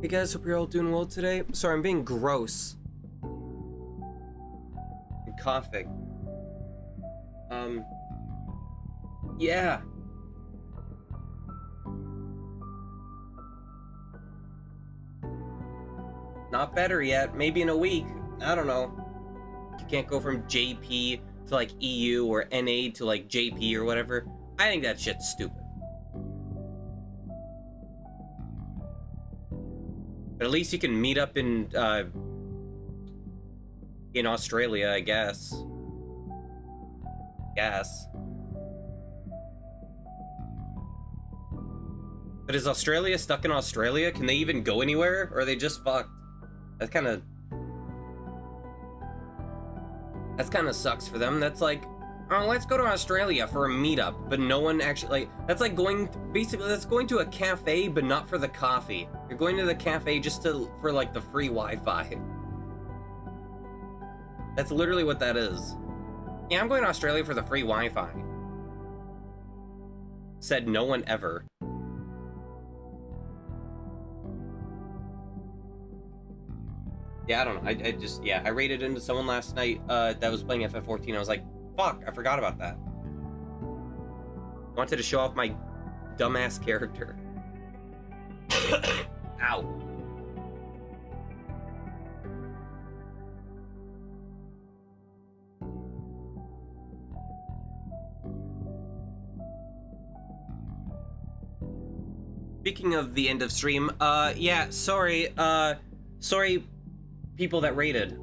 Hey guys, hope you're all doing well today. Sorry, I'm being gross. I'm coughing. Yeah. Not better yet. Maybe in a week. I don't know. You can't go from JP to like EU or NA to like JP or whatever. I think that shit's stupid. But at least you can meet up in Australia, I guess. But is Australia stuck in Australia? Can they even go anywhere? Or are they just fucked? That kind of sucks for them. That's like, oh, let's go to Australia for a meetup, but no one actually, like, that's like going, basically, that's going to a cafe, but not for the coffee. You're going to the cafe just for like the free Wi-Fi. That's literally what that is. Yeah, I'm going to Australia for the free Wi-Fi. Said no one ever. Yeah, I don't know. I raided into someone last night that was playing FF14. I was like, fuck, I forgot about that. Wanted to show off my dumbass character. Ow. Speaking of the end of stream, yeah, sorry, people that raided.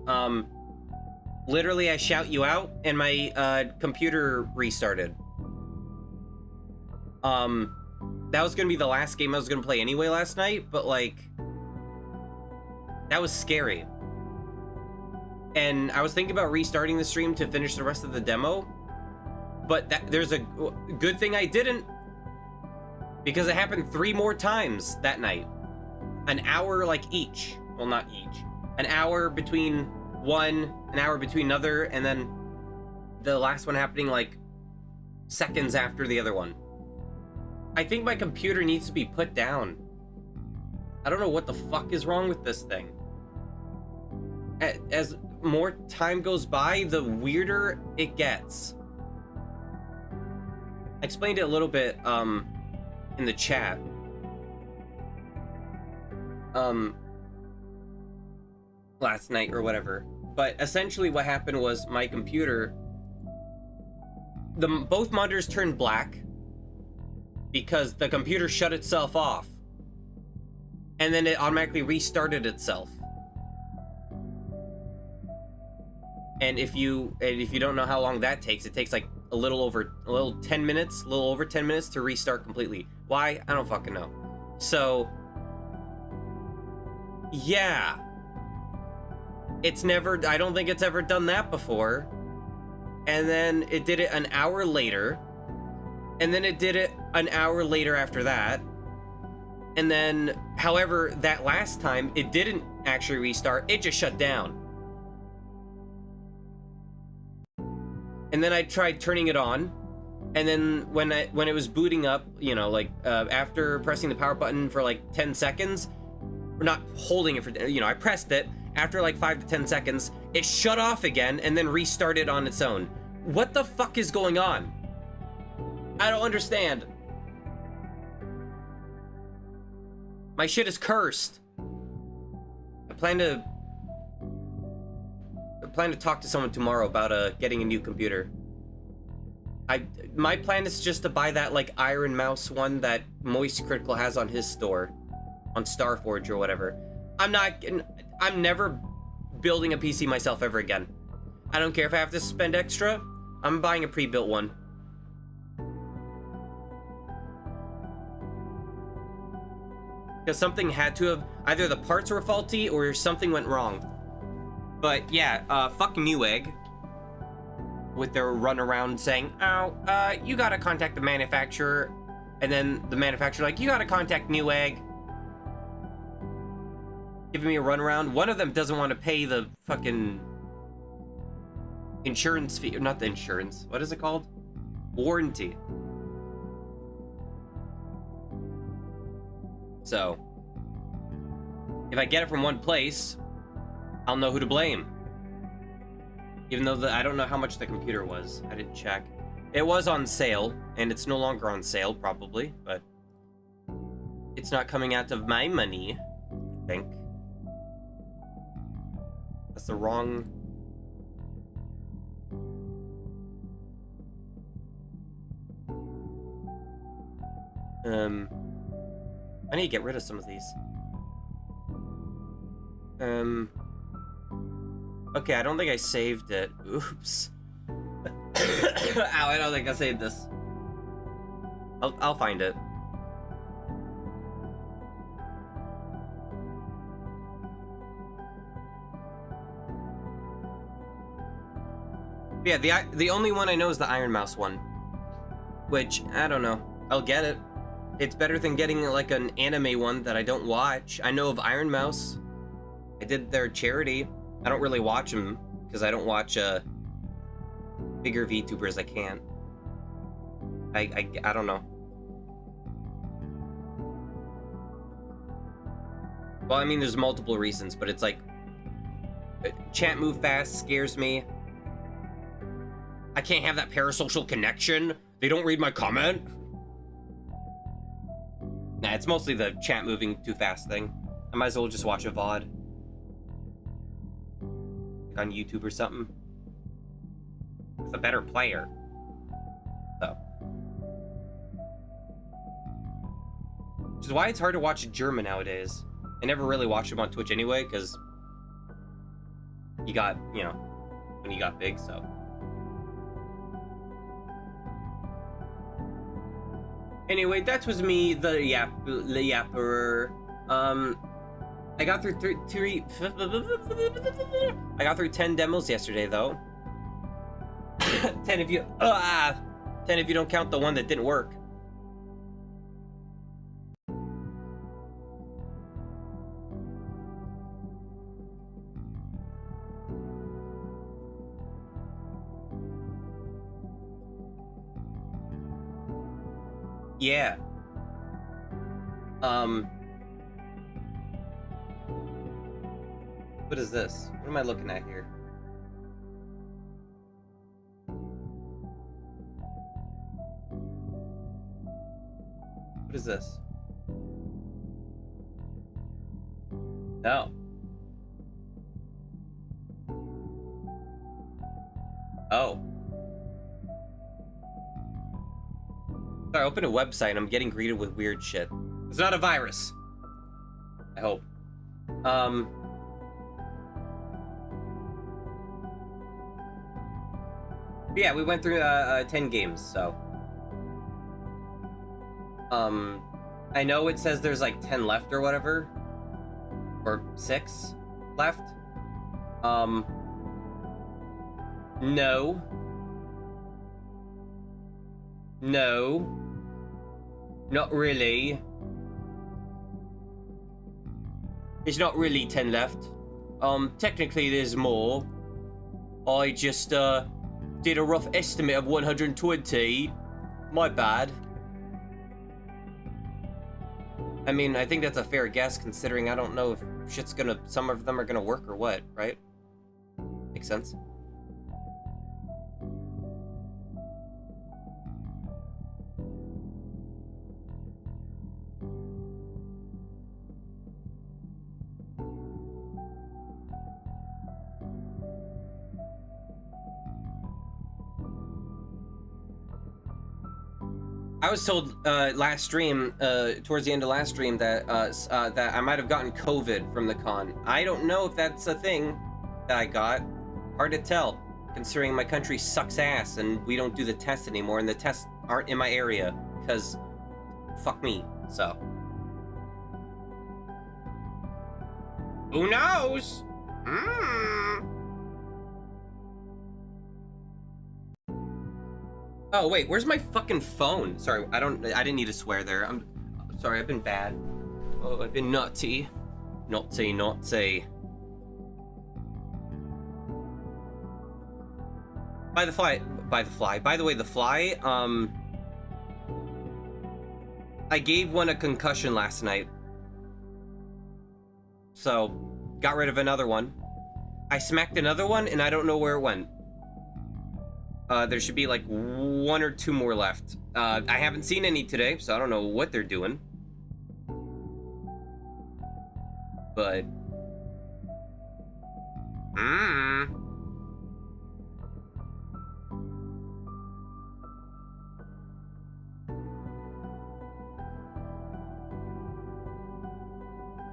Literally I shout you out and my computer restarted. That was gonna be the last game I was gonna play anyway last night, but like, that was scary. And I was thinking about restarting the stream to finish the rest of the demo, but there's a good thing I didn't, because it happened 3 more times that night. An hour like each. Well, not each. An hour between one, an hour between another, and then the last one happening like seconds after the other one. I think my computer needs to be put down. I don't know what the fuck is wrong with this thing. As more time goes by, the weirder it gets. I explained it a little bit in the chat. Last night or whatever. But essentially what happened was my computer, both monitors turned black because the computer shut itself off. And then it automatically restarted itself. And if you don't know how long that takes, it takes like a little over 10 minutes to restart completely. Why? I don't fucking know. So yeah. I don't think it's ever done that before. And then it did it an hour later. And then it did it an hour later after that. And then, however, that last time, it didn't actually restart. It just shut down. And then I tried turning it on. And then when it was booting up, you know, like, after pressing the power button for like 10 seconds, or not holding it for, you know, I pressed it. After like 5 to 10 seconds, it shut off again and then restarted on its own. What the fuck is going on? I don't understand. My shit is cursed. I plan to talk to someone tomorrow about getting a new computer. My plan is just to buy that like Iron Mouse one that Moist Critical has on his store, on Starforge or whatever. I'm never building a PC myself ever again. I don't care if I have to spend extra. I'm buying a pre-built one. Because something had to have, either the parts were faulty or something went wrong. But yeah, fuck Newegg. With their runaround saying, oh, you gotta contact the manufacturer. And then the manufacturer like, you gotta contact Newegg. Giving me a runaround. One of them doesn't want to pay the fucking insurance fee. Not the insurance. What is it called? Warranty. So If I get it from one place, I'll know who to blame. Even though I don't know how much the computer was. I didn't check. It was on sale, and it's no longer on sale, probably, but it's not coming out of my money, I think. That's the wrong... I need to get rid of some of these. Okay, I don't think I saved it. Oops. Ow, I don't think I saved this. I'll find it. Yeah, the only one I know is the Iron Mouse one. Which, I don't know. I'll get it. It's better than getting like an anime one that I don't watch. I know of Iron Mouse. I did their charity. I don't really watch them because I don't watch bigger VTubers. I can't. I don't know. Well, I mean, there's multiple reasons, but it's like chat move fast scares me. I can't have that parasocial connection. They don't read my comment. Nah, it's mostly the chat moving too fast thing. I might as well just watch a VOD. Like on YouTube or something. It's a better player. So. Which is why it's hard to watch German nowadays. I never really watched them on Twitch anyway, because you got, you know, when you got big, so. Anyway, that was me, the yapper. I got through I got through 10 demos yesterday, though. 10 if you 10 if you don't count the one that didn't work. Yeah. What is this? What am I looking at here? What is this? No. Oh. Sorry, I opened a website and I'm getting greeted with weird shit. It's not a virus. I hope. Yeah, we went through 10 games, so. I know it says there's like 10 left or whatever. Or 6 left. No. No. Not really. There's not really 10 left. Technically there's more. I just, did a rough estimate of 120. My bad. I mean, I think that's a fair guess considering I don't know if shit's gonna, some of them are gonna work or what, right? Makes sense. I was told last stream, towards the end of last stream, that that I might have gotten COVID from the con. I don't know if that's a thing that I got. Hard to tell, considering my country sucks ass and we don't do the tests anymore, and the tests aren't in my area because fuck me. So who knows? Oh wait, where's my fucking phone? Sorry, I didn't need to swear there. I'm sorry, I've been bad. Oh, I've been naughty. Naughty, naughty. By the way, the fly, I gave one a concussion last night. So, got rid of another one. I smacked another one, and I don't know where it went. There should be like 1 or 2 more left. I haven't seen any today, so I don't know what they're doing. But...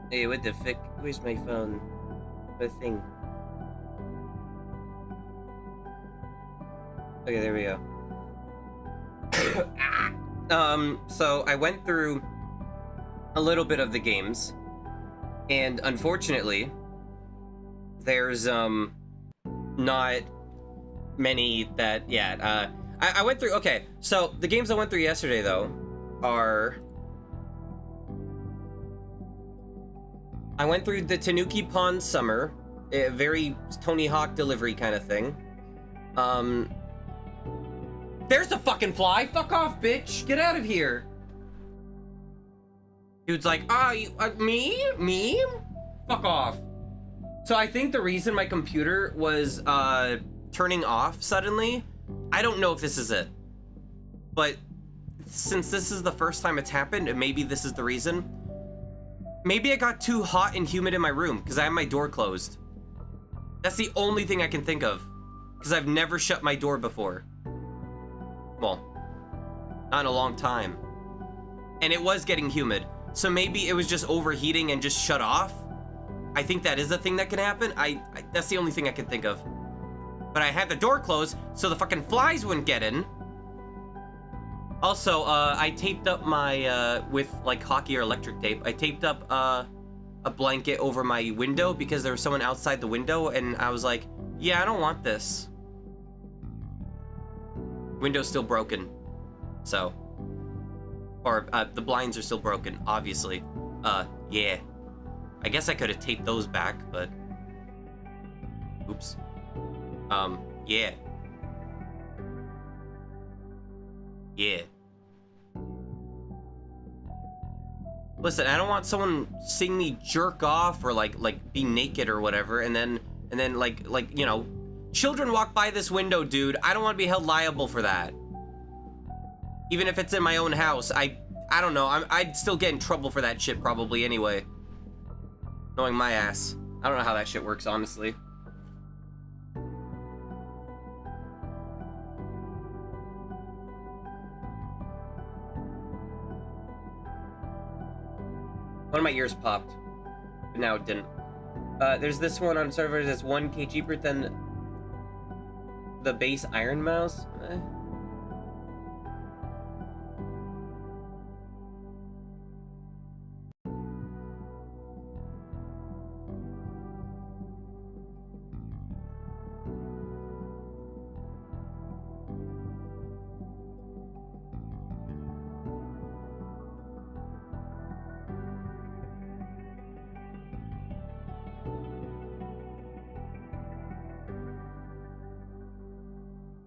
Hey, what the fuck? Where's my phone? The thing. Okay, there we go. So I went through a little bit of the games, and unfortunately, there's not many that I went through. Okay, so the games I went through yesterday though are I went through the Tanuki Pond Summer, a very Tony Hawk delivery kind of thing. There's a fucking fly. Fuck off, bitch. Get out of here. Dude's like, me? Fuck off. So I think the reason my computer was turning off suddenly, I don't know if this is it. But since this is the first time it's happened, and maybe this is the reason, maybe I got too hot and humid in my room because I have my door closed. That's the only thing I can think of, because I've never shut my door before. Well, not in a long time. And it was getting humid. So maybe it was just overheating and just shut off. I think that is a thing that can happen. That's the only thing I can think of. But I had the door closed so the fucking flies wouldn't get in. Also, I taped up my, with like hockey or electric tape, I taped up a blanket over my window because there was someone outside the window, and I was like, yeah, I don't want this. Window's still broken, so. Or, the blinds are still broken, obviously. Yeah. I guess I could have taped those back, but... Oops. Yeah. Yeah. Listen, I don't want someone seeing me jerk off or like be naked or whatever, and then like you know, children walk by this window, dude. I don't want to be held liable for that. Even if it's in my own house, I don't know. I'd still get in trouble for that shit probably anyway. Knowing my ass. I don't know how that shit works, honestly. One of my ears popped, but now it didn't. There's this one on servers that's 1K cheaper than the base Iron Mouse.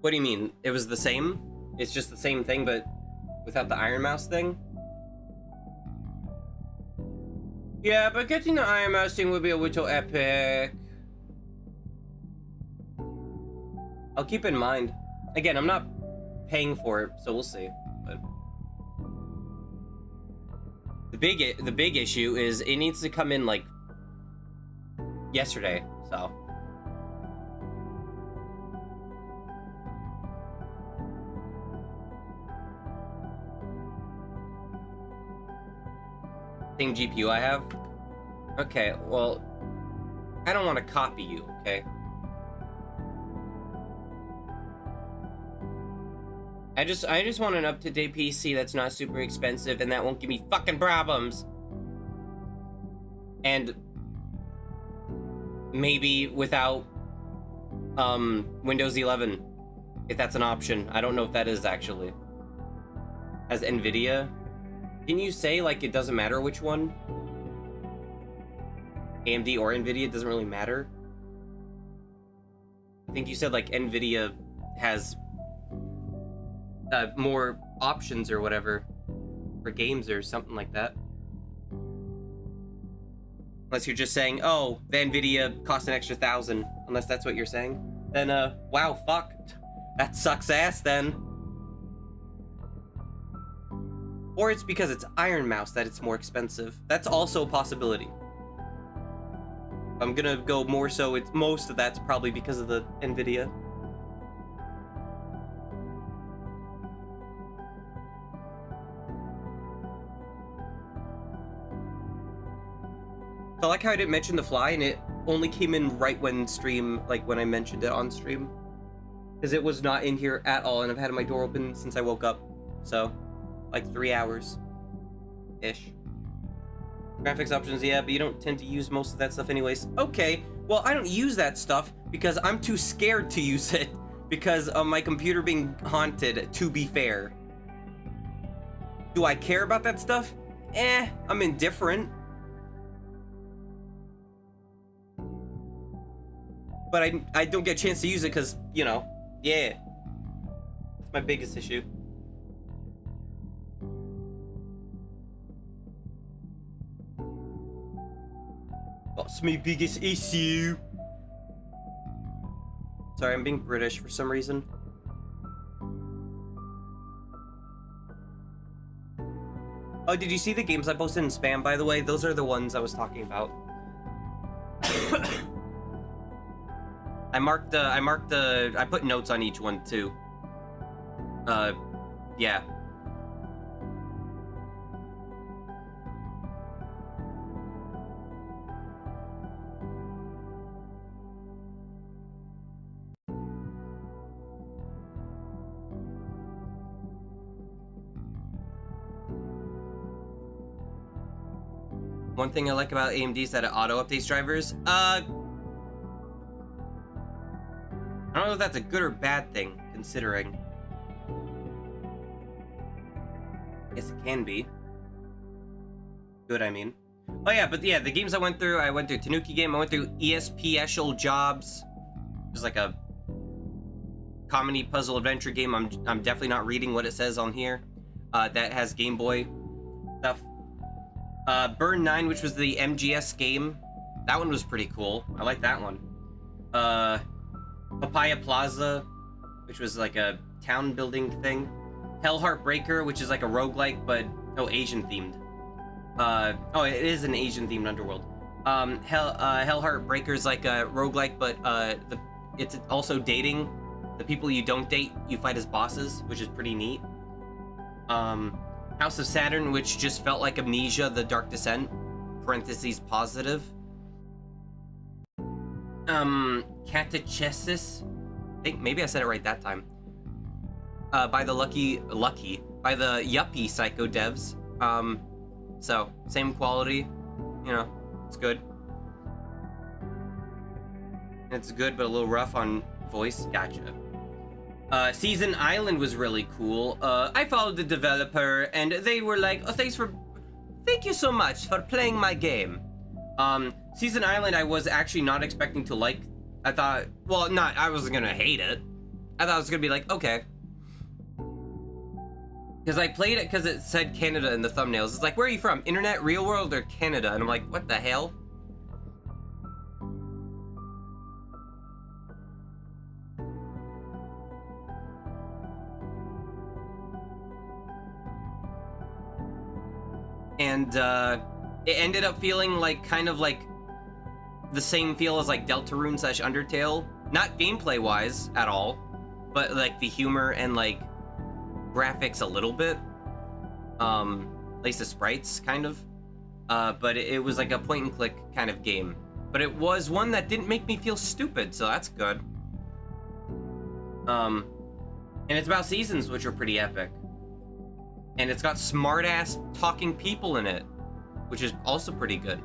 What do you mean? It was the same? It's just the same thing, but without the Iron Mouse thing? Yeah, but getting the Iron Mouse thing would be a little epic. I'll keep in mind. Again, I'm not paying for it, so we'll see. But the big issue is it needs to come in like yesterday, so. Same GPU I have? Okay, well, I don't want to copy you, okay? I just want an up-to-date PC that's not super expensive and that won't give me fucking problems. And maybe without Windows 11, if that's an option. I don't know if that is actually. As NVIDIA. Can you say, like, it doesn't matter which one? AMD or NVIDIA, it doesn't really matter? I think you said, like, NVIDIA has more options or whatever for games or something like that. Unless you're just saying, oh, the Nvidia cost an extra 1,000. Unless that's what you're saying. Then, wow, fuck. That sucks ass, then. Or it's because it's Iron Mouse that it's more expensive. That's also a possibility. I'm gonna go more so, it's most of that's probably because of the Nvidia. I like how I didn't mention the fly and it only came in right when stream, like when I mentioned it on stream. Because it was not in here at all and I've had my door open since I woke up. So, like 3 hours-ish. Graphics options, yeah, but you don't tend to use most of that stuff anyways. Okay, well, I don't use that stuff because I'm too scared to use it because of my computer being haunted, to be fair. Do I care about that stuff? I'm indifferent. But I don't get a chance to use it because, you know, yeah. That's my biggest issue. That's my biggest issue. Sorry, I'm being British for some reason. Oh, did you see the games I posted in spam, by the way? Those are the ones I was talking about. I put notes on each one too. Yeah. One thing I like about AMD is that it auto-updates drivers. I don't know if that's a good or bad thing, considering. Yes, it can be. Good, I mean. Oh yeah, but yeah, the games I went through Tanuki game, I went through ESP Jobs. It was like a comedy puzzle adventure game. I'm definitely not reading what it says on here. That has Game Boy stuff. Burn 9, which was the MGS game. That one was pretty cool. I like that one. Papaya Plaza, which was like a town building thing. Hell Heartbreaker, which is like a roguelike, but Asian themed. Oh, it is an Asian themed underworld. Hell Heartbreaker is like a roguelike, but it's also dating. The people you don't date, you fight as bosses, which is pretty neat. House of Saturn, which just felt like Amnesia: The Dark Descent, parentheses positive. Catechesis, I think maybe I said it right that time. By the by the Yuppie Psycho devs. So same quality, you know, it's good. It's good, but a little rough on voice. Gotcha. Season Island was really cool. I followed the developer, and they were like, "Oh, thank you so much for playing my game." Season Island, I was actually not expecting to like. I thought, well, I wasn't gonna hate it. I thought it was gonna be like, okay. Because I played it because it said Canada in the thumbnails. It's like, where are you from? Internet, real world, or Canada? And I'm like, what the hell? And it ended up feeling like kind of like the same feel as like Deltarune / Undertale. Not gameplay wise at all, but like the humor and like graphics a little bit. At least the sprites kind of. But it was like a point and click kind of game. But it was one that didn't make me feel stupid, so that's good. And it's about seasons, which are pretty epic. And it's got smart-ass talking people in it, which is also pretty good.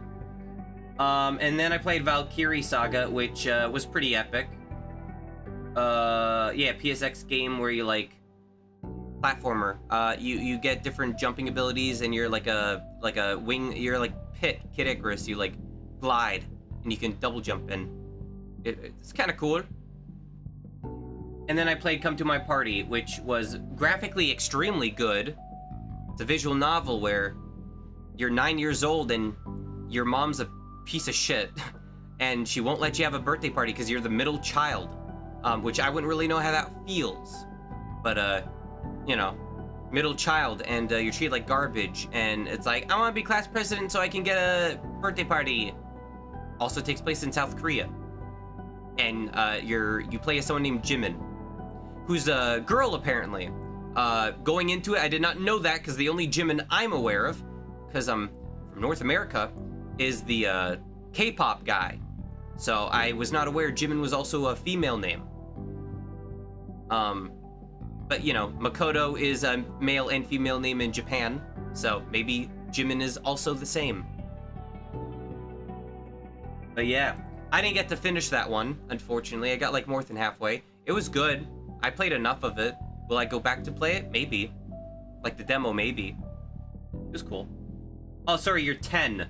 And then I played Valkyrie Saga, which was pretty epic. Yeah, PSX game where you like platformer. You get different jumping abilities, and you're like a wing. You're like Kid Icarus. You like glide, and you can double jump in. It's kind of cool. And then I played Come to My Party, which was graphically extremely good. It's a visual novel where you're 9 years old and your mom's a piece of shit, and she won't let you have a birthday party because you're the middle child, which I wouldn't really know how that feels, but you know, middle child, and you're treated like garbage, and it's like, I want to be class president so I can get a birthday party. Also takes place in South Korea, and you play as someone named Jimin, who's a girl apparently. Going into it, I did not know that because the only Jimin I'm aware of, because I'm from North America, is the K-pop guy. So I was not aware Jimin was also a female name. But you know, Makoto is a male and female name in Japan, so maybe Jimin is also the same. But yeah, I didn't get to finish that one, unfortunately. I got like more than halfway. It was good. I played enough of it. Will I go back to play it? Maybe. Like the demo, maybe. It was cool. Oh, sorry, you're 10.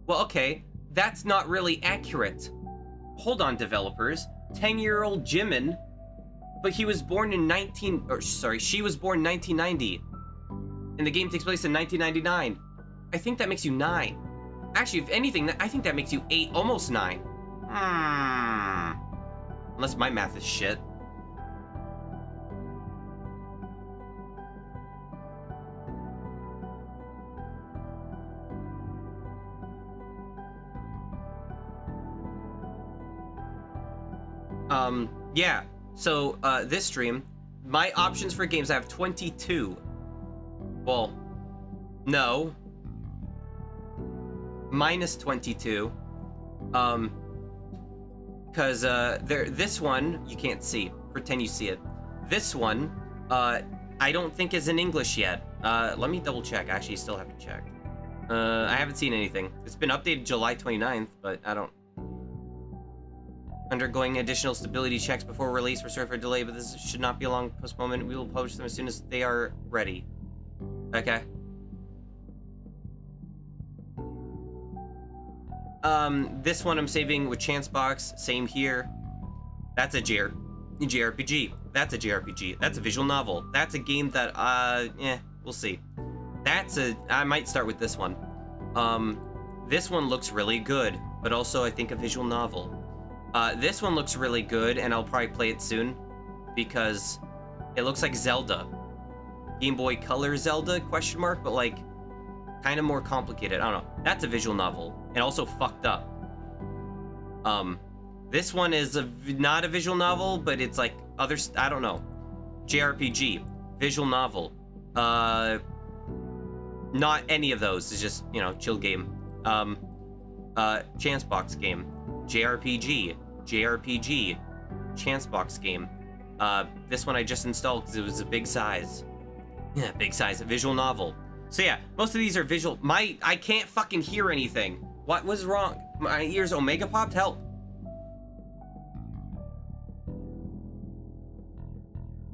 Well, okay. That's not really accurate. Hold on, developers. 10-year-old Jimin, but he was born in she was born in 1990. And the game takes place in 1999. I think that makes you 9. Actually, if anything, I think that makes you 8, almost 9. Unless my math is shit. Yeah, so, this stream, my options for games, I have 22. Well, no. Minus 22. Cause, this one, you can't see. Pretend you see it. This one, I don't think is in English yet. Let me double check. Actually, still haven't checked. I haven't seen anything. It's been updated July 29th, but I don't... Undergoing additional stability checks before release. We're sorry for delay, but this should not be a long postponement. We will publish them as soon as they are ready. Okay. This one I'm saving with Chance Box. Same here. That's a JRPG. That's a JRPG. That's a visual novel. That's a game that, we'll see. I might start with this one. This one looks really good, but also I think a visual novel. This one looks really good, and I'll probably play it soon, because it looks like Zelda. Game Boy Color Zelda, question mark, but like, kind of more complicated. I don't know. That's a visual novel, and also fucked up. This one is not a visual novel, but it's like I don't know. JRPG, visual novel. Not any of those. It's just, you know, chill game. Chance Box game. JRPG, Chance Box game. This one I just installed because it was a big size. Yeah, big size, a visual novel. So yeah, most of these are visual. I can't fucking hear anything. What was wrong? My ears Omega popped? Help.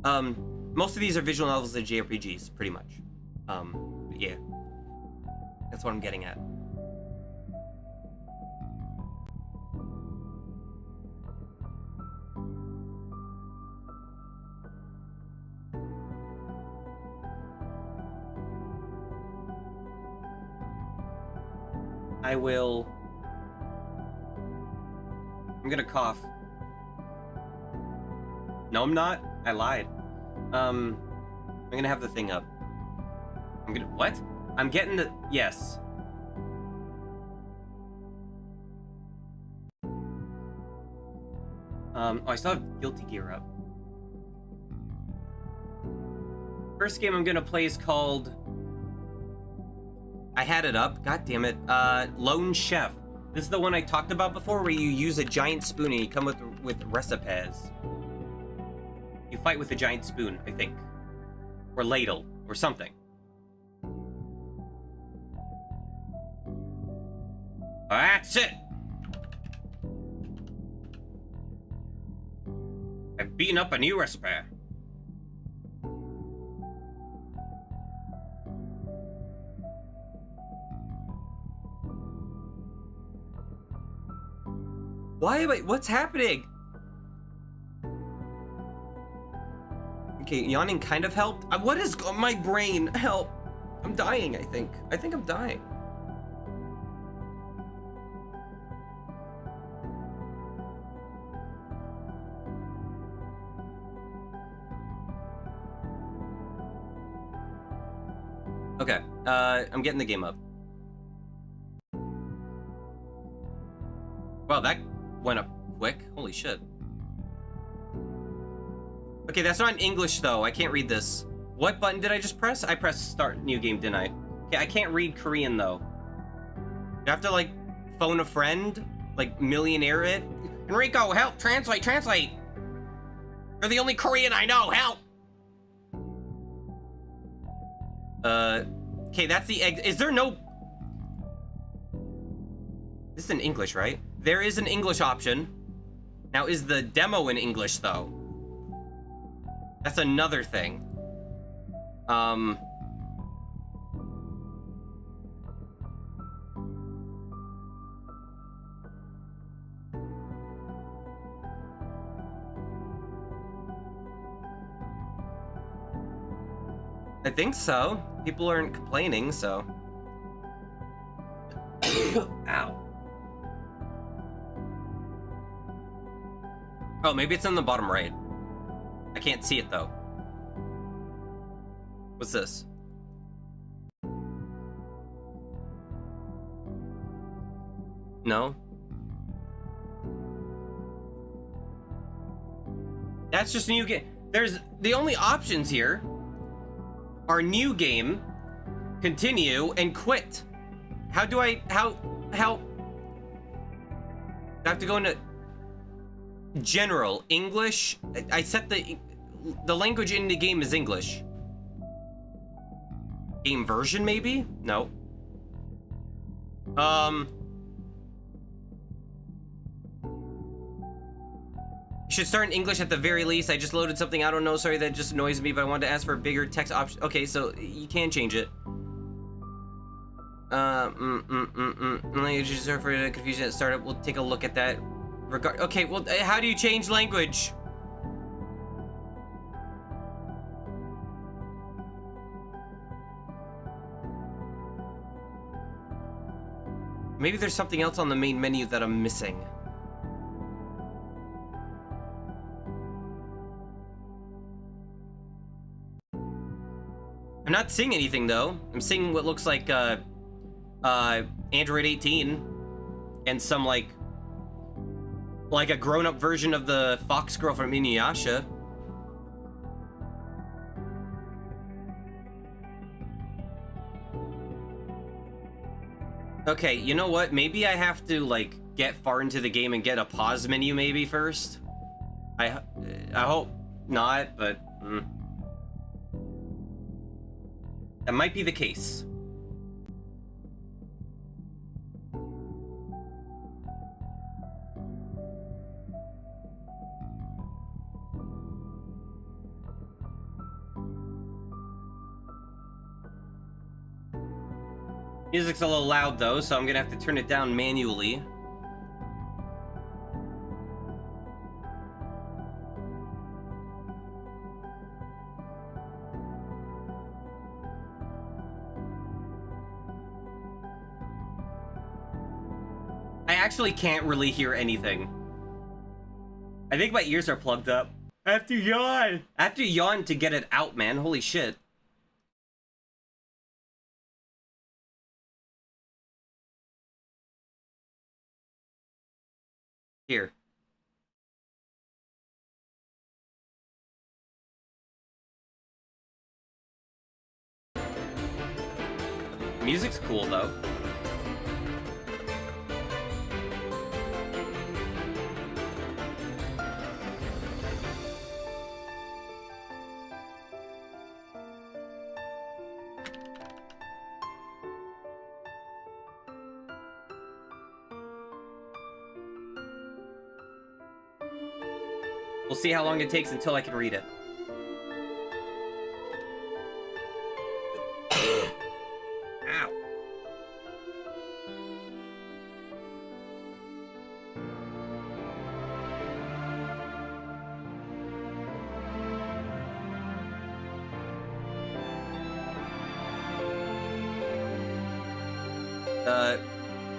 Most of these are visual novels and JRPGs, pretty much. Yeah. That's what I'm getting at. I'm gonna cough. No, I'm not. I lied. I'm gonna have the thing up. What? I'm getting the, yes. Oh, I still have Guilty Gear up. First game I'm gonna play is called... I had it up, god damn it. Lone Chef. This is the one I talked about before, where you use a giant spoon and you come with recipes. You fight with a giant spoon, I think. Or ladle, or something. That's it! I've beaten up a new recipe. What's happening? Okay, yawning kind of helped. What is my brain? Help. I'm dying, I think. I think I'm dying. Okay, I'm getting the game up. Wow, that went up quick. Holy shit. Okay, that's not in English, though. I can't read this. What button did I just press? I pressed start new game, didn't I? Okay, I can't read Korean, though. You have to, like, phone a friend? Like, millionaire it? Enrico, help! Translate, translate! You're the only Korean I know, help! Okay, that's the egg. Is there no... This is in English, right? There is an English option. Now, is the demo in English, though? That's another thing. I think so. People aren't complaining, so. Ow. Oh, maybe it's in the bottom right. I can't see it, though. What's this? No? That's just new game. There's the only options here are new game, continue, and quit. How do I, how, I have to go into general, English. I set the language in the game is English. Game version, maybe? No. Should start in English at the very least. I just loaded something. I don't know. Sorry, that just annoys me, but I wanted to ask for a bigger text option. Okay, so you can change it. Languages are for confusion at startup. We'll take a look at that. Okay, well, how do you change language? Maybe there's something else on the main menu that I'm missing. I'm not seeing anything, though. I'm seeing what looks like Android 18 and some like a grown-up version of the fox girl from Inuyasha. Okay, you know what? Maybe I have to like get far into the game and get a pause menu maybe first. I hope not, but that might be the case. Music's a little loud though, so I'm gonna have to turn it down manually. I actually can't really hear anything. I think my ears are plugged up. I have to yawn. I have to yawn to get it out, man. Holy shit. Here. Music's cool though. We'll see how long it takes until I can read it. Ow.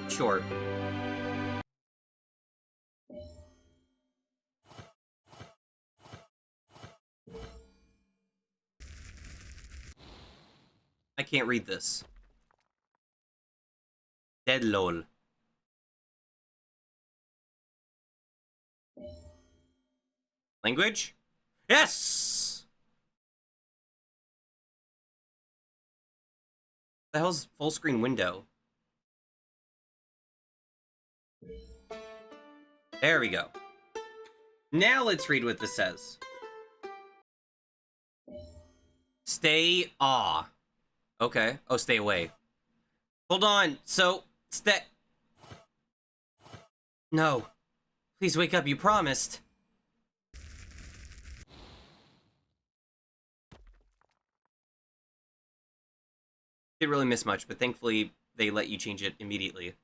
Sure. I can't read this. Dead lol. Language? Yes! The hell's full screen window? There we go. Now let's read what this says. Stay aw. Okay. Oh, stay away. Hold on. So, No. Please wake up, you promised. Didn't really miss much, but thankfully they let you change it immediately.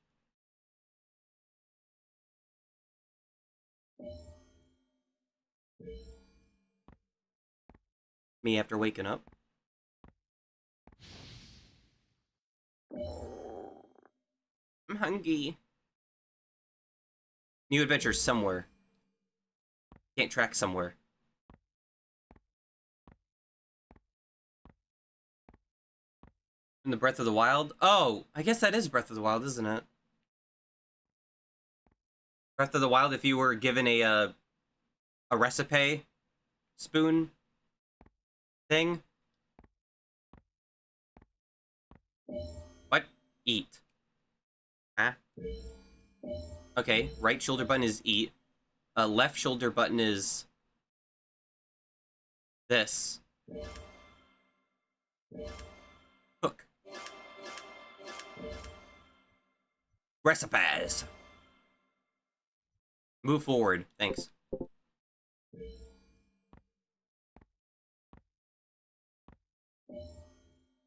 Me after waking up. I'm hungry. New adventure somewhere. Can't track somewhere. In the Breath of the Wild? Oh, I guess that is Breath of the Wild, isn't it? Breath of the Wild, if you were given a recipe spoon thing. What? Eat. Huh? Okay, right shoulder button is eat. Left shoulder button is this. Cook. Recipes. Move forward. Thanks.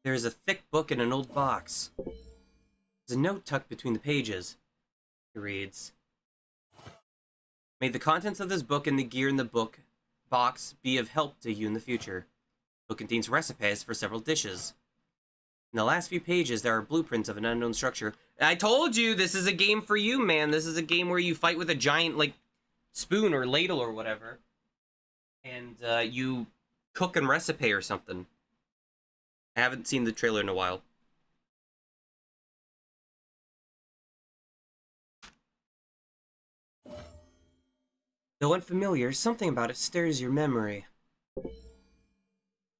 There is a thick book in an old box. There's a note tucked between the pages. It reads, "May the contents of this book and the gear in the book box be of help to you in the future. The book contains recipes for several dishes. In the last few pages, there are blueprints of an unknown structure." I told you, this is a game for you, man. This is a game where you fight with a giant, like, spoon or ladle or whatever. And you cook and recipe or something. I haven't seen the trailer in a while. Though unfamiliar, something about it stirs your memory.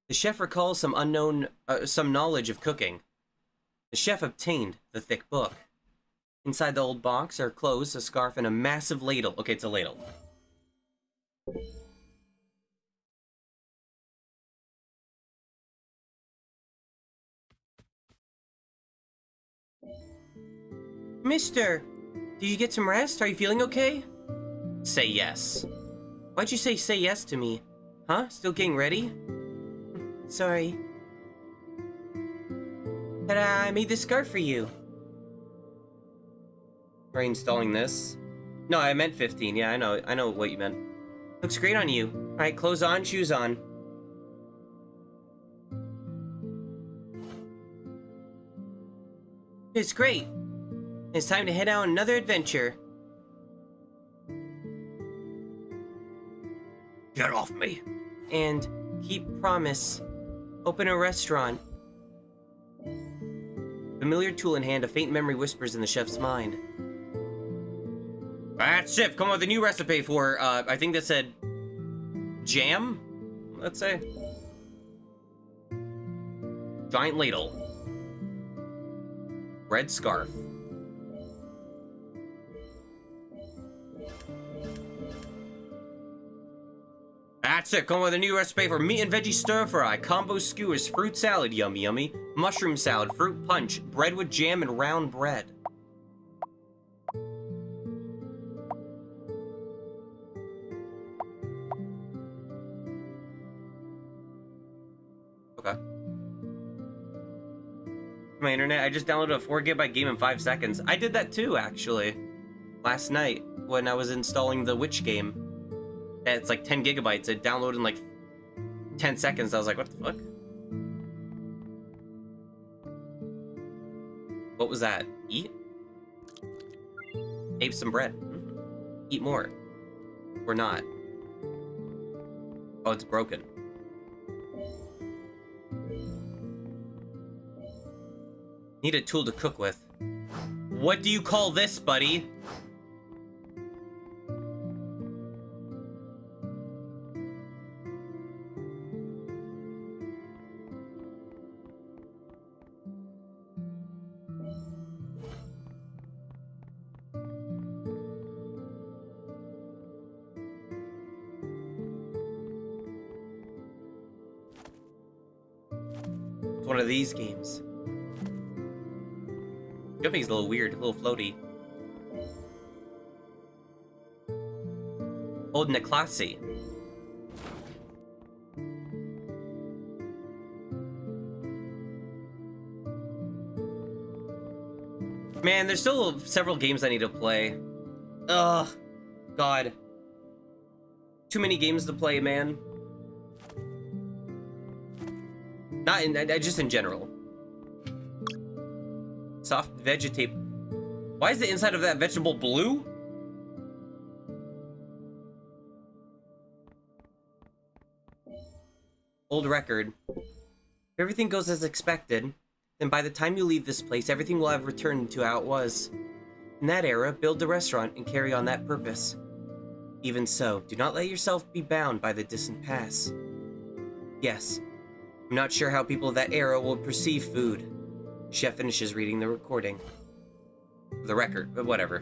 The chef recalls some knowledge of cooking. The chef obtained the thick book. Inside the old box are clothes, a scarf, and a massive ladle. Okay, it's a ladle. Mister, did you get some rest? Are you feeling okay? Say yes. Why'd you say yes to me? Huh? Still getting ready? Sorry. Ta-da! I made this scarf for you. Are you installing this? No, I meant 15. Yeah, I know what you meant. Looks great on you. Alright, clothes on, shoes on. It's great. It's time to head out on another adventure. Get off me. And keep promise. Open a restaurant. Familiar tool in hand, a faint memory whispers in the chef's mind. Alright, chef, come up with a new recipe for, I think that said jam? Let's say. Giant ladle. Red scarf. That's it, come up with a new recipe for meat and veggie stir-fry, combo skewers, fruit salad, yummy yummy, mushroom salad, fruit punch, bread with jam, and round bread. Okay. My internet, I just downloaded a 4 GB game in 5 seconds. I did that too, actually. Last night, when I was installing the Witch game. It's like 10 gigabytes. It downloaded in like 10 seconds. I was like, what the fuck? What was that? Eat? Ate some bread. Eat more. Or not. Oh, it's broken. Need a tool to cook with. What do you call this, buddy? It's one of these games. Jumping's a little weird, a little floaty. Old Neclasi. Man, there's still several games I need to play. Ugh. God. Too many games to play, man. Not in, just in general. Soft vegetate. Why is the inside of that vegetable blue? Old record. If everything goes as expected, then by the time you leave this place, everything will have returned to how it was. In that era, build the restaurant and carry on that purpose. Even so, do not let yourself be bound by the distant past. Yes, I'm not sure how people of that era will perceive food. Chef finishes reading the recording. The record, but whatever.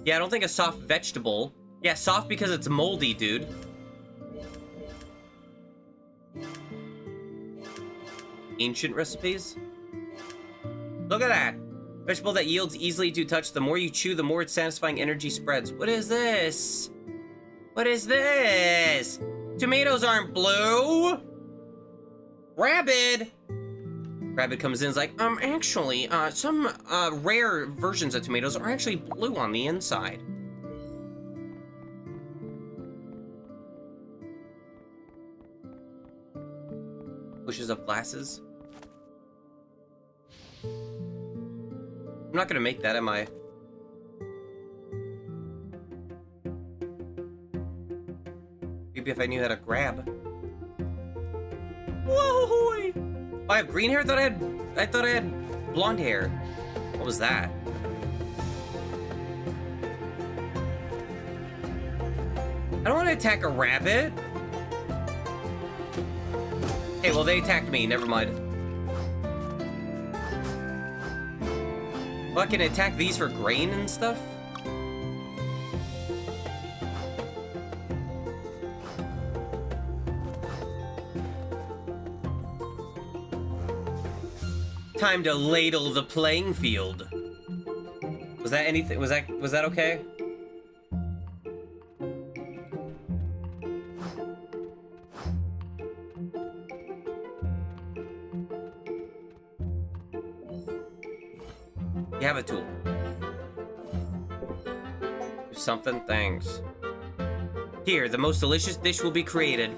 Yeah, I don't think a soft vegetable. Yeah, soft because it's moldy, dude. Ancient recipes? Look at that! Vegetable that yields easily to touch. The more you chew, the more its satisfying energy spreads. What is this? What is this? Tomatoes aren't blue! Rabbit! Rabbit comes in and is like, actually, some rare versions of tomatoes are actually blue on the inside. Pushes up glasses. I'm not gonna make that, am I? Maybe if I knew how to grab. Whoa! I have green hair? I thought I had blonde hair. What was that? I don't want to attack a rabbit. Hey, well, they attacked me. Never mind. Well, I can attack these for grain and stuff? Time to ladle the playing field. Was that anything? Was that okay? You have a tool. Do something, thanks. Here, the most delicious dish will be created.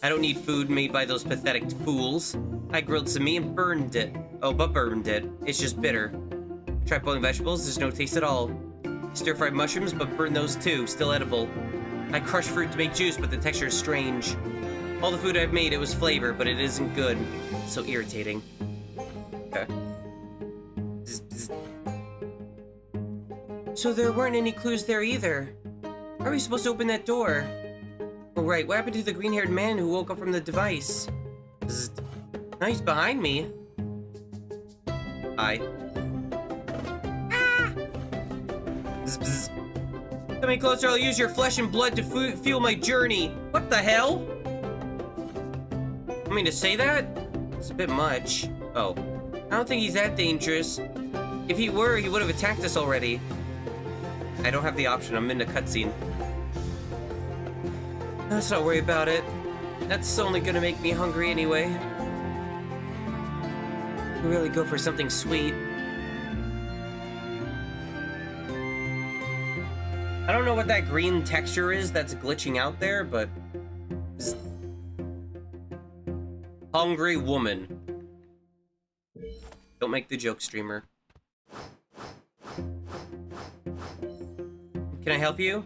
I don't need food made by those pathetic fools. I grilled some meat and burned it. Oh, but burned it. It's just bitter. Try boiling vegetables, there's no taste at all. Stir-fried mushrooms, but burn those too, still edible. I crushed fruit to make juice, but the texture is strange. All the food I've made, it was flavor, but it isn't good. It's so irritating. Okay. So there weren't any clues there either. How are we supposed to open that door? Oh right, what happened to the green-haired man who woke up from the device? Bzzzt. Now he's behind me. Hi. Ah! Bzz, bzz. Coming closer, I'll use your flesh and blood to fuel my journey. What the hell? I mean to say that? It's a bit much. Oh. I don't think he's that dangerous. If he were, he would have attacked us already. I don't have the option, I'm in a cutscene. Let's not worry about it. That's only gonna make me hungry anyway. We really go for something sweet. I don't know what that green texture is that's glitching out there, but... Hungry woman. Don't make the joke, streamer. Can I help you?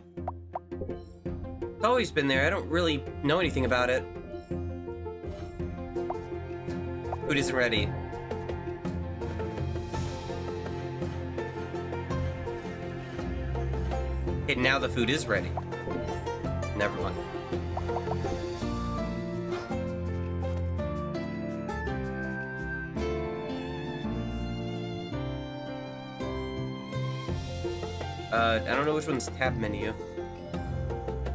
It's always been there. I don't really know anything about it. Food isn't ready. Okay, now the food is ready. Never mind. I don't know which one's tab menu.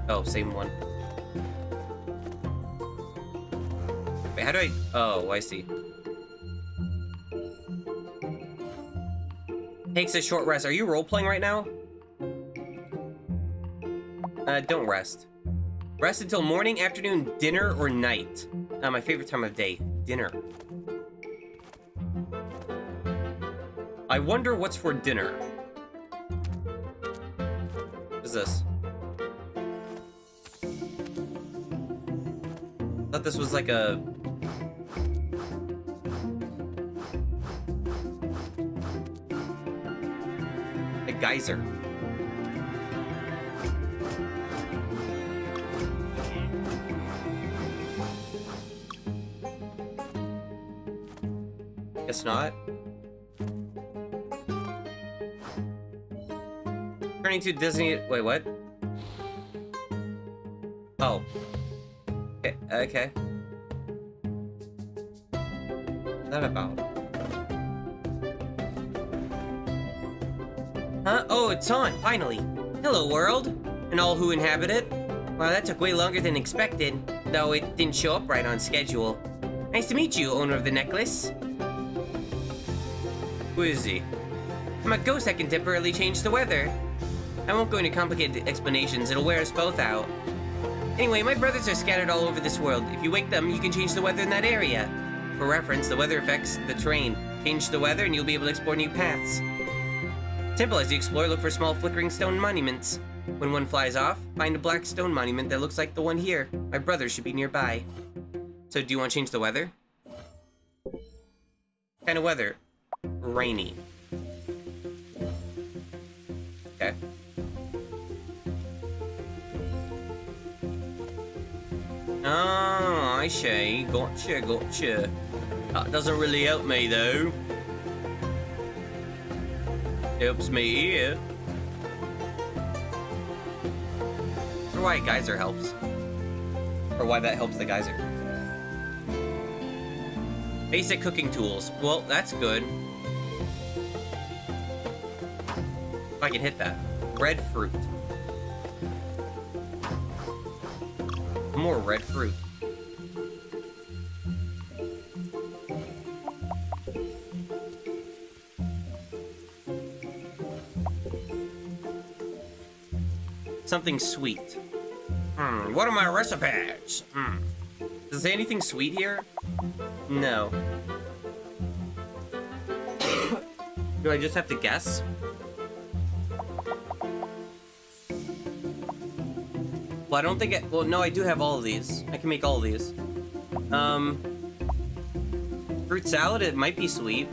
Oh, same one. Wait, how do I... Oh, I see. Takes a short rest. Are you role-playing right now? Don't rest. Rest until morning, afternoon, dinner, or night. My favorite time of day. Dinner. I wonder what's for dinner. What is this? I thought this was like a... a geyser. Guess not. Turning to Disney... Wait, what? Oh. Okay. Okay. What's that about? Huh? Oh, it's on, finally. Hello, world. And all who inhabit it. Wow, that took way longer than expected. Though it didn't show up right on schedule. Nice to meet you, owner of the necklace. Who is he? I'm a ghost that can temporarily change the weather. I won't go into complicated explanations, it'll wear us both out. Anyway, my brothers are scattered all over this world. If you wake them, you can change the weather in that area. For reference, the weather affects the terrain. Change the weather and you'll be able to explore new paths. Simple, as you explore, look for small flickering stone monuments. When one flies off, find a black stone monument that looks like the one here. My brothers should be nearby. So, do you want to change the weather? What kind of weather? Rainy. Okay. Oh, I see. Gotcha, gotcha. That doesn't really help me, though. Helps me here. Or why a geyser helps. Or why that helps the geyser. Basic cooking tools. Well, that's good. If I can hit that. Red fruit. More red fruit. Something sweet. What are my recipes? Does it say anything sweet here? No. Do I just have to guess? Well, I don't think well, no, I do have all of these. I can make all of these. Fruit salad, it might be sweet.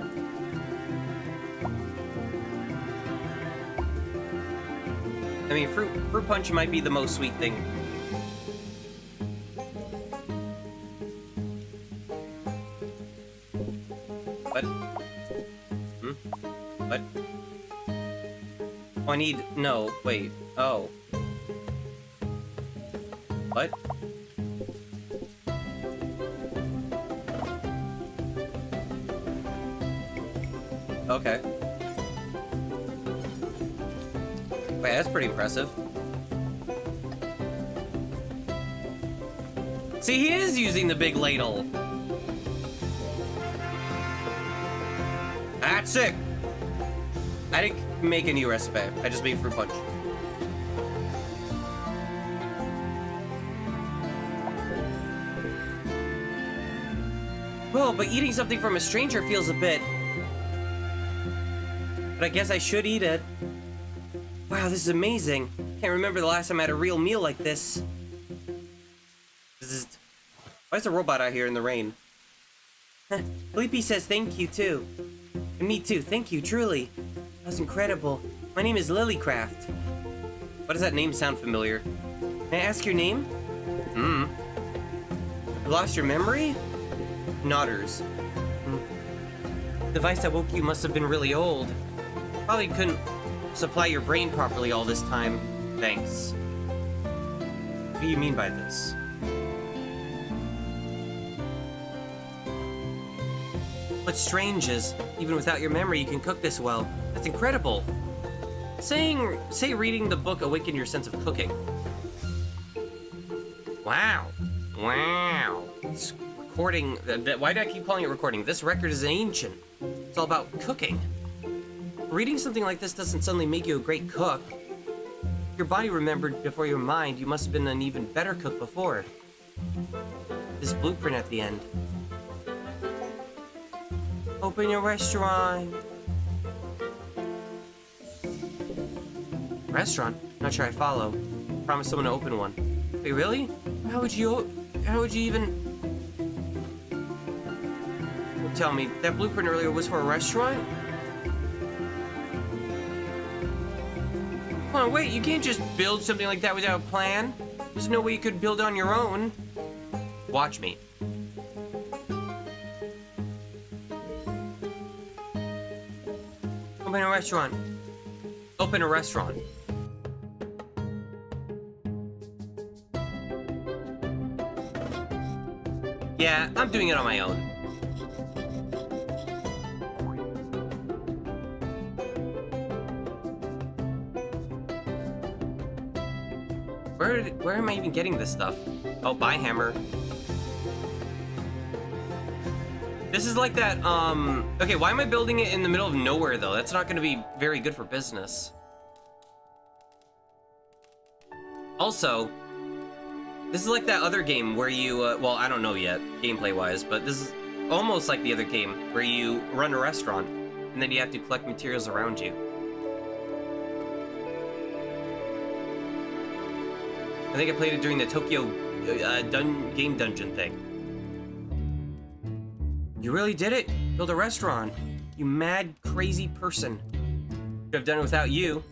I mean, fruit punch might be the most sweet thing. What? What? Oh, I need... No, wait. Oh. What? Okay. Wait, that's pretty impressive. See, he is using the big ladle. That's it. I didn't make a new recipe. I just made fruit punch. Well, but eating something from a stranger feels a bit... But I guess I should eat it. Wow, this is amazing. Can't remember the last time I had a real meal like this. Why is a robot out here in the rain? Sleepy says thank you, too. And me, too. Thank you, truly. That was incredible. My name is Lilycraft. Why does that name sound familiar? May I ask your name? You lost your memory? Nodders. The device that woke you must have been really old. Probably couldn't supply your brain properly all this time. Thanks. What do you mean by this? What's strange is, even without your memory, you can cook this well. That's incredible. Say reading the book awakened your sense of cooking. Wow. Wow. It's recording. Why do I keep calling it recording? This record is ancient. It's all about cooking. Reading something like this doesn't suddenly make you a great cook. Your body remembered before your mind. You must have been an even better cook before. This blueprint at the end. Open your restaurant. Restaurant? Not sure I follow. Promise someone to open one. Wait, really? How would you even... Well, tell me, that blueprint earlier was for a restaurant? Come on, wait, you can't just build something like that without a plan. There's no way you could build on your own. Watch me. Open a restaurant. Open a restaurant. Yeah, I'm doing it on my own. Where am I even getting this stuff? Oh, bye, hammer. This is like that, okay, why am I building it in the middle of nowhere, though? That's not gonna be very good for business. Also, this is like that other game where you, well, I don't know yet, gameplay-wise, but this is almost like the other game where you run a restaurant, and then you have to collect materials around you. I think I played it during the Tokyo game dungeon thing. You really did it! Build a restaurant. You mad, crazy person. Could have done it without you.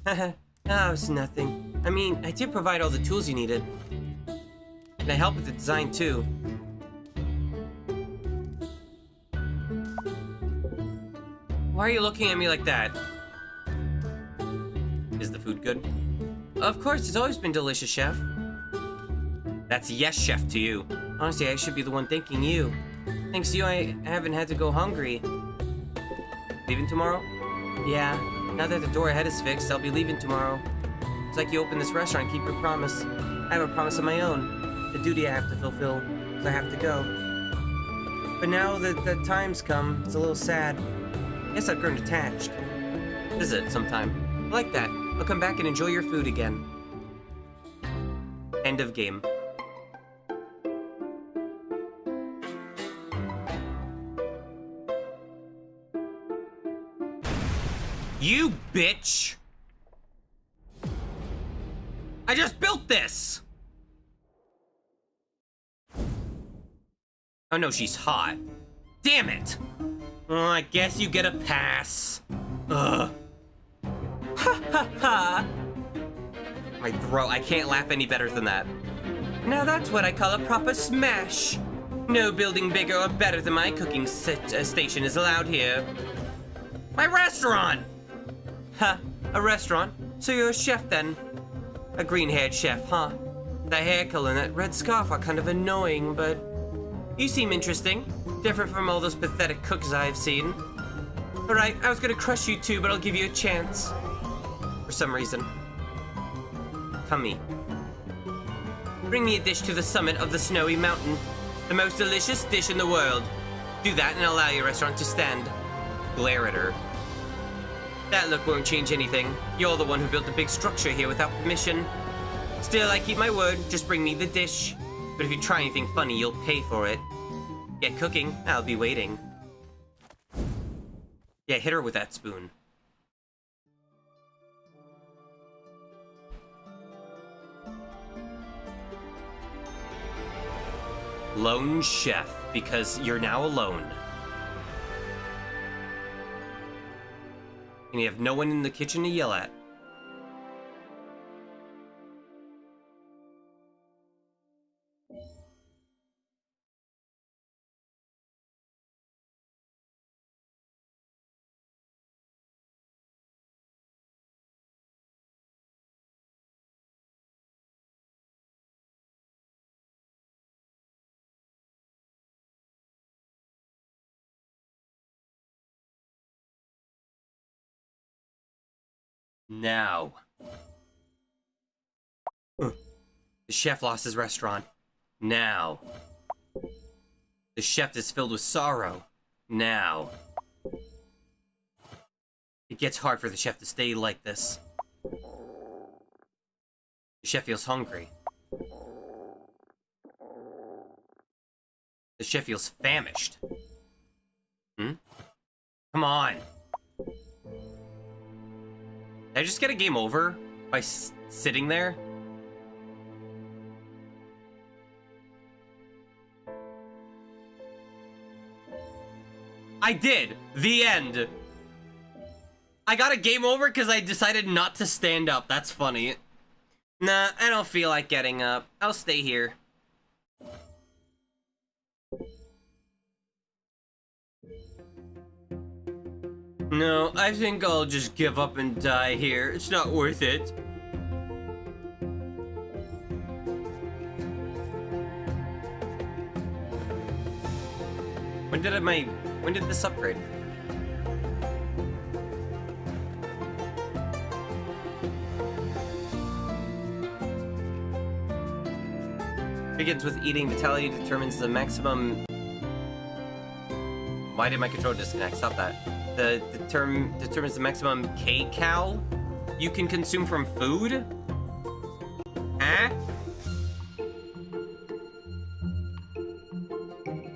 Haha, oh, it's nothing. I mean, I did provide all the tools you needed. And I helped with the design, too. Why are you looking at me like that? Is the food good? Of course, it's always been delicious, Chef. That's yes, Chef, to you. Honestly, I should be the one thanking you. Thanks to you, I haven't had to go hungry. Leaving tomorrow? Yeah, now that the door ahead is fixed, I'll be leaving tomorrow. It's like you open this restaurant and keep your promise. I have a promise of my own. The duty I have to fulfill, so I have to go. But now that the time's come, it's a little sad. Guess I've grown attached. Visit sometime. I like that. I'll come back and enjoy your food again. End of game. You bitch! I just built this! Oh no, she's hot. Damn it! Well, I guess you get a pass. Ugh. Ha ha ha! My throat, I can't laugh any better than that. Now that's what I call a proper smash. No building bigger or better than my cooking station is allowed here. My restaurant! Ha, a restaurant? So you're a chef then? A green-haired chef, huh? The hair color and that red scarf are kind of annoying, but you seem interesting. Different from all those pathetic cooks I've seen. Alright, I was gonna crush you too, but I'll give you a chance. For some reason. Come me. Bring me a dish to the summit of the snowy mountain. The most delicious dish in the world. Do that and I'll allow your restaurant to stand. Glare at her. That look won't change anything. You're the one who built the big structure here without permission. Still, I keep my word. Just bring me the dish. But if you try anything funny, you'll pay for it. Get cooking. I'll be waiting. Yeah, hit her with that spoon. Lone chef, because you're now alone. And you have no one in the kitchen to yell at. Now. The chef lost his restaurant. Now. The chef is filled with sorrow. Now. It gets hard for the chef to stay like this. The chef feels hungry. The chef feels famished. Hmm? Come on. Did I just get a game over by sitting there? I did! The end! I got a game over because I decided not to stand up. That's funny. Nah, I don't feel like getting up. I'll stay here. No, I think I'll just give up and die here. It's not worth it. When did this upgrade? Begins with eating. Vitality determines the maximum. Why did my controller disconnect? Stop that. The term determines the maximum kcal you can consume from food. Huh?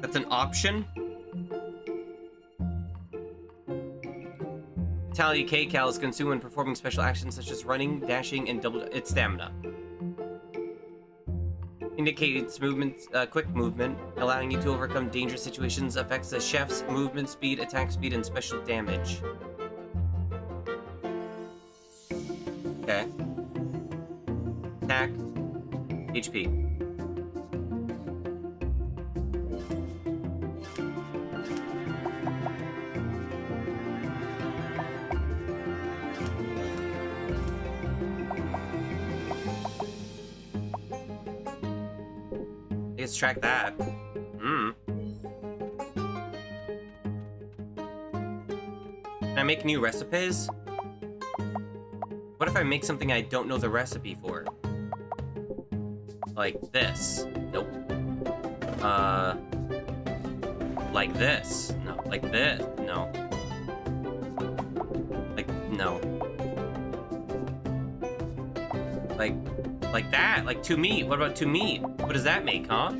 That's an option. Vitality kcal is consumed when performing special actions such as running, dashing, and its stamina. Indicates movement, quick movement, allowing you to overcome dangerous situations, affects the chef's movement speed, attack speed, and special damage. Okay. Attack. HP. Let's track that. Can I make new recipes? What if I make something I don't know the recipe for? Like this. Nope. Like this. No. Like this. No. Like, no. Like that. Like to meat. What about to meat? What does that make, huh?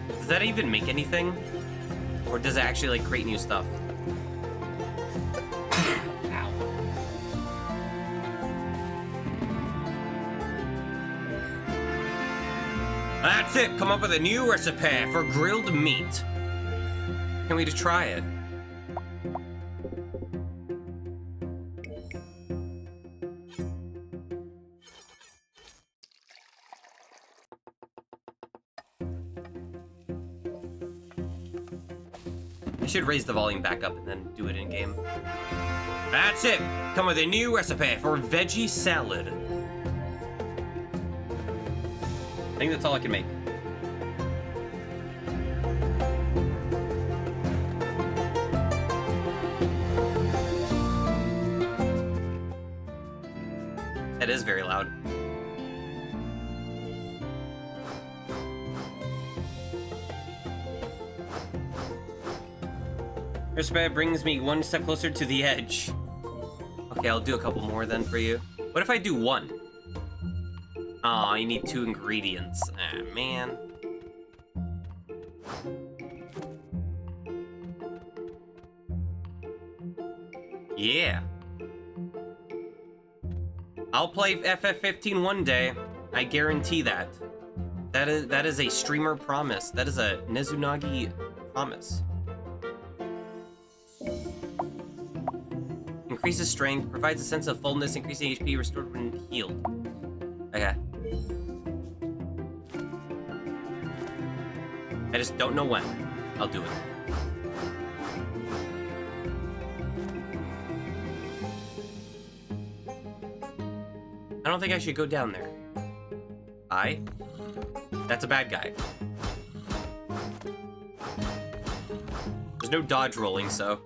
Does that even make anything? Or does it actually, like, create new stuff? Ow. That's it! Come up with a new recipe for grilled meat. Can't wait to try it. I should raise the volume back up and then do it in game. That's it! Come with a new recipe for veggie salad. I think that's all I can make. That is very loud. Recipe brings me one step closer to the edge. Okay, I'll do a couple more then for you. What if I do one? Aw, you need 2 ingredients. Ah, man. Yeah. I'll play FF15 one day. I guarantee that. That is a streamer promise. That is a Nezunagi promise. Increases strength, provides a sense of fullness, increasing HP restored when healed. Okay. I just don't know when. I'll do it. I don't think I should go down there. That's a bad guy. There's no dodge rolling, so...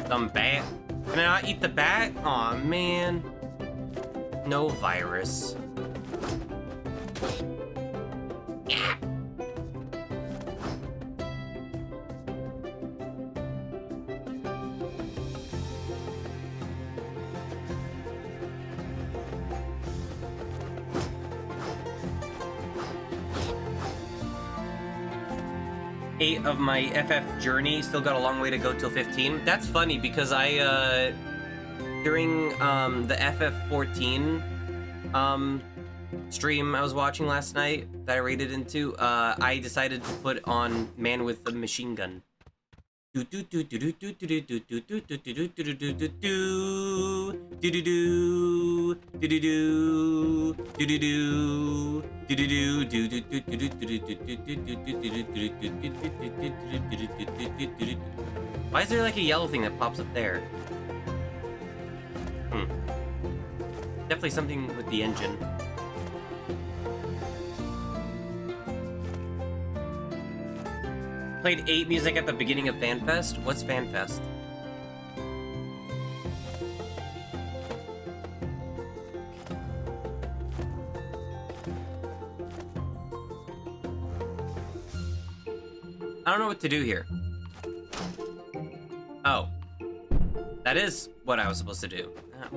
Dumb bat. Can I not eat the bat? Aw, man. No virus. Yeah. 8 of my FF journey. Still got a long way to go till 15. That's funny because I, during the FF14 stream I was watching last night that I raided into, I decided to put on Man with the Machine Gun. Why is there like a yellow thing that pops up there? Definitely something with the engine. Played 8 music at the beginning of FanFest? What's FanFest? I don't know what to do here. Oh. That is what I was supposed to do. Oh.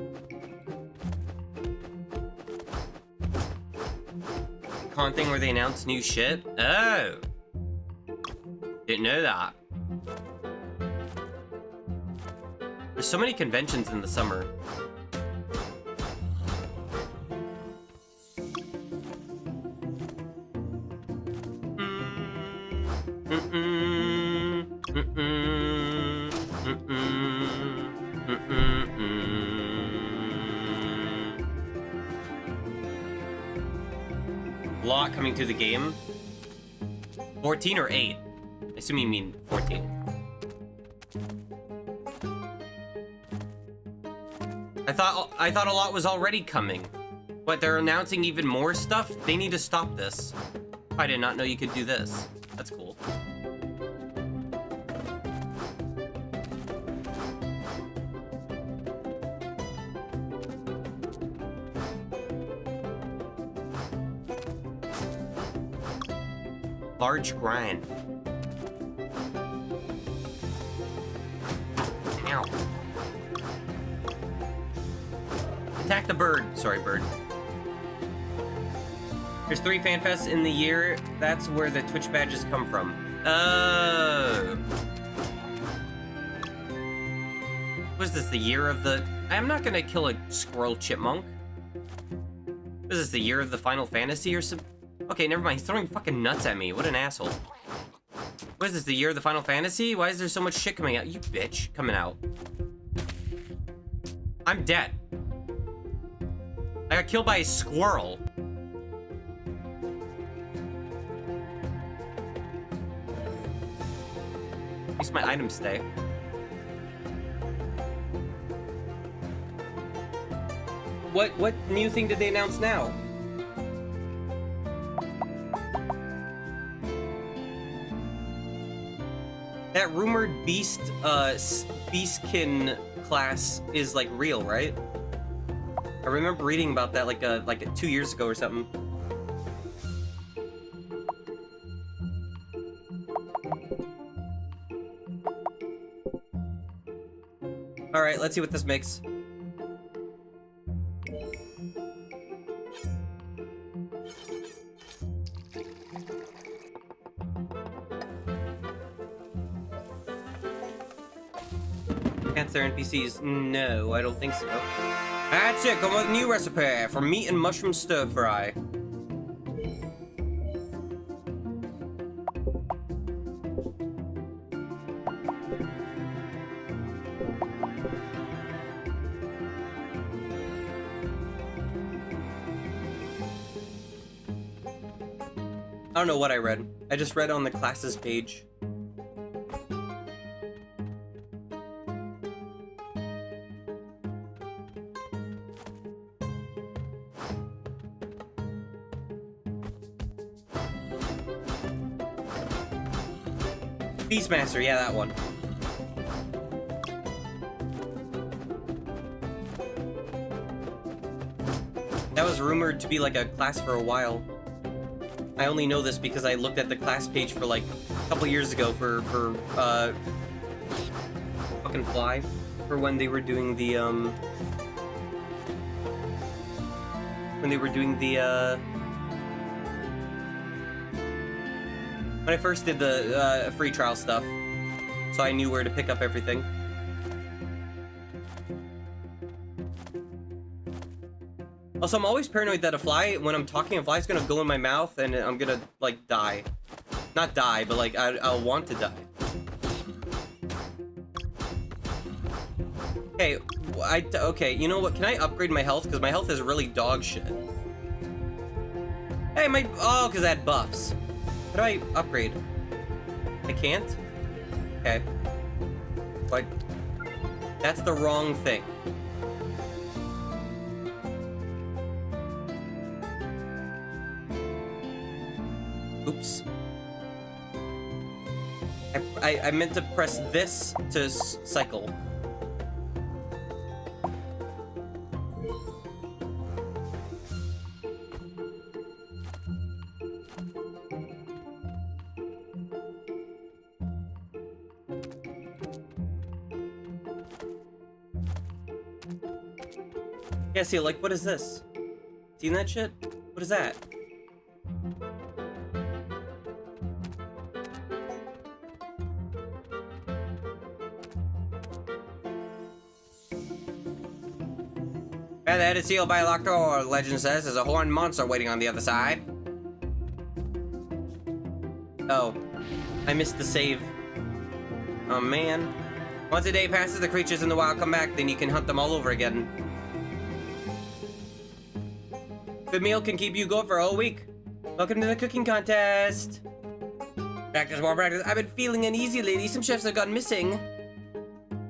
Con thing where they announce new shit? Oh. Didn't know that. There's so many conventions in the summer. Lot coming to the game. 14 or 8? I assume you mean 14. I thought a lot was already coming. But they're announcing even more stuff? They need to stop this. I did not know you could do this. That's cool. Large grind. Ow. Attack the bird. Sorry, bird. There's 3 FanFests in the year. That's where the Twitch badges come from. Oh. Was this the year of the... I'm not gonna kill a squirrel chipmunk. Was this the year of the Final Fantasy or some... Okay, never mind. He's throwing fucking nuts at me. What an asshole. What is this, the year of the Final Fantasy? Why is there so much shit coming out? You bitch. Coming out. I'm dead. I got killed by a squirrel. At least my items stay. What new thing did they announce now? That rumored beastkin class is like real, right? I remember reading about that like 2 years ago or something. All right, let's see what this makes. Cancer NPCs? No, I don't think so. That's it, come with a new recipe for meat and mushroom stir fry. I don't know what I read. I just read on the classes page. Beastmaster, yeah, that one. was rumored to be like a class for a while. I only know this because I looked at the class page for like a couple years ago for fucking Fly, for when they were doing the when I first did the free trial stuff, so I knew where to pick up everything. Also, I'm always paranoid that when I'm talking, a fly's gonna go in my mouth and I'm gonna, like, die. Not die, but, like, I'll want to die. Okay, okay, you know what? Can I upgrade my health? Because my health is really dog shit. Hey, oh, because I had buffs. How do I upgrade? I can't? Okay. But that's the wrong thing. Oops. I meant to press this to cycle. Yeah, see, like, what is this? Seen that shit? What is that? By the headed sealed by a locked door, legend says there's a horned monster waiting on the other side. Oh, I missed the save. Oh man. Once a day passes, the creatures in the wild come back, then you can hunt them all over again. Good meal can keep you going for a whole week. Welcome to the cooking contest. Practice, more practice. I've been feeling uneasy lately. Some chefs have gone missing.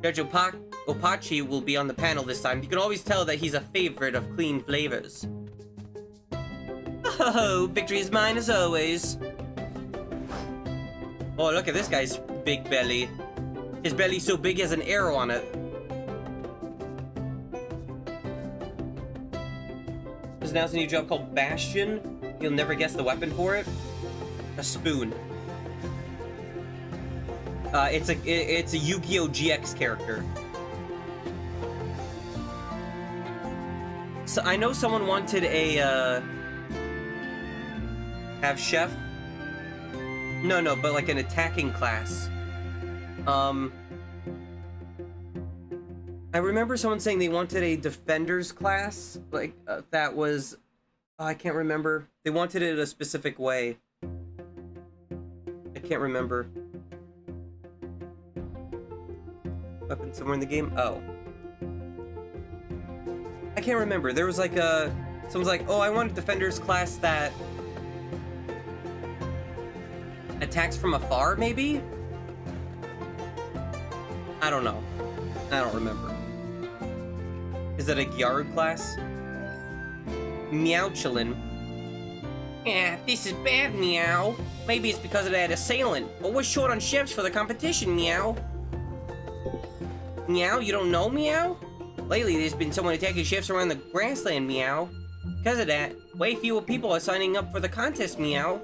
Judge Opachi will be on the panel this time. You can always tell that he's a favorite of clean flavors. Oh, victory is mine as always. Oh, look at this guy's big belly. His belly's so big he has an arrow on it. There's announced a new job called Bastion. You'll never guess the weapon for it. A spoon. It's a Yu-Gi-Oh! GX character. So I know someone wanted a have chef. No, but like an attacking class. I remember someone saying they wanted a defender's class, like that was, I can't remember. They wanted it a specific way. I can't remember. Weapon somewhere in the game? Oh. I can't remember. There was like a, someone's like, oh, I want a defender's class that attacks from afar, maybe? I don't know. I don't remember. Is it a Gyaru class? Meowchilin. Yeah, this is bad, Meow. Maybe it's because of that assailant. But we're short on chefs for the competition, Meow. Meow, you don't know, Meow? Lately, there's been someone attacking chefs around the grassland, Meow. Because of that, way fewer people are signing up for the contest, Meow.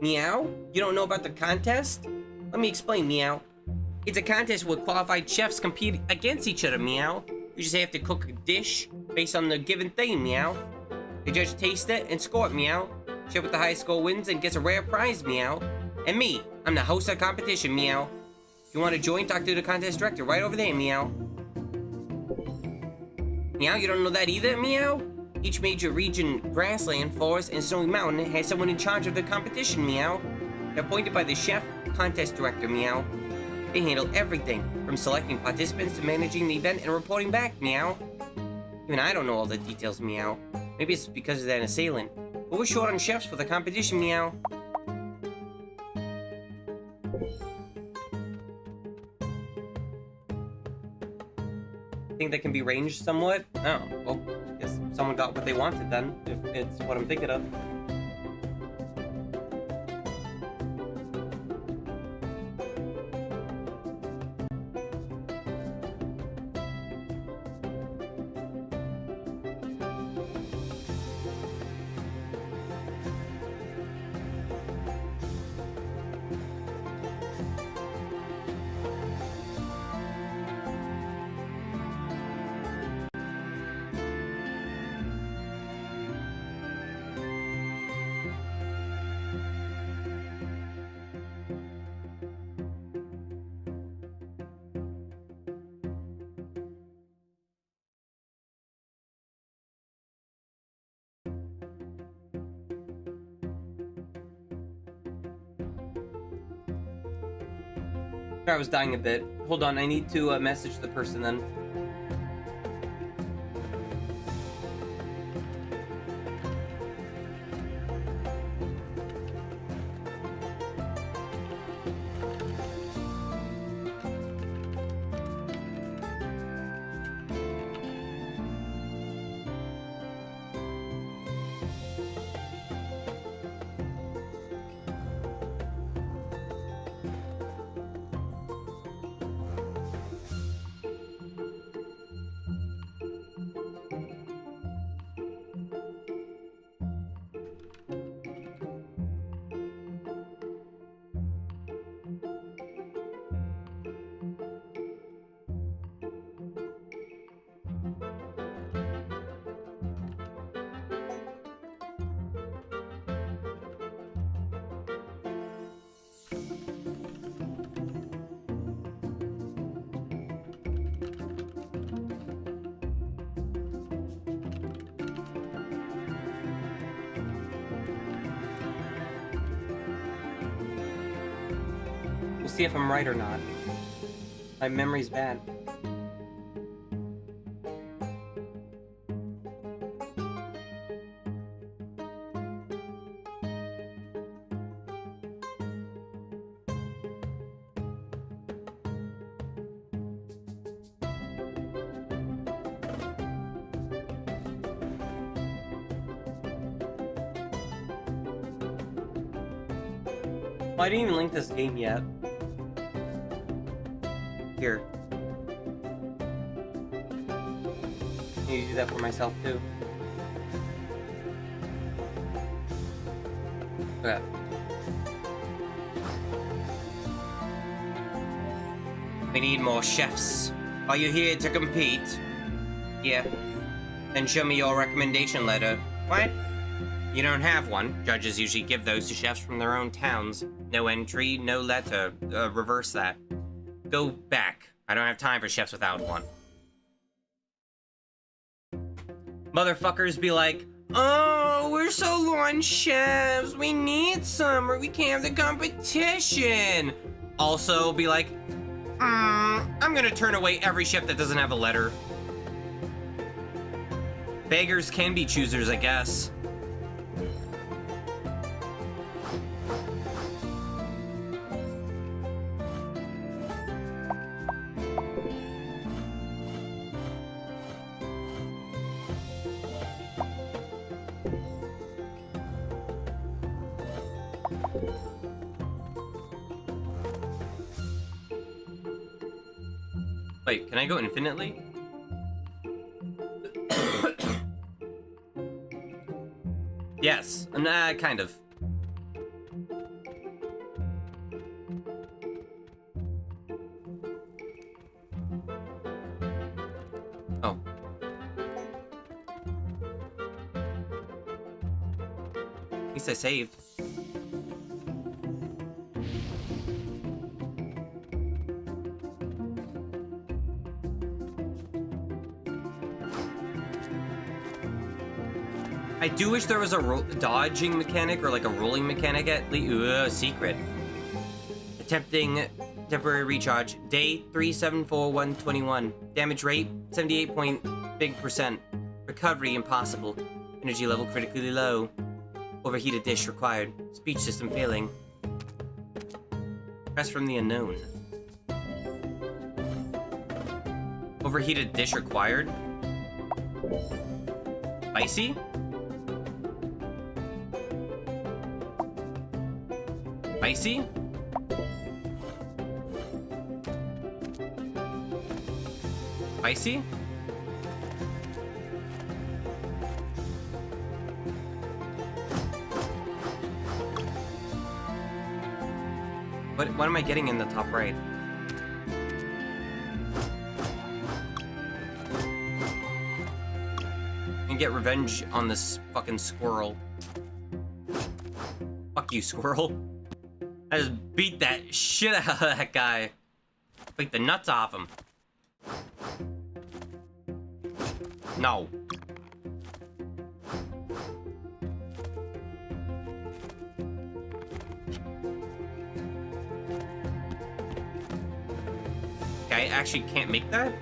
Meow? You don't know about the contest? Let me explain, Meow. It's a contest where qualified chefs compete against each other, Meow. You just have to cook a dish based on the given theme, Meow. The judge tastes it and score it, Meow. Chef with the highest score wins and gets a rare prize, Meow. And me, I'm the host of the competition, Meow. If you want to join, talk to the contest director right over there, Meow. Meow, you don't know that either, Meow? Each major region, grassland, forest, and snowy mountain has someone in charge of the competition, Meow. They're appointed by the chef contest director, Meow. They handle everything, from selecting participants to managing the event and reporting back, Meow. Even I don't know all the details, Meow. Maybe it's because of that assailant. But we're short on chefs for the competition, Meow. Think that can be ranged somewhat? Oh, well, I guess someone got what they wanted then, if it's what I'm thinking of. I was dying a bit. Hold on, I need to message the person then. We'll see if I'm right or not. My memory's bad. Well, I didn't even link this game yet. Here. I need to do that for myself too. Okay. We need more chefs. Are you here to compete? Yeah. Then show me your recommendation letter. What? You don't have one. Judges usually give those to chefs from their own towns. No entry, no letter. Reverse that. Go back. I don't have time for chefs without one. Motherfuckers be like, oh, we're so low on chefs. We need some or we can't have the competition. Also be like, I'm gonna turn away every chef that doesn't have a letter. Beggars can be choosers, I guess. Wait, can I go infinitely? Yes, kind of. Oh. At least I saved. I do wish there was a dodging mechanic or like a rolling mechanic at least. Secret. Attempting temporary recharge. Day 374121. Damage rate 78% Recovery impossible. Energy level critically low. Overheated dish required. Speech system failing. Press from the unknown. Overheated dish required. Spicy? Spicy? Spicy? What am I getting in the top right? And get revenge on this fucking squirrel. Fuck you, squirrel. I just beat that shit out of that guy. Beat the nuts off him. No. I actually can't make that?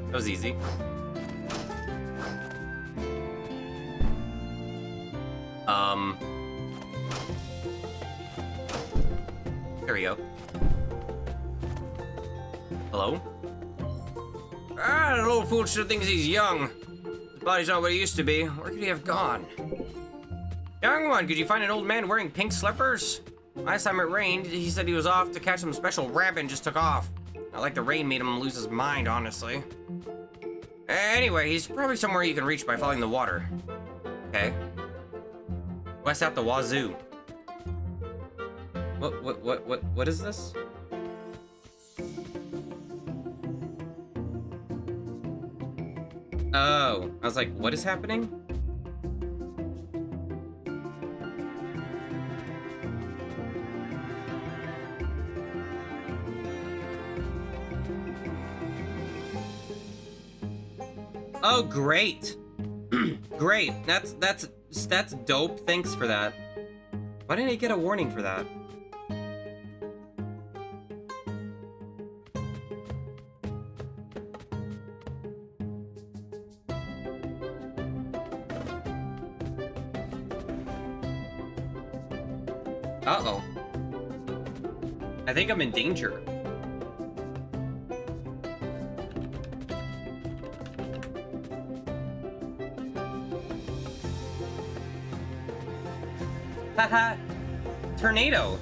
That was easy. There we go. Hello? Ah, an old fool still thinks he's young. His body's not what it used to be. Where could he have gone? Young one, could you find an old man wearing pink slippers? Last time it rained, he said he was off to catch some special rabbit and just took off. Not like the rain made him lose his mind, honestly. Anyway, he's probably somewhere you can reach by following the water. Okay. West out the wazoo. What is this? Oh, I was like, what is happening? Oh, great. Great. That's dope. Thanks for that. Why didn't I get a warning for that? Uh-oh. I think I'm in danger. Haha. Tornado.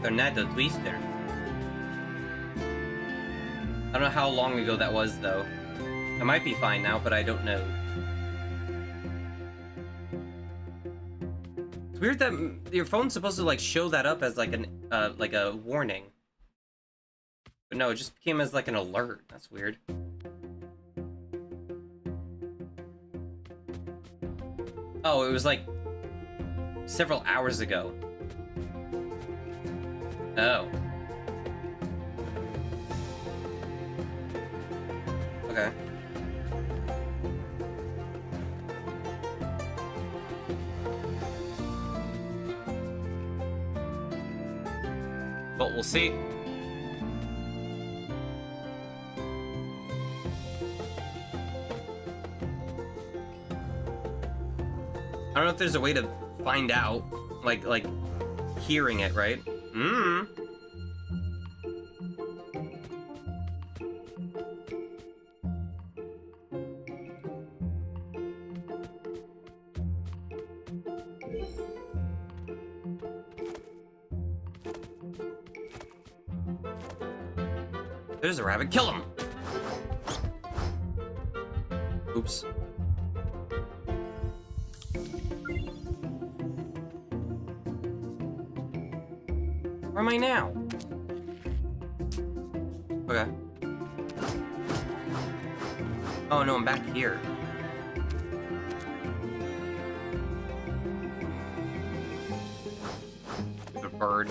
Tornado twister. I don't know how long ago that was, though. I might be fine now, but I don't know. It's weird that your phone's supposed to like show that up as like a warning. But no, it just came as like an alert. That's weird. Oh, it was like several hours ago. Oh. Okay. But we'll see. I don't know if there's a way to find out, like hearing it, right? There's a rabbit. Kill him! Oops. Where am I now? Okay. Oh no, I'm back here. The bird.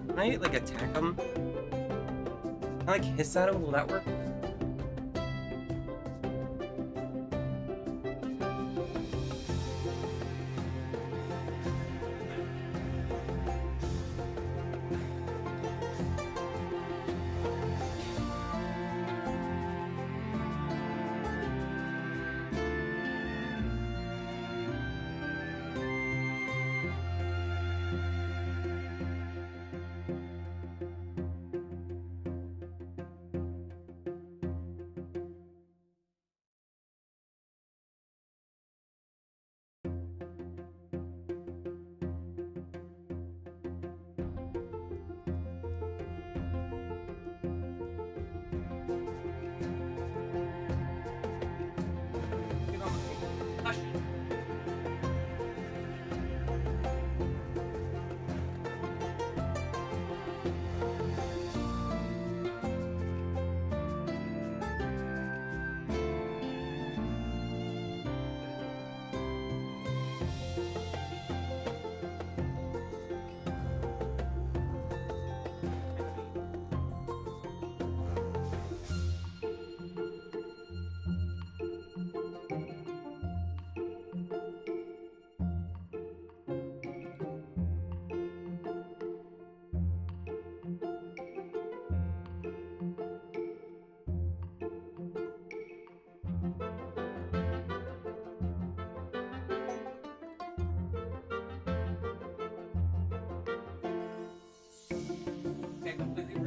Can I, like, attack him? Can I, like, hiss at him? Will that work?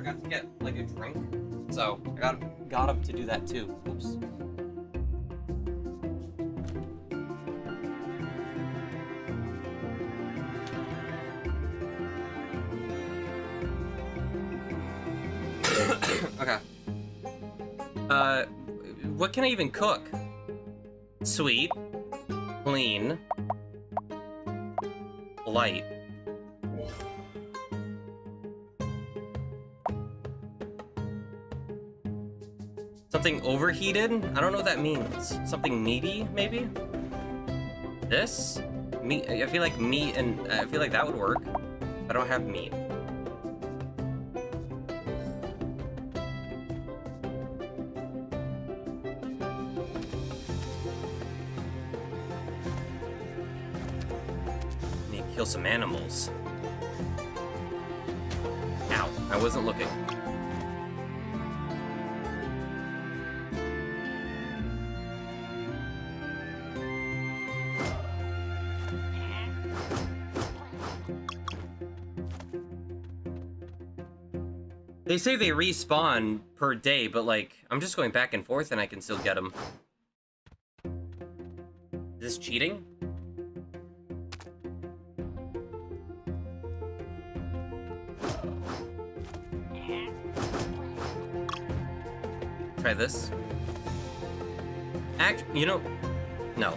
forgot to get like a drink, so I got up to do that too. Oops. Okay. What can I even cook? Sweet, clean, light. Something overheated? I don't know what that means. Something meaty, maybe? This? Meat, I feel like meat and, I feel like that would work. I don't have meat. Need to kill some animals. Ow, I wasn't looking. They say they respawn per day, but like, I'm just going back and forth and I can still get them. Is this cheating? Try this. You know, no.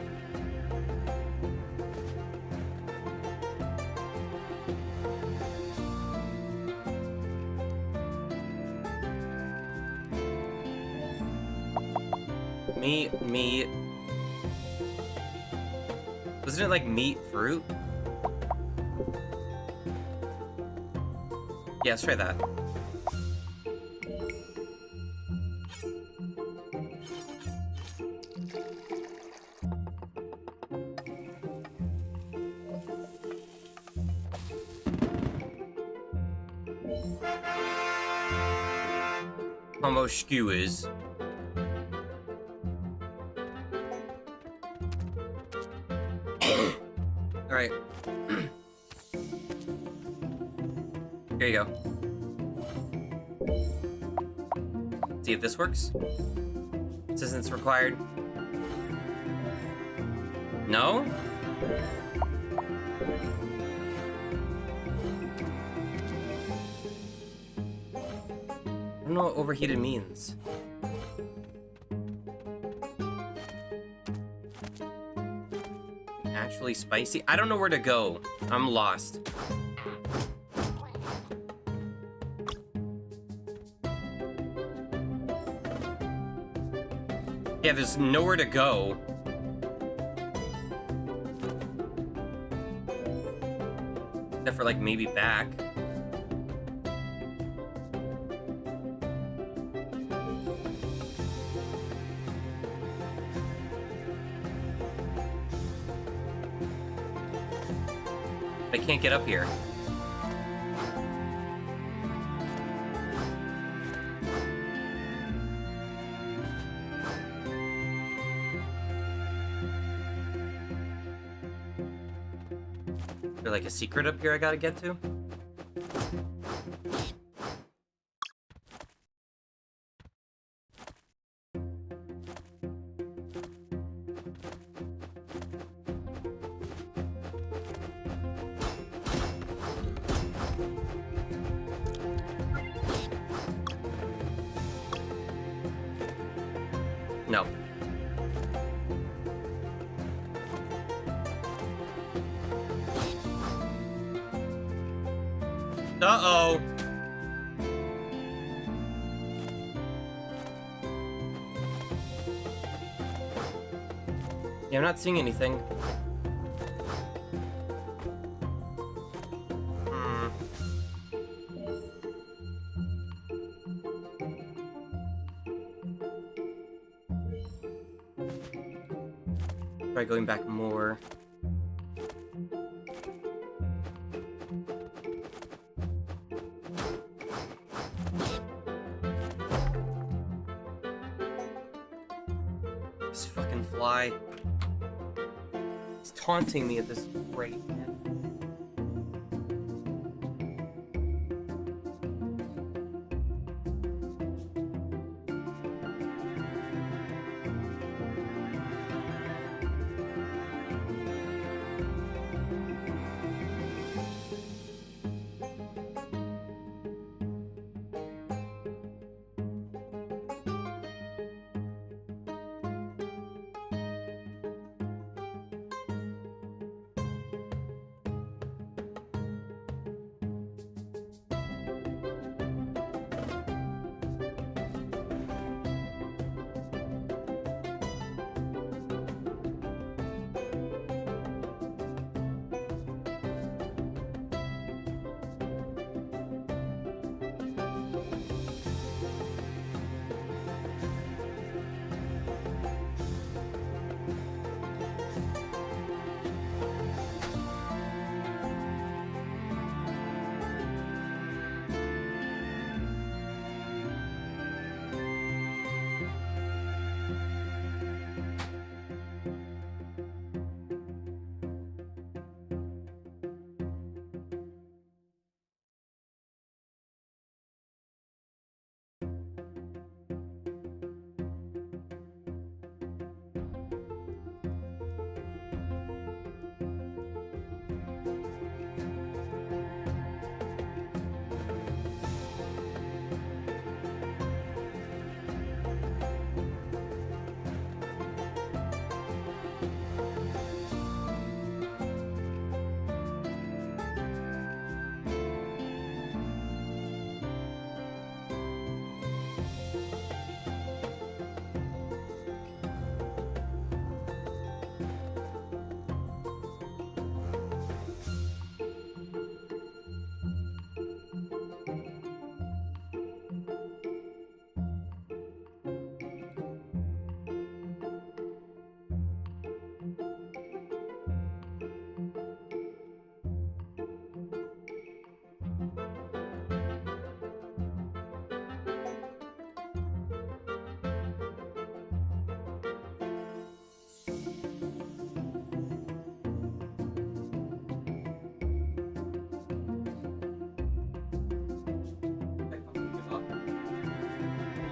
Meat. Wasn't it like meat fruit? Yeah, let's try that. Combo skewers. Alright. Here you go. See if this works. Assistance required. No? I don't know what overheated means. Actually spicy? I don't know where to go. I'm lost. Yeah, there's nowhere to go. Except for like maybe back. I can't get up here. Is there like a secret up here I gotta get to? No. Uh-oh. Yeah, I'm not seeing anything. Try going back more. This fucking fly. It's taunting me at this rate, man.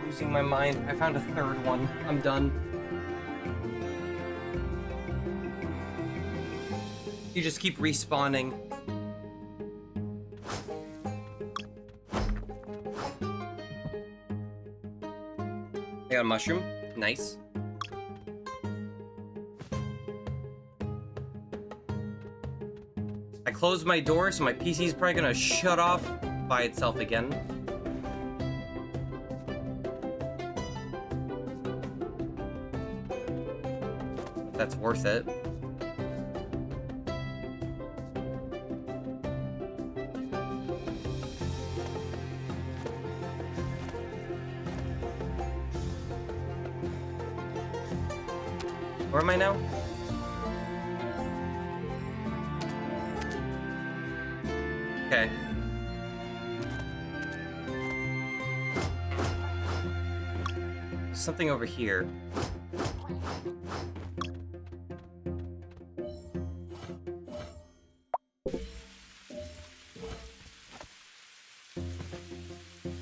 Losing my mind. I found a third one. I'm done. You just keep respawning. I got a mushroom. Nice. I closed my door, so my PC's probably gonna shut off by itself again. That's worth it. Where am I now? Okay. Something over here.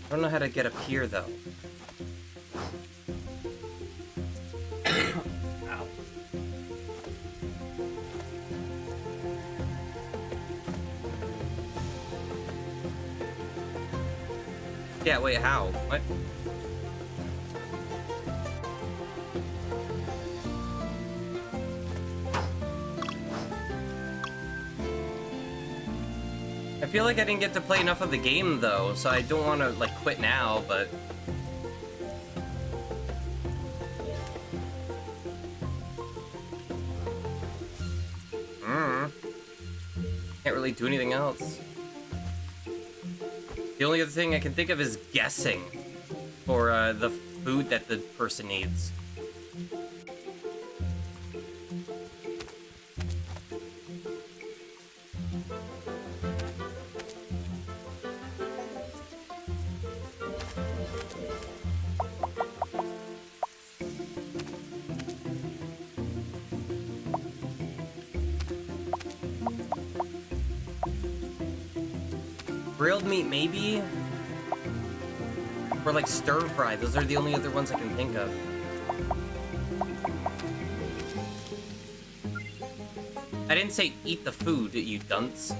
I don't know how to get up here, though. Ow. Yeah, wait, how? What? I feel like I didn't get to play enough of the game, though, so I don't want to, like, quit now, but... Can't really do anything else. The only other thing I can think of is guessing for the food that the person needs. Grilled meat, maybe? Or like stir fry. Those are the only other ones I can think of. I didn't say eat the food, you dunce.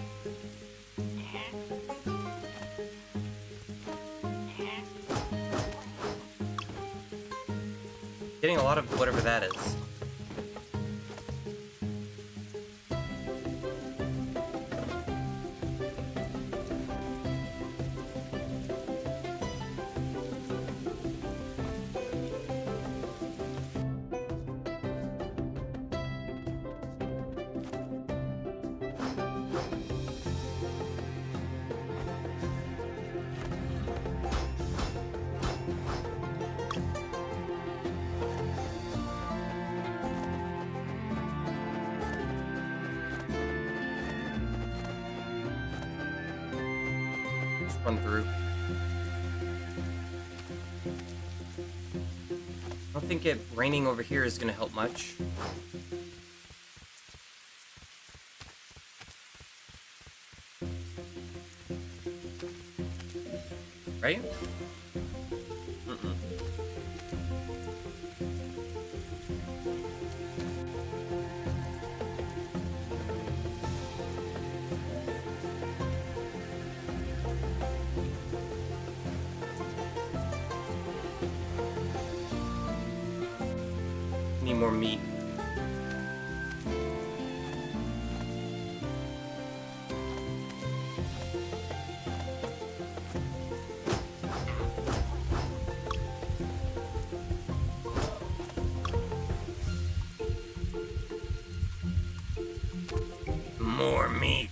Getting a lot of whatever that is. Run through. I don't think it raining over here is gonna help much. Right? Need more meat. More meat.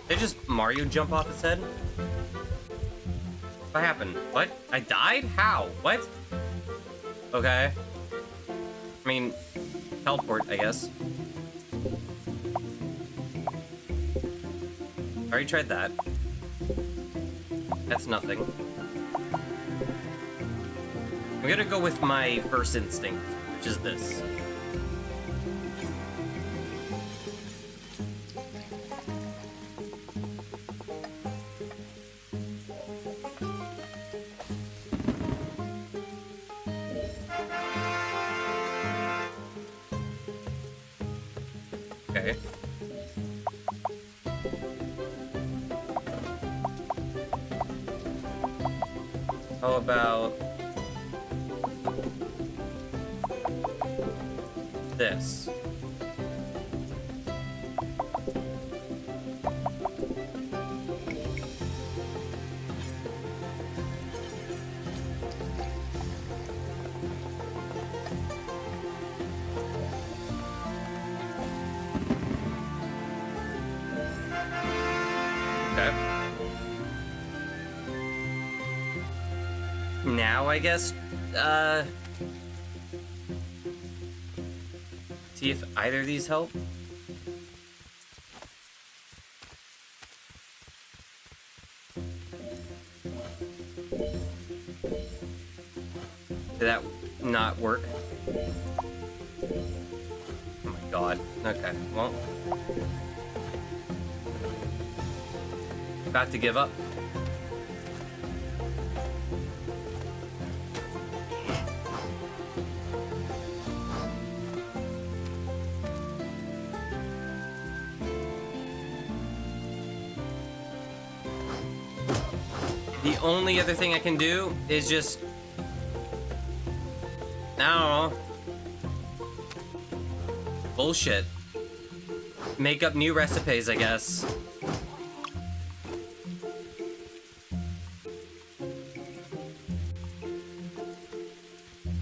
Did just Mario jump off his head? What happened? What? I died? How? What? Okay. I mean, teleport, I guess. Already tried that. That's nothing. I'm gonna go with my first instinct, which is this. Okay. How about this? Okay. Now, I guess, see if either of these help. Did that not work? Oh my god. Okay, well. About to give up. The only other thing I can do is just, I don't know, bullshit. Make up new recipes, I guess.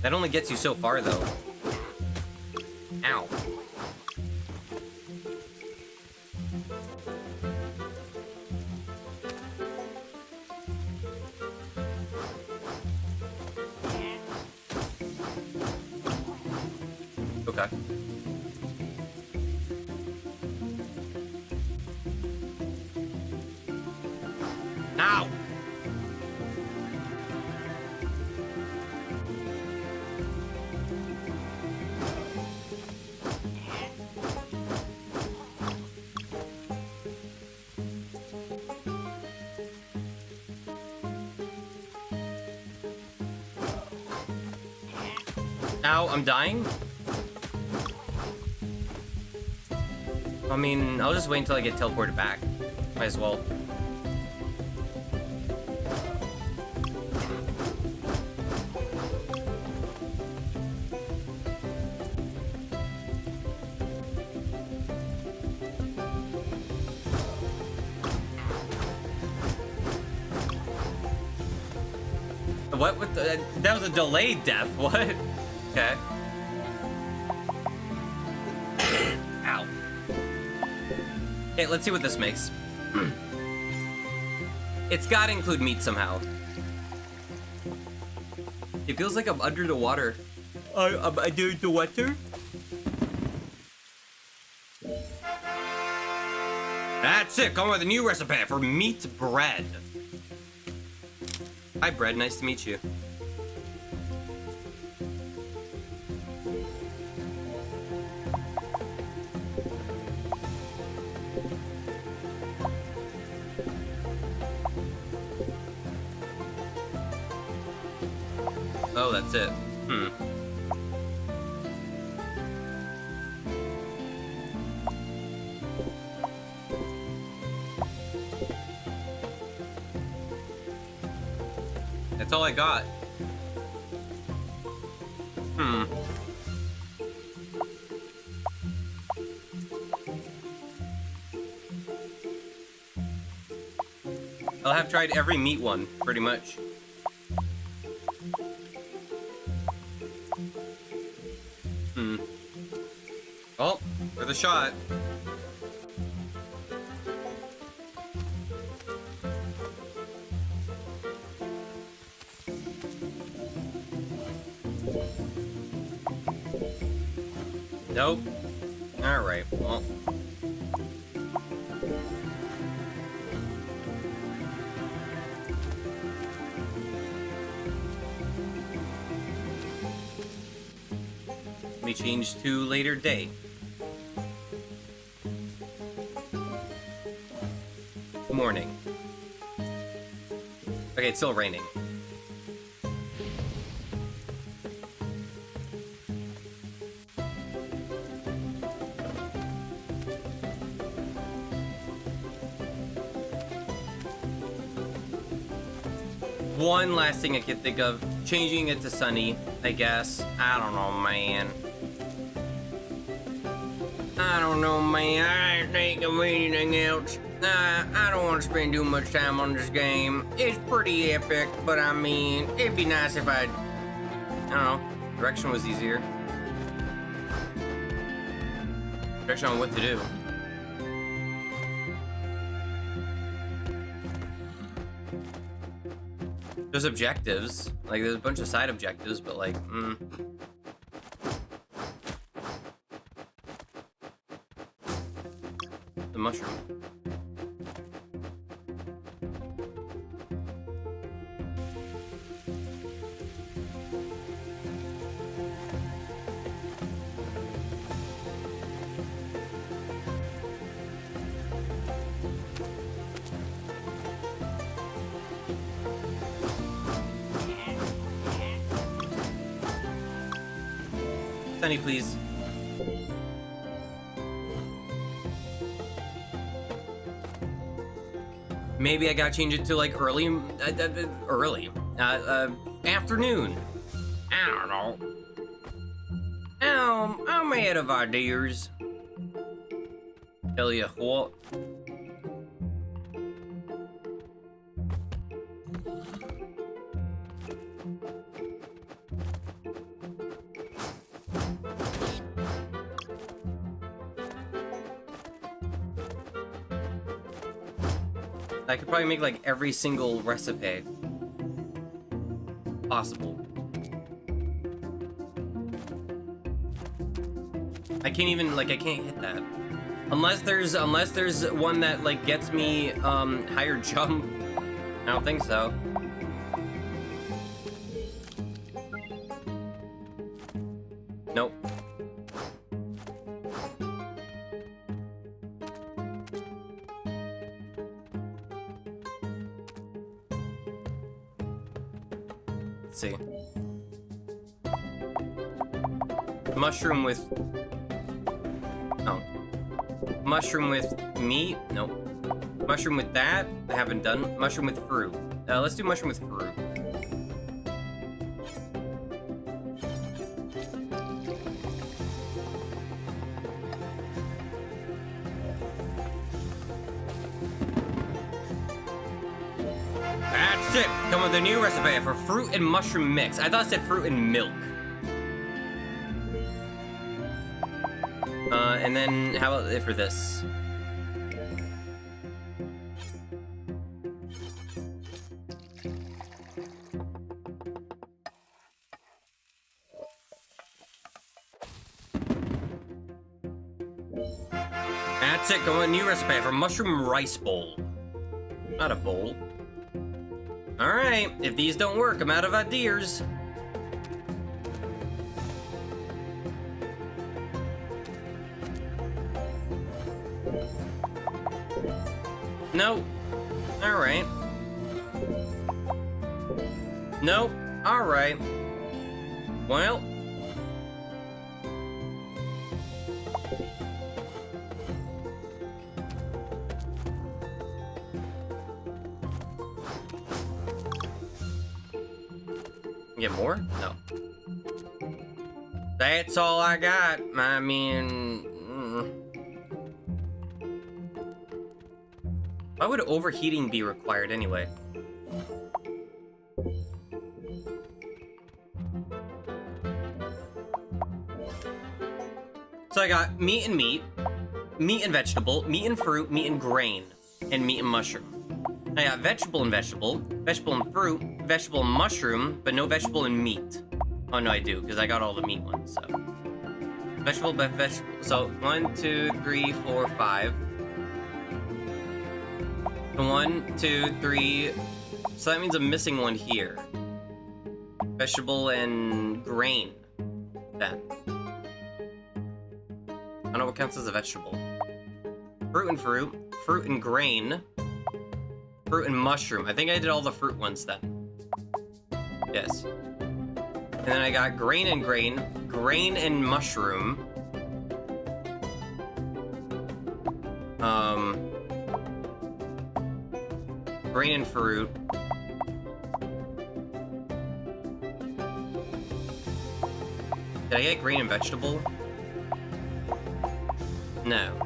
That only gets you so far, though. Ow. Okay. Ow! Ow, I'm dying? I mean, I'll just wait until I get teleported back. Might as well. What with the, that was a delayed death, what? Okay. Ow. Okay, let's see what this makes. It's gotta include meat somehow. It feels like I'm under the water. I'm under the water? That's it, come with a new recipe for meat bread. Hi, bread, nice to meet you. Oh, that's it. That's all I got. I'll have tried every meat one, pretty much. Oh, for the shot. Nope. Alright, well. Let me change to later day. Morning. Okay, it's still raining. one last thing I can think of. Changing it to Sunny, I guess. I don't know, man. I don't know, man. I ain't thinking of anything else. I don't want to spend too much time on this game. It's pretty epic, but I mean, it'd be nice if I don't know. Direction was easier. Direction on what to do. There's objectives. Like, there's a bunch of side objectives, but like, The mushroom. Sunny, please. Maybe I gotta change it to like early, afternoon. I don't know. I'm out of ideas. Tell you what. I could probably make like every single recipe possible. I can't even I can't hit that unless there's one that like gets me higher jump. I don't think so. Nope. Let's see. Mushroom with... Oh. Mushroom with meat? Nope. Mushroom with that? I haven't done. Mushroom with fruit. Let's do mushroom with fruit. That's it! Come with a new recipe for fruit and mushroom mix. I thought it said fruit and milk. And then how about it for this? That's it, go with a new recipe for mushroom rice bowl. Not a bowl. Alright, if these don't work, I'm out of ideas. Nope. Alright. Nope. Alright. Well. Get more? No. That's all I got. I mean... Why would overheating be required anyway? So I got meat and meat, meat and vegetable, meat and fruit, meat and grain, and meat and mushroom. I got vegetable and vegetable, vegetable and fruit, vegetable and mushroom, but no vegetable and meat. Oh no, I do, because I got all the meat ones, so. Vegetable, but vegetable. So 1, 2, 3, 4, 5. 1, 2, 3. So that means I'm missing one here. Vegetable and grain. Then. I don't know what counts as a vegetable. Fruit and fruit. Fruit and grain. Fruit and mushroom. I think I did all the fruit ones then. Yes. And then I got grain and grain. Grain and mushroom. Grain and fruit. Did I get green and vegetable? No.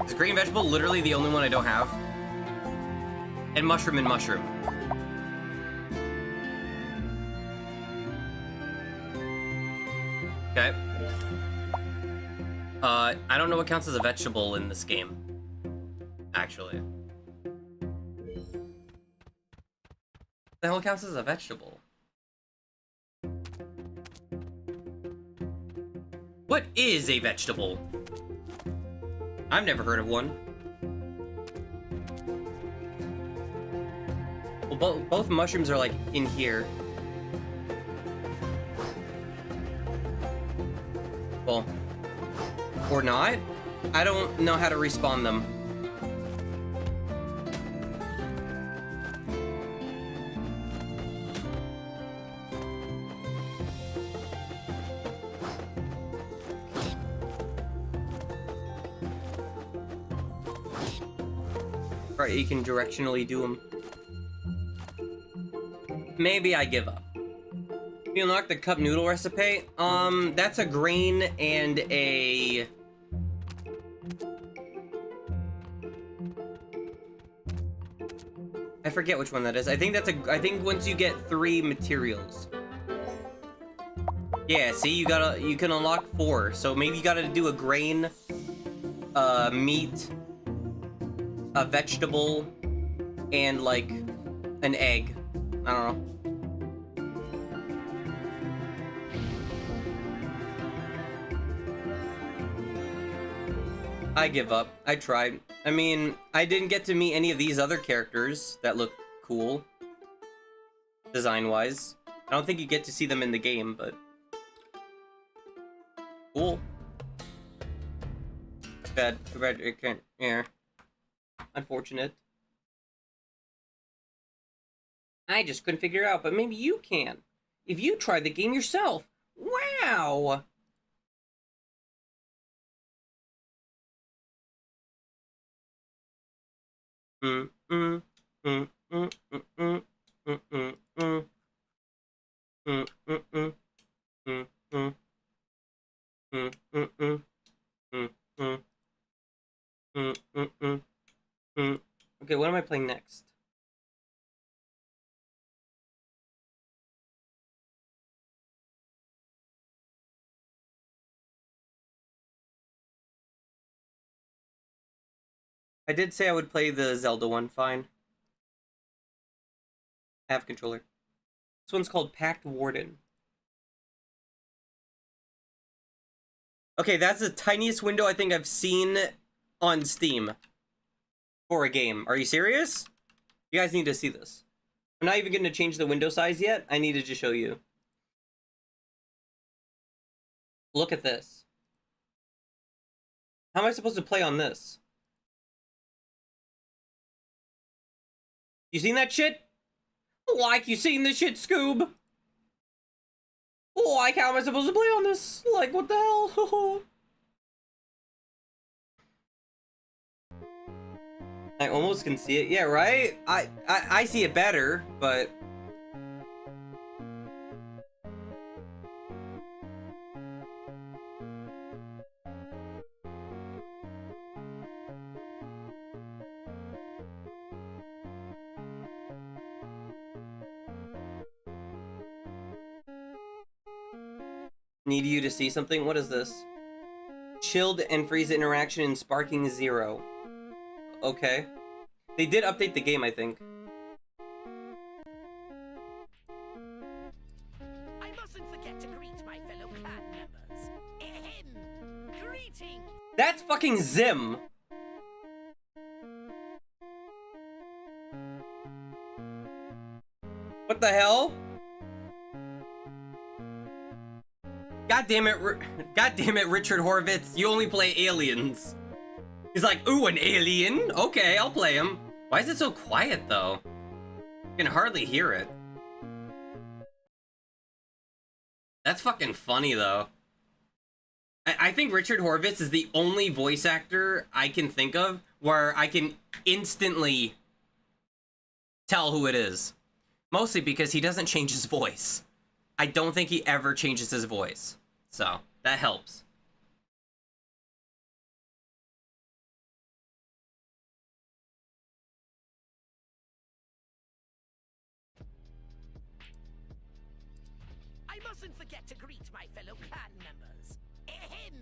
Is green and vegetable literally the only one I don't have? And mushroom and mushroom. Okay. I don't know what counts as a vegetable in this game. Actually. The hell counts as a vegetable? What is a vegetable? I've never heard of one. Well, both mushrooms are like in here. Well, or not? I don't know how to respawn them. Right, you can directionally do them. Maybe I give up. You unlock the cup noodle recipe. That's a grain and a... I forget which one that is. I think that's a... I think once you get 3 materials. Yeah, see, you can unlock 4. So maybe you gotta do a grain, meat, a vegetable, and like an egg. I don't know. I give up. I tried. I mean, I didn't get to meet any of these other characters that look cool. Design-wise. I don't think you get to see them in the game, but... cool. Bad. It can't... yeah. Unfortunate. I just couldn't figure it out, but maybe you can. If you try the game yourself. Wow! Okay, what am I playing next? I did say I would play the Zelda one, fine. I have a controller. This one's called Pact Warden. Okay, that's the tiniest window I think I've seen on Steam for a game. Are you serious? You guys need to see this. I'm not even going to change the window size yet. I needed to show you. Look at this. How am I supposed to play on this? You seen that shit? Like, you seen this shit, Scoob? Like, how am I supposed to play on this? Like, what the hell? I almost can see it. Yeah, right? I see it better, but... Need you to see something? What is this? Chilled and freeze interaction in Sparking 0. Okay. They did update the game, I think. I mustn't forget to greet my fellow clan members. Ahem. Greetings. That's fucking Zim. What the hell? God damn it, Richard Horvitz. You only play aliens. He's like, ooh, an alien? Okay, I'll play him. Why is it so quiet, though? You can hardly hear it. That's fucking funny, though. I think Richard Horvitz is the only voice actor I can think of where I can instantly tell who it is. Mostly because he doesn't change his voice. I don't think he ever changes his voice. So, that helps. I mustn't forget to greet my fellow clan members. Ahem!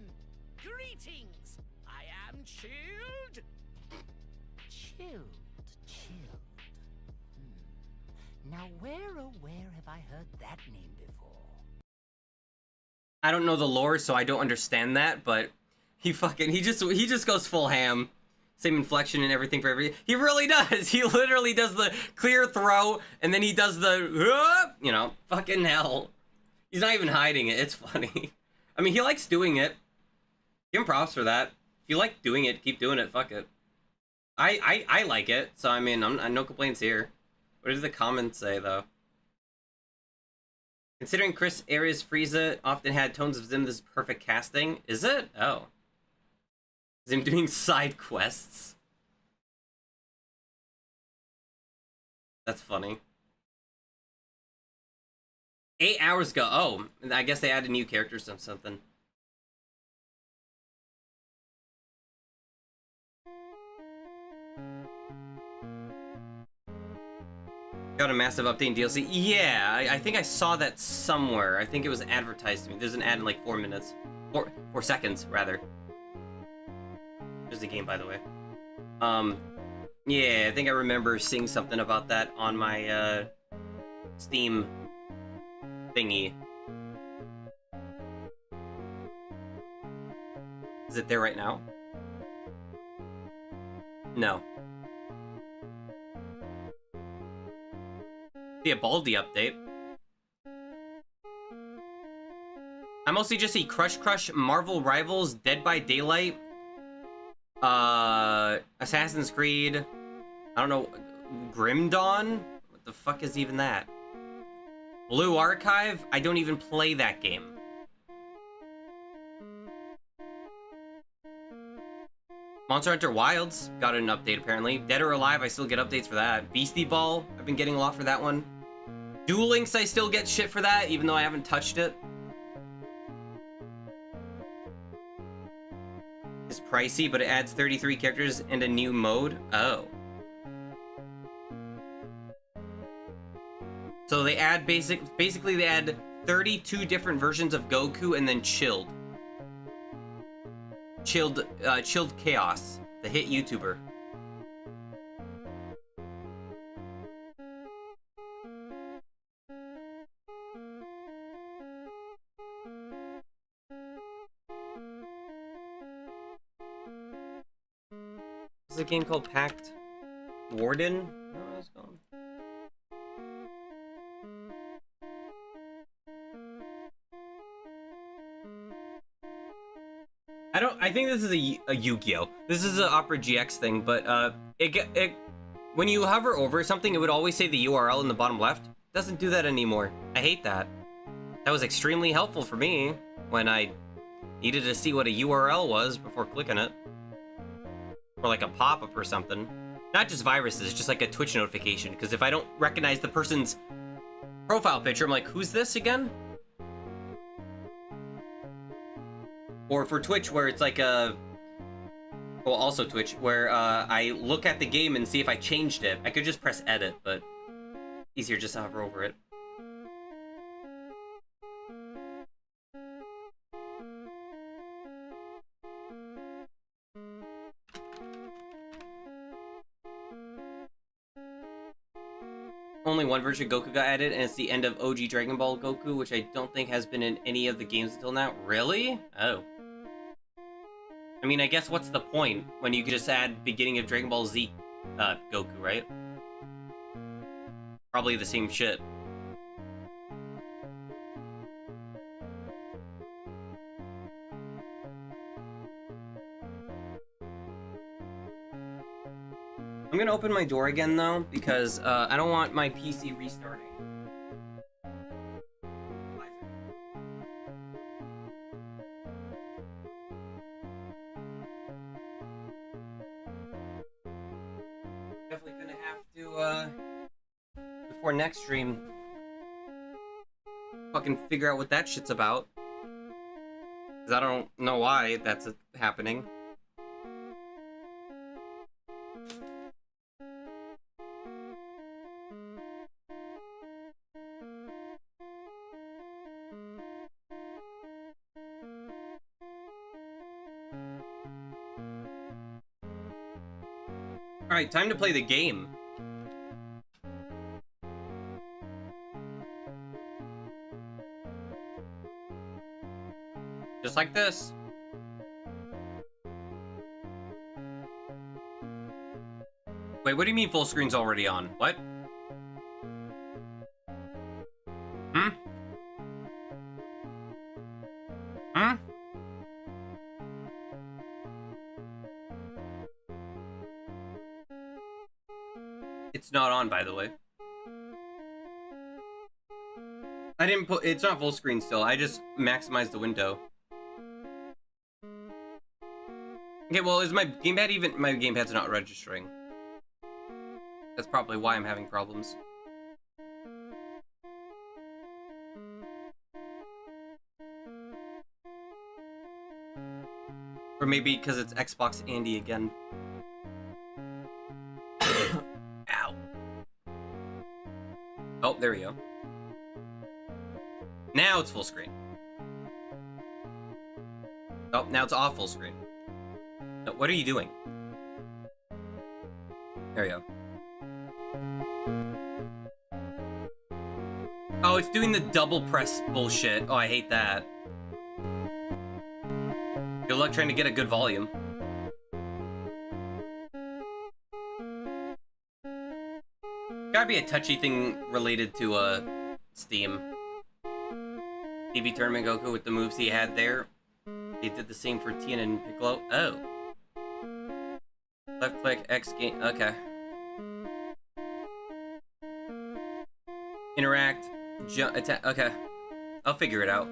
Greetings! I am chilled. Chilled. Now where oh where have I heard that name before? I don't know the lore, so I don't understand that, but he just goes full ham. Same inflection and everything for everything. He really does. He literally does the clear throat, and then he does the, you know, fucking hell. He's not even hiding it. It's funny. I mean, he likes doing it. Give him props for that. If you like doing it, keep doing it. Fuck it. I like it, so I mean, I'm no complaints here. What did the comments say, though? Considering Chris Arias Frieza often had tones of Zim, this is perfect casting. Is it? Oh. Zim doing side quests. That's funny. 8 hours ago. Oh, I guess they added new characters or something. Got a massive update in DLC. Yeah, I think I saw that somewhere. I think it was advertised to me. There's an ad in like 4 minutes. 4 seconds, rather. There's the game, by the way. Yeah, I think I remember seeing something about that on my, Steam thingy. Is it there right now? No. The Baldi update. I mostly just see Crush, Marvel Rivals, Dead by Daylight, Assassin's Creed, I don't know, Grim Dawn? What the fuck is even that? Blue Archive? I don't even play that game. Monster Hunter Wilds got an update apparently. Dead or Alive, I still get updates for that. Beastie Ball, I've been getting a lot for that one. Duel Links, I still get shit for that, even though I haven't touched it. It's pricey, but it adds 33 characters and a new mode. Oh. So they add basically they add 32 different versions of Goku and then Chilled Chaos, the hit YouTuber. Is a game called Pact Warden? Oh, it's called. I think this is a Yu-Gi-Oh! This is an Opera GX thing, but when you hover over something, it would always say the URL in the bottom left. It doesn't do that anymore. I hate that. That was extremely helpful for me when I needed to see what a URL was before clicking it. Or like a pop-up or something. Not just viruses, just like a Twitch notification, because if I don't recognize the person's profile picture, I'm like, who's this again? Or for Twitch, where it's like a... Well, also Twitch, where I look at the game and see if I changed it. I could just press edit, but easier just to hover over it. Only one version of Goku got added, and it's the end of OG Dragon Ball Goku, which I don't think has been in any of the games until now. Really? Oh. I mean, I guess what's the point when you could just add beginning of Dragon Ball Z Goku, right? Probably the same shit. I'm gonna open my door again though, because I don't want my PC restarting. Definitely gonna have to before next stream fucking figure out what that shit's about. Because I don't know why that's happening. Alright, time to play the game. Just like this. Wait, what do you mean full screen's already on? What? Hmm? Hmm? It's not on, by the way. I didn't put... It's not full screen still. I just maximized the window. Okay, well, is my gamepad even... My gamepad's not registering. That's probably why I'm having problems. Or maybe because it's Xbox Andy again. Ow. Oh, there we go. Now it's full screen. Oh, now it's off full screen. No, what are you doing? There we go. Oh, it's doing the double press bullshit. Oh, I hate that. Good luck trying to get a good volume. Gotta be a touchy thing related to, Steam. TV Tournament Goku with the moves he had there. They did the same for Tien and Piccolo. Oh. Left click, X game. Okay. Interact. Jump. Attack. Okay. I'll figure it out.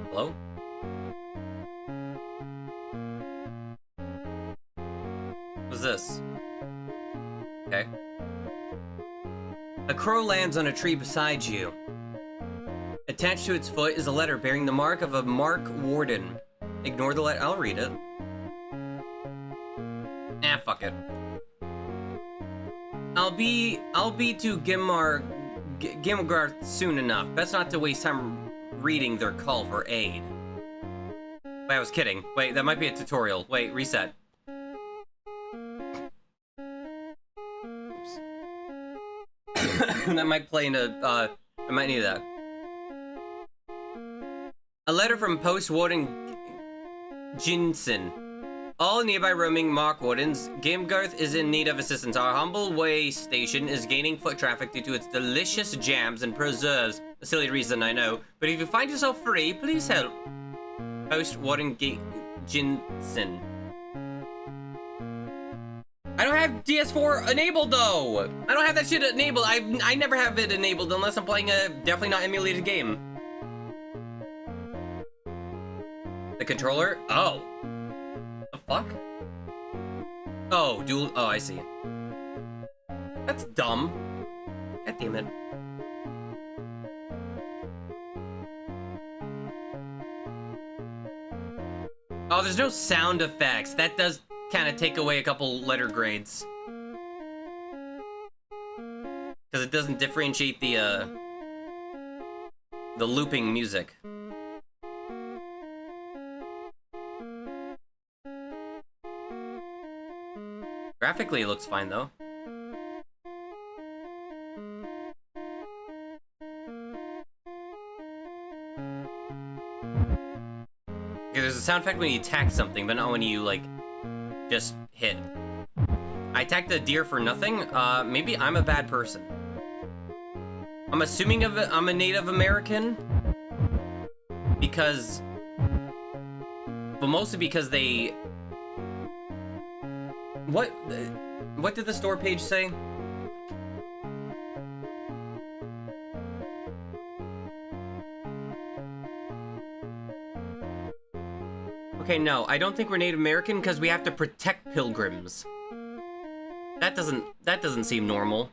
Hello? What's this? Okay. A crow lands on a tree beside you. Attached to its foot is a letter bearing the mark of a Mark Warden. Ignore the letter. I'll read it. Ah, fuck it. I'll be to Gimgarth soon enough. Best not to waste time reading their call for aid. Wait, I was kidding. Wait, that might be a tutorial. Wait, reset. That might play in a, I might need that. A letter from Post Warden Jinsen. All nearby roaming Mark Wardens, Gimgarth is in need of assistance. Our humble way station is gaining foot traffic due to its delicious jams and preserves. A silly reason, I know, but if you find yourself free, please help. Post Warden Jinsen. I don't have DS4 enabled though. I don't have that shit enabled. I never have it enabled unless I'm playing a definitely not emulated game. The controller? Oh. The fuck? Oh, dual. Oh, I see. That's dumb. God damn it. Oh, there's no sound effects. That does kind of take away a couple letter grades. Because it doesn't differentiate the looping music. Graphically, it looks fine, though. Okay, there's a sound effect when you attack something, but not when you, like, just hit. I attacked a deer for nothing? Maybe I'm a bad person. I'm assuming I'm a Native American. Because... But mostly because they... What did the store page say? Okay, no, I don't think we're Native American because we have to protect pilgrims. That doesn't seem normal.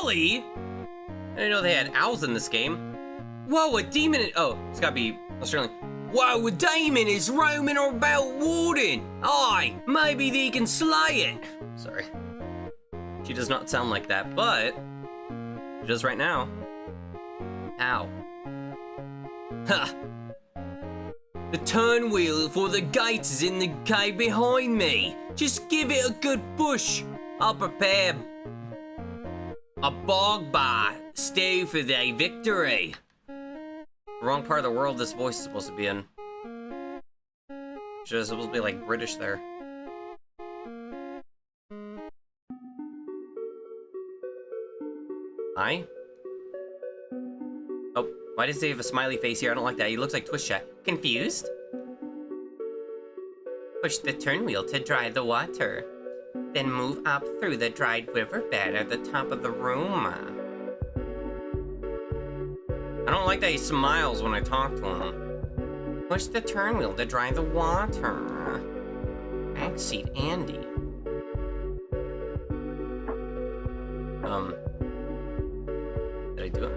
Really? I didn't know they had owls in this game. Whoa, a demon. Oh, it's gotta be Australian. Whoa, a demon is roaming about Warden. Aye, maybe they can slay it. Sorry. She does not sound like that, but she does right now. Ow. Ha! The turn wheel for the gate is in the cave behind me. Just give it a good push. I'll prepare a bog bar stew for the victory. Wrong part of the world this voice is supposed to be in. She's supposed to be like British there. Hi? Oh, why does he have a smiley face here? I don't like that. He looks like Twitch chat. Confused? Push the turn wheel to dry the water. Then move up through the dried riverbed at the top of the room. I don't like that he smiles when I talk to him. Push the turn wheel to dry the water. Backseat Andy. Did I do it?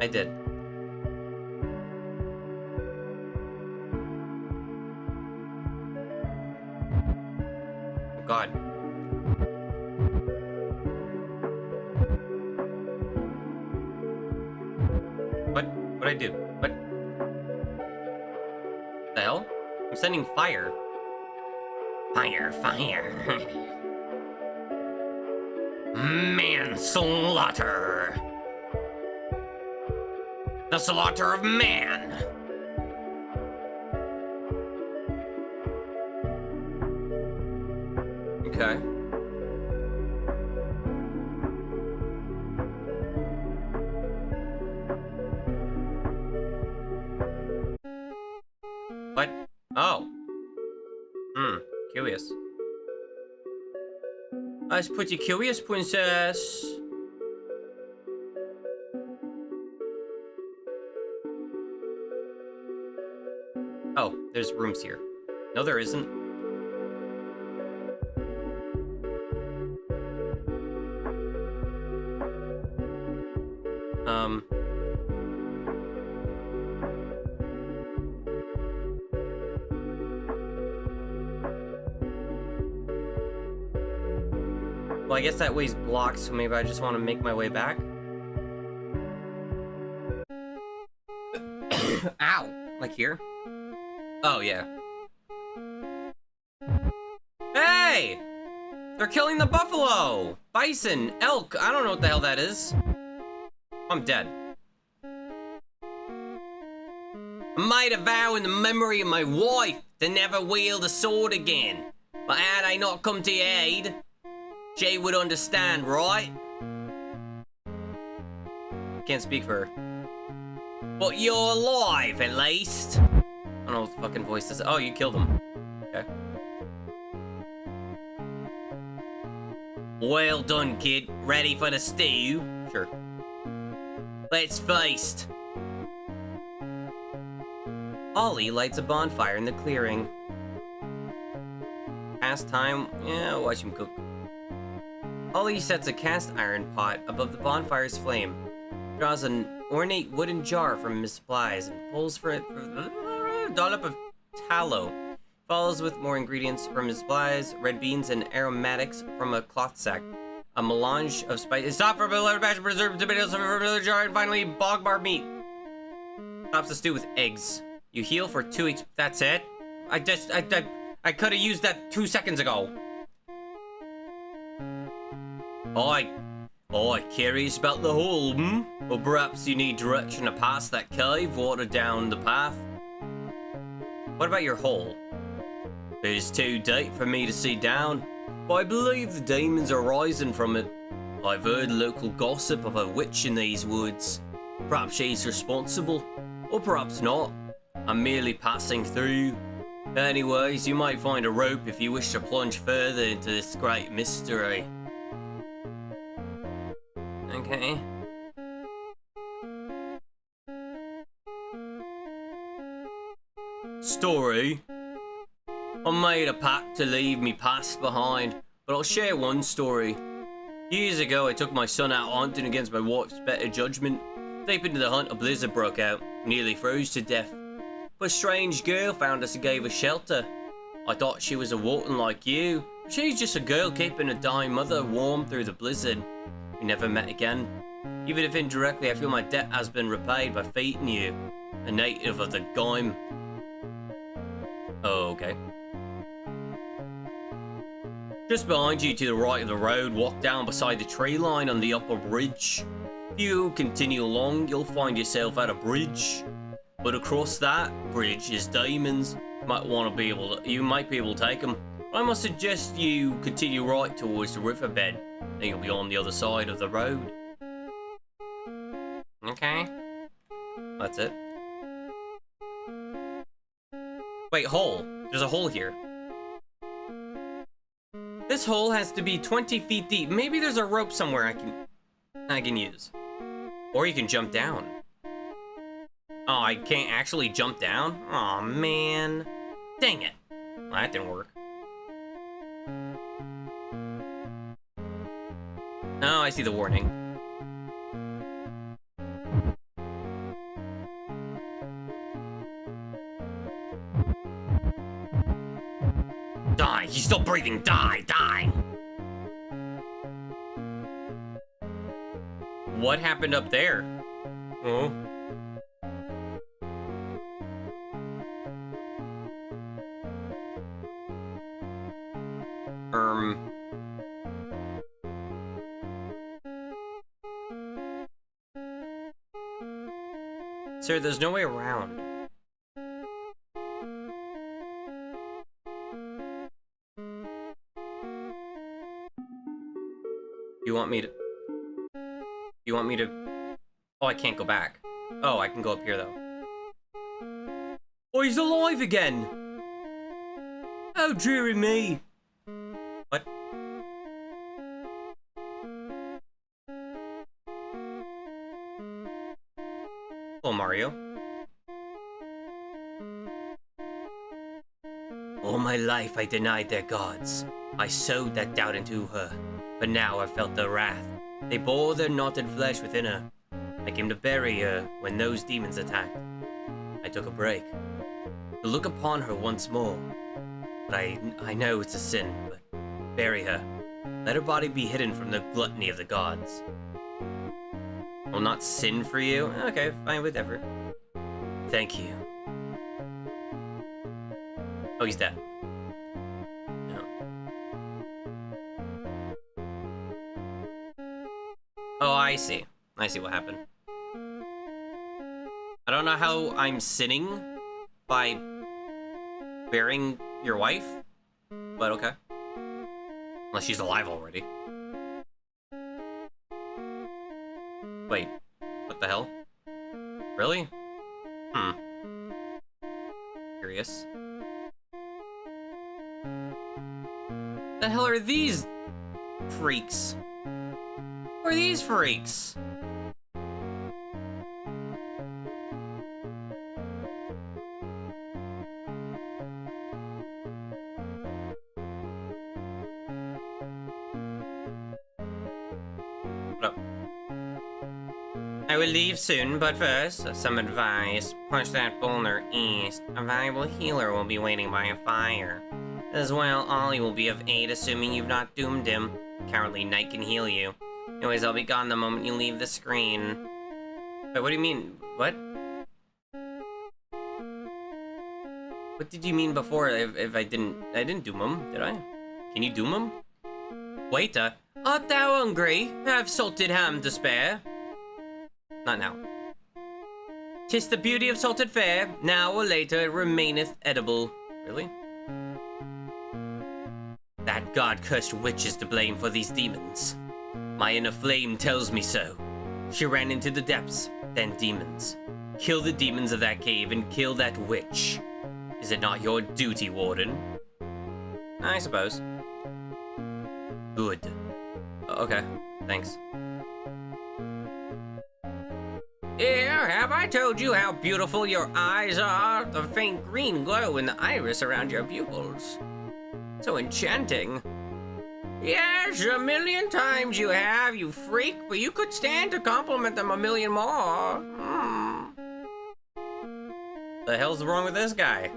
I did. God. What'd I do? What? The hell? I'm sending fire. Fire, fire. Manslaughter. The slaughter of man. Okay. What? Oh. Curious. I was pretty curious, princess. Oh, there's rooms here. No, there isn't. Well, I guess that way's blocked, so maybe I just want to make my way back. Ow! Like here? Oh, yeah. Hey! They're killing the buffalo! Bison! Elk! I don't know what the hell that is. I'm dead. I made a vow in the memory of my wife to never wield a sword again. But had I not come to your aid, she would understand, right? Can't speak for her. But you're alive, at least. I don't know what the fucking voice is. Oh, you killed him. Okay. Well done, kid. Ready for the stew? Sure. Let's feast. Ollie lights a bonfire in the clearing. Past time, yeah, watch him cook. Ollie sets a cast iron pot above the bonfire's flame, draws an ornate wooden jar from his supplies, and pulls for it a dollop of tallow. Follows with more ingredients from his supplies, red beans and aromatics from a cloth sack, a melange of spices. Stop for a little batch of preserved tomatoes from a familiar jar, and finally bog bar meat. Tops the stew with eggs. You heal for 2 weeks. That's it? I could have used that 2 seconds ago. Curious about the hole, hmm? Or perhaps you need direction to pass that cave, water down the path? What about your hole? It is too deep for me to see down, but I believe the demons are rising from it. I've heard local gossip of a witch in these woods. Perhaps she's responsible, or perhaps not. I'm merely passing through. Anyways, you might find a rope if you wish to plunge further into this great mystery. Okay. Story. I made a pact to leave me past behind, but I'll share one story. Years ago, I took my son out hunting against my wife's better judgment. Deep into the hunt, a blizzard broke out, nearly froze to death. But a strange girl found us and gave us shelter. I thought she was a Walton like you. She's just a girl keeping a dying mother warm through the blizzard. We never met again. Even if indirectly, I feel my debt has been repaid by feeding you, a native of the Gaim. Oh, okay. Just behind you to the right of the road, walk down beside the tree line on the upper bridge. If you continue along, you'll find yourself at a bridge. But across that bridge is demons. You might be able to take them. I must suggest you continue right towards the riverbed. Then you'll be on the other side of the road. Okay. That's it. Wait, hole. There's a hole here. This hole has to be 20 feet deep. Maybe there's a rope somewhere I can use. Or you can jump down. Oh, I can't actually jump down? Aw, man. Dang it. Well, that didn't work. Oh, I see the warning. Die! He's still breathing! Die! Die! What happened up there? Oh. Sir, there's no way around. You want me to... Oh, I can't go back. Oh, I can go up here, though. Oh, he's alive again! Oh, dearie me! What? Hello, Mario. All my life I denied their gods. I sowed that doubt into her, but now I felt their wrath. They bore their knotted flesh within her. I came to bury her when those demons attacked. I took a break to look upon her once more. But I know it's a sin, but bury her. Let her body be hidden from the gluttony of the gods. Will not sin for you? Okay, fine, whatever. Thank you. Oh, he's dead. No. Oh, I see. I see what happened. I don't know how I'm sinning by burying your wife, but okay. Unless she's alive already. Wait, what the hell? Really? Curious. The hell are these freaks? Who are these freaks? What up? I will leave soon, but first, some advice. Push that boulder east. A valuable healer will be waiting by a fire. As well, Ollie will be of aid, assuming you've not doomed him. Cowardly Knight can heal you. Anyways, I'll be gone the moment you leave the screen. But what do you mean? What? What did you mean before if I didn't doom him, did I? Can you doom him? Waiter, art thou hungry? Have salted ham to spare? Not now. 'Tis the beauty of salted fare. Now or later it remaineth edible. Really? That god-cursed witch is to blame for these demons. My inner flame tells me so. She ran into the depths, then demons. Kill the demons of that cave and kill that witch. Is it not your duty, Warden? I suppose. Good. Okay, thanks. Here, have I told you how beautiful your eyes are? The faint green glow in the iris around your pupils. So enchanting. Yes, a million times you have, you freak, but you could stand to compliment them a million more. The hell's wrong with this guy?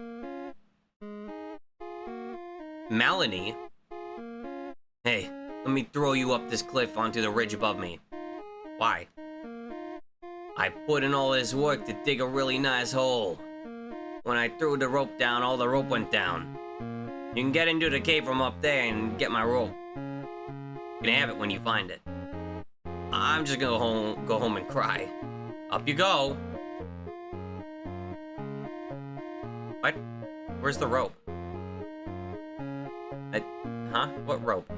Melanie? Hey, let me throw you up this cliff onto the ridge above me. Why? I put in all this work to dig a really nice hole. When I threw the rope down, all the rope went down. You can get into the cave from up there and get my rope. You can have it when you find it. I'm just gonna go home and cry. Up you go. What? Where's the rope? Huh? What rope?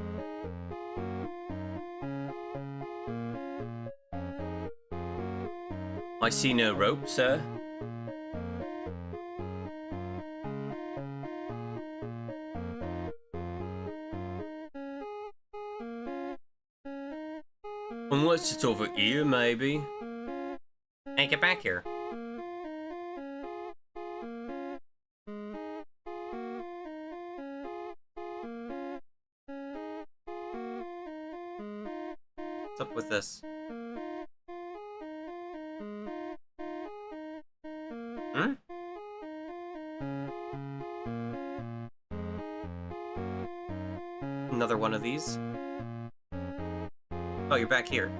I see no rope, sir. Unless it's over here, maybe. Hey, get back here. What's up with this? Hmm? Another one of these? Oh, you're back here.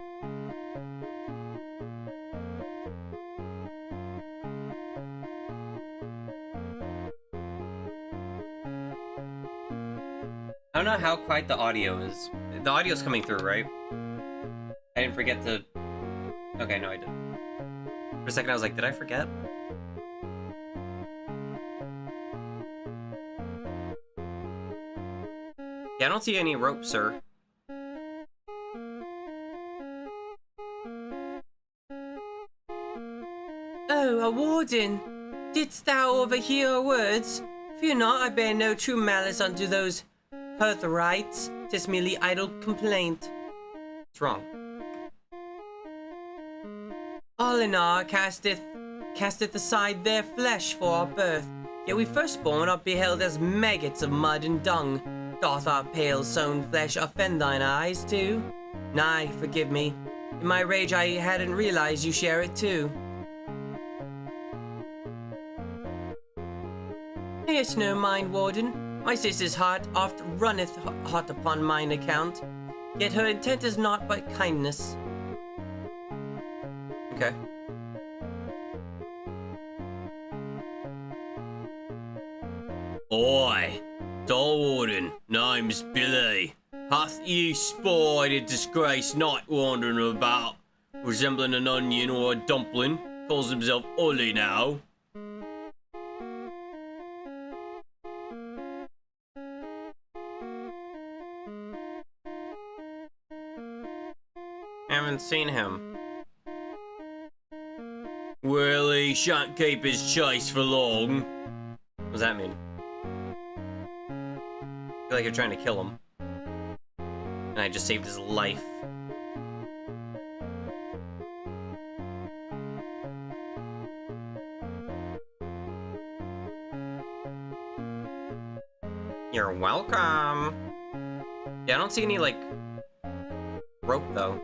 I don't know how quiet the audio is. The audio's coming through, right? I didn't forget to... Okay, no, I didn't. For a second, I was like, did I forget? Yeah, I don't see any rope, sir. Oh, a warden! Didst thou overhear our words? Fear not, I bear no true malice unto those hearthrights. 'Tis merely idle complaint. What's wrong? Alinar casteth aside their flesh for our birth. Yet we firstborn are beheld as maggots of mud and dung. Doth our pale sown flesh offend thine eyes too? Nay, forgive me. In my rage I hadn't realized you share it too. Mayest no mind, warden. My sister's heart oft runneth hot upon mine account. Yet her intent is naught but kindness. Okay. Oi, Warden, name's Billy. Hath ye spied a disgraced knight wandering about, resembling an onion or a dumpling? Calls himself Ollie now. Haven't seen him. Well, he shan't keep his chase for long. What does that mean? I feel like you're trying to kill him. And I just saved his life. You're welcome. Yeah, I don't see any, like, rope, though.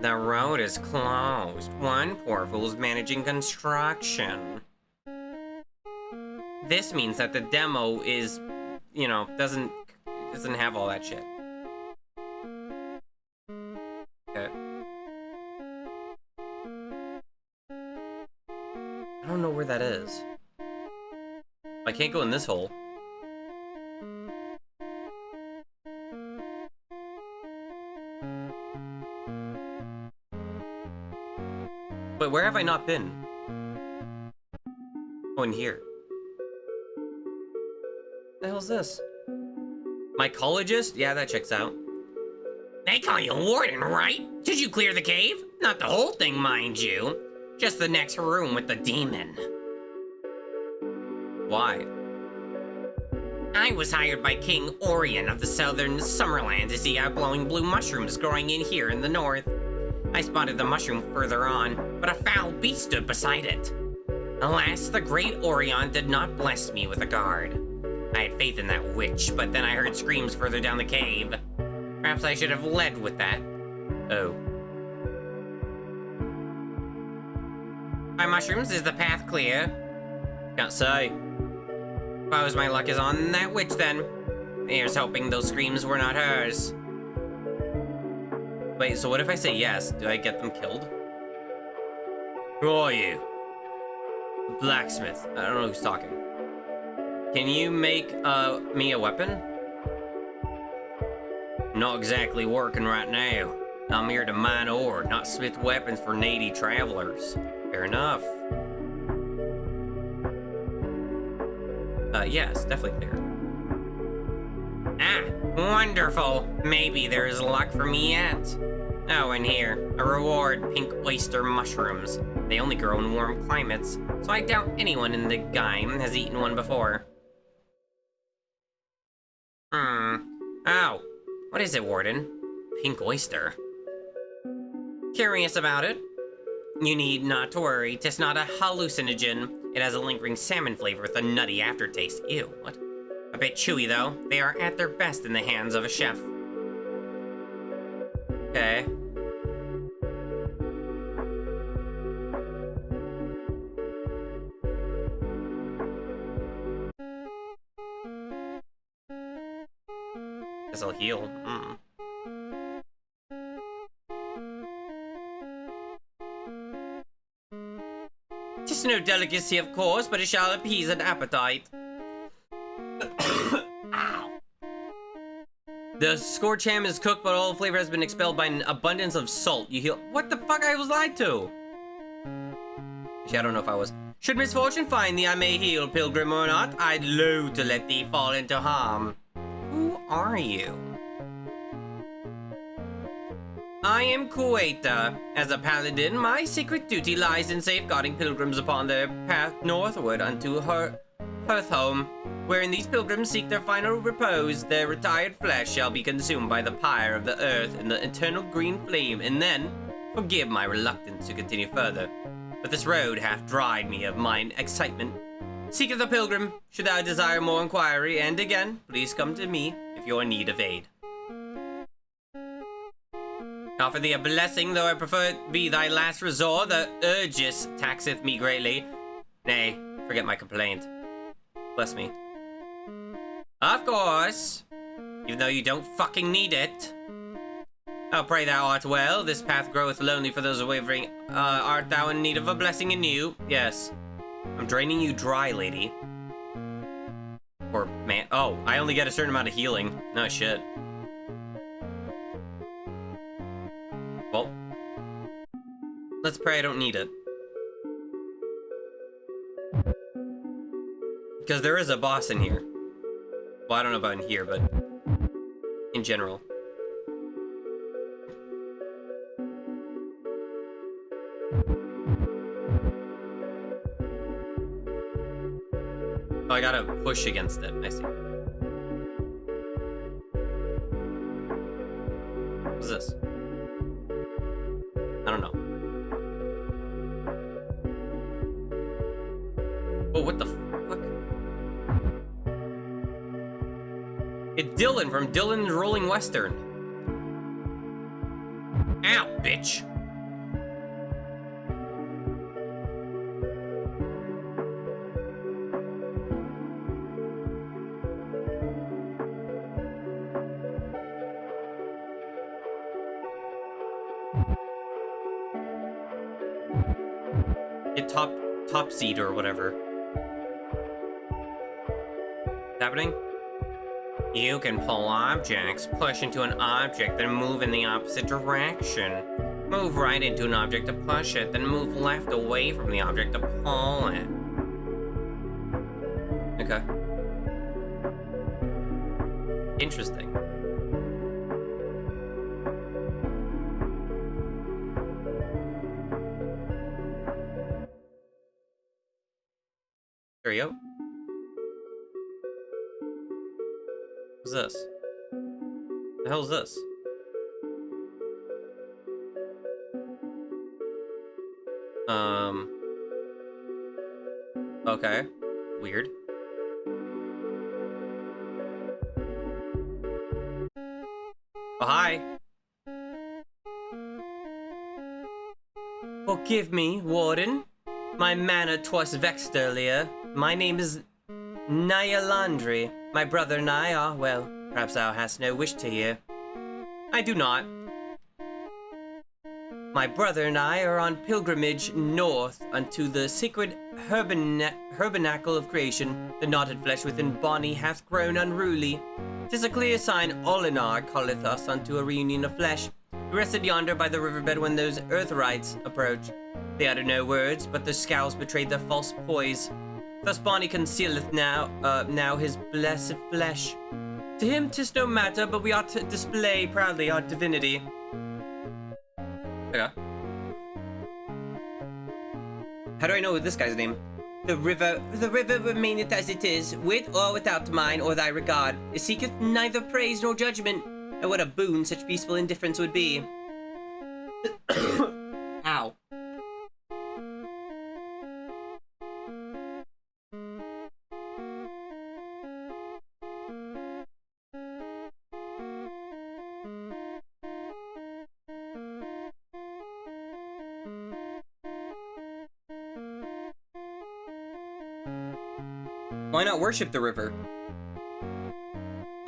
The road is closed. One poor fool's managing construction. This means that the demo is, you know, doesn't have all that shit. Okay. I don't know where that is. I can't go in this hole. But where have I not been? Oh, in here. What the hell's this? Mycologist? Yeah, that checks out. They call you Warden, right? Did you clear the cave? Not the whole thing, mind you. Just the next room with the demon. Why? I was hired by King Orion of the southern Summerland to see outblowing blue mushrooms growing in here in the north. I spotted the mushroom further on, but a foul beast stood beside it. Alas, the great Orion did not bless me with a guard. I had faith in that witch, but then I heard screams further down the cave. Perhaps I should have led with that. Oh. By mushrooms, is the path clear? Can't say. Suppose my luck is on that witch then. Here's hoping those screams were not hers. Wait, so what if I say yes? Do I get them killed? Who are you? Blacksmith. I don't know who's talking. Can you make me a weapon? Not exactly working right now. I'm here to mine ore, not smith weapons for needy travelers. Fair enough. Yes, definitely clear. Ah, wonderful. Maybe there's luck for me yet. Oh, and here, a reward, pink oyster mushrooms. They only grow in warm climates, so I doubt anyone in the game has eaten one before. Oh, what is it, Warden? Pink oyster. Curious about it? You need not to worry, 'tis not a hallucinogen. It has a lingering salmon flavor with a nutty aftertaste. Ew, what? A bit chewy, though. They are at their best in the hands of a chef. Okay. Guess I'll heal. Tis no delicacy, of course, but it shall appease an appetite. The scorch ham is cooked, but all flavor has been expelled by an abundance of salt. You heal. What the fuck? I was lied to. Actually, I don't know if I was. Should misfortune find thee, I may heal, pilgrim or not. I'd loathe to let thee fall into harm. Who are you? I am Kuwaita. As a paladin, my secret duty lies in safeguarding pilgrims upon their path northward unto her hearth home. Wherein these pilgrims seek their final repose, their retired flesh shall be consumed by the pyre of the earth in the eternal green flame, and then forgive my reluctance to continue further. But this road hath dried me of mine excitement. Seeketh the pilgrim, should thou desire more inquiry, and again, please come to me if you're in need of aid. Offer thee a blessing, though I prefer it be thy last resort. The urgis taxeth me greatly. Nay, forget my complaint. Bless me. Of course. Even though you don't fucking need it. Oh, pray thou art well. This path groweth lonely for those wavering. Art thou in need of a blessing anew? Yes. I'm draining you dry, lady. Or man. Oh, I only get a certain amount of healing. No shit. Well, let's pray I don't need it. Because there is a boss in here. Well, I don't know about in here, but in general. Oh, I gotta push against it. I see. What's this? I don't know. Oh, what the fuck? It's Dylan from Dylan's Rolling Western. Ow, bitch. Get top seed or whatever. What's happening? You can pull objects, push into an object, then move in the opposite direction. Move right into an object to push it, then move left away from the object to pull it. Okay. Interesting. There you go. What's this? The hell is this? Okay. Weird. Oh, hi. Forgive me, Warden. My manner twas vexed earlier. My name is Nyalandri. My brother and I are, well, perhaps thou hast no wish to hear. I do not. My brother and I are on pilgrimage north unto the sacred herbernacle of creation. The knotted flesh within Bonnie hath grown unruly. 'Tis a clear sign Olinar calleth us unto a reunion of flesh. We rested yonder by the riverbed when those earthrites approach. They uttered no words, but their scowls betrayed their false poise. Thus Bonnie concealeth now his blessed flesh. To him 'tis no matter, but we ought to display proudly our divinity. Okay. How do I know this guy's name? The river remaineth as it is, with or without mine or thy regard. It seeketh neither praise nor judgment. And what a boon such peaceful indifference would be. Ow. Why not worship the river?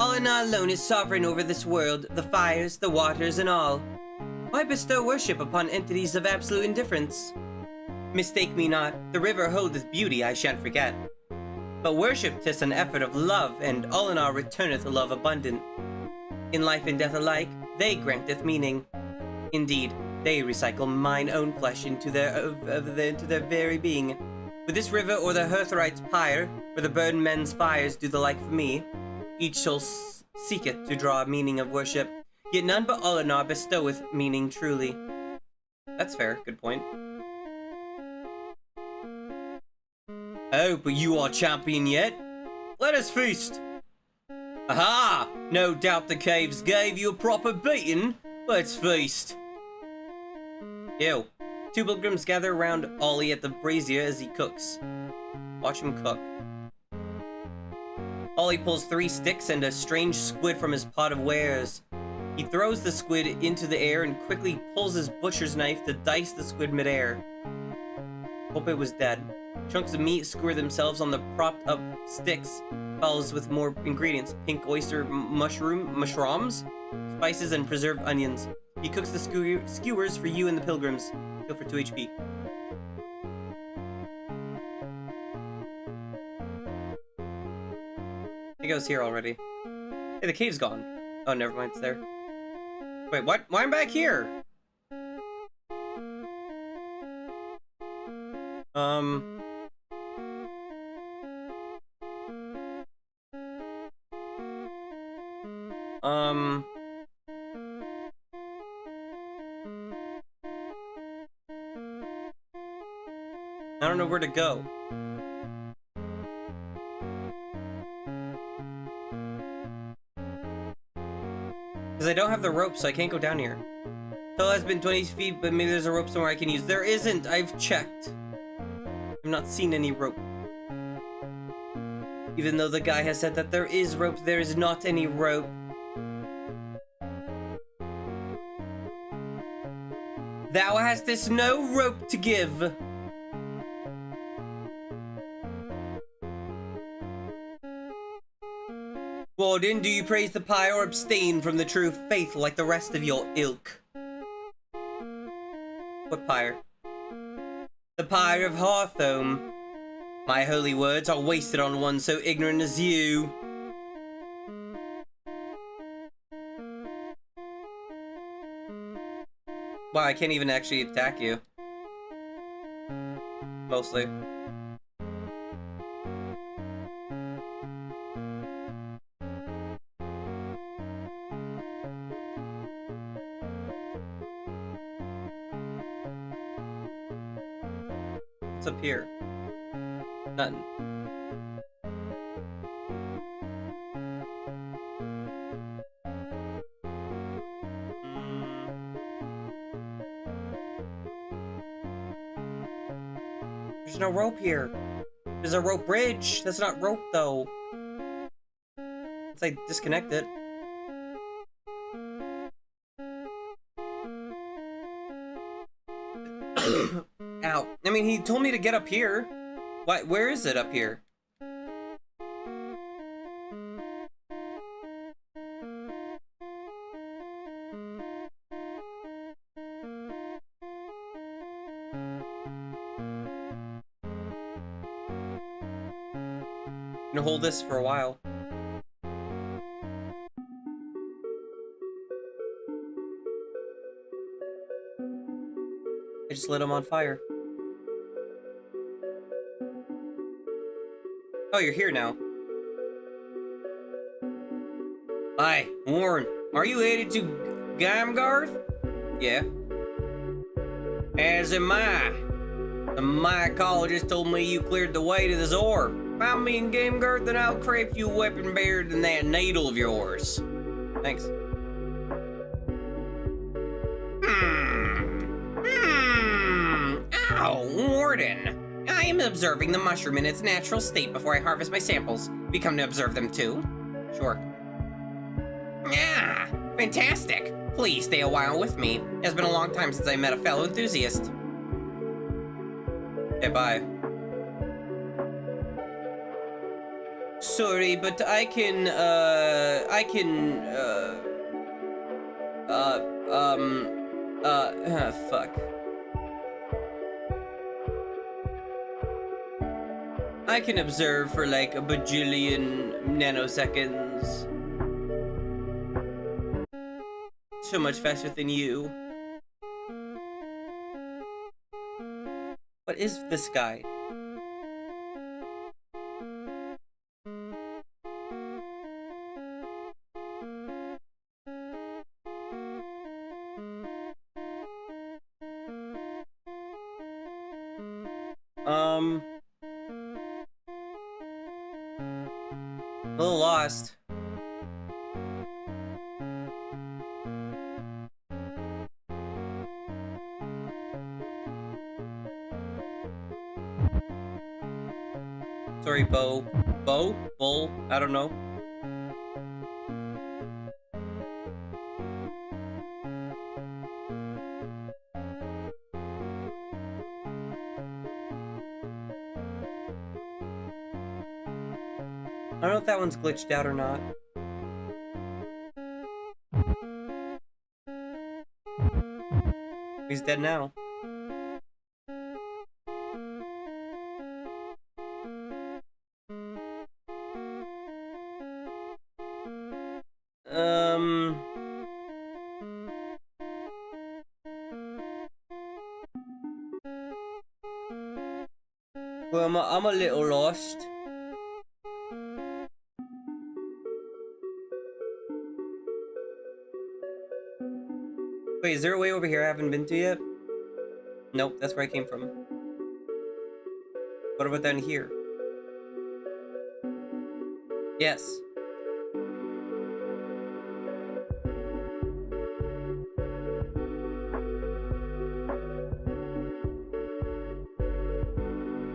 Olinar alone is sovereign over this world, the fires, the waters, and all. Why bestow worship upon entities of absolute indifference? Mistake me not, the river holdeth beauty I shan't forget. But worship 'tis an effort of love, and Olinar returneth love abundant. In life and death alike, they granteth meaning. Indeed, they recycle mine own flesh into their very being. With this river or the Hearthright's pyre, where the burdened men's fires do the like for me, each soul seeketh to draw a meaning of worship, yet none but Olinar bestoweth meaning truly. That's fair. Good point. Oh, but you are champion yet? Let us feast! Aha! No doubt the caves gave you a proper beating. Let's feast! Ew. Two pilgrims gather around Ollie at the brazier as he cooks. Watch him cook. Ollie pulls 3 sticks and a strange squid from his pot of wares. He throws the squid into the air and quickly pulls his butcher's knife to dice the squid midair. Hope it was dead. Chunks of meat skewer themselves on the propped up sticks. Follows with more ingredients: pink oyster mushrooms, spices, and preserved onions. He cooks the skewers for you and the pilgrims. Heal for 2 HP. I think I was here already. Hey, the cave's gone. Oh, never mind, it's there. Wait, what? Why am I back here? I don't know where to go. Because I don't have the rope, so I can't go down here. Tunnel has been 20 feet, but maybe there's a rope somewhere I can use. There isn't! I've checked. I've not seen any rope. Even though the guy has said that there is rope, there is not any rope. Thou hast no rope to give. Warden, do you praise the pyre or abstain from the true faith like the rest of your ilk? What pyre? The pyre of Hearthome. My holy words are wasted on one so ignorant as you. Wow, I can't even actually attack you. Mostly. What's up here? Nothing. There's no rope here. There's a rope bridge. That's not rope, though. Let's, like, disconnect it. Ow. I mean, he told me to get up here. What? Where is it up here? I'm gonna hold this for a while. I just lit him on fire. Oh, you're here now. Hi, Warren. Are you headed to Gamgarth? Yeah. As am I. The mycologist told me you cleared the way to the Zor. Find me in Gamgarth and I'll craft you a weapon better than that needle of yours. Thanks. Ow, Warden. I am observing the mushroom in its natural state before I harvest my samples. Have you come to observe them too? Sure. Ah, fantastic. Please stay a while with me. It has been a long time since I met a fellow enthusiast. Okay, bye. Sorry, but fuck. I can observe for like a bajillion nanoseconds. So much faster than you. What is this guy? A little lost. Sorry, Bo. Bo? Bull? I don't know. I don't know if that one's glitched out or not. He's dead now. Well, I'm a little lost. Wait, is there a way over here I haven't been to yet? Nope, that's where I came from. What about down here? Yes.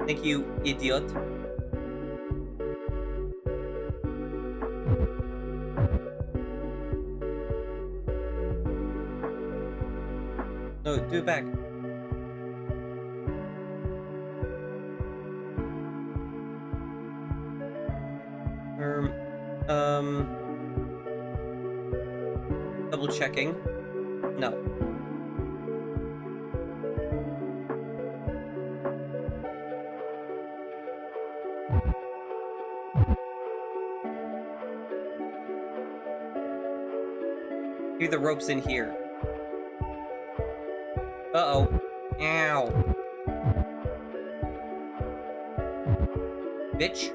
Thank you, idiot. No, do it back. Double checking. No. Maybe the rope's in here. Uh-oh. Ow. Bitch.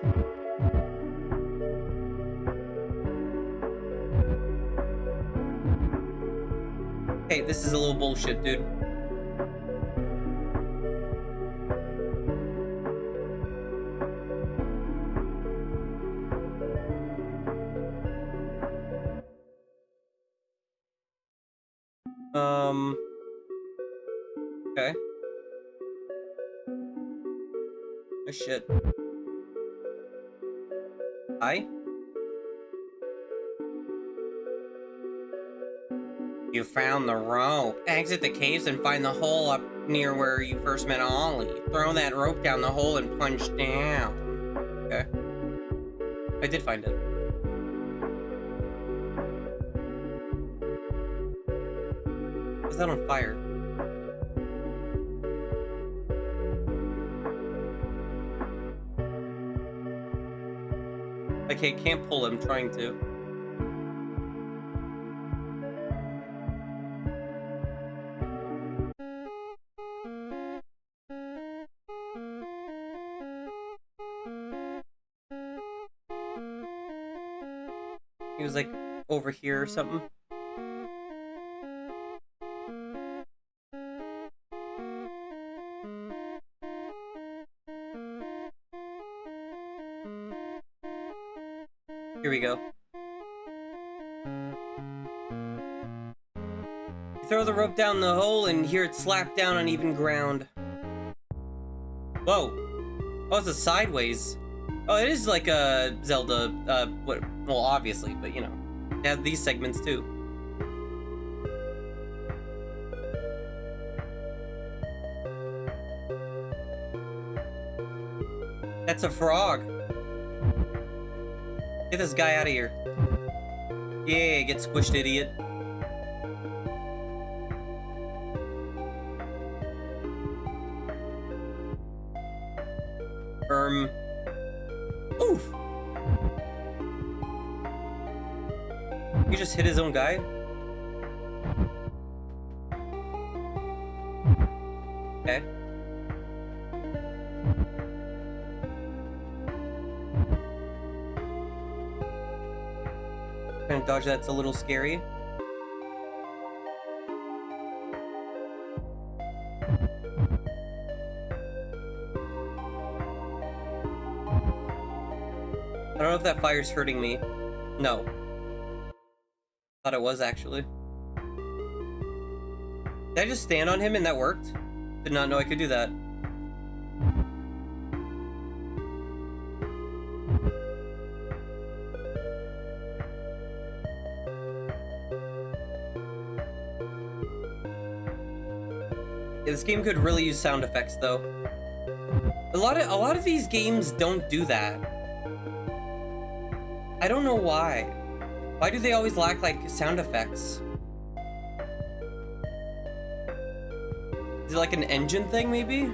Hey, this is a little bullshit, dude. Okay. Oh, shit. Hi? You found the rope. Exit the caves and find the hole up near where you first met Ollie. Throw that rope down the hole and punch down. Okay. I did find it. Is that on fire? Okay, can't pull him, trying to. He was like over here or something. Here we go. You throw the rope down the hole and hear it slap down on even ground. Whoa. Oh, it's a sideways. Oh, it is like a Zelda, well, obviously, but you know, it has these segments too. That's a frog. Get this guy out of here. Yeah, get squished, idiot. Oof! He just hit his own guy? Okay. Trying to dodge that's a little scary. I don't know if that fire's hurting me. No. Thought it was, actually. Did I just stand on him and that worked? Did not know I could do that. Yeah, this game could really use sound effects, though. A lot of these games don't do that. I don't know why. Why do they always lack, like, sound effects? Is it like an engine thing, maybe?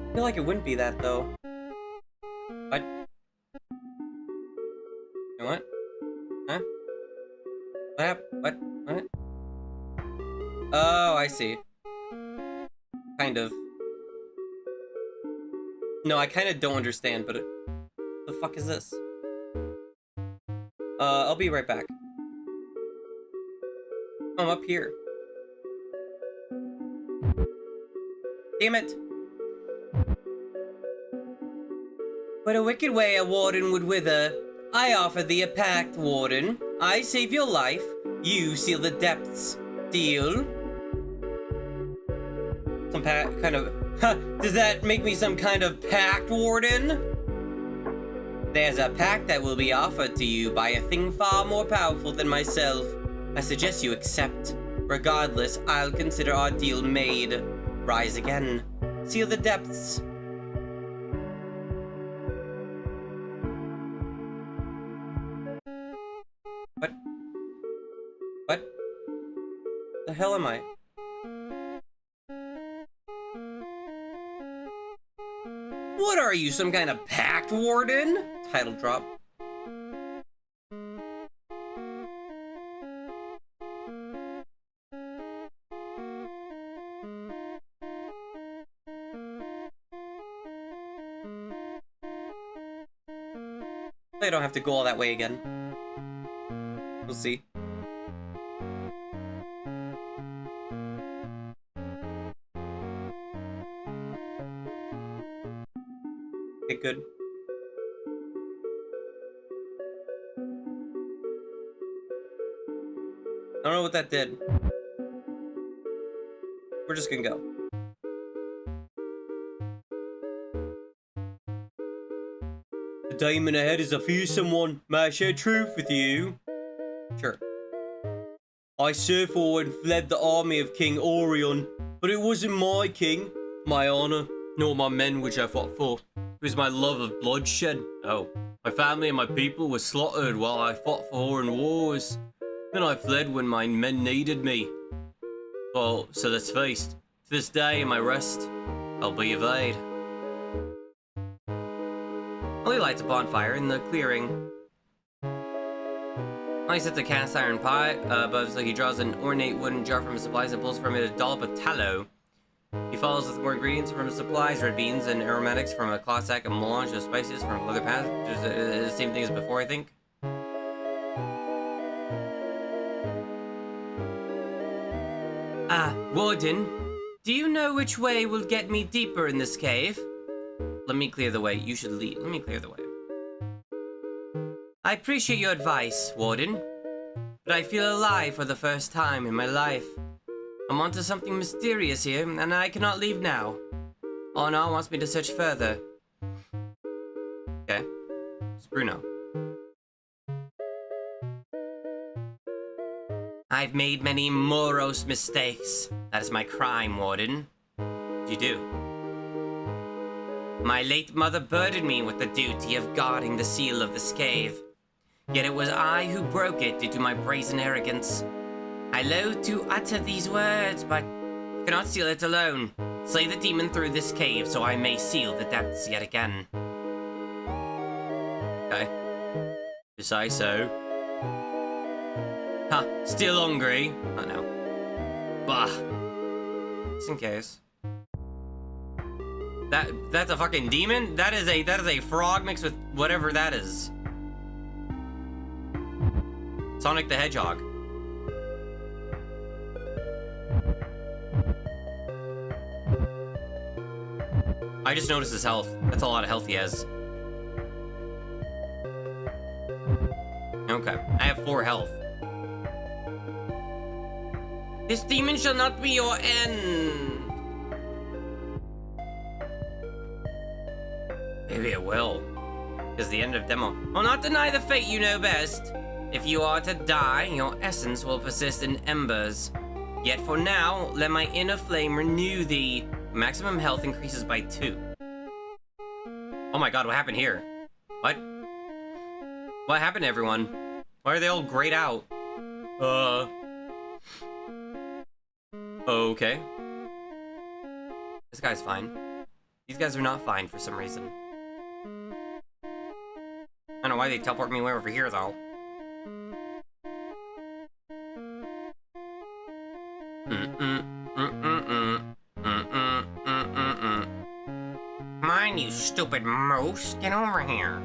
I feel like it wouldn't be that, though. What? What? Huh? What happened? What? What? Oh, I see. Kind of. No, I kind of don't understand, but the fuck is this? I'll be right back. I'm up here. Damn it! What a wicked way a warden would wither. I offer thee a pact, warden. I save your life, you seal the depths. Deal? Some kind of... Huh, does that make me some kind of pact, warden? There's a pact that will be offered to you by a thing far more powerful than myself. I suggest you accept. Regardless, I'll consider our deal made. Rise again. Seal the depths. What? What? The hell am I? What are you, some kind of pact warden? Title drop. I don't have to go all that way again. We'll see. Okay, good. know what that did. We're just gonna go. The diamond ahead is a fearsome one. May I share truth with you? Sure. I served for and fled the army of King Orion, but it wasn't my king, my honor, nor my men which I fought for. It was my love of bloodshed. Oh. My family and my people were slaughtered while I fought for foreign wars. Then I fled when my men needed me. Well, so let's face it. To this day, in my rest, I'll be evade. Ollie lights a bonfire in the clearing. Ollie sets a cast iron pot above, so he draws an ornate wooden jar from his supplies and pulls from it a dollop of tallow. He follows with more ingredients from his supplies, red beans and aromatics from a cloth sack, a melange of spices from leather pads. The same thing as before, I think. Warden, do you know which way will get me deeper in this cave? Let me clear the way. You should lead. Let me clear the way. I appreciate your advice, Warden, but I feel alive for the first time in my life. I'm onto something mysterious here, and I cannot leave now. Honor wants me to search further. Okay. It's Bruno. I've made many morose mistakes. That is my crime, Warden. What'd you do? My late mother burdened me with the duty of guarding the seal of this cave. Yet it was I who broke it due to my brazen arrogance. I loathe to utter these words, but cannot seal it alone. Slay the demon through this cave so I may seal the depths yet again. Okay. Decide so. Huh, still hungry? Oh no. Bah. Just in case. That's a fucking demon? That is a frog mixed with whatever that is. Sonic the Hedgehog. I just noticed his health. That's a lot of health he has. Okay, I have 4 health. This demon shall not be your end. Maybe it will. Because the end of demo. Will not deny the fate you know best. If you are to die, your essence will persist in embers. Yet for now, let my inner flame renew thee. Maximum health increases by 2. Oh my god, what happened here? What? What happened to everyone? Why are they all grayed out? Okay. This guy's fine. These guys are not fine for some reason. I don't know why they teleport me way over here, though. Come on, you stupid moose. Get over here.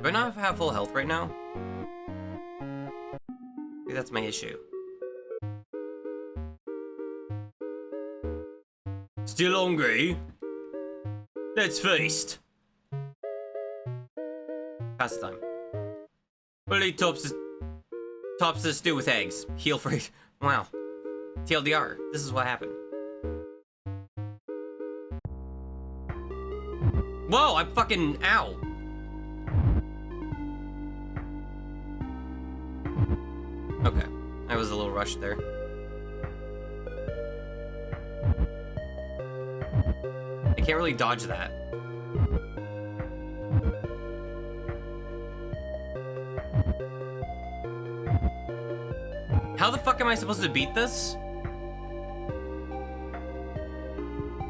Do I not have full health right now? Maybe that's my issue. Still hungry? Let's feast. Past time. We'll eat tops the stew with eggs. Heal free. Wow. TLDR. This is what happened. Whoa, I'm fucking ow. Okay. I was a little rushed there. I can't really dodge that. How the fuck am I supposed to beat this?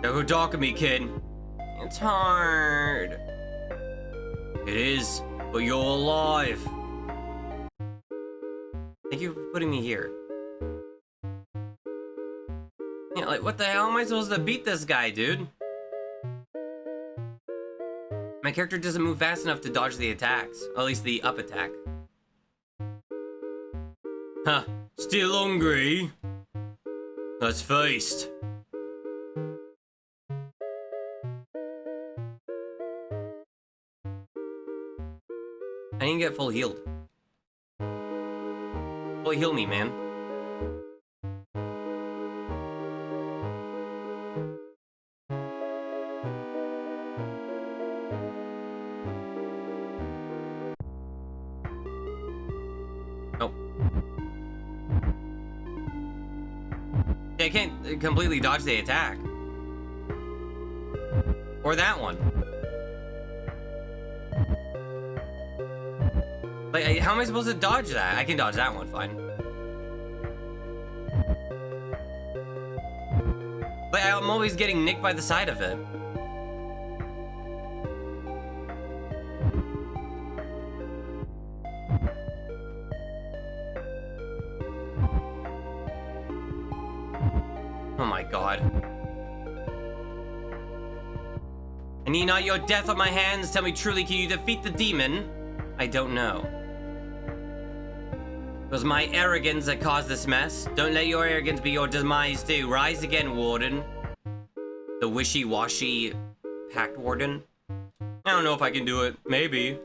Don't go dark at me, kid. It's hard. It is, but you're alive. Thank you for putting me here. Yeah, like, what the hell am I supposed to beat this guy, dude? My character doesn't move fast enough to dodge the attacks. At least the up attack. Huh. Still hungry? Let's feast. I didn't get full healed. Full heal me, man. Oh. Yeah, I can't completely dodge the attack. Or that one. Like, how am I supposed to dodge that? I can dodge that one, fine. Like, I'm always getting nicked by the side of it. Oh my god. I need not your death on my hands. Tell me truly, can you defeat the demon? I don't know. It was my arrogance that caused this mess. Don't let your arrogance be your demise too. Rise again, Warden. The wishy-washy Pact Warden. I don't know if I can do it. Maybe.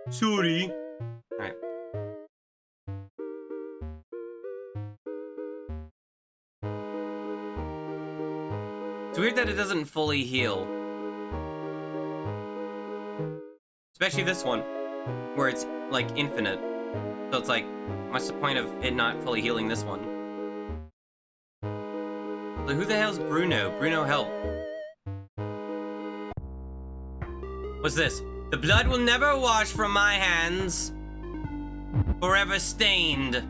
Sorry. Alright. It's weird that it doesn't fully heal. Especially this one, where it's, like, infinite. So it's like, what's the point of it not fully healing this one? So who the hell's Bruno? Bruno, help. What's this? The blood will never wash from my hands. Forever stained.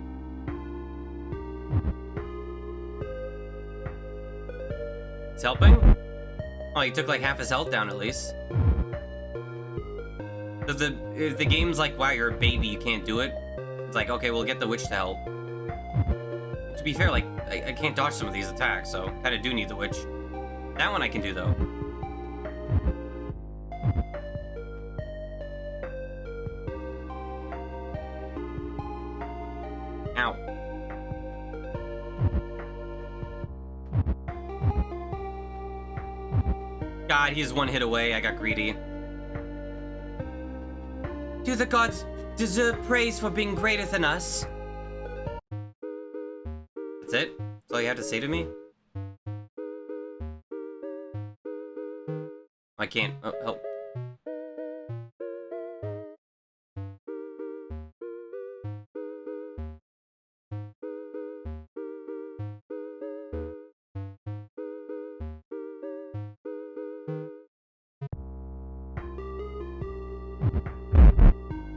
It's helping? Oh, he took like half his health down at least. So if the game's like, wow, you're a baby, you can't do it. It's like, okay, we'll get the witch to help. To be fair, like, I can't dodge some of these attacks, so kinda do need the witch. That one I can do though. Ow. God, he's one hit away. I got greedy. Do the gods deserve praise for being greater than us? That's it? That's all you have to say to me? I can't. Oh, help.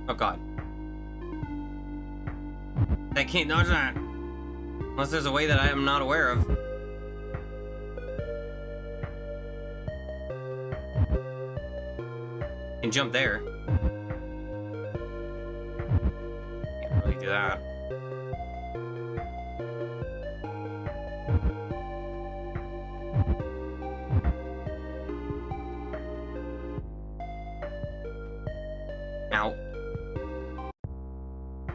Oh god. I can't dodge that. Unless there's a way that I am not aware of. Can jump there. Can't really do that. Ow.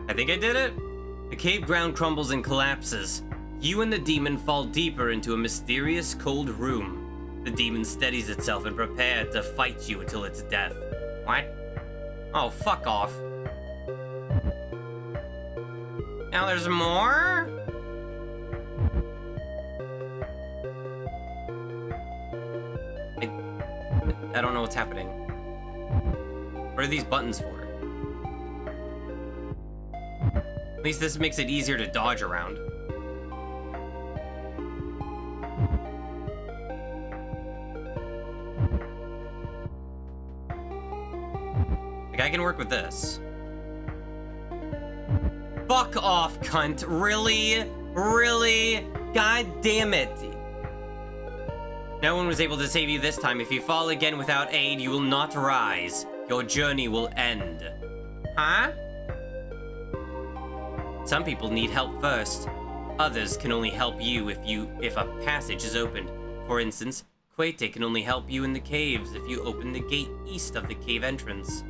I think I did it? The cave ground crumbles and collapses. You and the demon fall deeper into a mysterious cold room. The demon steadies itself and prepared to fight you until its death. What? Oh, fuck off. Now there's more? I don't know what's happening. What are these buttons for? At least this makes it easier to dodge around. Like, I can work with this. Fuck off, cunt. Really? Really? God damn it. No one was able to save you this time. If you fall again without aid, you will not rise. Your journey will end. Huh? Some people need help first. Others can only help you if a passage is opened. For instance, Quete can only help you in the caves if you open the gate east of the cave entrance.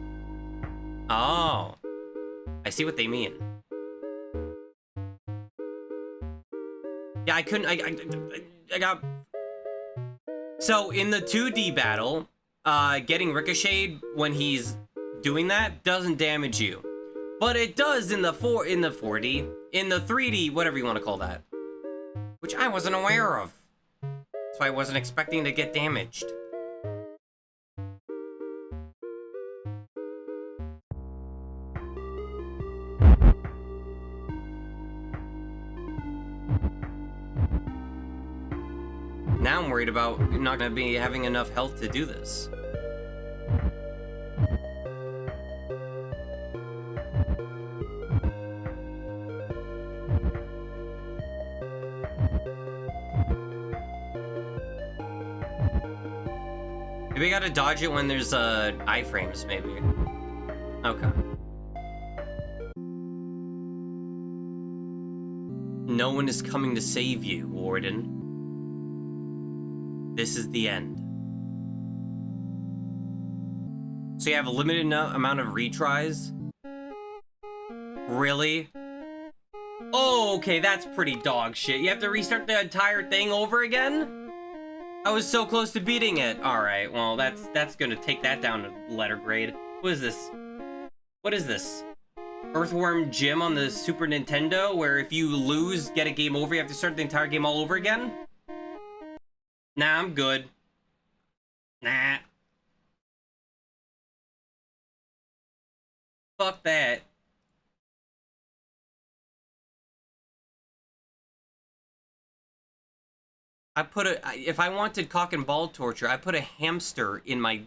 Oh. I see what they mean. Yeah, I couldn't... I got... So, in the 2D battle, getting ricocheted when he's doing that doesn't damage you. But it does in the 4D, in the 3D, whatever you want to call that. Which I wasn't aware of. So I wasn't expecting to get damaged. Now I'm worried about not gonna be having enough health to do this. Maybe I gotta dodge it when there's iframes, maybe. Okay. No one is coming to save you, Warden. This is the end. So you have a limited amount of retries? Really? Oh, okay, that's pretty dog shit. You have to restart the entire thing over again? I was so close to beating it. Alright, well, that's gonna take that down to letter grade. What is this? What is this? Earthworm Jim on the Super Nintendo, where if you lose, get a game over, you have to start the entire game all over again? Nah, I'm good. Nah. Fuck that. If I wanted cock and ball torture, I put a hamster in my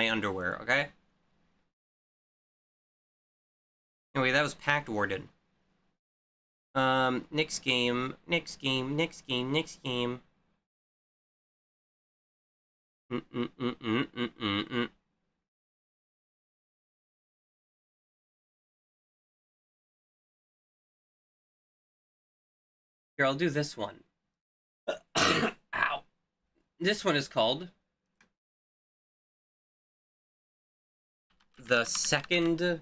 underwear, okay? Anyway, that was Pact Warden. Next game. Here, I'll do this one. Ow. This one is called The Second...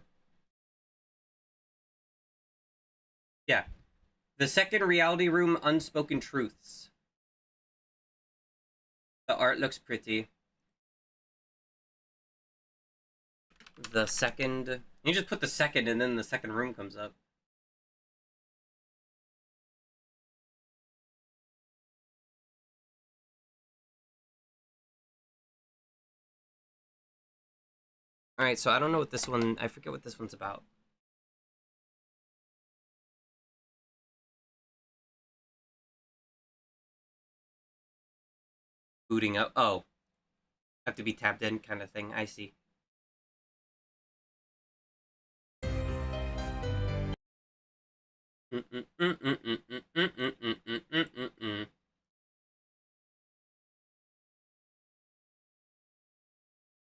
Yeah. The Second Reality Room Unspoken Truths. The art looks pretty. The second... You just put the second and then the second room comes up. Alright, so I don't know what this one... I forget what this one's about. Booting up. Oh. Have to be tapped in kind of thing. I see.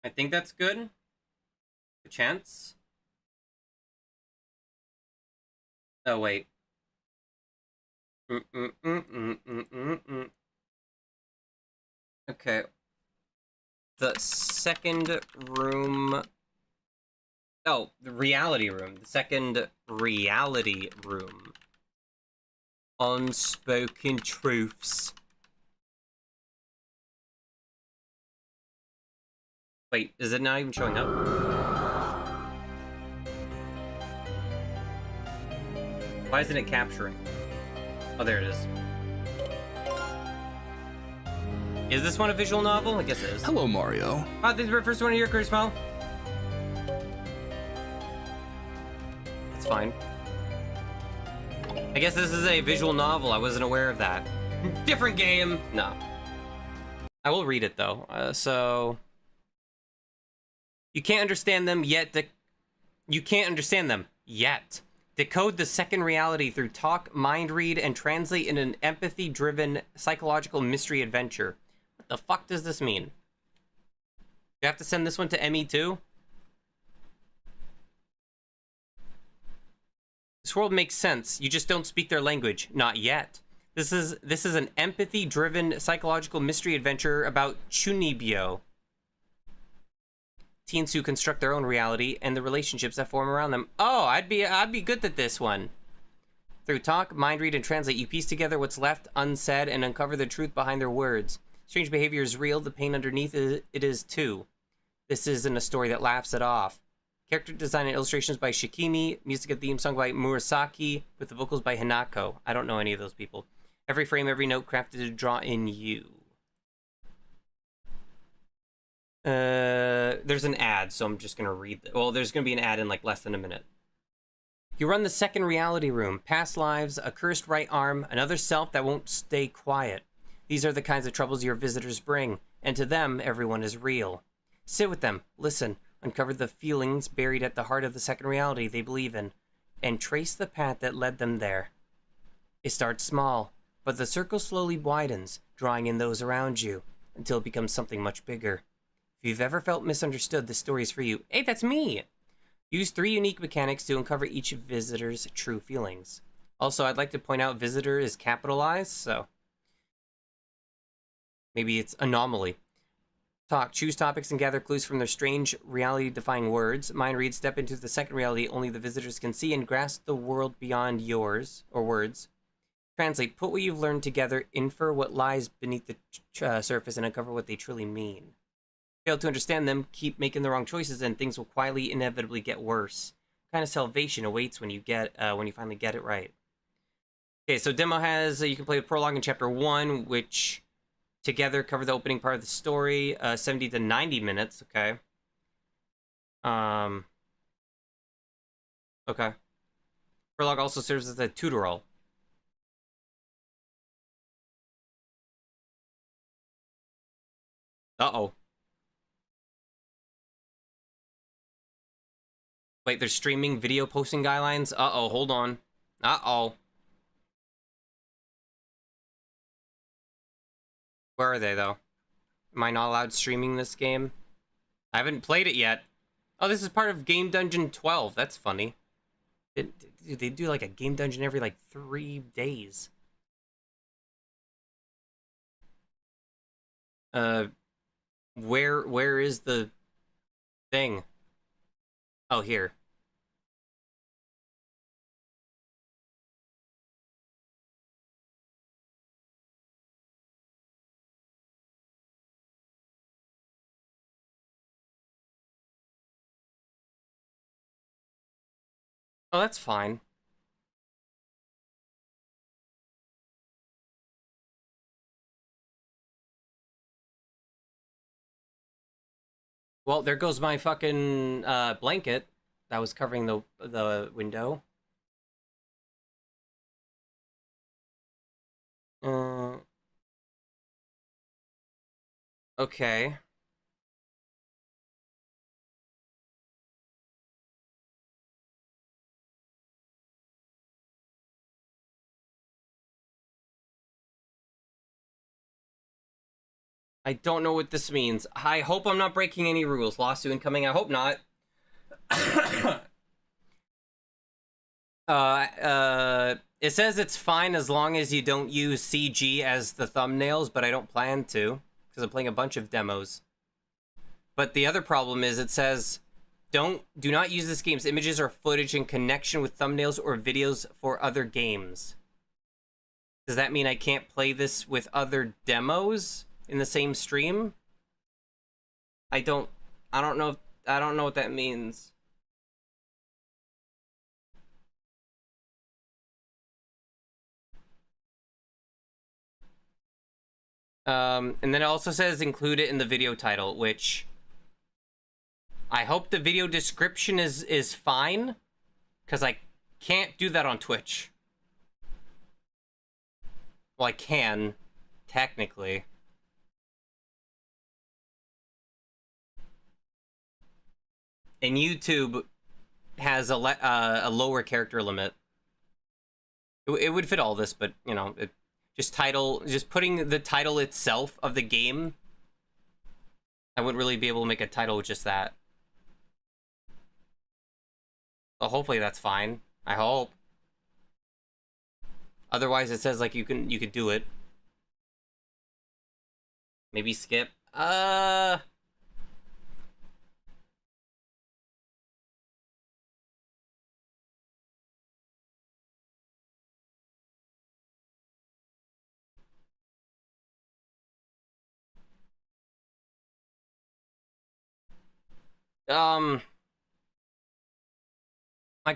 I think that's good. A chance. Oh, wait. Okay. The second room... Oh, the reality room. The second reality room. Unspoken truths. Wait, is it not even showing up? Why isn't it capturing? Oh, there it is. Is this one a visual novel? I guess it is. Hello, Mario. Oh, this is the first one here, Chris Mo. It's fine. I guess this is a visual novel. I wasn't aware of that. Different game. No. I will read it, though. So... You can't understand them yet. You can't understand them yet. Decode the second reality through talk, mind read, and translate in an empathy-driven psychological mystery adventure. What the fuck does this mean? You have to send this one to ME too? This world makes sense. You just don't speak their language. Not yet. This is an empathy-driven psychological mystery adventure about Chunibyo. Teens who construct their own reality and the relationships that form around them. Oh, I'd be good at this one. Through talk, mind read, and translate, you piece together what's left unsaid and uncover the truth behind their words. Strange behavior is real, the pain underneath it is too. This isn't a story that laughs it off. Character design and illustrations by Shikimi, music and theme song by Murasaki, with the vocals by Hinako. I don't know any of those people. Every frame, every note crafted to draw in you. There's an ad, so I'm just gonna read well, there's gonna be an ad in like less than a minute. You run the second reality room. Past lives, a cursed right arm, another self that won't stay quiet. These are the kinds of troubles your visitors bring, and to them, everyone is real. Sit with them, listen, uncover the feelings buried at the heart of the second reality they believe in, and trace the path that led them there. It starts small, but the circle slowly widens, drawing in those around you, until it becomes something much bigger. If you've ever felt misunderstood, this story is for you. Hey, that's me! Use 3 unique mechanics to uncover each visitor's true feelings. Also, I'd like to point out visitor is capitalized, so maybe it's anomaly. Talk. Choose topics and gather clues from their strange, reality-defying words. Mind read. Step into the second reality only the visitors can see and grasp the world beyond yours, or words. Translate. Put what you've learned together, infer what lies beneath the surface, and uncover what they truly mean. Fail to understand them, keep making the wrong choices, and things will quietly, inevitably get worse. What kind of salvation awaits when you finally get it right? Okay, so demo has you can play the prologue in chapter 1, which together cover the opening part of the story, 70 to 90 minutes. Okay. Okay. Prologue also serves as a tutorial. Uh-oh. Wait, there's streaming video posting guidelines? Uh-oh, hold on. Uh-oh. Where are they, though? Am I not allowed streaming this game? I haven't played it yet. Oh, this is part of Game Dungeon 12. That's funny. They do, like, a Game Dungeon every, like, 3 days. Where is the thing? Oh, here. Oh, that's fine. Well, there goes my fucking blanket that was covering the window. Okay. I don't know what this means. I hope I'm not breaking any rules. Lawsuit incoming. I hope not. It says it's fine as long as you don't use CG as the thumbnails, but I don't plan to because I'm playing a bunch of demos. But the other problem is it says do not use this game's images or footage in connection with thumbnails or videos for other games. Does that mean I can't play this with other demos in the same stream? I don't know what that means. And then it also says include it in the video title, which I hope the video description is fine, because I can't do that on Twitch. Well, I can, technically. And YouTube has a lower character limit. It would fit all this, but, you know, just putting the title itself of the game, I wouldn't really be able to make a title with just that. So hopefully that's fine. I hope. Otherwise, it says like you could do it. Maybe skip. I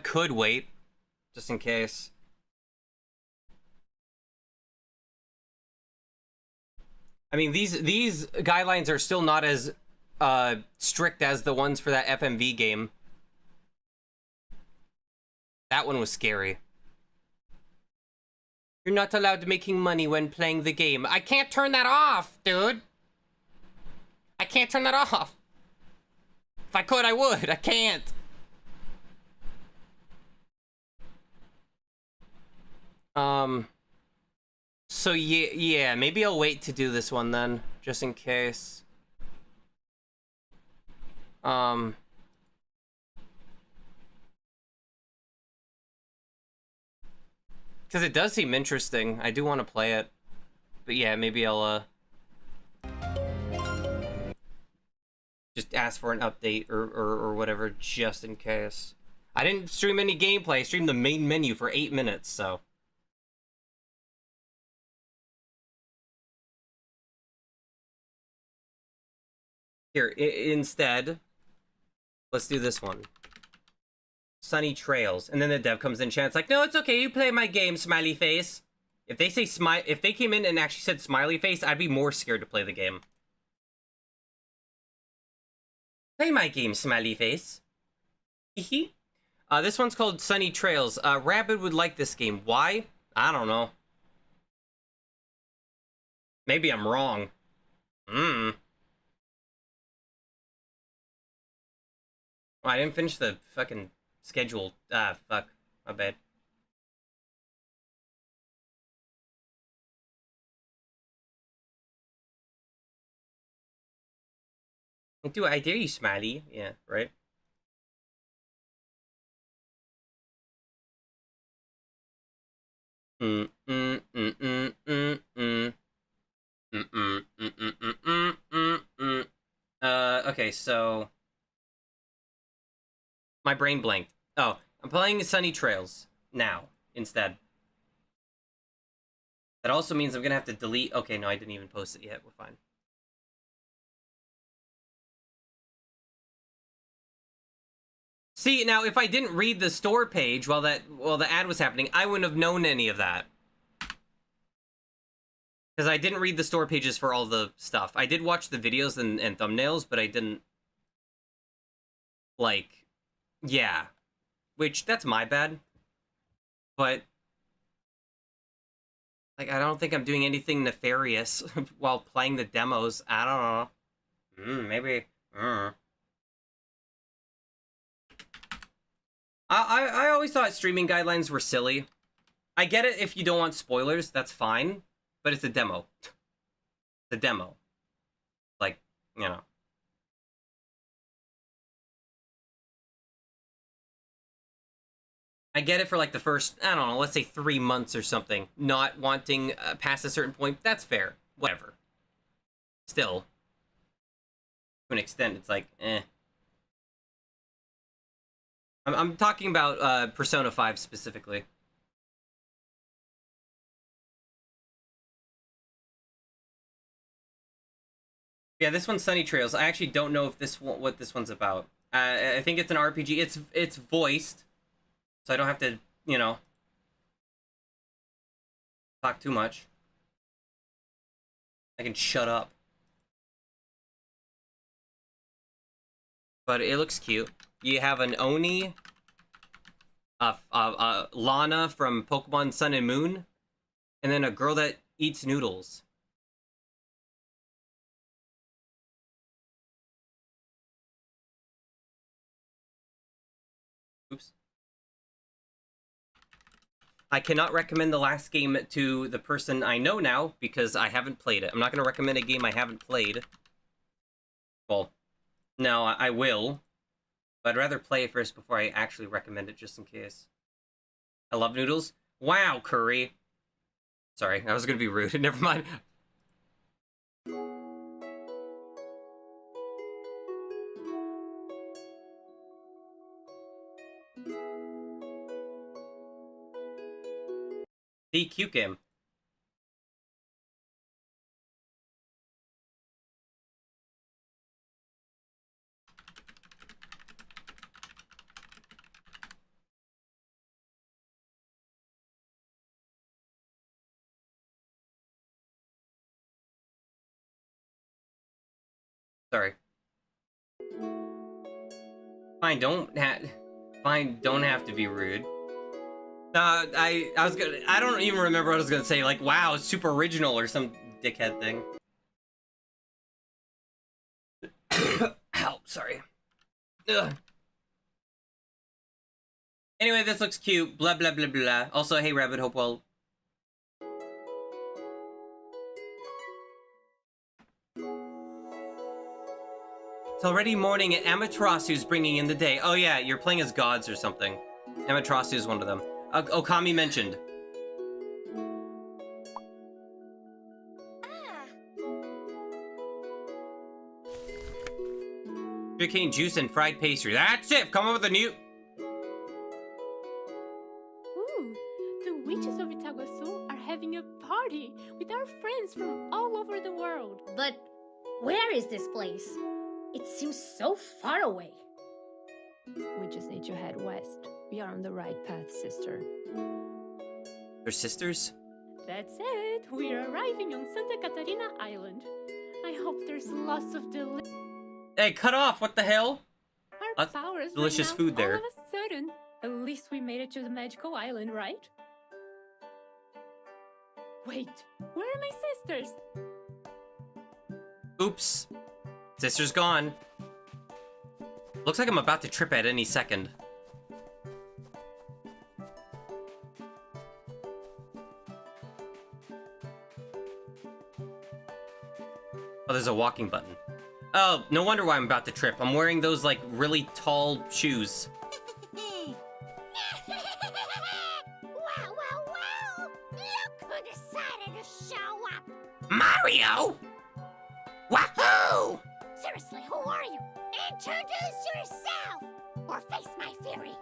could wait, just in case. I mean, these guidelines are still not as strict as the ones for that FMV game. That one was scary. You're not allowed making money when playing the game. I can't turn that off, dude. I can't turn that off. If I could, I would. I can't. So yeah, maybe I'll wait to do this one then, just in case. Because it does seem interesting. I do want to play it. But yeah, maybe I'll, just ask for an update or whatever, just in case. I didn't stream any gameplay. I streamed the main menu for 8 minutes, so... Here, instead, let's do this one. Sunny Trails. And then the dev comes in and chants like, no, it's okay, you play my game, smiley face. If they say if they came in and actually said smiley face, I'd be more scared to play the game. Play my game, smiley face. Hehe. This one's called Sunny Trails. Rabbit would like this game. Why? I don't know. Maybe I'm wrong. Oh, I didn't finish the fucking schedule. Ah, fuck. My bad. Do I dare you, Smiley? Yeah, right? Okay, so... My brain blanked. Oh, I'm playing Sunny Trails now, instead. That also means I'm gonna have to delete... Okay, no, I didn't even post it yet. We're fine. See, now, if I didn't read the store page while the ad was happening, I wouldn't have known any of that. Because I didn't read the store pages for all the stuff. I did watch the videos and thumbnails, but I didn't... Like... Yeah. Which, that's my bad. But... Like, I don't think I'm doing anything nefarious while playing the demos. I don't know. Maybe... I always thought streaming guidelines were silly. I get it if you don't want spoilers, that's fine. But it's a demo. The demo. Like, you know. I get it for like the first, I don't know, let's say 3 months or something. Not wanting past a certain point, that's fair. Whatever. Still. To an extent, it's like, eh. I'm talking about Persona 5 specifically. Yeah, this one's Sunny Trails. I actually don't know if what this one's about. I think it's an RPG. It's voiced, so I don't have to, you know, talk too much. I can shut up. But it looks cute. You have an Oni, Lana from Pokemon Sun and Moon, and then a girl that eats noodles. Oops. I cannot recommend the last game to the person I know now because I haven't played it. I'm not going to recommend a game I haven't played. Well, no, I will. But I'd rather play it first before I actually recommend it, just in case. I love noodles. Wow, Curry. Sorry, I was gonna be rude. Never mind. The cute game. Sorry. Fine, don't have to be rude. I was gonna. I don't even remember what I was gonna say. Like, wow, it's super original or some dickhead thing. Ow, sorry. Ugh. Anyway, this looks cute. Blah blah blah blah. Also, hey Rabbit, hope well. It's already morning and Amaterasu's bringing in the day. Oh yeah, you're playing as gods or something. Amaterasu is one of them. Okami mentioned. Sugarcane juice and fried pastry. That's it! Come up with a new... Ooh, the witches of Itaguasu are having a party with our friends from all over the world. But where is this place? It seems so far away. We just need to head west. We are on the right path, sister. They're sisters? That's it. We are arriving on Santa Catarina Island. I hope there's lots of Hey, cut off! What the hell? our powers delicious right now, food there. All of a sudden. At least we made it to the magical island, right? Wait, where are my sisters? Oops. Sister's gone. Looks like I'm about to trip at any second. Oh, there's a walking button. Oh, no wonder why I'm about to trip. I'm wearing those, like, really tall shoes. Wow, wow, wow! Look who decided to show up! Mario! Wahoo! Seriously, who are you? Introduce yourself! Or face my fury!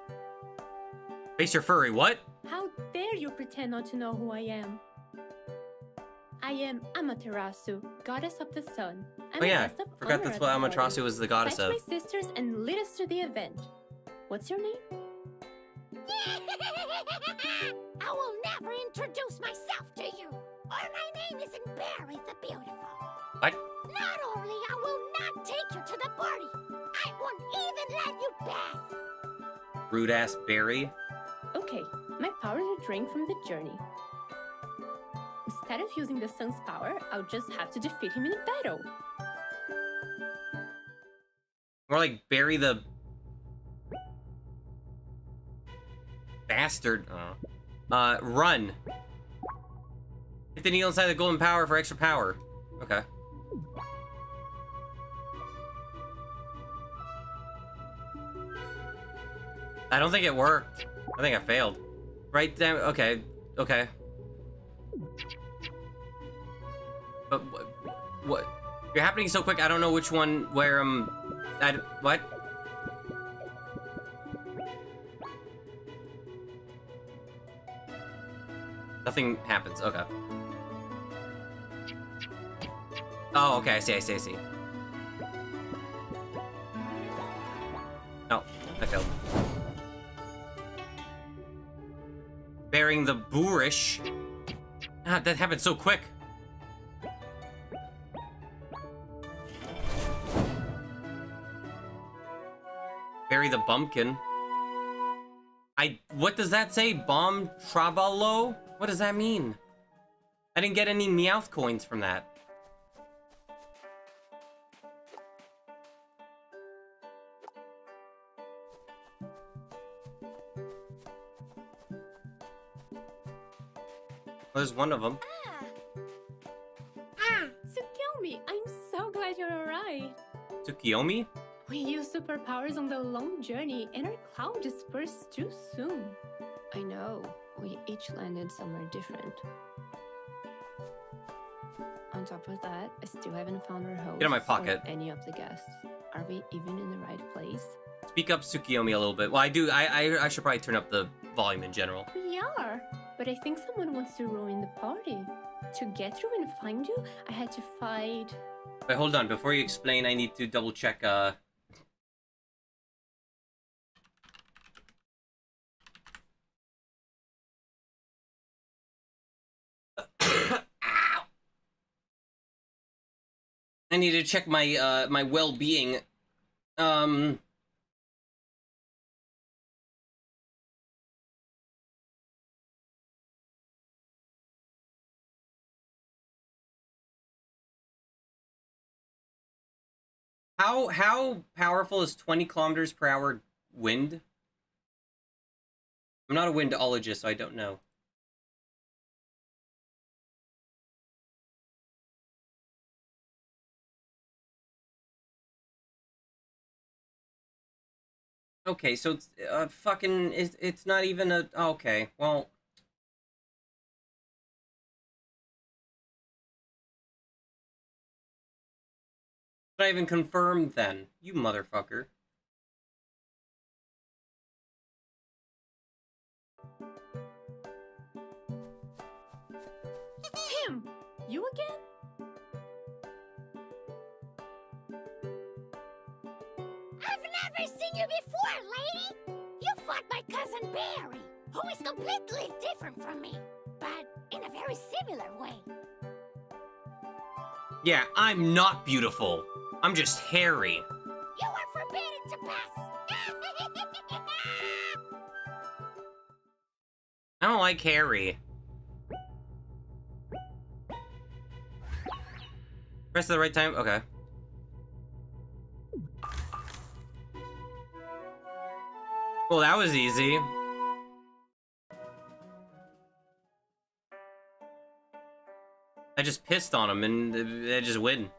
Face your furry, what? How dare you pretend not to know who I am? I am Amaterasu, goddess of the sun. I'm Oh yeah, a guest of forgot honor that's at what the Amaterasu party. was the goddess Fetch of. my sisters and lead us to the event. What's your name? I will never introduce myself to you, or my name isn't Barry the Beautiful. What? Not only I will not take you to the party, I won't even let you pass. Rude ass Barry. Okay, my power is a drink from the journey. Instead of using the sun's power, I'll just have to defeat him in a battle. More like Barry the bastard. Run. Hit the needle inside the golden power for extra power. Okay. I don't think it worked. I think I failed. Right then. Okay. Okay. But what? You're happening so quick. I don't know which one. Where what? Nothing happens. Okay. Oh, okay. I see. I see. I see. No, I failed. Bearing the boorish. Ah, that happened so quick. Bury the bumpkin. What does that say? Bomb Travalo? What does that mean? I didn't get any Meowth coins from that. Well, there's one of them. Tsukiyomi, I'm so glad you're alright. Tsukiyomi? We used superpowers on the long journey, and our cloud dispersed too soon. I know, we each landed somewhere different. On top of that, I still haven't found our host Get in my pocket. or any of the guests. Are we even in the right place? Speak up, Tsukiyomi, a little bit. Well, I should probably turn up the volume in general. We are, but I think someone wants to ruin the party. To get through and find you, I had to fight. Wait, hold on. Before you explain, I need to double check, Ow. I need to check my, my well-being. How powerful is 20 kilometers per hour wind? I'm not a windologist, so I don't know. Okay, so it's fucking it's not even a okay. Well, not even confirmed then. You motherfucker. Him! You again? I've never seen you before, lady! You fought my cousin Barry, who is completely different from me, but in a very similar way. Yeah, I'm not beautiful. I'm just hairy. You are forbidden to pass! I don't like hairy. Press at the right time? Okay. Well, that was easy. I just pissed on him and I just win.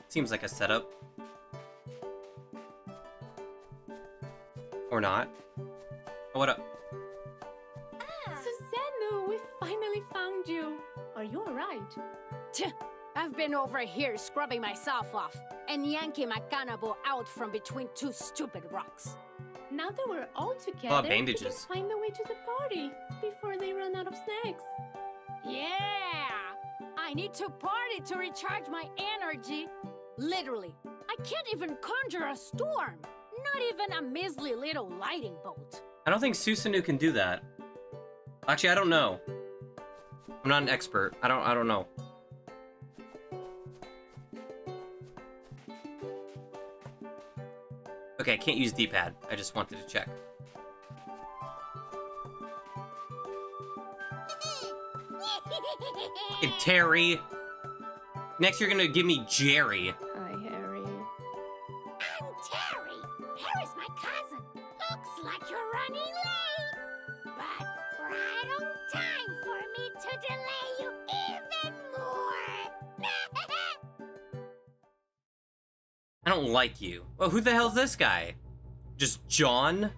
Seems like a setup. Or not. Oh, what up? Susanoo, we finally found you. Are you alright? I've been over here scrubbing myself off and yanking my kanabo out from between two stupid rocks. Now that we're all together, we bandages. can find a way to the party before they run out of snacks. Yeah! I need to party to recharge my energy. Literally, I can't even conjure a storm. Not even a measly little lighting bolt. I don't think Susanoo can do that. Actually, I don't know. I'm not an expert. I don't know. Okay, I can't use D-pad. I just wanted to check. Fucking Terry. Next, you're gonna give me Jerry. Hi, Harry. I'm Terry. Harry's my cousin. Looks like you're running late. But right on time for me to delay you even more. I don't like you. Well, who the hell's this guy? Just John?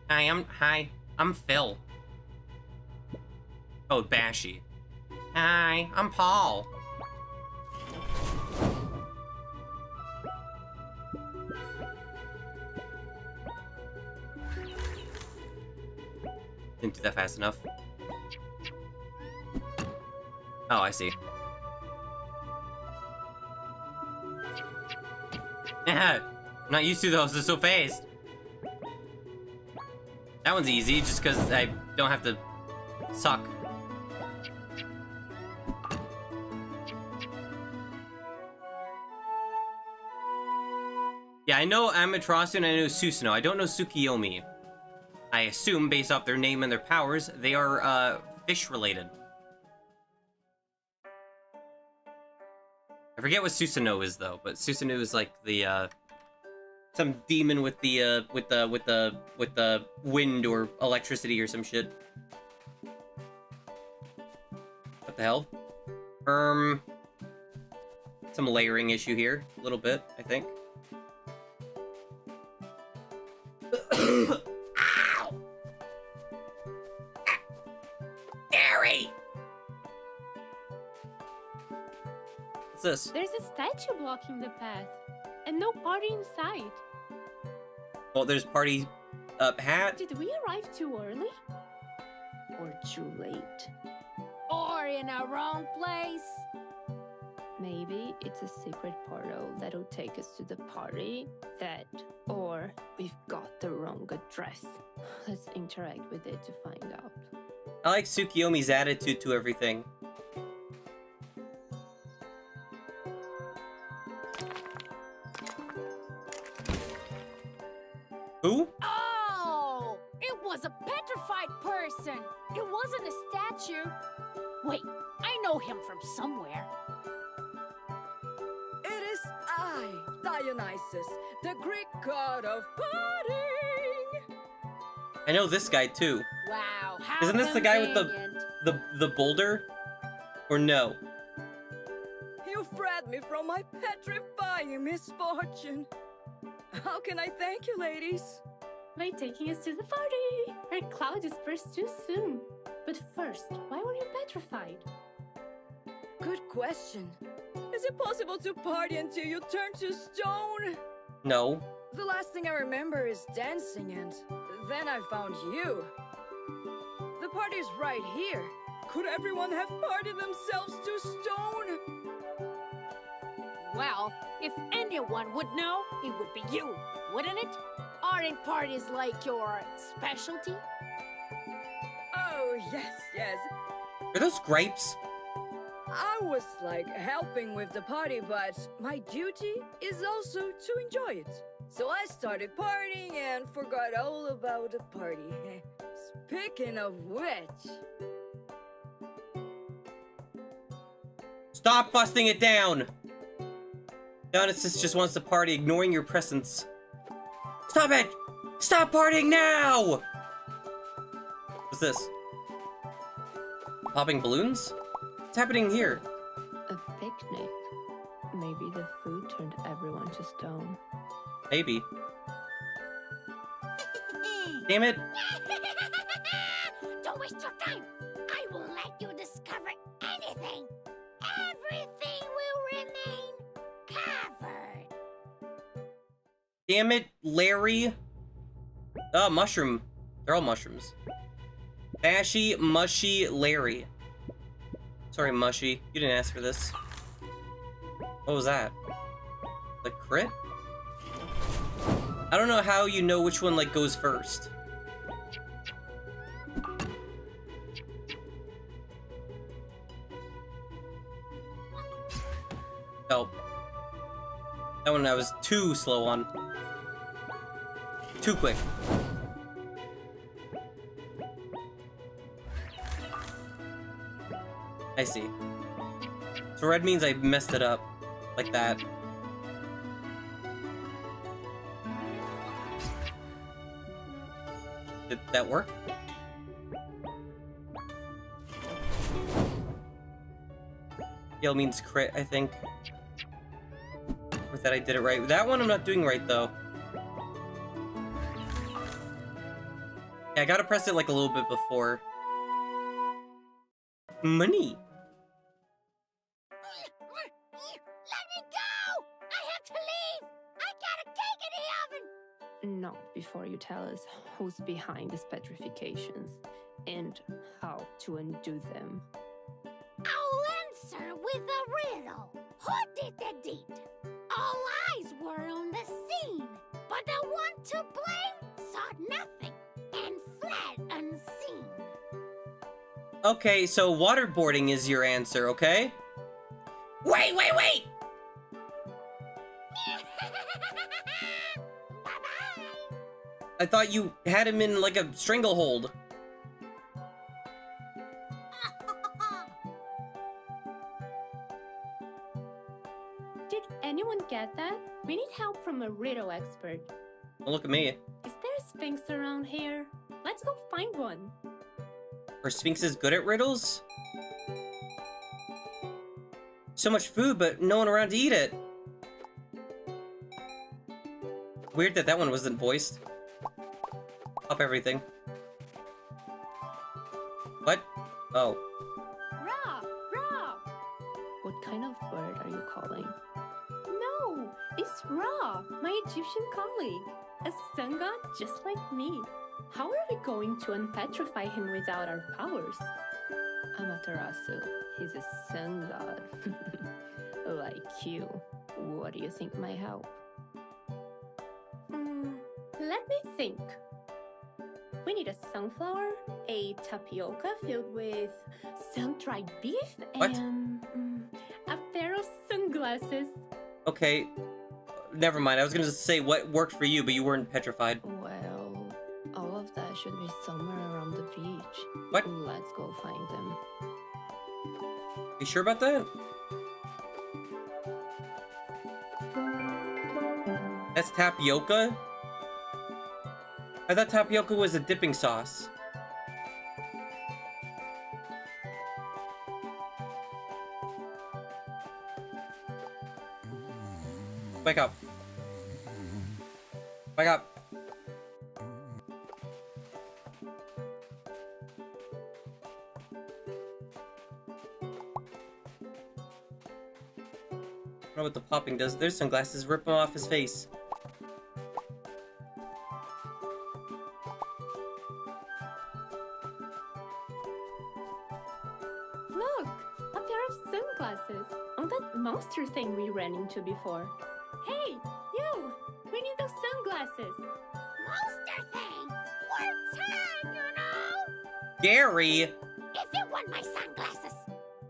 Hi, I'm Phil. Oh, Bashy. Hi, I'm Paul. Didn't do that fast enough. Oh, I see. I'm not used to those, they're so fast. That one's easy, just because I don't have to suck. Yeah, I know Amaterasu and I know Susanoo. I don't know Tsukiyomi. I assume, based off their name and their powers, they are, fish-related. I forget what Susanoo is, though, but Susanoo is like the, some demon with the, with the wind or electricity or some shit. What the hell? Some layering issue here, a little bit, I think. Ow! Gary! What's this? There's a statue blocking the path, and no party inside. Well, there's party hat. Did we arrive too early? Or too late? Or in a wrong place. Maybe it's a secret portal that'll take us to the party. That, or we've got the wrong address. Let's interact with it to find out. I like Tsukiyomi's attitude to everything. Who? Oh! It was a petrified person! It wasn't a statue! Wait, I know him from somewhere. It is I, Dionysus, the Greek god of partying. I know this guy too. Wow, how Isn't this the guy with convenient. the boulder? Or no? You freed me from my petrifying misfortune. How can I thank you, ladies? By taking us to the party! Our cloud dispersed too soon. But first, why were you petrified? Good question. Is it possible to party until you turn to stone? No. The last thing I remember is dancing, and then I found you. The party's right here. Could everyone have partied themselves to stone? Well, if anyone would know, it would be you, wouldn't it? Aren't parties like your specialty? Oh, yes, yes. Are those grapes? I was like helping with the party, but my duty is also to enjoy it. So I started partying and forgot all about the party. Speaking of which... Stop busting it down! Dionysus just wants to party, ignoring your presence. Stop it! Stop partying now! What's this? Popping balloons? What's happening here? A picnic. Maybe the food turned everyone to stone. Maybe. Damn it! Don't waste your time. I won't let you discover anything. Everything will remain covered. Damn it, Larry! Oh, mushroom. They're all mushrooms. Bashy, mushy, Larry. Sorry, Mushy. You didn't ask for this. What was that? The crit? I don't know how you know which one, like, goes first. Oh. That one I was too slow on. Too quick. I see. So red means I messed it up. Like that. Did that work? Yellow means crit, I think. With that I did it right. That one I'm not doing right, though. Yeah, I gotta press it like a little bit before. Money! Let me go! I have to leave! I got a cake in the oven! Not before you tell us who's behind these petrifications and how to undo them. I'll answer with a riddle. Who did the deed? All eyes were on the scene, but the one to blame saw nothing and fled unseen. Okay, so waterboarding is your answer, okay? Wait! Bye-bye! I thought you had him in like a stranglehold. Did anyone get that? We need help from a riddle expert. Well, look at me. Is there a sphinx around here? Let's go find one. Are sphinxes good at riddles? So much food, but no one around to eat it. Weird that that one wasn't voiced. Pop everything. What? Oh. Ra! Ra! What kind of bird are you calling? No, it's Ra, my Egyptian colleague. A sun god just like me. How are we going to unpetrify him without our powers? Amaterasu, he's a sun god. Like you. What do you think might help? Let me think. We need a sunflower, a tapioca filled with sun-dried beef, What? and a pair of sunglasses. Okay. Never mind. I was gonna say what worked for you, but you weren't petrified. Well, all of that should be somewhere around the beach. What? Let's go find them. You sure about that? That's tapioca? I thought tapioca was a dipping sauce. Wake up. Wake up. I don't know what the popping does. There's sunglasses. Rip them off his face. Look! A pair of sunglasses. On that monster thing we ran into before. Hey, you! We need those sunglasses. Monster thing! We're time, you know! Gary! If you want my sunglasses,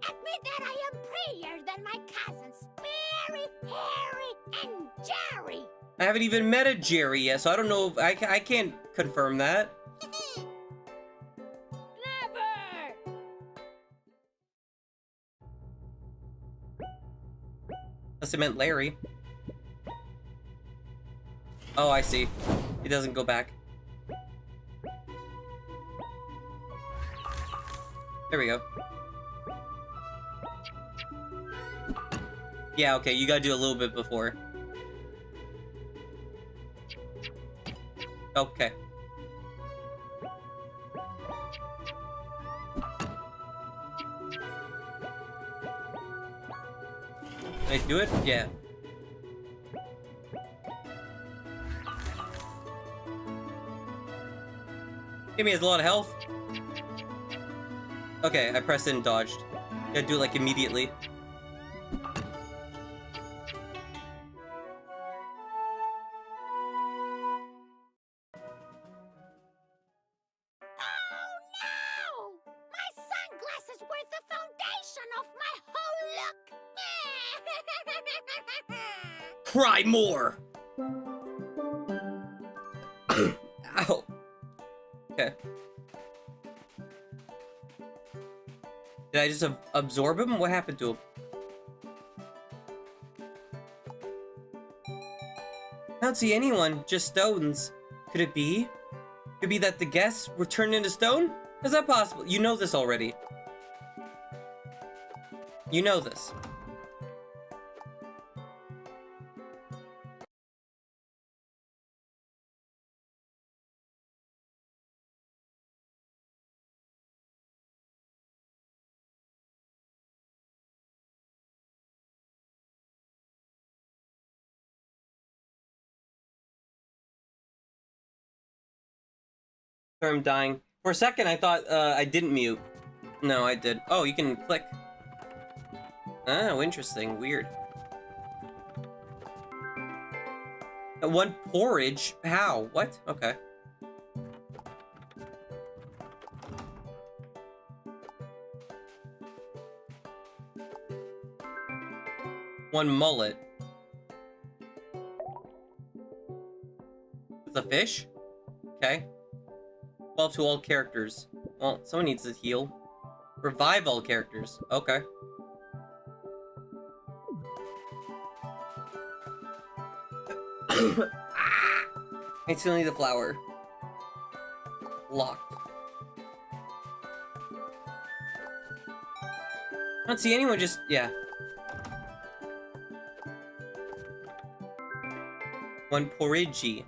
admit that I am prettier than my cousins, Barry, Harry, and Jerry! I haven't even met a Jerry yet, so I don't know if I can't confirm that. Never! Unless it meant Larry. Oh, I see. It doesn't go back. There we go. Yeah, okay, you gotta do a little bit before. Okay. Can I do it? Yeah. Gimme has a lot of health. Okay, I pressed it and dodged. Gotta do it like immediately. Oh no! My sunglasses were the foundation of my whole look! Cry more! Ow. Okay. Did I just absorb him? What happened to him? I don't see anyone, just stones. Could it be? Could it be that the guests were turned into stone? Is that possible? You know this already. You know this. Sorry, I'm dying. For a second, I thought I didn't mute. No, I did. Oh, you can click. Oh, interesting. Weird. One porridge? How? What? Okay. One mullet. It's a fish? Okay. 12 to all characters. Well, someone needs to heal. Revive all characters. Okay. I still need the flower. Locked. I don't see anyone just... Yeah. One porridge.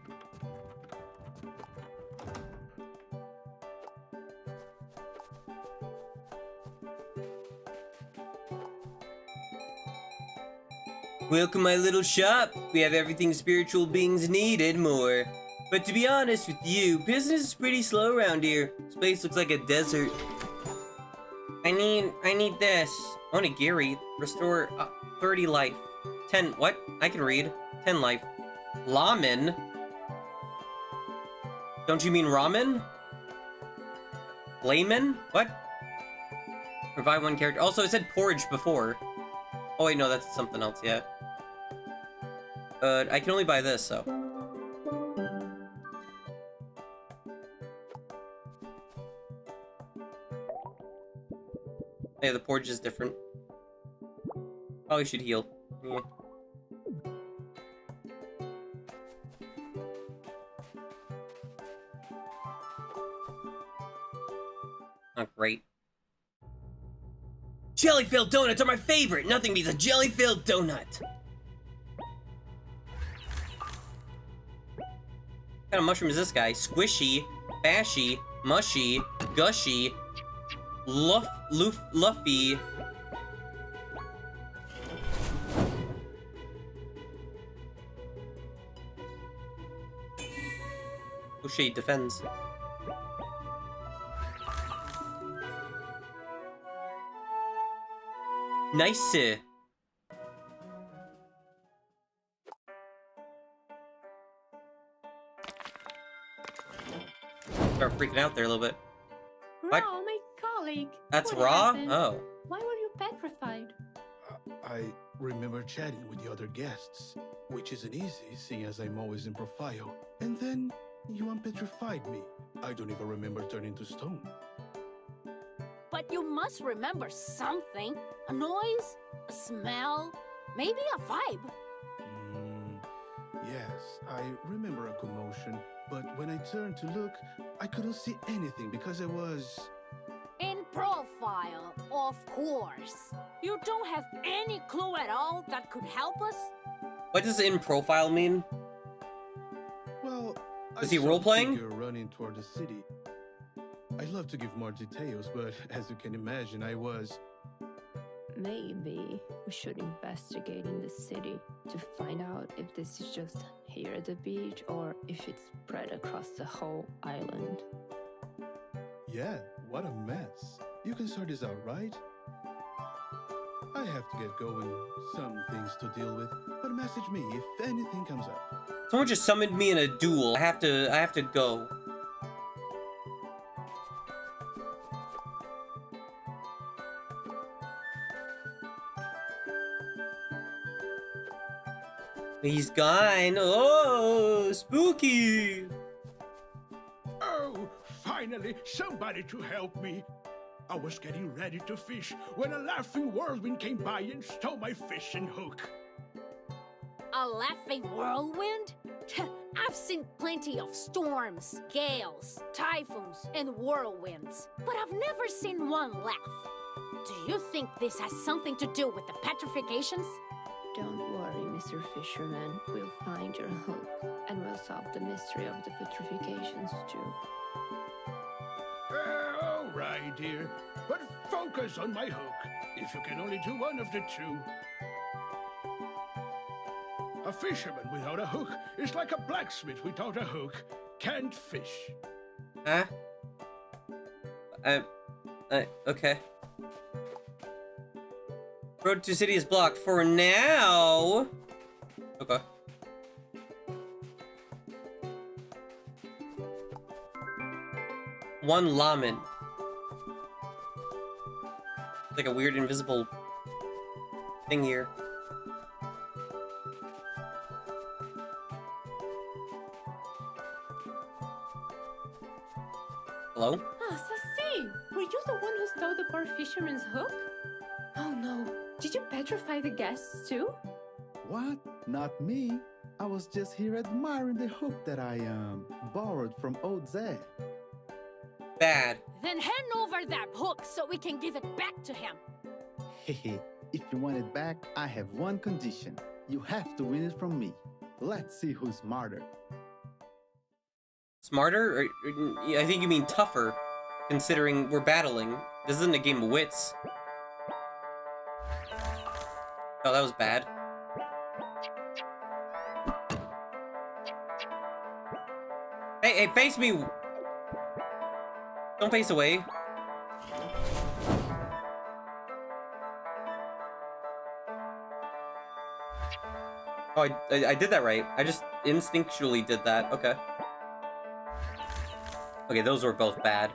Welcome my little shop. We have everything spiritual beings need and more. But to be honest with you, business is pretty slow around here. This place looks like a desert. I need this. Onigiri. Restore 30 life. 10, what? I can read. 10 life. Lamen? Don't you mean ramen? Layman? What? Revive one character. Also, it said porridge before. Oh wait, no, that's something else, yeah. I can only buy this, so. Yeah, the porridge is different. Probably should heal. Yeah. Oh, great. Jelly-filled donuts are my favorite! Nothing beats a jelly-filled donut! What kind of mushroom is this guy? Squishy, bashy, mushy, gushy, luffy. Oh shit, he defends. Nice. Start freaking out there a little bit. What? Raw, my colleague. That's What raw? happened? Oh. Why were you petrified? I remember chatting with the other guests, which isn't easy, seeing as I'm always in profile. And then you unpetrified me. I don't even remember turning to stone. But you must remember something. A noise, a smell, maybe a vibe. Yes, I remember a commotion, but when I turned to look, I couldn't see anything because I was... In profile, of course. You don't have any clue at all that could help us? What does in profile mean? Well, Is I he saw a role-playing? figure running toward the city. I'd love to give more details, but as you can imagine, I was... Maybe we should investigate in the city to find out if this is just here at the beach or if it's spread across the whole island. Yeah, what a mess. You can sort this out, right? I have to get going. Some things to deal with, but message me if anything comes up. Someone just summoned me in a duel. I have to go. He's gone. Oh, spooky. Oh, finally, somebody to help me. I was getting ready to fish when a laughing whirlwind came by and stole my fishing hook. A laughing whirlwind? I've seen plenty of storms, gales, typhoons, and whirlwinds, but I've never seen one laugh. Do you think this has something to do with the petrifications? Don't worry, Mr. Fisherman. We'll find your hook and we'll solve the mystery of the petrifications too. All right, dear, but focus on my hook, if you can only do one of the two. A fisherman without a hook is like a blacksmith without a hook. Can't fish. Huh? Okay. Road to city is blocked for now. Okay. One lamen. Like a weird invisible thing here. Hello? Ah, Sassy! Were you the one who stole the poor fisherman's hook? Oh no. Did you petrify the guests too? What? Not me. I was just here admiring the hook that I borrowed from old Zed. Bad. Then hand over that hook so we can give it back to him. Hehe. If you want it back, I have one condition. You have to win it from me. Let's see who's smarter. Smarter? I think you mean tougher, considering we're battling. This isn't a game of wits. Oh, that was bad. Hey, face me! Don't face away. Oh, I did that right. I just instinctually did that. Okay. Okay, those were both bad.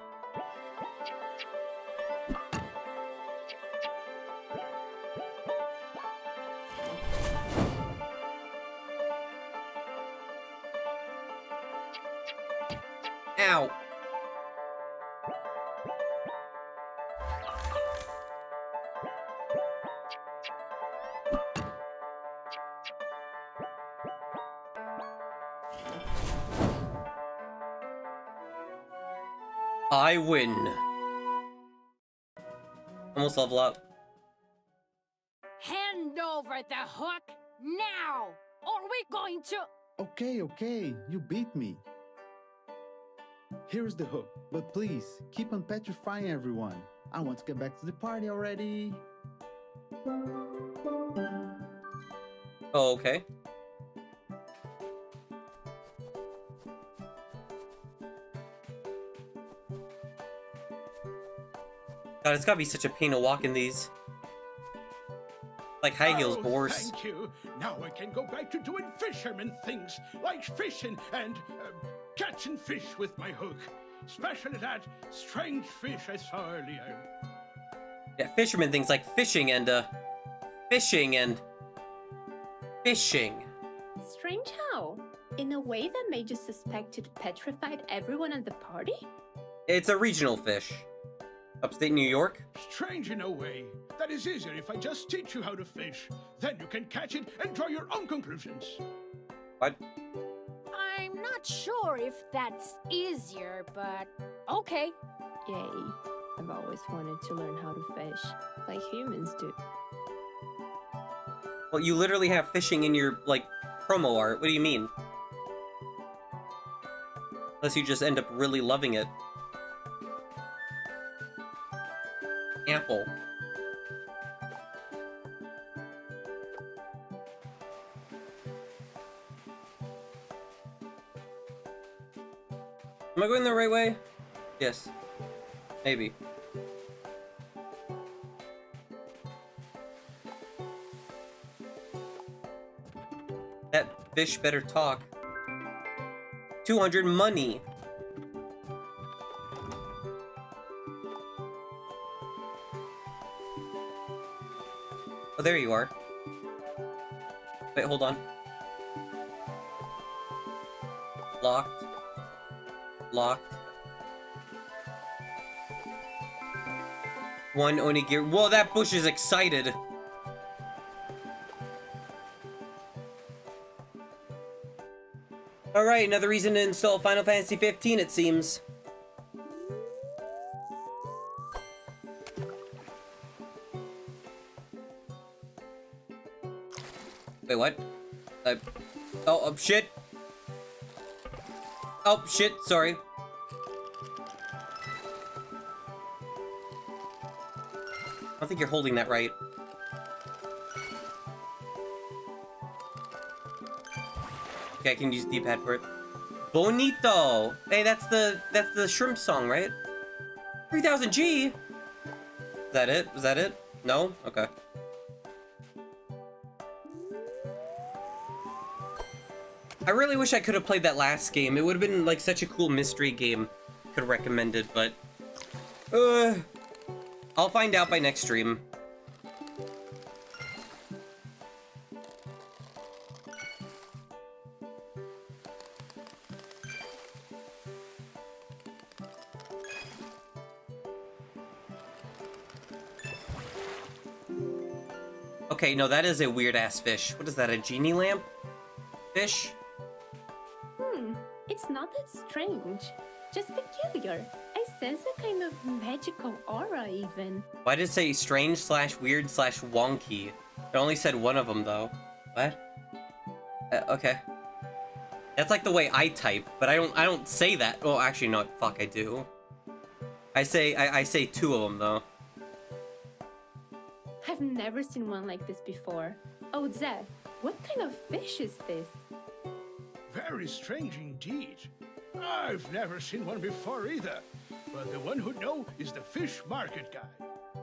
Ow. I win. Almost level up. Hand over the hook now, or we're going to... Okay, you beat me. Here's the hook, but please, keep on petrifying everyone. I want to get back to the party already. Oh, okay. God, it's gotta be such a pain to walk in these. Like high heels, but worse. Thank you. Now I can go back to doing fisherman things, like fishing and catching fish with my hook. Especially that strange fish I saw earlier. Yeah, fisherman things like fishing and fishing. Strange how? In a way that made you suspect it petrified everyone at the party? It's a regional fish. Upstate New York? Strange in a way. That is easier if I just teach you how to fish. Then you can catch it and draw your own conclusions. What? I'm not sure if that's easier, but okay. Yay. I've always wanted to learn how to fish, like humans do. Well, you literally have fishing in your, like, promo art. What do you mean? Unless you just end up really loving it. Apple. Am I going the right way? Yes. Maybe. That fish better talk. 200 money. Oh, there you are. Wait, hold on. Locked. Locked. One onigiri. Whoa, that bush is excited. Alright, another reason to install Final Fantasy 15, it seems. Wait, what? Oh, shit. Oh, shit, sorry. I don't think you're holding that right. Okay, I can use D-pad for it. Bonito! Hey, that's the shrimp song, right? 3000 G! Is that it? Was that it? No? Okay. I really wish I could have played that last game. It would have been like such a cool mystery game. Could have recommended, but I'll find out by next stream. Okay, no, that is a weird-ass fish. What is that, a genie lamp? Fish? It's not that strange. Just peculiar. I sense a kind of magical aura, even. Why did it say strange / weird / wonky? It only said one of them, though. What? Okay. That's like the way I type, but I don't say that. Oh, actually, no, fuck, I do. I say two of them, though. I've never seen one like this before. Oh, Zed, what kind of fish is this? Very strange indeed. I've never seen one before either. But the one who knows is the fish market guy.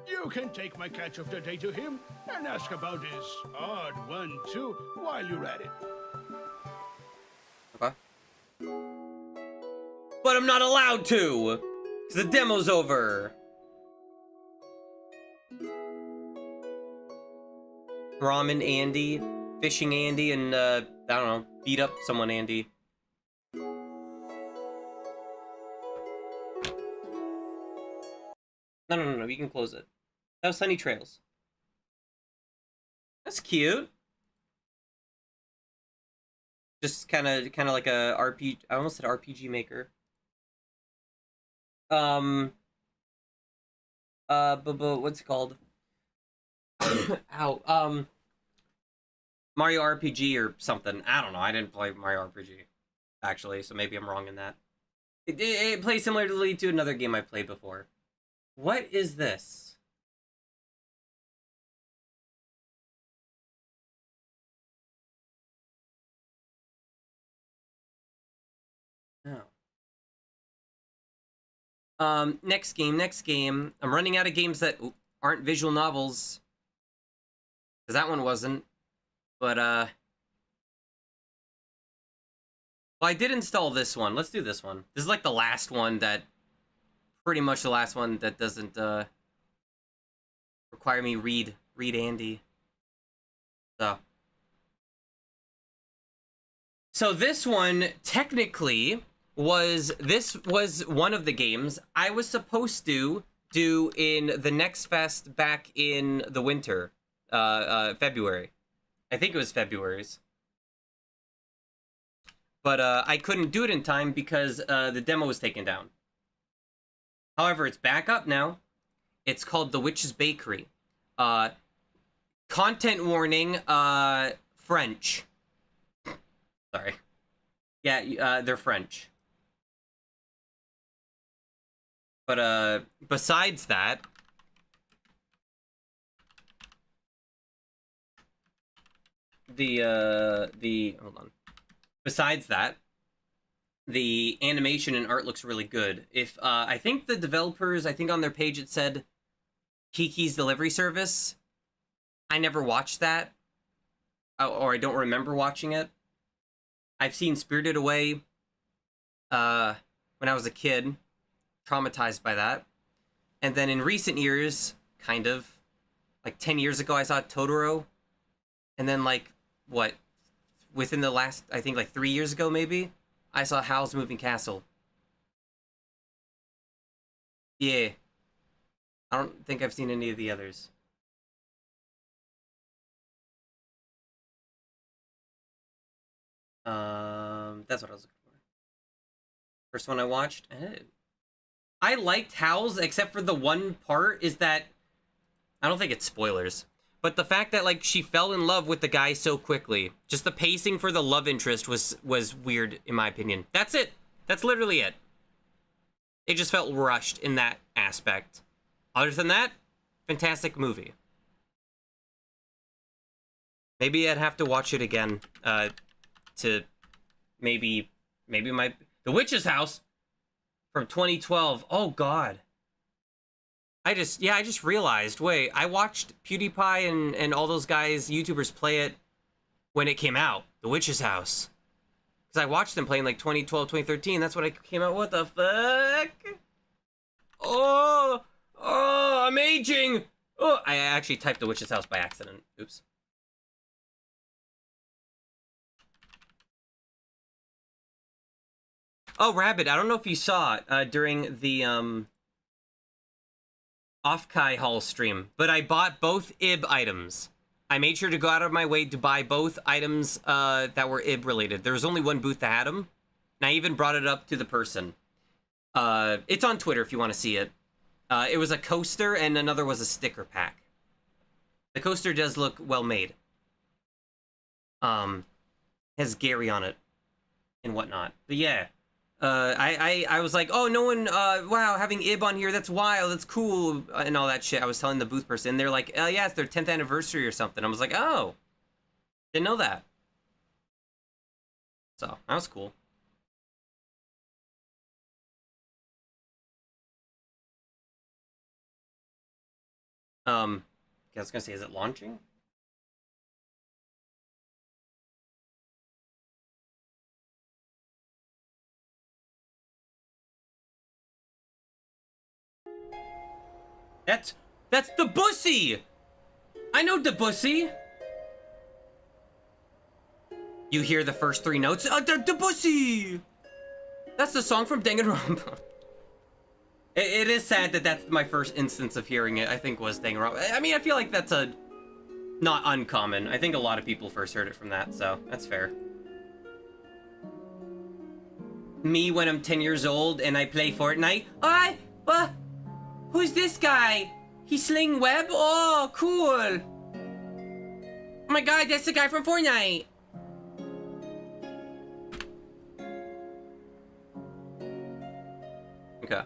You can take my catch of the day to him and ask about his odd one too while you're at it. Okay. But I'm not allowed to! Because the demo's over! Ramen Andy, Fishing Andy, and, I don't know, beat up someone Andy. No, you can close it. That was Sunny Trails. That's cute. Just kind of like a RPG. I almost said RPG Maker. But what's it called? Ow. Mario RPG or something. I don't know. I didn't play Mario RPG, actually, so maybe I'm wrong in that. It plays similarly to another game I played before. What is this? Oh. Next game. I'm running out of games that aren't visual novels. Because that one wasn't. But, well, I did install this one. Let's do this one. This is like the last one that... Pretty much the last one that doesn't, require me read Andy. So this one, technically, was one of the games I was supposed to do in the next fest back in the winter, February. I think it was February's. But, I couldn't do it in time because, the demo was taken down. However, it's back up now. It's called The Witch's Bakery. Content warning, French. Sorry. Yeah, they're French. But, besides that... Hold on. Besides that, the animation and art looks really good. If, I think the developers, I think on their page it said Kiki's Delivery Service. I never watched that. Or I don't remember watching it. I've seen Spirited Away, when I was a kid. Traumatized by that. And then in recent years, kind of, like 10 years ago, I saw Totoro. And then, like, what? Within the last, I think, like 3 years ago, maybe? I saw Howl's Moving Castle. Yeah. I don't think I've seen any of the others. That's what I was looking for. First one I watched. I liked Howl's, except for the one part is that... I don't think it's spoilers. But the fact that, like, she fell in love with the guy so quickly. Just the pacing for the love interest was weird, in my opinion. That's it. That's literally it. It just felt rushed in that aspect. Other than that, fantastic movie. Maybe I'd have to watch it again, to maybe The Witch's House from 2012. Oh, God. I just realized, wait, I watched PewDiePie and all those guys, YouTubers, play it when it came out, The Witch's House. Because I watched them playing like 2012, 2013, that's what I came out, what the fuck? Oh, I'm aging! Oh, I actually typed The Witch's House by accident, oops. Oh, Rabbit, I don't know if you saw it during the, Off-Kai Hall stream, but I bought both IB items. I made sure to go out of my way to buy both items that were IB related. There was only one booth that had them, and I even brought it up to the person. It's on Twitter if you want to see it. It was a coaster, and another was a sticker pack. The coaster does look well made. Has Gary on it. and whatnot. But yeah, I was like, oh, no one, wow, having Ib on here, that's wild, that's cool, and all that shit. I was telling the booth person, and they're like, oh yeah, it's their 10th anniversary or something. I was like, oh, didn't know that. So that was cool. I was gonna say, is it launching? That's the Bussy! I know the Bussy! You hear the first 3 notes? The Bussy! That's the song from Danganronpa. It is sad that that's my first instance of hearing it, I think, was Danganronpa. I mean, I feel like that's not uncommon. I think a lot of people first heard it from that, so that's fair. Me when I'm 10 years old and I play Fortnite. Who's this guy? He sling web? Oh, cool. Oh my god, that's the guy from Fortnite. Okay.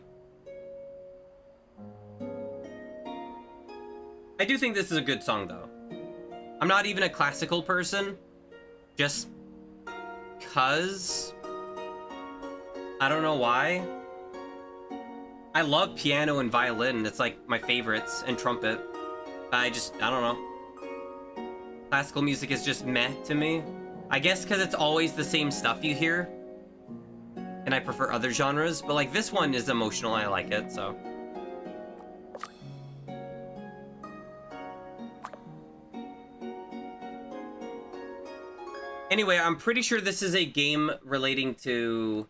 I do think this is a good song, though. I'm not even a classical person. Just 'cause. I don't know why. I love piano and violin. It's like my favorites, and trumpet. I don't know. Classical music is just meh to me. I guess because it's always the same stuff you hear. And I prefer other genres, but like this one is emotional, I like it, so. Anyway, I'm pretty sure this is a game relating to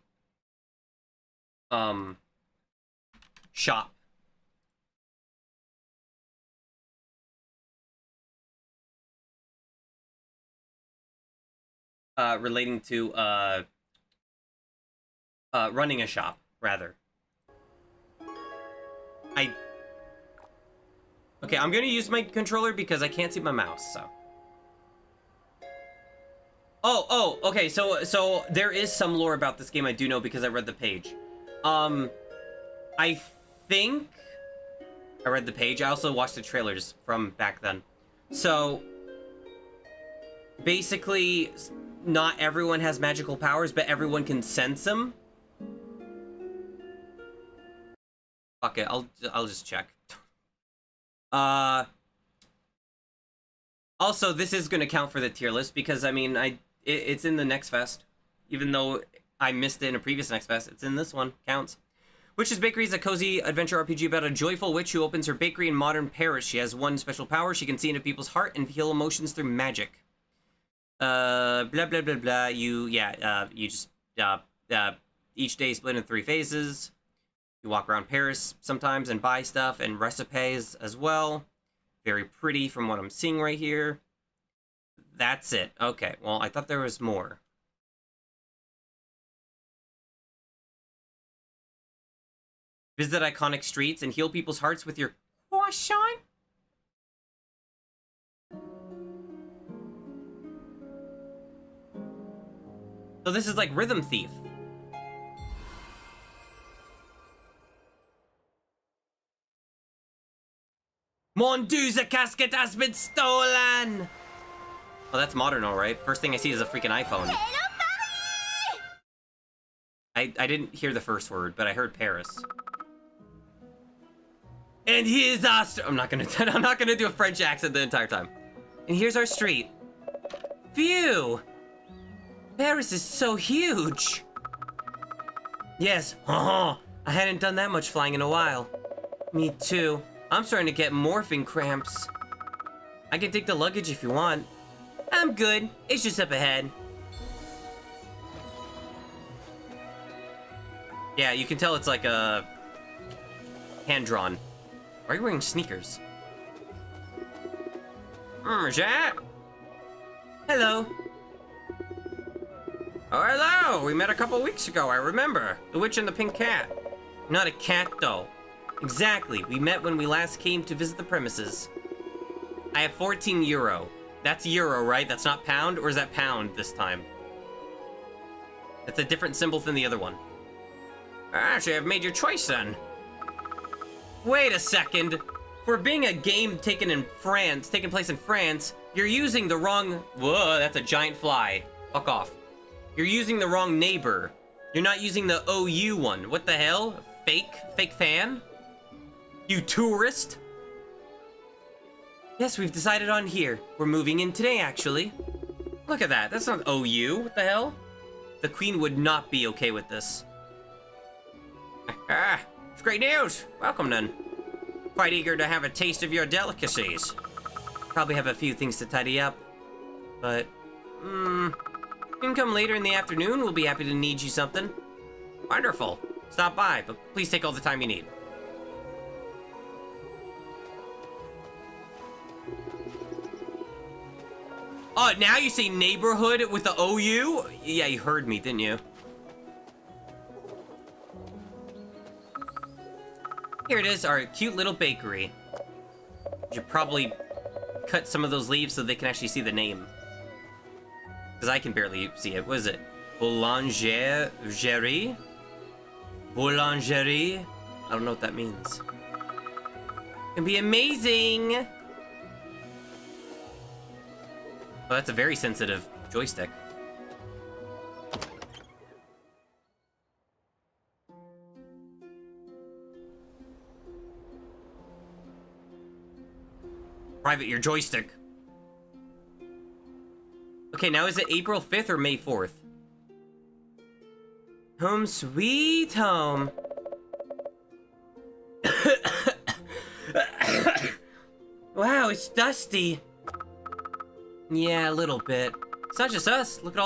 shop. Relating to running a shop, rather. Okay, I'm gonna use my controller because I can't see my mouse, so. Oh, okay, so there is some lore about this game I do know because I read the page. I think I read the page. I also watched the trailers from back then. So, basically, not everyone has magical powers, but everyone can sense them. Fuck it, I'll just check. Also, this is gonna count for the tier list because, I mean, it's in the next fest. Even though I missed it in a previous next fest, it's in this one. Counts. Witch's Bakery is a cozy adventure RPG about a joyful witch who opens her bakery in modern Paris. She has one special power. She can see into people's heart and feel emotions through magic. Blah, blah, blah, blah. You just, each day is split into 3 phases. You walk around Paris sometimes and buy stuff and recipes as well. Very pretty from what I'm seeing right here. That's it. Okay, well, I thought there was more. Visit iconic streets and heal people's hearts with your croissant. So this is like Rhythm Thief. Mon Dieu, the casket has been stolen! Oh, that's modern, alright. First thing I see is a freaking iPhone. I didn't hear the first word, but I heard Paris. And here's our I'm not gonna do a French accent the entire time. And here's our street. Phew! Paris is so huge! Yes, I hadn't done that much flying in a while. Me too. I'm starting to get morphing cramps. I can take the luggage if you want. I'm good. It's just up ahead. Yeah, you can tell it's like a hand-drawn. Why are you wearing sneakers? Jack? Hello. Oh, hello! We met a couple weeks ago, I remember. The witch and the pink cat. Not a cat, though. Exactly. We met when we last came to visit the premises. I have 14 euro. That's euro, right? That's not pound? Or is that pound this time? It's a different symbol than the other one. Actually, I've made your choice then. Wait a second. For being a game taking place in France, you're using the wrong... Whoa, that's a giant fly. Fuck off. You're using the wrong neighbor. You're not using the OU one. What the hell? Fake fan? You tourist? Yes, we've decided on here. We're moving in today, actually. Look at that. That's not OU. What the hell? The queen would not be okay with this. Ah, it's great news. Welcome then. Quite eager to have a taste of your delicacies. Probably have a few things to tidy up, but you can come later in the afternoon. We'll be happy to need you something. Wonderful. Stop by, but please take all the time you need. Oh, now you say neighborhood with the OU? Yeah, you heard me, didn't you? Here it is, our cute little bakery. You should probably cut some of those leaves so they can actually see the name. Because I can barely see it. What is it? Boulangerie? Boulangerie? I don't know what that means. It can be amazing! Oh, that's a very sensitive joystick. Private your joystick. Okay, now is it April 5th or May 4th? Home sweet home. Wow, it's dusty. Yeah, a little bit. It's not just us. Look at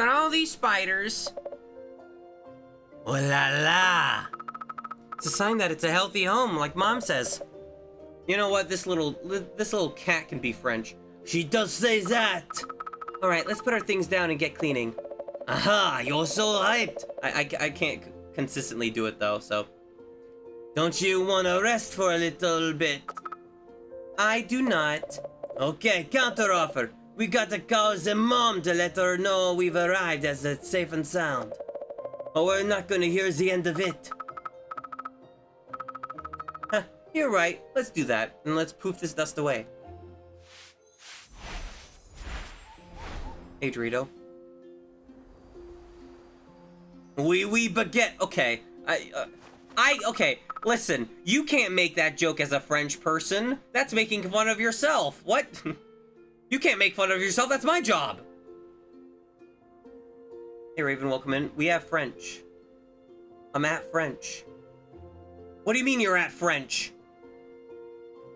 all these spiders. Oh la la. It's a sign that it's a healthy home, like Mom says. You know what? This little cat can be French. She does say that. All right, let's put our things down and get cleaning. Aha, you're so hyped. I can't consistently do it though, so. Don't you want to rest for a little bit? I do not. Okay, counter offer. We gotta call the mom to let her know we've arrived as it's safe and sound. Or we're not gonna hear the end of it. Huh, you're right. Let's do that, and let's poof this dust away. Hey, Dorito. Oui, baguette. Okay, okay. Listen, you can't make that joke as a French person. That's making fun of yourself. What? You can't make fun of yourself. That's my job. Hey, Raven, welcome in. We have French. I'm at French. What do you mean you're at French?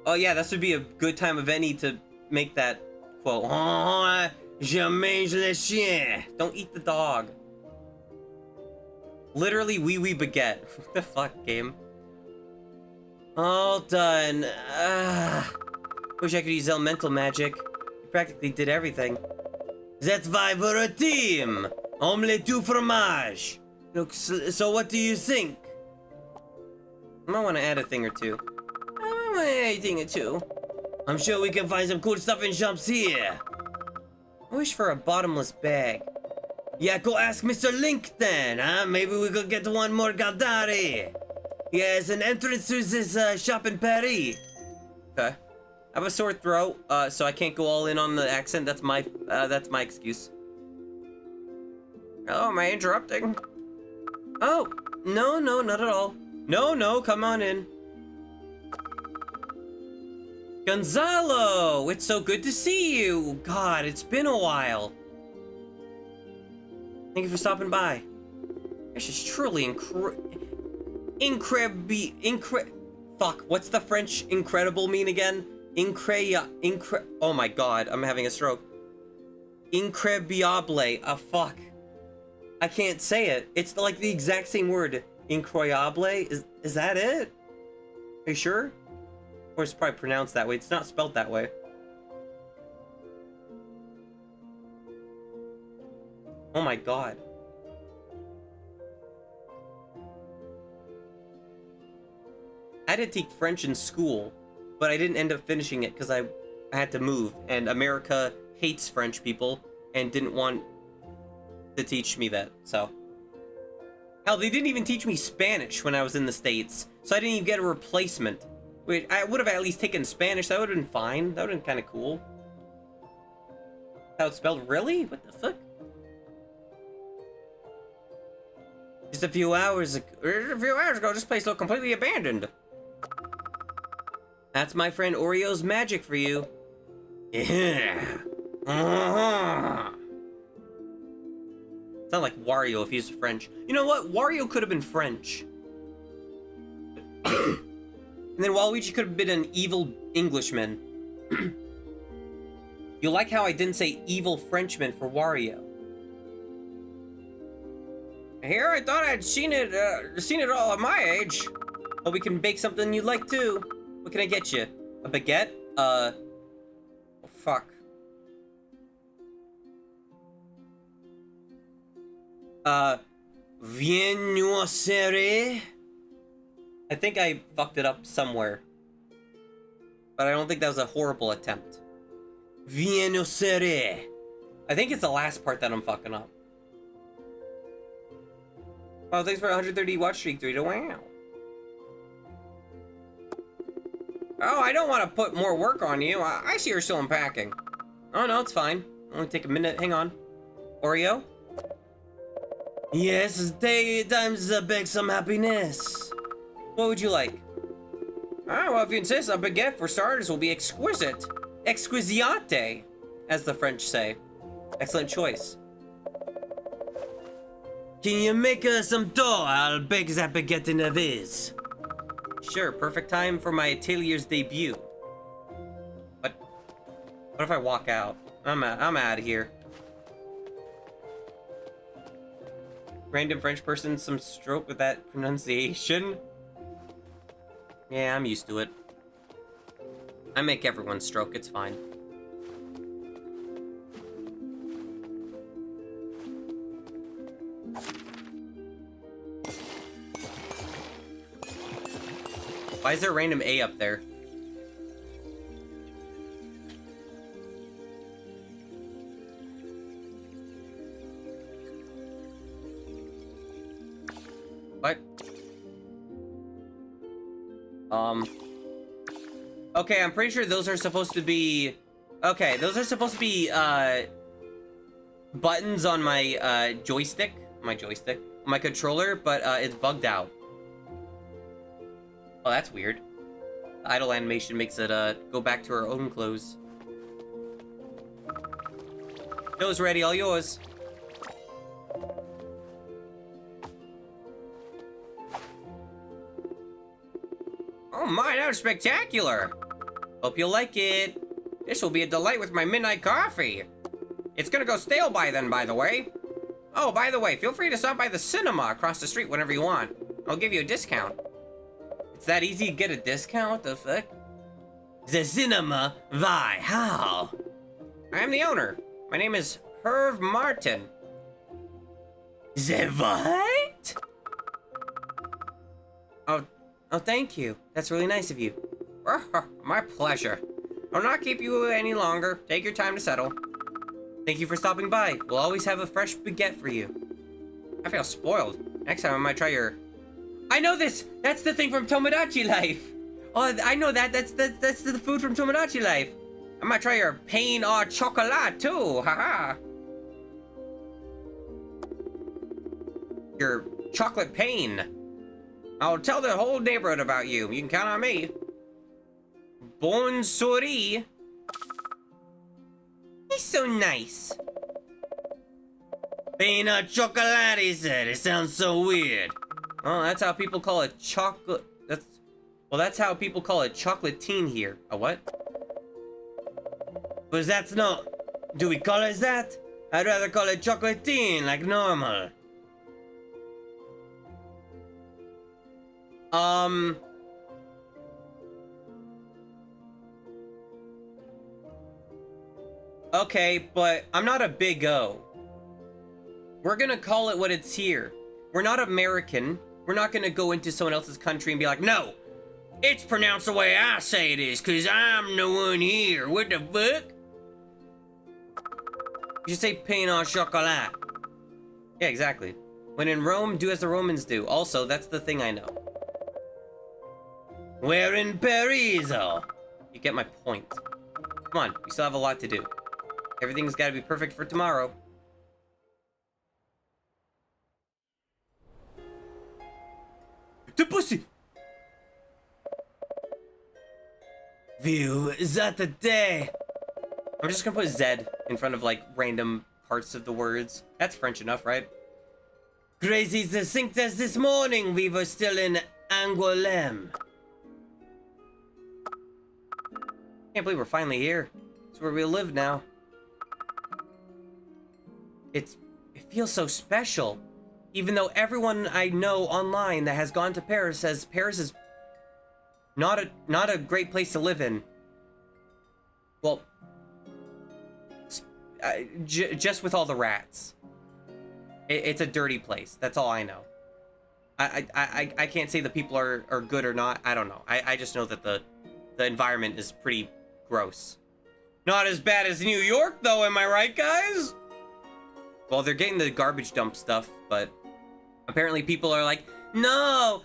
Oh, yeah, this would be a good time of any to make that quote. Oh, je mange le chien. Don't eat the dog. Literally, oui, baguette. What the fuck, game? All done. Wish I could use elemental magic. You practically did everything. That's why we're a team. Omelette du fromage. Look, so what do you think? I might want to add a thing or two. I might add a thing or two. I'm sure we can find some cool stuff in shops here. I wish for a bottomless bag. Yeah, go ask Mr. Link then, huh? Maybe we could get one more Galdari. He has an entrance to this shop in Paris. Okay. I have a sore throat, so I can't go all in on the accent. That's my excuse. Hello, am I interrupting? Oh, no, not at all. No, come on in. Gonzalo, it's so good to see you. God, it's been a while. Thank you for stopping by. This is truly fuck, what's the French incredible mean again? Oh my god, I'm having a stroke. Incredible. Fuck. I can't say it. It's like the exact same word. Incroyable? Is that it? Are you sure? Or it's probably pronounced that way. It's not spelled that way. Oh my god. I had to take French in school, but I didn't end up finishing it because I had to move, and America hates French people and didn't want to teach me that, so. Hell, they didn't even teach me Spanish when I was in the States, so I didn't even get a replacement. Wait, I would have at least taken Spanish. That would have been fine. That would have been kind of cool. How it's spelled? Really? What the fuck? Just a few hours ago, this place looked completely abandoned. That's my friend Oreo's magic for you. Yeah. Sound like Wario if he's French. You know what? Wario could have been French. And then Waluigi could have been an evil Englishman. You like how I didn't say evil Frenchman for Wario? Here, I thought I'd seen it all at my age. Oh, we can bake something you like too. What can I get you? A baguette? Oh, fuck. Viennoiserie? I think I fucked it up somewhere. But I don't think that was a horrible attempt. Viennoiserie. I think it's the last part that I'm fucking up. Oh, thanks for 130 watch streak, Dorito. Wow. Oh, I don't want to put more work on you. I see you're still unpacking. Oh, no, it's fine. Only take a minute. Hang on. Oreo? Yes, time to bake some happiness. What would you like? Ah, well, if you insist, a baguette for starters will be exquisite. Exquisiate, as the French say. Excellent choice. Can you make some dough? I'll bake that baguette in a viz. Sure, perfect time for my atelier's debut. What if I walk out? I'm out of here. Random French person, some stroke with that pronunciation? Yeah, I'm used to it. I make everyone stroke, it's fine. Why is there a random A up there? What? Okay, I'm pretty sure those are supposed to be... Okay, those are supposed to be, buttons on my, joystick. My controller, but, it's bugged out. Oh, that's weird. The idle animation makes it, go back to our own clothes. Joe's ready, all yours. Oh my, that was spectacular! Hope you'll like it. This will be a delight with my midnight coffee. It's gonna go stale by then, by the way. Oh, by the way, feel free to stop by the cinema across the street whenever you want. I'll give you a discount. It's that easy to get a discount? What the fuck? The cinema? Why? How? I am the owner. My name is Herv Martin. The what? Oh, thank you. That's really nice of you. My pleasure. I'll not keep you any longer. Take your time to settle. Thank you for stopping by. We'll always have a fresh baguette for you. I feel spoiled. Next time I might try your... I know this! That's the thing from Tomodachi Life! Oh, I know that. That's the food from Tomodachi Life. I might try your pain au chocolat too. Haha. Your chocolate pain. I'll tell the whole neighborhood about you. You can count on me. Bon souris. He's so nice. Pain au chocolat, he said. It sounds so weird. Oh, that's how people call it chocolate. That's how people call it chocolatine here. A what? But that's not... Do we call it that? I'd rather call it chocolatine, like normal. Okay, but I'm not a big O. We're gonna call it what it's here. We're not American. We're not gonna go into someone else's country and be like, no, it's pronounced the way I say it is, cause I'm the one here. What the fuck? You say pain au chocolat. Yeah, exactly. When in Rome, do as the Romans do. Also, that's the thing I know. We're in Paraiso. You get my point. Come on, we still have a lot to do. Everything's got to be perfect for tomorrow. The pussy. View that the day. I'm just gonna put Z in front of like random parts of the words. That's French enough, right? Crazy to think that this morning we were still in Angoulême. Can't believe we're finally here. It's where we live now. It feels so special. Even though everyone I know online that has gone to Paris says Paris is not a great place to live in. Well, just with all the rats. It's a dirty place. That's all I know. I can't say the people are good or not. I don't know. I just know that the environment is pretty gross. Not as bad as New York, though, am I right, guys? Well, they're getting the garbage dump stuff, but apparently people are like, no,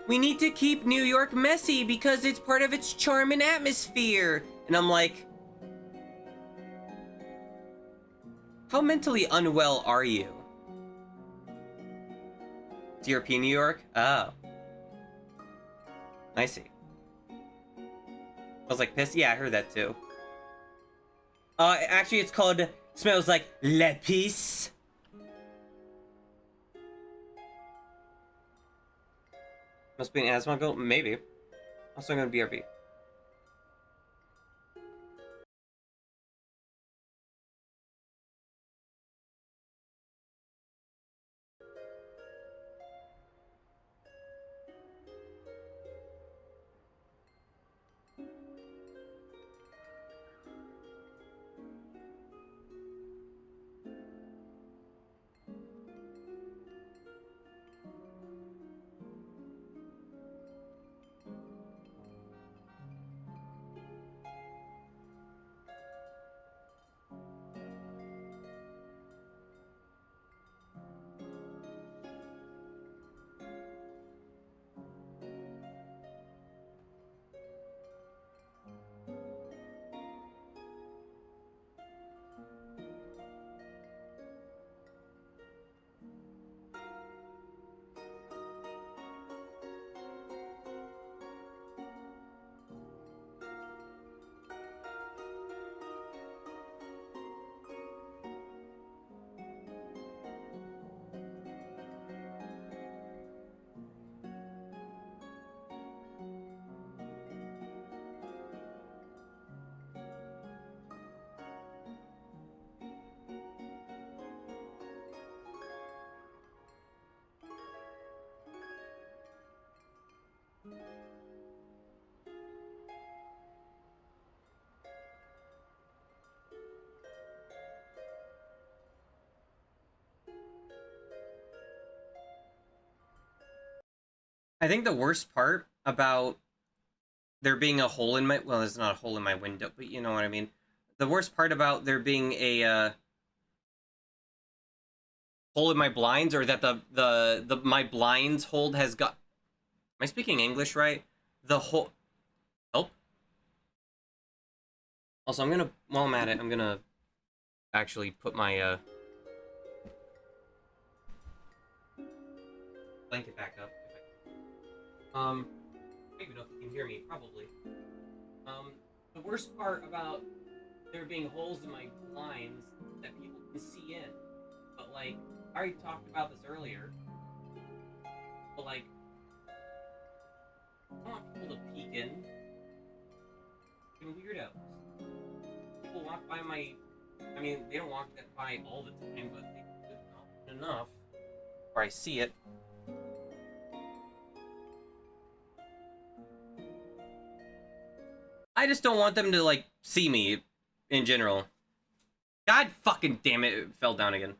we need to keep New York messy because it's part of its charm and atmosphere. And I'm like, how mentally unwell are you? It's European New York? Oh. I see. I was like, piss? Yeah, I heard that too. Actually, it's called Smells Like Le Pisse. Must be an asthma goal? Maybe. Also, I'm gonna BRB. I think the worst part about there being a hole in my, well, there's not a hole in my window, but you know what I mean. The worst part about there being a hole in my blinds, or that the my blinds hold has got. Am I speaking English right? The hole. Oh. Also, I'm gonna, while I'm at it, I'm gonna actually put my blanket back up. I don't even know if you can hear me, probably. The worst part about there being holes in my blinds that people can see in, but like, I already talked about this earlier, but like, I don't want people to peek in. Fucking weirdos. People walk by my, I mean, they don't walk that by all the time, but they do often enough where I see it. I just don't want them to, like, see me in general. God fucking damn it, it fell down again.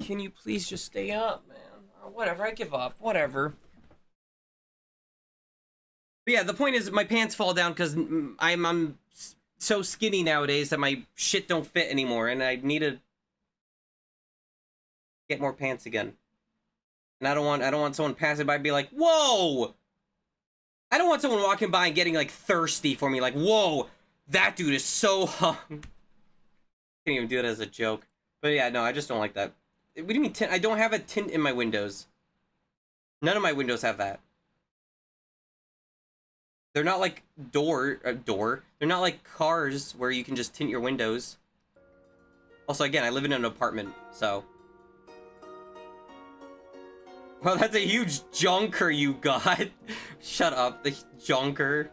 Can you please just stay up, man? Or whatever, I give up. Whatever. But yeah, the point is my pants fall down because I'm so skinny nowadays that my shit don't fit anymore, and I need to get more pants again. And I don't want someone passing by and be like, whoa! I don't want someone walking by and getting like thirsty for me, like, whoa, that dude is so hung. Can't even do it as a joke. But yeah, no, I just don't like that. What do you mean tint? I don't have a tint in my windows. None of my windows have that. They're not like They're not like cars where you can just tint your windows. Also, again, I live in an apartment, so. Well, that's a huge junker you got. Shut up, the junker.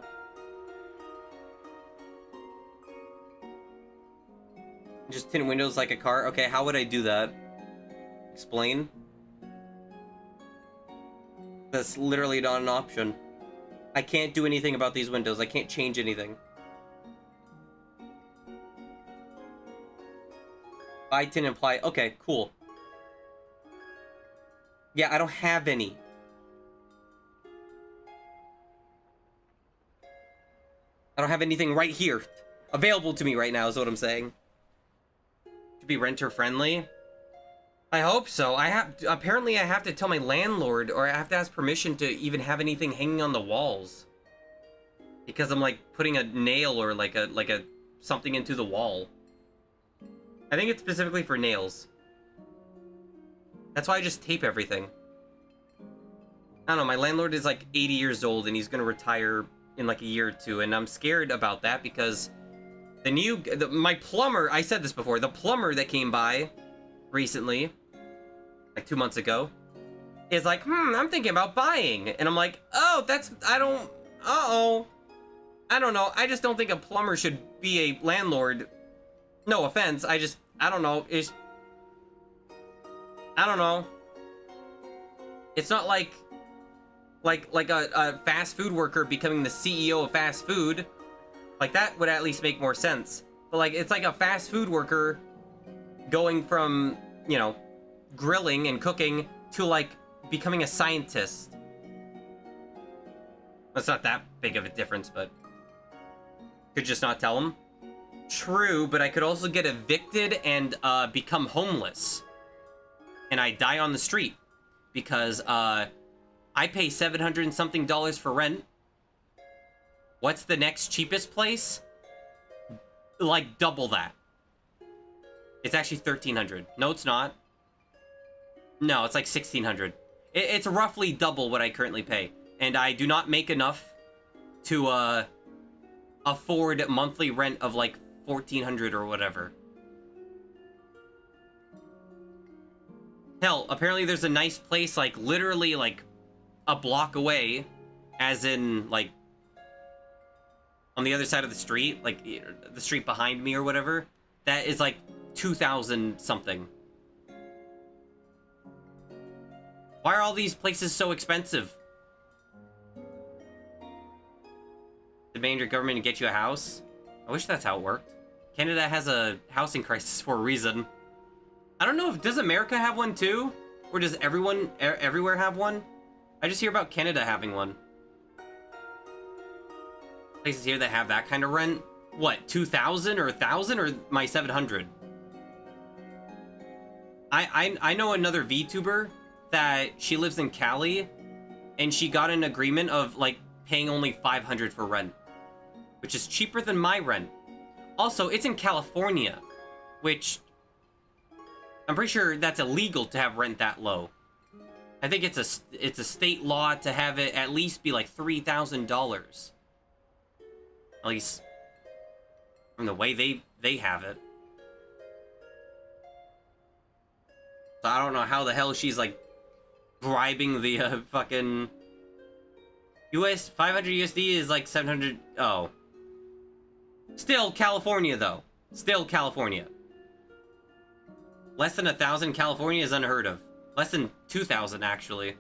Just tint windows like a car? Okay, how would I do that? Explain? That's literally not an option. I can't do anything about these windows. I can't change anything. Buy tint and apply. Okay, cool. Yeah, I don't have any. I don't have anything right here available to me right now is what I'm saying. To be renter friendly? I hope so. Apparently I have to tell my landlord, or I have to ask permission to even have anything hanging on the walls. Because I'm like putting a nail or like a something into the wall. I think it's specifically for nails. That's why I just tape everything. I don't know, my landlord is like 80 years old and he's gonna retire in like a year or two, and I'm scared about that because my plumber, I said this before, the plumber that came by recently, like 2 months ago, is like, I'm thinking about buying. And I'm like, I don't know. I just don't think a plumber should be a landlord. No offense. I don't know. I don't know. It's not like a fast food worker becoming the CEO of fast food. Like, that would at least make more sense. But, like, it's like a fast food worker going from, you know, grilling and cooking to, like, becoming a scientist. That's not that big of a difference, but could just not tell him. True, but I could also get evicted and become homeless. And I die on the street. Because I pay $700 and something for rent. What's the next cheapest place? Like double that. It's actually $1,300. No, it's not. No, it's like $1,600. It's roughly double what I currently pay. And I do not make enough to afford monthly rent of like $1,400 or whatever. Hell, apparently there's a nice place like literally like a block away, as in like on the other side of the street, like the street behind me or whatever, that is like 2,000 something. Why are all these places so expensive? Demand your government to get you a house? I wish that's how it worked. Canada has a housing crisis for a reason. I don't know, does America have one too? Or does everyone everywhere have one? I just hear about Canada having one. Places here that have that kind of rent? What, 2,000 or 1,000 or my 700? I know another VTuber that she lives in Cali, and she got an agreement of like paying only 500 for rent, which is cheaper than my rent. Also, it's in California, which I'm pretty sure that's illegal to have rent that low. I think it's a state law to have it at least be like $3,000. At least from the way they have it. So I don't know how the hell she's like bribing the fucking US 500 USD is like 700. Oh, still California though. Still California. Less than 1,000 California is unheard of. Less than 2,000 actually.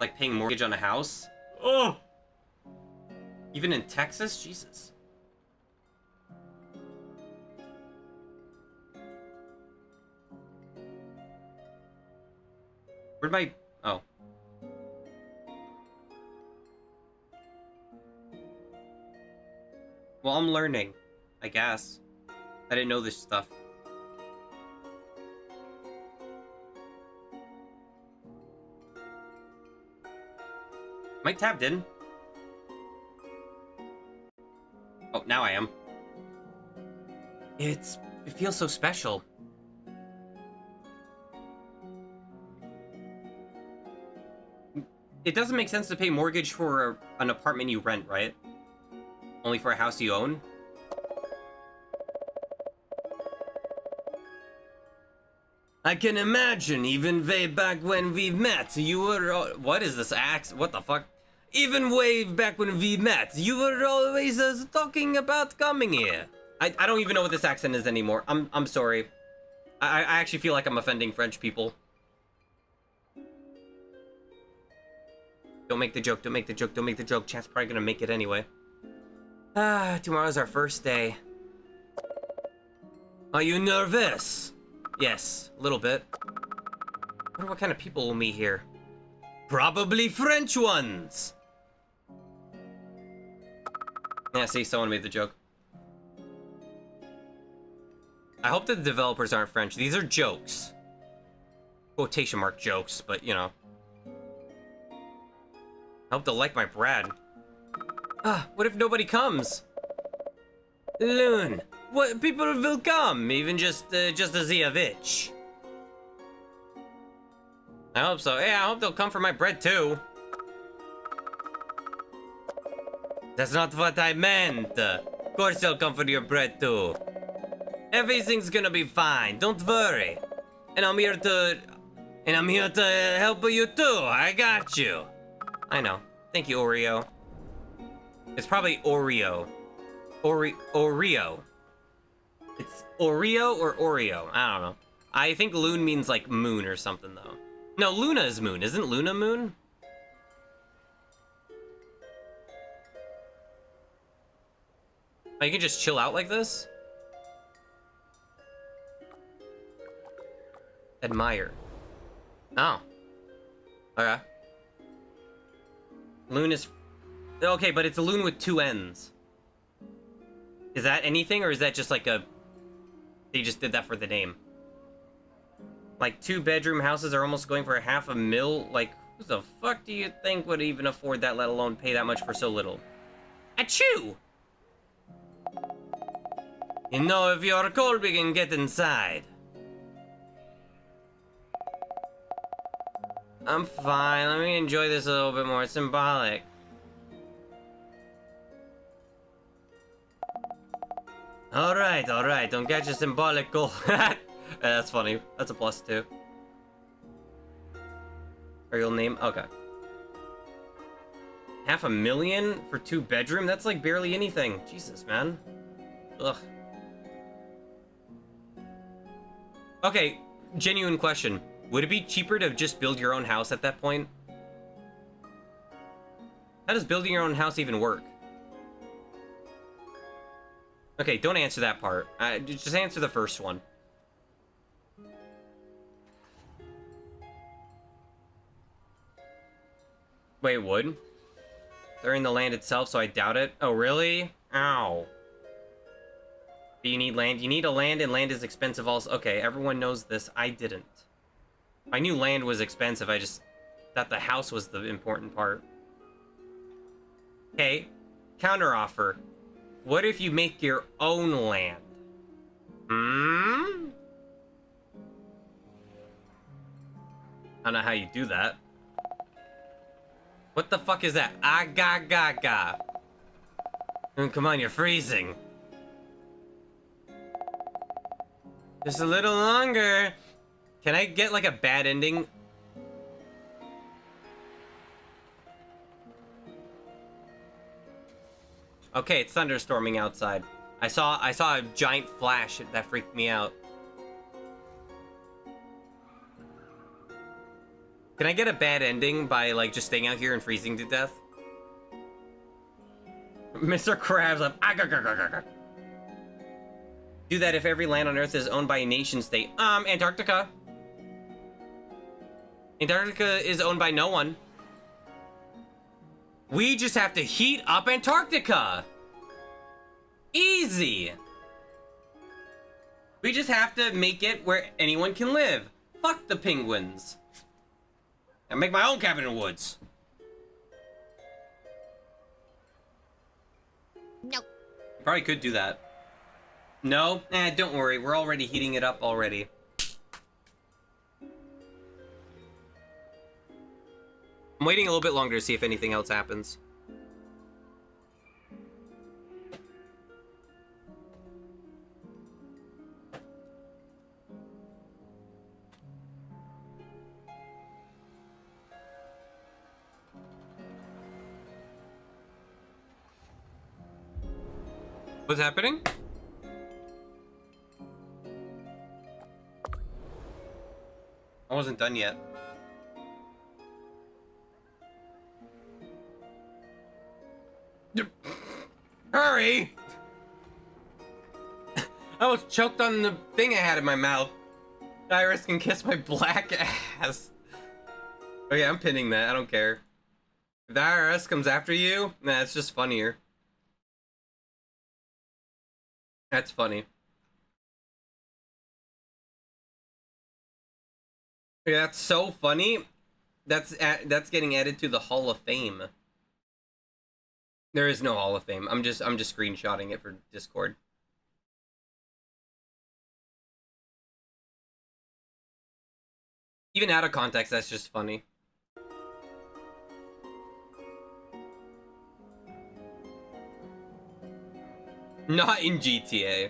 Like paying mortgage on a house. Oh. Even in Texas, Jesus. Where'd my... Oh. Well, I'm learning, I guess. I didn't know this stuff. Am I tabbed in? Oh, now I am. It feels so special. It doesn't make sense to pay mortgage for an apartment you rent, right? Only for a house you own? I can imagine, even way back when we met, you were... What is this accent? What the fuck? Even way back when we met, you were always talking about coming here. I don't even know what this accent is anymore. I'm sorry. I actually feel like I'm offending French people. Don't make the joke, don't make the joke, don't make the joke. Chat's probably gonna make it anyway. Ah, tomorrow's our first day. Are you nervous? Yes, a little bit. I wonder what kind of people will meet here. Probably French ones. Yeah, see, someone made the joke. I hope that the developers aren't French. These are jokes. Quotation mark jokes, but you know. I hope they'll like my Brad. Ah, what if nobody comes? Loon, what people will come, even just a Ziavich. I hope so. Yeah, I hope they'll come for my bread too. That's not what I meant. Of course they'll come for your bread too. Everything's gonna be fine, don't worry. And I'm here to help you too. I got you. I know. Thank you, Oreo. It's probably Oreo. Oreo. It's Oreo or Oreo. I don't know. I think loon means like moon or something though. No, Luna is moon. Isn't Luna moon? Oh, you can just chill out like this? Admire. Oh. Okay. Loon is... Okay, but it's a loon with two ends. Is that anything, or is that just like a... They just did that for the name? Like, 2-bedroom houses are almost going for $500,000? Like, who the fuck do you think would even afford that, let alone pay that much for so little? Achoo! You know, if you're cold, we can get inside. I'm fine. Let me enjoy this a little bit more. It's symbolic. Alright. Don't get your symbolic goal. That's funny. That's a plus 2. Real name? Okay. $500,000 for 2-bedroom? That's like barely anything. Jesus, man. Ugh. Okay, genuine question. Would it be cheaper to just build your own house at that point? How does building your own house even work? Okay, don't answer that part. Just answer the first one. Wait, it would? They're in the land itself, so I doubt it. Oh, really? Ow. Do you need land? You need a land, and land is expensive also. Okay, everyone knows this. I didn't. I knew land was expensive, I just thought the house was the important part. Okay, counteroffer. What if you make your own land? I don't know how you do that. What the fuck is that? Aga-ga-ga. Come on, you're freezing. Just a little longer. Can I get like a bad ending? Okay, it's thunderstorming outside. I saw a giant flash that freaked me out. Can I get a bad ending by like just staying out here and freezing to death? Mr. Krabs, I'm do that if every land on Earth is owned by a nation state. Antarctica. Antarctica is owned by no one. We just have to heat up Antarctica. Easy. We just have to make it where anyone can live. Fuck the penguins. I make my own cabin in the woods. No. Probably could do that. No? Don't worry. We're already heating it up already. I'm waiting a little bit longer to see if anything else happens. What's happening? I wasn't done yet. Hurry! I was choked on the thing I had in my mouth. Iris can kiss my black ass. Okay, I'm pinning that. I don't care. If the IRS comes after you, nah, it's just funnier. That's funny. Yeah, that's so funny. That's getting added to the Hall of Fame. There is no Hall of Fame. I'm just screenshotting it for Discord. Even out of context, that's just funny. Not in GTA.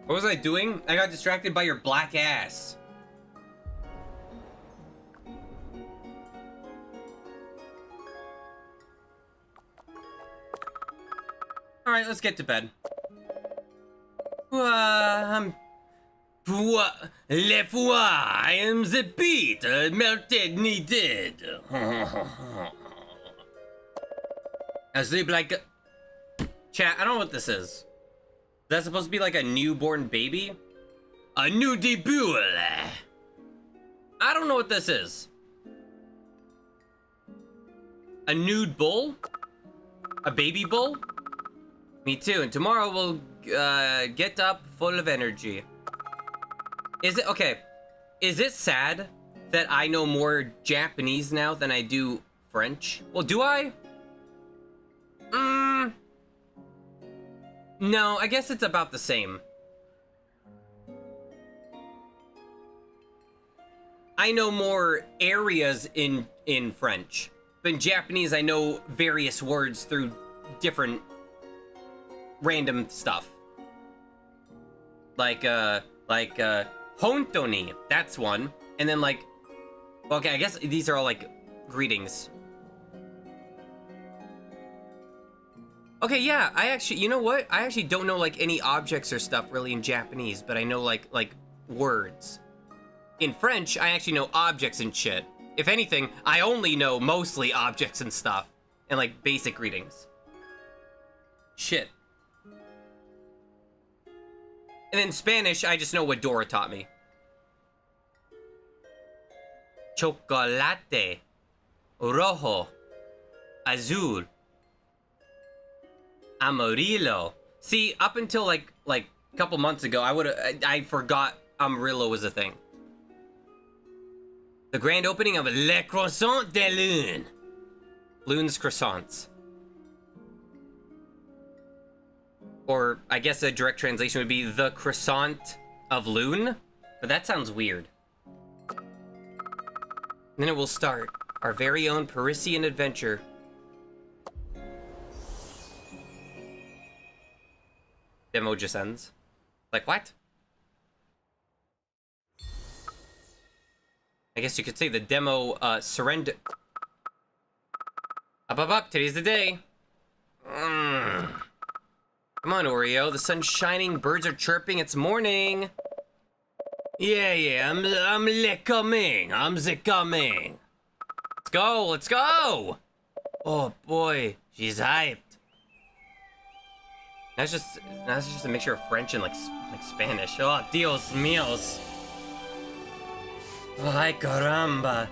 What was I doing? I got distracted by your black ass. Alright, let's get to bed. Le foi, I am the beat, melted needed. I sleep like a... Chat, I don't know what this is. Is that supposed to be like a newborn baby? A new debut. I don't know what this is. A nude bull? A baby bull? Me too, and tomorrow we'll get up full of energy. Is it, okay, is it sad that I know more Japanese now than I do French? Well, do I? No, I guess it's about the same. I know more areas in French, but in Japanese I know various words through different random stuff. Like hontoni, that's one. And then like, okay, I guess these are all like greetings. Okay, yeah, I actually, you know what? I actually don't know like any objects or stuff really in Japanese, but I know like words. In French, I actually know objects and shit. If anything, I only know mostly objects and stuff and like basic greetings. Shit. And in Spanish, I just know what Dora taught me. Chocolate, rojo, azul, amarillo. See, up until like a couple months ago, I forgot Amarillo was a thing. The grand opening of Le Croissant de Lune. Lune's croissants. Or I guess a direct translation would be the croissant of Lune, but that sounds weird. And then it will start our very own Parisian adventure. Demo just ends. Like, what? I guess you could say the demo, surrender. Up, today's the day. Come on, Oreo, the sun's shining, birds are chirping, it's morning. Yeah, I'm the coming. Let's go. Oh boy, she's hyped. That's just a mixture of French and like Spanish. Oh, Dios míos. Ay, caramba.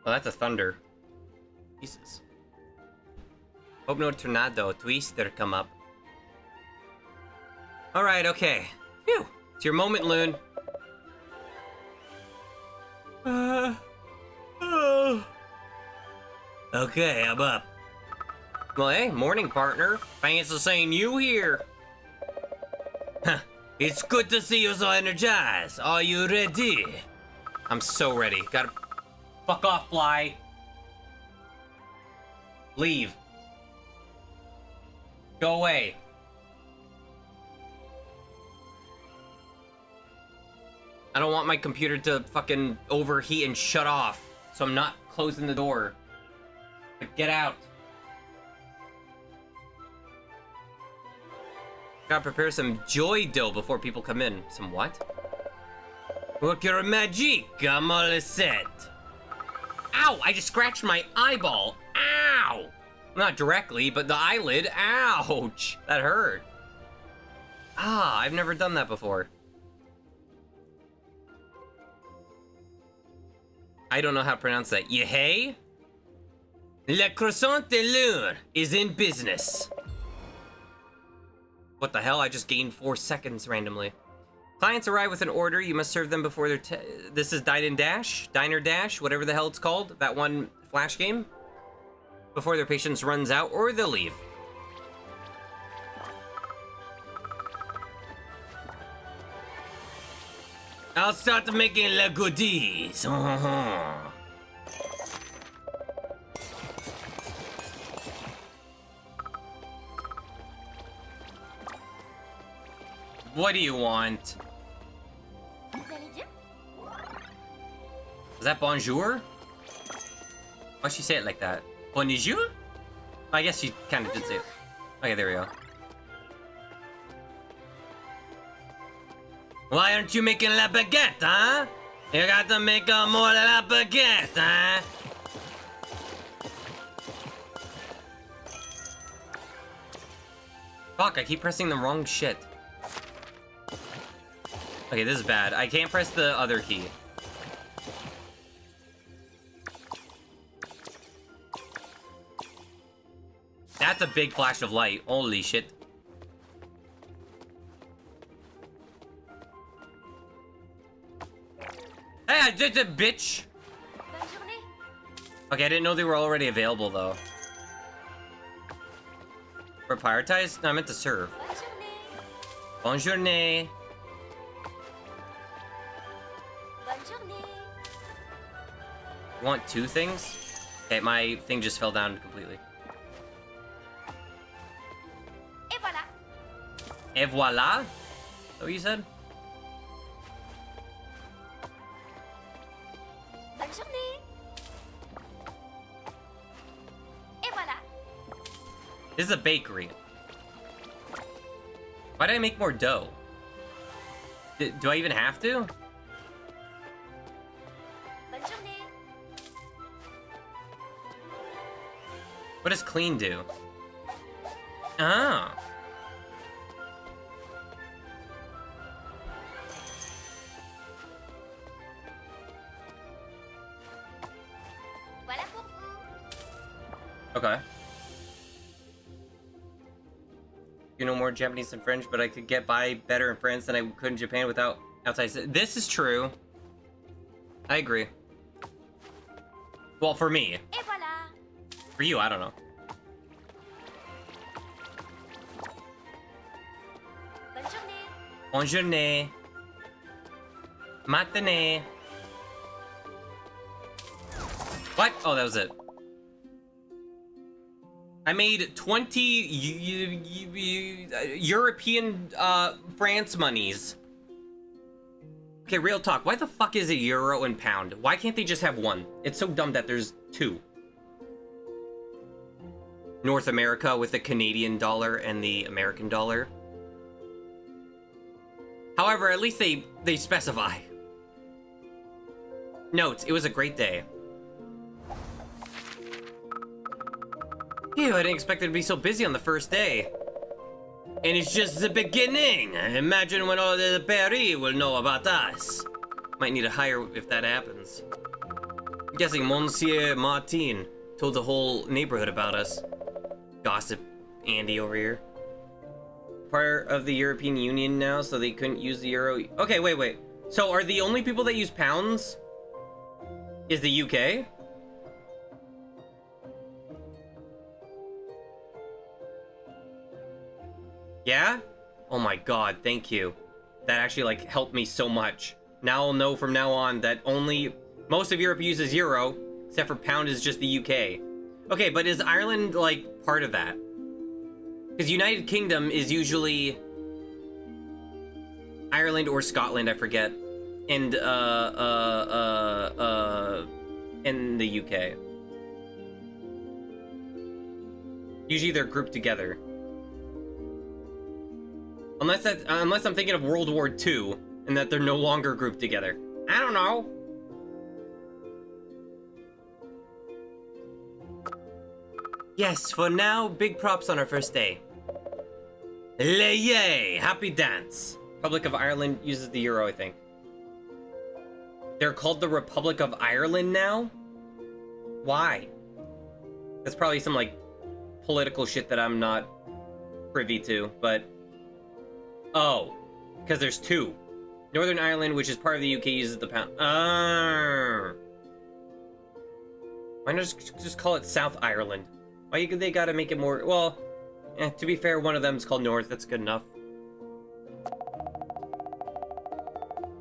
Oh, that's a thunder. Jesus. Hope no tornado twister come up. Alright, okay. Phew. It's your moment, Loon. Okay, I'm up. Well, hey, morning, partner. Fancy seeing you here. Huh. It's good to see you so energized. Are you ready? I'm so ready. Gotta... Fuck off, fly. Leave. Go away. I don't want my computer to fucking overheat and shut off, so I'm not closing the door. But get out. Gotta prepare some joy dough before people come in. Some what? Work your magic, I'm all set. Ow! I just scratched my eyeball. Ow! Not directly, but the eyelid. Ouch! That hurt. Ah, I've never done that before. I don't know how to pronounce that. Yehey? Le Croissant de Lure is in business. What the hell? I just gained 4 seconds randomly. Clients arrive with an order. You must serve them before their... This is Diner Dash, whatever the hell it's called. That one Flash game. Before their patience runs out, or they'll leave. I'll start making le goodies. What do you want? Is that bonjour? Why'd she say it like that? Bonjour? I guess she kind of did say it. Okay, there we go. Why aren't you making la baguette, huh? You got to make more la baguette, huh? Fuck, I keep pressing the wrong shit. Okay, this is bad. I can't press the other key. That's a big flash of light. Holy shit. Hey, I did it, bitch! Okay, I didn't know they were already available, though. For prioritize? No, I meant to serve. Bonjour. You want 2 things? Okay, my thing just fell down completely. Et voila? Is that what you said? This is a bakery. Why did I make more dough? Do I even have to? What does clean do? Ah. Okay. You know more Japanese than French, but I could get by better in France than I could in Japan without outside. This is true. I agree. Well, for me. For you, I don't know. Bonjour. Matinee. What? Oh, that was it. I made 20 European France monies. Okay, real talk. Why the fuck is it euro and pound? Why can't they just have one? It's so dumb that there's 2. North America with the Canadian dollar and the American dollar. However, at least they specify. Note, it was a great day. Phew, I didn't expect it to be so busy on the first day. And it's just the beginning. Imagine when all the Paris will know about us. Might need to hire if that happens. I'm guessing Monsieur Martin told the whole neighborhood about us. Gossip Andy over here. Part of the European Union now, so they couldn't use the euro. Okay, wait. So are the only people that use pounds is the UK? Yeah? Oh my god, thank you. That actually, like, helped me so much. Now I'll know from now on that most of Europe uses euro, except for pound is just the UK. Okay, but is Ireland, like, part of that? Because United Kingdom is usually Ireland or Scotland, I forget. And, in the UK. Usually they're grouped together. Unless I'm thinking of World War II, and that they're no longer grouped together. I don't know. Yes, for now, big props on our first day. Yay! Happy dance. Republic of Ireland uses the euro, I think. They're called the Republic of Ireland now? Why? That's probably some, like, political shit that I'm not privy to, but... Oh, because there's two. Northern Ireland, which is part of the UK, uses the pound. Why not just call it South Ireland? Why they gotta make it more... Well, to be fair, one of them is called North. That's good enough.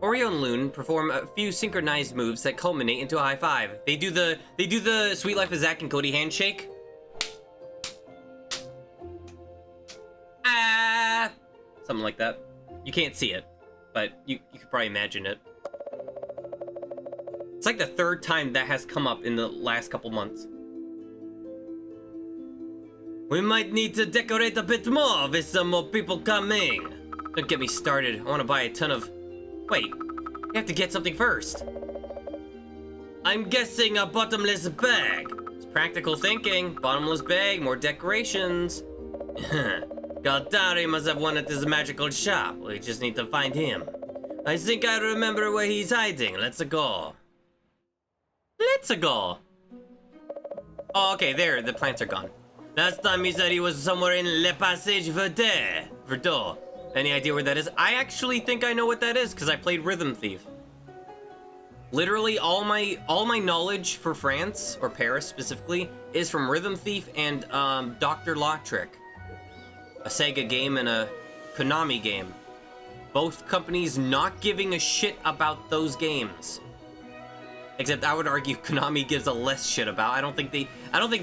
Oreo and Loon perform a few synchronized moves that culminate into a high five. They do the Sweet Life of Zack and Cody handshake. Something like that. You can't see it, but you could probably imagine it. It's like the third time that has come up in the last couple months. We might need to decorate a bit more with some more people coming. Don't get me started. I want to buy a ton of... Wait, you have to get something first. I'm guessing a bottomless bag. It's practical thinking. Bottomless bag, more decorations. Galdari must have one at this magical shop. We just need to find him. I think I remember where he's hiding. Let's go. Let's go. Oh, okay, there. The plants are gone. Last time he said he was somewhere in Le Passage Verdot. Any idea where that is? I actually think I know what that is because I played Rhythm Thief. Literally, all my knowledge for France, or Paris specifically, is from Rhythm Thief and Dr. Lautrec. A Sega game and a Konami game. Both companies not giving a shit about those games. Except I would argue Konami gives a less shit about. I don't think they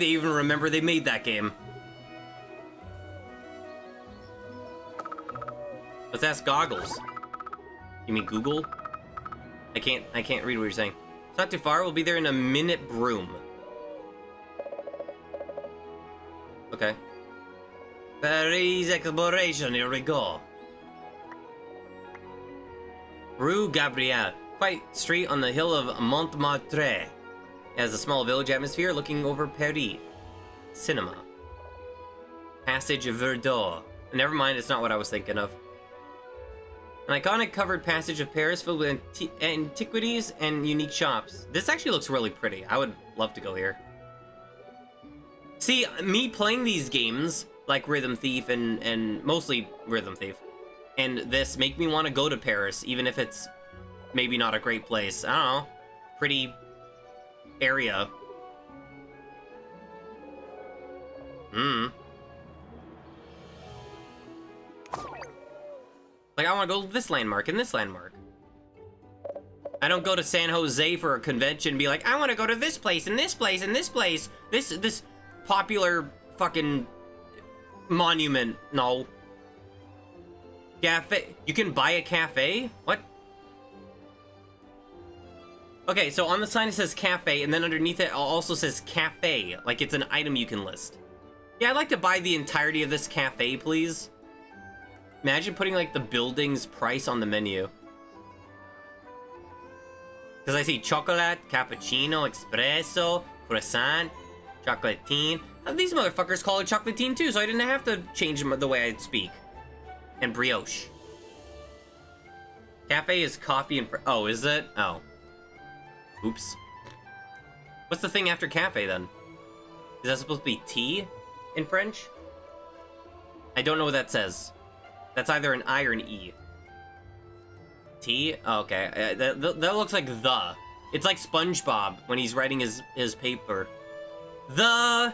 even remember they made that game. Let's ask Goggles. You mean Google? I can't read what you're saying. It's not too far. We'll be there in a minute broom. Okay. Paris exploration, here we go. Rue Gabrielle, quiet street on the hill of Montmartre. It has a small village atmosphere looking over Paris. Cinema. Passage Verdot. Never mind, it's not what I was thinking of. An iconic covered passage of Paris filled with antiquities and unique shops. This actually looks really pretty. I would love to go here. See, me playing these games, like Rhythm Thief and mostly Rhythm Thief, and this make me want to go to Paris, even if it's maybe not a great place. I don't know. Pretty area. Like, I want to go to this landmark and this landmark. I don't go to San Jose for a convention and be like, I want to go to this place and this place and this place. This popular fucking monument. No. Cafe. You can buy a cafe? What? Okay, so on the sign it says cafe, and then underneath it also says cafe. Like it's an item you can list. Yeah, I'd like to buy the entirety of this cafe, please. Imagine putting, like, the building's price on the menu. Because I see chocolate, cappuccino, espresso, croissant, Chocolatine. These motherfuckers call it chocolatine too, so I didn't have to change the way I speak. And brioche. Cafe is coffee and... Oh, is it? Oh. Oops. What's the thing after cafe, then? Is that supposed to be tea in French? I don't know what that says. That's either an I or an E. Tea? Oh, okay. That looks like the. It's like SpongeBob when he's writing his paper. The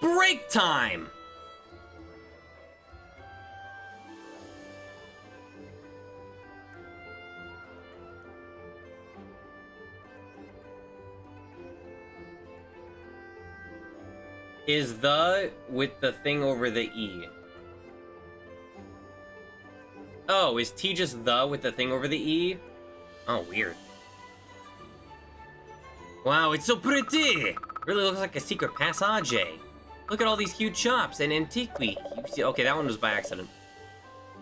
break time! Is the with the thing over the E? Oh, is T just the with the thing over the E? Oh, weird. Wow, it's so pretty! Really looks like a secret passage. Look at all these cute shops and antiqui. Okay, that one was by accident.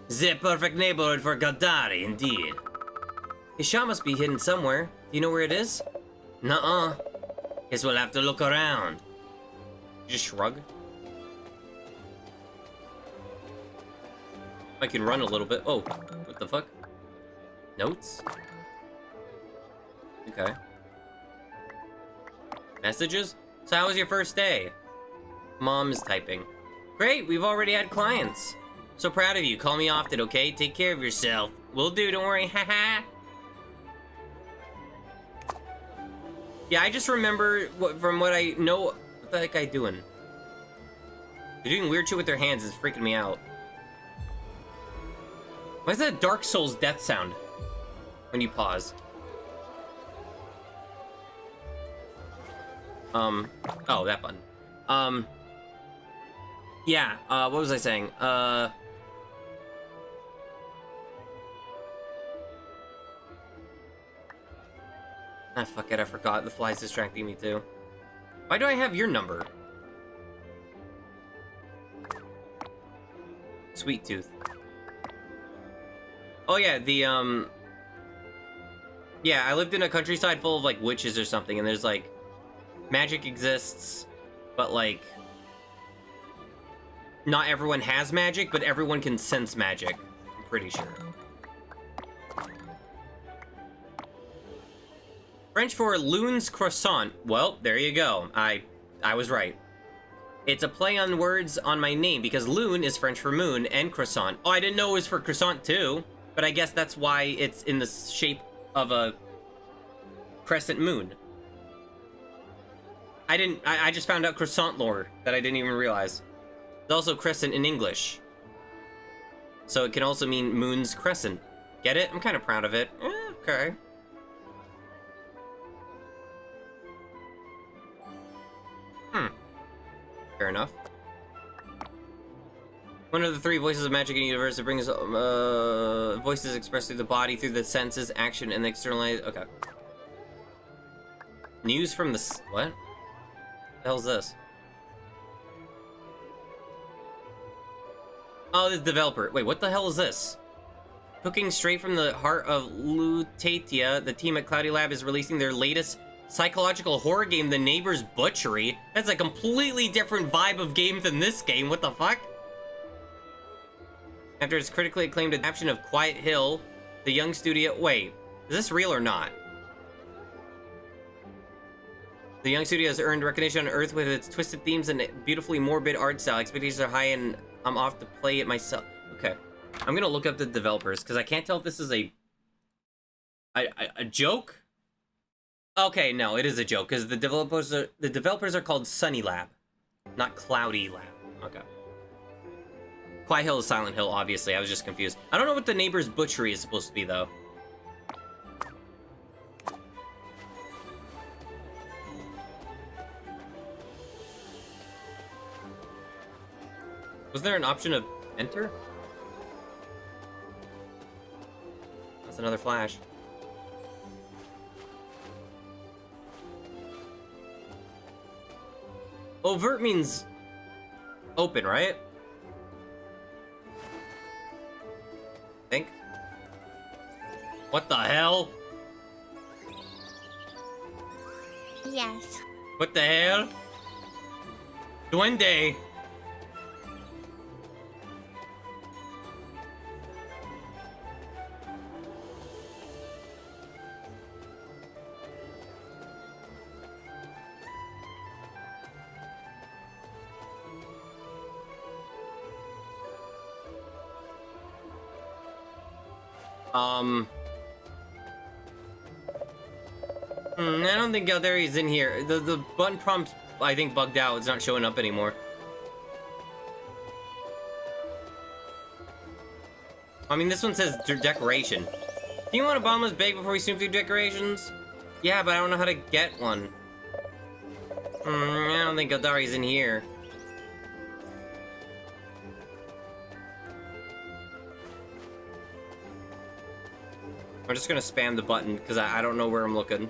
The perfect neighborhood for Gadari, indeed. His shop must be hidden somewhere. Do you know where it is? Nuh-uh. Guess we'll have to look around. Just shrug. I can run a little bit. Oh, what the fuck? Notes? Okay. Messages? So how was your first day? Mom is typing. Great, we've already had clients. So proud of you. Call me often, okay? Take care of yourself. Will do, don't worry. Haha. Yeah, I just remember from what I know. What the heck are you doing? They're doing weird shit with their hands. It's freaking me out. Why is that a Dark Souls death sound when you pause? Oh, that button. Yeah, what was I saying? Ah, fuck it, I forgot. The fly's distracting me too. Why do I have your number? Sweet Tooth. Oh yeah, yeah, I lived in a countryside full of, like, witches or something, and there's, like, magic exists, but, like, not everyone has magic, but everyone can sense magic. I'm pretty sure. French for Loon's croissant. Well, there you go. I was right. It's a play on words on my name, because Loon is French for moon, and croissant. Oh, I didn't know it was for croissant, too. But I guess that's why it's in the shape of a crescent moon. I just found out croissant lore that I didn't even realize. It's also crescent in English. So it can also mean moon's crescent. Get it? I'm kind of proud of it. Okay. Fair enough. One of the three voices of magic in the universe that brings voices expressed through the body, through the senses, action, and the external... Okay. News from the... What? The hell's this? Oh, this developer. Wait, what the hell is this? Cooking straight from the heart of Lutatia, the team at Cloudy Lab is releasing their latest psychological horror game, The Neighbor's Butchery. That's a completely different vibe of game than this game. What the fuck? After its critically acclaimed adaptation of Quiet Hill, the young studio... Wait, is this real or not? The young studio has earned recognition on Earth with its twisted themes and beautifully morbid art style. Expectations are high and I'm off to play it myself. Okay. I'm gonna look up the developers, because I can't tell if this is a joke? Okay, no, it is a joke, because the developers are called Sunny Lab, not Cloudy Lab. Okay. Quiet Hill is Silent Hill, obviously. I was just confused. I don't know what the Neighbor's Butchery is supposed to be, though. Was there an option of enter? That's another flash. Overt means open, right? Think. What the hell? Yes. What the hell? Duende. I don't think Galdari's in here. The button prompt, I think, bugged out. It's not showing up anymore. I mean, this one says decoration. Do you want a bottomless bag before we snoop through decorations? Yeah, but I don't know how to get one. I don't think Galdari's in here. I'm just gonna spam the button because I don't know where I'm looking.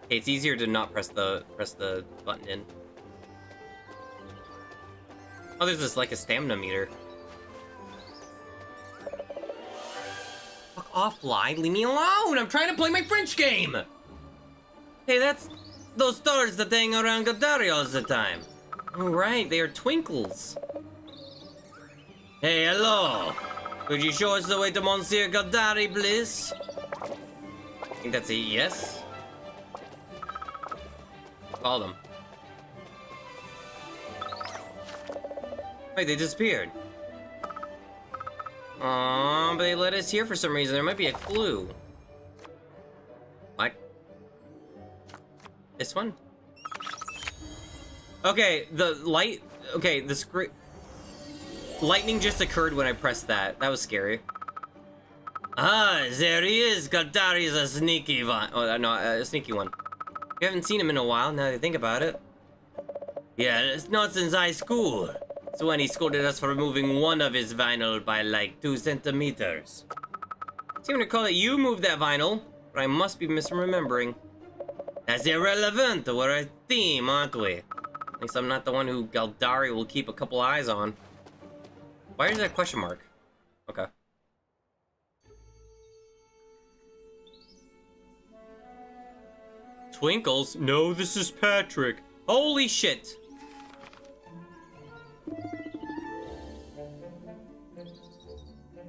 It's easier to not press the button in. Oh, there's this like a stamina meter. Fuck off, Fly. Leave me alone. I'm trying to play my French game. Hey, that's those stars that hang around Gadari all the time. Oh, right, they are twinkles. Hey, hello. Could you show us the way to Monsieur Gadari, please? I think that's a yes. Call them. Wait, they disappeared. But they let us here for some reason. There might be a clue. What? This one? Okay, the light... Okay, the screen... Lightning just occurred when I pressed that. That was scary. Ah, there he is. Gadari's a sneaky one. Oh, no, a sneaky one. We haven't seen him in a while, now that I think about it. Yeah, it's not since high school. It's when he scolded us for removing one of his vinyl by like 2 centimeters. I seem to recall that you moved that vinyl, but I must be misremembering. That's irrelevant. We're a team, aren't we? At least I'm not the one who Galdari will keep a couple eyes on. Why is that a question mark? Okay. Twinkles? No, this is Patrick. Holy shit.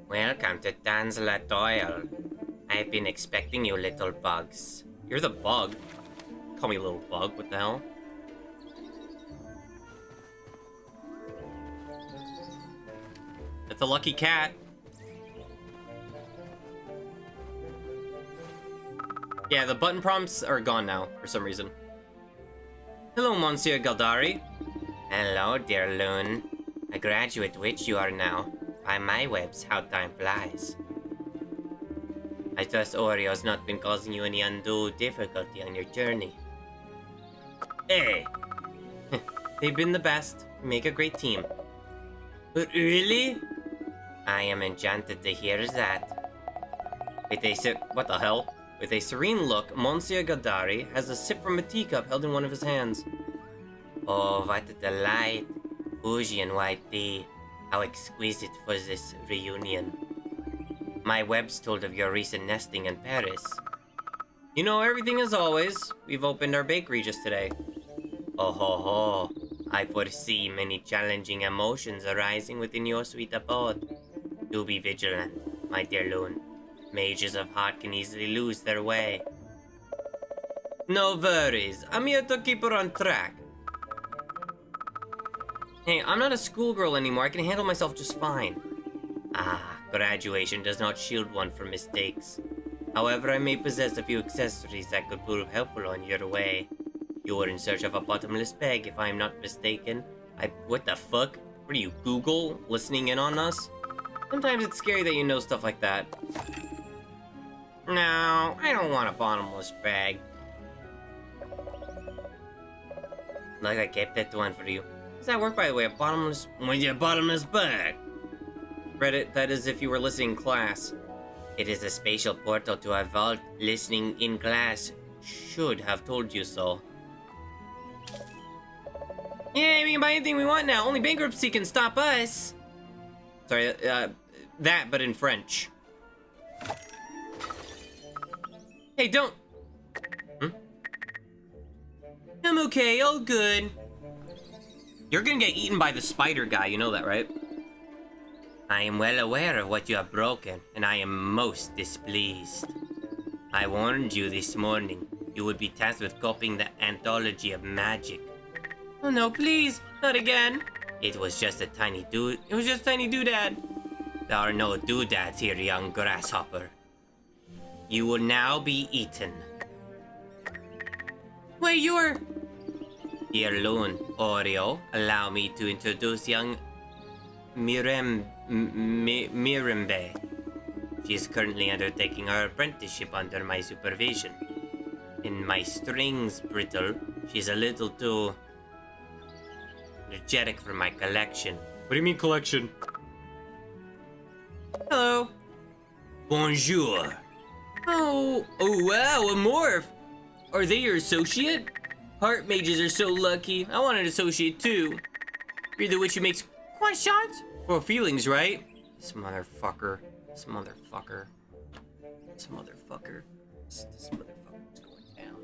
Welcome to Tanzla Doyle. I've been expecting you, little bugs. You're the bug. Call me little bug, what the hell? It's a lucky cat. Yeah, the button prompts are gone now, for some reason. Hello, Monsieur Galdari. Hello, dear Loon. A graduate witch you are now. By my webs, how time flies. I trust Oreo's not been causing you any undue difficulty on your journey. Hey! They've been the best. We make a great team. But really? I am enchanted to hear that. What the hell? With a serene look, Monsieur Gadari has a sip from a teacup held in one of his hands. Oh, what a delight. Bougie and white tea. How exquisite for this reunion. My webs told of your recent nesting in Paris. You know, everything as always. We've opened our bakery just today. Oh ho ho. I foresee many challenging emotions arising within your sweet abode. Do be vigilant, my dear Loon. Mages of heart can easily lose their way. No worries. I'm here to keep her on track. Hey, I'm not a schoolgirl anymore. I can handle myself just fine. Ah, graduation does not shield one from mistakes. However, I may possess a few accessories that could prove helpful on your way. You were in search of a bottomless bag, if I'm not mistaken. What the fuck? What are you, Google? Listening in on us? Sometimes it's scary that you know stuff like that. No, I don't want a bottomless bag. Like I kept that one for you. Does that work, by the way? A bottomless... With your bottomless bag? Reddit, that is if you were listening in class. It is a spatial portal to our vault. Listening in class should have told you so. Yeah, we can buy anything we want now. Only bankruptcy can stop us. Sorry, that, but in French. Hey, don't... I'm okay, all good. You're gonna get eaten by the spider guy, you know that, right? I am well aware of what you have broken, and I am most displeased. I warned you this morning. You would be tasked with copying the anthology of magic. Oh no, please, not again. It was just a tiny doodad. There are no doodads here, young grasshopper. You will now be eaten. Wait, you're... Dear Loon, Oreo, allow me to introduce young Mirimbe. She is currently undertaking her apprenticeship under my supervision. In my strings brittle, she's a little too energetic for my collection. What do you mean collection? Hello. Bonjour. Oh wow, a morph. Are they your associate? Heart mages are so lucky. I want an associate too. You're the witch who makes croissants? For feelings, right? This motherfucker. This motherfucker. This motherfucker. This motherfucker's going down.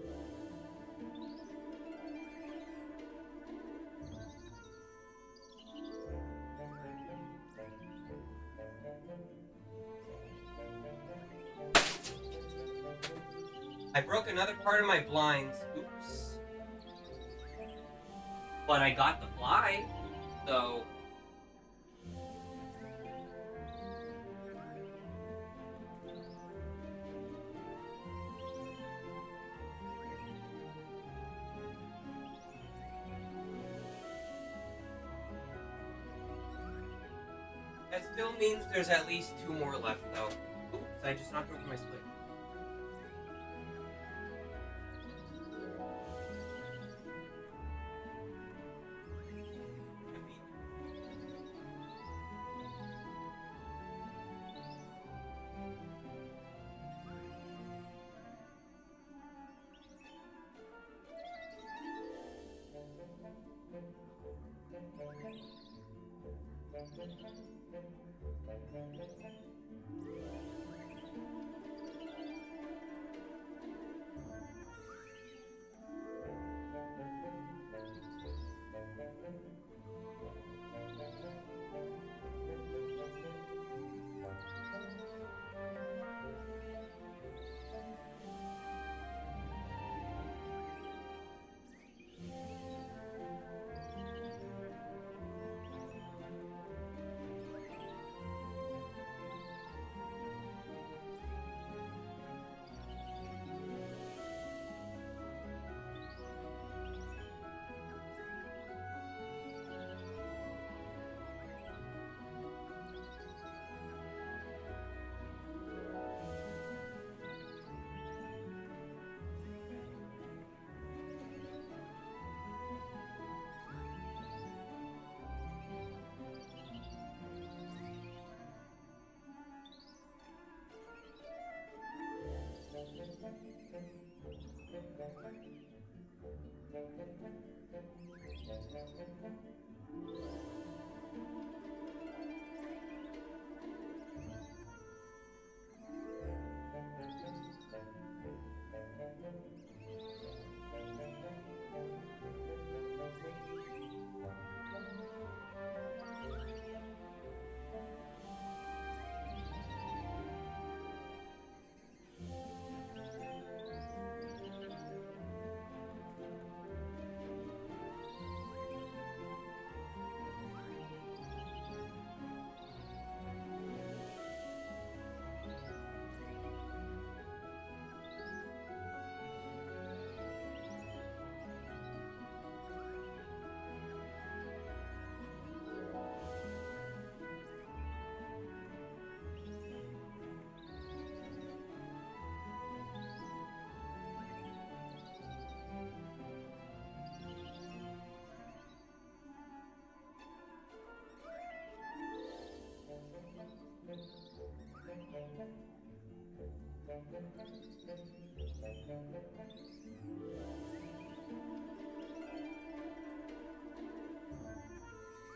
I broke another part of my blinds. Oops. But I got the fly, so... That still means there's at least 2 more left, though. Oops, I just knocked over my switch.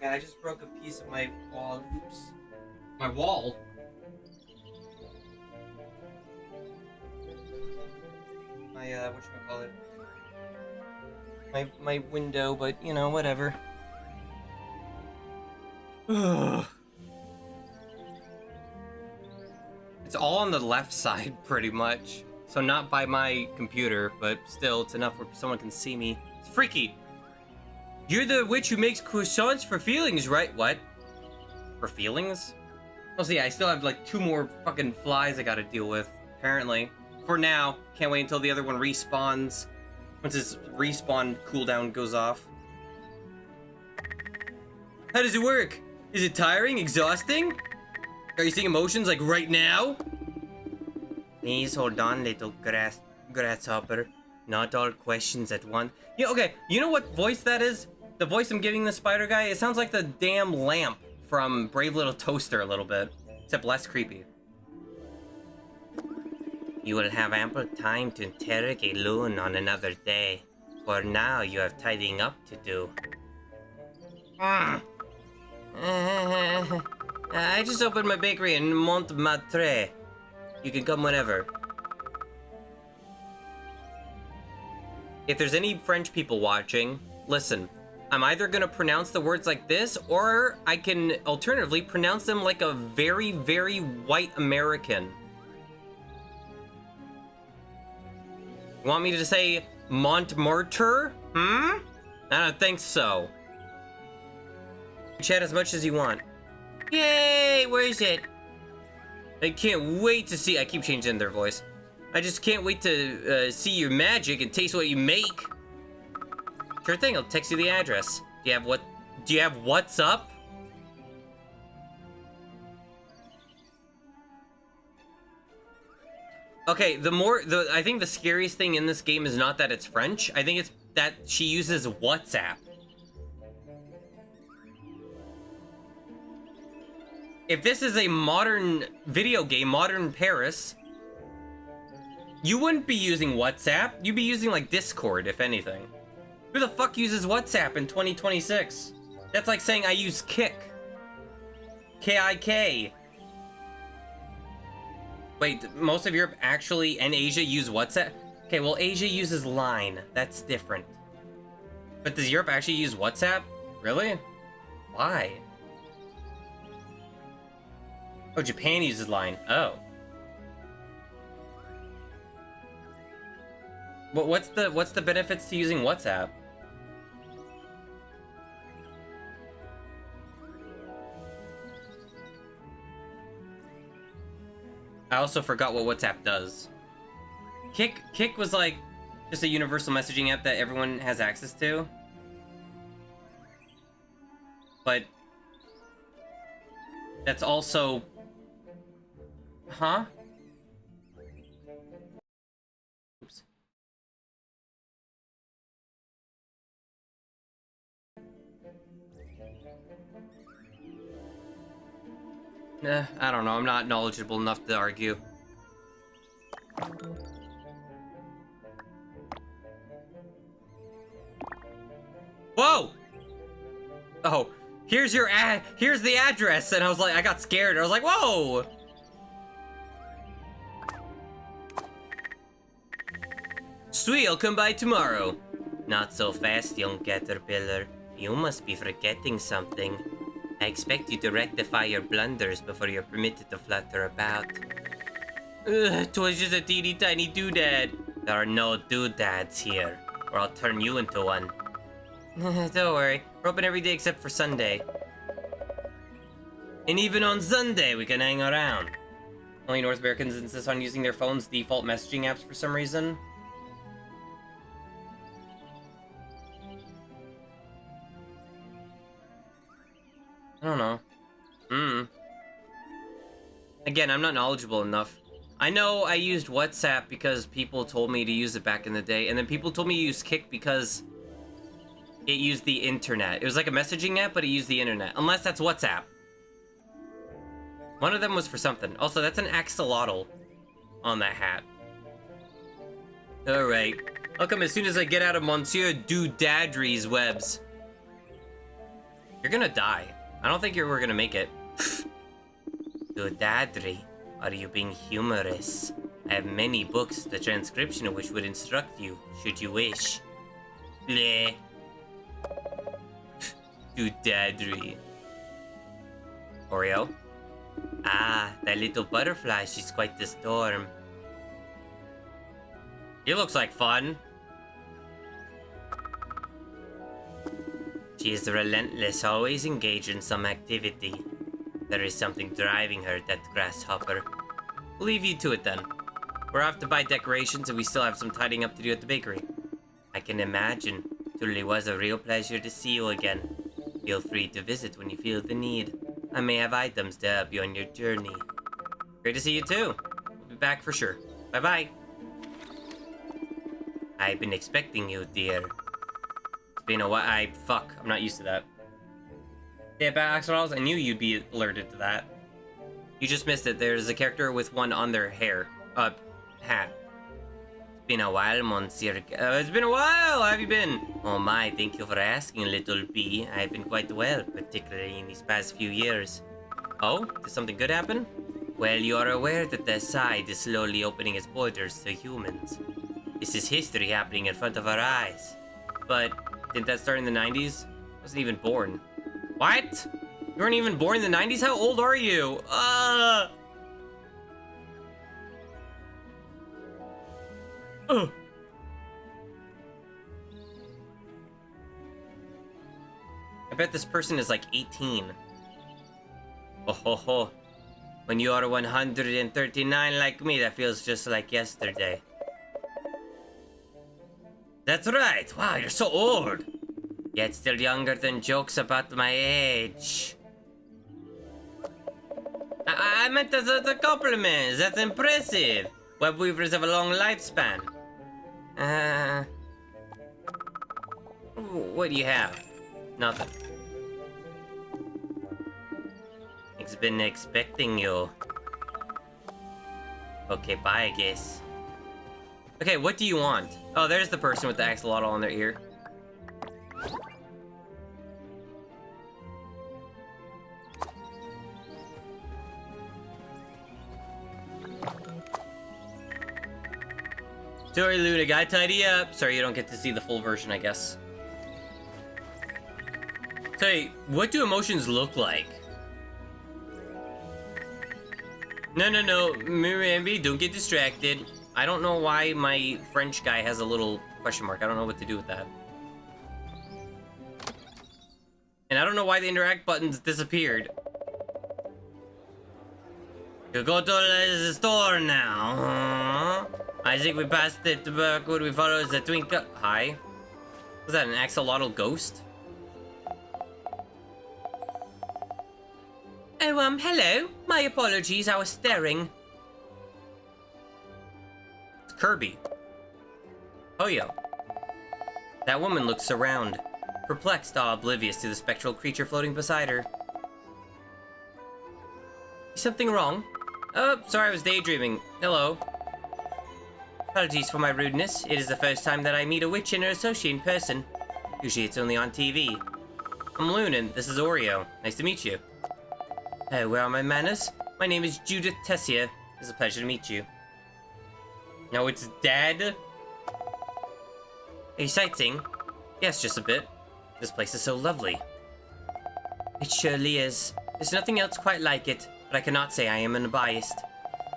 Yeah, I just broke a piece of my wall. Oops. My wall. My, whatchamacallit? My window, but, you know, whatever. It's all on the left side, pretty much. So not by my computer, but still, it's enough where someone can see me. It's freaky. You're the witch who makes croissants for feelings, right? What? For feelings? Oh, so yeah, I still have like 2 more fucking flies I gotta deal with, apparently. For now, can't wait until the other one respawns. Once his respawn cooldown goes off. How does it work? Is it tiring? Exhausting? Are you seeing emotions like right now? Please hold on, little grasshopper. Not all questions at once. Yeah, okay, you know what voice that is? The voice I'm giving the spider guy? It sounds like the damn lamp from Brave Little Toaster a little bit. Except less creepy. You will have ample time to interrogate Loon on another day. For now, you have tidying up to do. I just opened my bakery in Montmartre. You can come whenever. If there's any French people watching, listen. I'm either gonna pronounce the words like this, or I can alternatively pronounce them like a very, very white American. You want me to say Montmartre? I don't think so. Chat as much as you want. Yay! Where is it? I can't wait to see. I keep changing their voice. I just can't wait to see your magic and taste what you make. Sure thing. I'll text you the address. Do you have what's up? Okay. I think the scariest thing in this game is not that it's French. I think it's that she uses WhatsApp. If this is a modern video game, modern Paris, you wouldn't be using WhatsApp. You'd be using, like, Discord, if anything. Who the fuck uses WhatsApp in 2026? That's like saying I use Kik. K-I-K. Wait, most of Europe actually, and Asia, use WhatsApp? Okay, well, Asia uses Line. That's different. But does Europe actually use WhatsApp? Really? Why? Oh, Japan uses Line. Oh. What's the benefits to using WhatsApp? I also forgot what WhatsApp does. Kik was like just a universal messaging app that everyone has access to. But that's also... Huh? Oops. I don't know. I'm not knowledgeable enough to argue. Whoa! Oh, here's the address, and I was like, I got scared. I was like, whoa! Sweet, I'll come by tomorrow. Not so fast, young caterpillar. You must be forgetting something. I expect you to rectify your blunders before you're permitted to flutter about. Ugh, 'twas just a teeny tiny doodad. There are no doodads here, or I'll turn you into one. Don't worry, we're open every day except for Sunday. And even on Sunday, we can hang around. Only North Americans insist on using their phone's default messaging apps for some reason. I don't know. Again, I'm not knowledgeable enough. I know I used WhatsApp because people told me to use it back in the day, and then people told me to use Kik because it used the internet. It was like a messaging app, but it used the internet. Unless that's WhatsApp. One of them was for something. Also, that's an axolotl on that hat. Alright. I'll come as soon as I get out of Monsieur Doodadry's webs. You're gonna die. I don't think we're gonna make it. To Dadri, are you being humorous? I have many books, the transcription of which would instruct you, should you wish. Bleh. To Dadri. Oreo? Ah, that little butterfly, she's quite the storm. He looks like fun. She is relentless, always engaged in some activity. There is something driving her, that grasshopper. We'll leave you to it then. We're off to buy decorations and we still have some tidying up to do at the bakery. I can imagine. It really was a real pleasure to see you again. Feel free to visit when you feel the need. I may have items to help you on your journey. Great to see you too. We'll be back for sure. Bye-bye. I've been expecting you, dear. It's been a while. Fuck, I'm not used to that. Yeah, about axolotls, I knew you'd be alerted to that. You just missed it. There's a character with one on their hair. Hat. It's been a while, Monsieur. It's been a while. How have you been? Oh my, thank you for asking, little bee. I've been quite well, particularly in these past few years. Oh, did something good happen? Well, you are aware that the side is slowly opening its borders to humans. This is history happening in front of our eyes. But didn't that start in the 90s? I wasn't even born. What? You weren't even born in the 90s? How old are you? I bet this person is like 18. Oh ho ho. When you are 139 like me, that feels just like yesterday. That's right. Wow, you're so old. Yet still younger than jokes about my age. I meant as a compliment. That's impressive. Web weavers have a long lifespan. What do you have? Nothing. It's been expecting you. Okay, bye, I guess. Okay, what do you want? Oh, there's the person with the axolotl on their ear. Sorry, Luna, gotta tidy up. Sorry, you don't get to see the full version, I guess. Hey, what do emotions look like? No, Mirambi, don't get distracted. I don't know why my French guy has a little question mark. I don't know what to do with that. And I don't know why the interact buttons disappeared. You go to the store now, huh? I think we passed it. Could we follow the twinkle? Hi. Was that an axolotl ghost? Oh, hello. My apologies, I was staring. It's Kirby. Oh, yo. That woman looks around, perplexed, oblivious to the spectral creature floating beside her. Is something wrong? Oh, sorry, I was daydreaming. Hello. Apologies for my rudeness. It is the first time that I meet a witch and her associate in person. Usually it's only on TV. I'm Lunan. This is Oreo. Nice to meet you. Oh, where are my manners? My name is Judith Tessia. It's a pleasure to meet you. No, it's Dad. Are you sightseeing? Yes, just a bit. This place is so lovely. It surely is. There's nothing else quite like it, but I cannot say I am unbiased.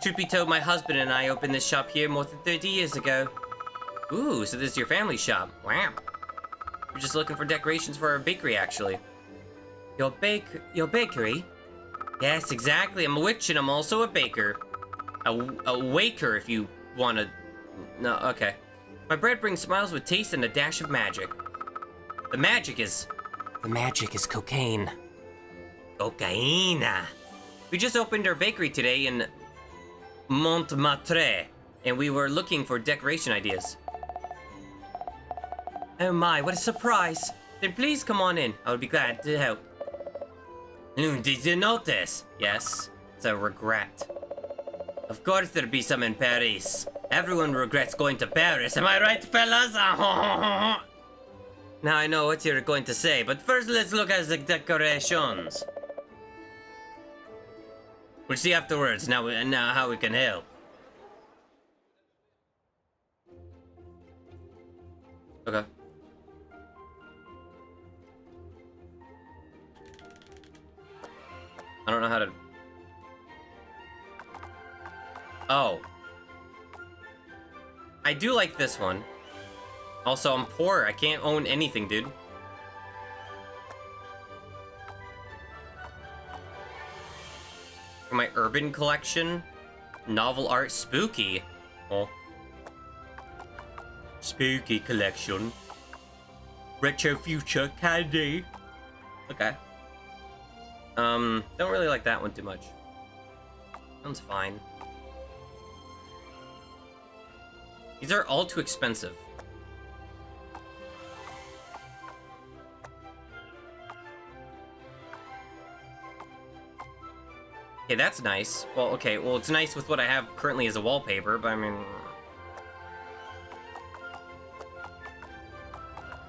Truth be told, my husband and I opened this shop here more than 30 years ago. Ooh, so this is your family shop. Wow. We're just looking for decorations for our bakery, actually. Your bakery? Yes, exactly. I'm a witch and I'm also a baker. A waker, if you want to... No, okay. My bread brings smiles with taste and a dash of magic. The magic is cocaine. Cocaine. We just opened our bakery today in Montmartre, and we were looking for decoration ideas. Oh my, what a surprise. Then please come on in. I would be glad to help. Did you notice? Yes, it's a regret. Of course there'll be some in Paris. Everyone regrets going to Paris, am I right, fellas? Now I know what you're going to say, but first let's look at the decorations. We'll see afterwards. Now how we can help. Okay. I don't know how to... Oh. I do like this one. Also, I'm poor. I can't own anything, dude. For my urban collection, novel art, spooky. Oh. Spooky collection. Retro future candy. Okay. Don't really like that one too much. That one's fine. These are all too expensive. Okay, that's nice. Well, okay, well, it's nice with what I have currently as a wallpaper, but I mean...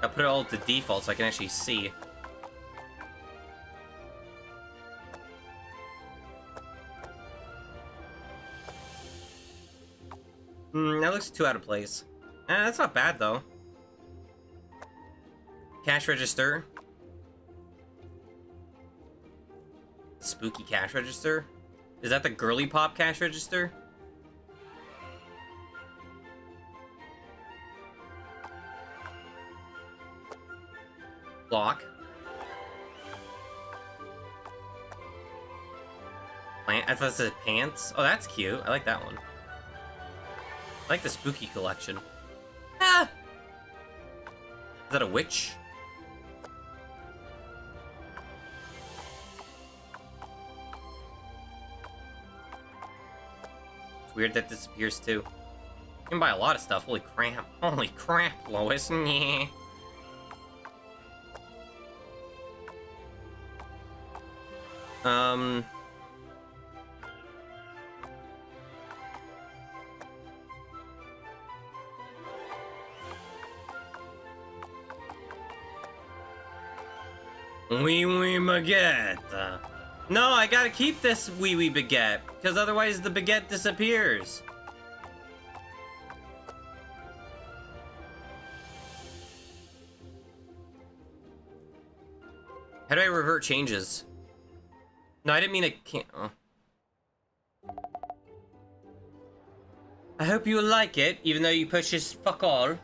I'll put it all to default so I can actually see. That looks too out of place. That's not bad, though. Cash register. Spooky cash register? Is that the girly pop cash register? Block. I thought it said pants. Oh, that's cute. I like that one. I like the spooky collection. Ah! Is that a witch? It's weird that disappears too. You can buy a lot of stuff. Holy crap. Holy crap, Lois. Yeah. Wee wee baguette. No, I gotta keep this wee wee baguette, because otherwise the baguette disappears. How do I revert changes? No, I didn't mean it can't. Oh. I hope you like it, even though you purchased fuck all.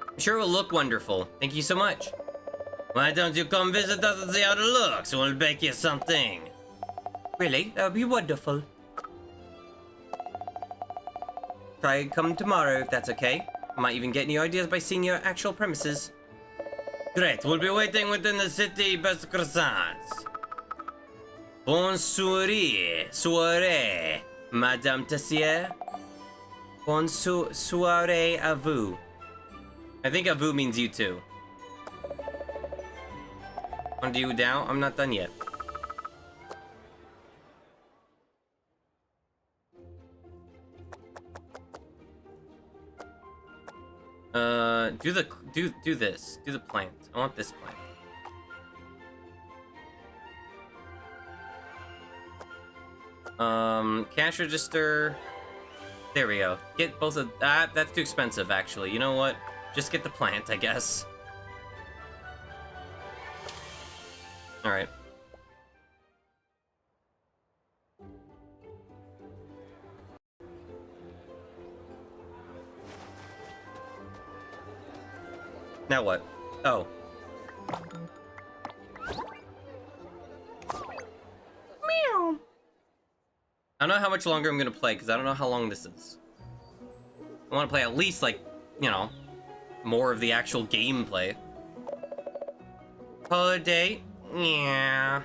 I'm sure it will look wonderful. Thank you so much. Why don't you come visit us and see how it looks? We'll bake you something. Really? That would be wonderful. Try and come tomorrow if that's okay. I might even get new ideas by seeing your actual premises. Great, we'll be waiting within the city. Best croissants. Bonsoir, soirée, Madame Tessier. Bonsoirée à vous. I think à vous means you too. Want to do down? I'm not done yet. Do this. Do the plant. I want this plant. Cash register. There we go. Get both of that. That's too expensive, actually. You know what? Just get the plant, I guess. All right. Now what? Oh. Meow. I don't know how much longer I'm gonna play, because I don't know how long this is. I want to play at least, like, you know, more of the actual gameplay. Holiday? Yeah.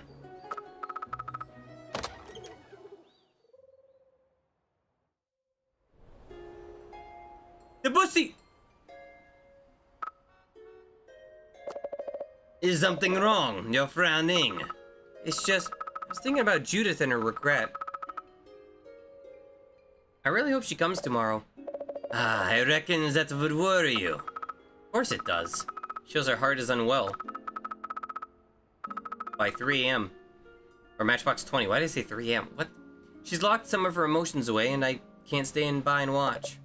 The pussy! Is something wrong? You're frowning. It's just, I was thinking about Judith and her regret. I really hope she comes tomorrow. Ah, I reckon that would worry you. Of course it does. Shows her heart is unwell. By 3 a.m. Or Matchbox 20. Why did I say 3 a.m.? What? She's locked some of her emotions away, and I can't stand by and watch.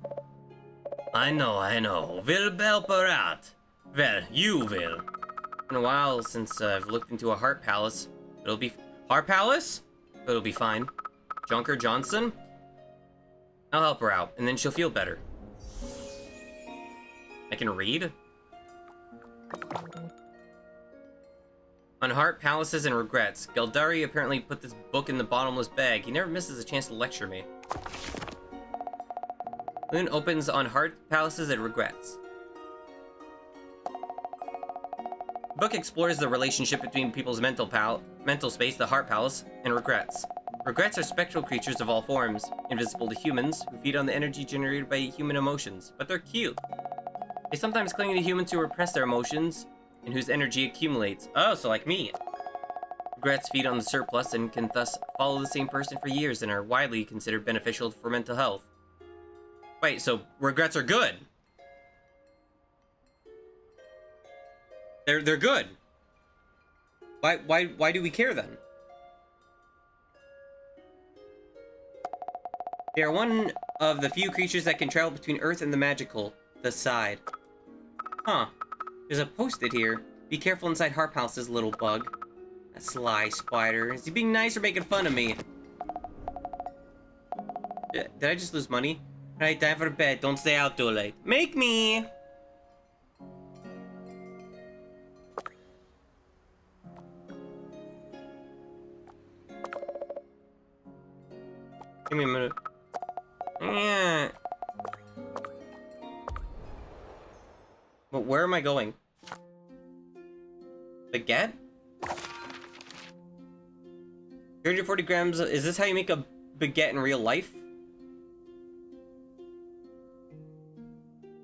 I know. We'll help her out. Well, you will. It's been a while since I've looked into a heart palace. It'll be... Heart palace? It'll be fine. Junker Johnson? I'll help her out, and then she'll feel better. I can read? On heart palaces and regrets. Geldari apparently put this book in the bottomless bag. He never misses a chance to lecture me. Loon opens on heart palaces and regrets. The book explores the relationship between people's mental space, the heart palace, and regrets. Regrets are spectral creatures of all forms, invisible to humans, who feed on the energy generated by human emotions, but they're cute. They sometimes cling to humans who repress their emotions, and whose energy accumulates. Oh, so like me. Regrets feed on the surplus and can thus follow the same person for years and are widely considered beneficial for mental health. Wait, so regrets are good? They're good. Why do we care then? They are one of the few creatures that can travel between Earth and the magical, the side. Huh. There's a post-it here. Be careful inside heart palaces, little bug. A sly spider. Is he being nice or making fun of me? Did I just lose money? Alright, time for bed. Don't stay out too late. Make me! Give me a minute. Yeah. But where am I going? Baguette? 340 grams. Is this how you make a baguette in real life?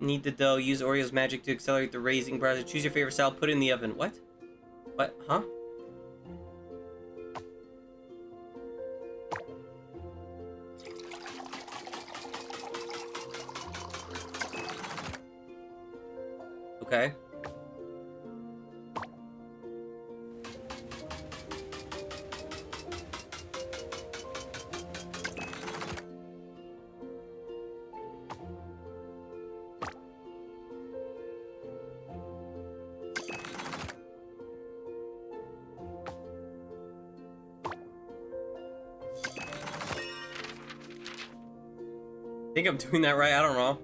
Knead the dough. Use Oreo's magic to accelerate the raising process. Choose your favorite style. Put it in the oven. What? What? Huh? Okay. I think I'm doing that right. I don't know.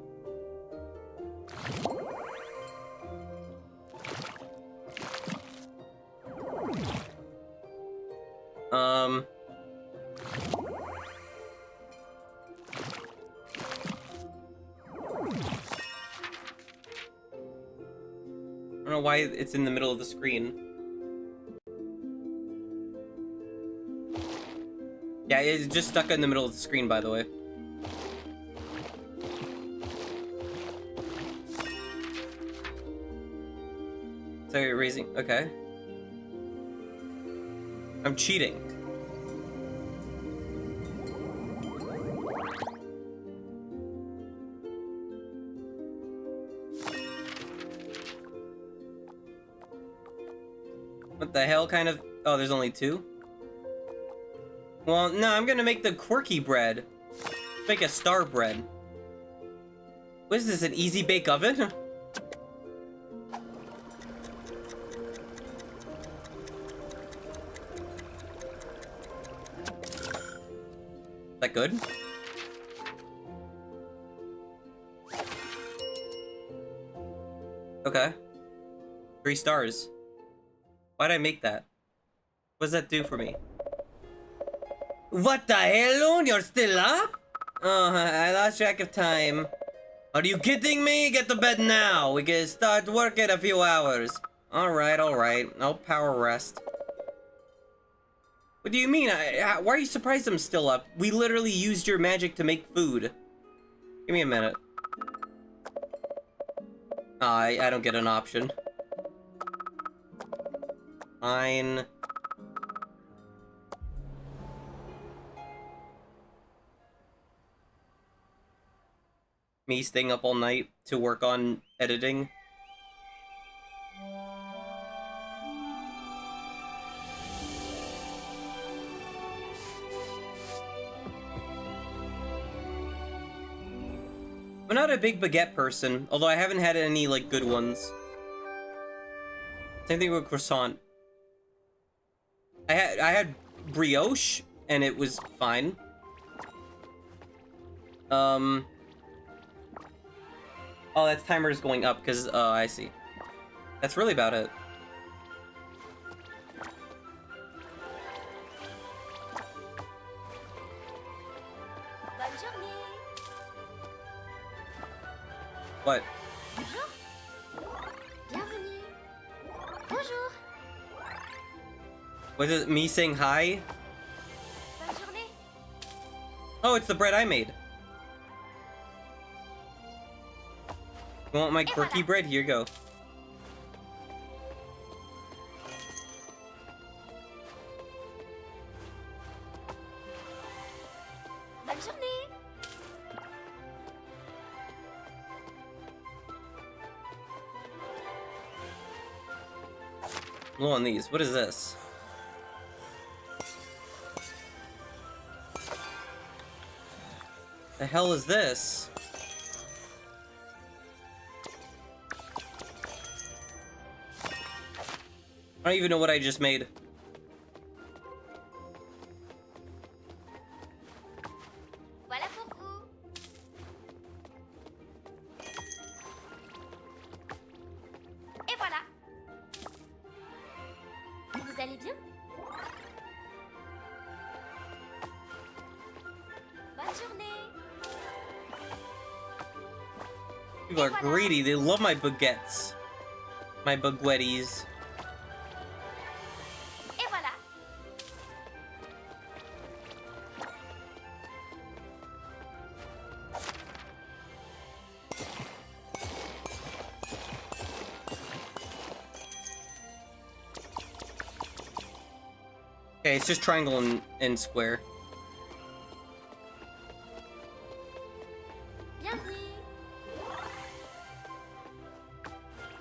I don't know why it's in the middle of the screen. Yeah, it's just stuck in the middle of the screen, by the way. So you're raising, okay. I'm cheating. What the hell kind of... Oh, there's only 2? Well, no, I'm gonna make the quirky bread. Make a star bread. What is this, an easy bake oven? Is that good? Okay. 3 stars. Why'd I make that? What does that do for me? What the hell, Loon? You're still up? Oh, I lost track of time. Are you kidding me? Get to bed now. We can start work in a few hours. Alright, alright. I'll power rest. What do you mean? Why are you surprised I'm still up? We literally used your magic to make food. Give me a minute. I don't get an option. Fine. Me staying up all night to work on editing. I'm not a big baguette person, although I haven't had any, like, good ones. Same thing with croissant. I had brioche, and it was fine. Oh, that's timer's going up, because, I see. That's really about it. Bonne journée. What? Bonjour. Bienvenue. Bonjour. Was it me saying hi? Bonne journée. Oh, it's the bread I made. You want my quirky bread? Here you go. Bonne journée. Low on these. What is this? The hell is this? I don't even know what I just made. Voilà pour vous. Et voilà. Vous allez bien? Bonne journée. People are greedy. They love my baguettes. My baguetties. Et voilà. Okay, it's just triangle and square. Bienvenue.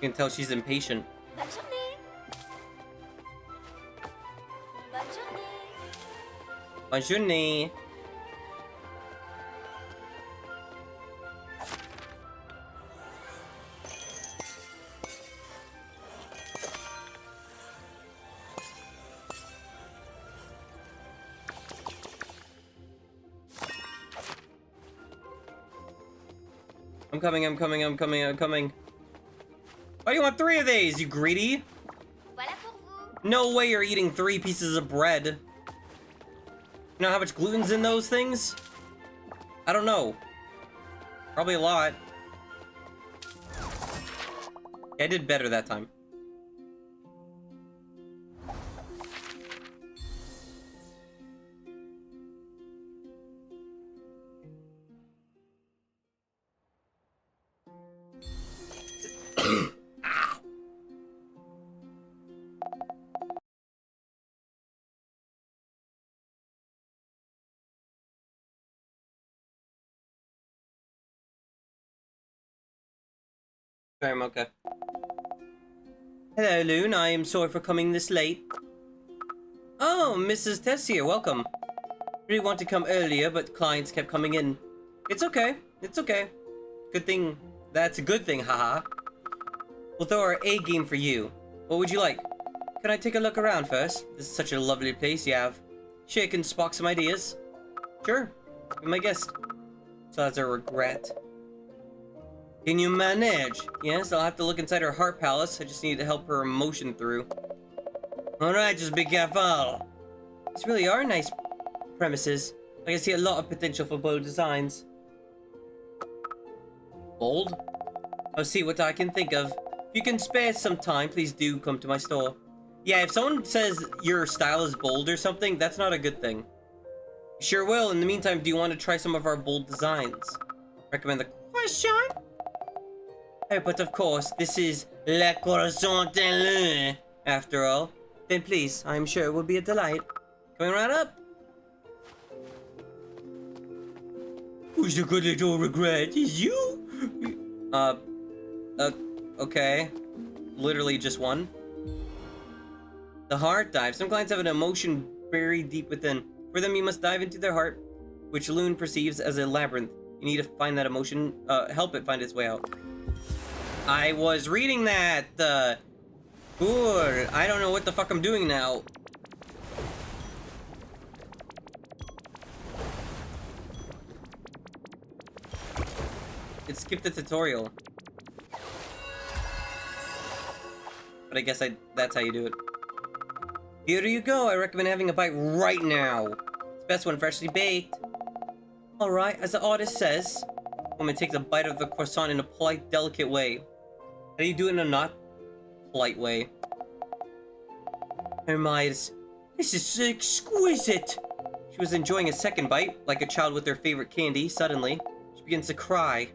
You can tell she's impatient. Bonne journée. Bonne journée. Bonjour. I'm coming. Why do you want 3 of these, you greedy? Voilà pour vous. No way you're eating 3 pieces of bread. You know how much gluten's in those things? I don't know. Probably a lot. I did better that time. I'm okay. Hello, Loon. I am sorry for coming this late. Oh, Mrs. Tessier, welcome. Really want to come earlier, but clients kept coming in. It's okay. It's okay. Good thing. That's a good thing, haha. We'll throw our A game for you. What would you like? Can I take a look around first? This is such a lovely place you have. Sure, you can spark some ideas. Sure. Be my guest. So that's a regret. Can you manage? Yes, I'll have to look inside her heart palace. I just need to help her emotion through. Alright, just be careful. These really are nice premises. I can see a lot of potential for bold designs. Bold? I'll see what I can think of. If you can spare some time, please do come to my store. Yeah, if someone says your style is bold or something, that's not a good thing. Sure will. In the meantime, do you want to try some of our bold designs? Recommend the croissant? Oh, but of course, this is Le Croissant de Lune, after all. Then please, I'm sure it will be a delight. Coming right up. Who's the good little regret? Is you? Okay. Literally just one. The heart dive. Some clients have an emotion buried deep within. For them, you must dive into their heart, which Loon perceives as a labyrinth. You need to find that emotion, help it find its way out. I was reading that, Cool. I don't know what the fuck I'm doing now. It skipped the tutorial. But I guess that's how you do it. Here you go. I recommend having a bite right now. It's best when freshly baked. Alright, as the artist says, woman takes a bite of the croissant in a polite, delicate way. How do you do it in a not polite way? Hermione, this is exquisite. She was enjoying a second bite, like a child with their favorite candy. Suddenly, she begins to cry.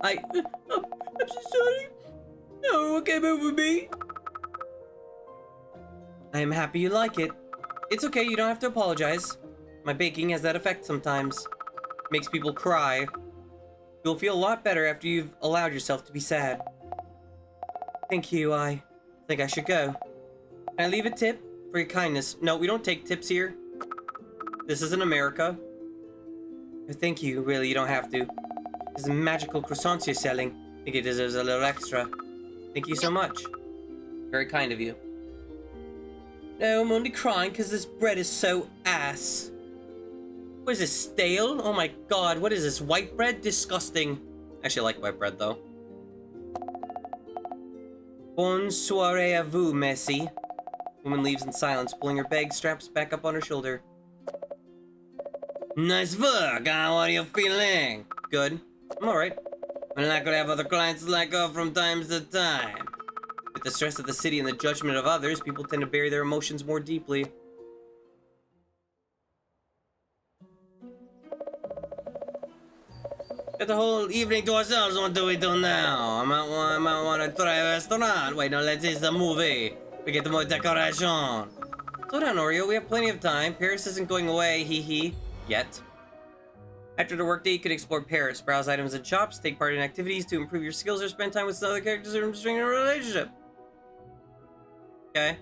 I'm so sorry. No one came over me. I am happy you like it. It's okay, you don't have to apologize. My baking has that effect sometimes. It makes people cry. You'll feel a lot better after you've allowed yourself to be sad. Thank you, I think I should go. Can I leave a tip for your kindness? No, we don't take tips here. This isn't America. Thank you, really, you don't have to. These magical croissants you're selling. I think it deserves a little extra. Thank you so much. Very kind of you. No, I'm only crying because this bread is so ass. What is this, stale? Oh my god, what is this, white bread? Disgusting. Actually, I like white bread, though. Bonne soirée à vous, Messi. Woman leaves in silence, pulling her bag straps back up on her shoulder. Nice work, huh? What are you feeling? Good. I'm alright. I'm not gonna have other clients let go from time to time. With the stress of the city and the judgment of others, people tend to bury their emotions more deeply. Got the whole evening to ourselves. What do we do now? I might want to try a restaurant. Wait, no, let's see the movie. We get more decoration. Slow down, Oreo. We have plenty of time. Paris isn't going away, hee. Yet. After the workday, you could explore Paris, browse items in shops, take part in activities to improve your skills, or spend time with other characters or strengthen a relationship. Okay.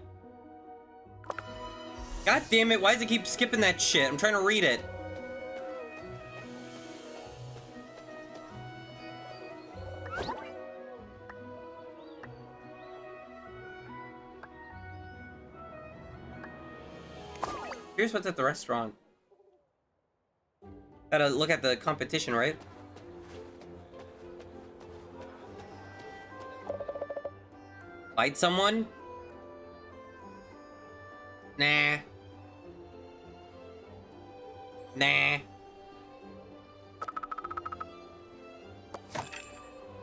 God damn it, why does it keep skipping that shit? I'm trying to read it. Here's what's at the restaurant. Gotta look at the competition, right? Fight someone? Nah. Nah.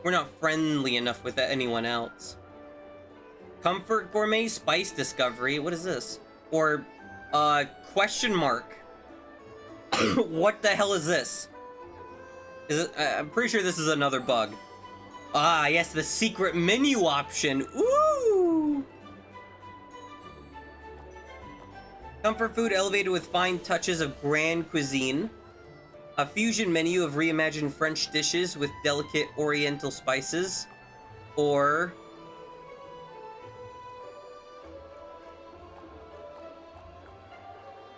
We're not friendly enough with anyone else. Comfort Gourmet Spice Discovery. What is this? Or, question mark. What the hell is this? Is it, I'm pretty sure this is another bug. Ah, yes, the secret menu option. Ooh! Comfort food elevated with fine touches of grand cuisine. A fusion menu of reimagined French dishes with delicate oriental spices. Or...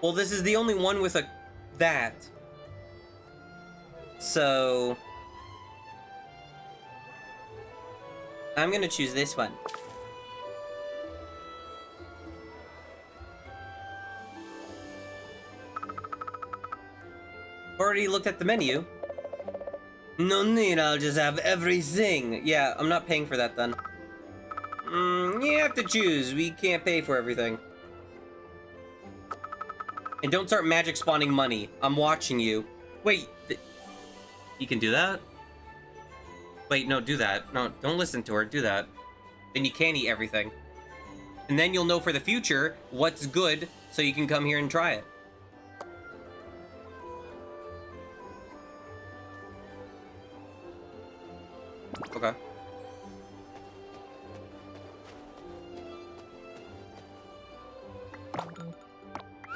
well, this is the only one with a... that. So... I'm gonna choose this one. Already looked at the menu. No need, I'll just have everything. Yeah, I'm not paying for that then. You have to choose. We can't pay for everything. And don't start magic spawning money. I'm watching you. Wait, you can do that? Wait, no, do that. No, don't listen to her. Do that. Then you can eat everything. And then you'll know for the future what's good, so you can come here and try it. Okay.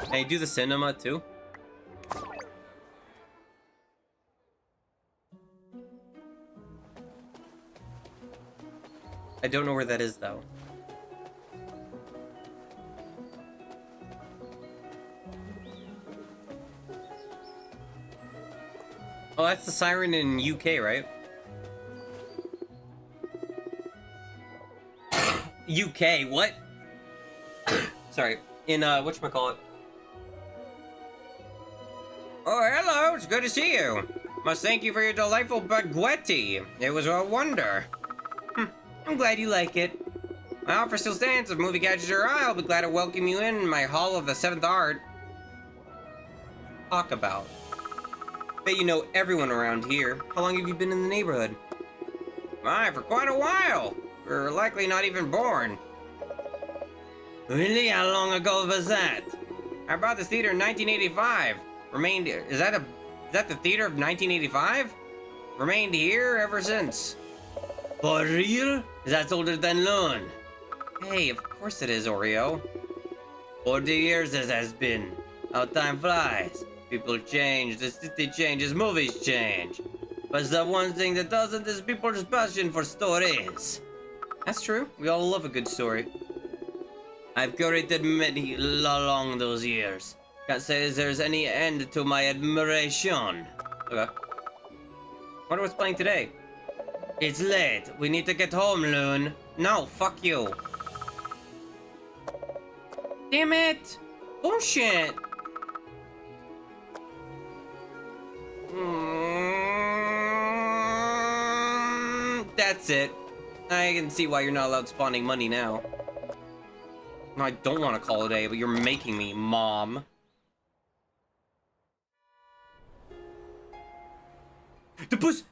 Can you do the cinema too? I don't know where that is though. Oh, that's the siren in UK, right? UK, what? Sorry. In, whatchamacallit? Oh, hello, it's good to see you. Must thank you for your delightful baguette. It was a wonder. I'm glad you like it. My offer still stands. If movie catches your eye, I'll be glad to welcome you in my Hall of the Seventh Art. Talk about. Bet you know everyone around here. How long have you been in the neighborhood? My, for quite a while. You're likely not even born. Really? How long ago was that? I bought this theater in 1985. Is that the theater of 1985? Remained here ever since. For real? That's older than Lun. Hey, of course it is, Oreo. 40 years it has been. How time flies. People change, the city changes, movies change. But the one thing that doesn't is people's passion for stories. That's true. We all love a good story. I've curated many along those years. Can't say there's any end to my admiration. Okay. Wonder what's playing today. It's late. We need to get home, Loon. No, fuck you. Damn it! Bullshit! That's it. I can see why you're not allowed spawning money now. No, I don't want to call it a day, but you're making me, Mom. The puss!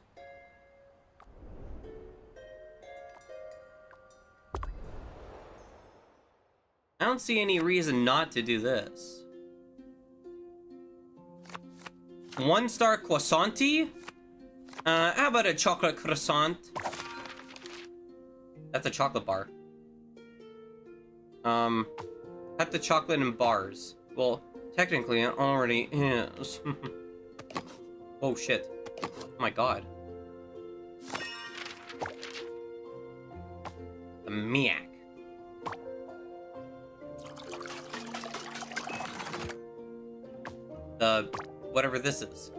I don't see any reason not to do this. 1-star croissanty? How about a chocolate croissant? That's a chocolate bar. Cut the chocolate in bars. Well, technically it already is. Oh shit. Oh my god. The miak. The whatever this is.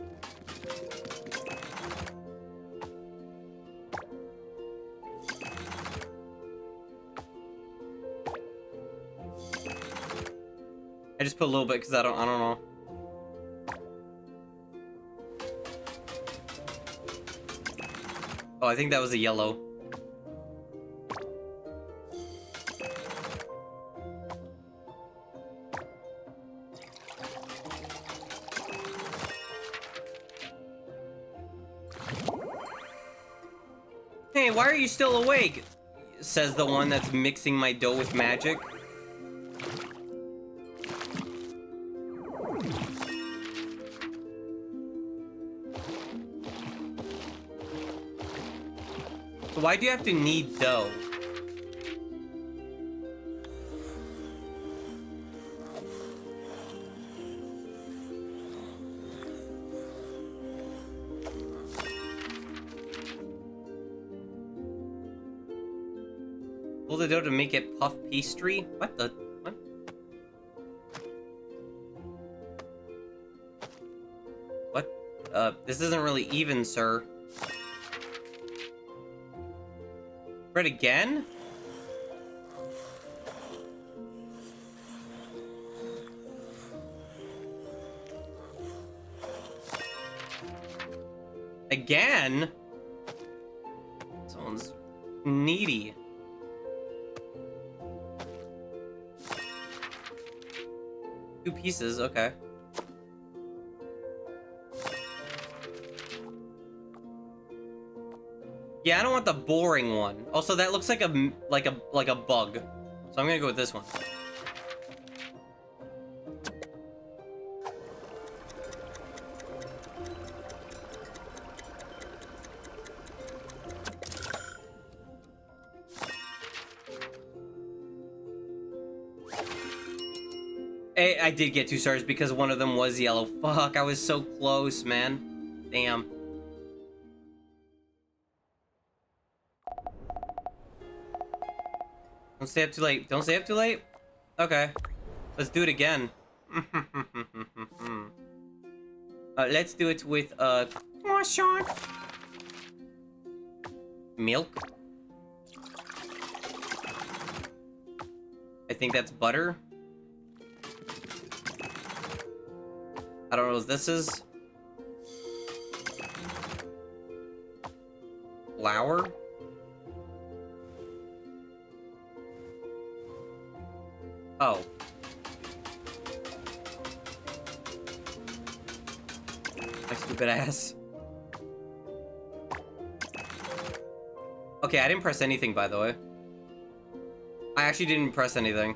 I just put a little bit because I don't know. Oh, I think that was a yellow. Hey, why are you still awake? Says the one that's mixing my dough with magic. So why do you have to knead dough? Pull the dough to make it puff pastry? What the? What? This isn't really even, sir. Bread again? Again? Someone's needy. Two pieces, okay. Yeah, I don't want the boring one. Also, that looks like a bug. So I'm gonna go with this one. I did get 2 stars because one of them was yellow. Fuck, I was so close, man. Damn. Don't stay up too late. Don't stay up too late? Okay. Let's do it again. Let's do it with, Croissant. Milk. I think that's butter. I don't know what this is. Flour. Oh. My stupid ass. Okay, I didn't press anything, by the way. I actually didn't press anything.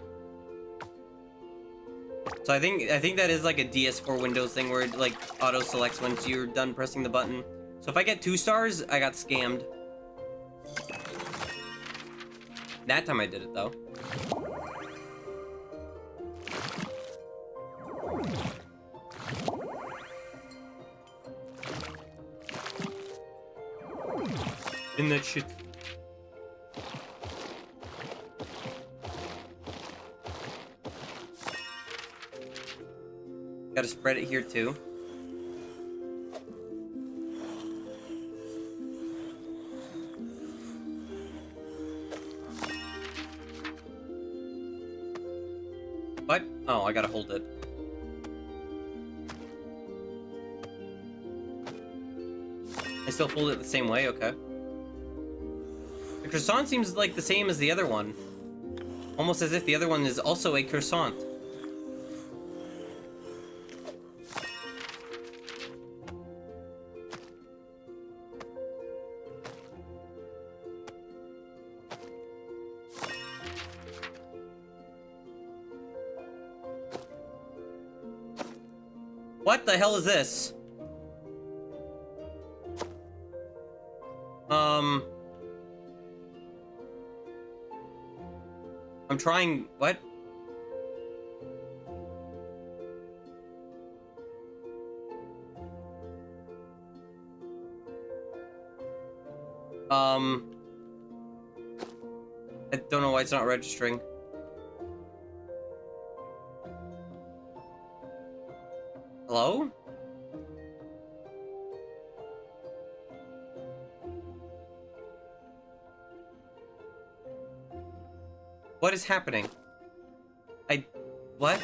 So I think that is like a DS4 Windows thing where it like auto selects once you're done pressing the button. So if I get 2 stars, I got scammed. That time I did it though. In that shit. Gotta spread it here too. What? Oh, I gotta hold it. I still fold it the same way? Okay. The croissant seems like the same as the other one. Almost as if the other one is also a croissant. What the hell is this? I'm trying... What? I don't know why it's not registering. Hello? What is happening? What?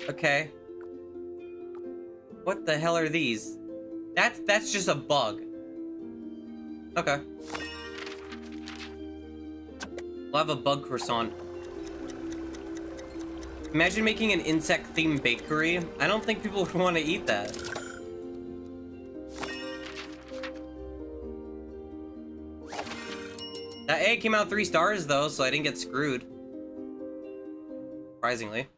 Okay. What the hell are these? That's just a bug. Okay. We'll have a bug croissant. Imagine making an insect-themed bakery. I don't think people would want to eat that. That egg came out 3 stars though, so I didn't get screwed. Surprisingly.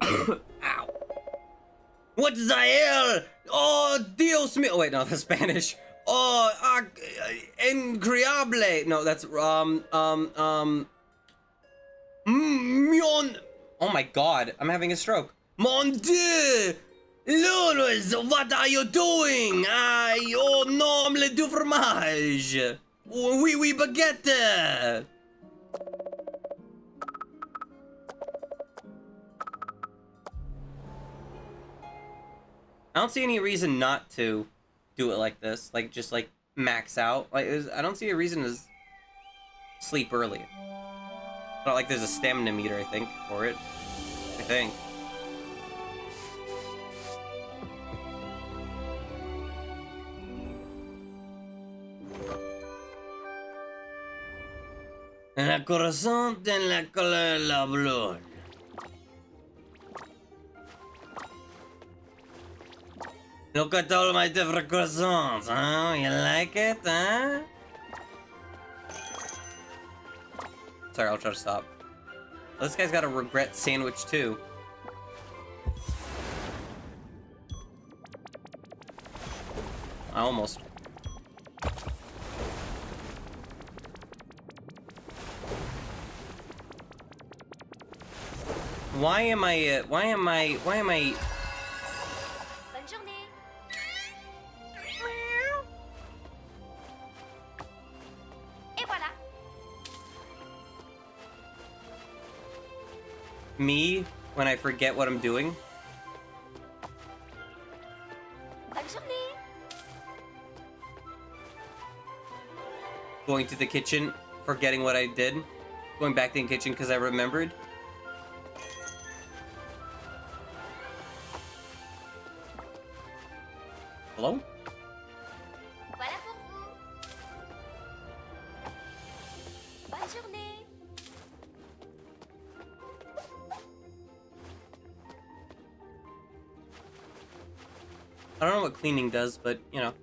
Ow. What the hell? Oh, Dios mío. Oh, wait, no, that's Spanish. Oh, increíble. No, that's, oh my god, I'm having a stroke. Mon Dieu! Loulous, what are you doing? Oh no, omelette du fromage. Oui, oui, baguette. I don't see any reason not to do it like this. Like, just like max out. Like, I don't see a reason to sleep early. Not like there's a stamina meter, I think, for it. I think. La croissant en la couleur de la blood. Look at all my different croissants, huh? You like it, huh? Sorry, I'll try to stop. Well, this guy's got a regret sandwich too. I almost. Why am I? Bonne journée. Et voilà. Me when I forget what I'm doing? Going to the kitchen, forgetting what I did. Going back to the kitchen because I remembered. Hello? Voilà pour vous. Bonne journée. I don't know what cleaning does, but, you know.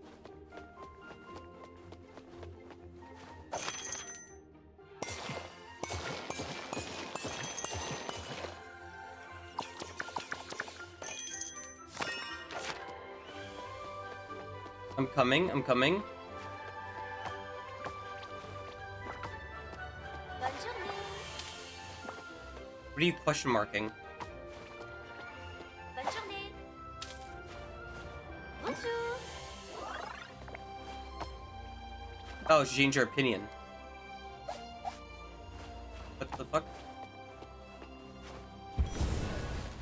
I'm coming, I'm coming. Bonne journée. What are you question marking? Bonne journée. Bonjour. Oh, she changed her opinion. What the fuck?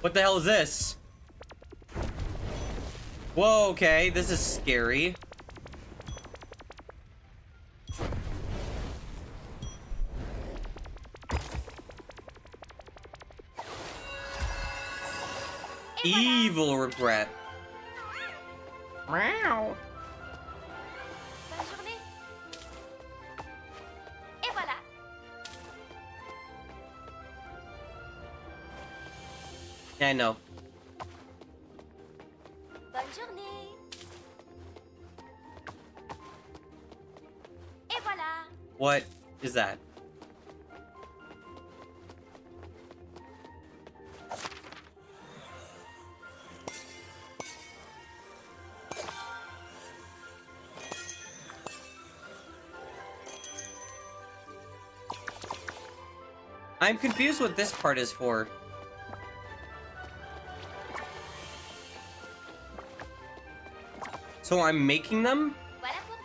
What the hell is this? Whoa, okay, this is scary. Evil regret. Meow. Bonne journée. Et voilà. Yeah, I know. Bonne journée. Et voilà. What is that? I'm confused what this part is for. So I'm making them? Voilà pour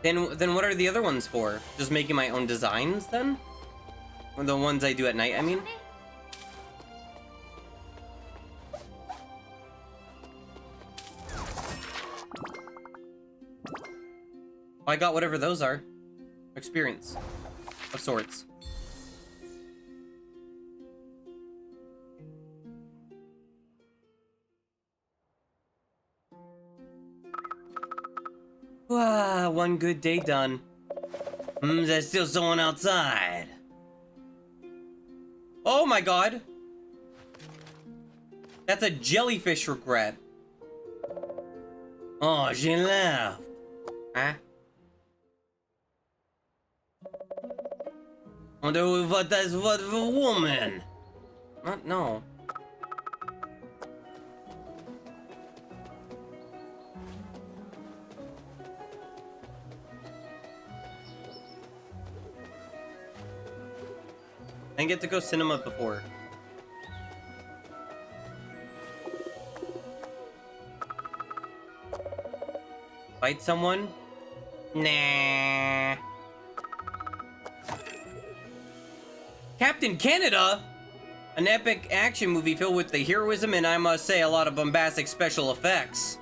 vous. Then what are the other ones for? Just making my own designs then? Or the ones I do at night, I mean? Journée. I got whatever those are. Experience. Of sorts. Wow, one good day done. There's still someone outside. Oh my god! That's a jellyfish regret. Oh, she left. Huh? Wonder what that's what for a woman. Not no. I didn't get to go cinema before. Fight someone? Nah. Captain Canada? An epic action movie filled with the heroism and, I must say, a lot of bombastic special effects.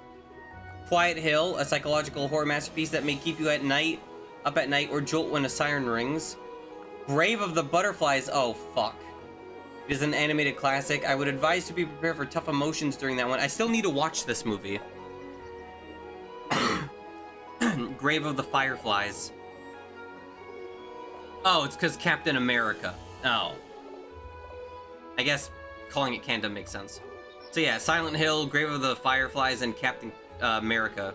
Quiet Hill, a psychological horror masterpiece that may keep you up at night, or jolt when a siren rings. Grave of the Butterflies, oh fuck. It is an animated classic. I would advise to be prepared for tough emotions during that one. I still need to watch this movie. Grave of the Fireflies. Oh, it's because Captain America. Oh. I guess calling it Canada makes sense. So yeah, Silent Hill, Grave of the Fireflies, and Captain America.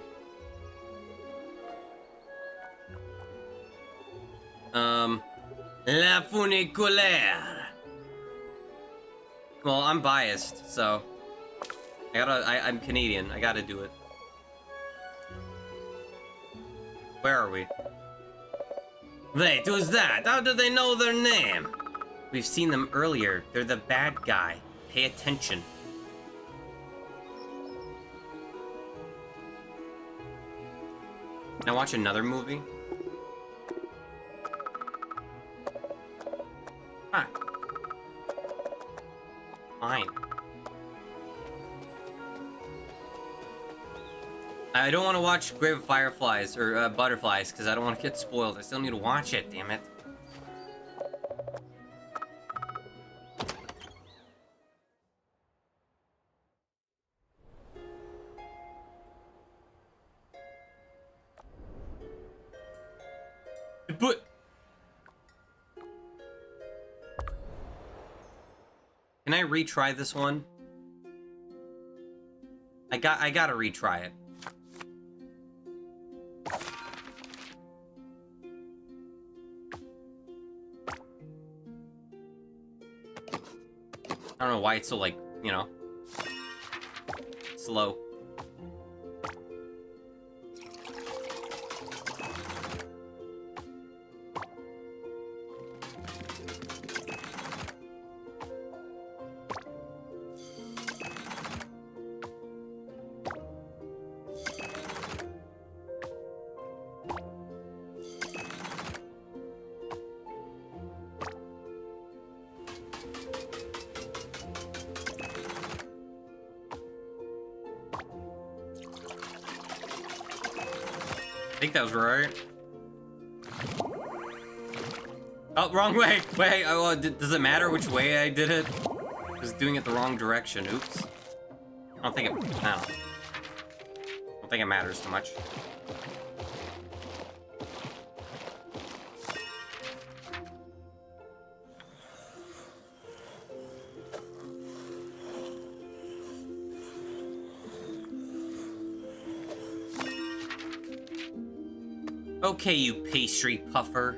La Funiculaire. Well, I'm biased, so I'm Canadian. I gotta do it. Where are we? Wait, who's that? How do they know their name? We've seen them earlier. They're the bad guy. Pay attention. Now watch another movie. Huh. Fine. I don't want to watch Grave of Fireflies or Butterflies because I don't want to get spoiled. I still need to watch it, damn it. But can I retry this one? I gotta retry it. I don't know why it's so, like, you know, slow. I think that was right. Oh, wrong way. Wait, oh, does it matter which way I did it? I was doing it the wrong direction. Oops. I don't think it matters too much. Okay, you pastry puffer.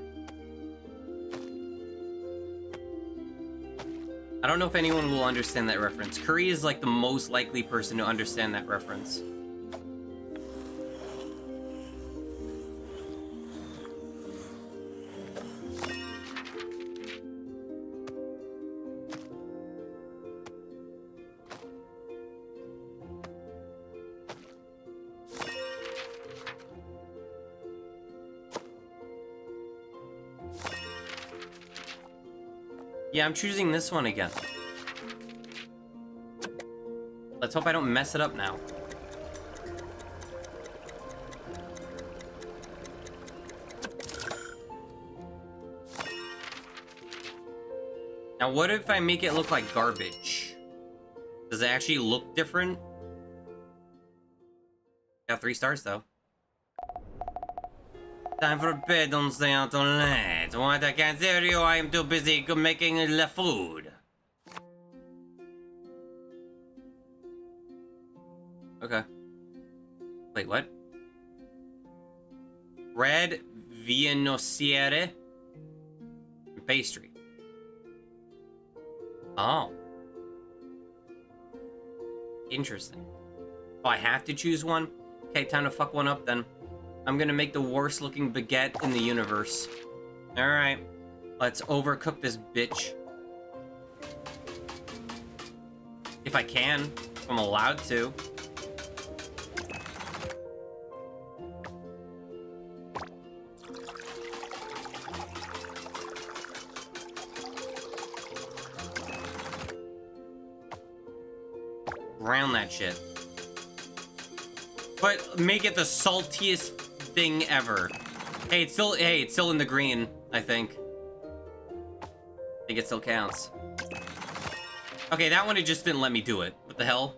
I don't know if anyone will understand that reference. Curry is like the most likely person to understand that reference. Yeah, I'm choosing this one again. Let's hope I don't mess it up now. Now, what if I make it look like garbage? Does it actually look different? Got 3 stars, though. Time for bed, don't stay out all night. What, I can't hear you, I am too busy making the food. Okay. Wait, what? Red vienosiere pastry. Oh. Interesting. Oh, I have to choose one? Okay, time to fuck one up then. I'm gonna make the worst looking baguette in the universe. Alright. Let's overcook this bitch. If I can. If I'm allowed to. Brown that shit. But make it the saltiest thing ever. Hey, it's still in the green, I think. I think it still counts. Okay, that one, it just didn't let me do it. What the hell?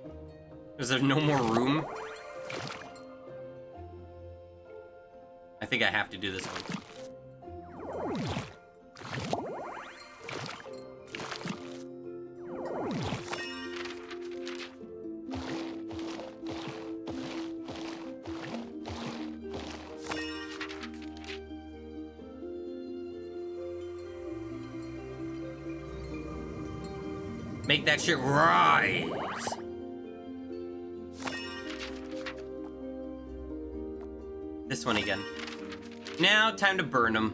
Is there no more room? I think I have to do this one. Make that shit rise. This one again. Now, time to burn them.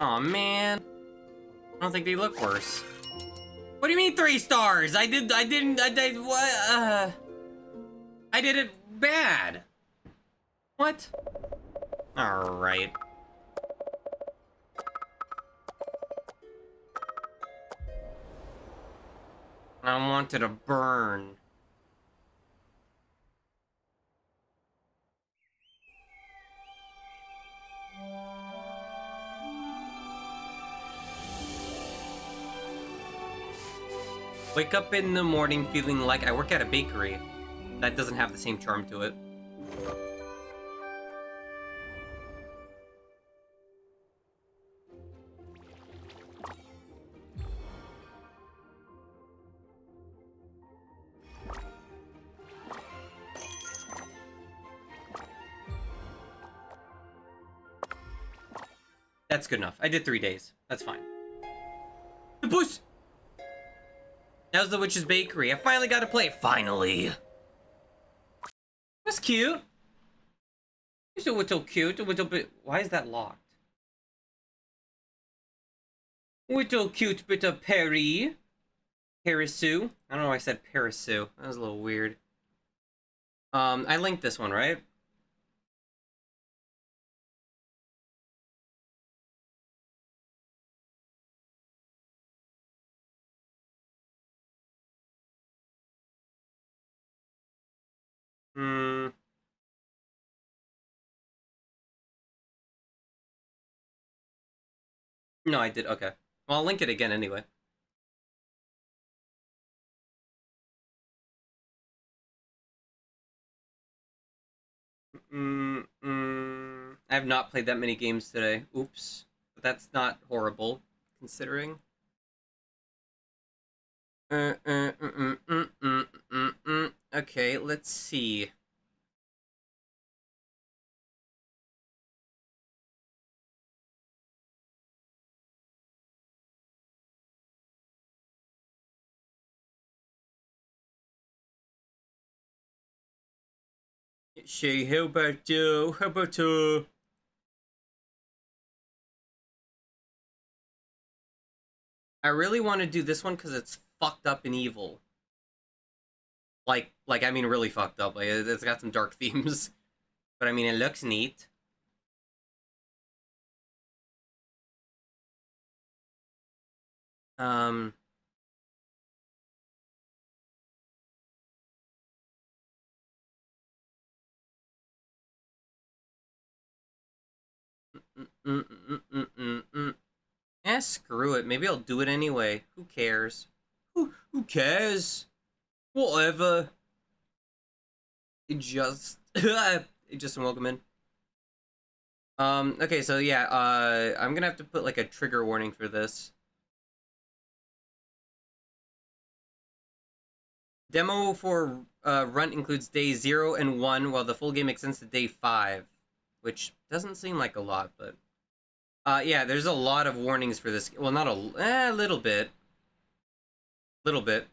Aw, man. I don't think they look worse. What do you mean 3 stars? I did what? I did it bad. What? Alright. I wanted to burn. Wake up in the morning feeling like I work at a bakery. That doesn't have the same charm to it. That's good enough. I did 3 days. That's fine. The boost! How's the Witch's Bakery? I finally got to play it. Finally. That's cute. It's a little cute. A little bit. Why is that locked? Little cute bit of Perry. Parisu. I don't know why I said Parisu. That was a little weird. I linked this one, right? Hmm. No, I did. Okay. Well, I'll link it again anyway. I have not played that many games today. Oops. But that's not horrible, considering. Okay, let's see. Shay, how about you? How about you? I really want to do this one because it's fucked up and evil. Like, I mean, really fucked up. Like, it's got some dark themes. But I mean, it looks neat. Eh, screw it. Maybe I'll do it anyway. Who cares? Who cares? Whatever. It just welcome in. Okay, so yeah, I'm gonna have to put like a trigger warning for this. Demo for RUNT includes day 0 and 1, while the full game extends to day 5, which doesn't seem like a lot, but yeah, there's a lot of warnings for this. Well, not a little bit. Little bit.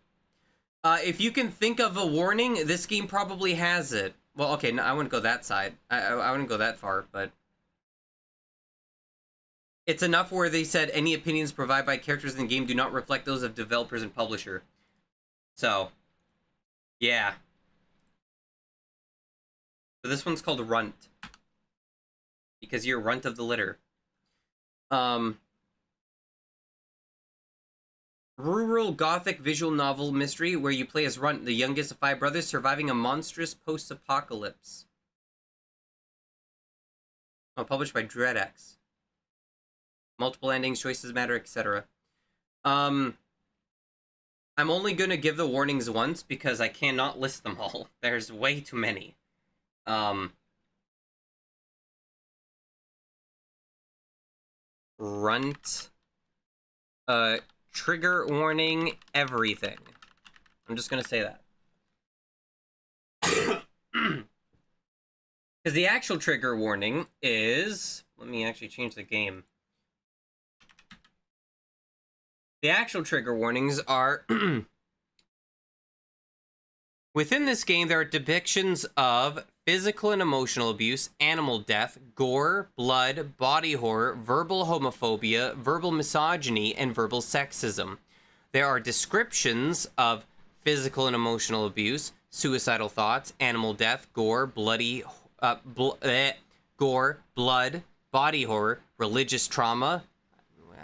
If you can think of a warning, this game probably has it. Well, okay, no, I wouldn't go that side. I wouldn't go that far, but it's enough where they said any opinions provided by characters in the game do not reflect those of developers and publisher. So, yeah. So this one's called RUNT. Because you're runt of the litter. Rural gothic visual novel mystery where you play as Runt, the youngest of 5 brothers, surviving a monstrous post-apocalypse. Oh, published by DreadX. Multiple endings, choices matter, etc. I'm only gonna give the warnings once because I cannot list them all. There's way too many. Runt. Trigger warning, everything. I'm just gonna say that. Because the actual trigger warning is... Let me actually change the game. The actual trigger warnings are... Within this game, there are depictions of physical and emotional abuse, animal death, gore, blood, body horror, verbal homophobia, verbal misogyny, and verbal sexism. There are descriptions of physical and emotional abuse, suicidal thoughts, animal death, gore, gore, blood, body horror, religious trauma.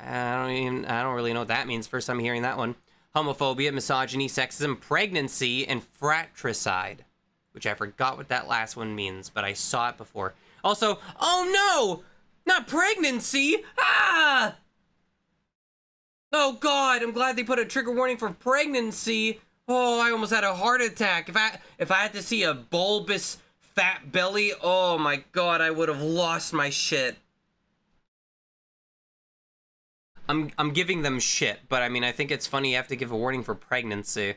I don't really know what that means. First time hearing that one. homophobia, misogyny, sexism, pregnancy, and fratricide. Which I forgot what that last one means, but I saw it before. Also, oh no! Not pregnancy! Ah! Oh god, I'm glad they put a trigger warning for pregnancy. Oh, I almost had a heart attack. If I had to see a bulbous fat belly, oh my god, I would have lost my shit. I'm giving them shit, but I mean, I think it's funny you have to give a warning for pregnancy.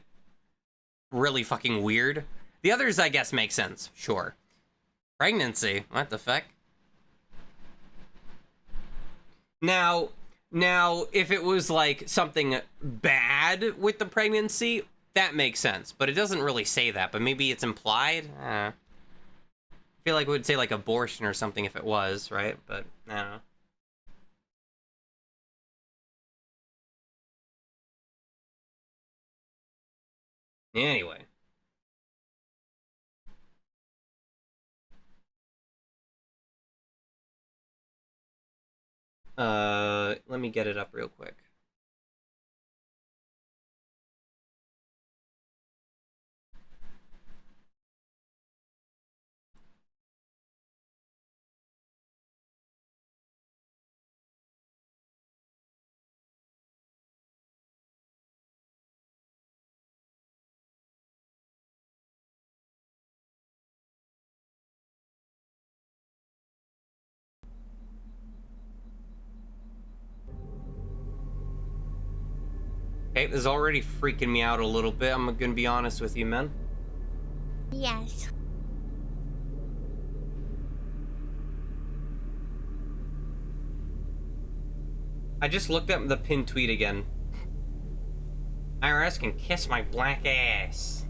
Really fucking weird. The others, I guess, make sense. Sure. Pregnancy? What the fuck? Now, if it was like something bad with the pregnancy, that makes sense. But it doesn't really say that, but maybe it's implied? I feel like it would say like abortion or something if it was, right? But, I don't know. Anyway. Let me get it up real quick. Okay, this is already freaking me out a little bit. I'm gonna be honest with you, man. Yes. I just looked up the pinned tweet again. IRS can kiss my black ass.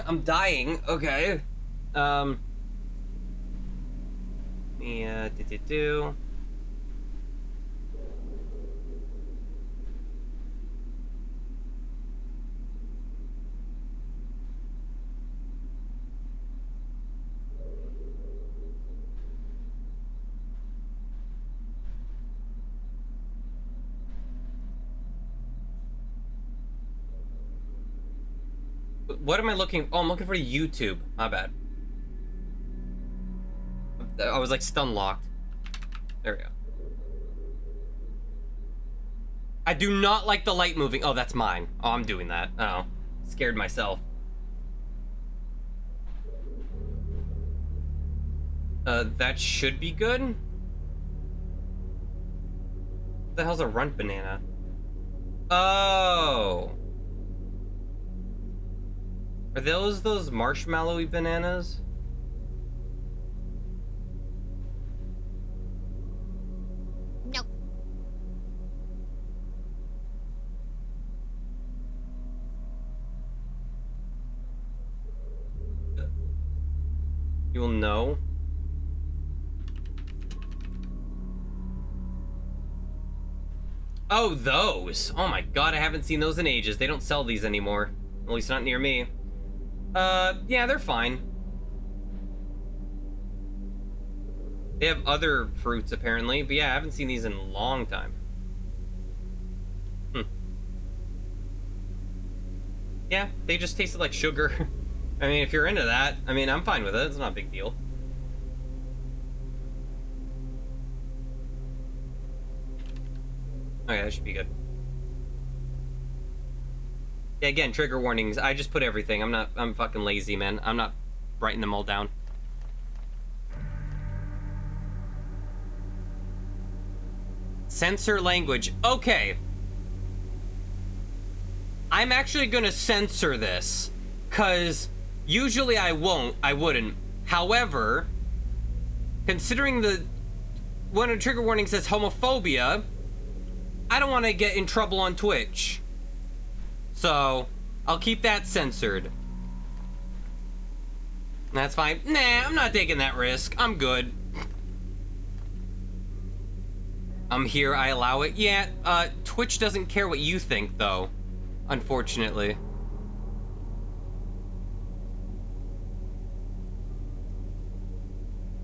I'm dying. Okay. Yeah, do. What am I looking? Oh, I'm looking for YouTube. My bad. I was like stun locked. There we go. I do not like the light moving. Oh, that's mine. Oh, I'm doing that. Oh, scared myself. That should be good. What the hell's a runt banana? Oh. Are those marshmallowy bananas? Nope. You will know. Oh, those! Oh my god, I haven't seen those in ages. They don't sell these anymore. At least not near me. Yeah, they're fine. They have other fruits, apparently. But yeah, I haven't seen these in a long time. Yeah, they just tasted like sugar. I mean, if you're into that, I mean, I'm fine with it. It's not a big deal. Okay, that should be good. Yeah, again, trigger warnings. I just put everything. I'm fucking lazy, man. I'm not writing them all down. Censor language. Okay. I'm actually gonna censor this, cause usually I wouldn't. However, considering when a trigger warning says homophobia, I don't want to get in trouble on Twitch. So, I'll keep that censored. That's fine. Nah, I'm not taking that risk. I'm good. I'm here, I allow it. Yeah, Twitch doesn't care what you think, though. Unfortunately.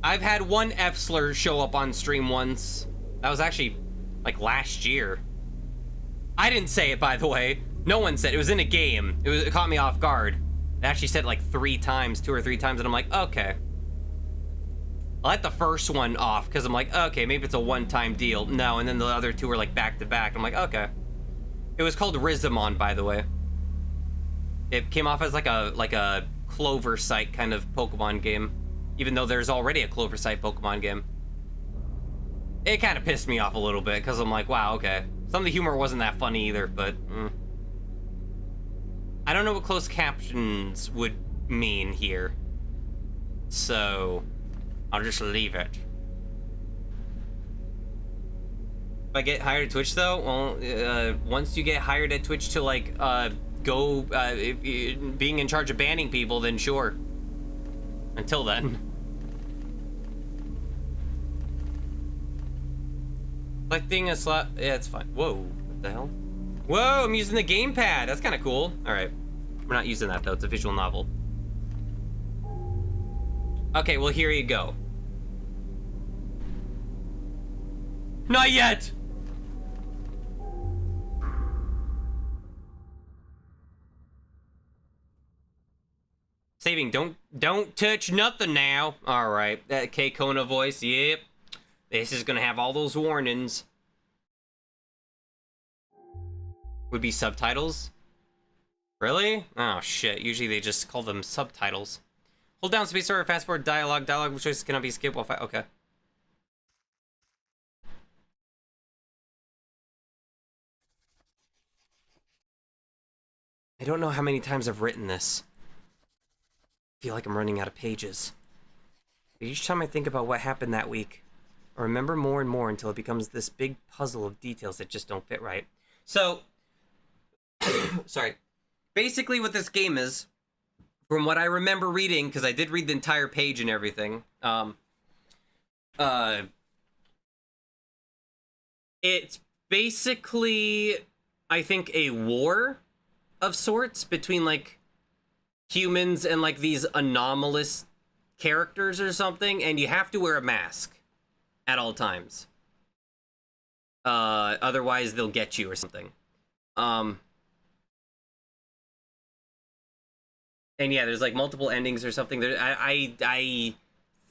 I've had one F slur show up on stream once. That was actually like last year. I didn't say it, by the way. No one said it. It was in a game. It caught me off guard. It actually said it like 3 times, 2 or 3 times, and I'm like, okay. I let the first one off because I'm like, okay, maybe it's a one-time deal. No, and then the other 2 were like back to back. I'm like, okay. It was called Rizamon, by the way. It came off as like a Clover Site kind of Pokemon game, even though there's already a Clover Site Pokemon game. It kind of pissed me off a little bit because I'm like, wow, okay. Some of the humor wasn't that funny either, but I don't know what closed captions would mean here, so I'll just leave it. If I get hired at Twitch though, well, once you get hired at Twitch to like being in charge of banning people, then sure. Until then. Collecting a slot, yeah, it's fine. Whoa, what the hell? Whoa, I'm using the gamepad. That's kind of cool. All right, we're not using that though. It's a visual novel. Okay, well here you go. Not yet. Saving, don't touch nothing now. All right, that K Kona voice. Yep, this is gonna have all those warnings. Would be subtitles. Really? Oh shit. Usually they just call them subtitles. Hold down space or fast forward dialogue. Dialogue choice cannot be skipped while okay. I don't know how many times I've written this. I feel like I'm running out of pages. But each time I think about what happened that week, I remember more and more until it becomes this big puzzle of details that just don't fit right. So, sorry. Basically what this game is, from what I remember reading, because I did read the entire page and everything, it's basically, I think, a war of sorts between, like, humans and, like, these anomalous characters or something, and you have to wear a mask at all times. Otherwise they'll get you or something. And yeah, there's like multiple endings or something. I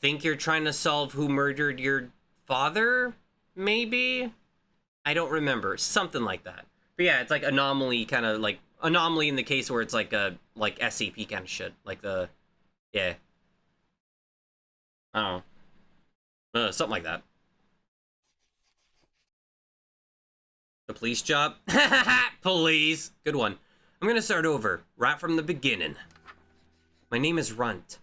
think you're trying to solve who murdered your father, maybe? I don't remember. Something like that. But yeah, it's like anomaly, kind of like anomaly in the case where it's like a like SCP kind of shit. Like the yeah. I don't know. Something like that. The police job? Police. Good one. I'm gonna start over, right from the beginning. My name is Runt.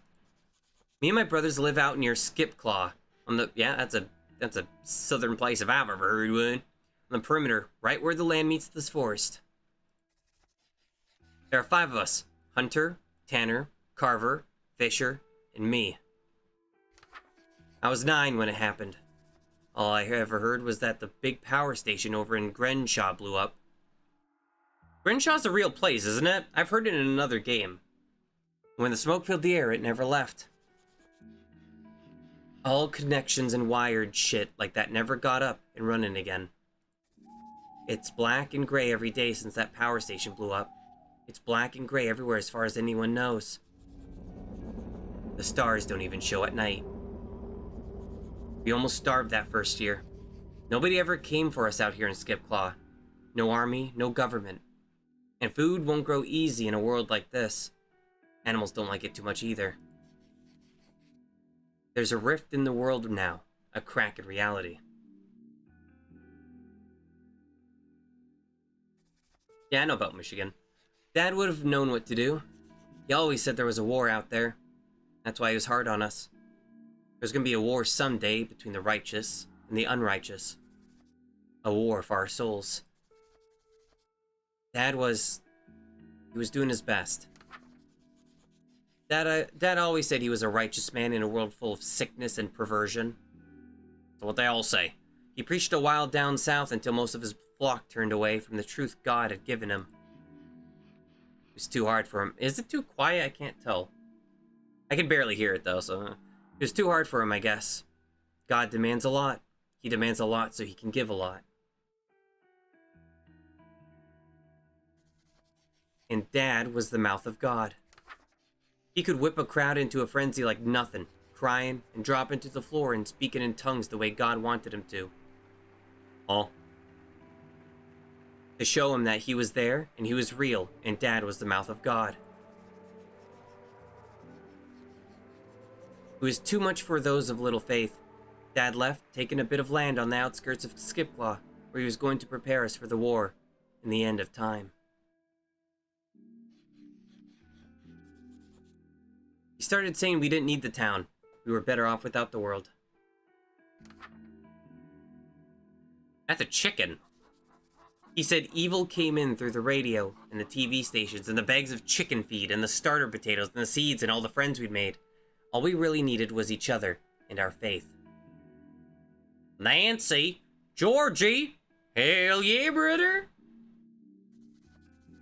Me and my brothers live out near Skipclaw. On the that's a southern place if I've ever heard one. On the perimeter, right where the land meets this forest. There are 5 of us: Hunter, Tanner, Carver, Fisher, and me. I was 9 when it happened. All I ever heard was that the big power station over in Grenshaw blew up. Grenshaw's a real place, isn't it? I've heard it in another game. When the smoke filled the air, it never left. All connections and wired shit like that never got up and running again. It's black and gray every day since that power station blew up. It's black and gray everywhere as far as anyone knows. The stars don't even show at night. We almost starved that first year. Nobody ever came for us out here in Skipclaw. No army, no government. And food won't grow easy in a world like this. Animals don't like it too much either. There's a rift in the world now, a crack in reality. Yeah, I know about Michigan. Dad would have known what to do. He always said there was a war out there. That's why he was hard on us. There's gonna be a war someday between the righteous and the unrighteous. A war for our souls. He was doing his best. Dad always said he was a righteous man in a world full of sickness and perversion. That's what they all say. He preached a while down south until most of his flock turned away from the truth God had given him. It was too hard for him. Is it too quiet? I can't tell. I can barely hear it though, so... It was too hard for him, I guess. God demands a lot. He demands a lot so he can give a lot. And Dad was the mouth of God. He could whip a crowd into a frenzy like nothing, crying and dropping to the floor and speaking in tongues the way God wanted him to. All to show him that he was there and he was real and Dad was the mouth of God. It was too much for those of little faith. Dad left, taking a bit of land on the outskirts of Skipclaw, where he was going to prepare us for the war and the end of time. He started saying we didn't need the town. We were better off without the world. That's a chicken. He said evil came in through the radio and the TV stations and the bags of chicken feed and the starter potatoes and the seeds and all the friends we'd made. All we really needed was each other and our faith. Nancy, Georgie, hell yeah, brother.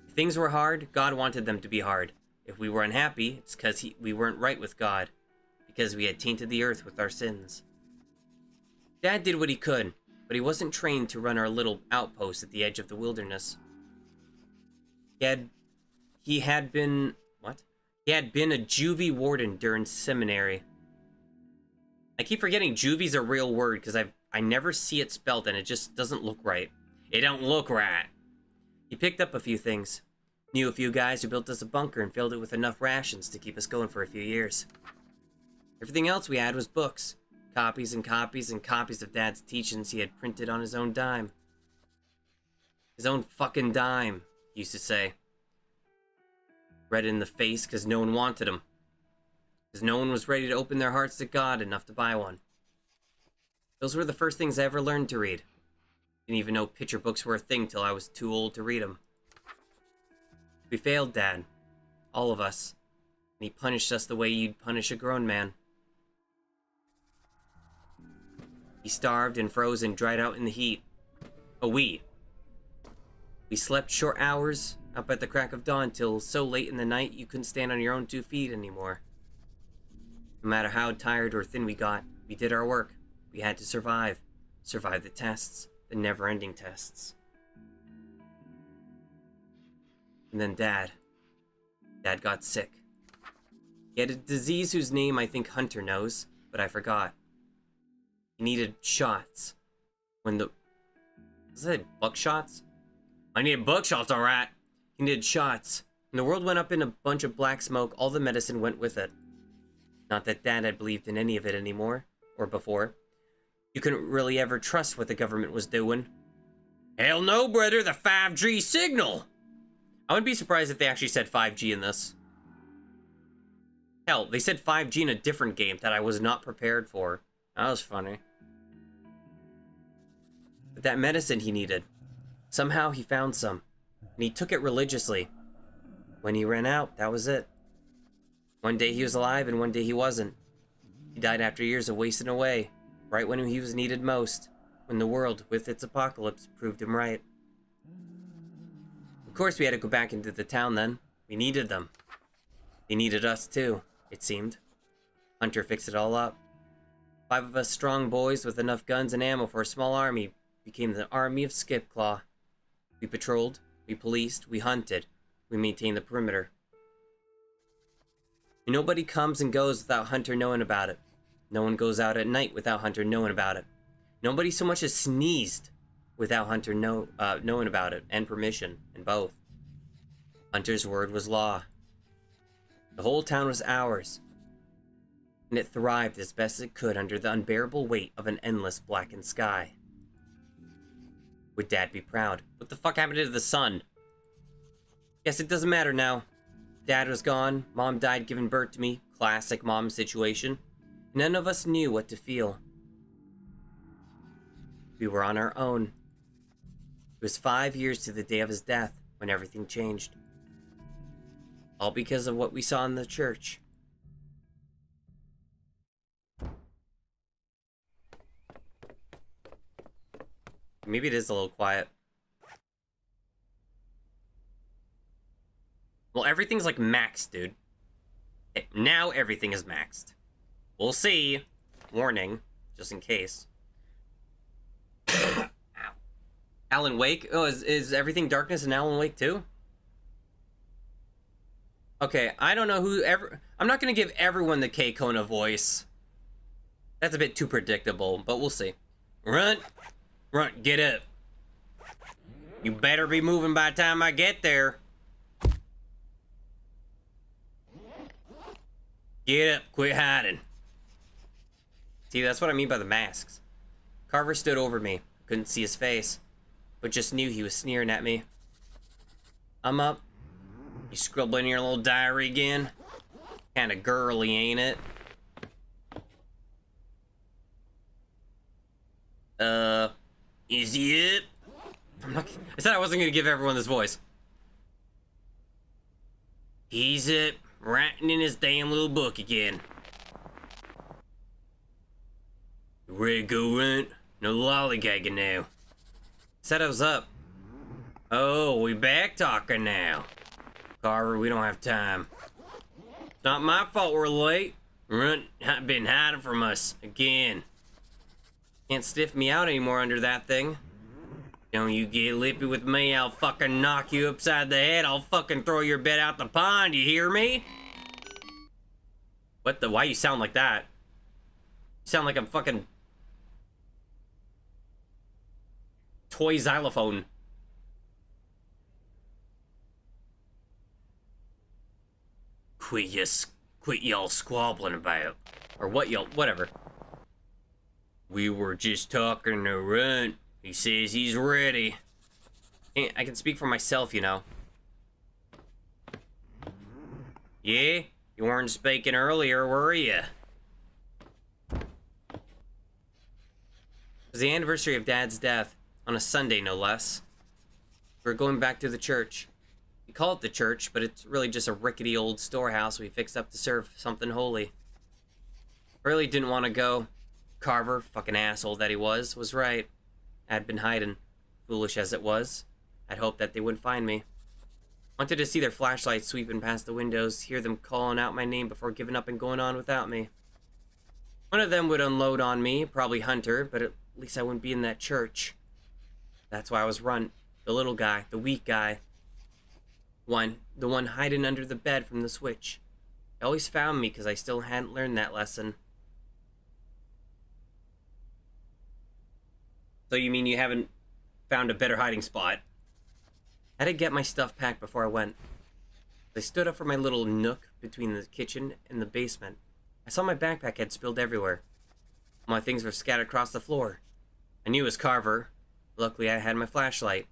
If things were hard, God wanted them to be hard. If we were unhappy, it's because we weren't right with God, because we had tainted the earth with our sins. Dad did what he could, but he wasn't trained to run our little outpost at the edge of the wilderness. He had been a juvie warden during seminary. I keep forgetting juvie's a real word because I never see it spelled and it just doesn't look right. It don't look right. He picked up a few things. Knew a few guys who built us a bunker and filled it with enough rations to keep us going for a few years. Everything else we had was books. Copies and copies and copies of Dad's teachings he had printed on his own dime. His own fucking dime, he used to say. Read it in the face because no one wanted him. Because no one was ready to open their hearts to God enough to buy one. Those were the first things I ever learned to read. Didn't even know picture books were a thing till I was too old to read them. We failed Dad. All of us. And he punished us the way you'd punish a grown man. He starved and froze and dried out in the heat. We slept short hours up at the crack of dawn till so late in the night you couldn't stand on your own 2 feet anymore. No matter how tired or thin we got, we did our work. We had to survive. Survive the tests. The never-ending tests. And then Dad got sick. He had a disease whose name I think Hunter knows, but I forgot. He needed shots. Was it buckshots? I needed buckshots, alright. He needed shots. When the world went up in a bunch of black smoke, all the medicine went with it. Not that Dad had believed in any of it anymore, or before. You couldn't really ever trust what the government was doing. Hell no, brother, the 5G signal! I wouldn't be surprised if they actually said 5G in this. Hell, they said 5G in a different game that I was not prepared for. That was funny. But that medicine he needed, somehow he found some, and he took it religiously. When he ran out, that was it. One day he was alive, and one day he wasn't. He died after years of wasting away, right when he was needed most, when the world, with its apocalypse, proved him right. Of course we had to go back into the town then. We needed them. They needed us too, it seemed. Hunter fixed it all up. 5 of us strong boys with enough guns and ammo for a small army became the army of Skipclaw. We patrolled, we policed, we hunted, we maintained the perimeter. And nobody comes and goes without Hunter knowing about it. No one goes out at night without Hunter knowing about it. Nobody so much as sneezed without Hunter knowing about it, and permission, and both. Hunter's word was law. The whole town was ours, and it thrived as best it could under the unbearable weight of an endless blackened sky. Would Dad be proud? What the fuck happened to the sun? Guess it doesn't matter now. Dad was gone, Mom died giving birth to me, classic mom situation. None of us knew what to feel. We were on our own. It was 5 years to the day of his death when everything changed. All because of what we saw in the church. Maybe it is a little quiet. Well, everything's like maxed, dude. Now everything is maxed. We'll see. Warning, just in case. Ow. Alan Wake? Oh, is everything darkness in Alan Wake too? Okay, I don't know who ever... I'm not gonna give everyone the K-Kona voice. That's a bit too predictable, but we'll see. Runt! Runt, get up. You better be moving by the time I get there. Get up, quit hiding. See, that's what I mean by the masks. Carver stood over me. Couldn't see his face, but just knew he was sneering at me. I'm up. You scribbling your little diary again? Kinda girly, ain't it? Is it? I said I wasn't gonna give everyone this voice. He's up, writing in his damn little book again. You ready to go, Runt? No lollygagging now. Said I was up. Oh, we back talking now. Carver, we don't have time. It's not my fault we're late. Runt been hiding from us again. Can't stiff me out anymore under that thing. Don't you get lippy with me, I'll fucking knock you upside the head. I'll fucking throw your bed out the pond, you hear me? What the? Why you sound like that? You sound like I'm fucking... toy xylophone. Quit y'all squabbling about. Or what y'all... whatever. We were just talking to Runt. He says he's ready. I can speak for myself, you know. Yeah? You weren't speaking earlier, were you? It was the anniversary of Dad's death. On a Sunday, no less. We were going back to the church. We call it the church, but it's really just a rickety old storehouse we fixed up to serve something holy. I really didn't want to go. Carver, fucking asshole that he was right. I'd been hiding. Foolish as it was. I'd hoped that they wouldn't find me. Wanted to see their flashlights sweeping past the windows, hear them calling out my name before giving up and going on without me. One of them would unload on me, probably Hunter, but at least I wouldn't be in that church. That's why I was Runt. The little guy, the weak guy. The one hiding under the bed from the switch. They always found me because I still hadn't learned that lesson. So you mean you haven't found a better hiding spot? I had to get my stuff packed before I went. I stood up for my little nook between the kitchen and the basement. I saw my backpack had spilled everywhere. My things were scattered across the floor. I knew it was Carver. Luckily, I had my flashlight.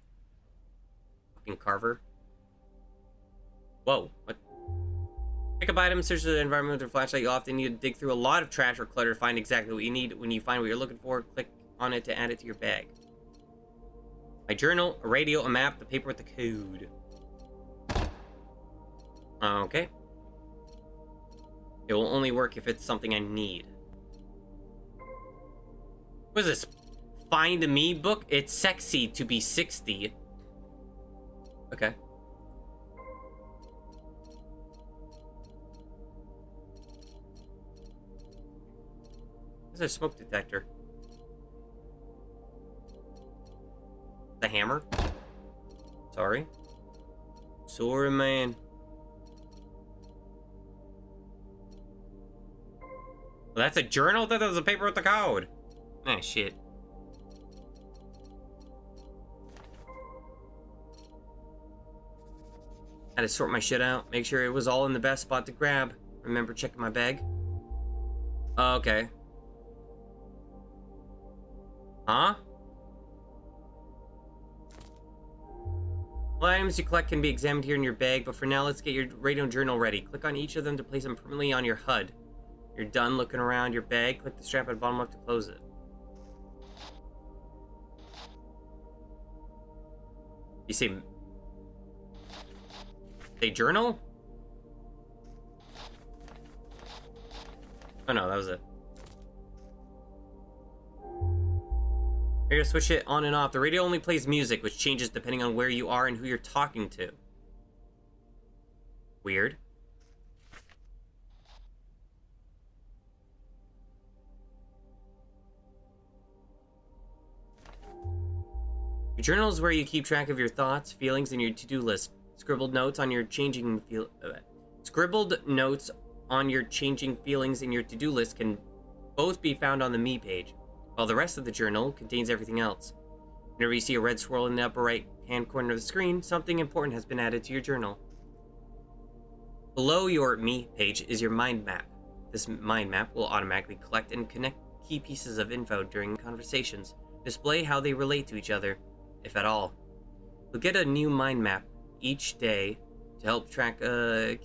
Fucking Carver. Whoa, what? Pick up items, search the environment with your flashlight. You'll often need to dig through a lot of trash or clutter to find exactly what you need. When you find what you're looking for, click on it to add it to your bag. My journal, a radio, a map, the paper with the code. Okay. It will only work if it's something I need. What is this? Find Me book? It's sexy to be 60. Okay. There's a smoke detector. The hammer? Sorry. Sorry, man. Well, that's a journal? I thought that was a paper with the code. Ah, shit. Had to sort my shit out. Make sure it was all in the best spot to grab. Remember checking my bag? Okay. Huh? All items you collect can be examined here in your bag, but for now, let's get your radio journal ready. Click on each of them to place them permanently on your HUD. You're done looking around your bag, click the strap at the bottom left to close it. You say journal? Oh no, that was it. You're gonna switch it on and off. The radio only plays music, which changes depending on where you are and who you're talking to. Weird. A journal is where you keep track of your thoughts, feelings, and your to-do list. Scribbled notes on your changing feelings and your to-do list can both be found on the Me page, while the rest of the journal contains everything else. Whenever you see a red swirl in the upper right-hand corner of the screen, something important has been added to your journal. Below your Me page is your mind map. This mind map will automatically collect and connect key pieces of info during conversations, display how they relate to each other, if at all. You'll get a new mind map each day to help track of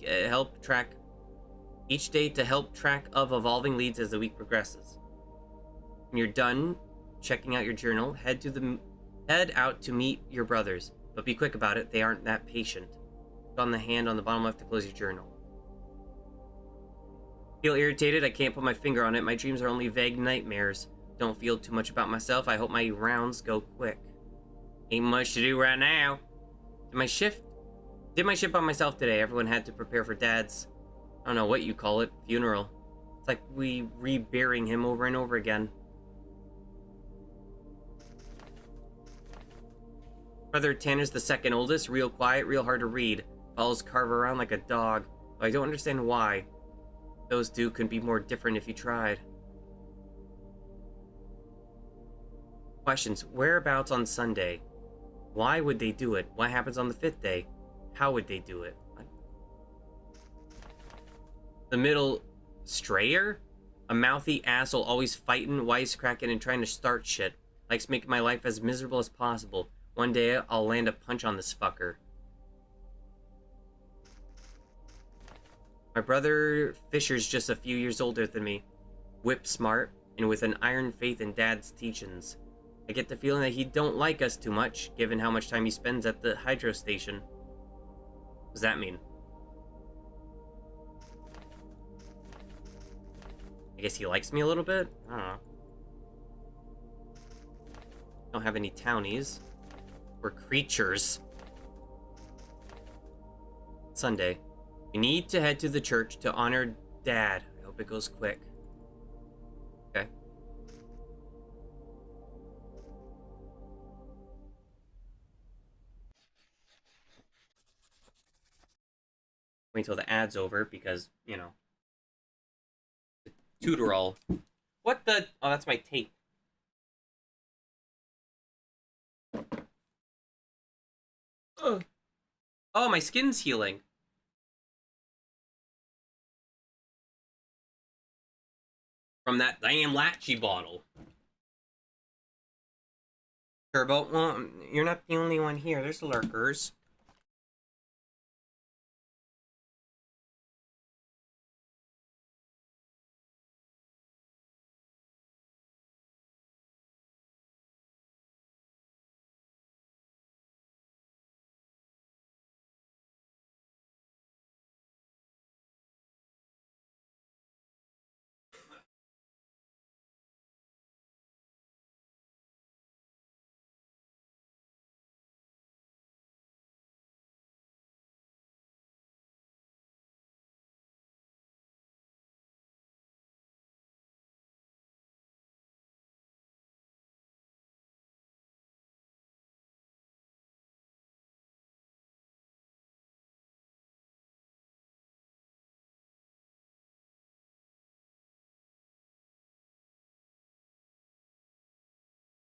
evolving leads as the week progresses. When you're done checking out your journal, head out to meet your brothers, but be quick about it. They aren't that patient. Click on the hand on the bottom left to close your journal. Feel irritated? I can't put my finger on it. My dreams are only vague nightmares. Don't feel too much about myself. I hope my rounds go quick. Ain't much to do right now. Did my shift by myself today. Everyone had to prepare for Dad's, I don't know what you call it, funeral. It's like we reburying him over and over again. Brother Tanner's the second oldest, real quiet, real hard to read. Follows Carver around like a dog. But I don't understand why. Those two couldn't be more different if you tried. Questions. Whereabouts on Sunday? Why would they do it? What happens on the 5th day? How would they do it? What? The middle strayer? A mouthy asshole, always fighting, wisecracking, and trying to start shit. Likes making my life as miserable as possible. One day, I'll land a punch on this fucker. My brother Fisher's just a few years older than me. Whip smart, and with an iron faith in Dad's teachings. I get the feeling that he don't like us too much, given how much time he spends at the hydro station. What does that mean? I guess he likes me a little bit? I don't know. Don't have any townies. We're creatures. Sunday. We need to head to the church to honor Dad. I hope it goes quick. Okay. Wait until the ad's over because, you know. The tutorial. What the? Oh, that's my tape. Ugh. Oh, my skin's healing. From that damn Latchy bottle. Turbo, well, you're not the only one here. There's lurkers.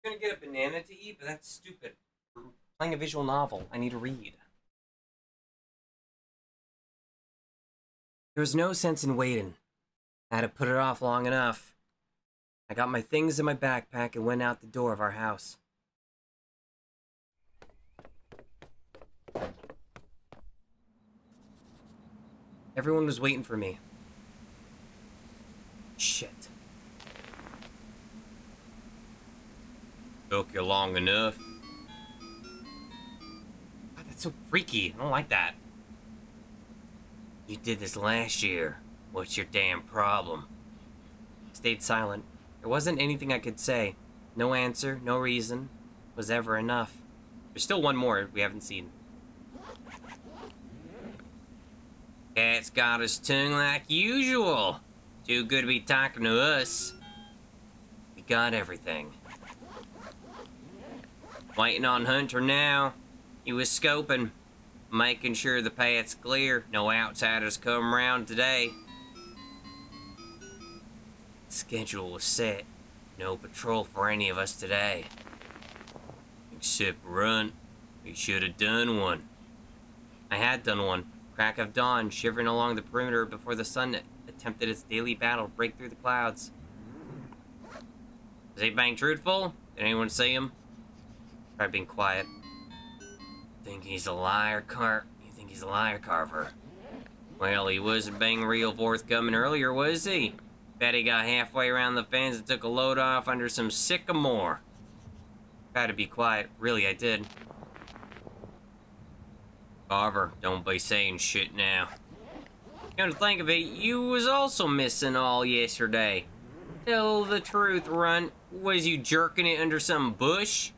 I'm gonna get a banana to eat, but that's stupid. We're playing a visual novel. I need to read. There was no sense in waiting. I had to put it off long enough. I got my things in my backpack and went out the door of our house. Everyone was waiting for me. Shit. Took you long enough. God, that's so freaky. I don't like that. You did this last year. What's your damn problem? I stayed silent. There wasn't anything I could say. No answer, no reason was ever enough. There's still one more we haven't seen. Cat's got his tongue like usual. Too good to be talking to us. We got everything. Waiting on Hunter now. He was scoping, making sure the path's clear. No outsiders come around today. Schedule was set. No patrol for any of us today. Except RUNT. We should have done one. I had done one. Crack of dawn, shivering along the perimeter before the sun attempted its daily battle to break through the clouds. Was he being truthful? Did anyone see him? Try being quiet. You think he's a liar, Carver? Well, he wasn't being real forthcoming earlier, was he? Bet he got halfway around the fence and took a load off under some sycamore. Tried to be quiet. Really, I did. Carver, don't be saying shit now. Come to think of it, you was also missing all yesterday. Tell the truth, RUNT. Was you jerking it under some bush?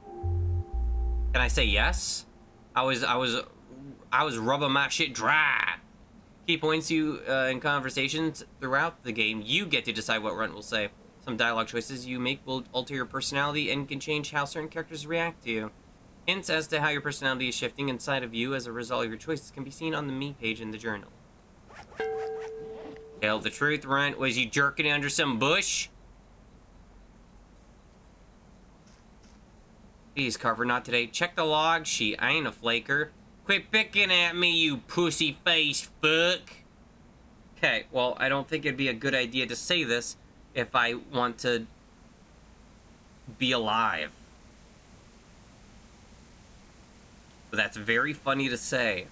Can I say yes? I was rubbing my shit dry. Key points you in conversations throughout the game. You get to decide what RUNT will say. Some dialogue choices you make will alter your personality and can change how certain characters react to you. Hints as to how your personality is shifting inside of you as a result of your choices can be seen on the Me page in the journal. Tell the truth, RUNT. Was you jerking it under some bush? Please, Carver, not today. Check the log sheet. I ain't a flaker. Quit picking at me, you pussy-faced fuck. Okay, well, I don't think it'd be a good idea to say this if I want to be alive. But that's very funny to say.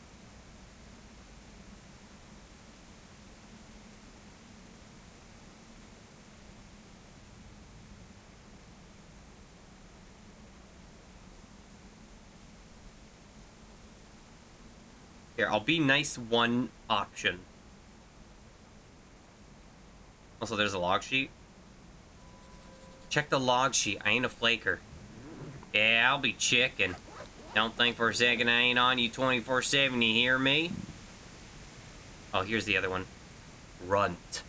Here, I'll be nice one option. Also, there's a log sheet. Check the log sheet. I ain't a flaker. Yeah, I'll be checking. Don't think for a second I ain't on you 24/7, you hear me? Oh, here's the other one. RUNT.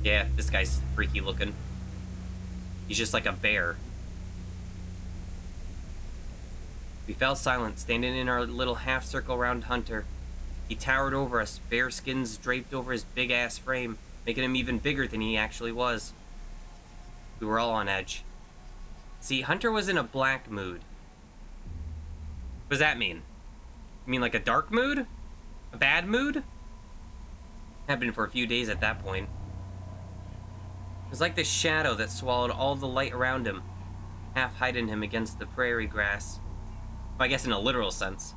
Yeah, this guy's freaky looking. He's just like a bear. We fell silent, standing in our little half-circle around Hunter. He towered over us, bare skins draped over his big-ass frame, making him even bigger than he actually was. We were all on edge. See, Hunter was in a black mood. What does that mean? You mean like a dark mood? A bad mood? Had been for a few days at that point. It was like this shadow that swallowed all the light around him, half hiding him against the prairie grass. I guess in a literal sense.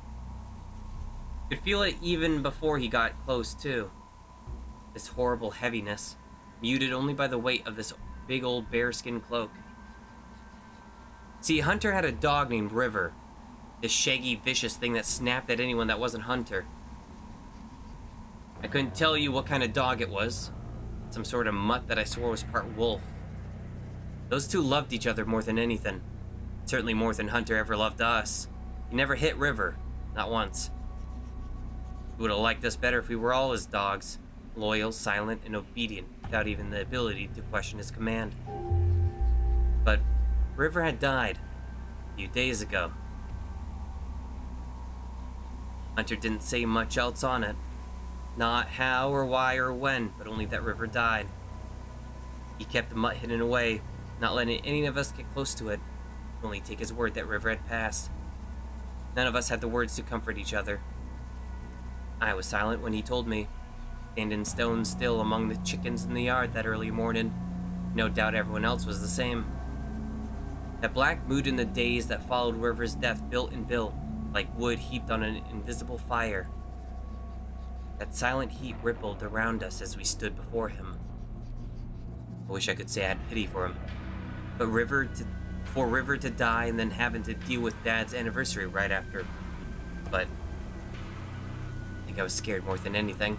Could feel it even before he got close, too. This horrible heaviness, muted only by the weight of this big old bearskin cloak. See, Hunter had a dog named River. This shaggy, vicious thing that snapped at anyone that wasn't Hunter. I couldn't tell you what kind of dog it was. Some sort of mutt that I swore was part wolf. Those two loved each other more than anything. Certainly more than Hunter ever loved us. He never hit River. Not once. He would have liked us better if we were all his dogs. Loyal, silent, and obedient, without even the ability to question his command. But River had died a few days ago. Hunter didn't say much else on it. Not how or why or when, but only that River died. He kept the mutt hidden away, not letting any of us get close to it. Only take his word that River had passed. None of us had the words to comfort each other. I was silent when he told me, standing stone still among the chickens in the yard that early morning. No doubt everyone else was the same. That black mood in the days that followed River's death built and built, like wood heaped on an invisible fire. That silent heat rippled around us as we stood before him. I wish I could say I had pity for him. But for River to die and then having to deal with Dad's anniversary right after. But I think I was scared more than anything.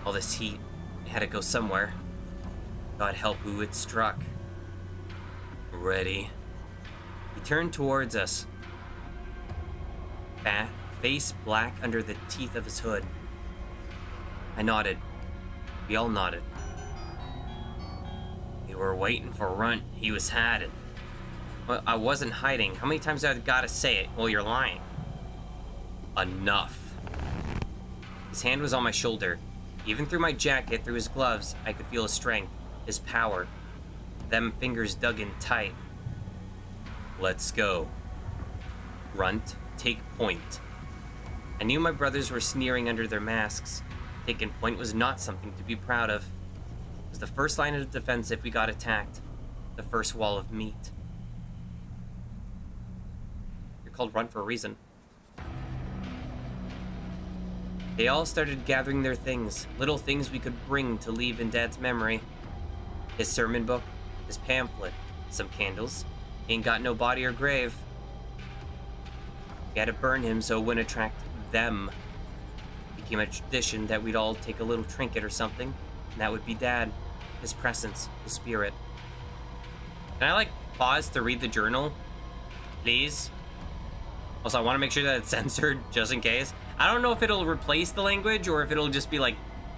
All this heat, it had to go somewhere. God help who it struck. Ready. He turned towards us. Face black under the teeth of his hood. I nodded. We all nodded. We You were waiting for Runt. He was hiding. Well, I wasn't hiding. How many times do I gotta say it? Well, you're lying. Enough. His hand was on my shoulder. Even through my jacket, through his gloves, I could feel his strength, his power. Them fingers dug in tight. Let's go. Runt, take point. I knew my brothers were sneering under their masks. Taking point was not something to be proud of. It was the first line of defense if we got attacked. The first wall of meat. You're called Runt for a reason. They all started gathering their things, little things we could bring to leave in Dad's memory. His sermon book, his pamphlet, some candles. He ain't got no body or grave. We had to burn him so it wouldn't attract them. It became a tradition that we'd all take a little trinket or something, and that would be Dad, his presence, his spirit. Can I, pause to read the journal? Please? Also, I want to make sure that it's censored, just in case. I don't know if it'll replace the language, or if it'll just be,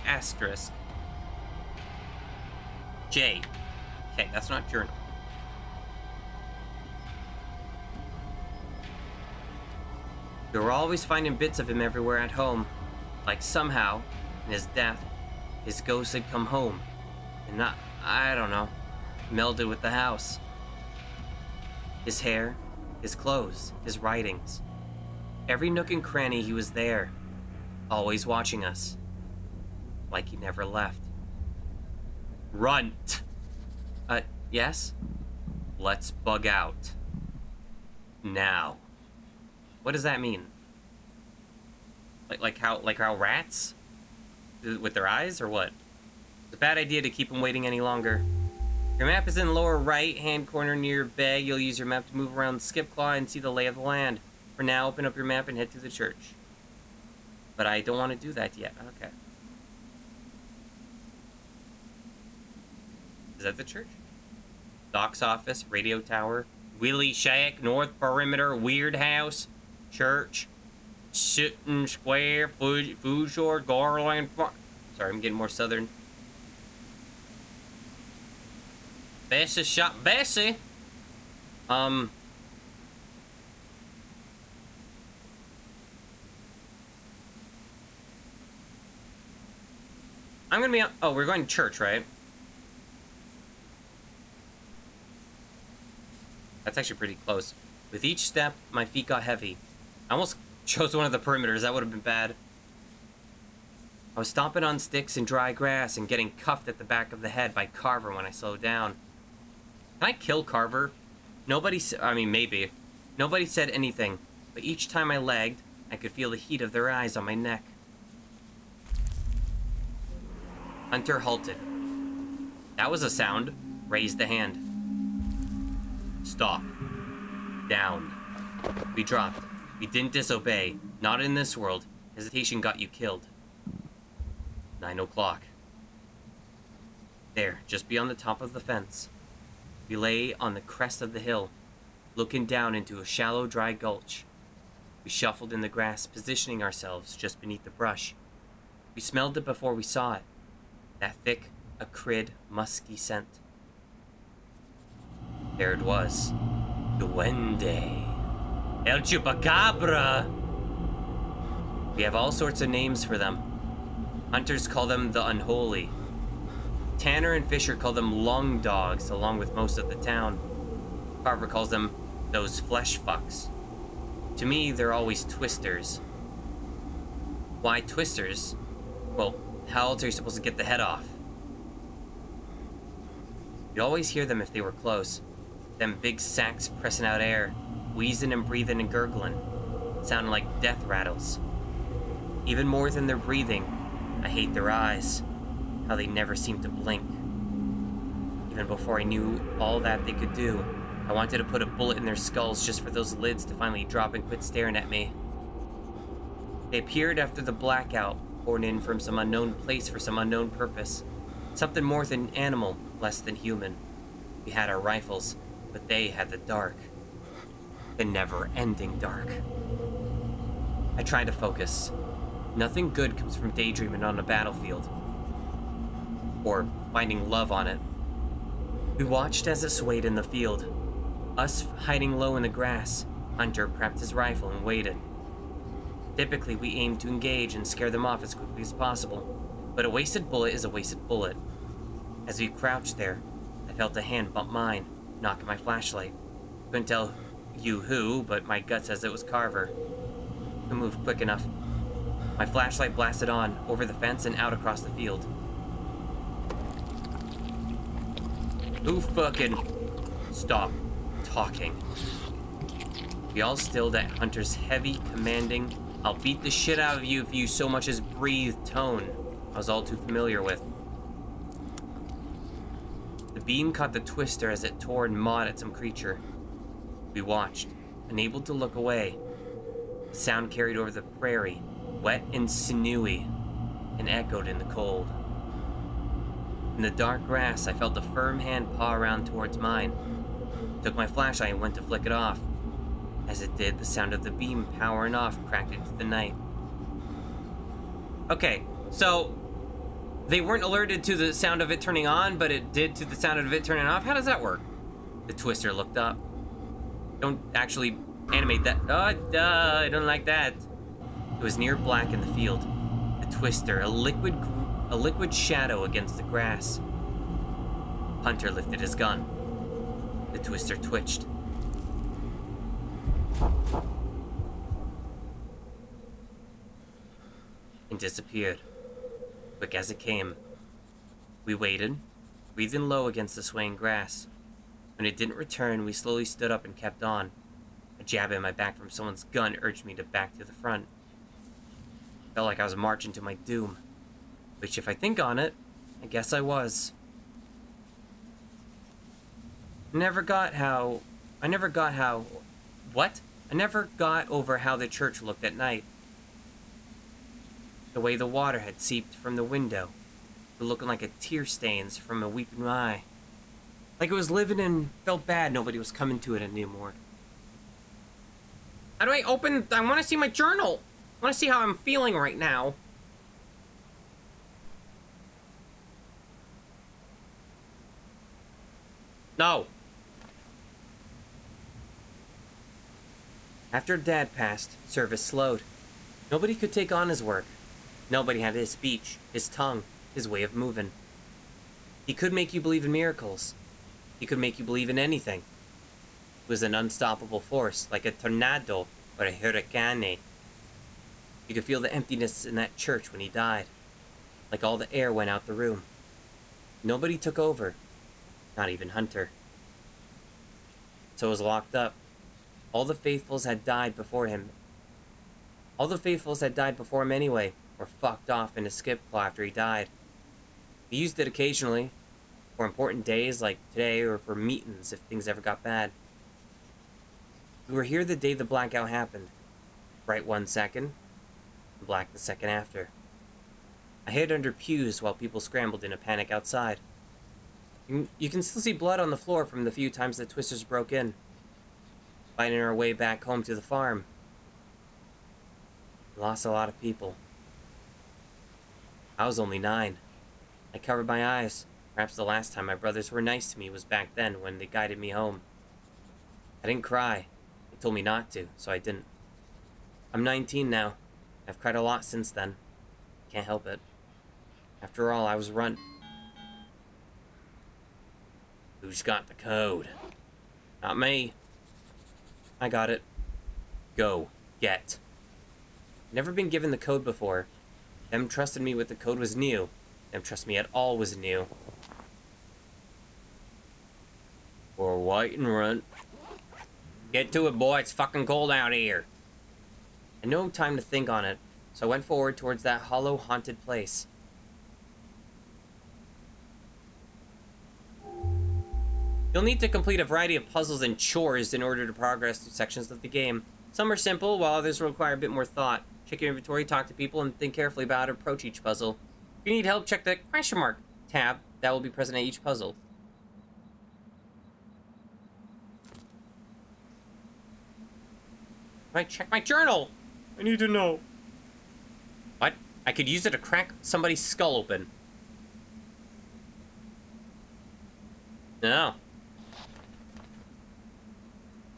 asterisk. J. Okay, that's not journal. We were always finding bits of him everywhere at home. Like somehow, in his death, his ghost had come home. And I don't know, melded with the house. His hair, his clothes, his writings. Every nook and cranny he was there, always watching us. Like he never left. Runt! Yes? Let's bug out. Now. What does that mean? Like how rats? With their eyes, or what? It's a bad idea to keep them waiting any longer. Your map is in the lower right-hand corner near your bag. You'll use your map to move around the skip claw and see the lay of the land. For now, open up your map and head to the church. But I don't want to do that yet. Okay. Is that the church? Doc's office, radio tower, Willie Shack, North Perimeter, Weird House, church, Sutton Square, Food Shore, Garland Farm. Sorry, I'm getting more southern. Bessie shop, Bessie. I'm gonna be. Oh, we're going to church, right? That's actually pretty close. With each step, my feet got heavy. I almost chose one of the perimeters. That would have been bad. I was stomping on sticks and dry grass and getting cuffed at the back of the head by Carver when I slowed down. Can I kill Carver? Maybe. Nobody said anything, but each time I lagged, I could feel the heat of their eyes on my neck. Hunter halted. That was a sound. Raised a hand. Stop. Down. We dropped. We didn't disobey. Not in this world. Hesitation got you killed. 9 o'clock. There, just beyond the top of the fence. We lay on the crest of the hill, looking down into a shallow, dry gulch. We shuffled in the grass, positioning ourselves just beneath the brush. We smelled it before we saw it. That thick, acrid, musky scent. There it was. Duende. El Chupacabra! We have all sorts of names for them. Hunters call them the Unholy. Tanner and Fisher call them Lung Dogs, along with most of the town. Carver calls them those flesh fucks. To me, they're always twisters. Why twisters? Well, how else are you supposed to get the head off? You'd always hear them if they were close. Them big sacks pressing out air, wheezing and breathing and gurgling, sounding like death rattles. Even more than their breathing, I hate their eyes, how they never seem to blink. Even before I knew all that they could do, I wanted to put a bullet in their skulls just for those lids to finally drop and quit staring at me. They appeared after the blackout, born in from some unknown place for some unknown purpose. Something more than animal, less than human. We had our rifles, but they had the dark. The never-ending dark. I tried to focus. Nothing good comes from daydreaming on a battlefield. Or finding love on it. We watched as it swayed in the field. Us hiding low in the grass. Hunter prepped his rifle and waited. Typically, we aimed to engage and scare them off as quickly as possible, but a wasted bullet is a wasted bullet. As we crouched there, I felt a hand bump mine, knocking my flashlight. Couldn't tell you who, but my gut says it was Carver. I moved quick enough. My flashlight blasted on, over the fence and out across the field. Who fucking... Stop talking. We all stilled at Hunter's heavy, commanding, "I'll beat the shit out of you if you so much as breathe" tone I was all too familiar with. The beam caught the twister as it tore and mawed at some creature. We watched, unable to look away. The sound carried over the prairie, wet and sinewy, and echoed in the cold. In the dark grass, I felt a firm hand paw around towards mine. Took my flashlight and went to flick it off. As it did, the sound of the beam powering off cracked into the night. Okay, so they weren't alerted to the sound of it turning on, but it did to the sound of it turning off? How does that work? The twister looked up. Don't actually animate that. Oh, I don't like that. It was near black in the field. The twister, a liquid shadow against the grass. Hunter lifted his gun. The twister twitched. And disappeared, quick as it came. We waited, breathing low against the swaying grass. When it didn't return, we slowly stood up and kept on. A jab in my back from someone's gun urged me to back to the front. Felt like I was marching to my doom, which, if I think on it, I guess I was. I never got over how the church looked at night. The way the water had seeped from the window, looking like a tear stains from a weeping eye. Like it was living and felt bad nobody was coming to it anymore. How do I open? I want to see my journal. I want to see how I'm feeling right now. No. After Dad passed, service slowed. Nobody could take on his work. Nobody had his speech, his tongue, his way of moving. He could make you believe in miracles. He could make you believe in anything. He was an unstoppable force, like a tornado or a hurricane. You could feel the emptiness in that church when he died, like all the air went out the room. Nobody took over, not even Hunter. So it was locked up. All the faithfuls had died before him. All the faithfuls had died before him anyway, or fucked off in a skip claw after he died. He used it occasionally, for important days like today, or for meetings if things ever got bad. We were here the day the blackout happened. Bright 1 second, black the second after. I hid under pews while people scrambled in a panic outside. You can still see blood on the floor from the few times the twisters broke in. Finding our way back home to the farm. We lost a lot of people. I was only 9. I covered my eyes. Perhaps the last time my brothers were nice to me was back then when they guided me home. I didn't cry. They told me not to, so I didn't. I'm 19 now. I've cried a lot since then. Can't help it. After all, I was RUNT. Who's got the code? Not me. I got it. Go. Get. Never been given the code before. Them trusted me with the code was new. Them trust me at all was new. We're white and RUNT. Get to it, boy. It's fucking cold out here. I had no time to think on it, so I went forward towards that hollow, haunted place. You'll need to complete a variety of puzzles and chores in order to progress through sections of the game. Some are simple, while others will require a bit more thought. Check your inventory, talk to people, and think carefully about how to approach each puzzle. If you need help, check the question mark tab that will be present at each puzzle. Right, check my journal! I need to know. What? I could use it to crack somebody's skull open. No.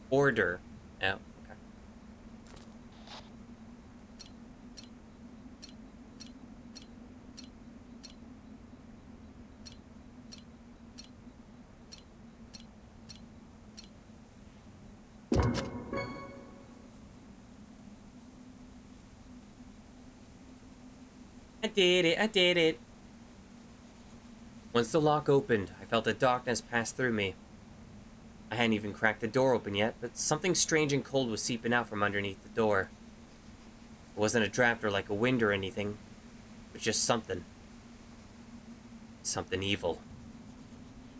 Order. Oh, okay. I did it, I did it. Once the lock opened, I felt the darkness pass through me. I hadn't even cracked the door open yet, but something strange and cold was seeping out from underneath the door. It wasn't a draft or like a wind or anything. It was just something. Something evil.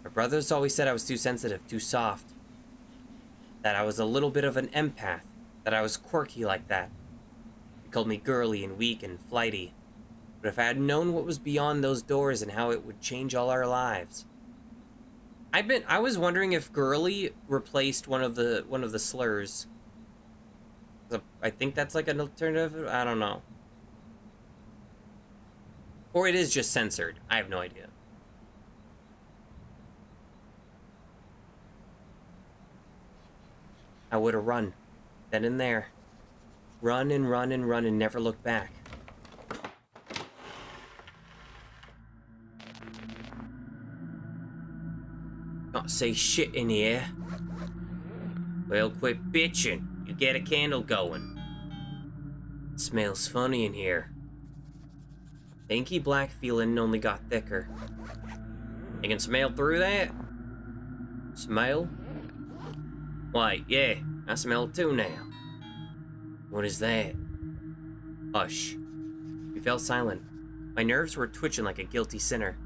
My brothers always said I was too sensitive, too soft. That I was a little bit of an empath. That I was quirky like that. They called me girly and weak and flighty. But if I had known what was beyond those doors and how it would change all our lives. I was wondering if girly replaced one of the slurs. I think that's like an alternative. I don't know. Or it is just censored. I have no idea. I would have run. Then and there. Run and run and run and never look back. Can't say shit in here. Well, quit bitching. You get a candle going. It smells funny in here. The inky black feeling only got thicker. You can smell through that? Smell? Wait, yeah, I smell it too now. What is that? Hush. We fell silent. My nerves were twitching like a guilty sinner.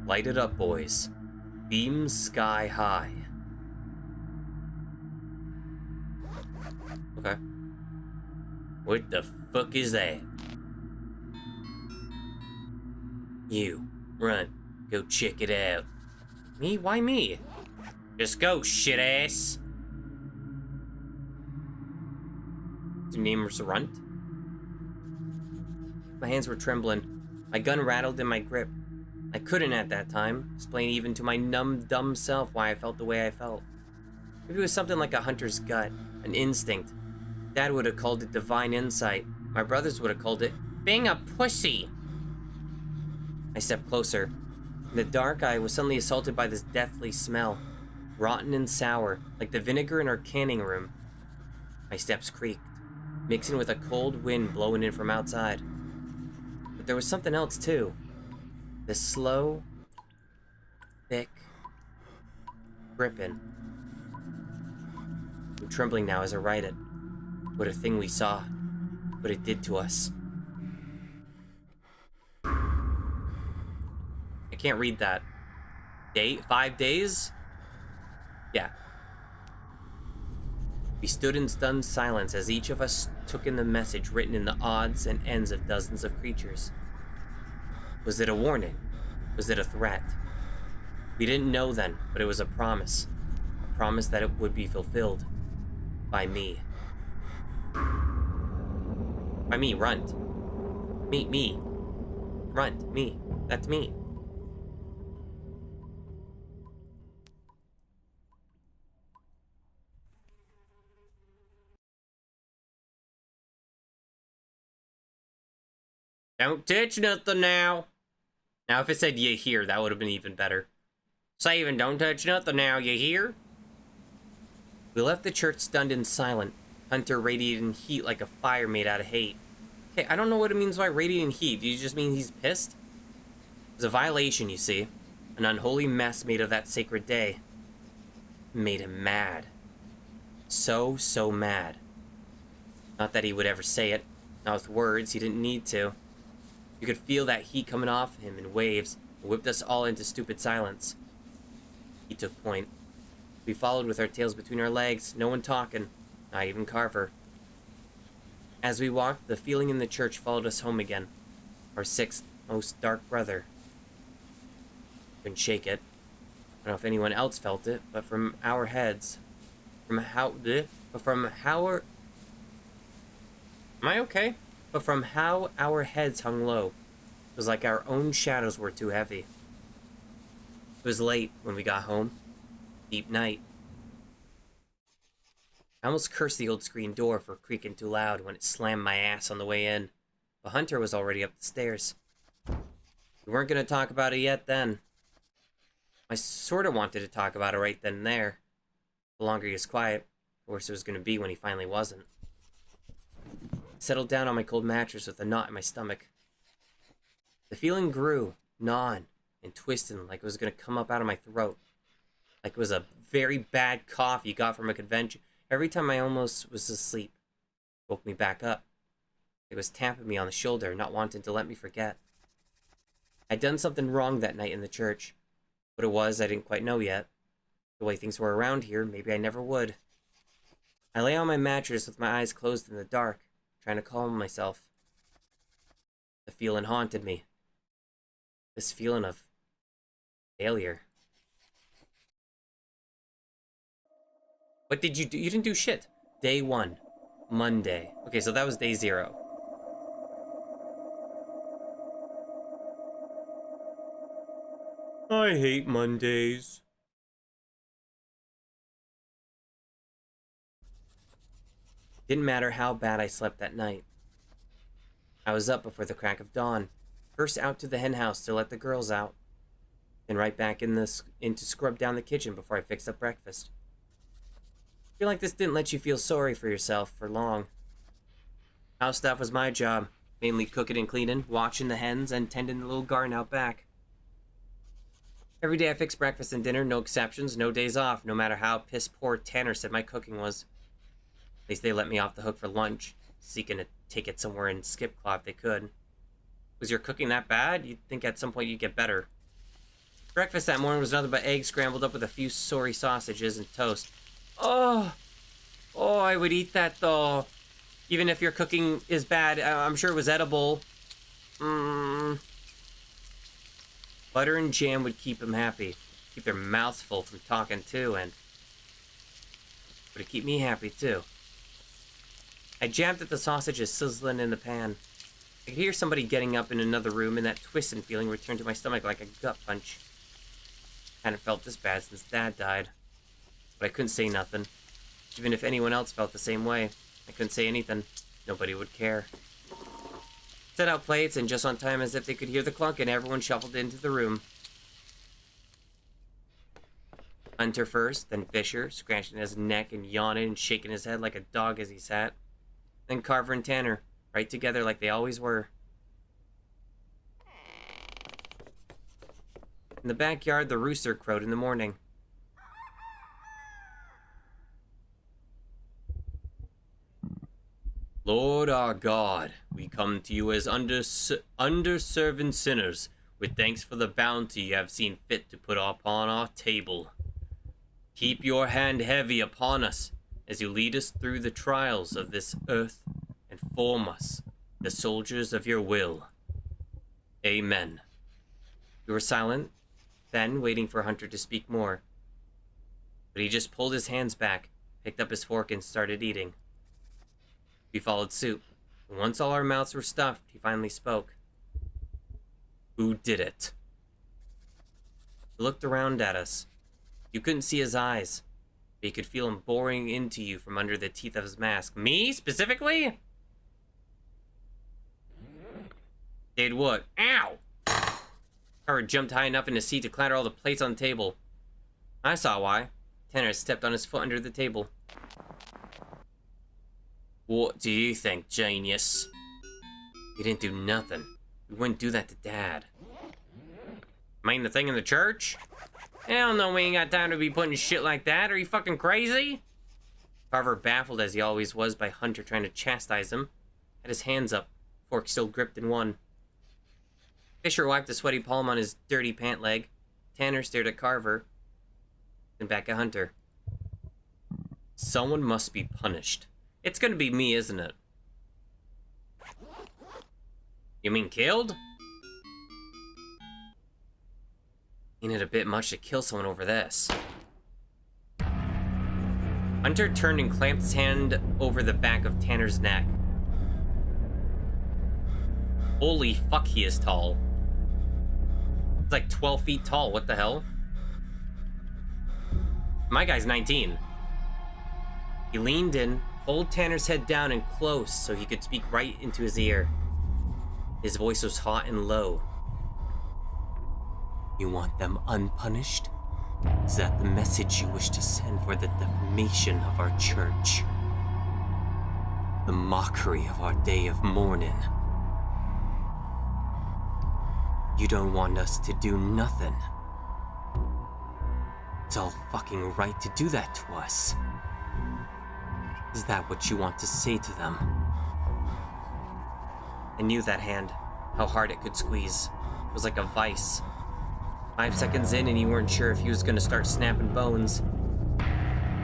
Light it up, boys. Beam sky high. Okay. What the fuck is that? You, run. Go check it out. Me? Why me? Just go, shit ass. Your name was RUNT? My hands were trembling. My gun rattled in my grip. I couldn't at that time explain even to my numb, dumb self why I felt the way I felt. Maybe it was something like a hunter's gut, an instinct. Dad would have called it divine insight. My brothers would have called it being a pussy. I stepped closer. In the dark, I was suddenly assaulted by this deathly smell. Rotten and sour, like the vinegar in our canning room. My steps creaked, mixing with a cold wind blowing in from outside. But there was something else, too. This slow, thick, gripping. I'm trembling now as I write it. What a thing we saw. What it did to us. I can't read that. 5 days? Yeah. We stood in stunned silence as each of us took in the message written in the odds and ends of dozens of creatures. Was it a warning? Was it a threat? We didn't know then, but it was a promise. A promise that it would be fulfilled. By me. By me, RUNT. Me. RUNT, me. That's me. Don't touch nothing now. Now, if it said you hear, that would have been even better. Saving, don't touch nothing now, you hear? We left the church stunned and silent. Hunter radiating heat like a fire made out of hate. Okay, I don't know what it means by radiating heat. Do you just mean he's pissed? It was a violation, you see. An unholy mess made of that sacred day. It made him mad. So mad. Not that he would ever say it. Not with words, he didn't need to. You could feel that heat coming off him in waves and whipped us all into stupid silence. He took point. We followed with our tails between our legs, no one talking, not even Carver. As we walked, the feeling in the church followed us home again. Our sixth most dark brother. Couldn't shake it. I don't know if anyone else felt it, but from our heads, am I okay? But from how our heads hung low, it was like our own shadows were too heavy. It It was late when we got home. Deep night. I almost cursed the old screen door for creaking too loud when it slammed my ass on the way in. But Hunter was already up the stairs. We weren't going to talk about it yet then. I sort of wanted to talk about it right then and there. The longer he was quiet, the worse it was going to be when he finally wasn't. I settled down on my cold mattress with a knot in my stomach. The feeling grew, gnawing and twisting like it was going to come up out of my throat. Like it was a very bad cough you got from a convention. Every time I almost was asleep, it woke me back up. It was tapping me on the shoulder, not wanting to let me forget. I'd done something wrong that night in the church. What it was, I didn't quite know yet. The way things were around here, maybe I never would. I lay on my mattress with my eyes closed in the dark, trying to calm myself. The feeling haunted me. This feeling of failure. What did you do? You didn't do shit. Day 1. Monday. Okay, so that was day 0. I hate Mondays. Didn't matter how bad I slept that night. I was up before the crack of dawn. First out to the hen house to let the girls out. Then right back in to scrub down the kitchen before I fixed up breakfast. I feel like this didn't let you feel sorry for yourself for long. House staff was my job. Mainly cooking and cleaning, watching the hens, and tending the little garden out back. Every day I fixed breakfast and dinner, no exceptions, no days off, no matter how piss poor Tanner said my cooking was. At least they let me off the hook for lunch, seeking to take it somewhere and skip claw if they could. Was your cooking that bad? You'd think at some point you'd get better. Breakfast that morning was nothing but eggs scrambled up with a few sorry sausages and toast. Oh, I would eat that though. Even if your cooking is bad, I'm sure it was edible. Butter and jam would keep them happy. Keep their mouths full from talking too, and would it keep me happy too. I jabbed at the sausages sizzling in the pan. I could hear somebody getting up in another room, and that twisting feeling returned to my stomach like a gut punch. I hadn't felt this bad since Dad died. But I couldn't say nothing. Even if anyone else felt the same way, I couldn't say anything. Nobody would care. Set out plates, and just on time as if they could hear the clunk, and everyone shuffled into the room. Hunter first, then Fisher, scratching his neck and yawning and shaking his head like a dog as he sat. Then Carver and Tanner, right together like they always were. In the backyard, the rooster crowed in the morning. Lord our God, we come to you as underserving sinners, with thanks for the bounty you have seen fit to put upon our table. Keep your hand heavy upon us, as you lead us through the trials of this earth, and form us, the soldiers of your will. Amen. We were silent, then waiting for Hunter to speak more. But he just pulled his hands back, picked up his fork, and started eating. We followed suit, and once all our mouths were stuffed, he finally spoke. Who did it? He looked around at us. You couldn't see his eyes, but you could feel him boring into you from under the teeth of his mask. Me, specifically? Did what? Ow! Howard jumped high enough in his seat to clatter all the plates on the table. I saw why. Tanner stepped on his foot under the table. What do you think, genius? You didn't do nothing. We wouldn't do that to Dad. Mind the thing in the church? Hell no, we ain't got time to be putting shit like that. Are you fucking crazy? Carver, baffled as he always was by Hunter trying to chastise him, had his hands up, fork still gripped in one. Fisher wiped a sweaty palm on his dirty pant leg. Tanner stared at Carver, then back at Hunter. Someone must be punished. It's gonna be me, isn't it? You mean killed? Ain't it a bit much to kill someone over this? Hunter turned and clamped his hand over the back of Tanner's neck. Holy fuck, he is tall. It's like 12 feet tall, what the hell? My guy's 19. He leaned in, pulled Tanner's head down and close so he could speak right into his ear. His voice was hot and low. You want them unpunished? Is that the message you wish to send for the defamation of our church? The mockery of our day of mourning? You don't want us to do nothing. It's all fucking right to do that to us. Is that what you want to say to them? I knew that hand, how hard it could squeeze. It was like a vice. 5 seconds in and you weren't sure if he was gonna start snapping bones.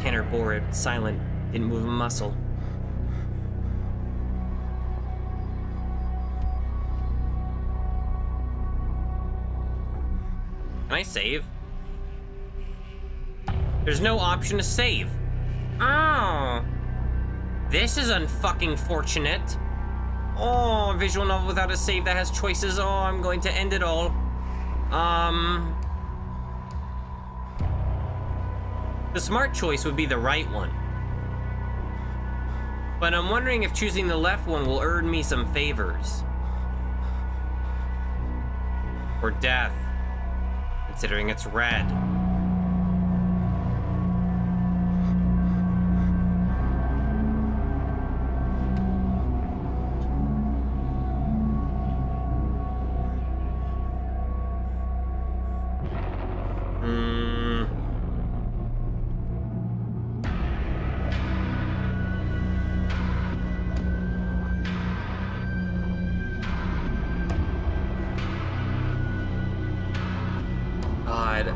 Tanner bore it, silent, didn't move a muscle. Can I save? There's no option to save. Oh. This is unfucking fortunate. Oh, a visual novel without a save that has choices. Oh, I'm going to end it all. The smart choice would be the right one. But I'm wondering if choosing the left one will earn me some favors. Or death, considering it's red.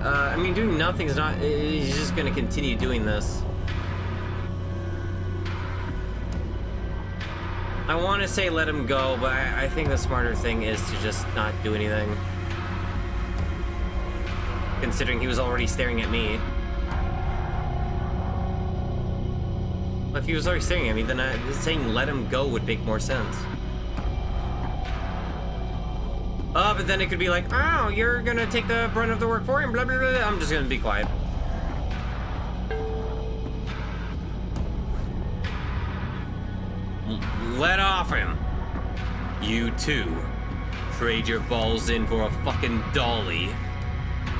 I mean, doing nothing's not. He's just gonna continue doing this. I want to say let him go, but I think the smarter thing is to just not do anything. Considering he was already staring at me. But if he was already staring at me, then saying let him go would make more sense. But then it could be like, oh, you're gonna take the brunt of the work for him, blah, blah, blah. I'm just gonna be quiet. Let off him. You too. Trade your balls in for a fucking dolly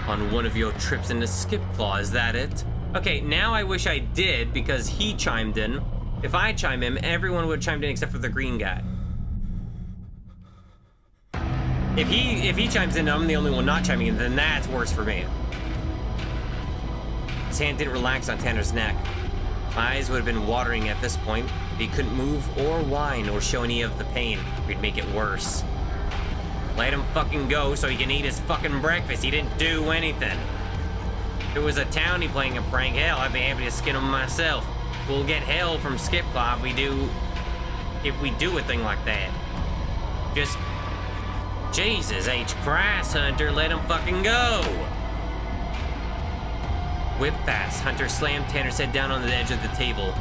on one of your trips into Skip Claw, is that it? Okay, now I wish I did, because he chimed in. If I chime in, everyone would have chimed in except for the green guy. If he chimes in and I'm the only one not chiming in, then that's worse for me. His hand didn't relax on Tanner's neck. My eyes would have been watering at this point. If he couldn't move or whine or show any of the pain, we'd make it worse. Let him fucking go so he can eat his fucking breakfast. He didn't do anything. If it was a townie playing a prank, hell, I'd be happy to skin him myself. We'll get hell from Skip Claw if we do a thing like that. Just... Jesus H. Christ, Hunter, let him fucking go! Whip fast, Hunter slammed Tanner's head down on the edge of the table.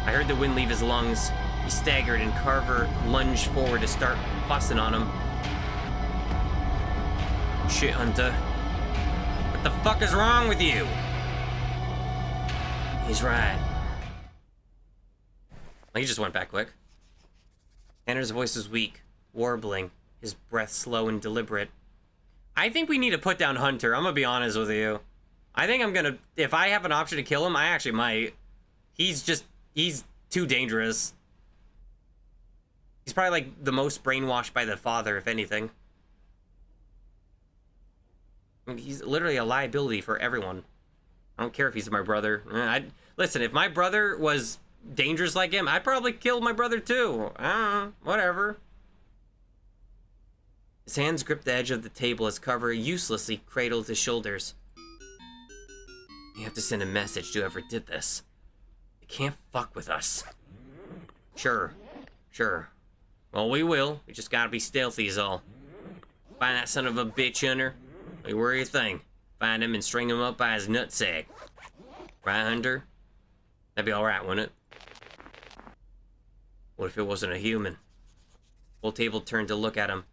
I heard the wind leave his lungs. He staggered and Carver lunged forward to start fussing on him. Shit, Hunter. What the fuck is wrong with you? He's right. He just went back quick. Tanner's voice was weak, warbling. His breath slow and deliberate. I think we need to put down Hunter. I'm gonna be honest with you. I think I'm gonna... If I have an option to kill him, I actually might. He's too dangerous. He's probably like the most brainwashed by the father, if anything. I mean, he's literally a liability for everyone. I don't care if he's my brother. Listen, if my brother was dangerous like him, I'd probably kill my brother too. I don't know, whatever. His hands gripped the edge of the table as Carver uselessly cradled his shoulders. You have to send a message to whoever did this. They can't fuck with us. Sure. Well, we will. We just gotta be stealthy is all. Find that son of a bitch, Hunter. We worry a thing. Find him and string him up by his nutsack. Right, Hunter? That'd be alright, wouldn't it? What if it wasn't a human? Full Table turned to look at him.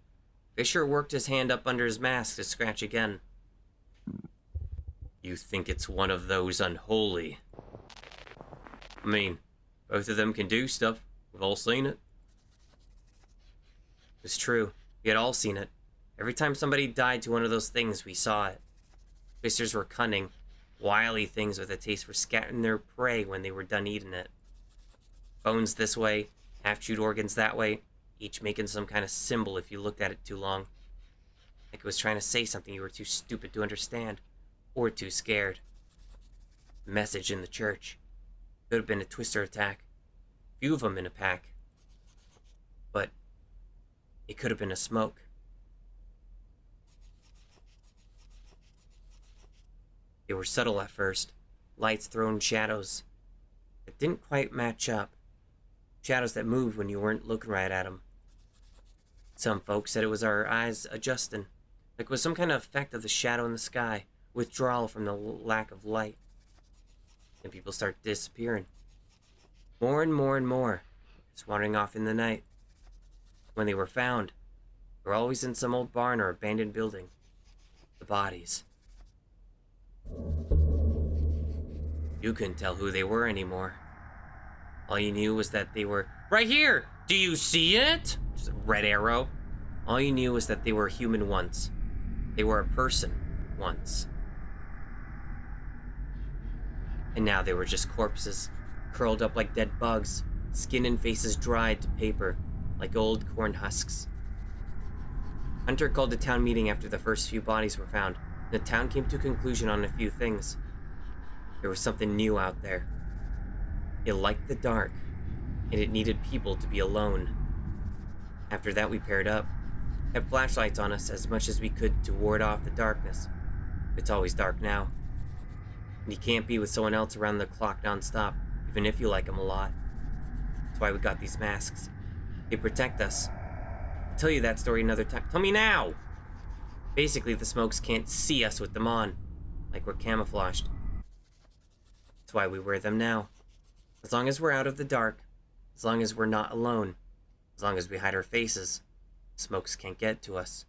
Fisher worked his hand up under his mask to scratch again. You think it's one of those unholy. I mean, both of them can do stuff. We've all seen it. It's true. We had all seen it. Every time somebody died to one of those things, we saw it. Twisters were cunning, wily things with a taste for scattering their prey when they were done eating it. Bones this way, half-chewed organs that way, each making some kind of symbol if you looked at it too long. Like it was trying to say something you were too stupid to understand, or too scared. Message in the church. Could have been a twister attack. Few of them in a pack. But it could have been a smoke. They were subtle at first, lights throwing shadows that didn't quite match up. Shadows that moved when you weren't looking right at them. Some folks said it was our eyes adjusting, like it was some kind of effect of the shadow in the sky, withdrawal from the lack of light. Then people start disappearing. More and more and more, just wandering off in the night. When they were found, they were always in some old barn or abandoned building. The bodies. You couldn't tell who they were anymore. All you knew was that they were right here. Do you see it? Just a red arrow. All you knew was that they were human once. They were a person once. And now they were just corpses, curled up like dead bugs, skin and faces dried to paper, like old corn husks. Hunter called a town meeting after the first few bodies were found. The town came to a conclusion on a few things. There was something new out there. It liked the dark, and it needed people to be alone. After that, we paired up, kept flashlights on us as much as we could to ward off the darkness. It's always dark now. And you can't be with someone else around the clock nonstop, even if you like them a lot. That's why we got these masks. They protect us. I'll tell you that story another time. Tell me now! Basically, the smokes can't see us with them on, like we're camouflaged. That's why we wear them now. As long as we're out of the dark, as long as we're not alone, as long as we hide our faces, smokes can't get to us.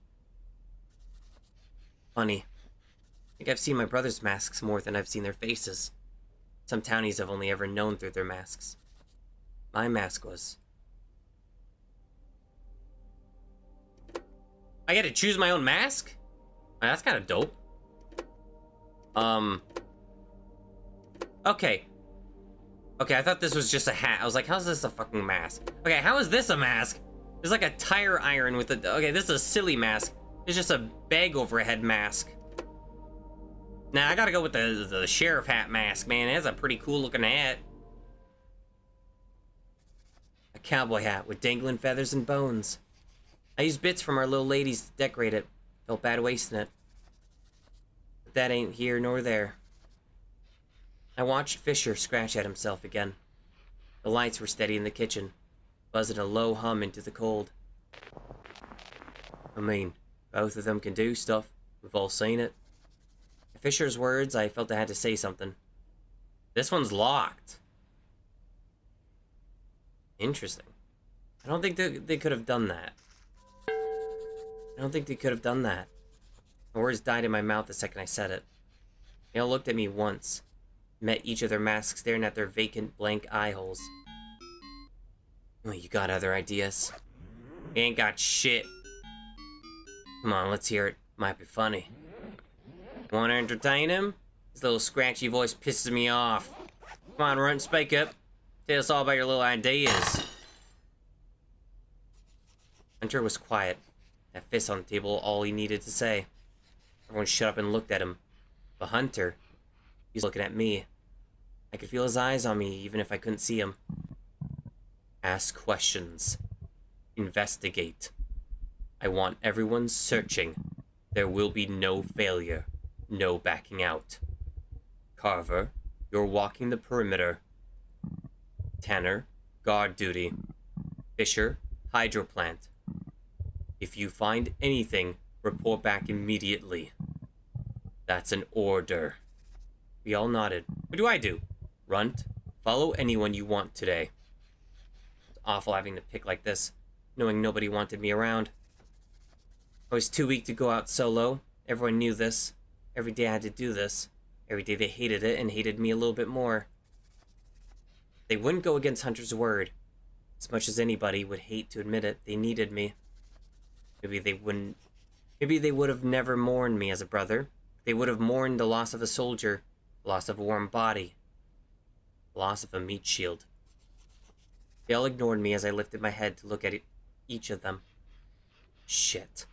Funny. I think I've seen my brother's masks more than I've seen their faces. Some townies I've only ever known through their masks. My mask was... I get to choose my own mask? That's kind of dope. Okay. Okay, I thought this was just a hat. I was like, how's this a fucking mask? Okay, how is this a mask? There's like a tire iron with a... Okay, this is a silly mask. It's just a bag overhead mask. Nah, I gotta go with the sheriff hat mask, man. That's a pretty cool looking hat. A cowboy hat with dangling feathers and bones. I used bits from our little ladies to decorate it. Felt bad wasting it. But that ain't here nor there. I watched Fisher scratch at himself again. The lights were steady in the kitchen, buzzing a low hum into the cold. I mean, both of them can do stuff. We've all seen it. At Fisher's words, I felt I had to say something. This one's locked. Interesting. I don't think they could have done that. I don't think they could have done that. My words died in my mouth the second I said it. They all looked at me once, met each of their masks staring at their vacant, blank eye holes. Oh, you got other ideas? You ain't got shit. Come on, let's hear it. Might be funny. Wanna entertain him? His little scratchy voice pisses me off. Come on, Runt, speak up. Tell us all about your little ideas. Hunter was quiet. That fist on the table, all he needed to say. Everyone shut up and looked at him. But Hunter, he's looking at me. I could feel his eyes on me, even if I couldn't see him. Ask questions. Investigate. I want everyone searching. There will be no failure. No backing out. Carver, you're walking the perimeter. Tanner, guard duty. Fisher, hydroplant. If you find anything, report back immediately. That's an order. We all nodded. What do I do? Runt, follow anyone you want today. It's awful having to pick like this, knowing nobody wanted me around. I was too weak to go out solo. Everyone knew this. Every day I had to do this. Every day they hated it and hated me a little bit more. They wouldn't go against Hunter's word. As much as anybody would hate to admit it, they needed me. Maybe they wouldn't. Maybe they would have never mourned me as a brother. They would have mourned the loss of a soldier, the loss of a warm body, the loss of a meat shield. They all ignored me as I lifted my head to look at each of them. Shit.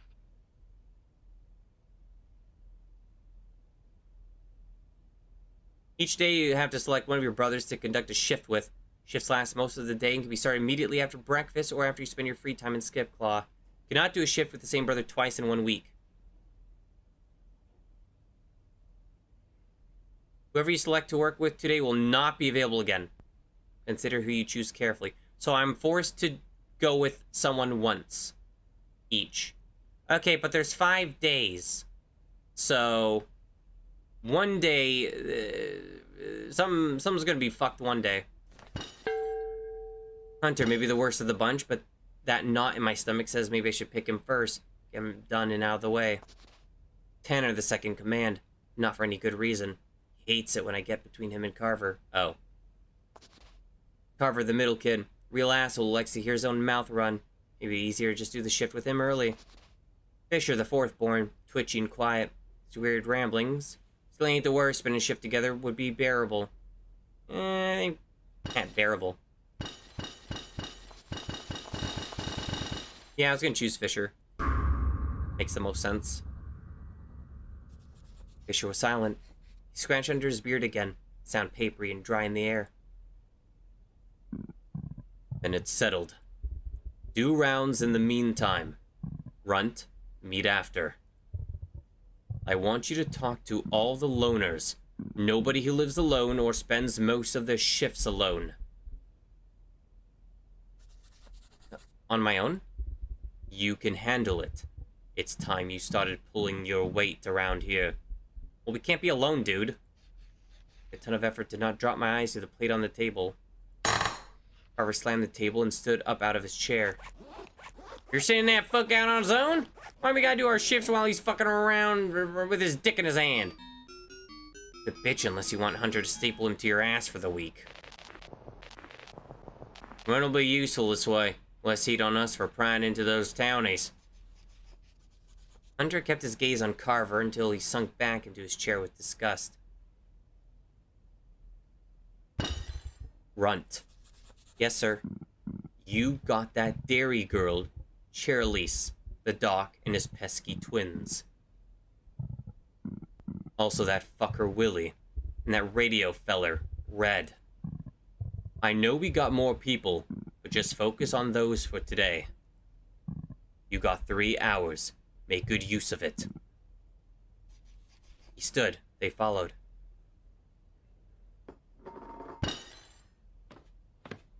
Each day you have to select one of your brothers to conduct a shift with. Shifts last most of the day and can be started immediately after breakfast or after you spend your free time in Skip Claw. You cannot do a shift with the same brother twice in 1 week. Whoever you select to work with today will not be available again. Consider who you choose carefully. So I'm forced to go with someone once. Each. Okay, but there's 5 days. So... one day... someone's gonna be fucked one day. Hunter may be the worst of the bunch, but that knot in my stomach says maybe I should pick him first. Get him done and out of the way. Tanner the second command. Not for any good reason. He hates it when I get between him and Carver. Oh. Carver the middle kid. Real asshole, likes to hear his own mouth run. Maybe easier to just do the shift with him early. Fisher the fourth born. Twitchy and quiet. His weird ramblings. Still ain't the worst, but in a shift together would be bearable. Bearable. Yeah, I was gonna choose Fisher. Makes the most sense. Fisher was silent. He scratched under his beard again. Sound papery and dry in the air. Then it's settled. Do rounds in the meantime. Runt, meet after. I want you to talk to all the loners. Nobody who lives alone or spends most of their shifts alone. On my own? You can handle it. It's time you started pulling your weight around here. Well, we can't be alone, dude. A ton of effort to not drop my eyes to the plate on the table. Carver slammed the table and stood up out of his chair. You're sending that fuck out on his own? Why we gotta do our shifts while he's fucking around with his dick in his hand? The bitch, unless you want Hunter to staple him to your ass for the week. Run'll be useful this way. Less heat on us for prying into those townies. Hunter kept his gaze on Carver until he sunk back into his chair with disgust. Runt. Yes, sir. You got that dairy girl, Cherilise, the doc, and his pesky twins. Also that fucker Willie, and that radio feller, Red. I know we got more people, but just focus on those for today. You got 3 hours. Make good use of it. He stood. They followed.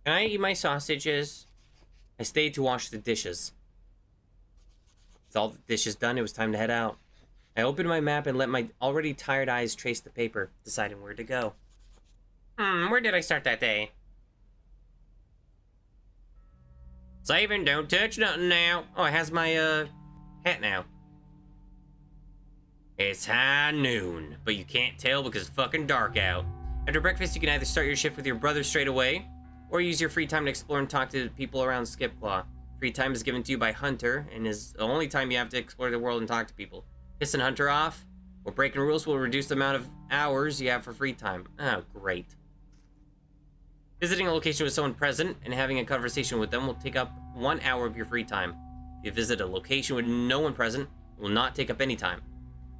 Can I eat my sausages? I stayed to wash the dishes. With all the dishes done, it was time to head out. I opened my map and let my already tired eyes trace the paper, deciding where to go. Where did I start that day? Saving, don't touch nothing now. Oh, it has my, hat now. It's high noon, but you can't tell because it's fucking dark out. After breakfast, you can either start your shift with your brother straight away, or use your free time to explore and talk to people around Skipclaw. Free time is given to you by Hunter, and is the only time you have to explore the world and talk to people. Pissing Hunter off, or breaking rules will reduce the amount of hours you have for free time. Oh, great. Visiting a location with someone present and having a conversation with them will take up 1 hour of your free time. If you visit a location with no one present, it will not take up any time.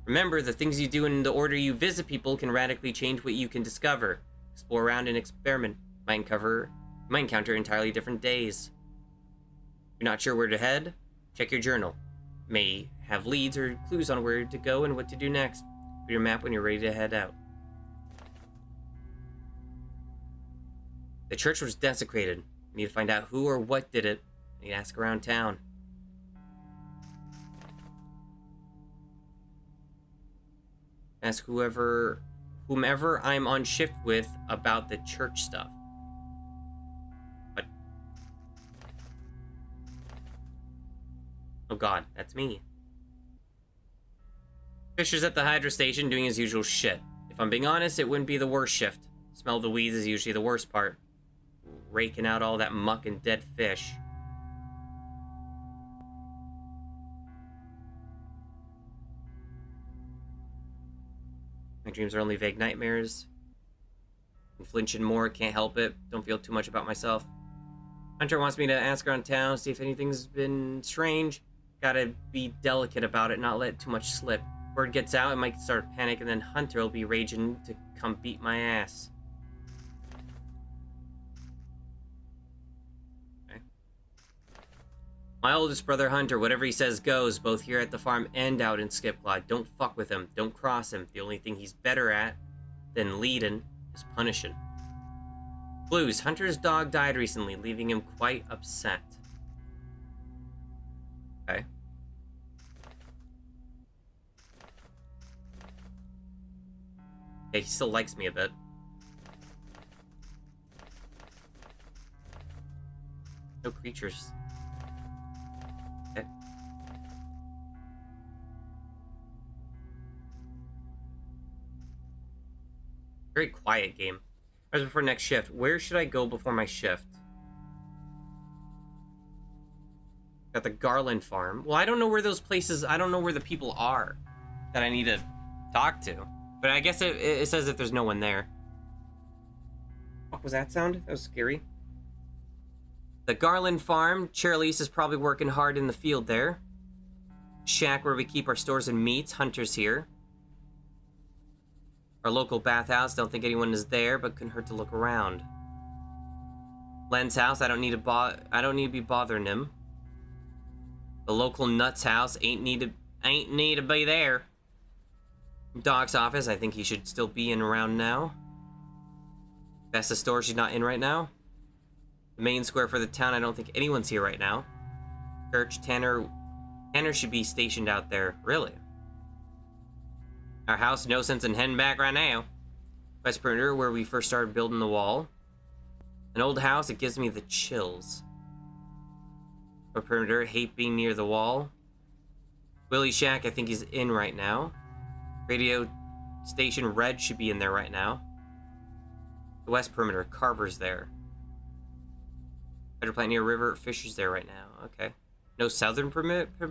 Remember, the things you do in the order you visit people can radically change what you can discover. Explore around and experiment. Might encounter entirely different days. If you're not sure where to head? Check your journal. May have leads or clues on where to go and what to do next. Put your map when you're ready to head out. The church was desecrated. You need to find out who or what did it. You need to ask around town. Ask whomever I'm on shift with about the church stuff. What? Oh god, that's me. Fisher's at the Hydra station doing his usual shit. If I'm being honest, it wouldn't be the worst shift. Smell of the weeds is usually the worst part. Raking out all that muck and dead fish. My dreams are only vague nightmares. I'm flinching more, can't help it. Don't feel too much about myself. Hunter wants me to ask around town, see if anything's been strange. Gotta be delicate about it, not let too much slip. Word gets out, it might start a panic, and then Hunter will be raging to come beat my ass. Okay. My oldest brother Hunter, whatever he says goes, both here at the farm and out in Skipclaw. Don't fuck with him, don't cross him. The only thing he's better at than leading is punishing. Clues. Hunter's dog died recently, leaving him quite upset. Okay. Yeah, he still likes me a bit. No creatures. Okay. Very quiet game. As before next shift, where should I go before my shift? Got the Garland farm. Well, I don't know where those places, I don't know where the people are that I need to talk to. But I guess it says if there's no one there. What was that sound? That was scary. The Garland farm. Cherilise is probably working hard in the field there. Shack where we keep our stores and meats. Hunter's here. Our local bathhouse, don't think anyone is there, but couldn't hurt to look around. Len's house, I don't need to be bothering him. The local Nuts house, ain't need to be there. Doc's office, I think he should still be in around now. That's the store she's not in right now. The main square for the town, I don't think anyone's here right now. Church, Tanner should be stationed out there, really. Our house, no sense in heading back right now. West Perimeter, where we first started building the wall. An old house, it gives me the chills. West Perimeter, hate being near the wall. Willie's shack, I think he's in right now. Radio station Red should be in there right now. The West Perimeter, Carver's there. Hydro plant near river, Fisher's there right now. Okay. No Southern permit? Yeah,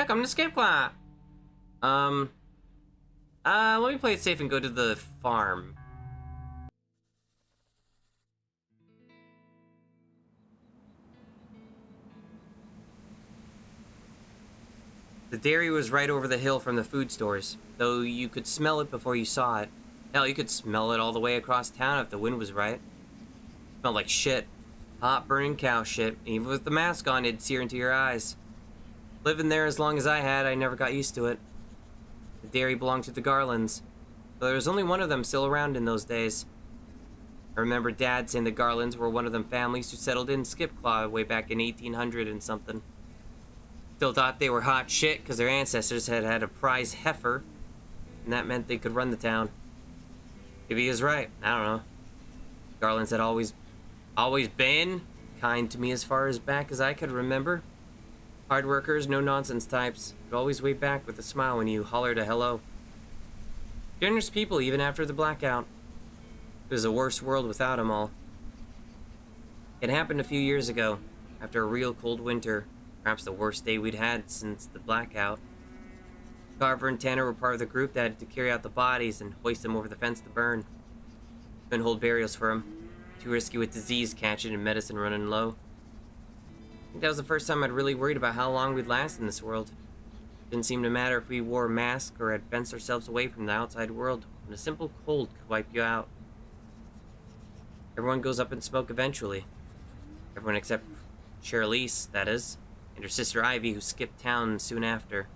come to Skipclaw. Let me play it safe and go to the farm. The dairy was right over the hill from the food stores, though you could smell it before you saw it. Hell, you could smell it all the way across town if the wind was right. It smelled like shit. Hot, burning cow shit. Even with the mask on, it'd sear into your eyes. Living there as long as I had, I never got used to it. The dairy belonged to the Garlands, but there was only one of them still around in those days. I remember Dad saying the Garlands were one of them families who settled in Skipclaw way back in 1800 and something. Still thought they were hot shit because their ancestors had had a prize heifer, and that meant they could run the town. Maybe he was right. I don't know. Garlands had always been kind to me as far as back as I could remember. Hard workers, no-nonsense types, could always wave back with a smile when you hollered a hello. Generous people even after the blackout. It was a worse world without them all. It happened a few years ago, after a real cold winter, perhaps the worst day we'd had since the blackout. Carver and Tanner were part of the group that had to carry out the bodies and hoist them over the fence to burn. Couldn't hold burials for them. Too risky with disease catching and medicine running low. I think that was the first time I'd really worried about how long we'd last in this world. Didn't seem to matter if we wore a mask or had fenced ourselves away from the outside world, when a simple cold could wipe you out. Everyone goes up in smoke eventually. Everyone except Cherilise, that is, and her sister Ivy, who skipped town soon after.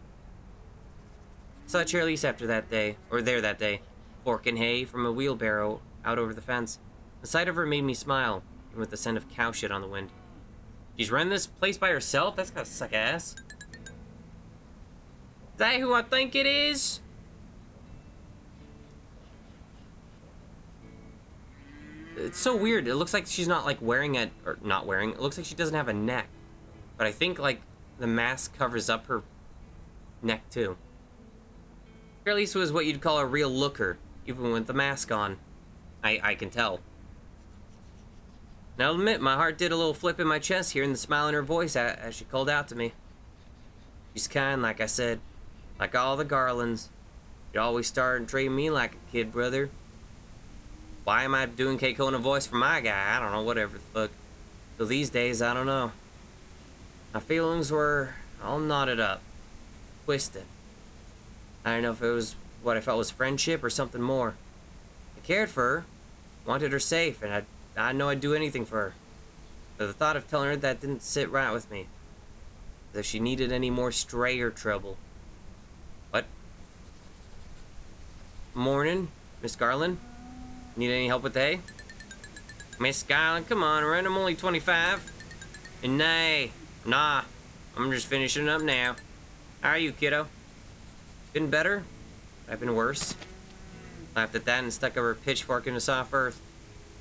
I saw Cherilise after that day, or there that day, forking hay from a wheelbarrow out over the fence. The sight of her made me smile, even with the scent of cow shit on the wind. She's running this place by herself? That's gotta suck ass. Is that who I think it is? It's so weird. It looks like she's not like wearing it, or not wearing. It looks like she doesn't have a neck. But I think like the mask covers up her neck too. Charlize was what you'd call a real looker, even with the mask on. I can tell. And I'll admit, my heart did a little flip in my chest hearing the smile in her voice as she called out to me. She's kind, like I said, like all the Garlands. You always start and treat me like a kid, brother. Why am I doing K-Kona voice for my guy? I don't know, whatever the fuck. So these days, I don't know. My feelings were all knotted up, twisted. I don't know if it was what I felt was friendship or something more. I cared for her, wanted her safe, and I know I'd do anything for her. But the thought of telling her that didn't sit right with me. As if she needed any more strayer trouble. What? Morning, Miss Garland. Need any help with the hay? Miss Garland, come on, Ren, I'm only 25. And nah, I'm just finishing up now. How are you, kiddo? Been better? I've been worse. Laughed at that and stuck her pitchfork into soft earth.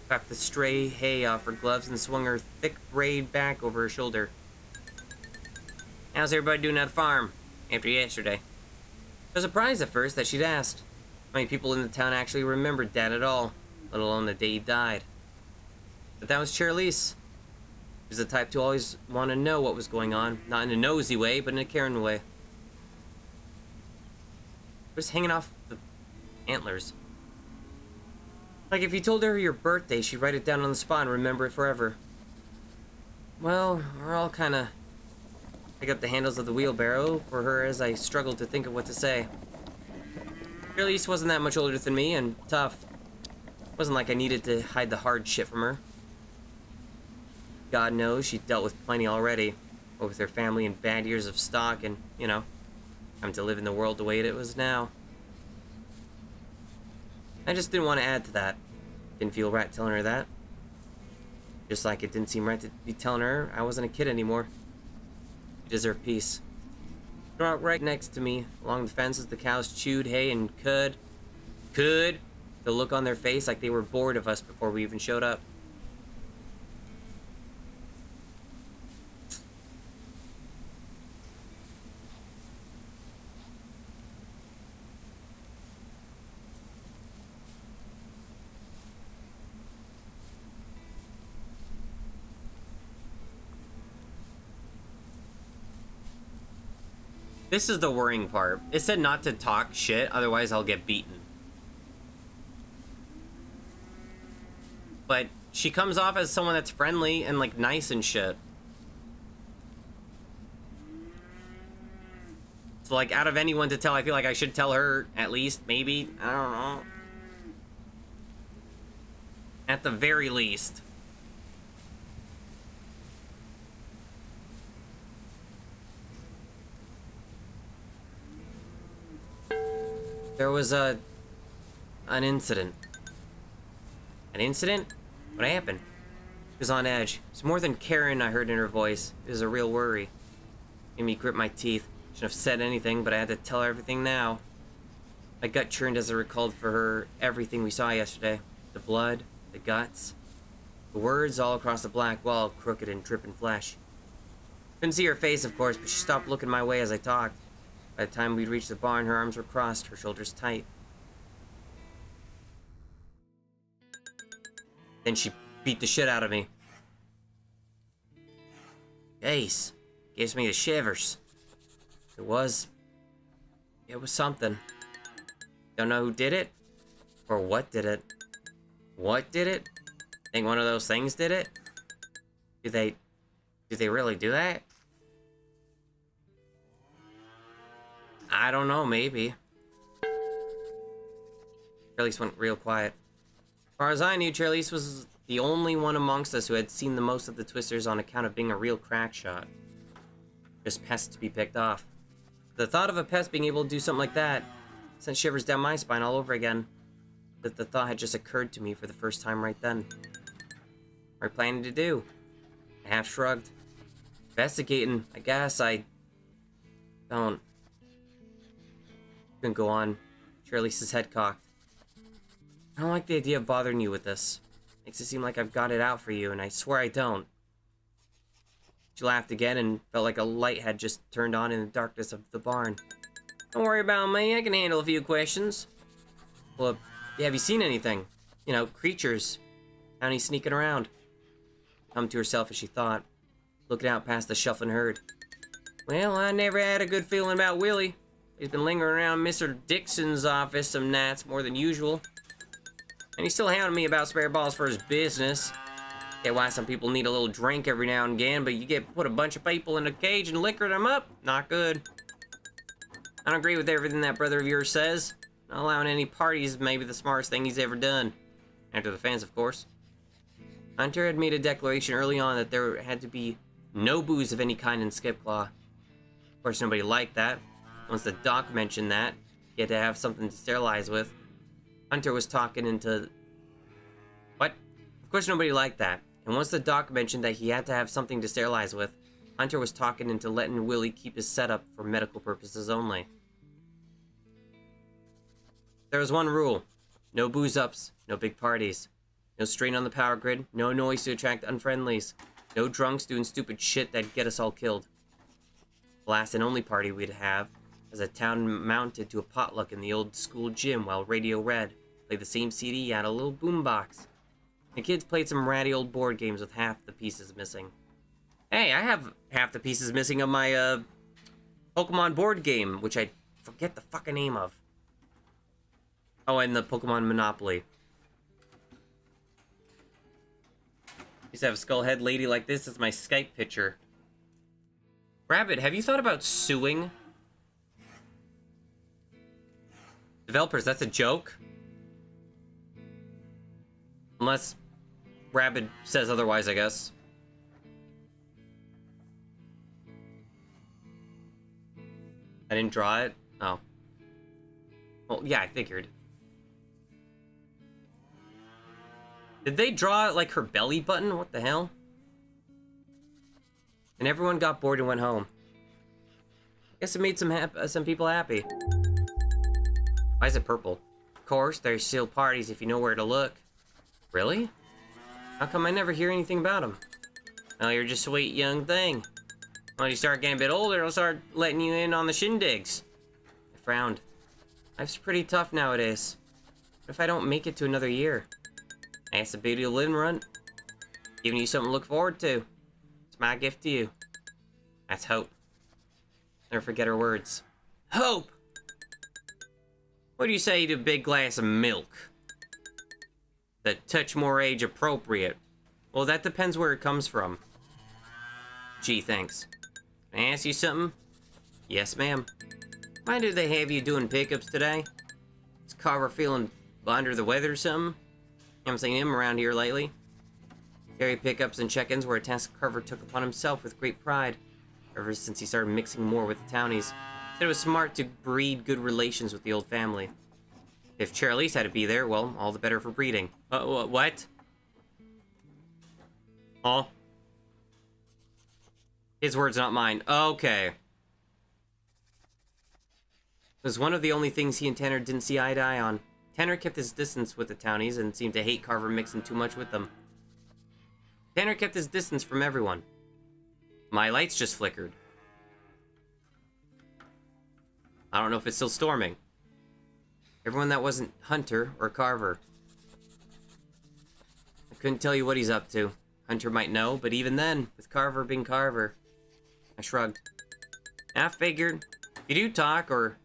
Cracked the stray hay off her gloves and swung her thick braid back over her shoulder. How's everybody doing at the farm after yesterday? I was surprised at first that she'd asked. How many people in the town actually remembered Dad at all, let alone the day he died. But that was Charlize. She was the type to always want to know what was going on, not in a nosy way, but in a caring way. Just hanging off the antlers. Like if you told her your birthday, she'd write it down on the spot and remember it forever. Well, we're all kind of pick up the handles of the wheelbarrow for her as I struggled to think of what to say. Charlize wasn't that much older than me and tough. It wasn't like I needed to hide the hard shit from her. God knows she dealt with plenty already, what with her family and bad years of stock and, you know, having to live in the world the way it was now. I just didn't want to add to that. Didn't feel right telling her that. Just like it didn't seem right to be telling her I wasn't a kid anymore. She deserved peace. She walked right next to me, along the fence as the cows chewed hay and could. The look on their face like they were bored of us before we even showed up. This is the worrying part. It said not to talk shit, otherwise I'll get beaten. But she comes off as someone that's friendly and like nice and shit. So like out of anyone to tell, I feel like I should tell her at least, maybe, I don't know. At the very least. There was an incident. An incident? What happened? She was on edge. It was more than Karen I heard in her voice. It was a real worry. Made me grip my teeth. Shouldn't have said anything, but I had to tell her everything now. My gut churned as I recalled for her everything we saw yesterday. The blood, the guts, the words all across the black wall, crooked and dripping flesh. Couldn't see her face, of course, but she stopped looking my way as I talked. By the time we'd reached the barn, her arms were crossed, her shoulders tight. Then she beat the shit out of me. Jeez, gives me the shivers. It was something. Don't know who did it, or what did it. What did it? Think one of those things did it? Do they really do that? I don't know, maybe. Charlize went real quiet. As far as I knew, Charlize was the only one amongst us who had seen the most of the Twisters on account of being a real crack shot. Just pests to be picked off. The thought of a pest being able to do something like that sent shivers down my spine all over again. That the thought had just occurred to me for the first time right then. What are you planning to do? I half shrugged. Investigating, I guess. I don't. Couldn't go on. Charlize's head cocked. I don't like the idea of bothering you with this. Makes it seem like I've got it out for you, and I swear I don't. She laughed again and felt like a light had just turned on in the darkness of the barn. Don't worry about me, I can handle a few questions. Well, have you seen anything? You know, creatures. Townie sneaking around. Come to herself as she thought, looking out past the shuffling herd. Well, I never had a good feeling about Willie. He's been lingering around Mr. Dixon's office some nights more than usual. And he's still hounding me about spare balls for his business. Get why some people need a little drink every now and again, but you put a bunch of people in a cage and liquor them up? Not good. I don't agree with everything that brother of yours says. Not allowing any parties may be the smartest thing he's ever done. After the fans, of course. Hunter had made a declaration early on that there had to be no booze of any kind in Skipclaw. Of course, nobody liked that. Once the doc mentioned that, he had to have something to sterilize with. Hunter was talking into... What? Of course, nobody liked that. And once the doc mentioned that he had to have something to sterilize with, Hunter was talking into letting Willie keep his setup for medical purposes only. There was one rule. No booze-ups, no big parties. No strain on the power grid, no noise to attract unfriendlies. No drunks doing stupid shit that'd get us all killed. The last and only party we'd have as a town mounted to a potluck in the old school gym while Radio Red played the same CD at a little boombox. The kids played some ratty old board games with half the pieces missing. Hey, I have half the pieces missing of my, Pokemon board game, which I forget the fucking name of. Oh, and the Pokemon Monopoly. Used to have a skullhead lady like this as my Skype picture. Rabbit, have you thought about suing? Developers, that's a joke? Unless Rabbit says otherwise, I guess. I didn't draw it? Oh. Well, yeah, I figured. Did they draw, like, her belly button? What the hell? And everyone got bored and went home. Guess it made some people happy. Why is it purple? Of course, there's still parties if you know where to look. Really? How come I never hear anything about them? Well, you're just a sweet young thing. When you start getting a bit older, I'll start letting you in on the shindigs. I frowned. Life's pretty tough nowadays. What if I don't make it to another year? That's the beauty of living, Runt. Giving you something to look forward to. It's my gift to you. That's hope. Never forget her words. Hope! What do you say to a big glass of milk? That touch more age appropriate. Well, that depends where it comes from. Gee, thanks. Can I ask you something? Yes, ma'am. Why do they have you doing pickups today? Is Carver feeling under the weather or something? Haven't seen him around here lately. Carry pickups and check-ins were a task Carver took upon himself with great pride, ever since he started mixing more with the townies. Said it was smart to breed good relations with the old family. If Charlize had to be there, well, all the better for breeding. What? Oh? His words, not mine. Okay. It was one of the only things he and Tanner didn't see eye to eye on. Tanner kept his distance with the townies and seemed to hate Carver mixing too much with them. Tanner kept his distance from everyone. My lights just flickered. I don't know if it's still storming. Everyone that wasn't Hunter or Carver. I couldn't tell you what he's up to. Hunter might know, but even then, with Carver being Carver, I shrugged. I figured, if you do talk, or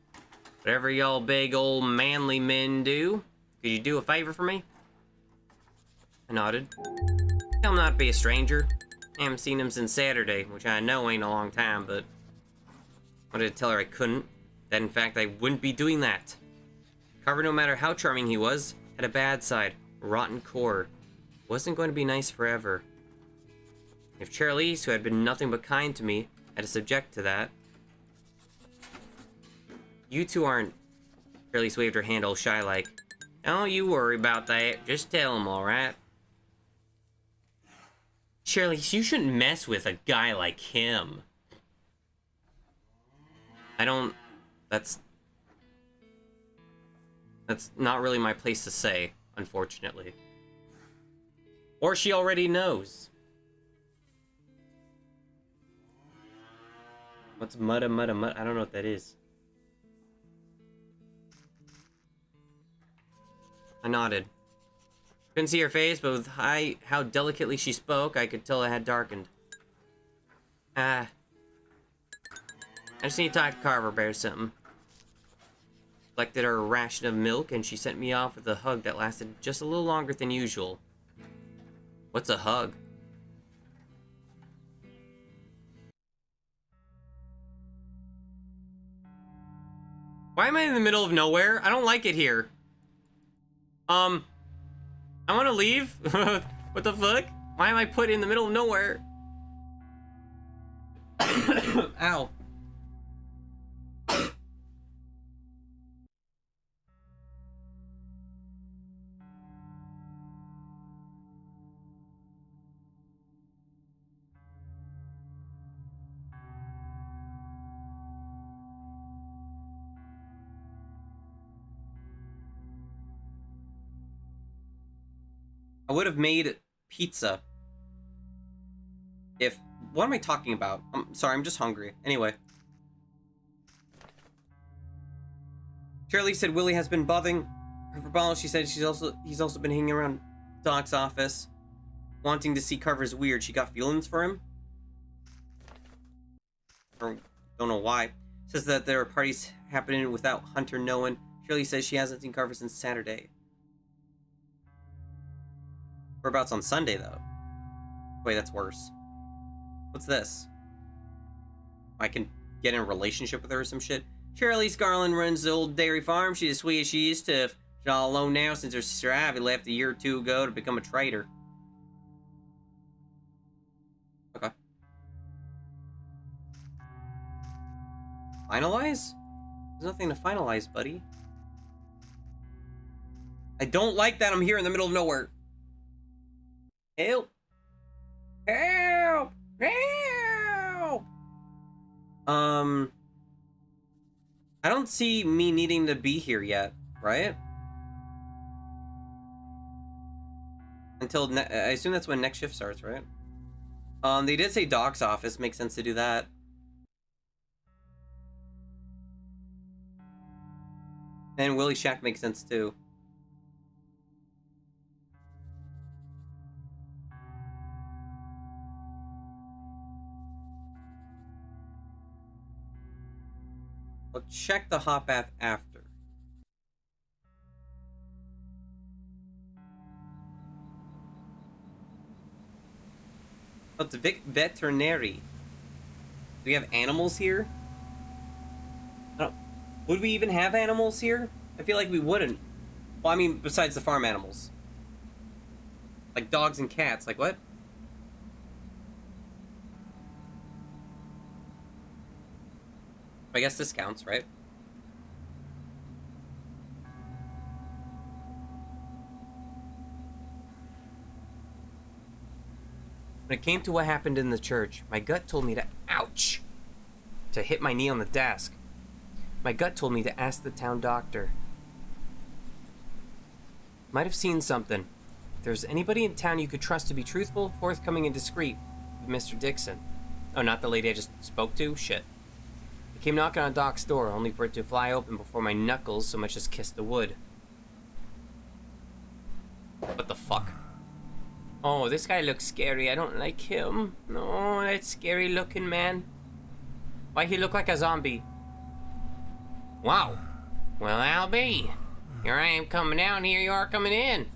whatever y'all big old manly men do, could you do a favor for me? I nodded. Tell him not to be a stranger. I haven't seen him since Saturday, which I know ain't a long time, but I wanted to tell her I couldn't. That in fact I wouldn't be doing that. Carver, no matter how charming he was, had a bad side, a rotten core. Wasn't going to be nice forever. If Charlize, who had been nothing but kind to me, had to subject to that. You two aren't... Charlize waved her hand all shy-like. Don't you worry about that. Just tell him, alright? Charlize, you shouldn't mess with a guy like him. I don't... That's not really my place to say, unfortunately. Or she already knows. What's mudda? I don't know what that is. I nodded. Couldn't see her face, but with how delicately she spoke, I could tell it had darkened. I just need to talk to Carver about something. Collected her a ration of milk, and she sent me off with a hug that lasted just a little longer than usual. What's a hug? Why am I in the middle of nowhere? I don't like it here. I want to leave. What the fuck? Why am I put in the middle of nowhere? Ow. I would have made pizza if... What am I talking about? I'm sorry, I'm just hungry. Anyway. Shirley said Willie has been bothering her for Ball. She said he's also been hanging around Doc's office, wanting to see Carver's weird. She got feelings for him? Or don't know why. Says that there are parties happening without Hunter knowing. Shirley says she hasn't seen Carver since Saturday. Whereabouts on Sunday, though? Wait, that's worse. What's this? I can get in a relationship with her or some shit? Shirley Scarlin runs the old dairy farm. She's as sweet as she used to. She's all alone now since her sister Abby left a year or two ago to become a trader. Okay. Finalize? There's nothing to finalize, buddy. I don't like that I'm here in the middle of nowhere. Help! Help! Help! I don't see me needing to be here yet, right? Until I assume that's when next shift starts, right? They did say Doc's office. Makes sense to do that. And Willie's shack makes sense too. I'll check the hot bath after. Oh, it's a veterinary. Do we have animals here? Would we even have animals here? I feel like we wouldn't. Well, I mean, besides the farm animals. Like dogs and cats. Like, what? I guess this counts, right? When it came to what happened in the church, my gut told me to, ouch, to hit my knee on the desk. My gut told me to ask the town doctor. Might have seen something. If there's anybody in town you could trust to be truthful, forthcoming, and discreet, Mr. Dixon. Oh, not the lady I just spoke to? Shit. I came knocking on Doc's door, only for it to fly open before my knuckles so much as kissed the wood. What the fuck? Oh, this guy looks scary. I don't like him. No, that scary looking man. Why he look like a zombie? Wow. Well, I'll be. Here I am coming out, and here you are coming in.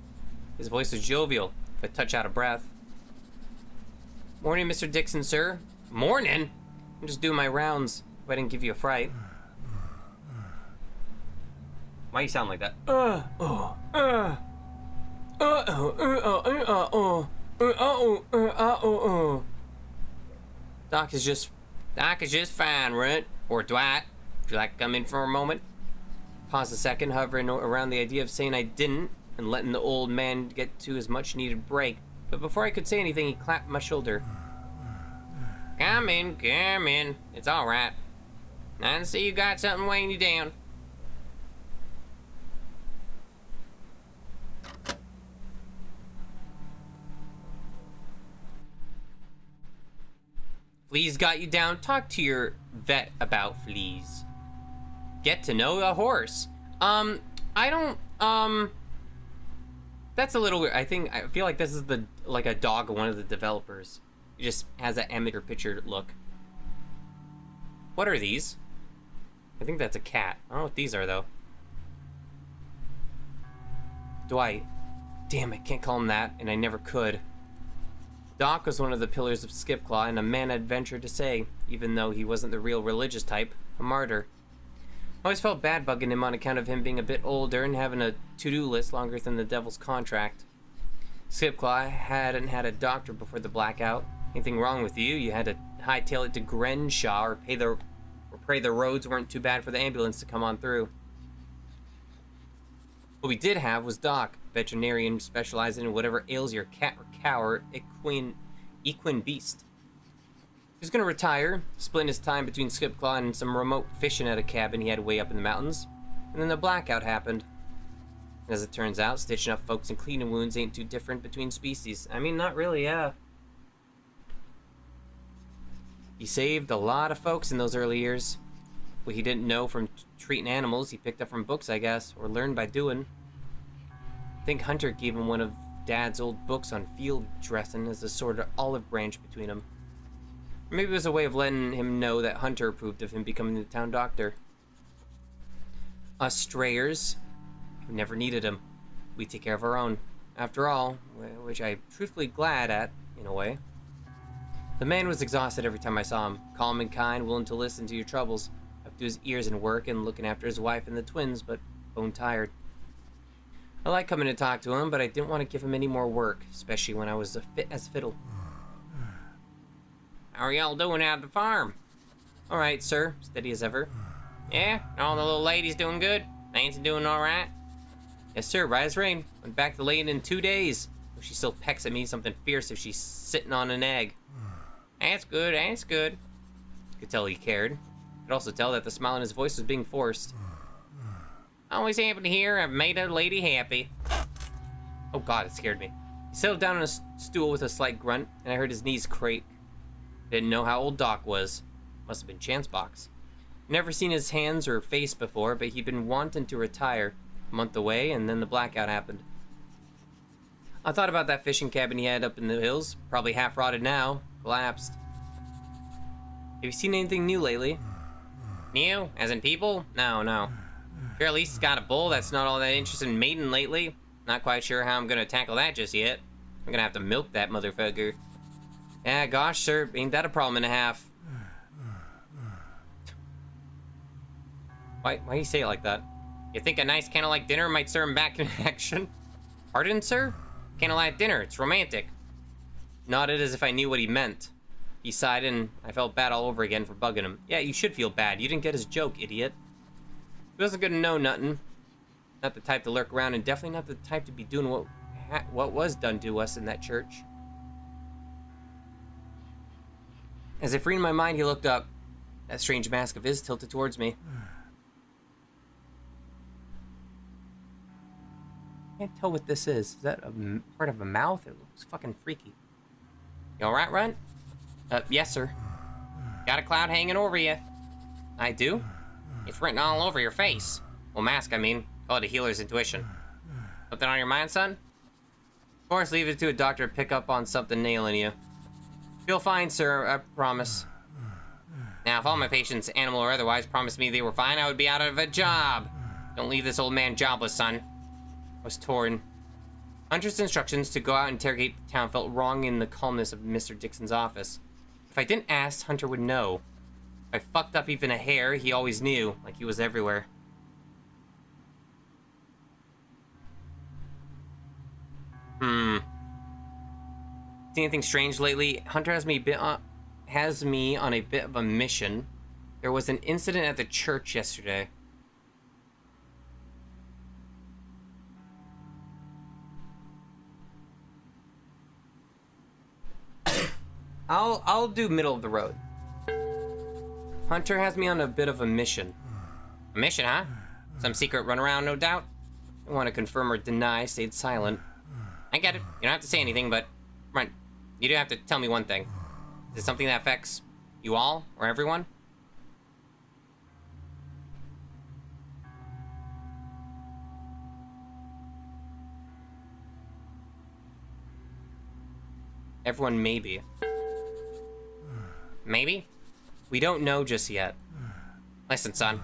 His voice was jovial, a touch out of breath. Morning, Mr. Dixon, sir. Morning? I'm just doing my rounds. I didn't give you a fright. Why you sound like that? Doc is just fine, Runt. Or Dwight. Would you like to come in for a moment? Pause a second, hovering around the idea of saying I didn't, and letting the old man get to his much-needed break. But before I could say anything, he clapped my shoulder. Come in. It's all right. I see you got something weighing you down. Fleas got you down? Talk to your vet about fleas. Get to know a horse. I don't, That's a little weird. I feel like this is like a dog of one of the developers. It just has that amateur picture look. What are these? I think that's a cat. I don't know what these are though. Damn, I can't call him that, and I never could. Doc was one of the pillars of Skipclaw, and a man I'd venture to say, even though he wasn't the real religious type, a martyr. I always felt bad bugging him on account of him being a bit older and having a to-do list longer than the devil's contract. Skipclaw hadn't had a doctor before the blackout. Anything wrong with you, you had to hightail it to Grenshaw or pray the roads weren't too bad for the ambulance to come on through. What we did have was Doc, veterinarian specializing in whatever ails your cat or cow or equine beast. He was going to retire, splitting his time between Skipclaw and some remote fishing at a cabin he had way up in the mountains, and then the blackout happened. As it turns out, stitching up folks and cleaning wounds ain't too different between species. I mean, not really, yeah. He saved a lot of folks in those early years. What he didn't know from treating animals, he picked up from books, I guess, or learned by doing. I think Hunter gave him one of Dad's old books on field dressing as a sort of olive branch between them. Or maybe it was a way of letting him know that Hunter approved of him becoming the town doctor. Us strayers, we never needed him. We take care of our own. After all, which I'm truthfully glad at, in a way. The man was exhausted every time I saw him, calm and kind, willing to listen to your troubles, up to his ears in work and looking after his wife and the twins, but bone tired. I liked coming to talk to him, but I didn't want to give him any more work, especially when I was as fit as fiddle. How are y'all doing out at the farm? All right, sir. Steady as ever. Yeah? All the little ladies doing good? Nancy doing all right? Yes, sir. Right as rain. Went back to laying in 2 days. She still pecks at me something fierce if she's sitting on an egg. That's good. That's good. Could tell he cared. Could also tell that the smile in his voice was being forced. Always happy to hear I've made a lady happy. Oh God, it scared me. He settled down on a stool with a slight grunt, and I heard his knees creak. Didn't know how old Doc was. Must have been chance box. Never seen his hands or face before, but he'd been wanting to retire. A month away, and then the blackout happened. I thought about that fishing cabin he had up in the hills. Probably half rotted now. Collapsed. Have you seen anything new lately? New? As in people? No. Sure, at least he's got a bull that's not all that interested in mating lately. Not quite sure how I'm gonna tackle that just yet. I'm gonna have to milk that motherfucker. Yeah, gosh, sir, ain't that a problem and a half? Why do you say it like that? You think a nice candlelight dinner might serve him back in action? Pardon, sir? Candlelight dinner, it's romantic. Nodded as if I knew what he meant. He sighed and I felt bad all over again for bugging him. Yeah, you should feel bad. You didn't get his joke, idiot. He wasn't gonna know nothing. Not the type to lurk around, and definitely not the type to be doing what was done to us in that church. As if reading my mind, he looked up. That strange mask of his tilted towards me. Can't tell what this is. Is that a part of a mouth? It looks fucking freaky. You alright, Runt? Yes, sir. Got a cloud hanging over you. I do? It's written all over your face. Well, mask, I mean. Call it a healer's intuition. Something on your mind, son? Of course, leave it to a doctor to pick up on something nailing you. Feel fine, sir, I promise. Now, if all my patients, animal or otherwise, promised me they were fine, I would be out of a job. Don't leave this old man jobless, son. I was torn. Hunter's instructions to go out and interrogate the town felt wrong in the calmness of Mr. Dixon's office. If I didn't ask, Hunter would know. If I fucked up even a hair, he always knew, like he was everywhere. See anything strange lately? Hunter has me on a bit of a mission. There was an incident at the church yesterday. I'll do middle of the road. Hunter has me on a bit of a mission. A mission, huh? Some secret runaround, no doubt? I don't want to confirm or deny, stayed silent. I get it. You don't have to say anything, but... Runt, you do have to tell me one thing. Is it something that affects you all, or everyone? Everyone maybe. Maybe? We don't know just yet. Listen, son.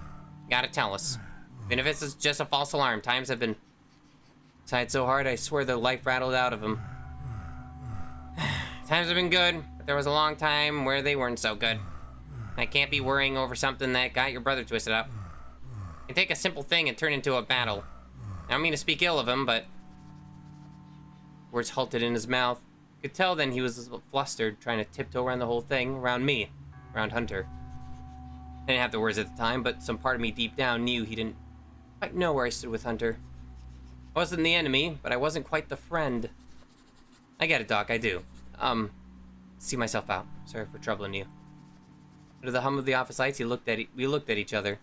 You gotta tell us. Even if it's just a false alarm, times have been... Tried so hard, I swear the life rattled out of him. Times have been good, but there was a long time where they weren't so good. I can't be worrying over something that got your brother twisted up. You can take a simple thing and turn into a battle. I don't mean to speak ill of him, but... Words halted in his mouth. Could tell then he was flustered, trying to tiptoe around the whole thing, around me, around Hunter. I didn't have the words at the time, but some part of me deep down knew he didn't quite know where I stood with Hunter. I wasn't the enemy, but I wasn't quite the friend. I get it, Doc, I do. See myself out. Sorry for troubling you. Under the hum of the office lights, we looked at each other.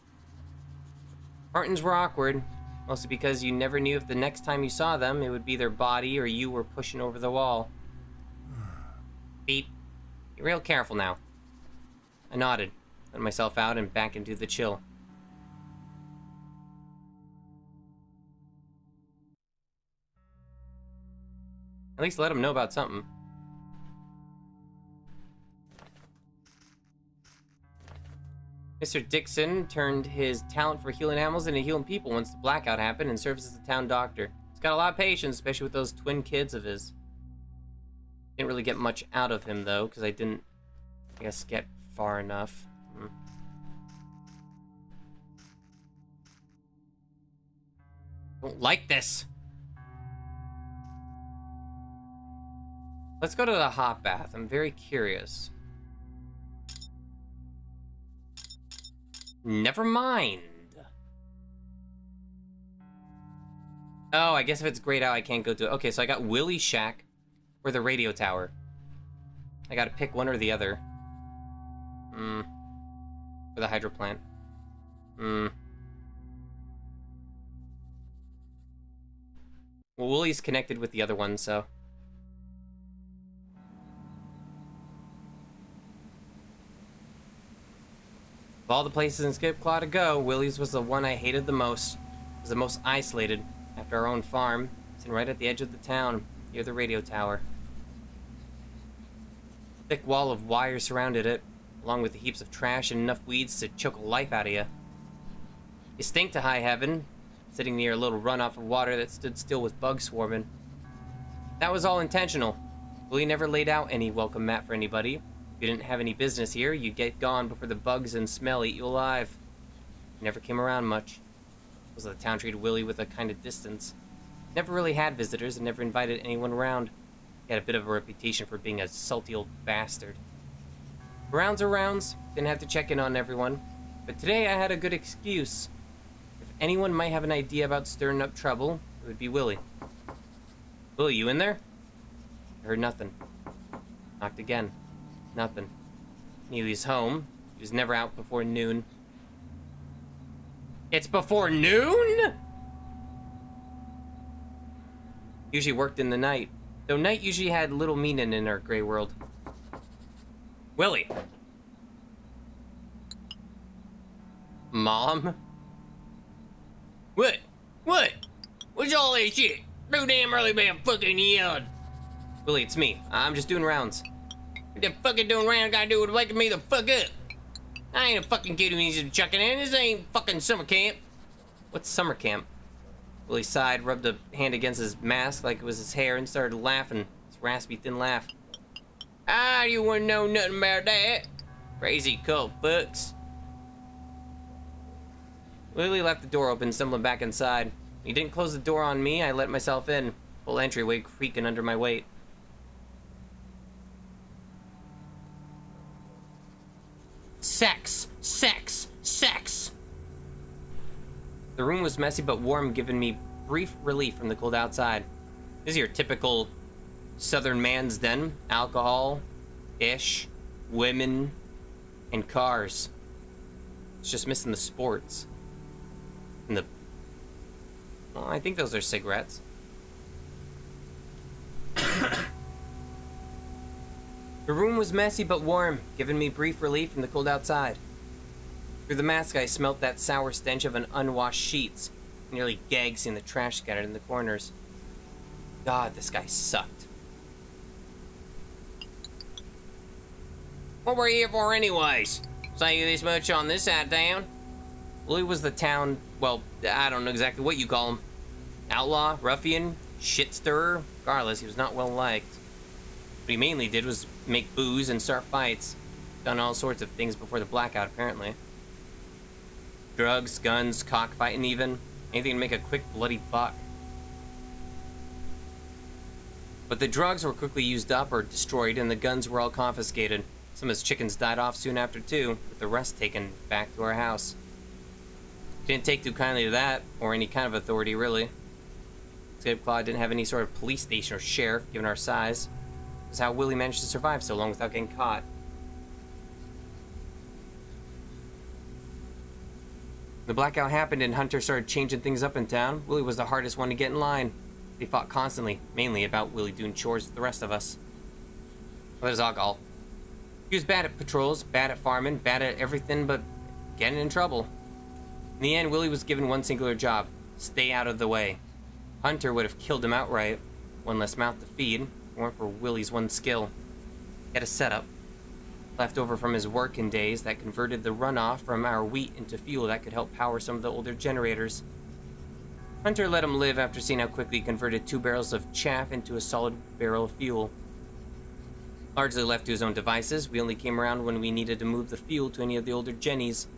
Partings were awkward, mostly because you never knew if the next time you saw them, it would be their body or you were pushing over the wall. Beep. Be real careful now. I nodded, let myself out and back into the chill. At least let him know about something. Mr. Dixon turned his talent for healing animals into healing people once the blackout happened and serves as the town doctor. He's got a lot of patience, especially with those twin kids of his. Didn't really get much out of him, though, because I didn't, I guess, get far enough. Don't like this. Let's go to the hot bath. I'm very curious. Never mind. Oh, I guess if it's grayed out, I can't go to it. Okay, so I got Willie's shack or the radio tower. I gotta pick one or the other. For the hydro plant. Well, Willie's connected with the other one, so... Of all the places in Skipclaw to go, Willie's was the one I hated the most. It was the most isolated, after our own farm, sitting right at the edge of the town, near the radio tower. A thick wall of wire surrounded it, along with the heaps of trash and enough weeds to choke the life out of you. You stink to high heaven, sitting near a little runoff of water that stood still with bugs swarming. That was all intentional. Willie never laid out any welcome mat for anybody. If you didn't have any business here, you'd get gone before the bugs and smell eat you alive. He never came around much. Most of the town treated Willie with a kind of distance. Never really had visitors and never invited anyone around. He had a bit of a reputation for being a salty old bastard. Rounds are rounds, didn't have to check in on everyone. But today I had a good excuse. If anyone might have an idea about stirring up trouble, it would be Willie. Willie, you in there? I heard nothing. Knocked again. Nothing. Knew he's home. He was never out before noon. It's before noon?! Usually worked in the night. Though night usually had little meaning in our gray world. Willie! Mom? What? What? What's all that shit? No damn early man fucking yelled. Willie, it's me. I'm just doing rounds. What the fucking doing round gotta do with waking me the fuck up? I ain't a fucking kid who needs to be chucking in. This ain't fucking summer camp. What's summer camp? Willie sighed, rubbed a hand against his mask like it was his hair, and started laughing. His raspy, thin laugh. Ah, you wouldn't know nothing about that. Crazy cult fucks. Willie left the door open, stumbling back inside. He didn't close the door on me. I let myself in. Full entryway creaking under my weight. Sex! Sex! Sex! The room was messy but warm, giving me brief relief from the cold outside. This is your typical southern man's den. Alcohol, ish, women, and cars. It's just missing the sports. And the... Well, I think those are cigarettes. The room was messy but warm, giving me brief relief from the cold outside. Through the mask, I smelt that sour stench of an unwashed sheets, nearly gagged seeing the trash scattered in the corners. God, this guy sucked. What were you here for anyways? Say you this much on this side of town? Willie was the town, well, I don't know exactly what you call him. Outlaw, ruffian, shit stirrer. Regardless, he was not well liked. What he mainly did was make booze and start fights. Done all sorts of things before the blackout, apparently. Drugs, guns, cockfighting even. Anything to make a quick, bloody buck. But the drugs were quickly used up or destroyed, and the guns were all confiscated. Some of his chickens died off soon after, too, with the rest taken back to our house. Didn't take too kindly to that, or any kind of authority, really. Escape Claw didn't have any sort of police station or sheriff, given our size. This is how Willie managed to survive so long without getting caught. The blackout happened and Hunter started changing things up in town. Willie was the hardest one to get in line. They fought constantly, mainly about Willie doing chores with the rest of us. What is alcohol? He was bad at patrols, bad at farming, bad at everything but getting in trouble. In the end, Willie was given one singular job: stay out of the way. Hunter would have killed him outright. One less mouth to feed, if it weren't for Willie's one skill. He had a setup left over from his working days that converted the runoff from our wheat into fuel that could help power some of the older generators. Hunter let him live after seeing how quickly he converted 2 barrels of chaff into a solid barrel of fuel. Largely left to his own devices, we only came around when we needed to move the fuel to any of the older Jennies.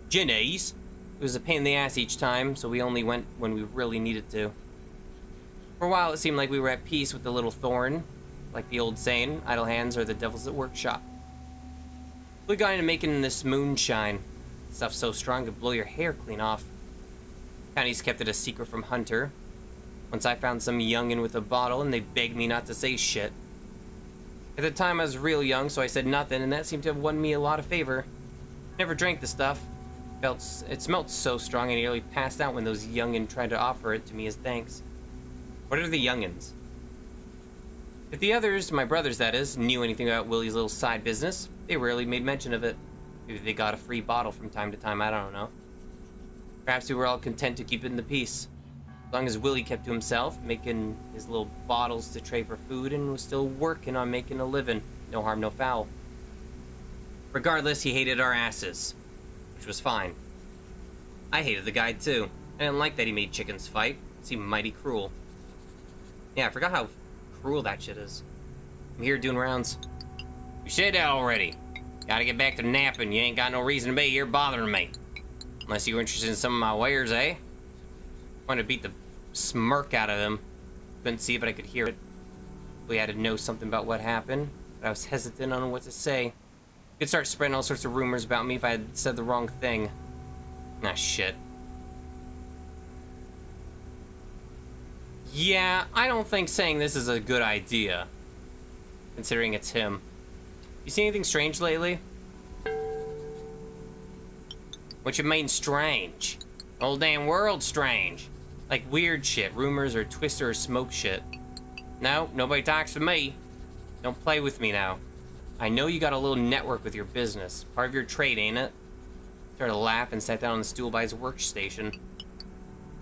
Jennies? It was a pain in the ass each time, so we only went when we really needed to. For a while, it seemed like we were at peace with the little thorn. Like the old saying, idle hands are the devil's at workshop. We got into making this moonshine. Stuff so strong it could blow your hair clean off. Counties kept it a secret from Hunter. Once I found some youngin' with a bottle, and they begged me not to say shit. At the time, I was real young, so I said nothing, and that seemed to have won me a lot of favor. Never drank the stuff. It smelled so strong I nearly passed out when those youngin' tried to offer it to me as thanks. What are the youngins? If the others, my brothers that is, knew anything about Willie's little side business, they rarely made mention of it. Maybe they got a free bottle from time to time, I don't know. Perhaps we were all content to keep it in the peace. As long as Willie kept to himself, making his little bottles to trade for food, and was still working on making a living. No harm, no foul. Regardless, he hated our asses, which was fine. I hated the guy too. I didn't like that he made chickens fight. It seemed mighty cruel. Yeah, I forgot how cruel that shit is. I'm here doing rounds. You said that already. Gotta get back to napping. You ain't got no reason to be here bothering me. Unless you're interested in some of my wares, eh? Wanted to beat the smirk out of him. Couldn't see it, but I could hear it. We had to know something about what happened, but I was hesitant on what to say. You could start spreading all sorts of rumors about me if I had said the wrong thing. Ah, shit. Yeah, I don't think saying this is a good idea, considering it's him. You see anything strange lately? What you mean strange? The whole damn world's strange. Like weird shit, rumors or twister or smoke shit. No, nobody talks to me. Don't play with me now. I know you got a little network with your business. Part of your trade, ain't it? Started to laugh and sat down on the stool by his workstation.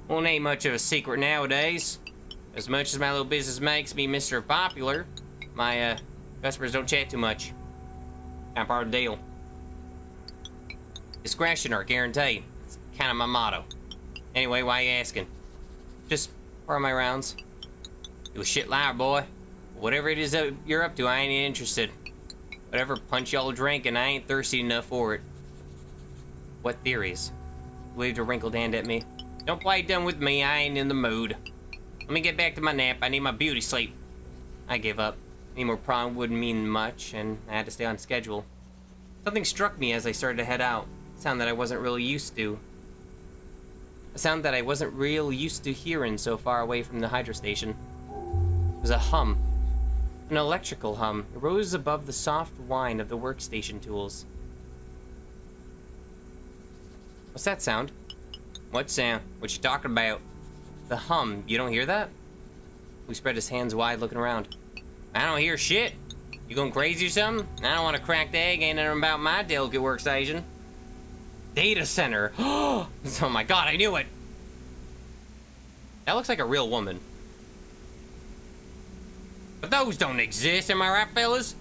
Well, it ain't much of a secret nowadays. As much as my little business makes me Mr. Popular, my customers don't chat too much. I'm part of the deal. Discretion or guaranteed. It's kind of my motto. Anyway, why you asking? Just part of my rounds. You a shit liar, boy. Whatever it is that you're up to, I ain't interested. Whatever punch y'all drinking, I ain't thirsty enough for it. What theories? Waved a wrinkled hand at me. Don't play dumb with me, I ain't in the mood. Let me get back to my nap, I need my beauty sleep. I gave up. Any more prom wouldn't mean much, and I had to stay on schedule. Something struck me as I started to head out. A sound that I wasn't really used to. A sound that I wasn't real used to hearing so far away from the hydro station. It was a hum. An electrical hum. It rose above the soft whine of the workstation tools. What's that sound? What sound? What you talking about? The hum. You don't hear that? We spread his hands wide, looking around. I don't hear shit. You going crazy or something? I don't want to crack the egg, ain't nothing about my delicate workstation. Data center. Oh my god, I knew it. That looks like a real woman. But those don't exist, am I right, fellas?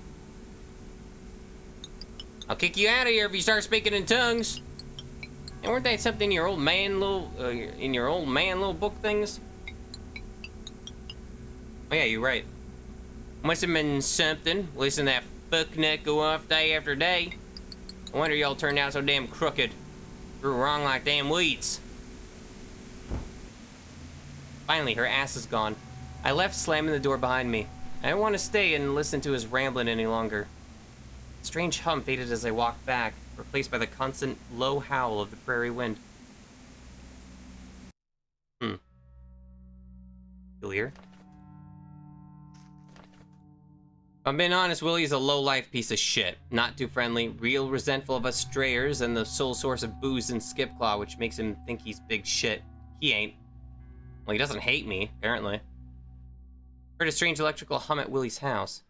I'll kick you out of here if you start speaking in tongues. And weren't that something in your old man little book things? Oh yeah, you're right. Must have been something. Listen to that fucknut go off day after day. No wonder y'all turned out so damn crooked. Grew wrong like damn weeds. Finally, her ass is gone. I left, slamming the door behind me. I didn't want to stay and listen to his rambling any longer. A strange hum faded as I walked back, replaced by the constant low howl of the prairie wind. Peculiar. If I'm being honest, Willie's a low-life piece of shit. Not too friendly, real resentful of us strayers, and the sole source of booze and Skipclaw, which makes him think he's big shit. He ain't. Well, he doesn't hate me, apparently. Heard a strange electrical hum at Willie's house.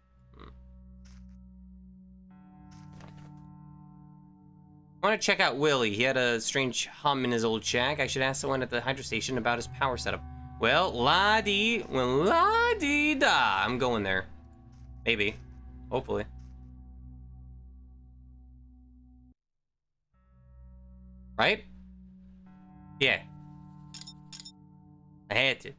I want to check out Willie. He had a strange hum in his old shack. I should ask someone at the hydro station about his power setup. Well, la-dee-da. I'm going there. Maybe. Hopefully. Right? Yeah. I had to.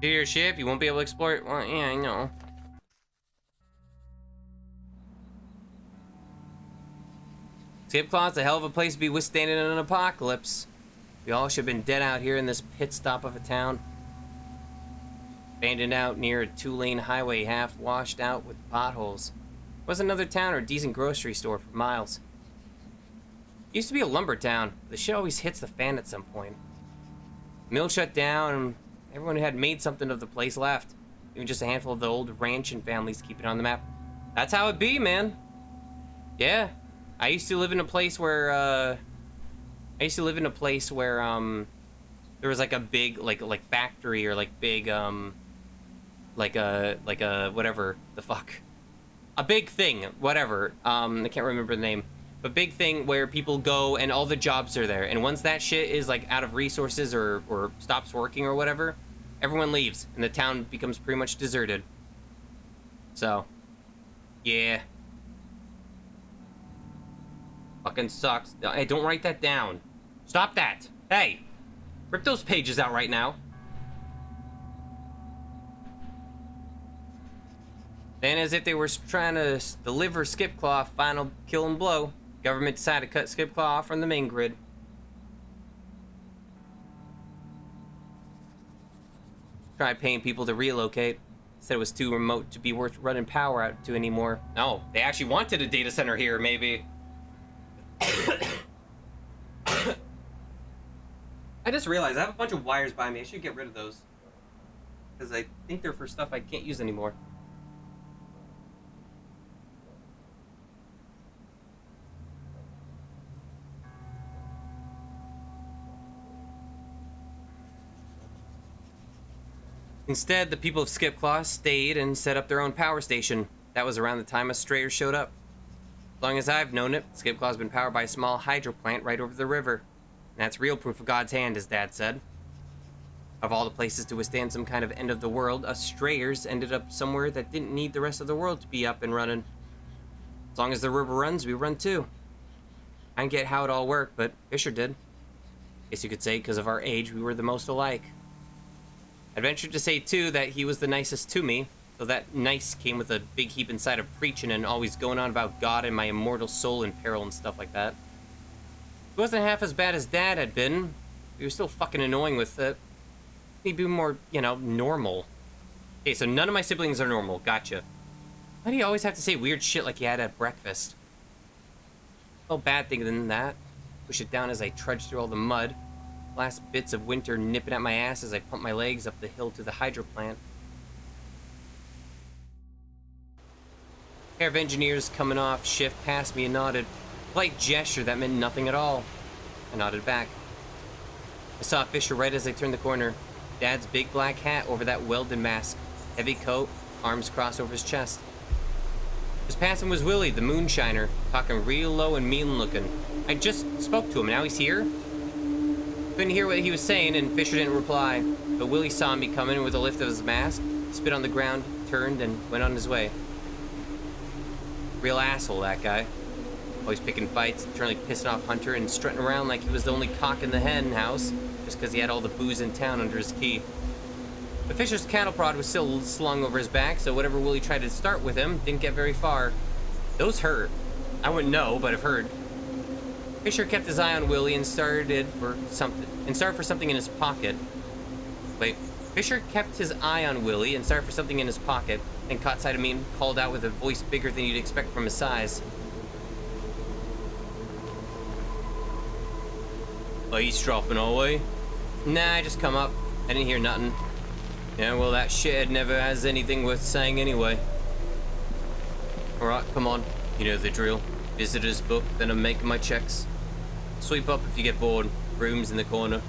Do your ship, you won't be able to explore it. Well, yeah, I know. Skipclaw's a hell of a place to be withstanding an apocalypse. We all should have been dead out here in this pit stop of a town. Abandoned out near a 2-lane highway, half washed out with potholes. Wasn't another town or a decent grocery store for miles. It used to be a lumber town. The shit always hits the fan at some point. Mill shut down, and everyone who had made something of the place left. Even just a handful of the old ranching families keep it on the map. That's how it be, man. Yeah. I used to live in a place where, there was like a big, like factory or like big, like a, whatever the fuck. A big thing, whatever. I can't remember the name. But big thing where people go and all the jobs are there. And once that shit is like out of resources or stops working or whatever, everyone leaves and the town becomes pretty much deserted. So, yeah. Fucking sucks. Hey, don't write that down. Stop that. Hey, rip those pages out right now. Then, as if they were trying to deliver Skipclaw final kill and blow, government decided to cut Skipclaw off from the main grid. Tried paying people to relocate. Said it was too remote to be worth running power out to anymore. No, they actually wanted a data center here, maybe. I just realized I have a bunch of wires by me. I should get rid of those. Because I think they're for stuff I can't use anymore. Instead, the people of Skipclaw stayed and set up their own power station. That was around the time us Strayers showed up. As long as I've known it, Skipclaw's been powered by a small hydro plant right over the river. And that's real proof of God's hand, as Dad said. Of all the places to withstand some kind of end of the world, us Strayers ended up somewhere that didn't need the rest of the world to be up and running. As long as the river runs, we run too. I didn't get how it all worked, but Fisher did. Guess you could say because of our age, we were the most alike. I'd venture to say, too, that he was the nicest to me, though that nice came with a big heap inside of preaching and always going on about God and my immortal soul in peril and stuff like that. He wasn't half as bad as Dad had been. He was still fucking annoying with it. He'd be more, you know, normal. Okay, so none of my siblings are normal. Gotcha. Why do you always have to say weird shit like you had at breakfast? No bad thing than that. Push it down as I trudge through all the mud. Last bits of winter nipping at my ass as I pump my legs up the hill to the hydro plant. A pair of engineers coming off shift passed me and nodded. Polite gesture that meant nothing at all. I nodded back. I saw Fisher right as I turned the corner. Dad's big black hat over that welded mask. Heavy coat, arms crossed over his chest. Just passing was Willie, the moonshiner, talking real low and mean looking. I just spoke to him, now he's here? Couldn't hear what he was saying, and Fisher didn't reply. But Willie saw me coming with a lift of his mask, spit on the ground, turned and went on his way. Real asshole, that guy. Always picking fights, eternally pissing off Hunter and strutting around like he was the only cock in the hen house, just because he had all the booze in town under his key. But Fisher's cattle prod was still slung over his back, so whatever Willie tried to start with him didn't get very far. Those hurt. I wouldn't know, but I've heard. Fisher kept his eye on Willie and started for something in his pocket. Wait. Fisher kept his eye on Willie and started for something in his pocket, and caught sight of me and called out with a voice bigger than you'd expect from his size. Oh, he's dropping away? Nah, I just come up. I didn't hear nothing. Yeah, well, that shithead never has anything worth saying anyway. Alright, come on. You know the drill. Visitor's book, then I'm making my checks. Sweep up if you get bored. Room's in the corner.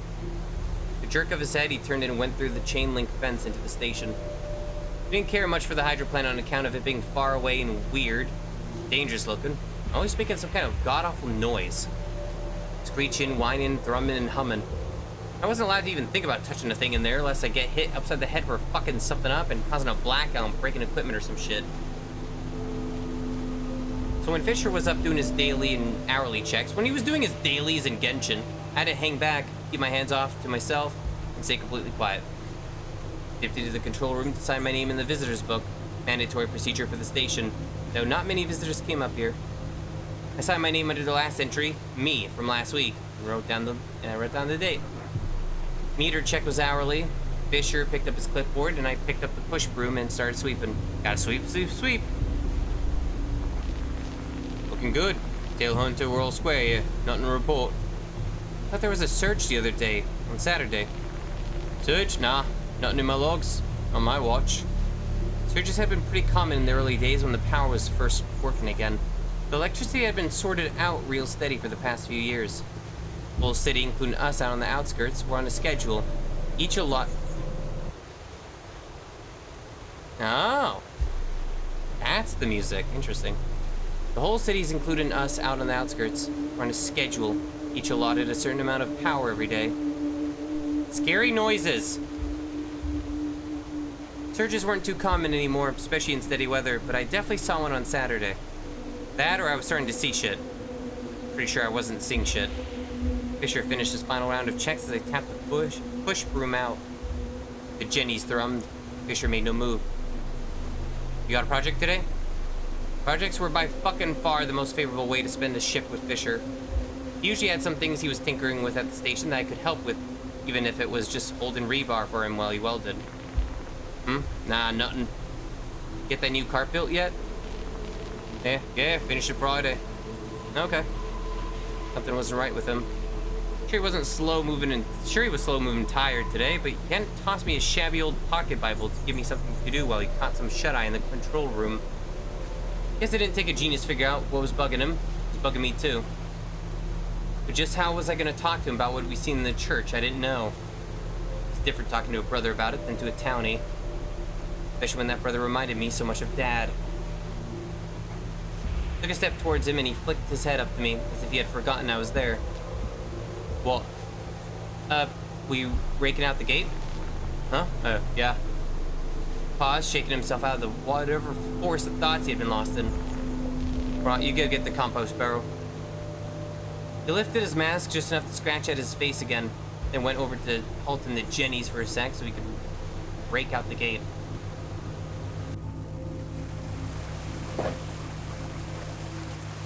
With a jerk of his head, he turned and went through the chain link fence into the station. He didn't care much for the hydroplane on account of it being far away and weird. Dangerous looking. Always making some kind of god-awful noise. Screeching, whining, thrumming, and humming. I wasn't allowed to even think about touching a thing in there unless I get hit upside the head for fucking something up and causing a blackout and breaking equipment or some shit. So when Fisher was up doing his daily and hourly checks, when he was doing his dailies in Genshin, I had to hang back, keep my hands off to myself, and stay completely quiet. Dipped into the control room to sign my name in the visitor's book, mandatory procedure for the station, though not many visitors came up here. I signed my name under the last entry, me, from last week, and I wrote down the date. Meter check was hourly. Fisher picked up his clipboard, and I picked up the push broom and started sweeping. Gotta sweep, sweep, sweep. Looking good. Tail hunter, we're all square here. Nothing to report. Thought there was a search the other day, on Saturday. Search? Nah, nothing in my logs. On my watch. Searches had been pretty common in the early days when the power was first working again. The electricity had been sorted out real steady for the past few years. The whole city, including us out on the outskirts, were on a schedule. Each a lot. Oh. That's the music. Interesting. The whole city's, including us out on the outskirts, were on a schedule. Each allotted a certain amount of power every day. Scary noises. Surges weren't too common anymore, especially in steady weather, but I definitely saw one on Saturday. That or I was starting to see shit. Pretty sure I wasn't seeing shit. Fisher finished his final round of checks as I tapped the push broom out. The jennies thrummed. Fisher made no move. You got a project today? Projects were by fucking far the most favorable way to spend a shift with Fisher. He usually had some things he was tinkering with at the station that I could help with, even if it was just holding rebar for him while he welded. Nah, nothing. Get that new cart built yet? Yeah, finished it Friday. Okay. Something wasn't right with him. Sure he was slow moving tired today, but he hadn't tossed me a shabby old pocket Bible to give me something to do while he caught some shut-eye in the control room. Guess it didn't take a genius to figure out what was bugging him. It was bugging me too. But just how was I gonna talk to him about what we'd seen in the church? I didn't know. It's different talking to a brother about it than to a townie. Especially when that brother reminded me so much of Dad. Took a step towards him and he flicked his head up to me as if he had forgotten I was there. What? We raking out the gate? Huh? Yeah. Paused, shaking himself out of the whatever force of thoughts he had been lost in. Right, you go get the compost barrel. He lifted his mask just enough to scratch at his face again, then went over to halting the jennies for a sec so he could rake out the gate.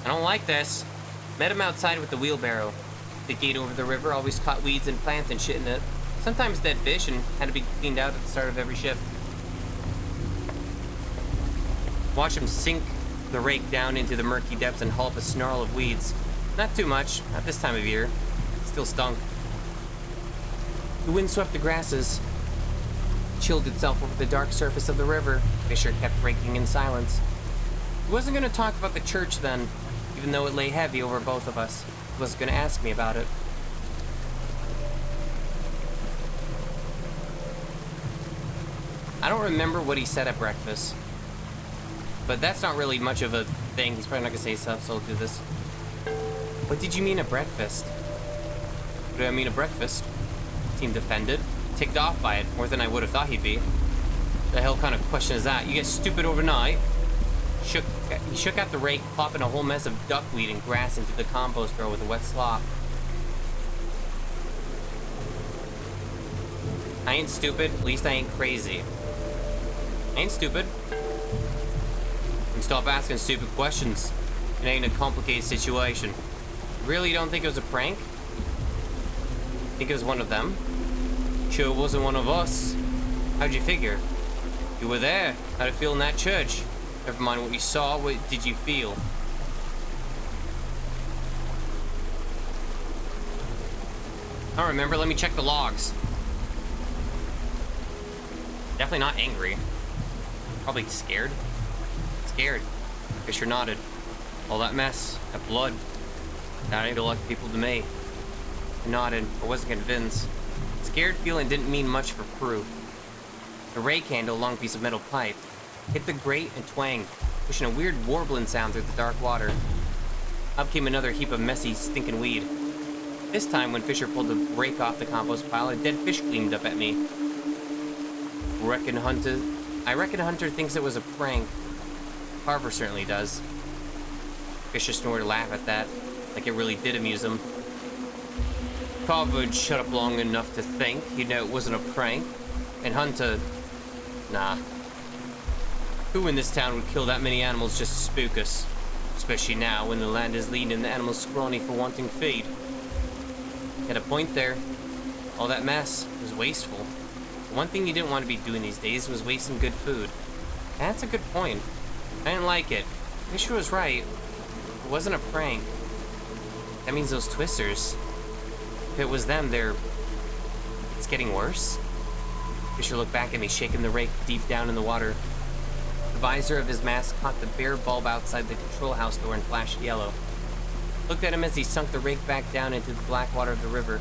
I don't like this. Met him outside with the wheelbarrow. The gate over the river always caught weeds and plants and shit in it. Sometimes dead fish, and had to be cleaned out at the start of every shift. Watch him sink the rake down into the murky depths and haul up a snarl of weeds. Not too much, at this time of year. Still stunk. The wind swept the grasses, chilled itself over the dark surface of the river. Fisher kept raking in silence. He wasn't going to talk about the church then, even though it lay heavy over both of us. He wasn't going to ask me about it. I don't remember what he said at breakfast. But that's not really much of a thing. He's probably not gonna say stuff, so I'll do this. What did you mean at breakfast? What do I mean at breakfast? Seemed offended. Ticked off by it, more than I would have thought he'd be. The hell kind of question is that? You get stupid overnight. He shook out the rake, plopping a whole mess of duckweed and grass into the compost throw with a wet slop. I ain't stupid, at least I ain't crazy. I ain't stupid. And stop asking stupid questions. It ain't a complicated situation. Really don't think it was a prank? Think it was one of them? Sure it wasn't one of us. How'd you figure? You were there. How'd it feel in that church? Never mind what you saw, what did you feel? I don't remember, let me check the logs. Definitely not angry. Probably scared. Scared. Fisher nodded. All that mess, that blood. That ain't like people to me. I nodded. I wasn't convinced. Scared feeling didn't mean much for proof. The rake handle, long piece of metal pipe, hit the grate and twanged, pushing a weird warbling sound through the dark water. Up came another heap of messy, stinking weed. This time, when Fisher pulled the rake off the compost pile, a dead fish gleamed up at me. I reckon Hunter thinks it was a prank. Carver certainly does. Fisher snorted a laugh at that, like it really did amuse him. Carver'd shut up long enough to think he'd know it wasn't a prank. And Hunter... Nah. Who in this town would kill that many animals just to spook us? Especially now, when the land is lean and the animals scrawny for wanting feed. Had a point there. All that mess was wasteful. The one thing you didn't want to be doing these days was wasting good food. That's a good point. I didn't like it. Fisher was right. It wasn't a prank. That means those twisters. If it was them, it's getting worse? Fisher looked back at me, shaking the rake deep down in the water. The visor of his mask caught the bare bulb outside the control house door and flashed yellow. Looked at him as he sunk the rake back down into the black water of the river.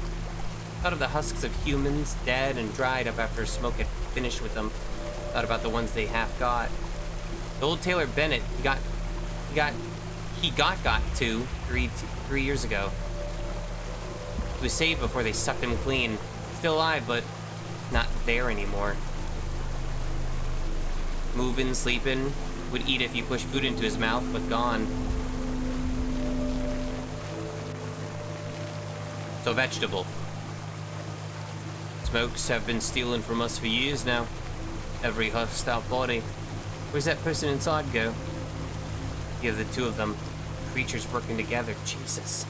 Thought of the husks of humans, dead and dried up after smoke had finished with them. Thought about the ones they half got. The old Taylor Bennett, he got to 3 years ago. He was saved before they sucked him clean. Still alive, but not there anymore. Moving, sleeping, would eat if you pushed food into his mouth, but gone. So vegetable. Smokes have been stealing from us for years now. Every hostile body. Where's that person inside go? You have the two of them. Creatures working together. Jesus.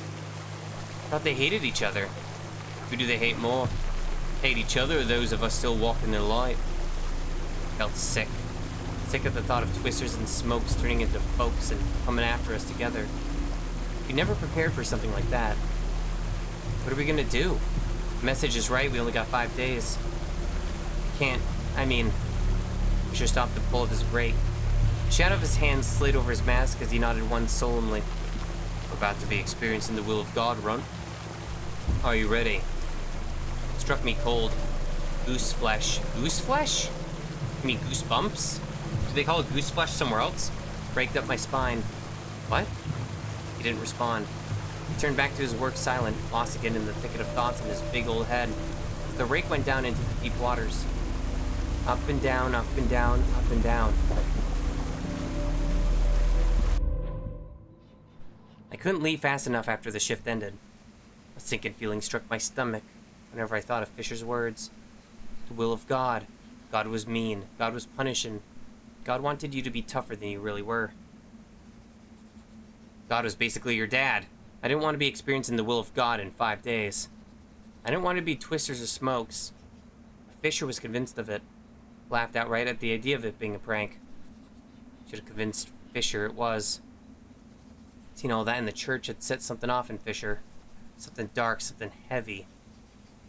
Thought they hated each other. Who do they hate more? Hate each other or those of us still walking their light? Felt sick. Sick at the thought of twisters and smokes turning into folks and coming after us together. We never prepared for something like that. What are we gonna do? The message is right, we only got 5 days. We should stop the pull of his brake. The shadow of his hand slid over his mask as he nodded once solemnly. We're about to be experiencing the will of God, Runt. Are you ready? It struck me cold. Goose flesh. Goose flesh? You mean goosebumps? Do they call it goose flesh somewhere else? Braked up my spine. What? He didn't respond. He turned back to his work silent, lost again in the thicket of thoughts in his big old head. As the rake went down into the deep waters. Up and down, up and down, up and down. I couldn't leave fast enough after the shift ended. A sinking feeling struck my stomach whenever I thought of Fisher's words. The will of God. God was mean. God was punishing. God wanted you to be tougher than you really were. God was basically your dad. I didn't want to be experiencing the will of God in 5 days. I didn't want to be twisters or smokes. Fisher was convinced of it. Laughed outright at the idea of it being a prank. Should have convinced Fisher it was. Seen all that in the church had set something off in Fisher. Something dark, something heavy.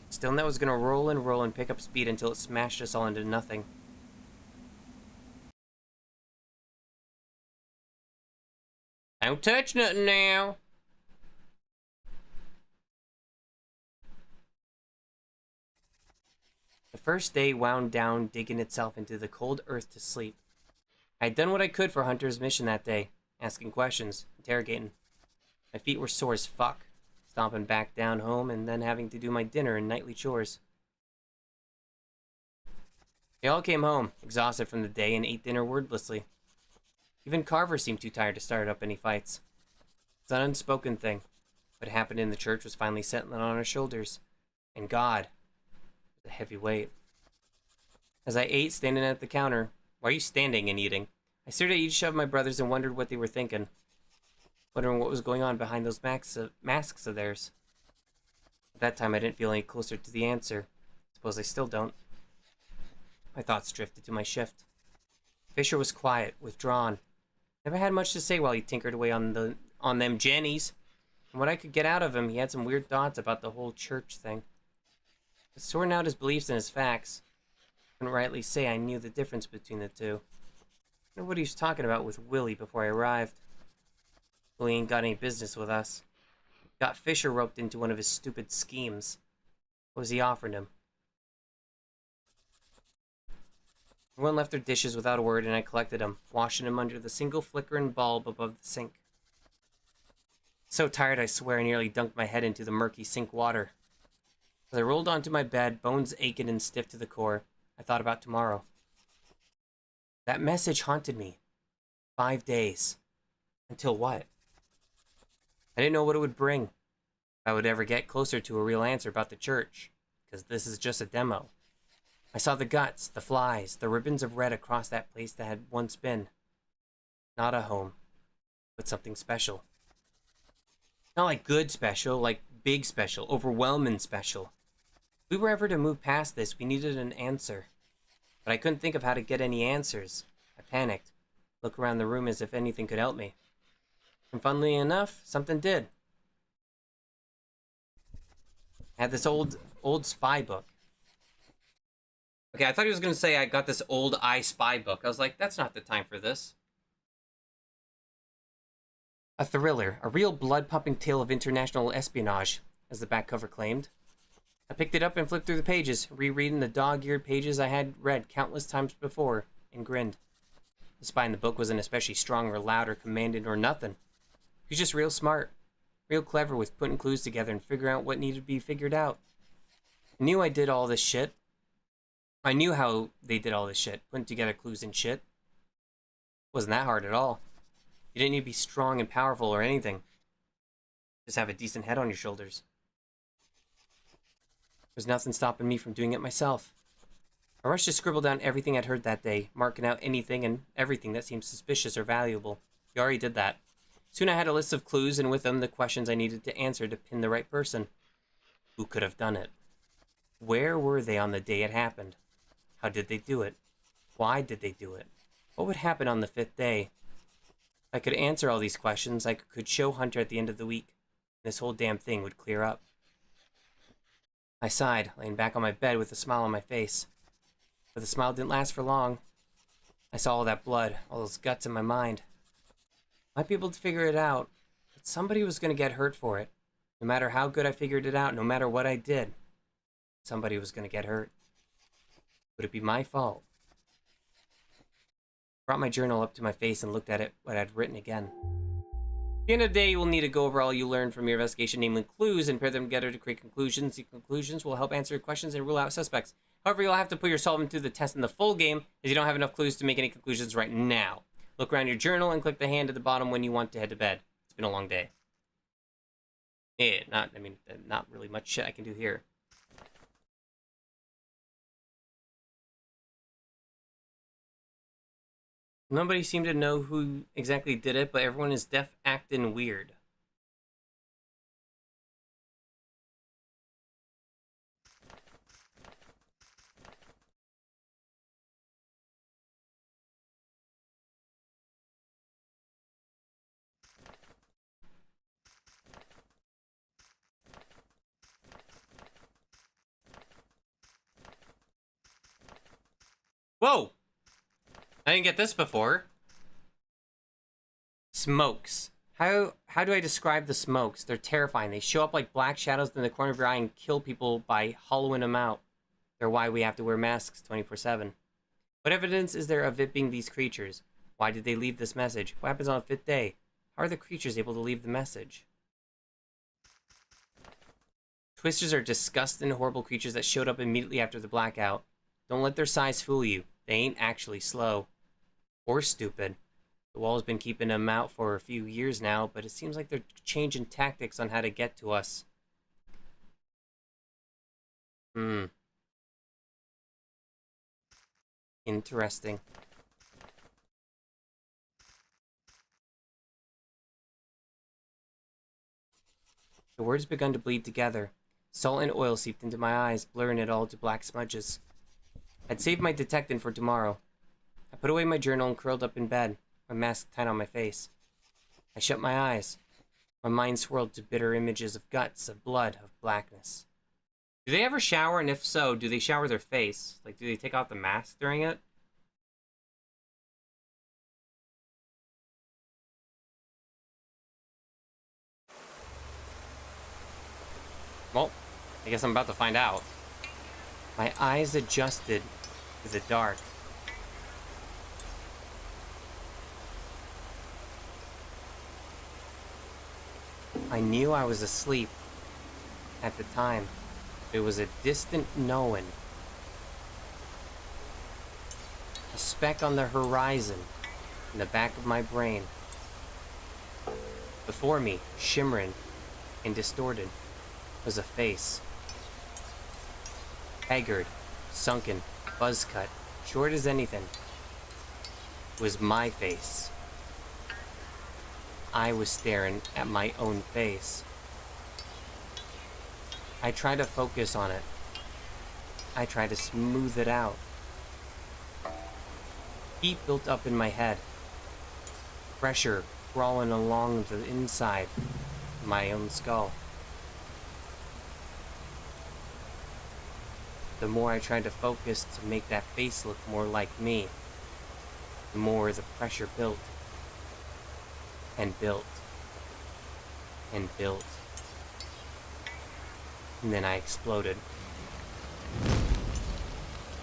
Still, that was gonna roll and pick up speed until it smashed us all into nothing. Don't touch nothing now. The first day wound down, digging itself into the cold earth to sleep. I had done what I could for Hunter's mission that day, asking questions, interrogating. My feet were sore as fuck, stomping back down home and then having to do my dinner and nightly chores. They all came home, exhausted from the day, and ate dinner wordlessly. Even Carver seemed too tired to start up any fights. It's an unspoken thing. What happened in the church was finally settling on our shoulders. And God was a heavy weight. As I ate, standing at the counter, why are you standing and eating? I stared at each of my brothers and wondered what they were thinking. Wondering what was going on behind those masks of theirs. At that time, I didn't feel any closer to the answer. Suppose I still don't. My thoughts drifted to my shift. Fisher was quiet, withdrawn. Never had much to say while he tinkered away on them jennies. From what I could get out of him, he had some weird thoughts about the whole church thing. But sorting out his beliefs and his facts, I couldn't rightly say I knew the difference between the two. I wonder what he was talking about with Willie before I arrived. Willie ain't got any business with us. Got Fisher roped into one of his stupid schemes. What was he offering him? Everyone left their dishes without a word, and I collected them, washing them under the single flickering bulb above the sink. So tired, I swear I nearly dunked my head into the murky sink water. As I rolled onto my bed, bones aching and stiff to the core, I thought about tomorrow. That message haunted me. 5 days. Until what? I didn't know what it would bring. If I would ever get closer to a real answer about the church, because this is just a demo. I saw the guts, the flies, the ribbons of red across that place that had once been. Not a home, but something special. Not like good special, like big special, overwhelming special. If we were ever to move past this, we needed an answer. But I couldn't think of how to get any answers. I panicked, looked around the room as if anything could help me. And funnily enough, something did. I had this old spy book. Okay, I thought he was going to say I got this old I Spy book. I was like, that's not the time for this. A thriller, a real blood-pumping tale of international espionage, as the back cover claimed. I picked it up and flipped through the pages, rereading the dog-eared pages I had read countless times before, and grinned. The spy in the book wasn't especially strong or loud or commanding or nothing. He was just real smart, real clever with putting clues together and figuring out what needed to be figured out. I knew I did all this shit. I knew how they did all this shit, putting together clues and shit. Wasn't that hard at all. You didn't need to be strong and powerful or anything. Just have a decent head on your shoulders. There's nothing stopping me from doing it myself. I rushed to scribble down everything I'd heard that day, marking out anything and everything that seemed suspicious or valuable. You already did that. Soon I had a list of clues, and with them the questions I needed to answer to pin the right person. Who could have done it? Where were they on the day it happened? How did they do it? Why did they do it? What would happen on the 5th day? If I could answer all these questions, I could show Hunter at the end of the week. This whole damn thing would clear up. I sighed, laying back on my bed with a smile on my face. But the smile didn't last for long. I saw all that blood, all those guts in my mind. Might be able to figure it out, but somebody was going to get hurt for it. No matter how good I figured it out, no matter what I did, somebody was going to get hurt. Would it be my fault? I brought my journal up to my face and looked at it, what I'd written again. At the end of the day, you will need to go over all you learned from your investigation, namely clues, and pair them together to create conclusions. The conclusions will help answer questions and rule out suspects. However, you'll have to put yourself into the test in the full game, as you don't have enough clues to make any conclusions right now. Look around your journal and click the hand at the bottom when you want to head to bed. It's been a long day. Yeah, not really much shit I can do here. Nobody seemed to know who exactly did it, but everyone is acting weird. Whoa! I didn't get this before. Smokes. How do I describe the smokes? They're terrifying. They show up like black shadows in the corner of your eye and kill people by hollowing them out. They're why we have to wear masks 24/7. What evidence is there of it being these creatures? Why did they leave this message? What happens on the 5th day? How are the creatures able to leave the message? Twisters are disgusting, horrible creatures that showed up immediately after the blackout. Don't let their size fool you. They ain't actually slow. Or stupid. The wall's been keeping them out for a few years now, but it seems like they're changing tactics on how to get to us. Interesting. The words begun to bleed together. Salt and oil seeped into my eyes, blurring it all to black smudges. I'd saved my detectant for tomorrow. I put away my journal and curled up in bed, my mask tight on my face. I shut my eyes. My mind swirled to bitter images of guts, of blood, of blackness. Do they ever shower, and if so, do they shower their face? Like, do they take off the mask during it? Well, I guess I'm about to find out. My eyes adjusted to the dark. I knew I was asleep at the time. It was a distant knowing. A speck on the horizon in the back of my brain. Before me, shimmering and distorted, was a face. Haggard, sunken, buzz cut, short as anything. It was my face. I was staring at my own face. I tried to focus on it. I tried to smooth it out. Heat built up in my head. Pressure crawling along the inside of my own skull. The more I tried to focus to make that face look more like me, the more the pressure built. And built. And built. And then I exploded.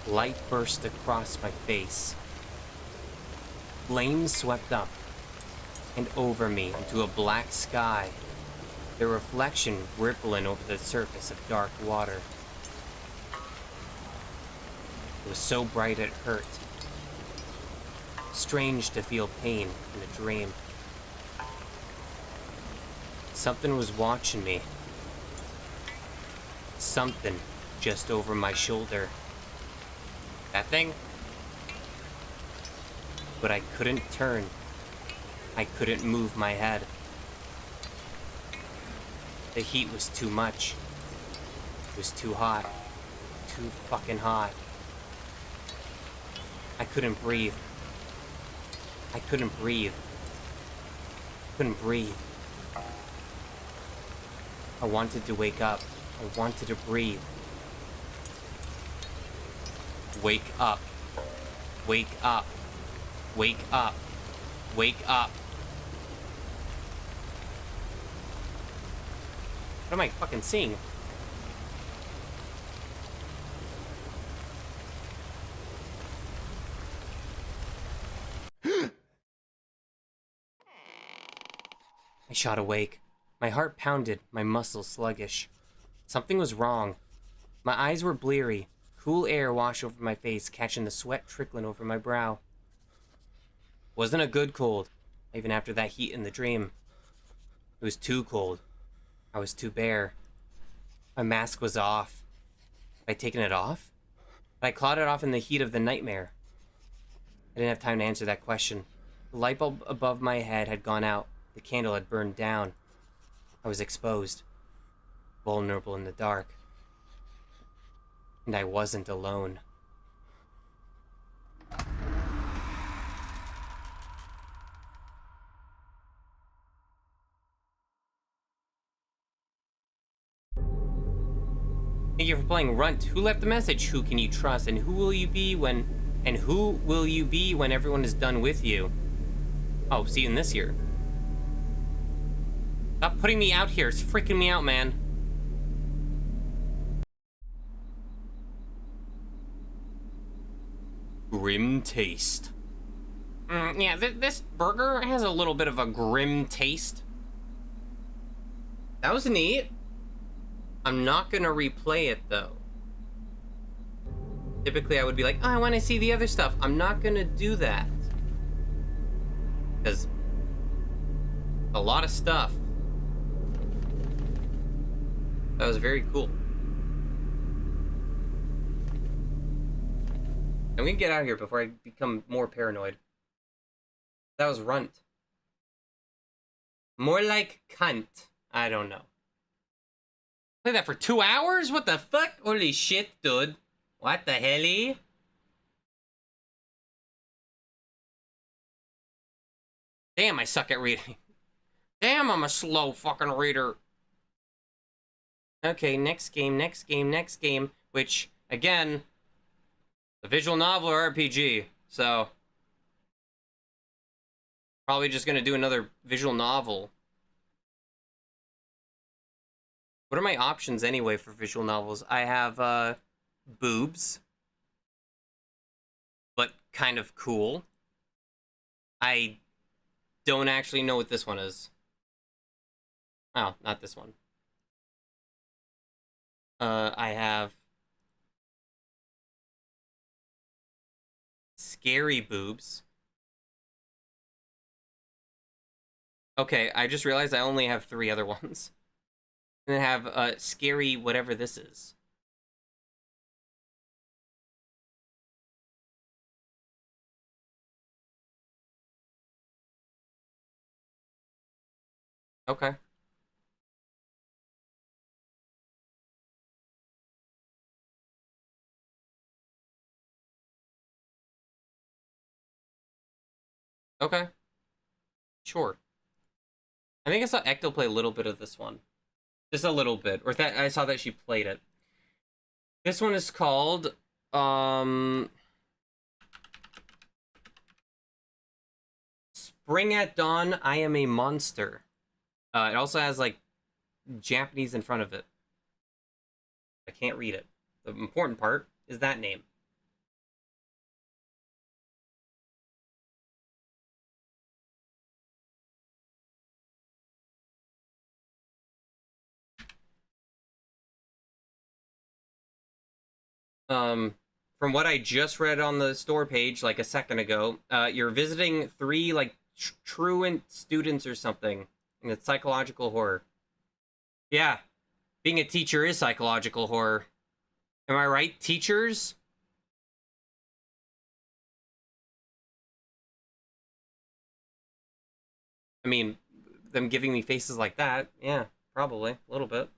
Light burst across my face. Flames swept up and over me into a black sky, their reflection rippling over the surface of dark water. It was so bright it hurt. Strange to feel pain in a dream. Something was watching me. Something just over my shoulder. That thing? But I couldn't turn. I couldn't move my head. The heat was too much. It was too hot. Too fucking hot. I couldn't breathe. I couldn't breathe. Couldn't breathe. I wanted to wake up. I wanted to breathe. Wake up. Wake up. Wake up. Wake up. What am I fucking seeing? I shot awake. My heart pounded, my muscles sluggish. Something was wrong. My eyes were bleary. Cool air washed over my face, catching the sweat trickling over my brow. Wasn't a good cold, even after that heat in the dream. It was too cold. I was too bare. My mask was off. Had I taken it off? Had I clawed it off in the heat of the nightmare? I didn't have time to answer that question. The light bulb above my head had gone out. The candle had burned down. I was exposed. Vulnerable in the dark. And I wasn't alone. Thank you for playing RUNT. Who left the message? Who can you trust? And who will you be when everyone is done with you? Oh, see you in this year. Stop putting me out here. It's freaking me out, man. Grim taste. Yeah, this burger has a little bit of a grim taste. That was neat. I'm not gonna replay it, though. Typically, I would be like, oh, I want to see the other stuff. I'm not gonna do that. Because a lot of stuff. That was very cool. I'm gonna get out of here before I become more paranoid. That was runt. More like cunt. I don't know. Play that for 2 hours? What the fuck? Holy shit, dude. What the hell? Damn, I suck at reading. Damn, I'm a slow fucking reader. Okay, next game, next game, next game. Which, again, a visual novel or RPG. So, probably just gonna do another visual novel. What are my options anyway for visual novels? I have, boobs. But kind of cool. I don't actually know what this one is. Oh, not this one. I have scary boobs. Okay, I just realized I only have 3 other ones. And then I have scary whatever this is. Okay. Okay. Sure. I think I saw Ecto play a little bit of this one. Just a little bit. Or that I saw that she played it. This one is called Spring at Dawn, I Am a Monster. It also has like Japanese in front of it. I can't read it. The important part is that name. From what I just read on the store page like a second ago, you're visiting 3 like truant students or something, and it's psychological horror. Yeah, being a teacher is psychological horror. Am I right, teachers? I mean, them giving me faces like that, yeah, probably a little bit.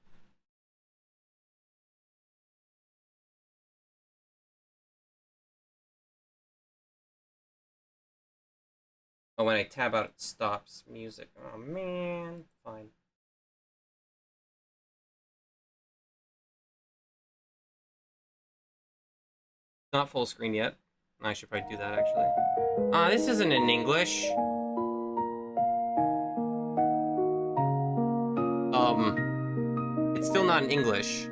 Oh, when I tab out, it stops music. Oh, man. Fine. Not full screen yet. I should probably do that, actually. This isn't in English. It's still not in English.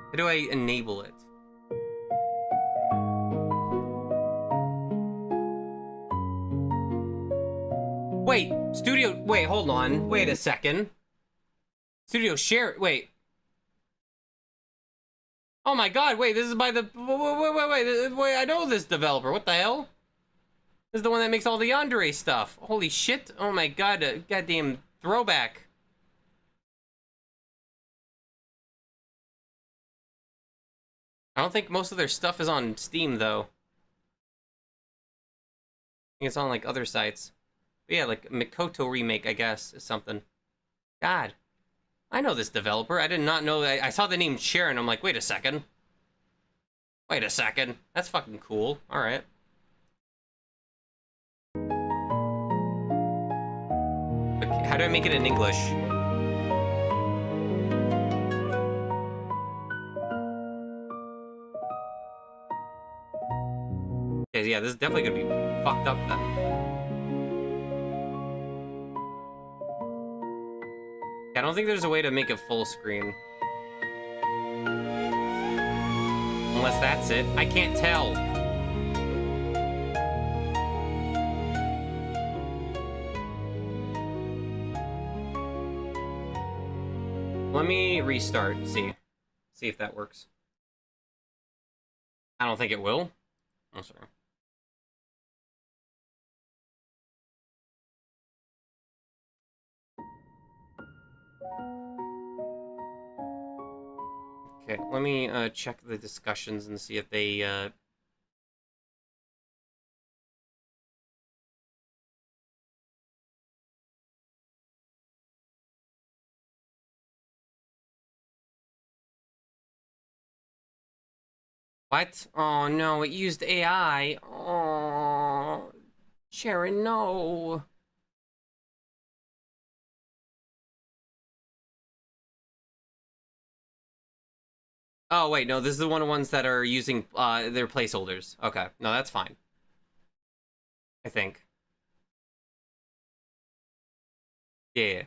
How do I enable it? Wait, hold on. Wait a second. Studio share, wait. Oh my god, wait, this is by the, wait, I know this developer, what the hell? This is the one that makes all the yandere stuff. Holy shit, oh my god, a goddamn throwback. I don't think most of their stuff is on Steam, though. I think it's on, like, other sites. But yeah, like, Mikoto Remake, I guess, is something. God. I know this developer. I did not know that. I saw the name Sharon. I'm like, wait a second. Wait a second. That's fucking cool. Alright. Okay, how do I make it in English? Okay, yeah, this is definitely gonna be fucked up then. I don't think there's a way to make it full screen. Unless that's it. I can't tell. let me restart. See if that works. I don't think it will. Oh, sorry. Okay, let me check the discussions and see if they What? Oh no, it used AI. Oh, Sharon, no. Oh wait, no, this is one of the ones that are using their placeholders. Okay, no, that's fine. I think. Yeah.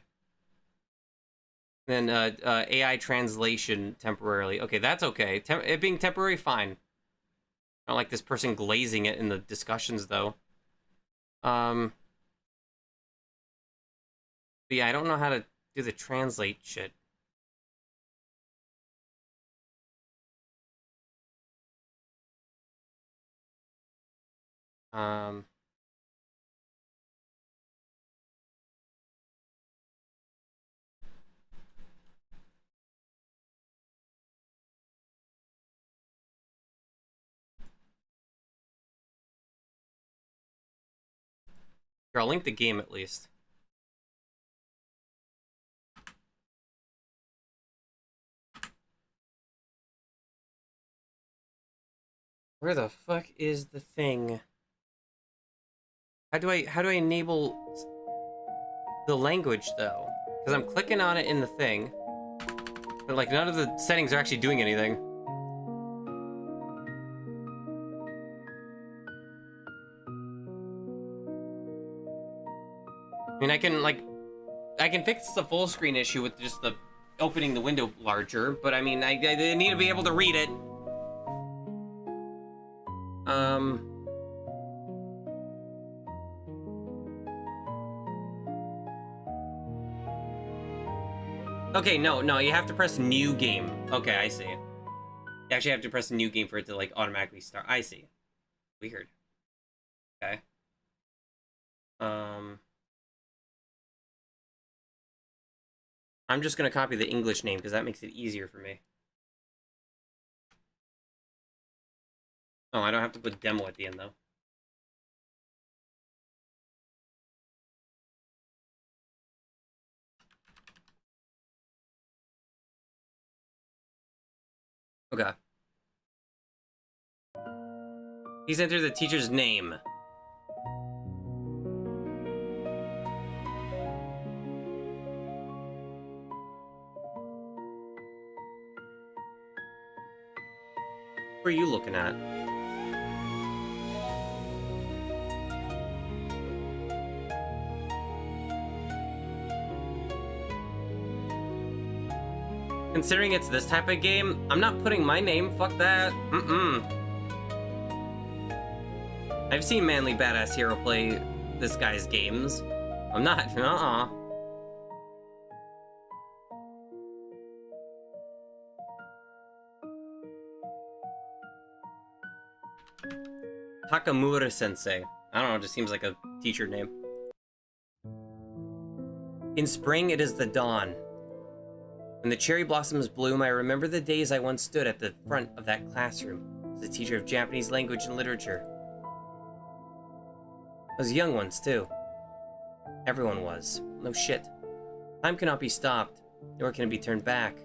Then AI translation temporarily. Okay, that's okay. It being temporary, fine. I don't like this person glazing it in the discussions though. But yeah, I don't know how to do the translate shit. Here, I'll link the game at least. Where the fuck is the thing? How do I enable the language though? Because I'm clicking on it in the thing, but like none of the settings are actually doing anything. I mean, I can fix the full screen issue with just the opening the window larger, but I mean, I need to be able to read it. Okay, no, you have to press new game. Okay, I see. You actually have to press new game for it to, like, automatically start. I see. Weird. Okay. I'm just gonna copy the English name, because that makes it easier for me. Oh, I don't have to put demo at the end, though. Okay. Please enter the teacher's name. What are you looking at? Considering it's this type of game, I'm not putting my name. Fuck that. I've seen Manly Badass Hero play this guy's games. I'm not. Takamura Sensei. I don't know, it just seems like a teacher name. In spring, it is the dawn. When the cherry blossoms bloom, I remember the days I once stood at the front of that classroom as a teacher of Japanese language and literature. I was young once, too. Everyone was. No shit. Time cannot be stopped, nor can it be turned back.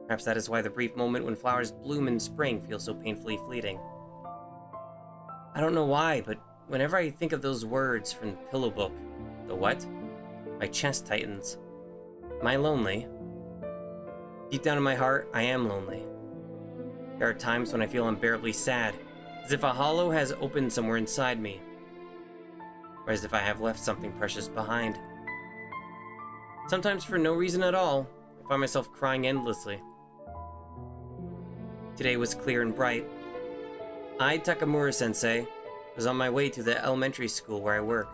Perhaps that is why the brief moment when flowers bloom in spring feels so painfully fleeting. I don't know why, but whenever I think of those words from the Pillow Book, the what? My chest tightens. Am I lonely? Deep down in my heart, I am lonely. There are times when I feel unbearably sad, as if a hollow has opened somewhere inside me, or as if I have left something precious behind. Sometimes for no reason at all, I find myself crying endlessly. Today was clear and bright. I, Takamura-sensei, was on my way to the elementary school where I work.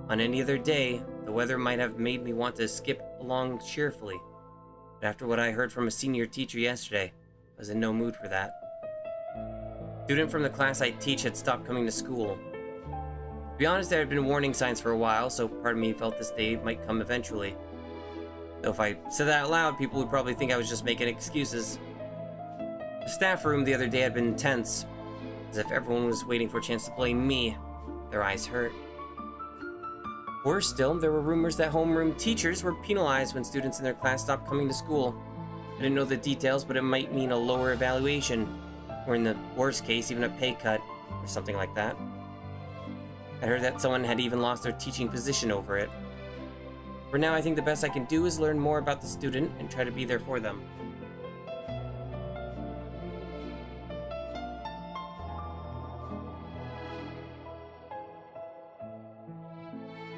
On any other day, the weather might have made me want to skip along cheerfully, But after what I heard from a senior teacher yesterday, I was in no mood for that. A student from the class I teach had stopped coming to school. To be honest, there had been warning signs for a while, so part of me felt this day might come eventually. Though if I said that out loud, people would probably think I was just making excuses. The staff room the other day had been tense, as if everyone was waiting for a chance to blame me. Their eyes hurt. Worse still, there were rumors that homeroom teachers were penalized when students in their class stopped coming to school. I didn't know the details, but it might mean a lower evaluation, or in the worst case, even a pay cut, or something like that. I heard that someone had even lost their teaching position over it. For now, I think the best I can do is learn more about the student and try to be there for them.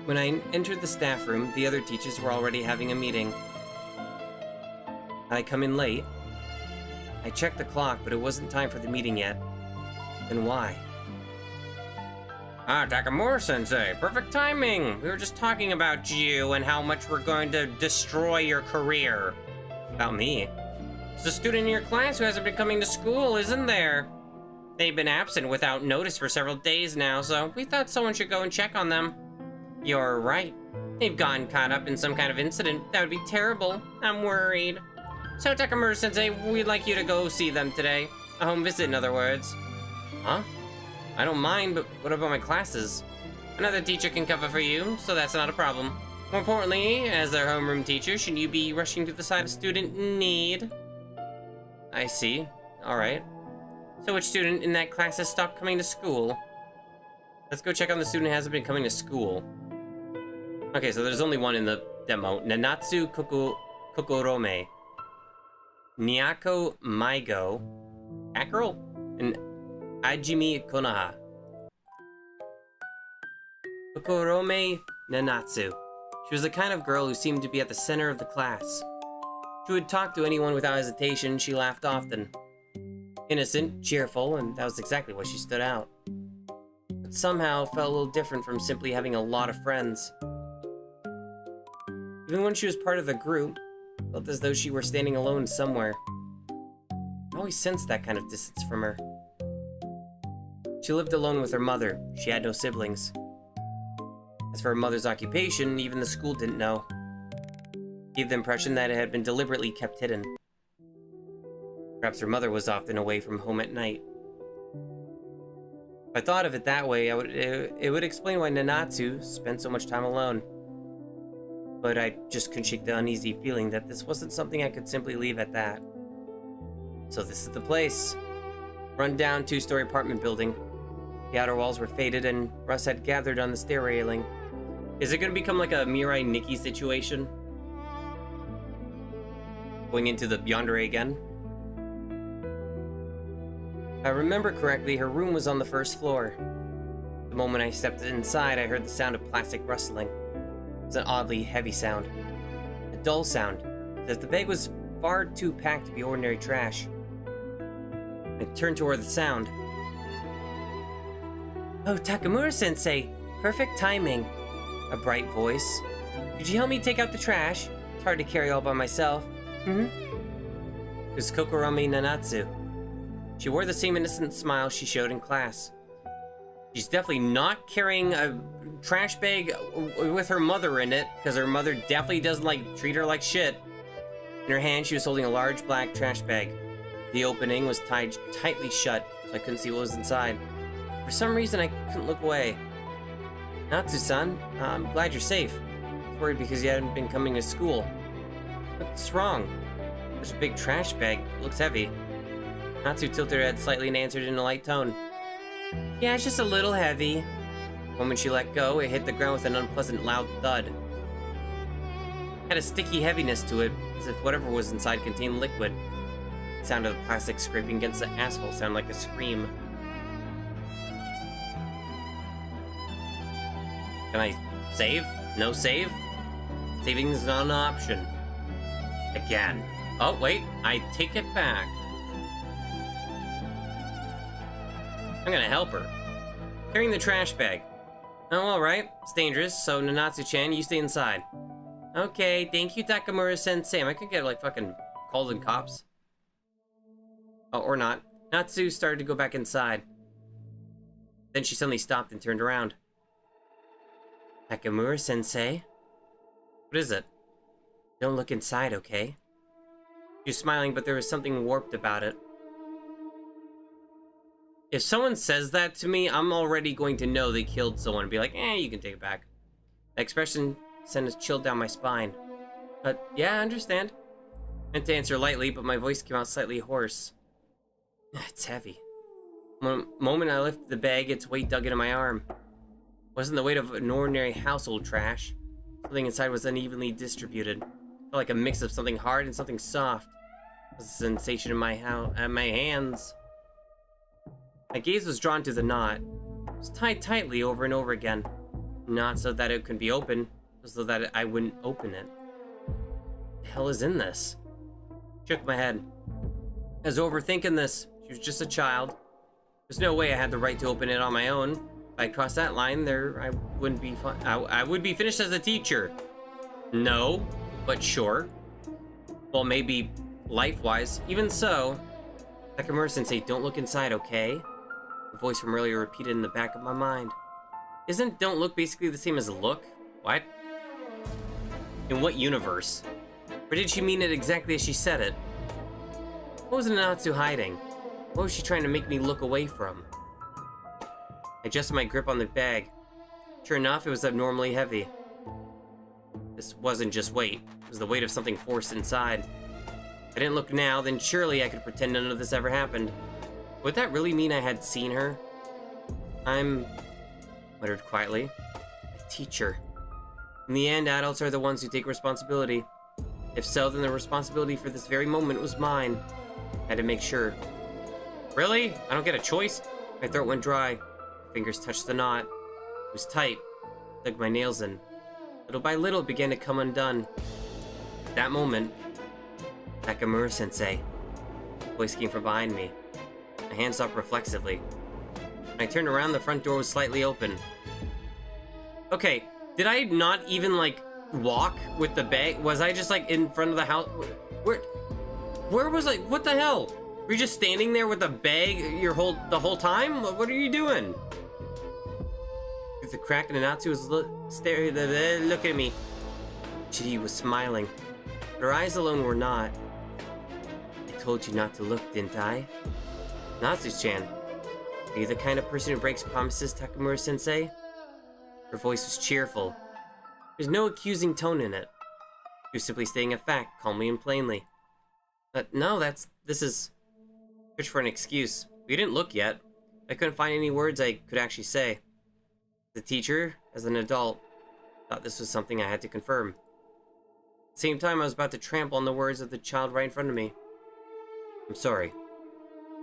When I entered the staff room, the other teachers were already having a meeting. Had I come in late? I checked the clock, but it wasn't time for the meeting yet. Then why? Ah, Takamura-sensei, perfect timing! We were just talking about you and how much we're going to destroy your career. About me? There's a student in your class who hasn't been coming to school, isn't there? They've been absent without notice for several days now, so we thought someone should go and check on them. You're right. They've gotten caught up in some kind of incident. That would be terrible. I'm worried. So, Takamura-sensei, we'd like you to go see them today. A home visit, in other words. Huh? I don't mind, but what about my classes? Another teacher can cover for you, so that's not a problem. More importantly, as their homeroom teacher, shouldn't you be rushing to the side of student in need? I see. Alright. So which student in that class has stopped coming to school? Let's go check on the student who hasn't been coming to school. Okay, so there's only one in the demo. Nanatsu Kokorome. Nyako Maigo. Akril? And Ajimi Konoha. Kokorome Nanatsu. She was the kind of girl who seemed to be at the center of the class. She would talk to anyone without hesitation, she laughed often. Innocent, cheerful, and that was exactly why she stood out. But somehow felt a little different from simply having a lot of friends. Even when she was part of the group, it felt as though she were standing alone somewhere. I always sensed that kind of distance from her. She lived alone with her mother. She had no siblings. As for her mother's occupation, even the school didn't know. It gave the impression that it had been deliberately kept hidden. Perhaps her mother was often away from home at night. If I thought of it that way, it would explain why Nanatsu spent so much time alone. But I just couldn't shake the uneasy feeling that this wasn't something I could simply leave at that. So this is the place. Run-down 2-story apartment building. The outer walls were faded and rust had gathered on the stair railing. Is it going to become like a Mirai Nikki situation? Going into the Yandere again? If I remember correctly, her room was on the first floor. The moment I stepped inside, I heard the sound of plastic rustling. It was an oddly heavy sound. A dull sound, as if the bag was far too packed to be ordinary trash. I turned toward the sound. Oh, Takamura-sensei! Perfect timing. A bright voice. Could you help me take out the trash? It's hard to carry all by myself. It was Kokorome Nanatsu. She wore the same innocent smile she showed in class. She's definitely not carrying a trash bag with her mother in it, because her mother definitely doesn't treat her like shit. In her hand, she was holding a large black trash bag. The opening was tied tightly shut, so I couldn't see what was inside. For some reason, I couldn't look away. Natsu-san, I'm glad you're safe. I was worried because you hadn't been coming to school. What's wrong? There's a big trash bag. It looks heavy. Natsu tilted her head slightly and answered in a light tone. Yeah, it's just a little heavy. The moment she let go, it hit the ground with an unpleasant loud thud. It had a sticky heaviness to it, as if whatever was inside contained liquid. The sound of the plastic scraping against the asphalt sounded like a scream. Can I save? No save? Saving is not an option. Again. Oh, wait, I take it back. I'm gonna help her. Carrying the trash bag. Oh, alright. It's dangerous, so Nanatsu-chan, you stay inside. Okay, thank you, Takamura-sensei. Am I gonna get, like, fucking called in cops? Oh, or not. Natsu started to go back inside. Then she suddenly stopped and turned around. Takamura-sensei? What is it? Don't look inside, okay? She was smiling, but there was something warped about it. If someone says that to me, I'm already going to know they killed someone and be like, you can take it back. The expression sent a chill down my spine. But, yeah, I understand. I meant to answer lightly, but my voice came out slightly hoarse. It's heavy. The moment I lifted the bag, its weight dug into my arm. It wasn't the weight of an ordinary household trash. Something inside was unevenly distributed. It felt like a mix of something hard and something soft. It was a sensation in my hands. My gaze was drawn to the knot. It was tied tightly over and over again. Not so that it could be opened, but so that I wouldn't open it. What the hell is in this? I shook my head. I was overthinking this. She was just a child. There's no way I had the right to open it on my own. If I crossed that line, I wouldn't be I would be finished as a teacher. No, but sure. Well, maybe life-wise. Even so, Takamura-sensei, don't look inside, okay? The voice from earlier repeated in the back of my mind. Isn't don't look basically the same as look? What? In what universe? Or did she mean it exactly as she said it? What was Natsu hiding? What was she trying to make me look away from? I adjusted my grip on the bag. Sure enough, it was abnormally heavy. This wasn't just weight. It was the weight of something forced inside. If I didn't look now, then surely I could pretend none of this ever happened. Would that really mean I had seen her? I'm... muttered quietly. A teacher. In the end, adults are the ones who take responsibility. If so, then the responsibility for this very moment was mine. I had to make sure. Really? I don't get a choice? My throat went dry. My fingers touched the knot. It was tight. I dug my nails in. Little by little, it began to come undone. At that moment, Nakamura-sensei. A voice came from behind me. My hand stopped reflexively. When I turned around, the front door was slightly open. Okay, did I not even, like, walk with the bag? Was I just, like, in front of the house? Where was I? What the hell? Were you just standing there with the bag the whole time? What are you doing? Through the crack, and Natsu was looking at me. She was smiling. Her eyes alone were not. I told you not to look, didn't I? Natsu-chan, are you the kind of person who breaks promises, Takamura-sensei? Her voice was cheerful. There's no accusing tone in it. She was simply stating a fact, calmly and plainly. But no, this is... Search for an excuse. We didn't look yet. I couldn't find any words I could actually say. As a teacher, as an adult, thought this was something I had to confirm. At the same time, I was about to trample on the words of the child right in front of me. I'm sorry.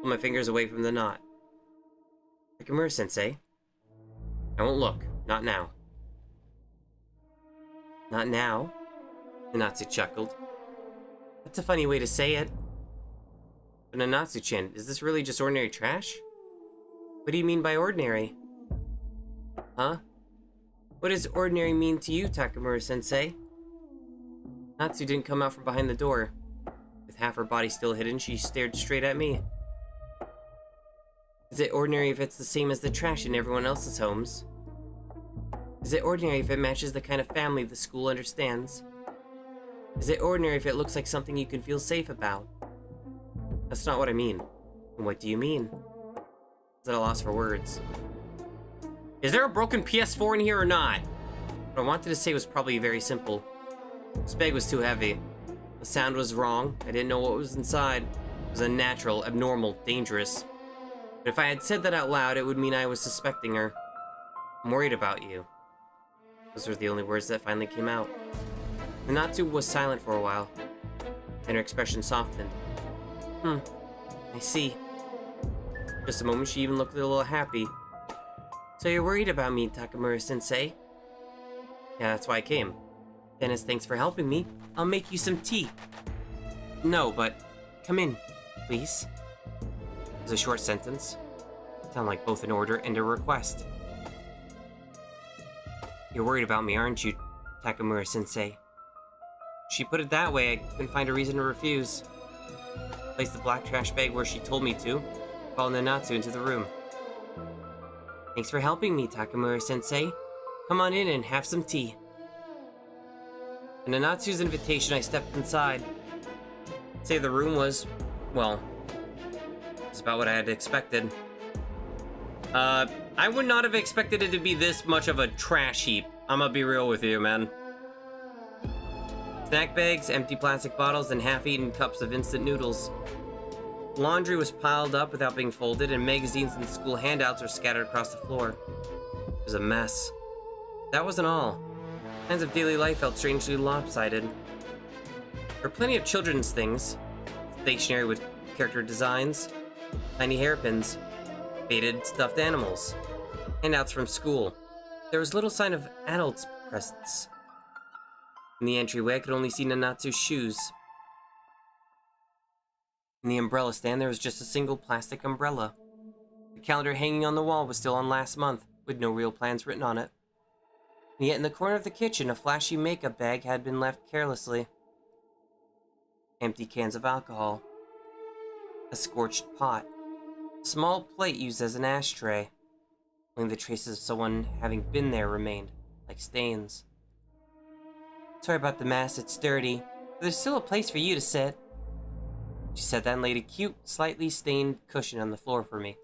Pull my fingers away from the knot. Takamura-sensei. I won't look. Not now. Not now? Nanatsu chuckled. That's a funny way to say it. But Nanatsu-chan, is this really just ordinary trash? What do you mean by ordinary? Huh? What does ordinary mean to you, Takamura-sensei? Natsu didn't come out from behind the door. With half her body still hidden, she stared straight at me. Is it ordinary if it's the same as the trash in everyone else's homes? Is it ordinary if it matches the kind of family the school understands? Is it ordinary if it looks like something you can feel safe about? That's not what I mean. And what do you mean? I was at a loss for words. Is there a broken PS4 in here or not? What I wanted to say was probably very simple. This bag was too heavy. The sound was wrong. I didn't know what was inside. It was unnatural, abnormal, dangerous. But if I had said that out loud, it would mean I was suspecting her. I'm worried about you. Those were the only words that finally came out. Natsu was silent for a while. Then her expression softened. I see. Just a moment, she even looked a little happy. So you're worried about me, Takamura-sensei? Yeah, that's why I came. Dennis, thanks for helping me. I'll make you some tea. No, but come in, please. It was a short sentence. It sounded like both an order and a request. You're worried about me, aren't you, Takamura-sensei? She put it that way, I couldn't find a reason to refuse. Placed the black trash bag where she told me to, followed Nanatsu into the room. Thanks for helping me, Takamura-sensei. Come on in and have some tea. At Nanatsu's invitation, I stepped inside. I'd say the room was, well, it's about what I had expected. I would not have expected it to be this much of a trash heap. I'm gonna be real with you, man. Snack bags, empty plastic bottles, and half-eaten cups of instant noodles. Laundry was piled up without being folded, and magazines and school handouts were scattered across the floor. It was a mess. That wasn't all. Plans of daily life felt strangely lopsided. There were plenty of children's things. Stationery with character designs, tiny hairpins, faded stuffed animals, handouts from school. There was little sign of adults' presents. In the entryway, I could only see Nanatsu's shoes. In the umbrella stand, there was just a single plastic umbrella. The calendar hanging on the wall was still on last month, with no real plans written on it. And yet in the corner of the kitchen, a flashy makeup bag had been left carelessly. Empty cans of alcohol. A scorched pot. A small plate used as an ashtray. Only the traces of someone having been there remained, like stains. Sorry about the mess, it's dirty, but there's still a place for you to sit. She said that and laid a cute, slightly stained cushion on the floor for me.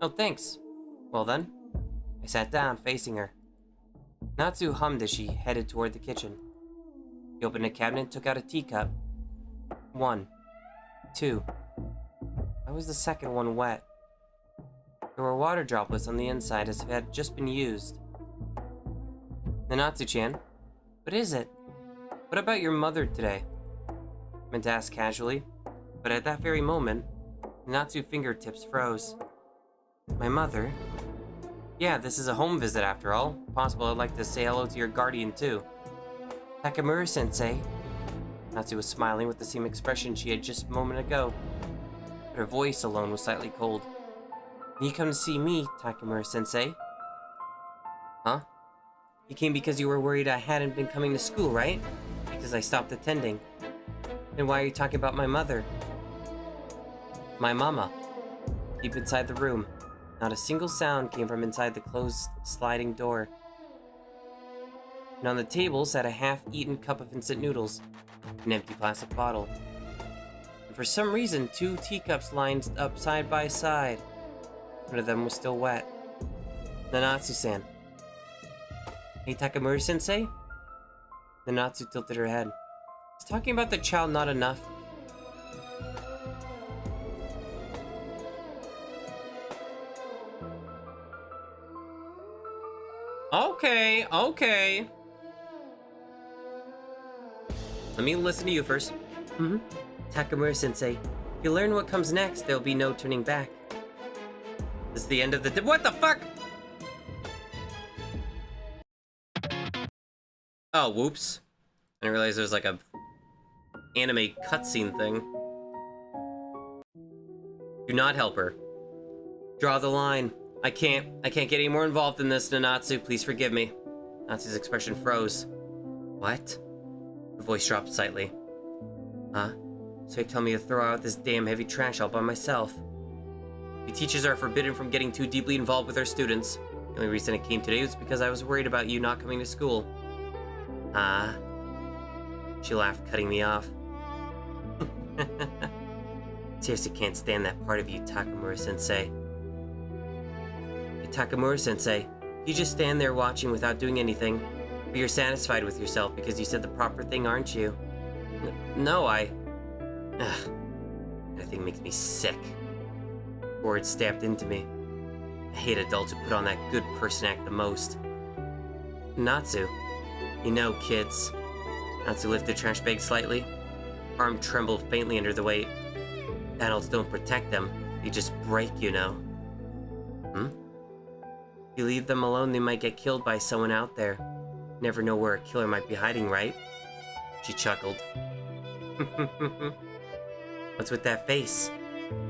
Oh, thanks. Well then, I sat down, facing her. Natsu hummed as she headed toward the kitchen. She opened a cabinet and took out a teacup. 1, 2. Why was the second one wet? There were water droplets on the inside as if it had just been used. Nanatsu-chan, what is it? What about your mother today? I meant to ask casually, but at that very moment, Nanatsu's fingertips froze. My mother? Yeah, this is a home visit after all. Possible I'd like to say hello to your guardian too. Takamura-sensei. Natsu was smiling with the same expression she had just a moment ago. But her voice alone was slightly cold. You come to see me, Takamura-sensei? Huh? You came because you were worried I hadn't been coming to school, right? Because I stopped attending. And why are you talking about my mother? My mama. Deep inside the room, not a single sound came from inside the closed sliding door. And on the table sat a half-eaten cup of instant noodles, an empty plastic bottle. And for some reason, 2 teacups lined up side by side. One of them was still wet. Nanatsu-san. Hey, Takamura-sensei? Nanatsu tilted her head. Is talking about the child not enough? Okay. Let me listen to you first. Takamura-sensei, if you learn what comes next, there'll be no turning back. This is the end of the what the fuck? Oh, whoops. I didn't realize there's like a anime cutscene thing. Do not help her. Draw the line. I can't get any more involved in this, Nanatsu. Please forgive me. Natsu's expression froze. What? Her voice dropped slightly. Huh? So you tell me to throw out this damn heavy trash all by myself? The teachers are forbidden from getting too deeply involved with their students. The only reason I came today was because I was worried about you not coming to school. Ah. She laughed, cutting me off. Seriously can't stand that part of you, Takamura-sensei. Hey, Takamura-sensei, you just stand there watching without doing anything. But you're satisfied with yourself because you said the proper thing, aren't you? No, Ugh. That thing makes me sick. Words stabbed into me. I hate adults who put on that good person act the most. Natsu. You know, kids. Natsu lifted the trash bag slightly. Arm trembled faintly under the weight. Adults don't protect them. They just break, you know. If you leave them alone, they might get killed by someone out there. Never know where a killer might be hiding, right? She chuckled. What's with that face?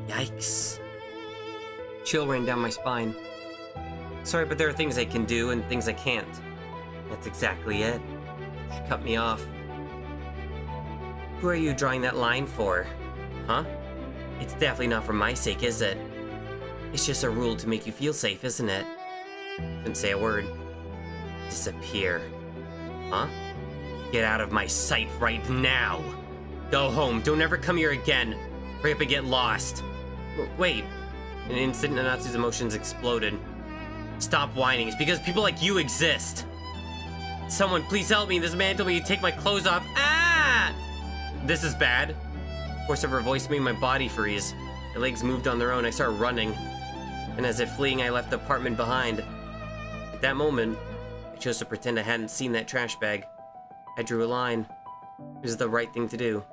Yikes. Chill ran down my spine. Sorry, but there are things I can do and things I can't. That's exactly it. She cut me off. Who are you drawing that line for? Huh? It's definitely not for my sake, is it? It's just a rule to make you feel safe, isn't it? Didn't say a word. Disappear. Huh? Get out of my sight right now! Go home, don't ever come here again! Hurry up and get lost! Wait. In an instant, Nanatsu's emotions exploded. Stop whining, it's because people like you exist! Someone, please help me, this man told me to take my clothes off. Ah! This is bad. The force of her voice made my body freeze. My legs moved on their own, I started running. And as if fleeing, I left the apartment behind. At that moment, I chose to pretend I hadn't seen that trash bag. I drew a line. It was the right thing to do.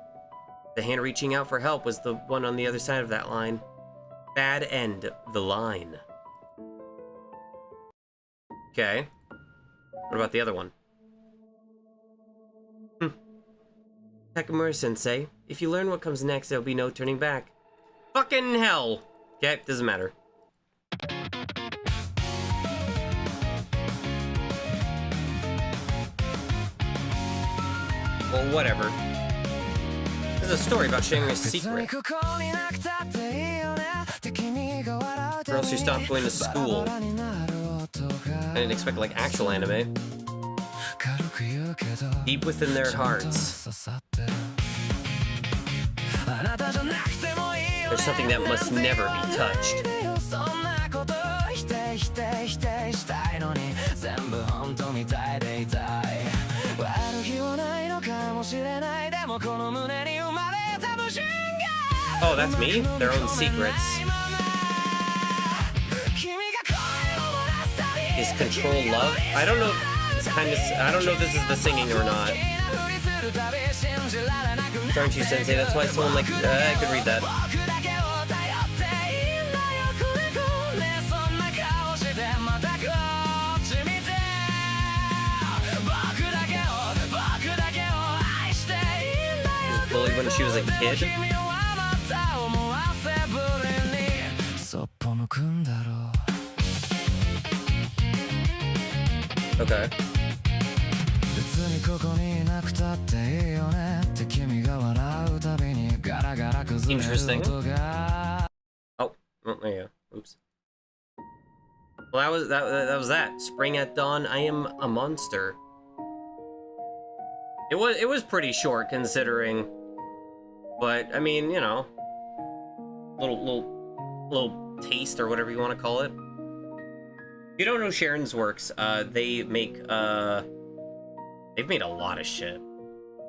The hand reaching out for help was the one on the other side of that line. Bad end the line. Okay. What about the other one? Takamura-sensei, if you learn what comes next, there'll be no turning back. Fucking hell! Okay, doesn't matter. Well, whatever. There's a story about sharing a secret. Or else you stop going to school. I didn't expect, like, actual anime. Deep within their hearts, there's something that must never be touched. Oh, that's me? Their own secrets. Is control love? I don't know. It's kind of. I don't know if this is the singing or not. Aren't you, Sensei? That's why someone like I could read that. She was bullied when she was a kid. Okay. Interesting. Oh, there you go. Oops. Well, that was that. Spring at dawn. I am a monster. It was pretty short considering, but I mean, you know, little taste or whatever you want to call it. If you don't know Sharon's works, they make they've made a lot of shit.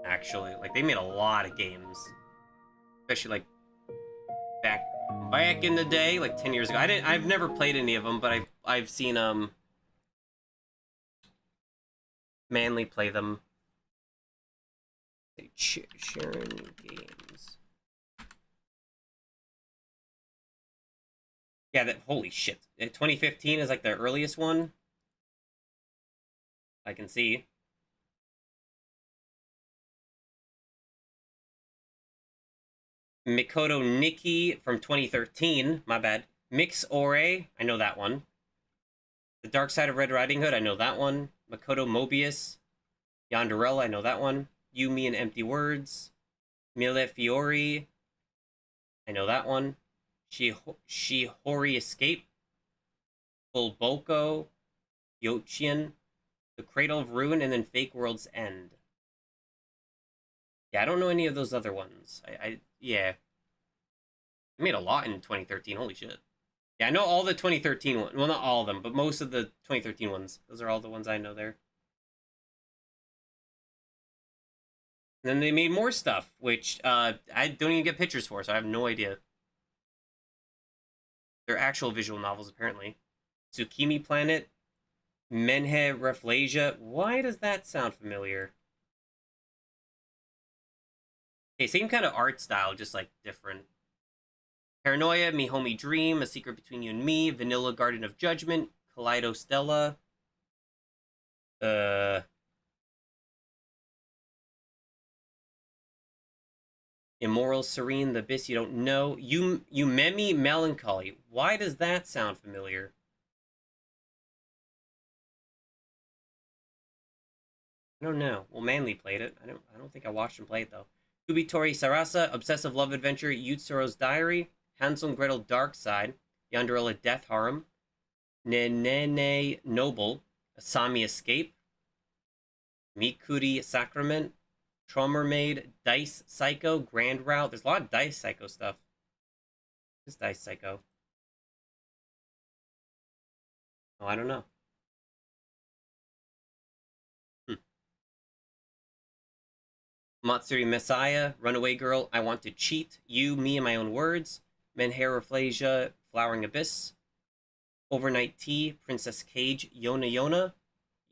Actually, like they made a lot of games, especially like back in the day, like 10 years ago. I've never played any of them, but I've seen Manly play them. Sharon games. Yeah, that holy shit. 2015 is like the earliest one. I can see. Mikoto Nikki from 2013. My bad. Mix Ore. I know that one. The Dark Side of Red Riding Hood. I know that one. Makoto Mobius. Yandere. I know that one. Yumi and Empty Words. Mille Fiori. I know that one. Shihori Escape. Bulboko. Yochian. The Cradle of Ruin, and then Fake World's End. Yeah, I don't know any of those other ones. Yeah. I made a lot in 2013, holy shit. Yeah, I know all the 2013 ones. Well, not all of them, but most of the 2013 ones. Those are all the ones I know there. And then they made more stuff, which I don't even get pictures for, so I have no idea. They're actual visual novels, apparently. Tsukimi Planet. Menhe Reflasia. Why does that sound familiar? Okay, same kind of art style, just like different. Paranoia, Mihomi Dream, A Secret Between You and Me, Vanilla Garden of Judgment, Kaleido Stella. Immoral Serene, The Abyss You Don't Know. Yumemi Melancholy. Why does that sound familiar? I don't know. Well, Manly played it. I don't think I watched him play it though. Kubitori Sarasa, Obsessive Love Adventure, Yutsuro's Diary, Hansel and Gretel Dark Side, Yandere Death Harem, Nenene Noble, Asami Escape, Mikuri Sacrament, Trauma Maid, Dice Psycho, Grand Route. There's a lot of Dice Psycho stuff. This Dice Psycho. Oh, I don't know. Matsuri Messiah, Runaway Girl, I Want to Cheat, You, Me and My Own Words, Menheraphlasia, Flowering Abyss, Overnight Tea, Princess Cage, Yona Yona,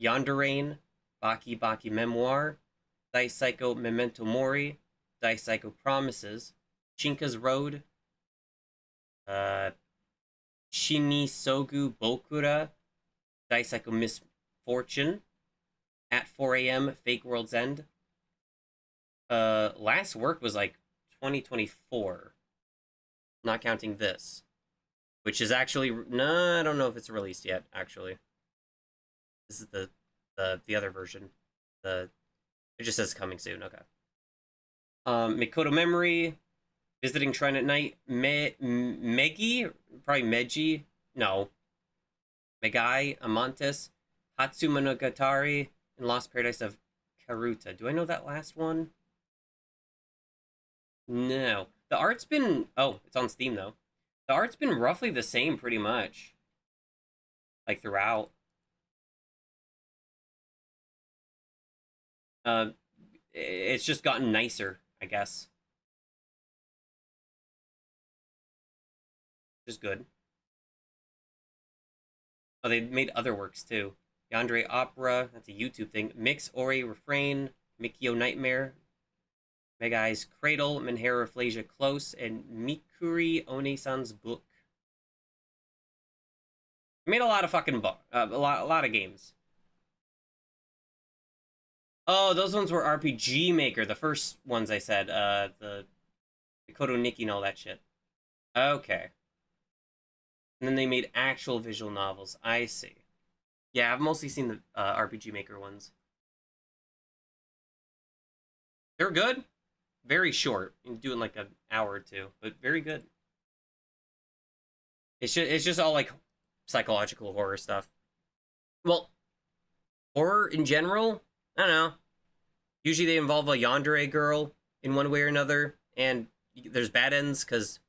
Yanderain, Baki Baki Memoir, Dice Psycho Memento Mori, Dice Psycho Promises, Shinka's Road, Shinisogu Bokura, Dice Psycho Misfortune, At 4 a.m., Fake World's End. Last work was like 2024, not counting this, which is actually, no, I don't know if it's released yet, actually. This is the other version. It just says coming soon, okay. Mikoto Memory, Visiting Shrine at Night, Megi, probably Meji, no. Megai, Amantis, Hatsumonogatari, and Lost Paradise of Karuta. Do I know that last one? No. The art's been... Oh, it's on Steam, though. The art's been roughly the same, pretty much. Like, throughout. It's just gotten nicer, I guess. Which is good. Oh, they made other works, too. Yandere Opera, that's a YouTube thing. Mix, Ori, Refrain, Mikio Nightmare, Megai's Cradle, Menheraphlasia Close, and Mikuri One-san's Book. Made a lot of fucking a lot of games. Oh, those ones were RPG Maker, the first ones I said, the Koto Nikki and all that shit. Okay. And then they made actual visual novels. I see. Yeah, I've mostly seen the RPG Maker ones. They're good. Very short. You can do it in like an hour or two, but very good. It's just all like psychological horror stuff. Well, horror in general, I don't know. Usually they involve a yandere girl in one way or another, and there's bad ends because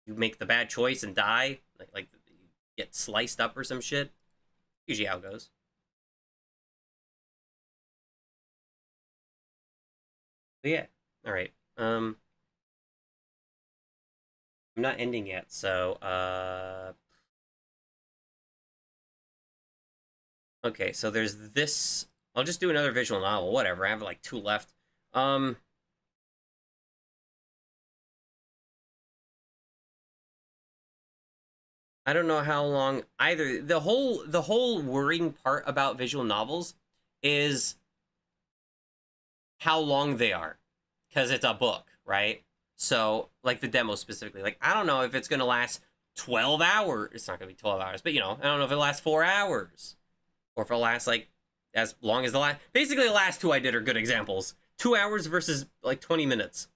you make the bad choice and die, like you get sliced up or some shit. Usually how it goes. But yeah, all right. I'm not ending yet, so okay, so there's this. I'll just do another visual novel, whatever. I have like 2 left. I don't know how long either. The whole worrying part about visual novels is how long they are, because it's a book, right? So, like the demo specifically, like I don't know if it's gonna last 12 hours. It's not gonna be 12 hours, but you know, I don't know if it lasts 4 hours, or if it lasts like as long as the last. Basically, the last 2 I did are good examples. 2 hours versus like 20 minutes.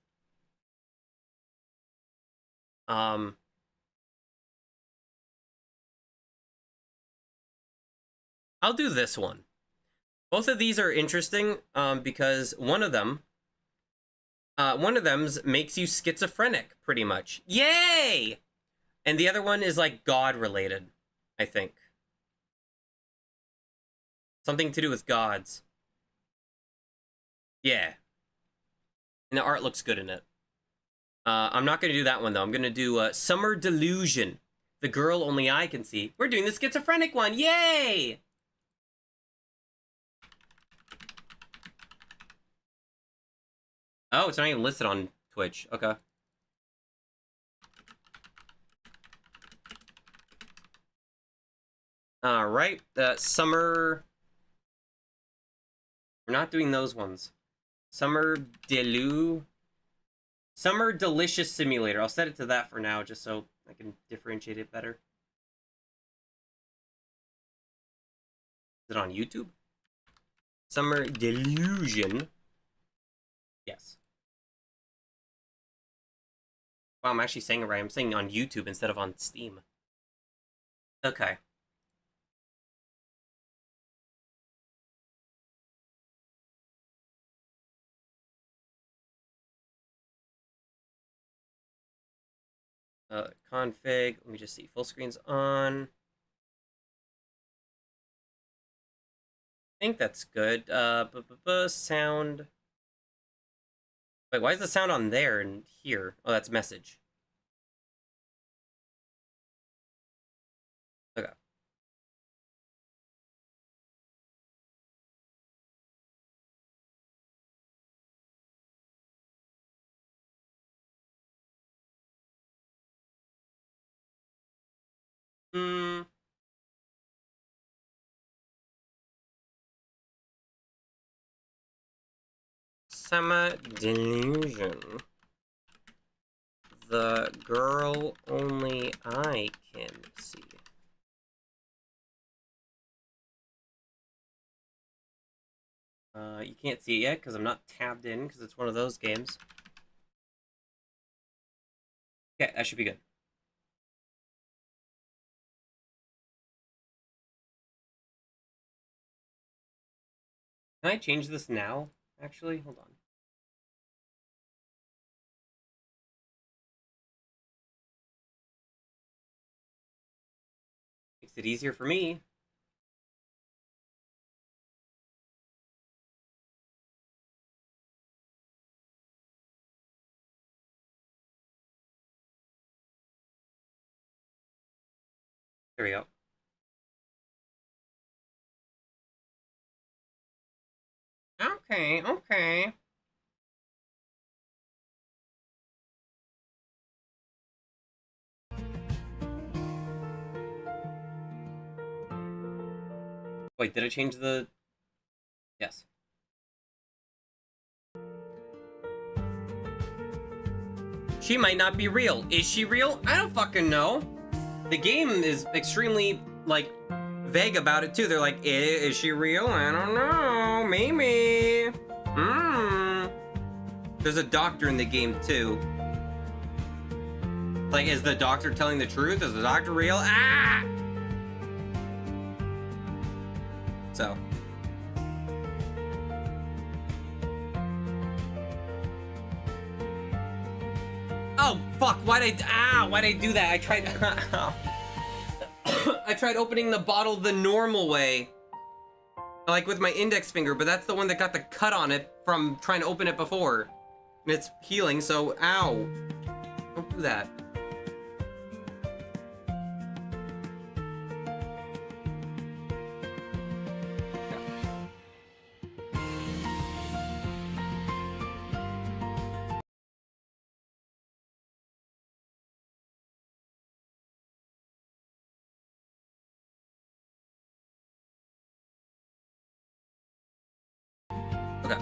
I'll do this one. Both of these are interesting because one of them's makes you schizophrenic, pretty much. Yay! And the other one is like God related, I think. Something to do with gods. Yeah. And the art looks good in it. I'm not going to do that one, though. I'm going to do Summer Delusion. The Girl Only I Can See. We're doing the schizophrenic one. Yay! Oh, it's not even listed on Twitch. Okay. Alright. Summer... We're not doing those ones. Summer Delicious Simulator. I'll set it to that for now, just so I can differentiate it better. Is it on YouTube? Summer Delusion. Yes. Wow, I'm actually saying it right. I'm saying on YouTube instead of on Steam. Okay. Config. Let me just see. Full screen's on. I think that's good. Sound. Wait, why is the sound on there and here? Oh, that's message. Okay. Hmm. Summer Delusion. The girl only I can see. You can't see it yet because I'm not tabbed in because it's one of those games. Okay, that should be good. Can I change this now? Actually, hold on. Makes it easier for me. There we go. Okay, okay. Wait, did I change the... Yes. She might not be real. Is she real? I don't fucking know. The game is extremely, like, vague about it, too. They're like, is she real? I don't know. Maybe. There's a doctor in the game, too. Like, is the doctor telling the truth? Is the doctor real? Ah! So. Oh, fuck. Why'd I do that? I tried... I tried opening the bottle the normal way. Like with my index finger, but that's the one that got the cut on it from trying to open it before. And it's healing, so ow. Don't do that. Okay.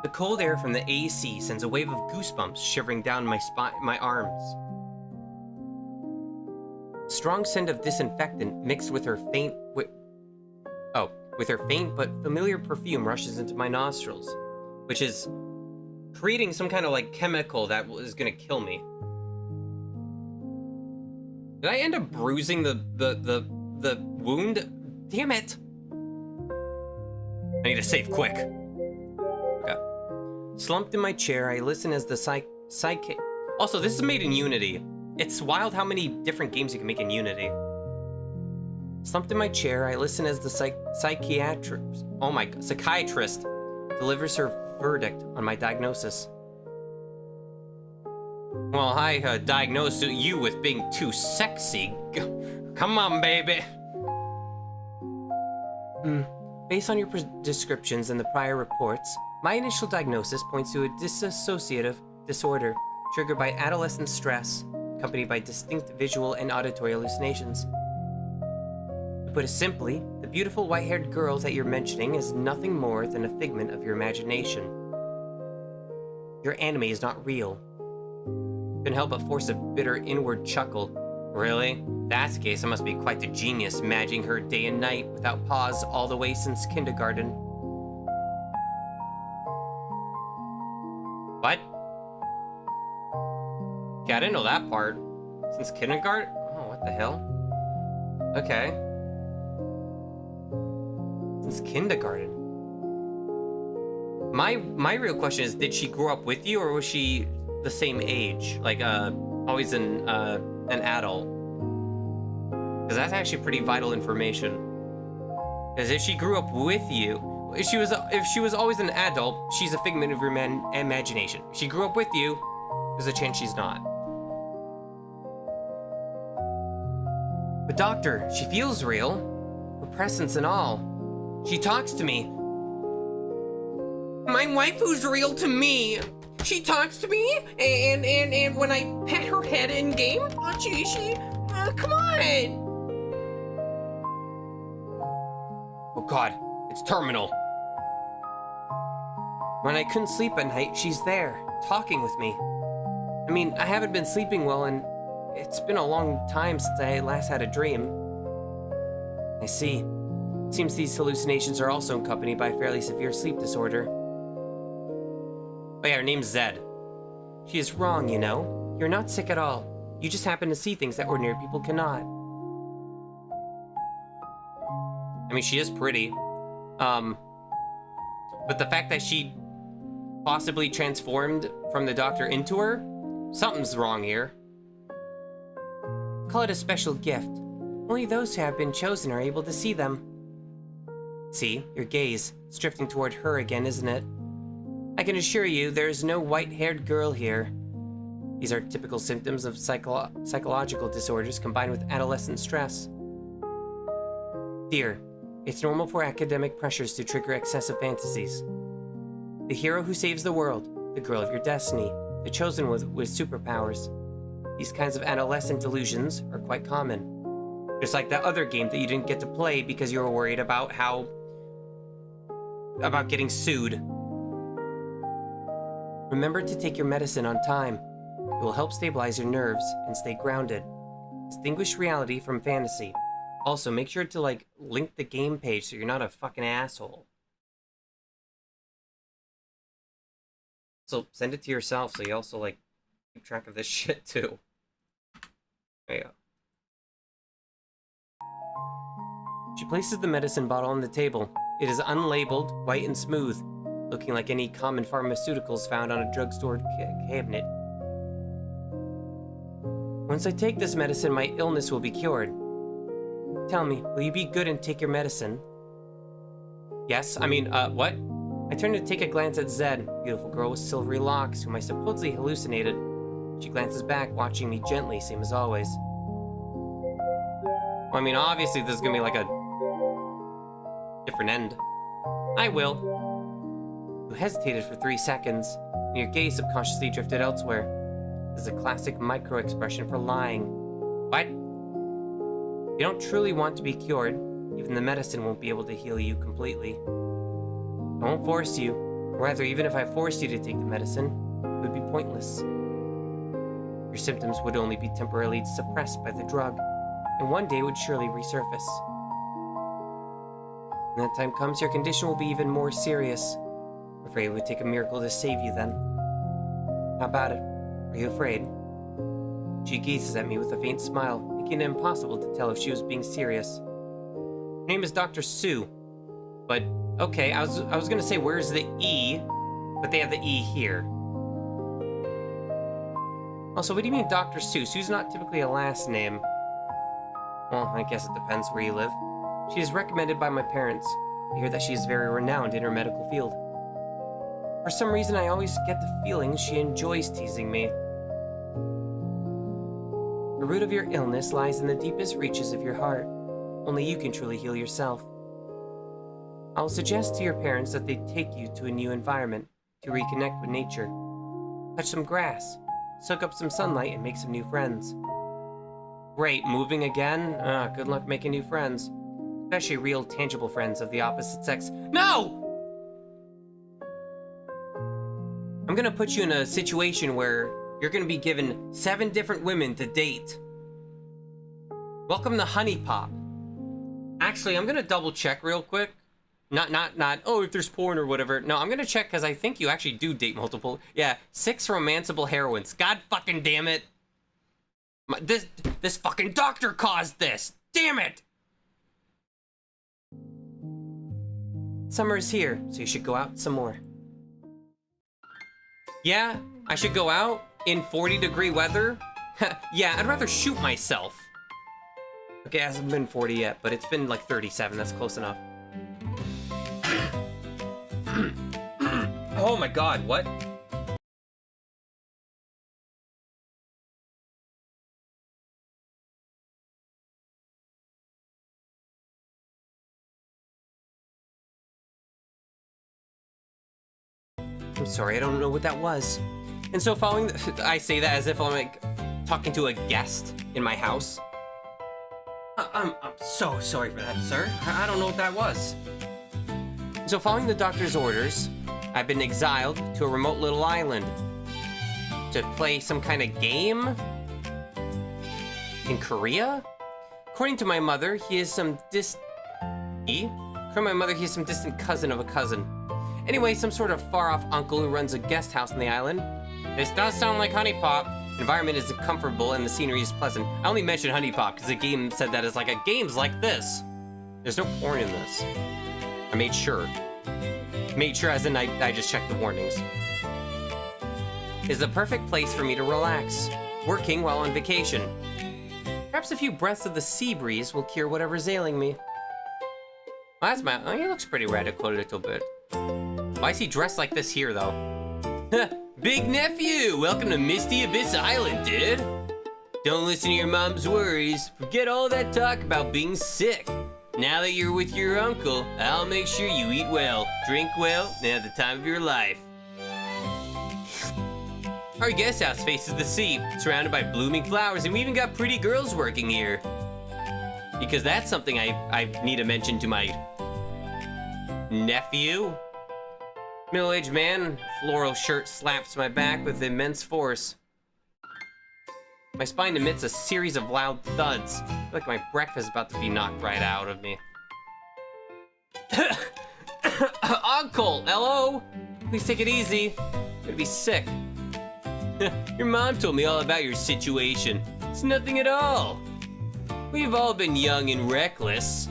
The cold air from the AC sends a wave of goosebumps shivering down my arms. Strong scent of disinfectant mixed with her faint but familiar perfume rushes into my nostrils, which is creating some kind of like chemical that is gonna kill me. Did I end up bruising the wound? Damn it! I need to save quick. Okay. Slumped in my chair, I listen as the psychic. Also, this is made in Unity. It's wild how many different games you can make in Unity. Slumped in my chair, I listen as the psychiatrist delivers her verdict on my diagnosis. Well, I diagnosed you with being too sexy. Come on, baby. Based on your descriptions and the prior reports, my initial diagnosis points to a dissociative disorder triggered by adolescent stress, accompanied by distinct visual and auditory hallucinations. To put it simply, the beautiful white-haired girl that you're mentioning is nothing more than a figment of your imagination. Your anime is not real. Couldn't help but force a bitter inward chuckle. Really? If that's the case, I must be quite the genius, imagining her day and night without pause all the way since kindergarten. that part. Since kindergarten? Oh, what the hell? Okay. Since kindergarten. My real question is, did she grow up with you, or was she the same age? Like, always an adult? Because that's actually pretty vital information. Because if she grew up with you, if she was always an adult, she's a figment of your imagination. If she grew up with you, there's a chance she's not. But doctor, she feels real. Her presence and all. She talks to me. My waifu's real to me. She talks to me, and when I pat her head in game, she come on. Oh God, it's terminal. When I couldn't sleep at night, she's there, talking with me. I mean, I haven't been sleeping well, and it's been a long time since I last had a dream. I see. Seems these hallucinations are also accompanied by a fairly severe sleep disorder. Oh yeah, her name's Zed. She is wrong, you know. You're not sick at all. You just happen to see things that ordinary people cannot. I mean, she is pretty. But the fact that she possibly transformed from the doctor into her, something's wrong here. Call it a special gift. Only those who have been chosen are able to see them. See, your gaze is drifting toward her again, isn't it? I can assure you, there is no white-haired girl here. These are typical symptoms of psychological disorders combined with adolescent stress. Dear, it's normal for academic pressures to trigger excessive fantasies. The hero who saves the world, the girl of your destiny, the chosen with superpowers. These kinds of adolescent delusions are quite common. Just like that other game that you didn't get to play because you were worried about about getting sued. Remember to take your medicine on time. It will help stabilize your nerves and stay grounded. Distinguish reality from fantasy. Also, make sure to, like, link the game page so you're not a fucking asshole. So, send it to yourself so you also, like, keep track of this shit, too. There you go. She places the medicine bottle on the table. It is unlabeled, white and smooth, looking like any common pharmaceuticals found on a drugstore cabinet. Once I take this medicine, my illness will be cured. Tell me, will you be good and take your medicine? Yes, what? I turn to take a glance at Zed, beautiful girl with silvery locks, whom I supposedly hallucinated. She glances back, watching me gently, same as always. Well, I mean, obviously this is gonna be like a different end. I will. You hesitated for 3 seconds, and your gaze subconsciously drifted elsewhere. This is a classic micro-expression for lying. What? If you don't truly want to be cured, even the medicine won't be able to heal you completely. I won't force you, or rather, even if I forced you to take the medicine, it would be pointless. Your symptoms would only be temporarily suppressed by the drug, and one day would surely resurface. When that time comes, your condition will be even more serious. I'm afraid it would take a miracle to save you then. How about it? Are you afraid? She gazes at me with a faint smile, making it impossible to tell if she was being serious. Her name is Dr. Sue. But, okay, I was gonna say where's the E, but they have the E here. Also, what do you mean Dr. Sue? Sue's not typically a last name. Well, I guess it depends where you live. She is recommended by my parents. I hear that she is very renowned in her medical field. For some reason, I always get the feeling she enjoys teasing me. The root of your illness lies in the deepest reaches of your heart. Only you can truly heal yourself. I will suggest to your parents that they take you to a new environment to reconnect with nature. Touch some grass, soak up some sunlight, and make some new friends. Great, moving again? Good luck making new friends. Especially real, tangible friends of the opposite sex. No! I'm gonna put you in a situation where you're gonna be given 7 different women to date. Welcome to Honey Pop. Actually, I'm gonna double check real quick. Not, oh, if there's porn or whatever. No, I'm gonna check because I think you actually do date multiple. Yeah, 6 romanceable heroines. God fucking damn it. This fucking doctor caused this. Damn it. Summer is here, so you should go out some more. Yeah, I should go out in 40-degree weather? Yeah, I'd rather shoot myself. Okay, it hasn't been 40 yet, but it's been like 37. That's close enough. Oh my god, what? I'm sorry, I don't know what that was. And so following I say that as if I'm like talking to a guest in my house. I'm so sorry for that, sir. I don't know what that was. So following the doctor's orders, I've been exiled to a remote little island to play some kind of game in Korea. According to my mother, he is some distant cousin of a cousin. Anyway, some sort of far-off uncle who runs a guest house on the island. This does sound like Honey Pop. The environment is comfortable and the scenery is pleasant. I only mentioned Honey Pop because the game said that as like a game's like this. There's no porn in this. I made sure. Made sure as in I just checked the warnings. Is the perfect place for me to relax, working while on vacation. Perhaps a few breaths of the sea breeze will cure whatever's ailing me. Well, that's my. Oh, he looks pretty radical a little bit. Why is he dressed like this here, though? Big nephew! Welcome to Misty Abyss Island, dude! Don't listen to your mom's worries. Forget all that talk about being sick. Now that you're with your uncle, I'll make sure you eat well, drink well, and have the time of your life. Our guest house faces the sea, surrounded by blooming flowers, and we even got pretty girls working here. Because that's something I need to mention to my nephew. Middle-aged man, floral shirt slaps my back with immense force. My spine emits a series of loud thuds. I feel like my breakfast is about to be knocked right out of me. Uncle, hello? Please take it easy. I'm gonna be sick. Your mom told me all about your situation. It's nothing at all. We've all been young and reckless.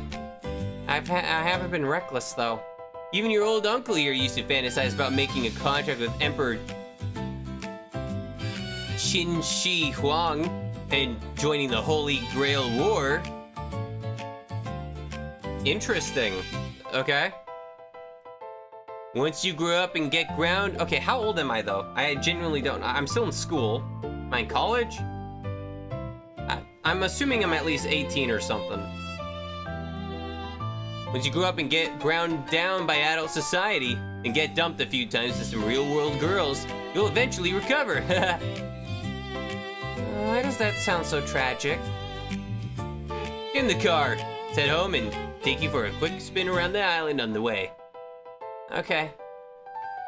I haven't been reckless, though. Even your old uncle here used to fantasize about making a contract with Emperor Qin Shi Huang and joining the Holy Grail War. Interesting. Okay. Once you grow up and get ground... Okay, how old am I, though? I genuinely don't... I'm still in school. Am I in college? I'm assuming I'm at least 18 or something. Once you grow up and get ground down by adult society and get dumped a few times to some real-world girls, you'll eventually recover. Why does that sound so tragic? In the car. Let's head home and take you for a quick spin around the island on the way. Okay.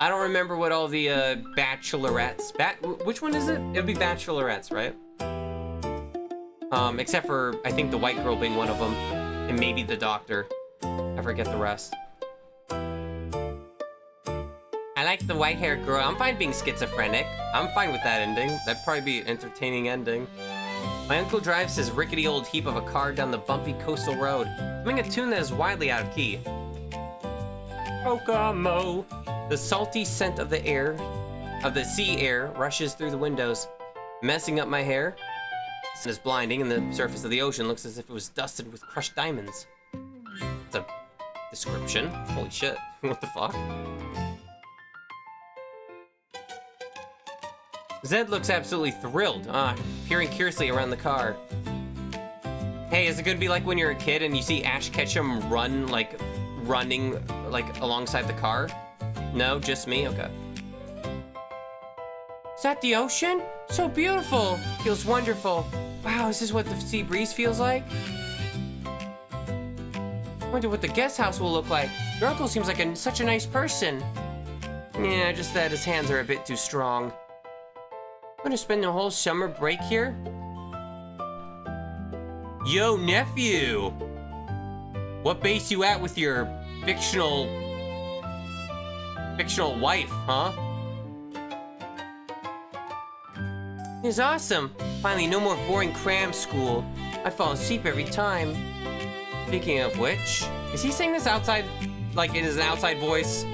I don't remember what all the bachelorettes... Which one is it? It'll be bachelorettes, right? Except for, I think, the white girl being one of them. And maybe the doctor. I forget the rest. I like the white-haired girl. I'm fine being schizophrenic. I'm fine with that ending. That'd probably be an entertaining ending. My uncle drives his rickety old heap of a car down the bumpy coastal road, humming a tune that is widely out of key. Okamo. The salty scent of the sea air rushes through the windows, messing up my hair. The sun is blinding, and the surface of the ocean looks as if it was dusted with crushed diamonds. It's a description. Holy shit. What the fuck? Zed looks absolutely thrilled, peering curiously around the car. Hey, is it gonna be like when you're a kid and you see Ash Ketchum running, like, alongside the car? No, just me? Okay. Is that the ocean? So beautiful! Feels wonderful. Wow, is this what the sea breeze feels like? Wonder what the guest house will look like. Your uncle seems like such a nice person. Yeah, just that his hands are a bit too strong. Gonna spend the whole summer break here? Yo, nephew! What base you at with your fictional wife, huh? He's awesome. Finally, no more boring cram school. I fall asleep every time. Speaking of which, is he saying this outside, like it is an outside voice?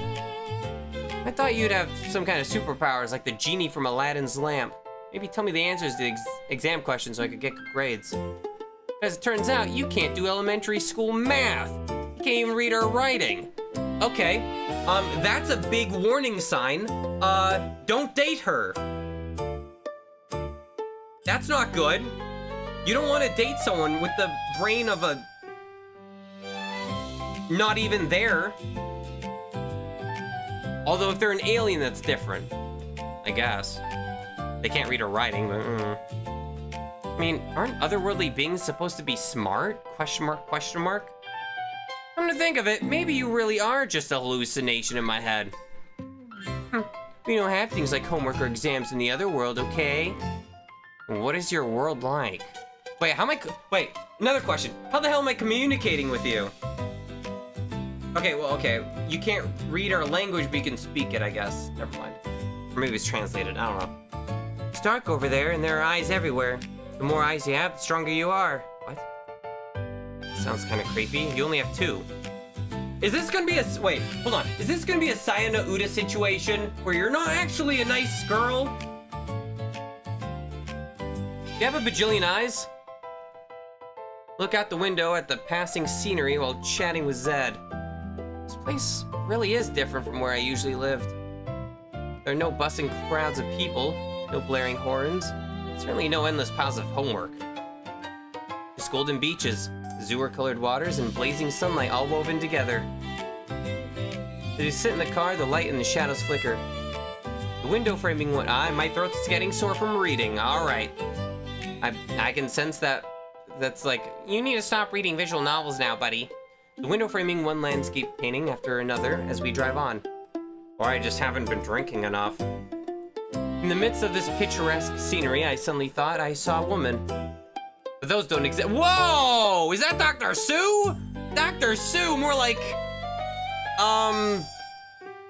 I thought you'd have some kind of superpowers like the genie from Aladdin's lamp. Maybe tell me the answers to the exam questions so I could get good grades. As it turns out, you can't do elementary school math. You can't even read or writing. Okay, that's a big warning sign. Don't date her. That's not good. You don't want to date someone with the brain of a... not even there. Although if they're an alien, that's different. I guess. They can't read or writing, but... I mean, aren't otherworldly beings supposed to be smart? Question mark, question mark? Come to think of it, maybe you really are just a hallucination in my head. We don't have things like homework or exams in the other world, okay? What is your world like? Wait, wait, another question. How the hell am I communicating with you? Okay, well, okay. You can't read our language, but you can speak it, I guess. Never mind. Or maybe it's translated, I don't know. It's dark over there, and there are eyes everywhere. The more eyes you have, the stronger you are. What? Sounds kind of creepy. You only have 2. Is this gonna be a... Wait, hold on. Is this gonna be a Sayana Uda situation where you're not actually a nice girl? You have a bajillion eyes? Look out the window at the passing scenery while chatting with Zed. This place really is different from where I usually lived. There are no bussing crowds of people, no blaring horns, certainly no endless piles of homework. Just golden beaches, azure-colored waters, and blazing sunlight all woven together. As you sit in the car, the light and the shadows flicker. The window framing went on. My throat's getting sore from reading. All right. I can sense that. That's like, you need to stop reading visual novels now, buddy. The window framing one landscape painting after another as we drive on. Or I just haven't been drinking enough. In the midst of this picturesque scenery, I suddenly thought I saw a woman. But those don't exist. Whoa! Is that Dr. Sue? Dr. Sue, more like,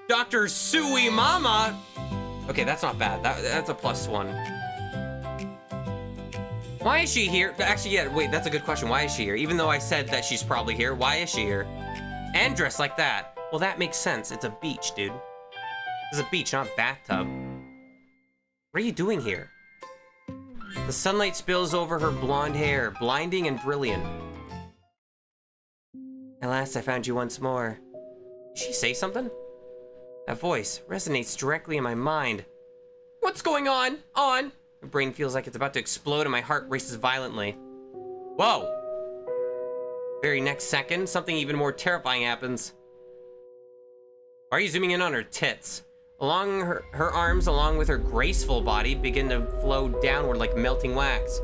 Dr. Suey Mama. Okay, that's not bad. That's a +1. Why is she here? Actually, yeah, wait, that's a good question. Why is she here? Even though I said that she's probably here, why is she here? And dressed like that. Well, that makes sense. It's a beach, dude. This is a beach, not a bathtub. What are you doing here? The sunlight spills over her blonde hair, blinding and brilliant. At last, I found you once more. Did she say something? That voice resonates directly in my mind. What's going on? My brain feels like it's about to explode and my heart races violently. Whoa! Very next second, something even more terrifying happens. Why are you zooming in on her tits? Along her arms, along with her graceful body, begin to flow downward like melting wax.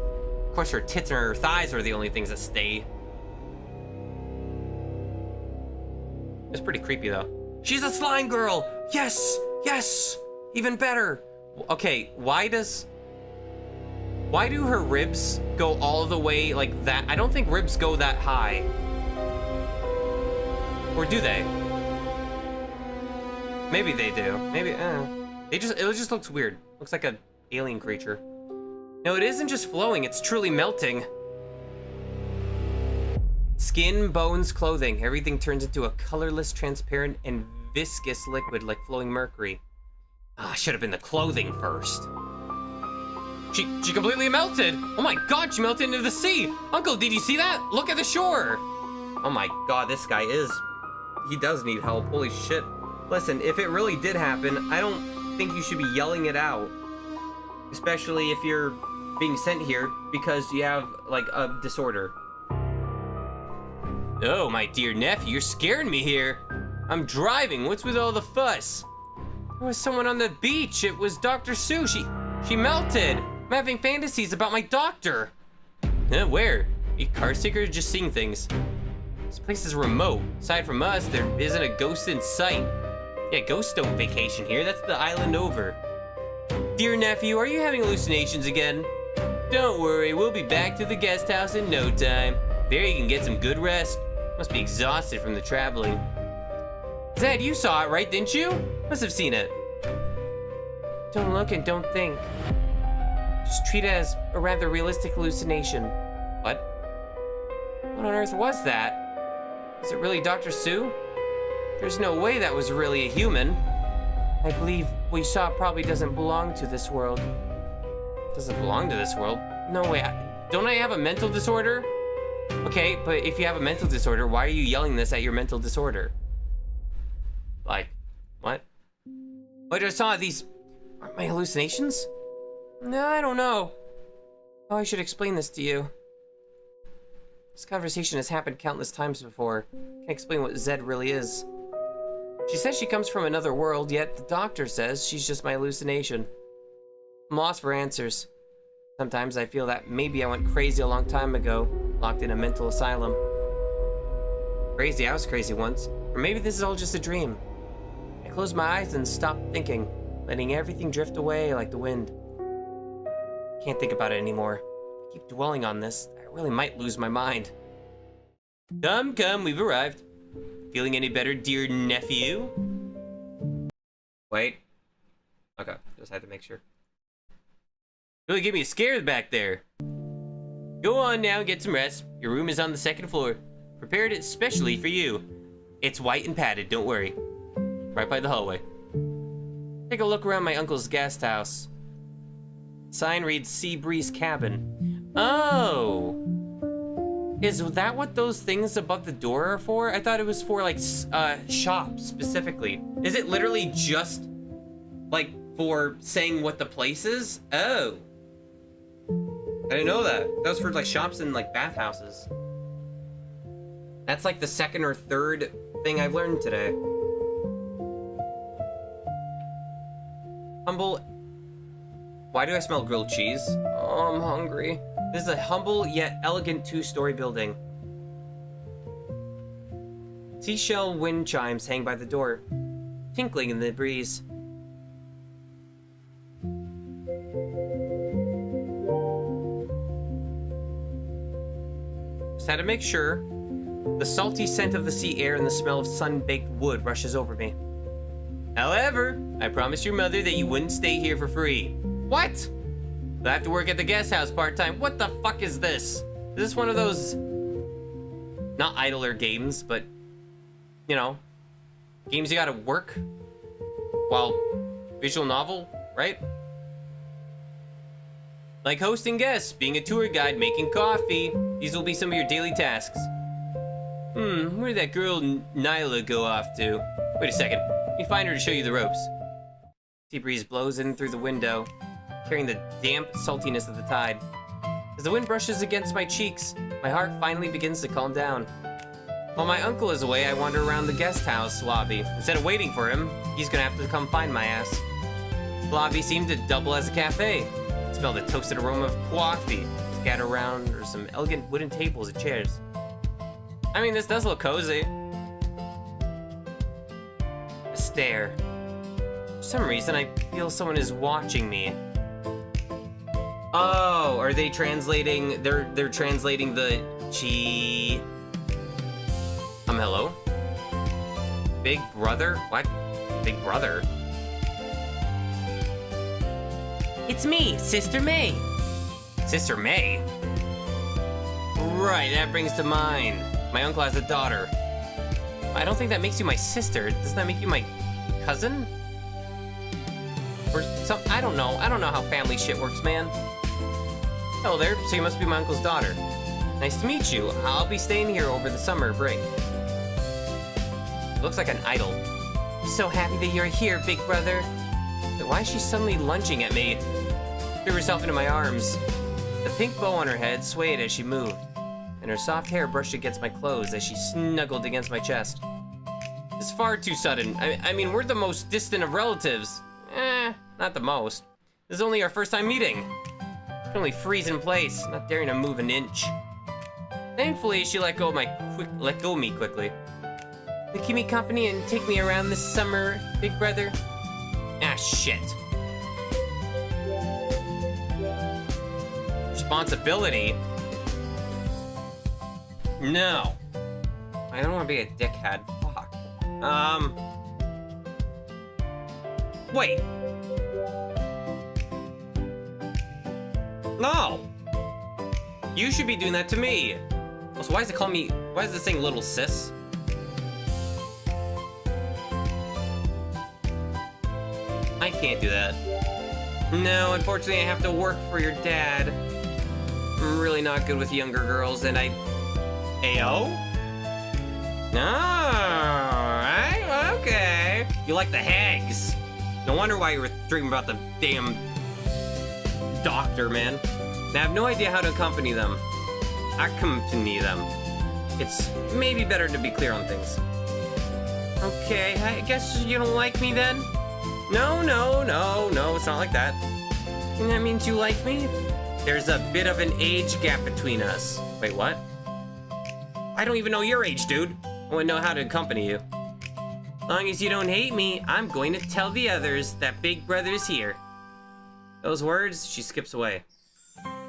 Of course, her tits and her thighs are the only things that stay. It's pretty creepy, though. She's a slime girl! Yes! Yes! Even better! Okay, why do her ribs go all the way like that? I don't think ribs go that high. Or do they? Maybe they do. Maybe, it just looks weird. Looks like an alien creature. No, it isn't just flowing, it's truly melting. Skin, bones, clothing, everything turns into a colorless, transparent, and viscous liquid like flowing mercury. Ah, should have been the clothing first. She completely melted. Oh my God, she melted into the sea. Uncle, did you see that? Look at the shore. Oh my God, this guy he does need help. Holy shit. Listen, if it really did happen, I don't think you should be yelling it out. Especially if you're being sent here because you have, like, a disorder. Oh, my dear nephew, you're scaring me here. I'm driving. What's with all the fuss? There was someone on the beach. It was Dr. Sue. She melted. I'm having fantasies about my doctor. Where? Are you car sick or just seeing things? This place is remote. Aside from us, there isn't a ghost in sight. Yeah, ghosts don't vacation here. That's the island over. Dear nephew, are you having hallucinations again? Don't worry, we'll be back to the guest house in no time. There you can get some good rest. Must be exhausted from the traveling. Zed, you saw it, right? Didn't you? Must have seen it. Don't look and don't think. Just treat it as a rather realistic hallucination. What? What on earth was that? Is it really Dr. Sue? There's no way that was really a human. I believe what you saw probably doesn't belong to this world. Doesn't belong to this world? No way. Don't I have a mental disorder? Okay, but if you have a mental disorder, why are you yelling this at your mental disorder? Like, what? What I saw, these aren't my hallucinations? No, I don't know. Oh, I should explain this to you. This conversation has happened countless times before. Can't explain what Zed really is. She says she comes from another world, yet the doctor says she's just my hallucination. I'm lost for answers. Sometimes I feel that maybe I went crazy a long time ago, locked in a mental asylum. Crazy, I was crazy once. Or maybe this is all just a dream. I close my eyes and stop thinking, letting everything drift away like the wind. Can't think about it anymore. I keep dwelling on this. I really might lose my mind. Come, we've arrived. Feeling any better, dear nephew? Wait. Okay, just had to make sure. Really give me a scare back there. Go on now and get some rest. Your room is on the second floor. Prepared it specially for you. It's white and padded, don't worry. Right by the hallway. Take a look around my uncle's guest house. Sign reads Sea Breeze Cabin. Oh! Is that what those things above the door are for? I thought it was for, like, shops, specifically. Is it literally just, like, for saying what the place is? Oh. I didn't know that. That was for, like, shops and, like, bathhouses. That's, like, the second or third thing I've learned today. Humble. Why do I smell grilled cheese? Oh, I'm hungry. This is a humble yet elegant two-story building. Seashell wind chimes hang by the door, tinkling in the breeze. Just had to make sure. The salty scent of the sea air and the smell of sun-baked wood rushes over me. However, I promised your mother that you wouldn't stay here for free. What? I have to work at the guest house part-time. What the fuck is this? Is this one of those, not idler games, but, you know, games you gotta work while visual novel, right? Like hosting guests, being a tour guide, making coffee. These will be some of your daily tasks. Where did that girl Nyla go off to? Wait a second, let me find her to show you the ropes. Sea breeze blows in through the window, carrying the damp saltiness of the tide. As the wind brushes against my cheeks, my heart finally begins to calm down. While my uncle is away, I wander around the guest house lobby. Instead of waiting for him, he's gonna have to come find my ass. The lobby seemed to double as a cafe. I smelled the toasted aroma of coffee scattered around, or some elegant wooden tables and chairs. I mean, this does look cozy. A stare. For some reason, I feel someone is watching me. Oh, are they translating? They're translating the chi. Hello? Big brother? What? Big brother? It's me, Sister May. Sister May? Right, that brings to mind. My uncle has a daughter. I don't think that makes you my sister. Doesn't that make you my cousin? Or some, I don't know. I don't know how family shit works, man. Hello there, so you must be my uncle's daughter. Nice to meet you. I'll be staying here over the summer break. Looks like an idol. I'm so happy that you're here, big brother. But why is she suddenly lunging at me? Threw herself into my arms. The pink bow on her head swayed as she moved, and her soft hair brushed against my clothes as she snuggled against my chest. It's far too sudden. I mean, we're the most distant of relatives. Not the most. This is only our first time meeting. I can only freeze in place, not daring to move an inch. Thankfully, she let go of me quickly. To keep me company and take me around this summer, big brother? Ah, shit. Responsibility? No. I don't want to be a dickhead. Fuck. Wait. No! You should be doing that to me. Also, why is it calling me, why is it saying little sis? I can't do that. No, unfortunately I have to work for your dad. I'm really not good with younger girls, and I... Ayo? Alright, okay. You like the hags. No wonder why you were dreaming about the damn doctor, man. Now, I have no idea how to accompany them. It's maybe better to be clear on things. Okay, I guess you don't like me then? No, it's not like that. And that means you like me? There's a bit of an age gap between us. Wait, what? I don't even know your age, dude. I wouldn't know how to accompany you. As long as you don't hate me, I'm going to tell the others that Big Brother's here. Those words, she skips away.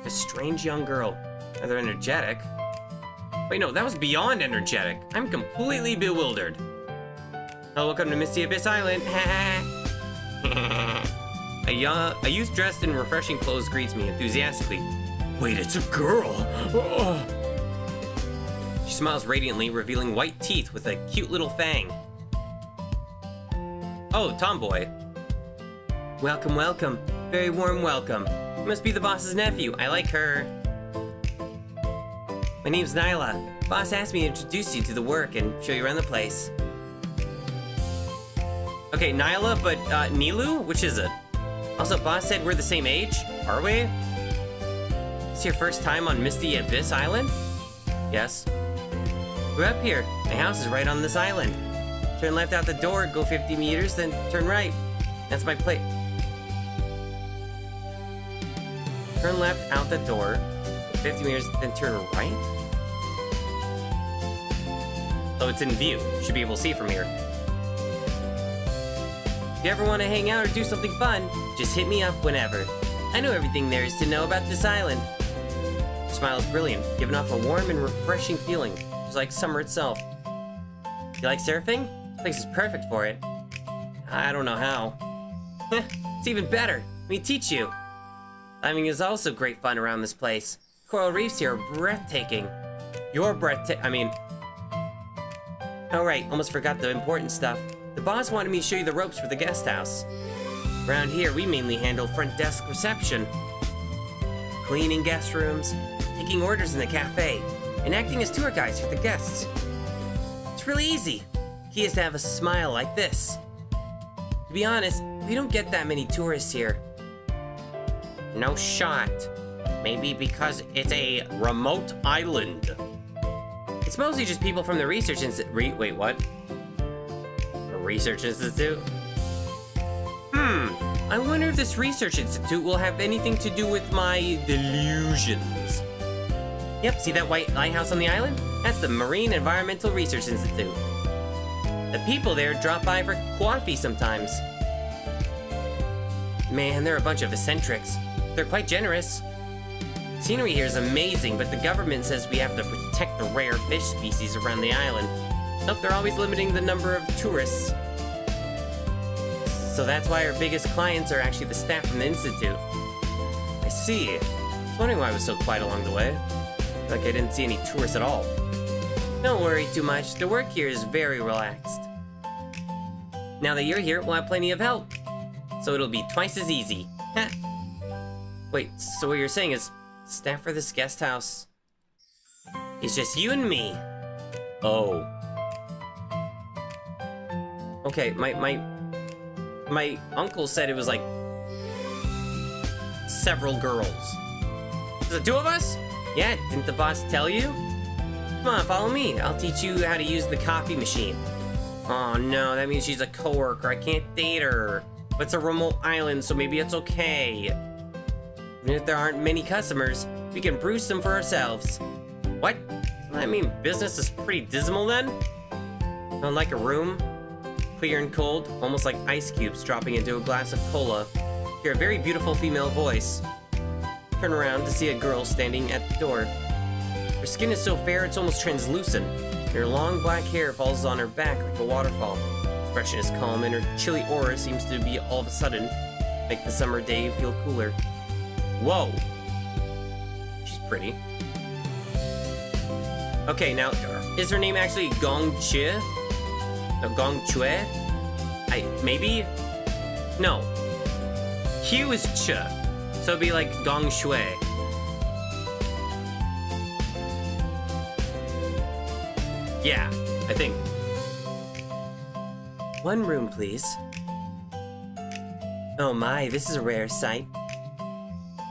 A strange young girl. Rather energetic. Wait, no, that was beyond energetic. I'm completely bewildered. Oh, welcome to Misty Abyss Island. A youth dressed in refreshing clothes greets me enthusiastically. Wait, it's a girl! Oh. She smiles radiantly, revealing white teeth with a cute little fang. Oh, tomboy. Welcome, welcome. Very warm welcome. You must be the boss's nephew. I like her. My name's Nyla. Boss asked me to introduce you to the work and show you around the place. Okay, Nyla, but Nilu? Which is it? Also, boss said we're the same age. Are we? Is this your first time on Misty Abyss Island? Yes. We're up here. My house is right on this island. Turn left out the door, go 50 meters, then turn right. That's my place. Turn left out the door, 50 meters, then turn right? Oh, it's in view. Should be able to see from here. If you ever want to hang out or do something fun, just hit me up whenever. I know everything there is to know about this island. Her smile is brilliant, giving off a warm and refreshing feeling, just like summer itself. You like surfing? This place is perfect for it. I don't know how. It's even better. Let me teach you. Diving is also great fun around this place. Coral reefs here are breathtaking. You're breathtaking. Oh right, almost forgot the important stuff. The boss wanted me to show you the ropes for the guest house. Around here, we mainly handle front desk reception, cleaning guest rooms, taking orders in the cafe, and acting as tour guides for the guests. It's really easy. Key is to have a smile like this. To be honest, we don't get that many tourists here. No shot. Maybe because it's a remote island. It's mostly just people from the research institute. Wait, what? A research institute? I wonder if this research institute will have anything to do with my delusions. Yep, see that white lighthouse on the island? That's the Marine Environmental Research Institute. The people there drop by for coffee sometimes. Man, they're a bunch of eccentrics. They're quite generous. Scenery here is amazing, but the government says we have to protect the rare fish species around the island. Nope, they're always limiting the number of tourists. So that's why our biggest clients are actually the staff from the institute. I see. I was wondering why I was so quiet along the way. Like I didn't see any tourists at all. Don't worry too much, the work here is very relaxed. Now that you're here, we'll have plenty of help. So it'll be twice as easy. Wait, so what you're saying is staff for this guest house? It's just you and me. Oh. Okay, my uncle said it was like several girls. Is it two of us? Yeah, didn't the boss tell you? Come on, follow me. I'll teach you how to use the coffee machine. Oh no, that means she's a coworker. I can't date her. But it's a remote island, so maybe it's okay. Even if there aren't many customers, we can brew some for ourselves. What? I mean, business is pretty dismal then? Unlike a room, clear and cold, almost like ice cubes dropping into a glass of cola. Hear a very beautiful female voice. Turn around to see a girl standing at the door. Her skin is so fair it's almost translucent. Her long black hair falls on her back like a waterfall. Expression is calm and her chilly aura seems to be all of a sudden make the summer day feel cooler. Whoa! pretty. Okay, now, is her name actually Gong Chue? No, Gong Chue? Maybe? No. Q is Ch, so it'd be like Gong Shui. Yeah, I think. One room, please. Oh my, this is a rare sight.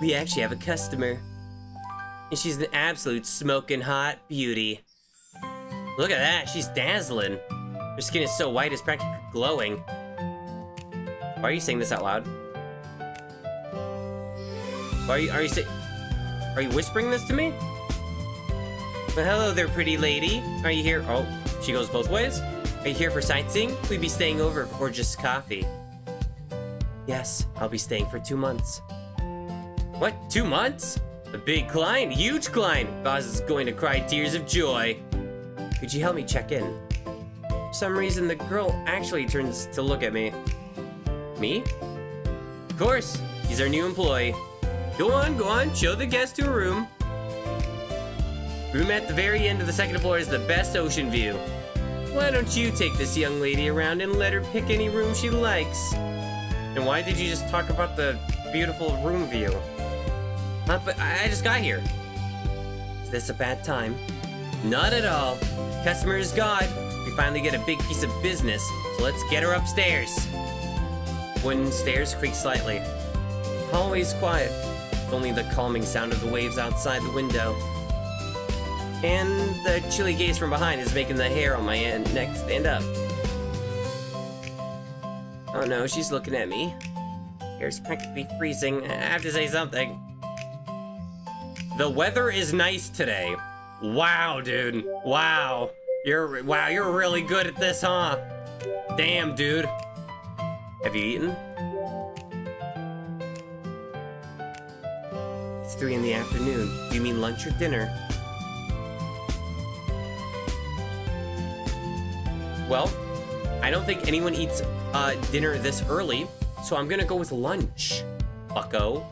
We actually have a customer. And she's an absolute smoking hot beauty. Look at that, she's dazzling. Her skin is so white it's practically glowing. Why are you saying this out loud? Are you whispering this to me? Well, hello there, pretty lady. Are you here? Oh, she goes both ways. Are you here for sightseeing? We'd be staying over or just coffee. Yes, I'll be staying for 2 months. What, 2 months? A big client, huge client. Boss is going to cry tears of joy. Could you help me check in? For some reason, the girl actually turns to look at me. Me? Of course, he's our new employee. Go on, show the guest to a room. Room at the very end of the second floor is the best ocean view. Why don't you take this young lady around and let her pick any room she likes? And why did you just talk about the beautiful room view? But I just got here. Is this a bad time? Not at all. Customer is God. We finally get a big piece of business, so let's get her upstairs. Wooden stairs creak slightly. Hallway's quiet. Only the calming sound of the waves outside the window. And the chilly gaze from behind is making the hair on my neck stand up. Oh no, she's looking at me. Hair's practically freezing. I have to say something. The weather is nice today. Wow, dude. Wow. You're really good at this, huh? Damn, dude. Have you eaten? It's 3 in the afternoon. Do you mean lunch or dinner? Well, I don't think anyone eats dinner this early, so I'm gonna go with lunch, bucko.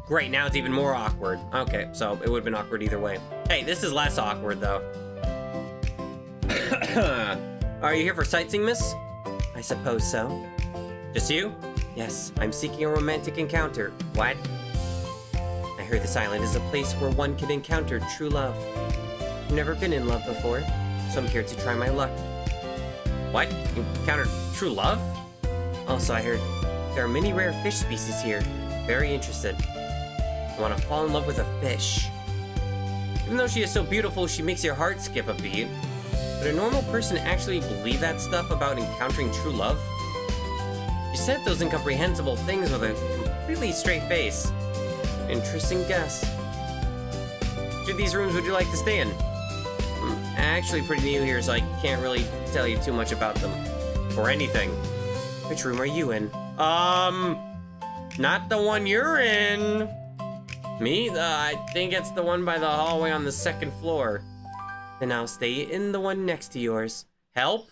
Great, now it's even more awkward. Okay, so it would've been awkward either way. Hey, this is less awkward, though. Are you here for sightseeing, miss? I suppose so. Just you? Yes, I'm seeking a romantic encounter. What? I heard this island is a place where one can encounter true love. I've never been in love before, so I'm here to try my luck. What? Encounter true love? Also, I heard there are many rare fish species here. Very interested. I want to fall in love with a fish. Even though she is so beautiful, she makes your heart skip a beat. Would a normal person actually believe that stuff about encountering true love? She said those incomprehensible things with a completely straight face. Interesting guess. Which of these rooms would you like to stay in? I'm actually pretty new here, so I can't really tell you too much about them. Or anything. Which room are you in? Not the one you're in. Me? I think it's the one by the hallway on the second floor. Then I'll stay in the one next to yours. Help?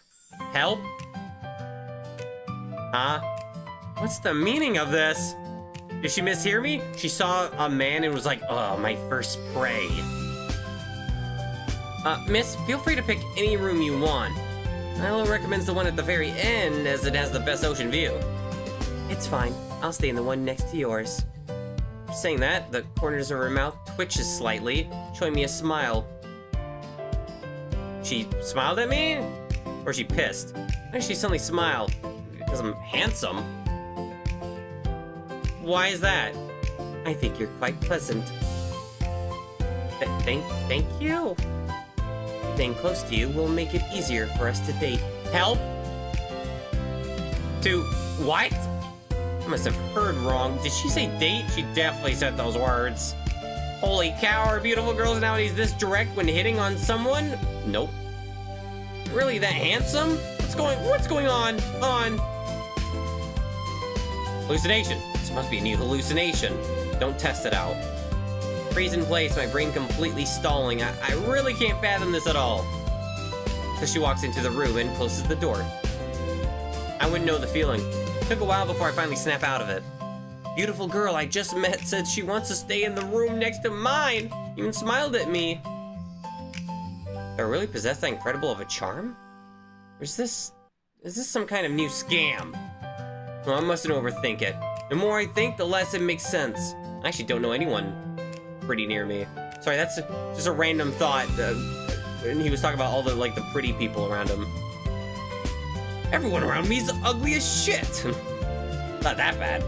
Help? Huh? What's the meaning of this? Did she mishear me? She saw a man and was like, oh, my first prey. Miss, feel free to pick any room you want. Milo recommends the one at the very end as it has the best ocean view. It's fine. I'll stay in the one next to yours. Saying that, the corners of her mouth twitches slightly, showing me a smile. She smiled at me? Or she pissed? Why did she suddenly smile? Because I'm handsome? Why is that? I think you're quite pleasant. Thank you. Staying close to you will make it easier for us to date. Help? To what? I must have heard wrong. Did she say date? She definitely said those words. Holy cow, are beautiful girls nowadays this direct when hitting on someone? Nope. Really that handsome? What's going on? Hallucination. This must be a new hallucination. Don't test it out. Freeze in place, my brain completely stalling. I really can't fathom this at all. So she walks into the room and closes the door. I wouldn't know the feeling. It took a while before I finally snap out of it. Beautiful girl I just met said she wants to stay in the room next to mine. Even smiled at me. Do I really possess that incredible of a charm? Or is this some kind of new scam? Well, I mustn't overthink it. The more I think, the less it makes sense. I actually don't know anyone pretty near me. Sorry, that's just a random thought. And he was talking about all the, like, the pretty people around him. Everyone around me is ugly as shit. Not that bad.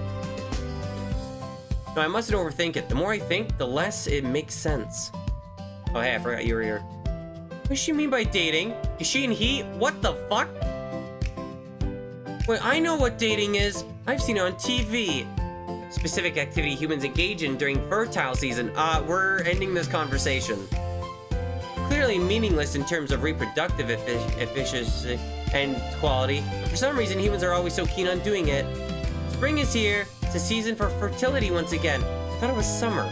No, I mustn't overthink it. The more I think, the less it makes sense. Oh, hey, I forgot you were here. What does she mean by dating? Is she and he? What the fuck? Wait, I know what dating is. I've seen it on TV. Specific activity humans engage in during fertile season. We're ending this conversation. Clearly meaningless in terms of reproductive efficiency and quality. But for some reason, humans are always so keen on doing it. Spring is here. It's a season for fertility once again. I thought it was summer.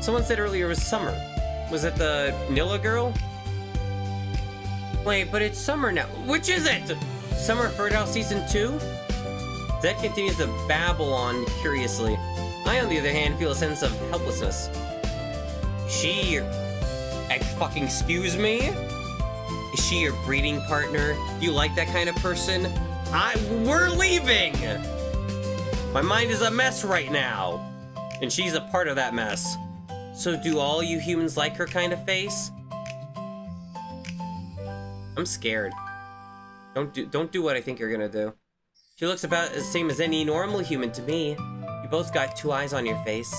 Someone said earlier it was summer. Was it the Nilla girl? Wait, but it's summer now. Which is it? Summer fertile season 2? Zed continues to babble on curiously. I, on the other hand, feel a sense of helplessness. Fucking excuse me? Is she your breeding partner? Do you like that kind of person? We're leaving! My mind is a mess right now. And she's a part of that mess. So do all you humans like her kind of face? I'm scared. Don't do what I think you're gonna do. She looks about the same as any normal human to me. You both got 2 eyes on your face.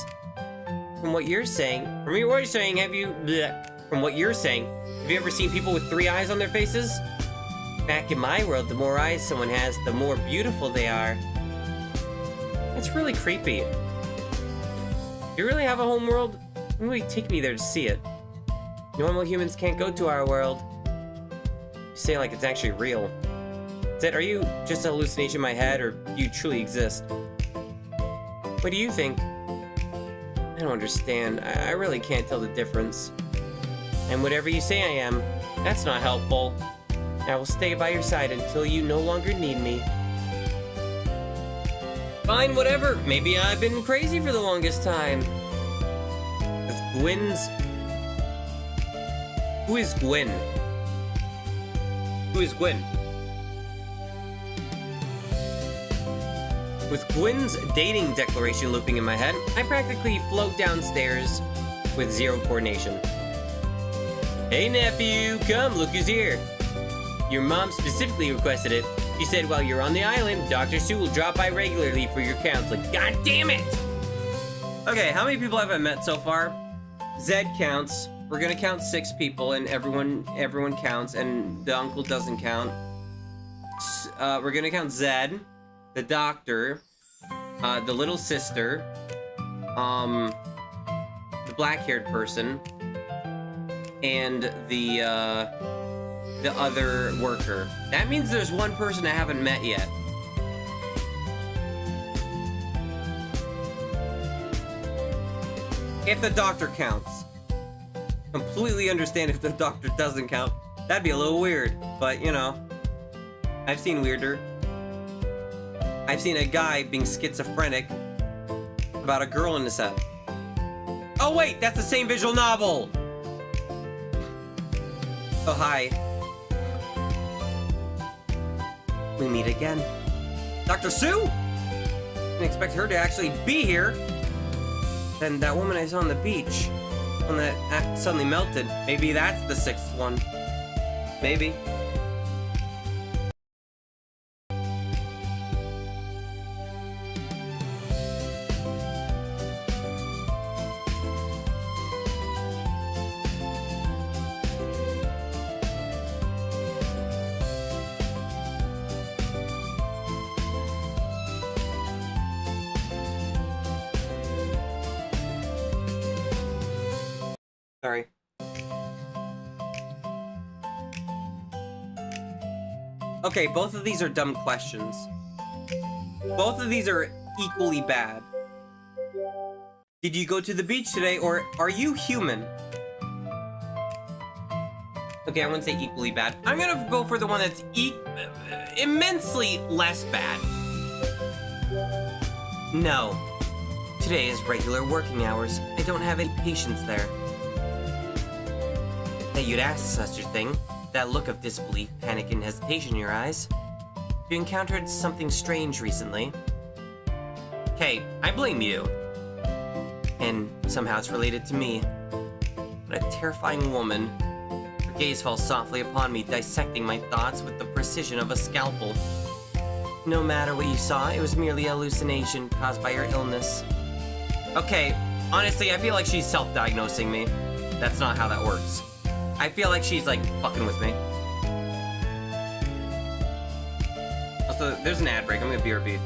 From what you're saying, have you ever seen people with 3 eyes on their faces? Back in my world, the more eyes someone has, the more beautiful they are. That's really creepy. You really have a home world? Maybe take me there to see it. Normal humans can't go to our world. You say it like it's actually real. Zed, are you just a hallucination in my head, or do you truly exist? What do you think? I don't understand. I really can't tell the difference. And whatever you say I am, that's not helpful. I will stay by your side until you no longer need me. Fine, whatever. Maybe I've been crazy for the longest time. With Gwyn's... Who is Gwyn? Who is Gwyn? With Gwyn's dating declaration looping in my head, I practically float downstairs with 0 coordination. Hey nephew, come, look who's here. Your mom specifically requested it. She said while you're on the island, Dr. Sue will drop by regularly for your counseling. God damn it! Okay, how many people have I met so far? Zed counts. We're gonna count 6 people, and everyone counts, and the uncle doesn't count. We're gonna count Zed, the doctor, the little sister, the black-haired person, and the other worker. That means there's 1 person I haven't met yet. If the doctor counts. Completely understand if the doctor doesn't count. That'd be a little weird, but you know, I've seen weirder. I've seen a guy being schizophrenic about a girl in his head. Oh wait, that's the same visual novel! Oh hi. We meet again. Dr. Sue? Didn't expect her to actually be here. Then that woman I saw on the beach, one that suddenly melted. Maybe that's the 6th one. Maybe. Sorry. Okay, both of these are dumb questions. Both of these are equally bad. Did you go to the beach today, or are you human? Okay, I wouldn't say equally bad. I'm gonna go for the one that's immensely less bad. No. Today is regular working hours. I don't have any patients there. That you'd ask such a thing. That look of disbelief, panic, and hesitation in your eyes. You encountered something strange recently. Okay, I blame you. And somehow it's related to me. But a terrifying woman. Her gaze falls softly upon me, dissecting my thoughts with the precision of a scalpel. No matter what you saw, it was merely a hallucination caused by your illness. Okay, honestly, I feel like she's self-diagnosing me. That's not how that works. I feel like she's, like, fucking with me. Also, there's an ad break. I'm gonna BRB.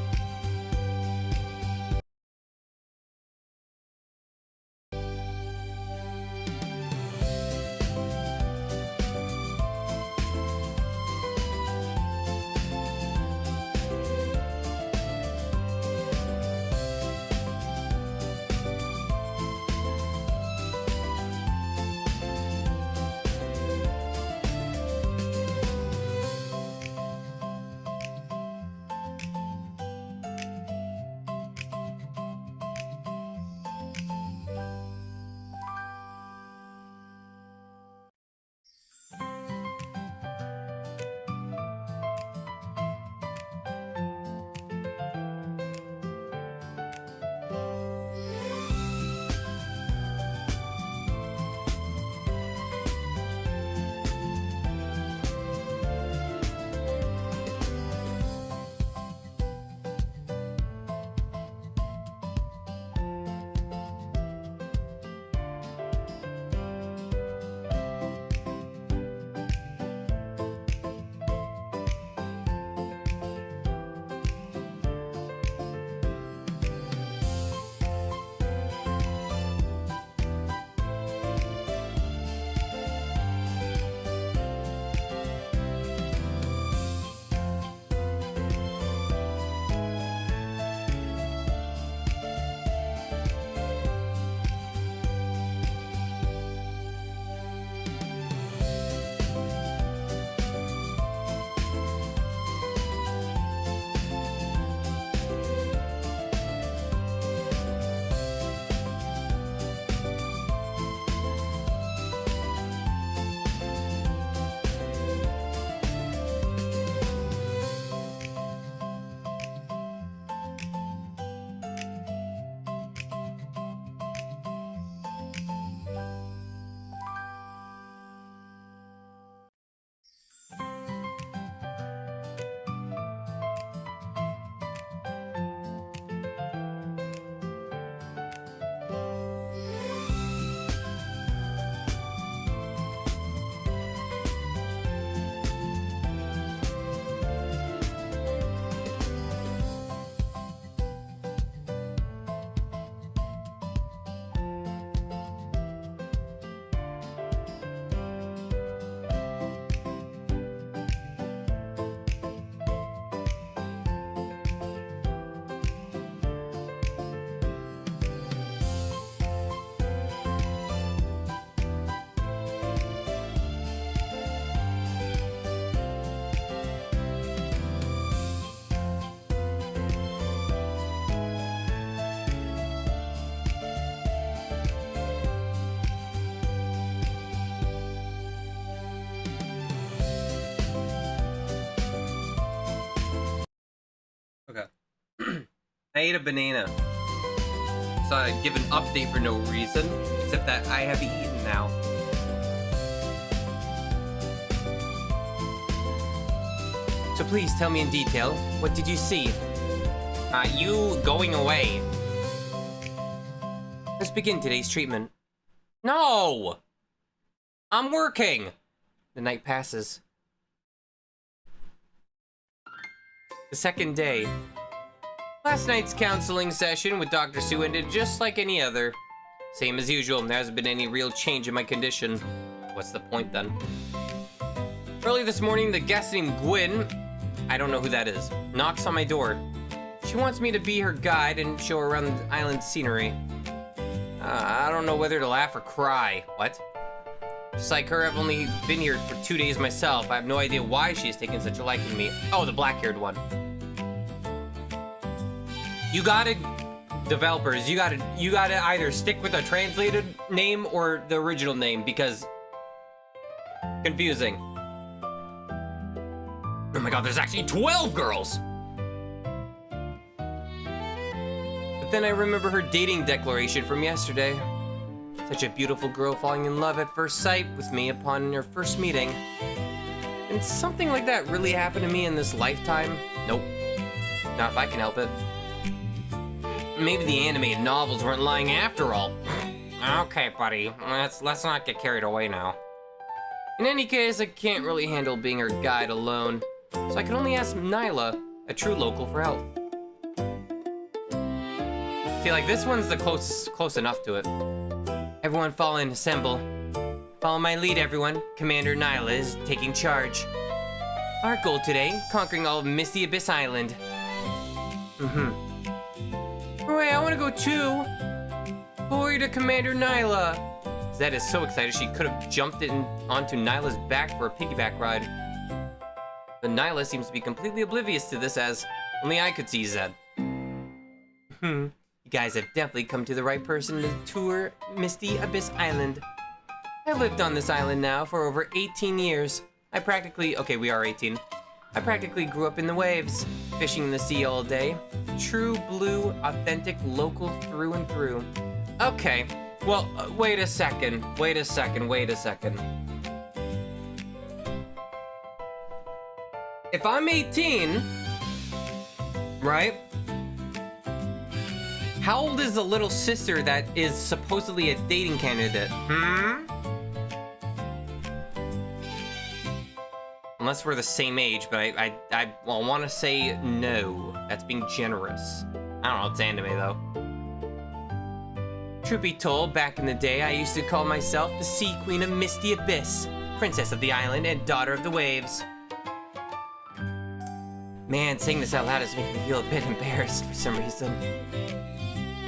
Okay. I ate a banana. So I give an update for no reason, except that I have eaten now. So please tell me in detail, what did you see? You going away. Let's begin today's treatment. No! I'm working! The night passes. The second day. Last night's counseling session with Dr. Sue ended just like any other. Same as usual, there hasn't been any real change in my condition. What's the point then? Early this morning, the guest named Gwyn, I don't know who that is, knocks on my door. She wants me to be her guide and show her around the island scenery. I don't know whether to laugh or cry. What? Just like her, I've only been here for 2 days myself. I have no idea why she's taken such a liking to me. Oh, the black-haired one. You gotta, developers, you gotta either stick with a translated name or the original name because confusing. Oh my god, there's actually 12 girls! But then I remember her dating declaration from yesterday. Such a beautiful girl falling in love at first sight with me upon her first meeting. And something like that really happened to me in this lifetime? Nope. Not if I can help it. Maybe the animated novels weren't lying after all. Okay, buddy. Let's not get carried away now. In any case, I can't really handle being her guide alone. So I can only ask Nyla, a true local, for help. See, like, this one's the close enough to it. Everyone fall in, assemble. Follow my lead, everyone. Commander Nyla is taking charge. Our goal today, conquering all of Misty Abyss Island. Hooray, I wanna go too! Glory to Commander Nyla! Zed is so excited she could have jumped onto Nyla's back for a piggyback ride. But Nyla seems to be completely oblivious to this, as only I could see Zed. You guys have definitely come to the right person to tour Misty Abyss Island. I've lived on this island now for over 18 years. Okay, we are 18. I practically grew up in the waves, fishing in the sea all day. True blue, authentic, local through and through. Okay, well, wait a second. If I'm 18, right? How old is the little sister that is supposedly a dating candidate? Unless we're the same age, but I want to say no. That's being generous. I don't know, it's anime though. Truth be told, back in the day, I used to call myself the Sea Queen of Misty Abyss, Princess of the Island, and Daughter of the Waves. Man, saying this out loud is making me feel a bit embarrassed for some reason.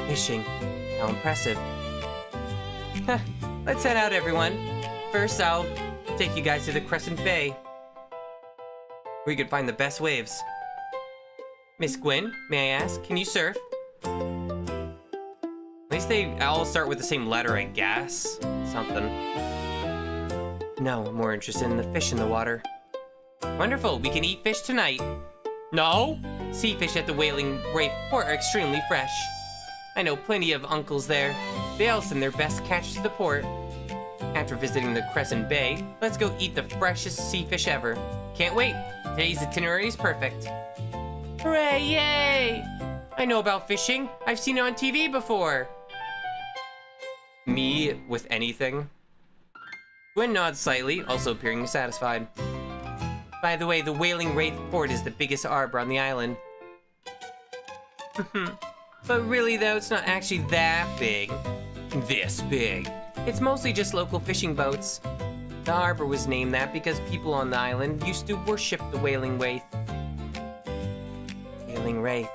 Fishing. How impressive. Let's head out, everyone. First, I'll take you guys to the Crescent Bay, where you can find the best waves. Miss Gwen, may I ask, can you surf? At least they all start with the same letter, I guess. Something. No, I'm more interested in the fish in the water. Wonderful, we can eat fish tonight. No? Sea fish at the Whaling Wraith Port are extremely fresh. I know plenty of uncles there. They all send their best catch to the port. After visiting the Crescent Bay, let's go eat the freshest sea fish ever. Can't wait. Today's itinerary is perfect. Hooray, yay! I know about fishing. I've seen it on TV before. Me with anything? Gwen nods slightly, also appearing satisfied. By the way, the Whaling Wraith Port is the biggest arbor on the island. But really though, it's not actually that big. This big. It's mostly just local fishing boats. The harbor was named that because people on the island used to worship the Whaling Wraith. Whaling Wraith.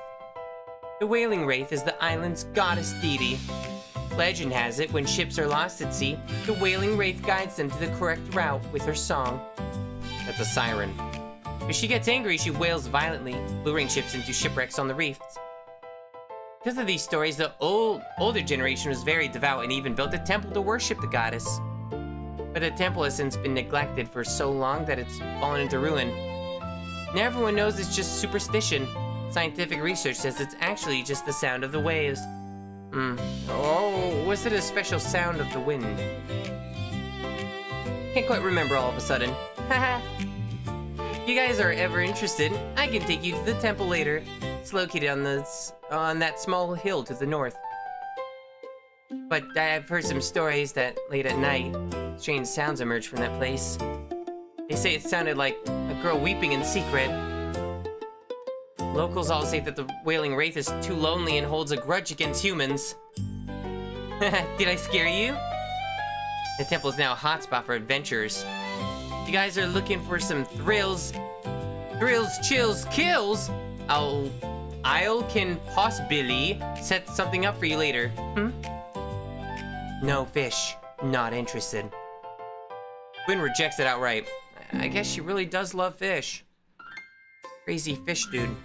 The Whaling Wraith is the island's goddess deity. Legend has it, when ships are lost at sea, the Whaling Wraith guides them to the correct route with her song. That's a siren. If she gets angry, she wails violently, luring ships into shipwrecks on the reefs. Because of these stories, the older generation was very devout and even built a temple to worship the goddess. But the temple has since been neglected for so long that it's fallen into ruin. Now everyone knows it's just superstition. Scientific research says it's actually just the sound of the waves. Oh, was it a special sound of the wind? Can't quite remember all of a sudden. Haha. If you guys are ever interested, I can take you to the temple later. It's located on that small hill to the north. But I've heard some stories that late at night, strange sounds emerge from that place. They say it sounded like a girl weeping in secret. Locals all say that the Whaling Wraith is too lonely and holds a grudge against humans. Did I scare you? The temple is now a hotspot for adventurers. If you guys are looking for some thrills, chills, kills, I can possibly set something up for you later. No fish. Not interested. Gwen rejects it outright. I guess she really does love fish. Crazy fish dude.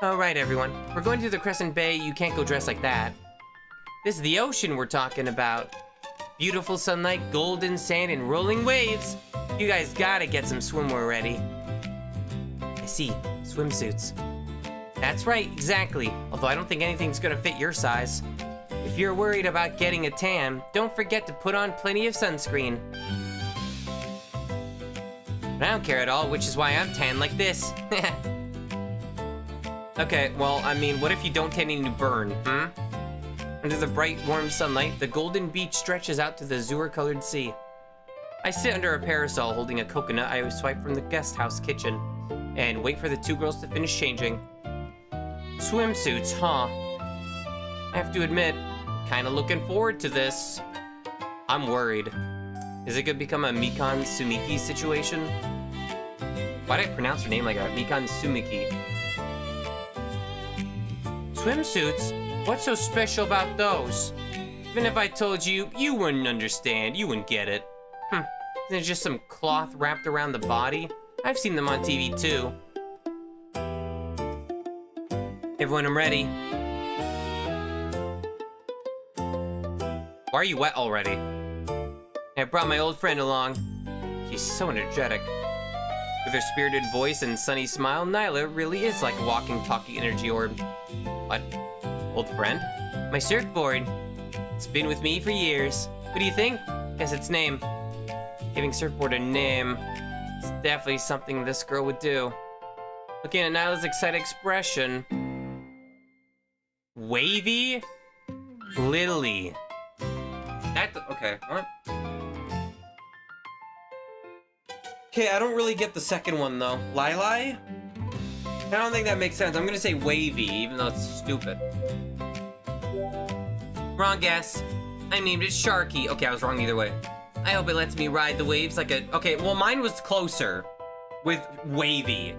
All right, everyone. We're going to the Crescent Bay. You can't go dressed like that. This is the ocean we're talking about. Beautiful sunlight, golden sand, and rolling waves. You guys gotta get some swimwear ready. I see, swimsuits. That's right, exactly. Although I don't think anything's gonna fit your size. If you're worried about getting a tan, don't forget to put on plenty of sunscreen. But I don't care at all, which is why I'm tan like this. Okay, well, I mean, what if you don't tan and you burn, Under the bright, warm sunlight, the golden beach stretches out to the azure-colored sea. I sit under a parasol holding a coconut I swipe from the guest house kitchen and wait for the two girls to finish changing. Swimsuits, huh? I have to admit, kinda looking forward to this. I'm worried. Is it gonna become a Mikan Sumiki situation? Why'd I pronounce her name like that? Mikan Sumiki. Swimsuits? What's so special about those? Even if I told you, you wouldn't understand. You wouldn't get it. Isn't it just some cloth wrapped around the body? I've seen them on TV too. Everyone, I'm ready. Why are you wet already? I brought my old friend along. She's so energetic. With her spirited voice and sunny smile, Nyla really is like a walking, talking energy orb. What? Old friend? My surfboard. It's been with me for years. What do you think? Guess its name. Giving surfboard a name. It's definitely something this girl would do. Looking at Nyla's excited expression. Wavy? Lily. Okay, what? Okay, I don't really get the second one though. Lili? I don't think that makes sense. I'm gonna say wavy, even though it's stupid. Wrong guess. I named it Sharky. Okay, I was wrong either way. I hope it lets me ride the waves like a... Okay, well mine was closer with wavy.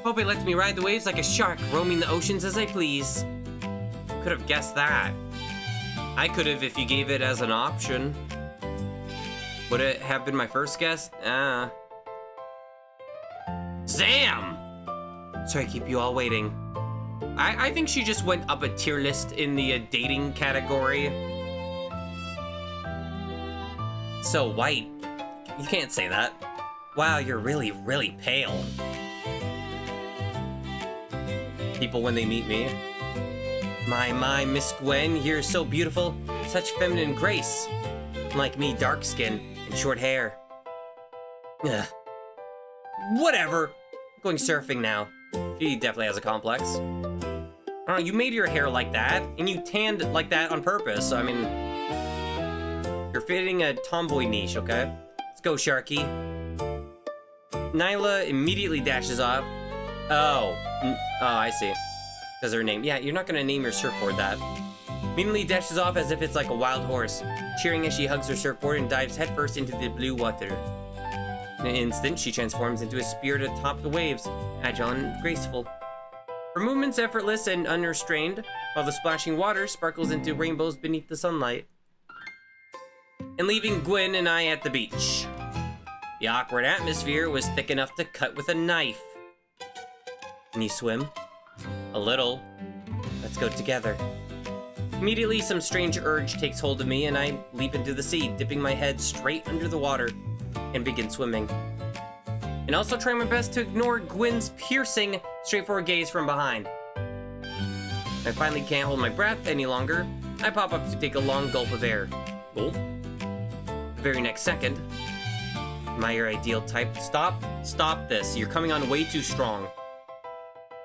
Hope it lets me ride the waves like a shark, roaming the oceans as I please. Could have guessed that. I could have if you gave it as an option. Would it have been my first guess? Zam! Sorry, I keep you all waiting. I think she just went up a tier list in the dating category. So white. You can't say that. Wow, you're really, really pale. People when they meet me. My, Miss Gwen, you're so beautiful. Such feminine grace. Like me, dark skin and short hair. Ugh. Whatever. I'm going surfing now. She definitely has a complex. You made your hair like that, and you tanned like that on purpose, so I mean... You're fitting a tomboy niche, okay? Let's go, Sharky. Nyla immediately dashes off. Oh, I see. Because her name. Yeah, you're not gonna name your surfboard that. Immediately dashes off as if it's like a wild horse, cheering as she hugs her surfboard and dives headfirst into the blue water. In an instant, she transforms into a spirit atop the waves, agile and graceful. Her movements effortless and unrestrained, while the splashing water sparkles into rainbows beneath the sunlight. And leaving Gwen and I at the beach. The awkward atmosphere was thick enough to cut with a knife. Can you swim? A little. Let's go together. Immediately, some strange urge takes hold of me, and I leap into the sea, dipping my head straight under the water, and begin swimming. And also trying my best to ignore Gwen's piercing, straightforward gaze from behind. I finally can't hold my breath any longer. I pop up to take a long gulp of air. Gulp. The very next second. Am I your ideal type? Stop this. You're coming on way too strong.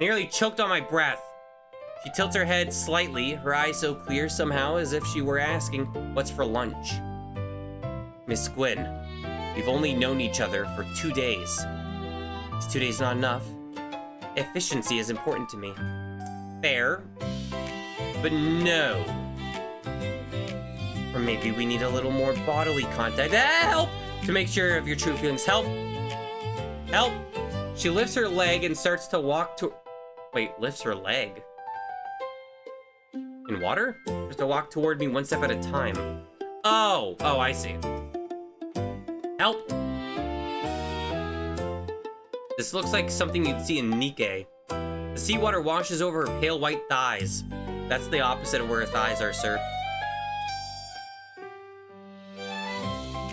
Nearly choked on my breath. She tilts her head slightly, her eyes so clear somehow as if she were asking, what's for lunch? Miss Gwen, we've only known each other for 2 days. Is 2 days not enough? Efficiency is important to me. Fair, but no. Or maybe we need a little more bodily contact. Help! To make sure of your true feelings. Help! Help! She lifts her leg and starts to walk to... Wait, lifts her leg? In water? Just to walk toward me one step at a time. Oh, I see. Help! This looks like something you'd see in Nikkei. The seawater washes over her pale white thighs. That's the opposite of where her thighs are, sir.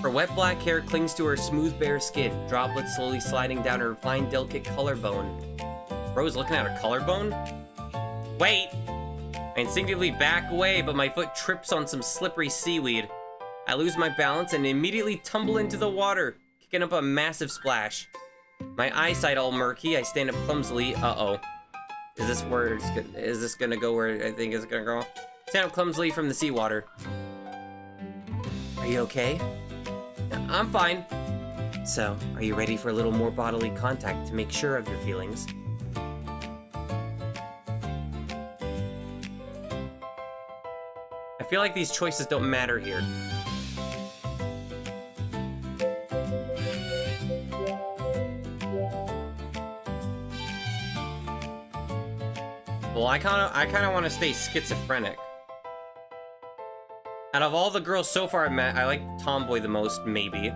Her wet black hair clings to her smooth bare skin, droplets slowly sliding down her fine delicate collarbone. Bro's looking at her collarbone? Wait! I instinctively back away, but my foot trips on some slippery seaweed. I lose my balance and immediately tumble into the water, kicking up a massive splash. My eyesight all murky, I stand up clumsily. Uh-oh. Is this gonna go where I think it's gonna go? Stand up clumsily from the seawater. Are you okay? I'm fine. So, are you ready for a little more bodily contact to make sure of your feelings? I feel like these choices don't matter here. Well, I kind of want to stay schizophrenic. Out of all the girls so far I've met, I like Tomboy the most, maybe.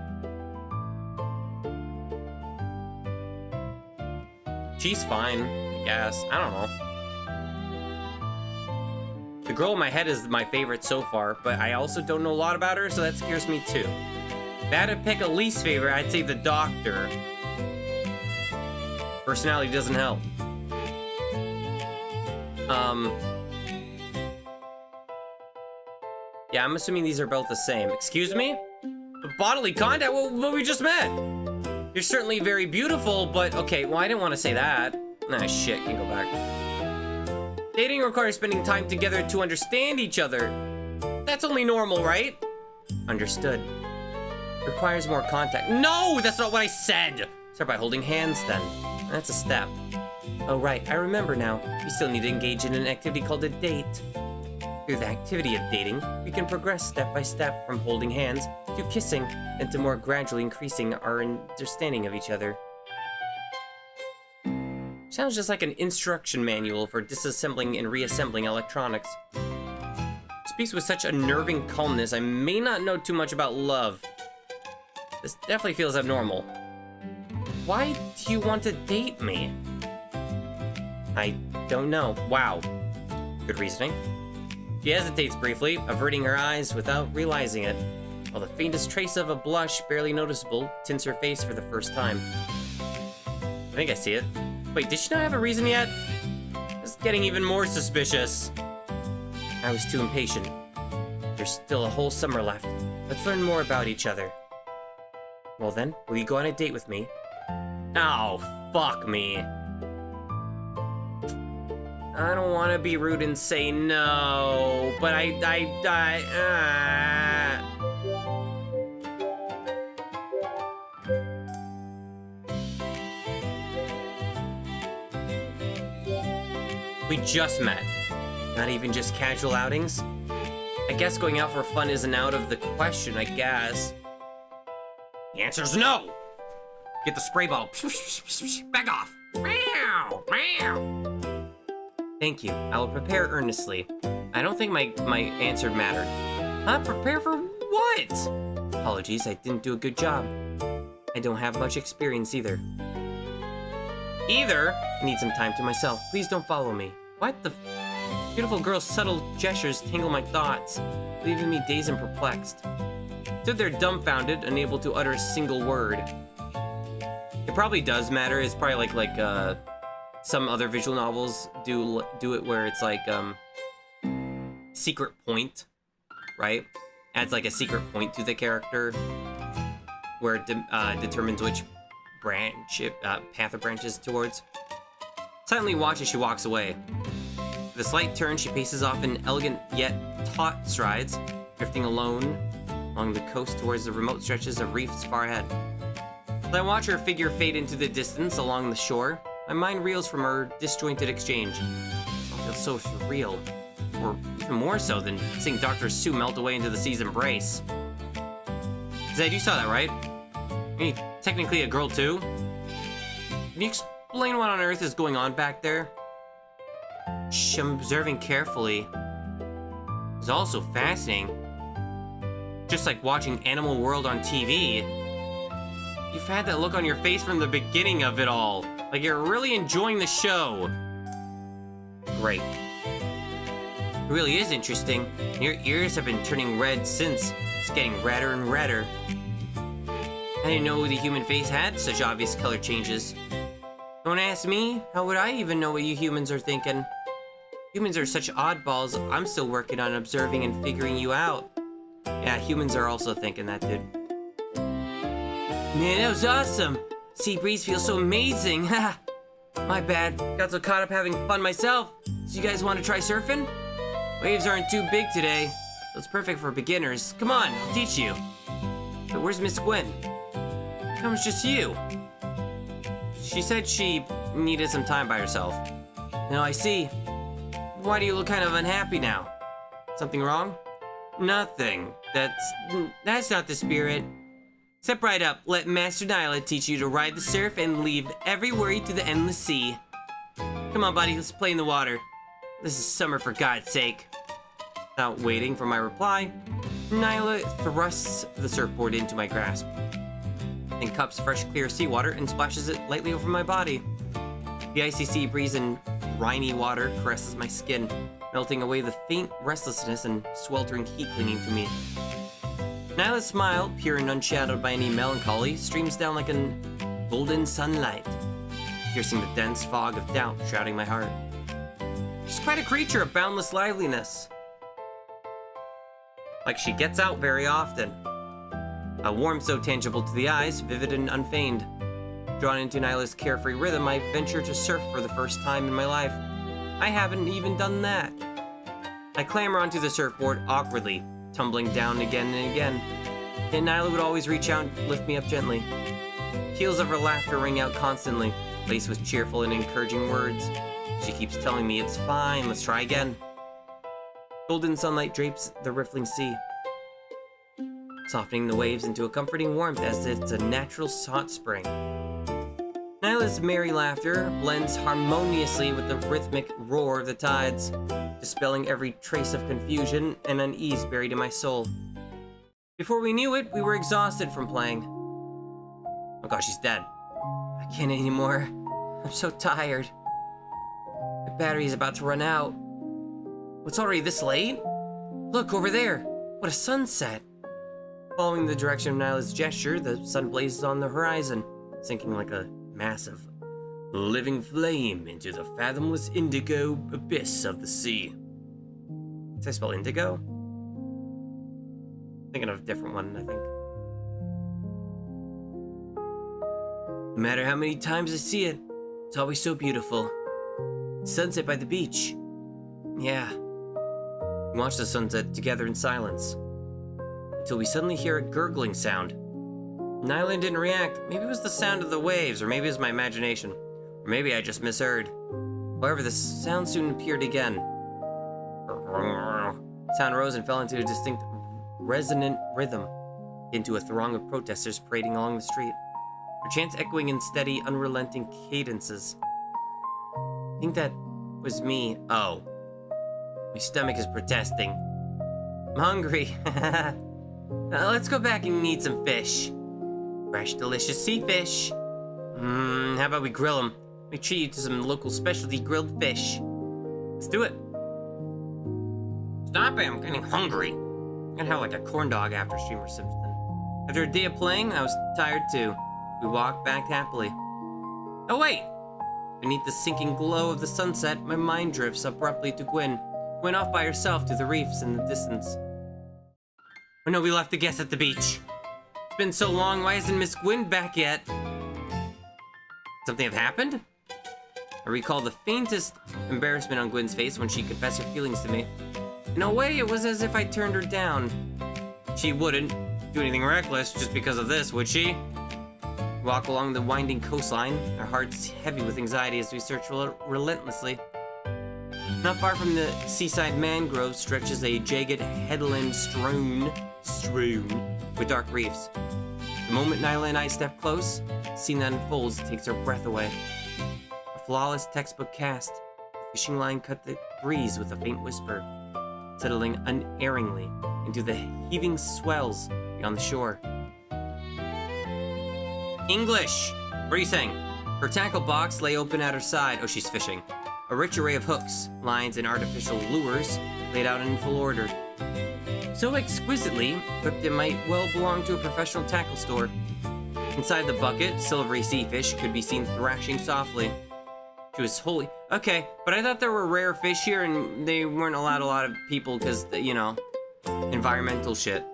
She's fine, I guess. I don't know. The girl in my head is my favorite so far, but I also don't know a lot about her, so that scares me too. If I had to pick a least favorite, I'd say the doctor. Personality doesn't help. Yeah, I'm assuming these are both the same. Excuse me? But bodily contact? Well, we just met. You're certainly very beautiful, but okay, well, I didn't want to say that. Nah, shit, can go back. Dating requires spending time together to understand each other. That's only normal, right? Understood. Requires more contact. No, that's not what I said. Start by holding hands, then. That's a step. Oh, right, I remember now. We still need to engage in an activity called a date. Through the activity of dating, we can progress step by step from holding hands to kissing and to more gradually increasing our understanding of each other. Sounds just like an instruction manual for disassembling and reassembling electronics. Speaks with such unnerving calmness, I may not know too much about love. This definitely feels abnormal. Why do you want to date me? I don't know. Wow. Good reasoning. She hesitates briefly, averting her eyes without realizing it, while the faintest trace of a blush, barely noticeable, tints her face for the first time. I think I see it. Wait, did she not have a reason yet? This is getting even more suspicious. I was too impatient. There's still a whole summer left. Let's learn more about each other. Well then, will you go on a date with me? Oh, fuck me. I don't want to be rude and say no, but We just met. Not even just casual outings? I guess going out for fun isn't out of the question, I guess. The answer's no! Get the spray bottle. Back off! Meow! Meow! Thank you. I will prepare earnestly. I don't think my answer mattered. Huh? Prepare for what? Apologies, I didn't do a good job. I don't have much experience either. I need some time to myself. Please don't follow me. What the beautiful girl's subtle gestures tangle my thoughts, leaving me dazed and perplexed. Stood there dumbfounded, unable to utter a single word. It probably does matter. It's probably like some other visual novels do it where it's like secret point, right? Adds like a secret point to the character where it determines which path it branches towards. Silently watch as she walks away. With a slight turn, she paces off in elegant yet taut strides, drifting alone along the coast towards the remote stretches of reefs far ahead. As I watch her figure fade into the distance along the shore, my mind reels from our disjointed exchange. It all feels so surreal, or even more so than seeing Dr. Sue melt away into the sea's embrace. Zed, you saw that, right? You're technically a girl too? Can you explain what on earth is going on back there? Shh, I'm observing carefully. It's also fascinating. Just like watching Animal World on TV. you've had that look on your face from the beginning of it all. Like you're really enjoying the show. Great. It really is interesting. Your ears have been turning red since. It's getting redder and redder. I didn't know the human face had such obvious color changes. Don't ask me. How would I even know what you humans are thinking? Humans are such oddballs. I'm still working on observing and figuring you out. Yeah, humans are also thinking that, dude. Man, that was awesome. Sea breeze feels so amazing. My bad. Got so caught up having fun myself. So you guys want to try surfing? Waves aren't too big today. So it's perfect for beginners. Come on, I'll teach you. But where's Miss Gwen? How come it's just you? She said she needed some time by herself. No, I see. Why do you look kind of unhappy now? Something wrong? Nothing. That's not the spirit. Step right up. Let Master Nyla teach you to ride the surf and leave every worry to the endless sea. Come on, buddy. Let's play in the water. This is summer, for God's sake. Without waiting for my reply, Nyla thrusts the surfboard into my grasp, then cups fresh, clear seawater and splashes it lightly over my body. The icy sea breeze and briny water caresses my skin, melting away the faint restlessness and sweltering heat clinging to me. Nyla's smile, pure and unshadowed by any melancholy, streams down like a golden sunlight, piercing the dense fog of doubt shrouding my heart. She's quite a creature of boundless liveliness. Like she gets out very often. A warmth so tangible to the eyes, vivid and unfeigned. Drawn into Nyla's carefree rhythm, I venture to surf for the first time in my life. I haven't even done that. I clamber onto the surfboard awkwardly, tumbling down again and again. Yet Nyla would always reach out and lift me up gently. Peals of her laughter ring out constantly, laced with cheerful and encouraging words. She keeps telling me it's fine, let's try again. Golden sunlight drapes the riffling sea, softening the waves into a comforting warmth as if it's a natural hot spring. Nyla's merry laughter blends harmoniously with the rhythmic roar of the tides, dispelling every trace of confusion and unease buried in my soul. Before we knew it, we were exhausted from playing. Oh gosh, she's dead. I can't anymore. I'm so tired. My battery's about to run out. It's already this late? Look, over there. What a sunset. Following the direction of Nyla's gesture, the sun blazes on the horizon, sinking like a massive, living flame into the fathomless indigo abyss of the sea. Did I spell indigo? Thinking of a different one, I think. No matter how many times I see it, it's always so beautiful. Sunset by the beach. Yeah. We watch the sunset together in silence, until we suddenly hear a gurgling sound. Nyla didn't react. Maybe it was the sound of the waves, or maybe it was my imagination. Or maybe I just misheard. However, the sound soon appeared again. Sound rose and fell into a distinct, resonant rhythm, into a throng of protesters parading along the street, their chants echoing in steady, unrelenting cadences. I think that was me. Oh. My stomach is protesting. I'm hungry. Let's go back and eat some fish. Fresh, delicious sea fish. How about we grill them? We treat you to some local specialty grilled fish. Let's do it. Stop it, I'm getting hungry. I'm gonna have like a corn dog after stream or something. After a day of playing, I was tired too. We walked back happily. Oh wait! Beneath the sinking glow of the sunset, my mind drifts abruptly to Gwen, who went off by herself to the reefs in the distance. Oh no, we left the guests at the beach. It's been so long, why isn't Miss Gwen back yet? Something have happened? I recall the faintest embarrassment on Gwen's face when she confessed her feelings to me. In a way, it was as if I turned her down. She wouldn't do anything reckless just because of this, would she? We walk along the winding coastline, our hearts heavy with anxiety as we search relentlessly. Not far from the seaside mangrove stretches a jagged headland strewn with dark reefs. The moment Nyla and I step close, the scene that unfolds takes our breath away. A flawless textbook cast, the fishing line cut the breeze with a faint whisper, settling unerringly into the heaving swells beyond the shore. English! What are you saying? Her tackle box lay open at her side. Oh, she's fishing. A rich array of hooks, lines, and artificial lures laid out in full order. So exquisitely equipped it might well belong to a professional tackle store. Inside the bucket, silvery sea fish could be seen thrashing softly. She was wholly... Okay, but I thought there were rare fish here and they weren't allowed a lot of people because, you know, environmental shit.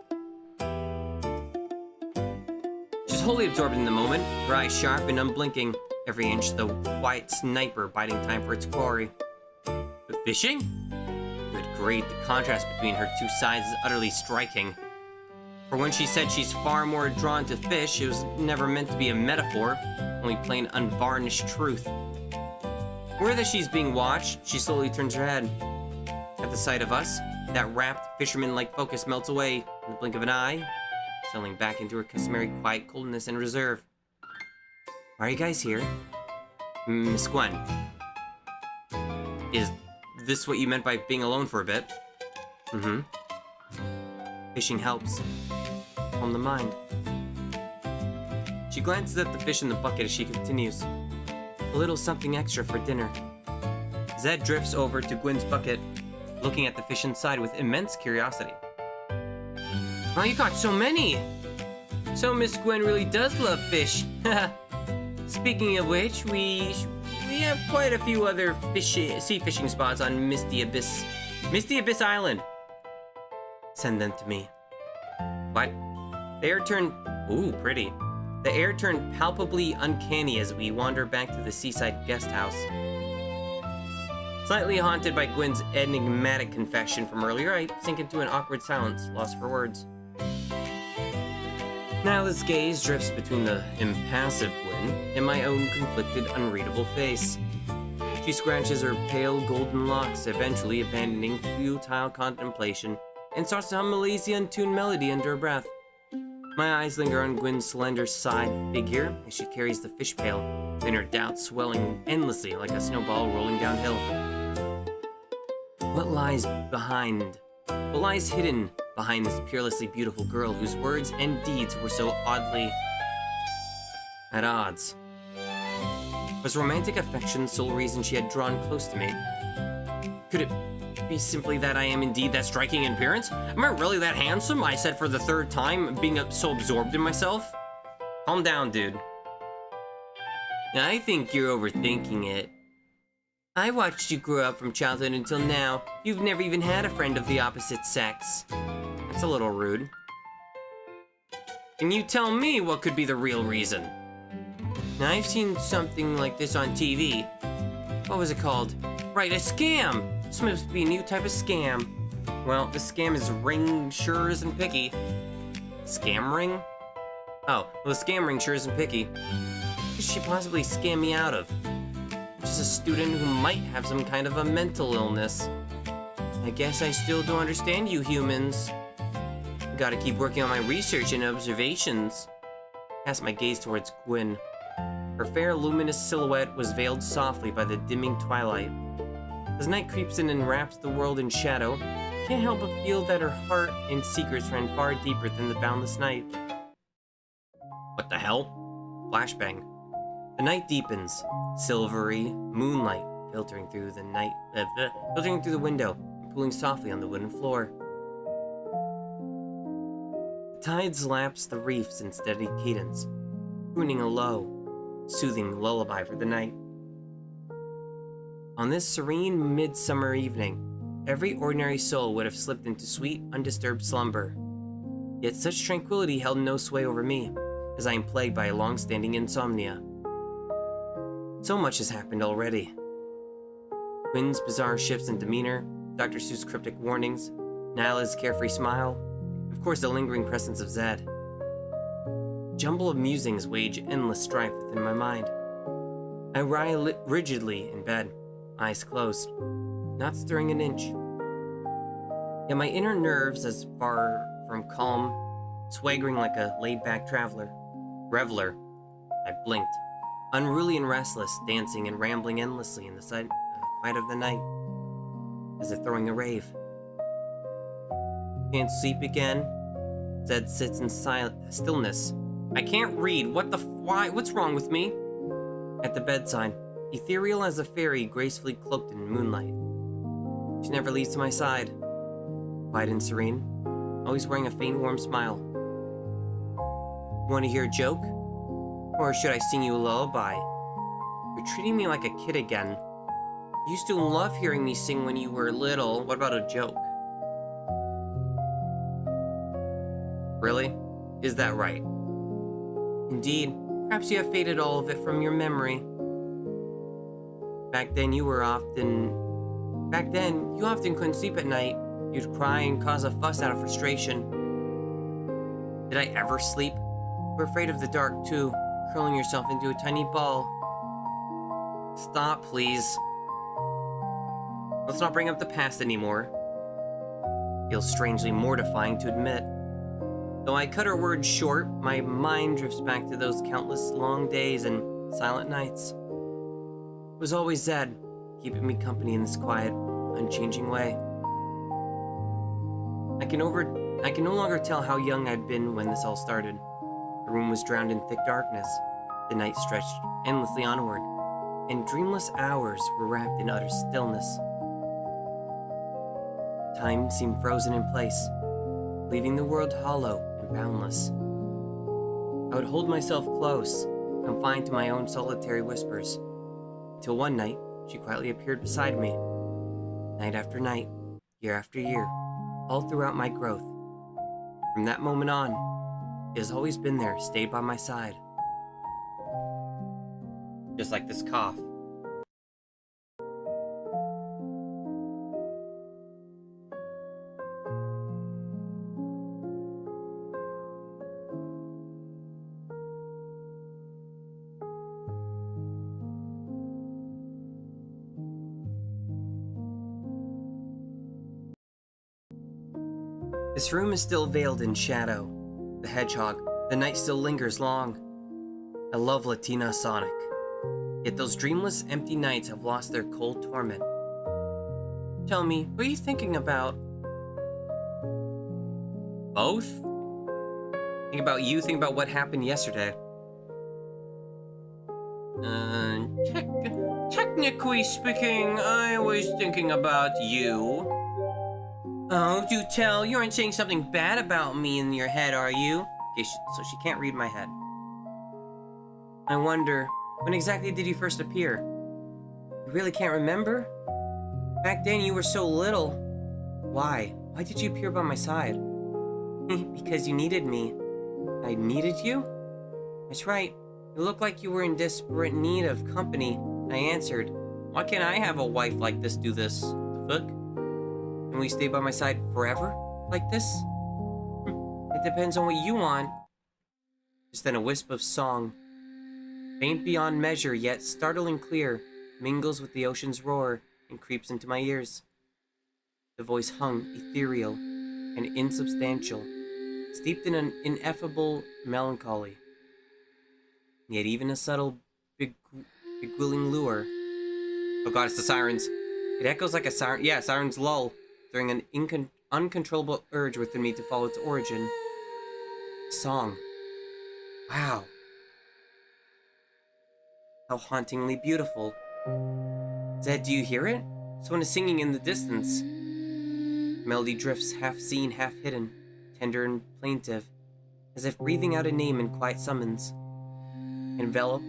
She's wholly absorbed in the moment, her eyes sharp and unblinking. Every inch the quiet sniper biding time for its quarry. But fishing? Good grief, the contrast between her two sides is utterly striking. For when she said she's far more drawn to fish, it was never meant to be a metaphor, only plain unvarnished truth. Aware that she's being watched, she slowly turns her head. At the sight of us, that rapt, fisherman-like focus melts away in the blink of an eye, settling back into her customary quiet coldness and reserve. Why are you guys here? Miss Gwen. Is this what you meant by being alone for a bit? Mm-hmm. Fishing helps. Calm the mind. She glances at the fish in the bucket as she continues. A little something extra for dinner. Zed drifts over to Gwen's bucket, looking at the fish inside with immense curiosity. Oh, you caught so many! So Miss Gwen really does love fish. Speaking of which, we have quite a few other sea fishing spots on Misty Abyss Island. Send them to me. What? The air turned... Ooh, pretty. The air turned palpably uncanny as we wander back to the seaside guest house. Slightly haunted by Gwen's enigmatic confession from earlier, I sink into an awkward silence, lost for words. Nyla's gaze drifts between the impassive Gwen and my own conflicted, unreadable face. She scratches her pale golden locks, eventually abandoning futile contemplation, and starts to hum a lazy, untuned melody under her breath. My eyes linger on Gwen's slender side figure as she carries the fish pail, and her doubts swelling endlessly like a snowball rolling downhill. What lies hidden behind this peerlessly beautiful girl whose words and deeds were so oddly at odds? Was romantic affection the sole reason she had drawn close to me? Could it be simply that I am indeed that striking in appearance? Am I really that handsome? I said for the third time, being so absorbed in myself. Calm down, dude. I think you're overthinking it. I watched you grow up from childhood until now. You've never even had a friend of the opposite sex. That's a little rude. Can you tell me what could be the real reason? Now, I've seen something like this on TV. What was it called? Right, a scam! This must be a new type of scam. Well, the scam is ring sure isn't picky. Scam ring? Oh, well, the scam ring sure isn't picky. What could she possibly scam me out of? Just a student who might have some kind of a mental illness. I guess I still don't understand you humans. Gotta keep working on my research and observations. Cast my gaze towards Gwen. Her fair, luminous silhouette was veiled softly by the dimming twilight. As night creeps in and wraps the world in shadow, I can't help but feel that her heart and secrets ran far deeper than the boundless night. What the hell? Flashbang. The night deepens, silvery moonlight filtering through the window and pooling softly on the wooden floor. The tides lapse the reefs in steady cadence, crooning a low, soothing lullaby for the night. On this serene midsummer evening, every ordinary soul would have slipped into sweet, undisturbed slumber. Yet such tranquility held no sway over me, as I am plagued by a long-standing insomnia. So much has happened already. Gwen's bizarre shifts in demeanor, Dr. Seuss' cryptic warnings, Nyla's carefree smile, of course the lingering presence of Zed. Jumble of musings wage endless strife within my mind. I lie rigidly in bed, eyes closed, not stirring an inch. Yet my inner nerves, as far from calm, swaggering like a laid-back reveler. I blinked, unruly and restless, dancing and rambling endlessly in the quiet of the night, as if throwing a rave. Can't sleep again? Zed sits in stillness, I can't read. What the why? What's wrong with me? At the bedside, ethereal as a fairy gracefully cloaked in moonlight. She never leaves my side. Quiet and serene, always wearing a faint warm smile. Want to hear a joke? Or should I sing you a lullaby? You're treating me like a kid again. You used to love hearing me sing when you were little. What about a joke? Really? Is that right? Indeed, perhaps you have faded all of it from your memory. Back then, you often couldn't sleep at night. You'd cry and cause a fuss out of frustration. Did I ever sleep? You were afraid of the dark, too, curling yourself into a tiny ball. Stop, please. Let's not bring up the past anymore. Feels strangely mortifying to admit. Though I cut her words short, my mind drifts back to those countless long days and silent nights. It was always Zed, keeping me company in this quiet, unchanging way. I can no longer tell how young I'd been when this all started. The room was drowned in thick darkness. The night stretched endlessly onward, and dreamless hours were wrapped in utter stillness. Time seemed frozen in place, leaving the world hollow and boundless. I would hold myself close, confined to my own solitary whispers, until one night she quietly appeared beside me. Night after night, year after year, all throughout my growth. From that moment on, it has always been there, stayed by my side. Just like this cough. This room is still veiled in shadow. The hedgehog, the night still lingers long. I love Latina Sonic. Yet those dreamless, empty nights have lost their cold torment. Tell me, what are you thinking about? Both? Think about you, think about what happened yesterday. Technically speaking, I was thinking about you. Oh, do tell, you aren't saying something bad about me in your head, are you? Okay, so she can't read my head. I wonder, when exactly did you first appear? You really can't remember? Back then you were so little. Why? Why did you appear by my side? Because you needed me. I needed you? That's right. You looked like you were in desperate need of company. I answered, why can't I have a wife like this do this? The fuck? Can we stay by my side forever? Like this? It depends on what you want. Just then a wisp of song, faint beyond measure yet startling clear, mingles with the ocean's roar and creeps into my ears. The voice hung ethereal and insubstantial, steeped in an ineffable melancholy, yet even a subtle beguiling lure. Oh god, it's the sirens. It echoes like a siren. Yeah, sirens lull during an uncontrollable urge within me to follow its origin. Song. Wow. How hauntingly beautiful. Zed, do you hear it? Someone is singing in the distance. Melody drifts half seen, half hidden, tender and plaintive, as if breathing out a name in quiet summons. Enveloped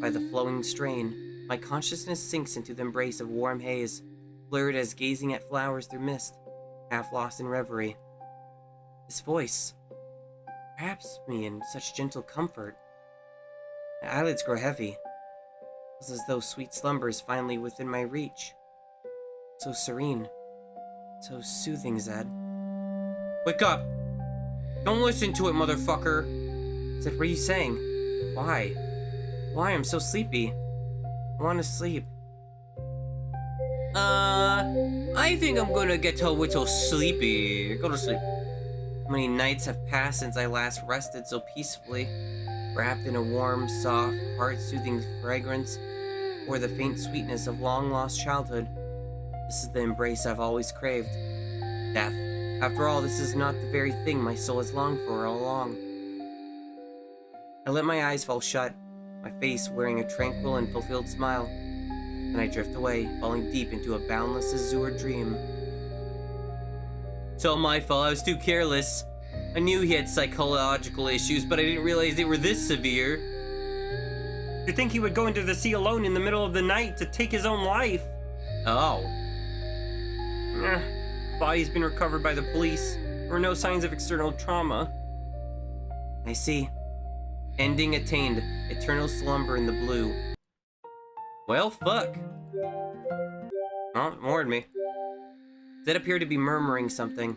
by the flowing strain, my consciousness sinks into the embrace of warm haze, blurred as gazing at flowers through mist, half lost in reverie. This voice wraps me in such gentle comfort. My eyelids grow heavy. It's as though sweet slumber is finally within my reach. So serene, so soothing, Zed. Wake up! Don't listen to it, motherfucker! Zed, what are you saying? Why? Why? I'm so sleepy. I want to sleep. I think I'm gonna get a little sleepy. Go to sleep. How many nights have passed since I last rested so peacefully, wrapped in a warm, soft, heart-soothing fragrance, or the faint sweetness of long-lost childhood. This is the embrace I've always craved. Death. After all, this is not the very thing my soul has longed for all along. I let my eyes fall shut, my face wearing a tranquil and fulfilled smile. Then I drift away, falling deep into a boundless azure dream. It's all my fault, I was too careless. I knew he had psychological issues, but I didn't realize they were this severe. You'd think he would go into the sea alone in the middle of the night to take his own life. Oh. Body's been recovered by the police. There were no signs of external trauma. I see. Ending attained. Eternal slumber in the blue. Well, fuck. Oh, it warned me. Zed appeared to be murmuring something.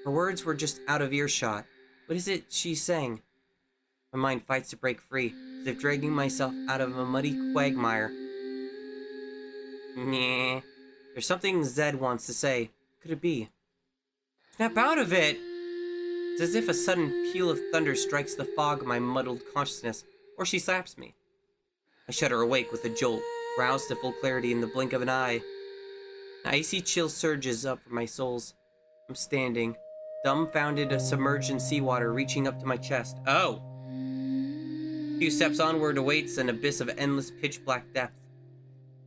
Her words were just out of earshot. What is it she's saying? My mind fights to break free, as if dragging myself out of a muddy quagmire. Nah. There's something Zed wants to say. What could it be? Snap out of it! It's as if a sudden peal of thunder strikes the fog of my muddled consciousness, or she slaps me. I shudder awake with a jolt, roused to full clarity in the blink of an eye. An icy chill surges up from my soles. I'm standing, dumbfounded, submerged in seawater reaching up to my chest. Oh! A few steps onward awaits an abyss of endless pitch-black depth.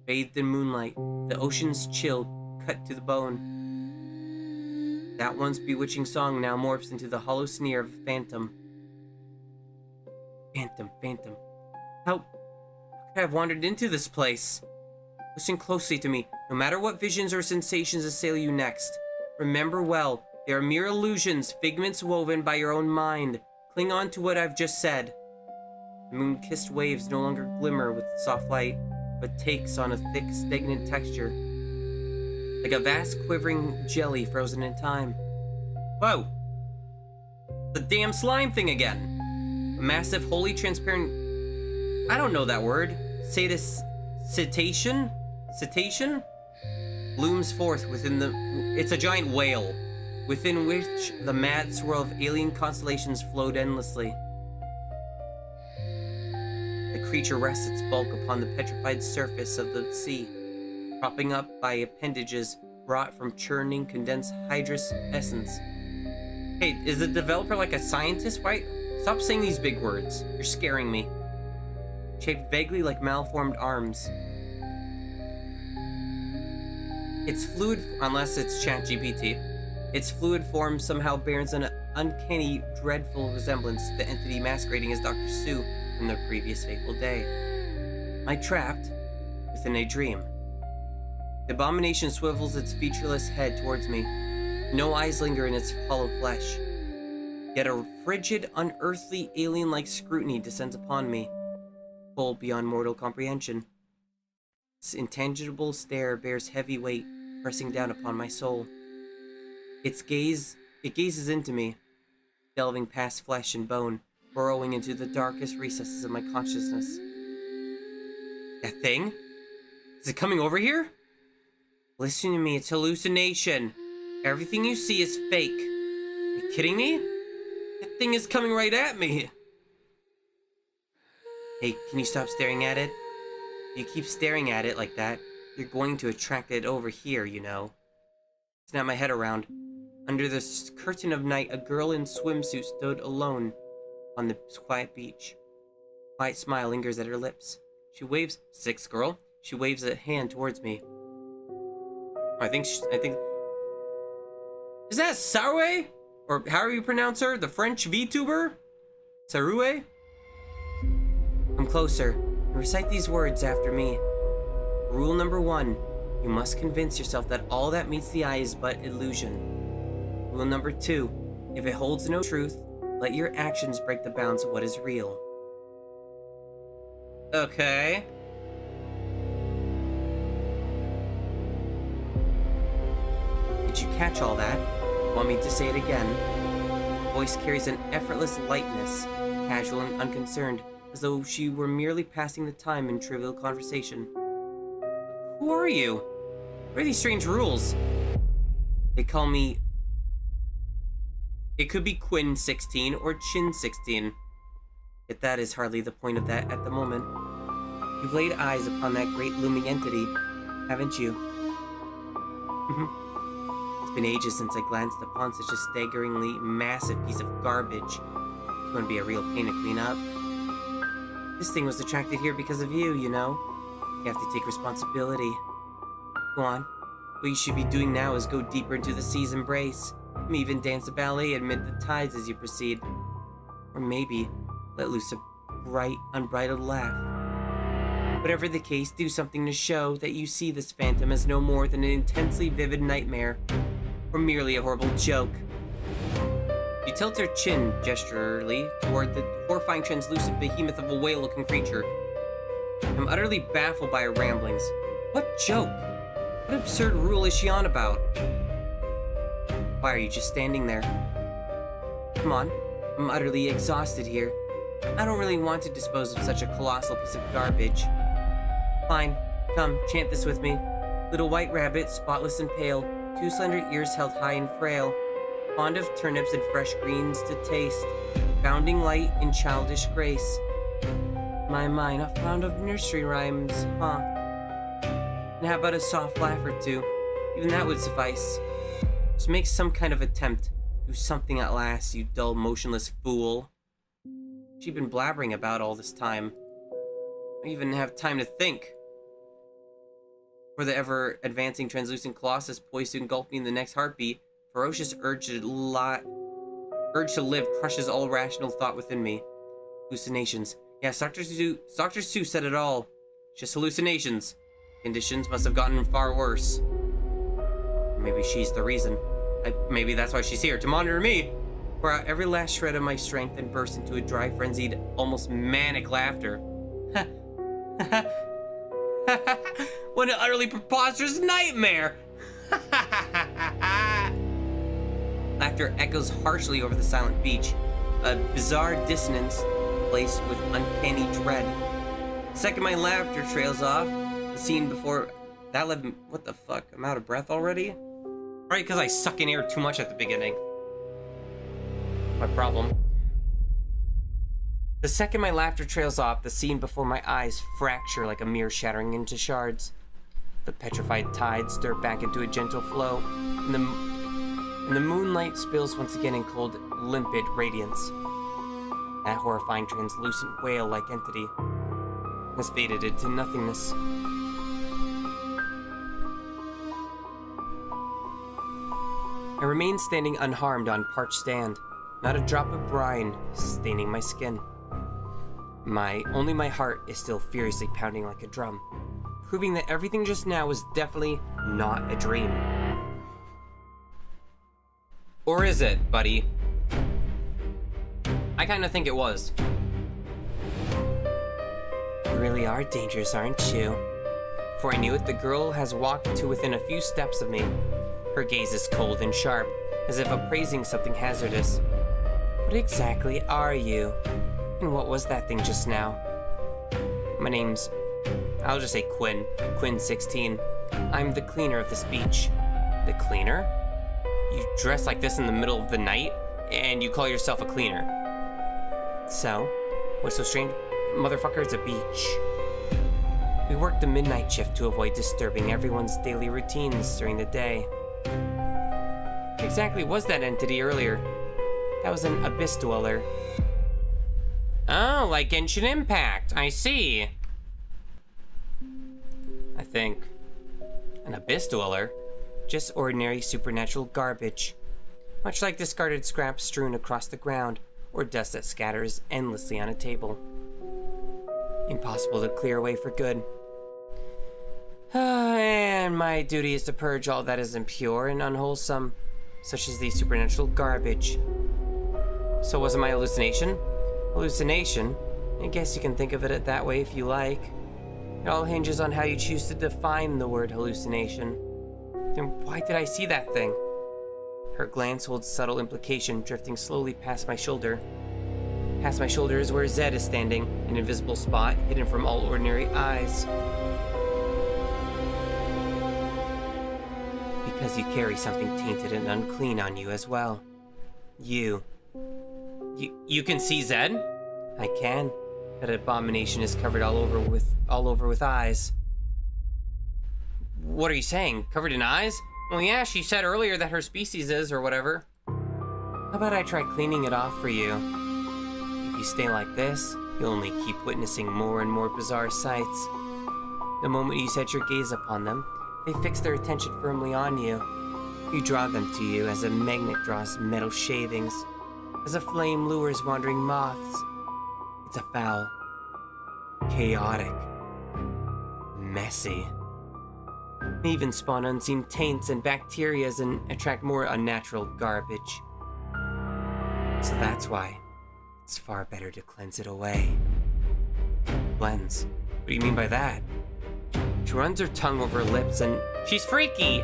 Bathed in moonlight, the ocean's chill cut to the bone. That once bewitching song now morphs into the hollow sneer of a phantom. Phantom. How could I have wandered into this place? Listen closely to me. No matter what visions or sensations assail you next, remember well, they are mere illusions, figments woven by your own mind. Cling on to what I've just said. The moon-kissed waves no longer glimmer with soft light, but takes on a thick, stagnant texture. Like a vast, quivering jelly frozen in time. Whoa! The damn slime thing again! A massive, wholly transparent... I don't know that word. Cetacean? Looms forth within the... It's a giant whale, within which the mad swirl of alien constellations flowed endlessly. The creature rests its bulk upon the petrified surface of the sea, propping up by appendages brought from churning condensed hydrous essence. Hey, is the developer like a scientist? Why? Stop saying these big words. You're scaring me. Shaped vaguely like malformed arms. Its fluid, unless it's ChatGPT, its fluid form somehow bears an uncanny, dreadful resemblance to the entity masquerading as Dr. Sue from the previous fateful day. Am I trapped within a dream? The abomination swivels its featureless head towards me. No eyes linger in its hollow flesh. Yet a frigid, unearthly, alien-like scrutiny descends upon me, full beyond mortal comprehension. Its intangible stare bears heavy weight, pressing down upon my soul. It gazes into me, delving past flesh and bone, burrowing into the darkest recesses of my consciousness. That thing? Is it coming over here? Listen to me, it's hallucination. Everything you see is fake. Are you kidding me? That thing is coming right at me. Hey, can you stop staring at it? If you keep staring at it like that, you're going to attract it over here, you know. Snap my head around. Under the curtain of night, a girl in swimsuit stood alone on the quiet beach. A quiet smile lingers at her lips. She waves, "Six, girl." She waves a hand towards me. I think, is that Sarue? Or how do you pronounce her? The French VTuber? Sarue? Come closer and recite these words after me. Rule number 1. You must convince yourself that all that meets the eye is but illusion. Rule number 2. If it holds no truth, let your actions break the bounds of what is real. Okay. Did you catch all that? Want me to say it again? The voice carries an effortless lightness, casual and unconcerned, as though she were merely passing the time in trivial conversation. Who are you? What are these strange rules? They call me... It could be Quinn 16 or Chin 16. Yet that is hardly the point of that at the moment. You've laid eyes upon that great looming entity, haven't you? It's been ages since I glanced upon such a staggeringly massive piece of garbage. It's going to be a real pain to clean up. This thing was attracted here because of you, you know? You have to take responsibility. Go on. What you should be doing now is go deeper into the sea's embrace. Maybe even dance a ballet amid the tides as you proceed. Or maybe let loose a bright, unbridled laugh. Whatever the case, do something to show that you see this phantom as no more than an intensely vivid nightmare, or merely a horrible joke. You tilt her chin gesturally toward the horrifying translucent behemoth of a whale-looking creature. I'm utterly baffled by her ramblings. What joke? What absurd rule is she on about? Why are you just standing there? Come on, I'm utterly exhausted here. I don't really want to dispose of such a colossal piece of garbage. Fine, come, chant this with me. Little white rabbit, spotless and pale, 2 slender ears held high and frail, fond of turnips and fresh greens to taste, bounding light in childish grace. My, not fond of nursery rhymes, huh? And how about a soft laugh or two? Even that would suffice. Just make some kind of attempt. Do something at last, you dull, motionless fool. She'd been blabbering about all this time. I even have time to think. For the ever-advancing translucent colossus poised to engulf me in the next heartbeat, ferocious urge to live crushes all rational thought within me. Hallucinations. Yes, Dr. Seuss said it all. Just hallucinations. Conditions must have gotten far worse. Maybe she's the reason. Maybe that's why she's here, to monitor me. Pour out every last shred of my strength and burst into a dry, frenzied, almost manic laughter. What an utterly preposterous nightmare! Laughter echoes harshly over the silent beach, a bizarre dissonance laced with uncanny dread. The second my laughter trails off, the scene before that led me. What the fuck? I'm out of breath already? Probably because I suck in air too much at the beginning. My problem. The second my laughter trails off, the scene before my eyes fracture like a mirror shattering into shards. The petrified tides stir back into a gentle flow, and the moonlight spills once again in cold, limpid radiance. That horrifying, translucent whale-like entity has faded into nothingness. I remain standing unharmed on parched sand, not a drop of brine staining my skin. Only my heart is still furiously pounding like a drum, proving that everything just now was definitely not a dream. Or is it, buddy? I kinda think it was. You really are dangerous, aren't you? Before I knew it, the girl has walked to within a few steps of me. Her gaze is cold and sharp, as if appraising something hazardous. What exactly are you? And what was that thing just now? My name's... I'll just say Quinn. Quinn 16. I'm the cleaner of this beach. The cleaner? You dress like this in the middle of the night, and you call yourself a cleaner. So? What's so strange? Motherfucker, it's a beach. We work the midnight shift to avoid disturbing everyone's daily routines during the day. What exactly was that entity earlier? That was an abyss dweller. Oh, like Genshin Impact. I see. I think. An abyss dweller? Just ordinary supernatural garbage. Much like discarded scraps strewn across the ground, or dust that scatters endlessly on a table. Impossible to clear away for good. And my duty is to purge all that is impure and unwholesome, such as the supernatural garbage. So was it my hallucination? Hallucination? I guess you can think of it that way if you like. It all hinges on how you choose to define the word hallucination. Then why did I see that thing? Her glance holds subtle implication, drifting slowly past my shoulder. Past my shoulder is where Zed is standing, an invisible spot hidden from all ordinary eyes. Because you carry something tainted and unclean on you as well. You can see Zed? I can. That abomination is covered all over with eyes. What are you saying? Covered in eyes? Well, yeah, she said earlier that her species is, or whatever. How about I try cleaning it off for you? If you stay like this, You'll only keep witnessing more and more bizarre sights. The moment you set your gaze upon them, they fix their attention firmly on you. You draw them to you as a magnet draws metal shavings, as a flame lures wandering moths. It's a foul, chaotic, messy. They even spawn unseen taints and bacterias and attract more unnatural garbage. So that's why it's far better to cleanse it away. Cleanse? What do you mean by that? She runs her tongue over her lips and... She's freaky!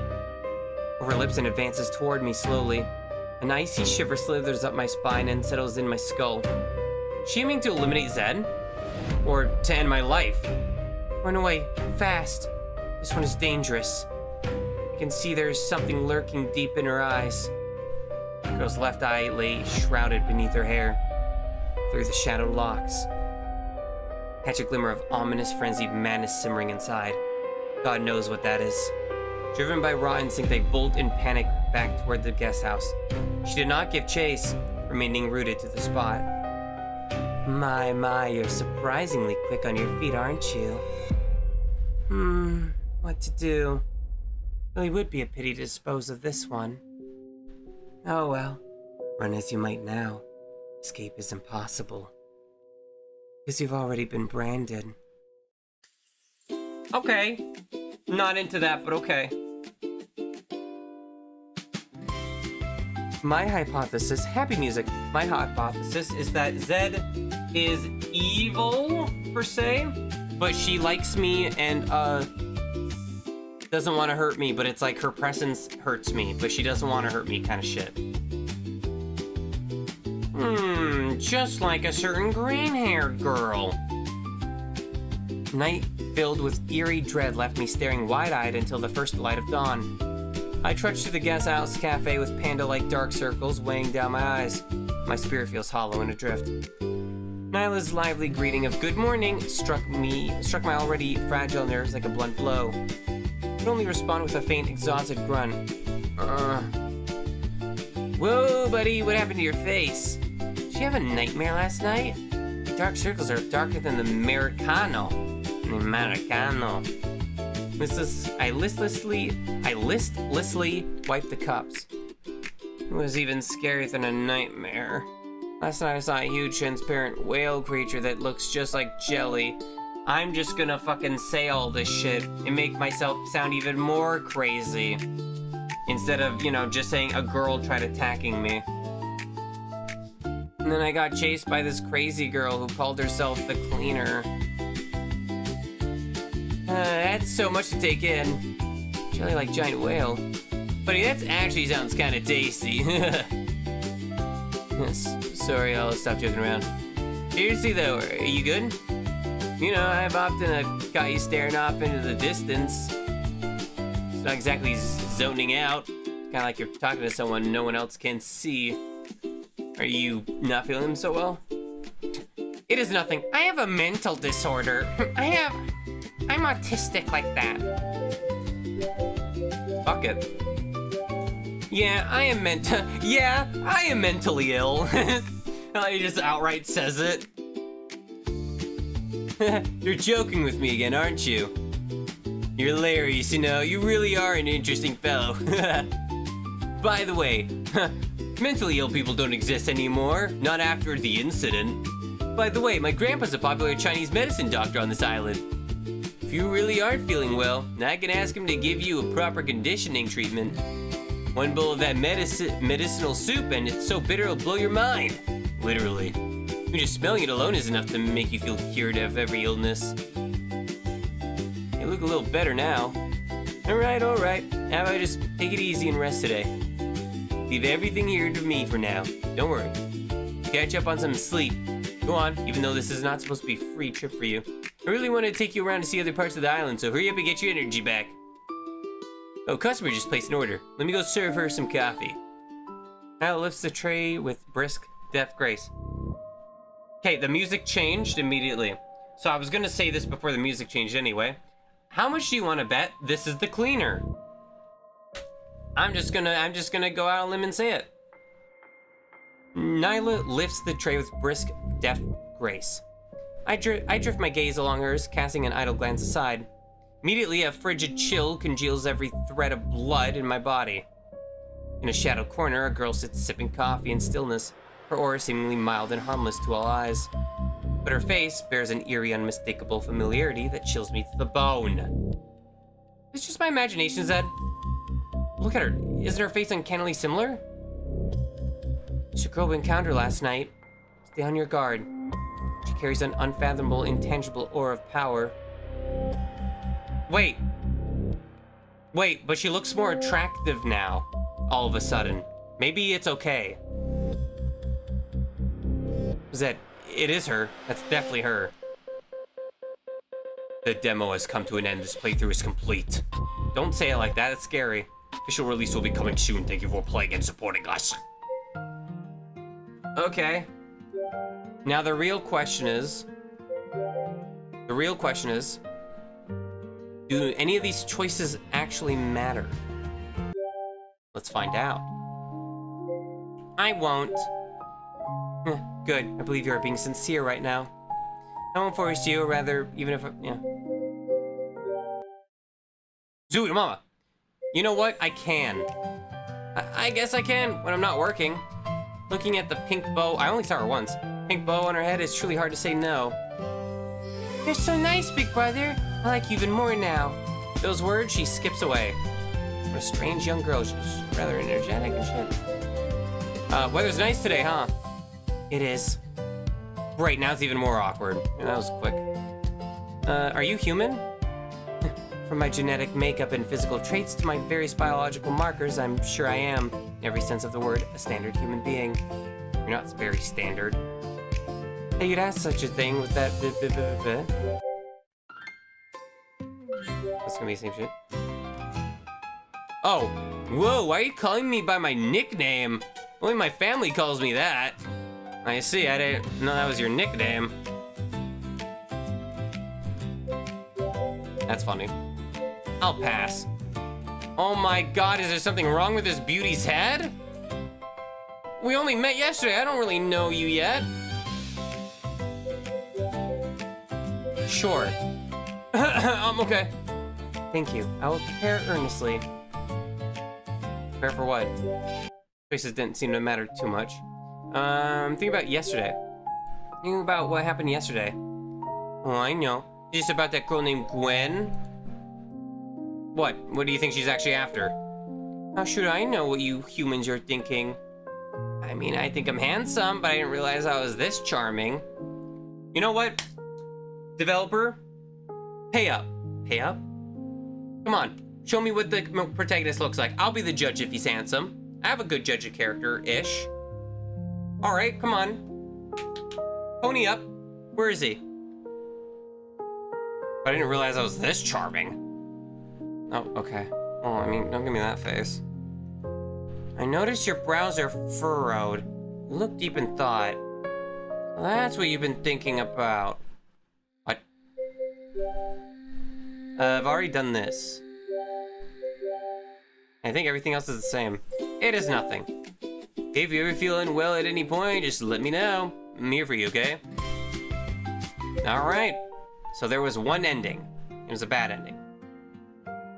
Over her lips and advances toward me slowly. An icy shiver slithers up my spine and settles in my skull. Is she aiming to eliminate Zed? Or to end my life? Run away, fast. This one is dangerous. I can see there's something lurking deep in her eyes. The girl's left eye lay shrouded beneath her hair. Through the shadowed locks, catch a glimmer of ominous, frenzied madness simmering inside. God knows what that is. Driven by raw instinct, they bolt in panic back toward the guest house. She did not give chase, remaining rooted to the spot. My, you're surprisingly quick on your feet, aren't you? What to do? Really would be a pity to dispose of this one. Oh well, run as you might now. Escape is impossible. Because you've already been branded. Okay. Not into that, but okay. My hypothesis, happy music. My hypothesis is that Zed is evil, per se, but she likes me and, doesn't want to hurt me, but it's like her presence hurts me, but she doesn't want to hurt me kind of shit. Just like a certain green-haired girl. Night filled with eerie dread left me staring wide-eyed until the first light of dawn. I trudged to the guest house cafe with panda-like dark circles weighing down my eyes. My spirit feels hollow and adrift. Nyla's lively greeting of good morning struck my already fragile nerves like a blunt blow. I could only respond with a faint, exhausted grunt. Whoa, buddy, what happened to your face? Did you have a nightmare last night? The dark circles are darker than the Americano. I listlessly wiped the cups. It was even scarier than a nightmare. Last night I saw a huge transparent whale creature that looks just like jelly. I'm just gonna fucking say all this shit and make myself sound even more crazy. Instead of, just saying a girl tried attacking me. And then I got chased by this crazy girl who called herself the cleaner. That's so much to take in. Jelly like giant whale. Buddy, that actually sounds kind of tasty. Yes, sorry, I'll stop joking around. Seriously though, are you good? I've often got you staring off into the distance. It's not exactly zoning out. Kind of like you're talking to someone no one else can see. Are you not feeling so well? It is nothing. I have a mental disorder. I'm autistic like that. Fuck it. Yeah, I am mentally ill. He just outright says it. You're joking with me again, aren't you? You're hilarious, you really are an interesting fellow. By the way, mentally ill people don't exist anymore, not after the incident. By the way, my grandpa's a popular Chinese medicine doctor on this island. If you really aren't feeling well, I can ask him to give you a proper conditioning treatment. One bowl of that medicinal soup and it's so bitter it'll blow your mind. Literally. Just smelling it alone is enough to make you feel cured of every illness. You look a little better now. Alright. How about I just take it easy and rest today? Leave everything here to me for now. Don't worry. Catch up on some sleep. Go on, even though this is not supposed to be a free trip for you. I really want to take you around to see other parts of the island, so hurry up and get your energy back. Oh, customer just placed an order. Let me go serve her some coffee. Al lifts the tray with brisk, deft grace. Okay, the music changed immediately. So I was gonna say this before the music changed anyway. How much do you want to bet this is the cleaner? I'm just gonna go out on a limb and say it. Nyla lifts the tray with brisk, deft grace. I drift my gaze along hers, casting an idle glance aside. Immediately, a frigid chill congeals every thread of blood in my body. In a shadowed corner, a girl sits sipping coffee in stillness, her aura seemingly mild and harmless to all eyes. But her face bears an eerie, unmistakable familiarity that chills me to the bone. It's just my imagination, Zed. Look at her. Isn't her face uncannily similar? It's a girl we encountered last night. Stay on your guard. She carries an unfathomable, intangible aura of power. Wait, but she looks more attractive now, all of a sudden. Maybe it's okay. Zed, it is her. That's definitely her. The demo has come to an end. This playthrough is complete. Don't say it like that, it's scary. Official release will be coming soon. Thank you for playing and supporting us. Okay. Now the real question is... do any of these choices actually matter? Let's find out. I won't. Good. I believe you are being sincere right now. I won't force you, or rather, even if... yeah. Zooey, mama. You know what? I can. I guess I can when I'm not working. Looking at the pink bow... I only saw her once. Pink bow on her head is truly hard to say no. You're so nice, big brother. I like you even more now. Those words, she skips away. What a strange young girl. She's rather energetic and shit. Weather's nice today, huh? It is. Right, now it's even more awkward. Yeah, that was quick. Are you human? From my genetic makeup and physical traits to my various biological markers, I'm sure I am, in every sense of the word, a standard human being. You're not very standard. Hey, you'd ask such a thing with that That's gonna be the same shit. Oh, whoa, why are you calling me by my nickname? Only my family calls me that. I see, I didn't know that was your nickname. That's funny. I'll pass. Oh my god, is there something wrong with this beauty's head? We only met yesterday, I don't really know you yet. Sure. Okay. Thank you. I will prepare earnestly. Prepare for what? Choices didn't seem to matter too much. Think about yesterday. Think about what happened yesterday. Oh, I know. Is this about that girl named Gwen? What? What do you think she's actually after? How should I know what you humans are thinking? I mean, I think I'm handsome, but I didn't realize I was this charming. You know what? Developer, pay up. Pay up? Come on, show me what the protagonist looks like. I'll be the judge if he's handsome. I have a good judge of character-ish. All right, come on. Pony up. Where is he? I didn't realize I was this charming. Oh, okay. Oh, I mean, don't give me that face. I noticed your brows are furrowed. You look deep in thought. Well, that's what you've been thinking about. What? I've already done this. I think everything else is the same. It is nothing. If you're ever feeling well at any point, just let me know. I'm here for you, okay? Alright. So there was one ending. It was a bad ending.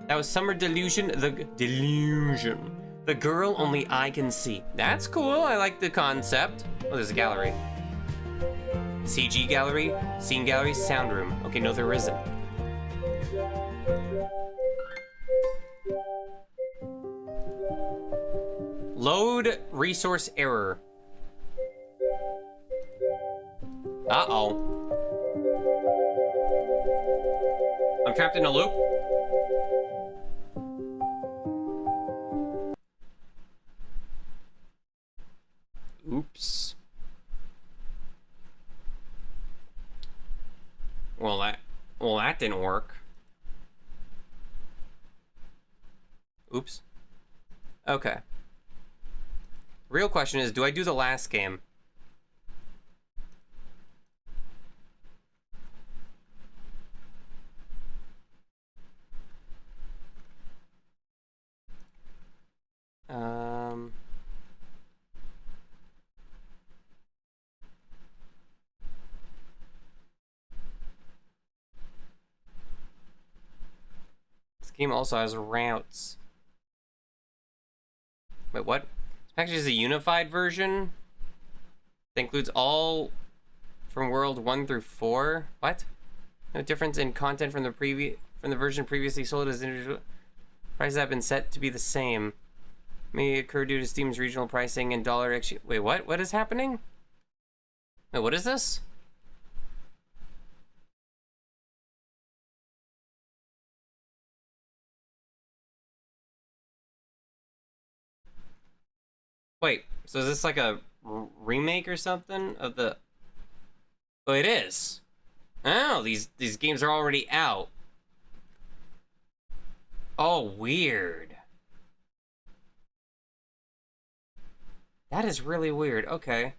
That was Summer Delusion, Delusion. The girl only I can see. That's cool, I like the concept. Oh, there's a gallery. CG gallery, scene gallery, sound room. Okay, no there isn't. Load resource error. Uh-oh. I'm trapped in a loop. Oops. Well, that didn't work. Oops. Okay. Real question is, do I do the last game? The game also has routes. Wait, what? This package is a unified version that includes all from World 1 through 4. What? No difference in content from the version previously sold as individual. Prices have been set to be the same. May occur due to Steam's regional pricing and dollar exchange. Wait, what? What is happening? Wait, what is this? Wait, so is this like a remake or something of the... Oh, it is. Oh, these games are already out. Oh, weird. That is really weird. Okay.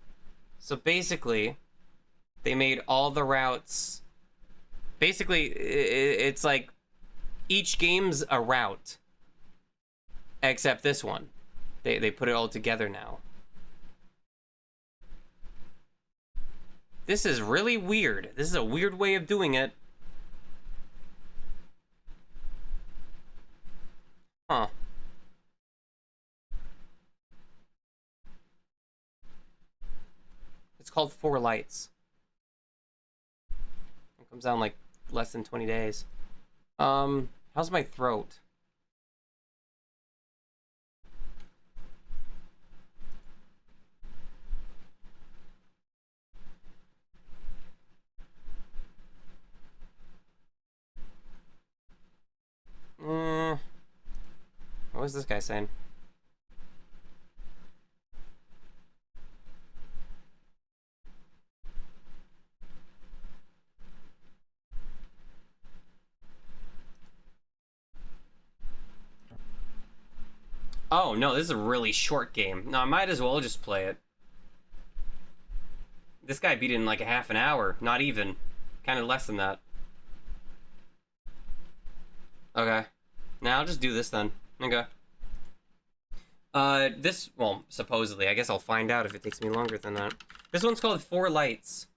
So basically, they made all the routes... Basically, it's like each game's a route. Except this one. They put it all together now. This is really weird. This is a weird way of doing it. Huh. It's called Four Lights. It comes out in like less than 20 days. How's my throat? What was this guy saying? Oh, no, this is a really short game. No, I might as well just play it. This guy beat it in like a half an hour. Not even. Kind of less than that. Okay. Now I'll just do this then. Okay. This, well, supposedly. I guess I'll find out if it takes me longer than that. This one's called Four Lights.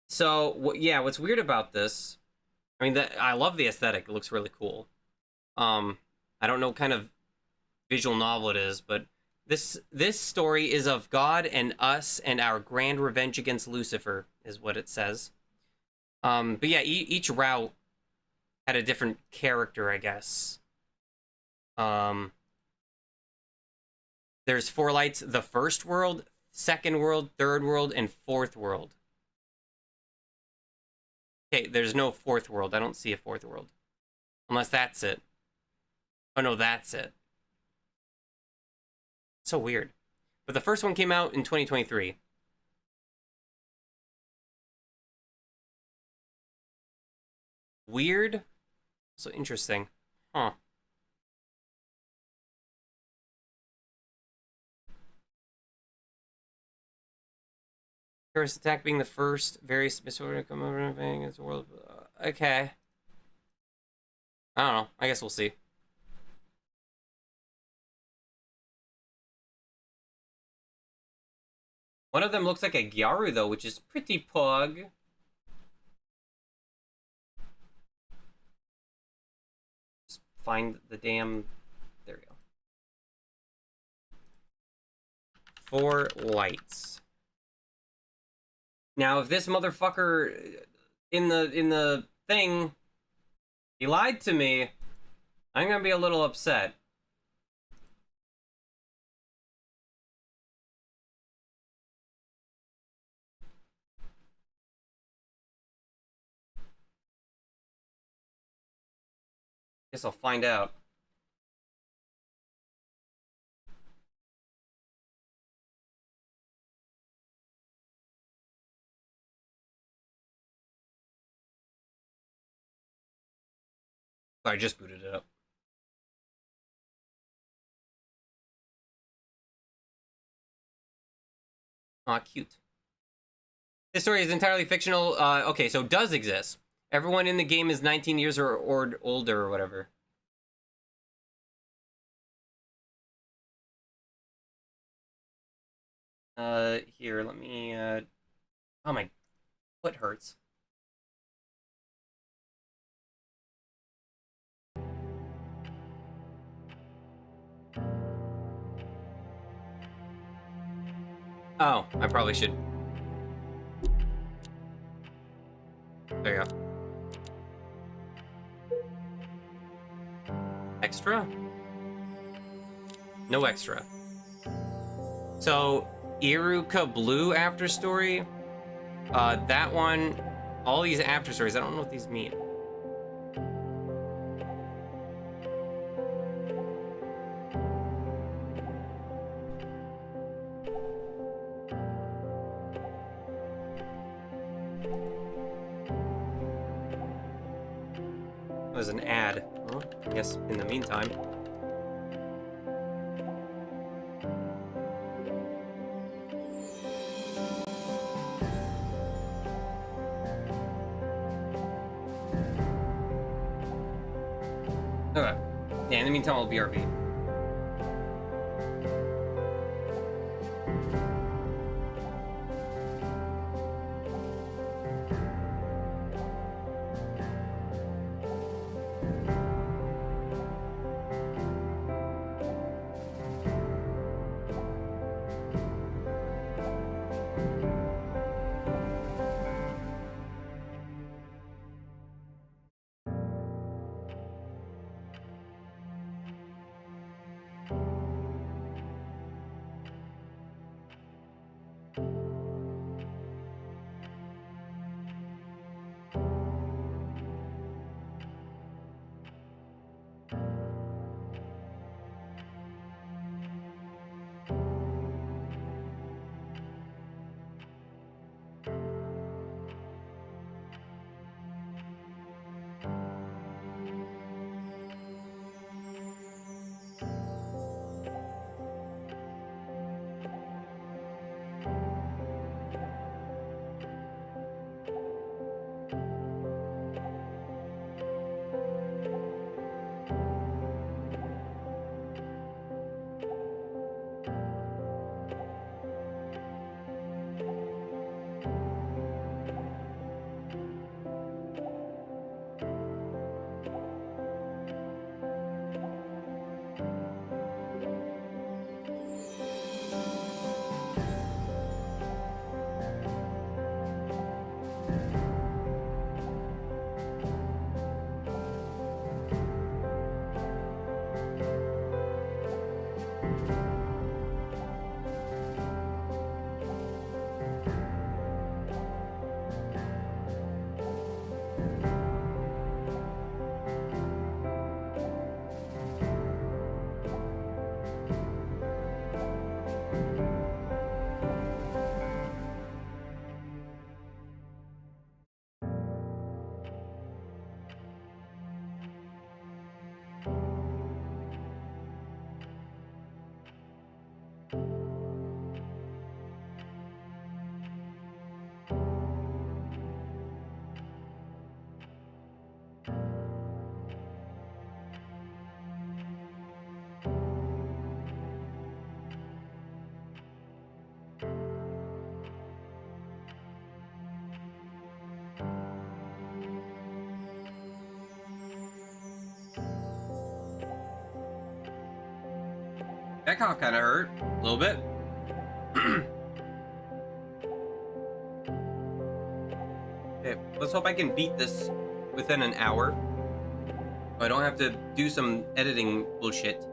So, yeah, what's weird about this... I mean, I love the aesthetic. It looks really cool. I don't know what kind of visual novel it is, but this story is of God and us and our grand revenge against Lucifer, is what it says. But yeah, each route had a different character, I guess. There's Four Lights, the first world, second world, third world, and fourth world. Okay, there's no fourth world. I don't see a fourth world. Unless that's it. Oh no, that's it. So weird. But the first one came out in 2023. Weird. So interesting. Huh. Terrorist attack being the first various disorder come over and against the world. Okay. I don't know. I guess we'll see. One of them looks like a Gyaru, though, which is pretty pug. Just find the damn... There we go. Four Lights. Now, if this motherfucker in the thing, he lied to me, I'm gonna be a little upset. Guess I'll find out. I just booted it up. Aw, cute. This story is entirely fictional. Okay, so does exist. Everyone in the game is 19 years or older or whatever. Here, let me, oh, my foot hurts. Oh, I probably should. There you go. Extra? No extra. So, Iruka Blue after story. That one, all these after stories, I don't know what these mean. There's an ad. Well, I guess in the meantime. Okay. Yeah, in the meantime, I'll BRB. That cough kind of hurt a little bit. Okay, let's hope I can beat this within an hour. I don't have to do some editing bullshit.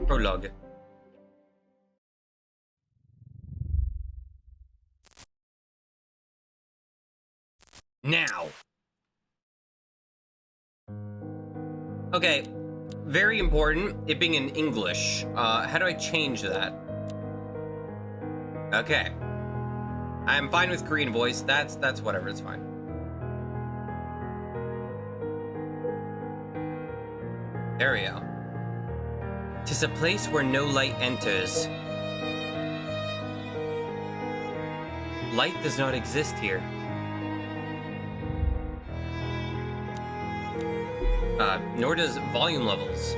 Prologue. Now. Okay, very important, it being in English. How do I change that? Okay. I'm fine with Korean voice. That's whatever, it's fine. There we go. 'Tis a place where no light enters. Light does not exist here. Nor does volume levels.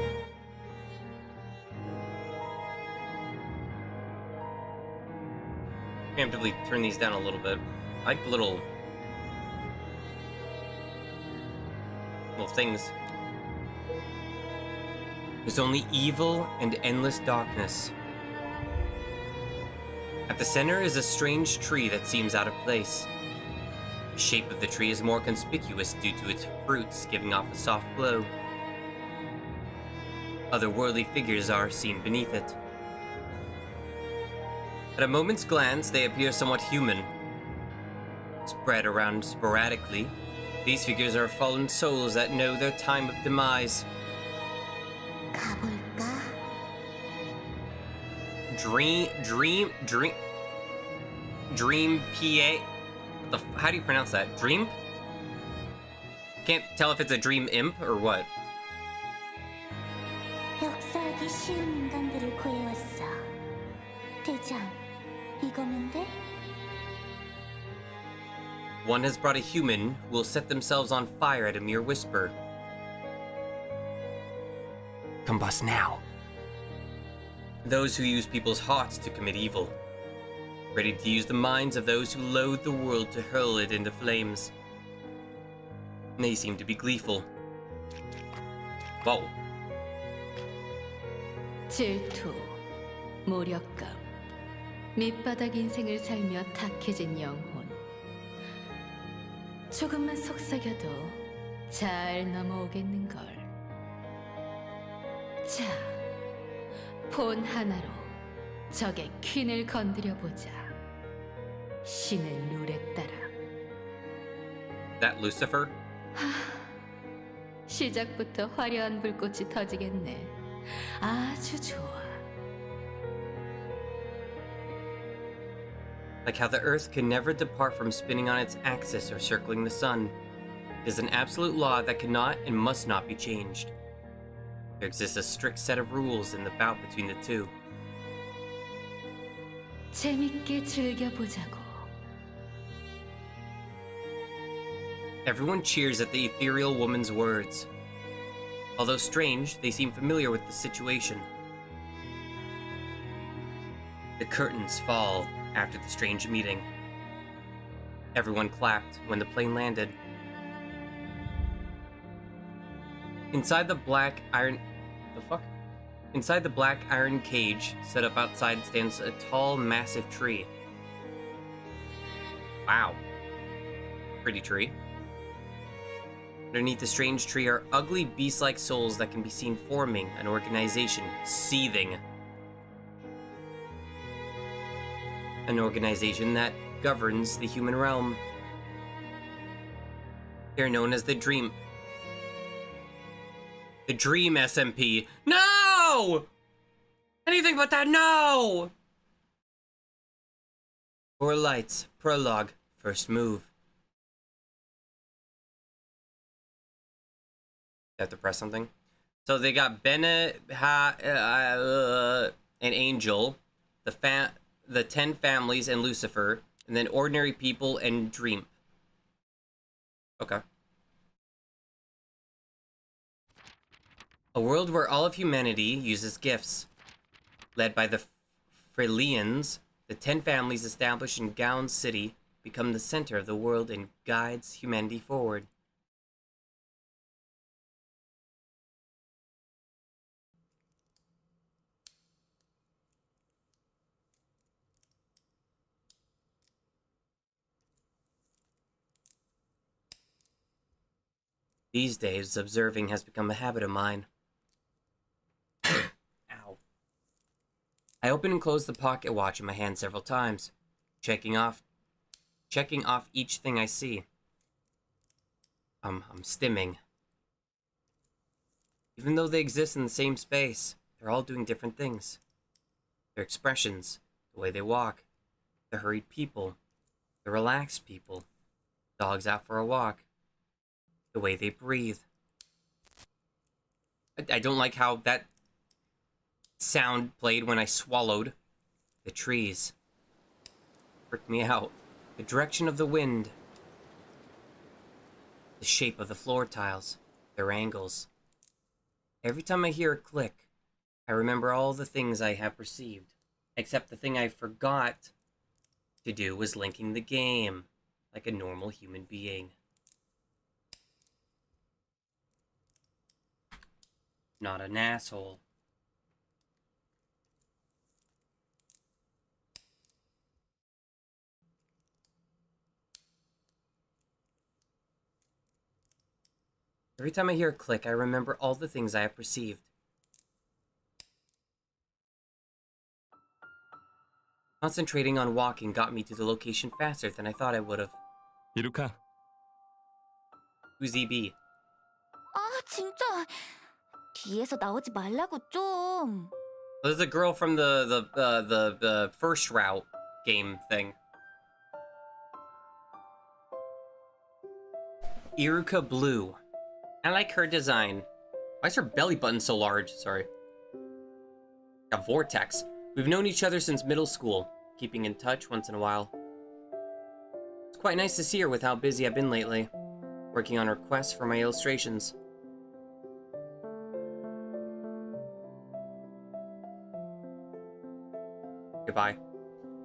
Preemptively turn these down a little bit. I like the little Well, things. There's only evil and endless darkness. At the center is a strange tree that seems out of place. The shape of the tree is more conspicuous due to its fruits giving off a soft glow. Otherworldly figures are seen beneath it. At a moment's glance, they appear somewhat human. Spread around sporadically, these figures are fallen souls that know their time of demise. 가볼까? Dream PA. How do you pronounce that? Dream? Can't tell if it's a dream imp or what. 역사하기 쉬운 인간들을 구해왔어. 대장, 이거면 돼? One has brought a human who will set themselves on fire at a mere whisper. Combust now. Those who use people's hearts to commit evil. Ready to use the minds of those who loathe the world to hurl it into flames. They seem to be gleeful. Whoa. 질투, 모력감, 밑바닥 인생을 살며 탁해진 영혼. 조금만 속삭여도 잘 넘어오겠는걸. 자, 폰 하나로 적의 퀸을 건드려보자. 신의 룰에 따라. That Lucifer? 시작부터 화려한 불꽃이 터지겠네. 아주 좋아. Like how the Earth can never depart from spinning on its axis or circling the sun. It is an absolute law that cannot and must not be changed. There exists a strict set of rules in the bout between the two. 재밌게 즐겨보자고. Everyone cheers at the ethereal woman's words. Although strange, they seem familiar with the situation. The curtains fall after the strange meeting. Everyone clapped when the plane landed. Inside the black iron cage set up outside stands a tall, massive tree. Wow. Pretty tree. Underneath the strange tree are ugly beast-like souls that can be seen forming an organization, seething. An organization that governs the human realm. They're known as the Dream SMP. No! Anything but that, no! 4 lights, prologue, first move. You have to press something. So they got Bennett, and Angel, the 10 families and Lucifer, and then ordinary people and Dream. Okay. A world where all of humanity uses gifts. Led by the Freelians, the 10 families established in Gown City become the center of the world and guides humanity forward. These days, observing has become a habit of mine. Ow. I open and close the pocket watch in my hand several times, checking off each thing I see. I'm stimming. Even though they exist in the same space, they're all doing different things. Their expressions, the way they walk, the hurried people, the relaxed people, dogs out for a walk, the way they breathe. I don't like how that sound played when I swallowed. The trees freaked me out. The direction of the wind. The shape of the floor tiles. Their angles. Every time I hear a click, I remember all the things I have perceived. Except the thing I forgot to do was linking the game, like a normal human being. Not an asshole. Every time I hear a click, I remember all the things I have perceived. Concentrating on walking got me to the location faster than I thought I would have. 이루카, Who's EB? 아, 진짜. 뒤에서 나오지 말라고 좀. There's a girl from the first route game thing. Iruka Blue. I like her design. Why is her belly button so large? Sorry. A Vortex. We've known each other since middle school, keeping in touch once in a while. It's quite nice to see her with how busy I've been lately, working on requests for my illustrations. Goodbye.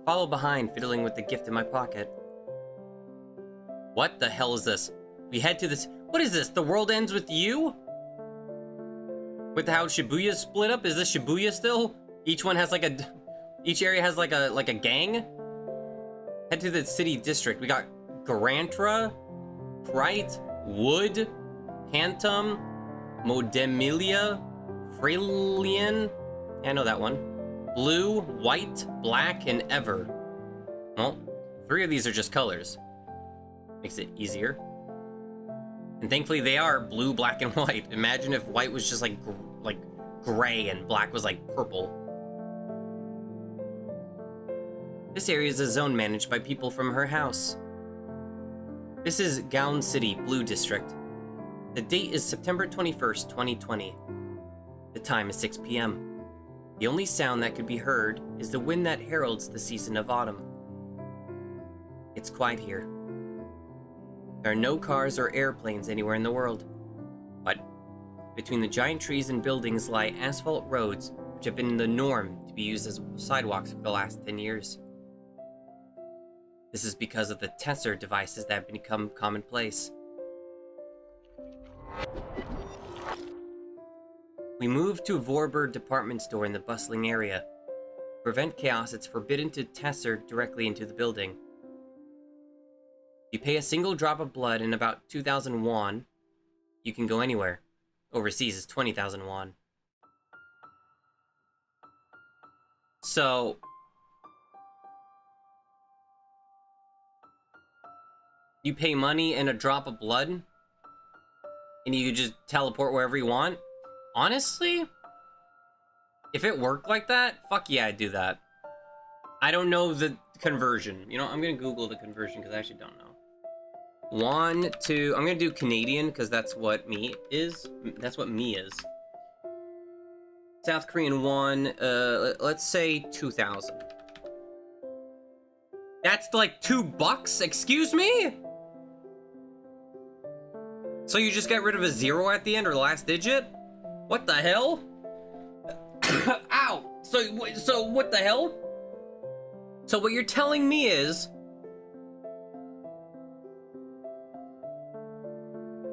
Follow behind, fiddling with the gift in my pocket. What the hell is this? We head to this. What is this? The world ends with you? With how Shibuya's split up? Is this Shibuya still? Each one has like a. Each area has like a gang? Head to the city district. We got Garantra, Bright, Wood, Hantum, Modemilia, Freilian. Yeah, I know that one. Blue, White, Black, and Ever. Well, 3 of these are just colors. Makes it easier. And thankfully they are blue, black, and white. Imagine if white was just like gray and black was like purple. This area is a zone managed by people from her house. This is Gaon City, Blue District. The date is September 21st, 2020. The time is 6 p.m. The only sound that could be heard is the wind that heralds the season of autumn. It's quiet here. There are no cars or airplanes anywhere in the world. But between the giant trees and buildings lie asphalt roads, which have been the norm to be used as sidewalks for the last 10 years. This is because of the tensor devices that have become commonplace. We moved to a Vorber department store in the bustling area. To prevent chaos, it's forbidden to tessor directly into the building. You pay a single drop of blood in about 2,000 won. You can go anywhere. Overseas is 20,000 won. So... you pay money and a drop of blood? And you could just teleport wherever you want? Honestly? If it worked like that, fuck yeah, I'd do that. I don't know the conversion. You know, I'm gonna Google the conversion because I actually don't know. 1 to... I'm gonna do Canadian because that's what me is. That's what me is. South Korean 1, let's say 2,000. That's like $2? Excuse me? So you just got rid of a 0 at the end, or the last digit? What the hell? Ow! So what the hell? So what you're telling me is...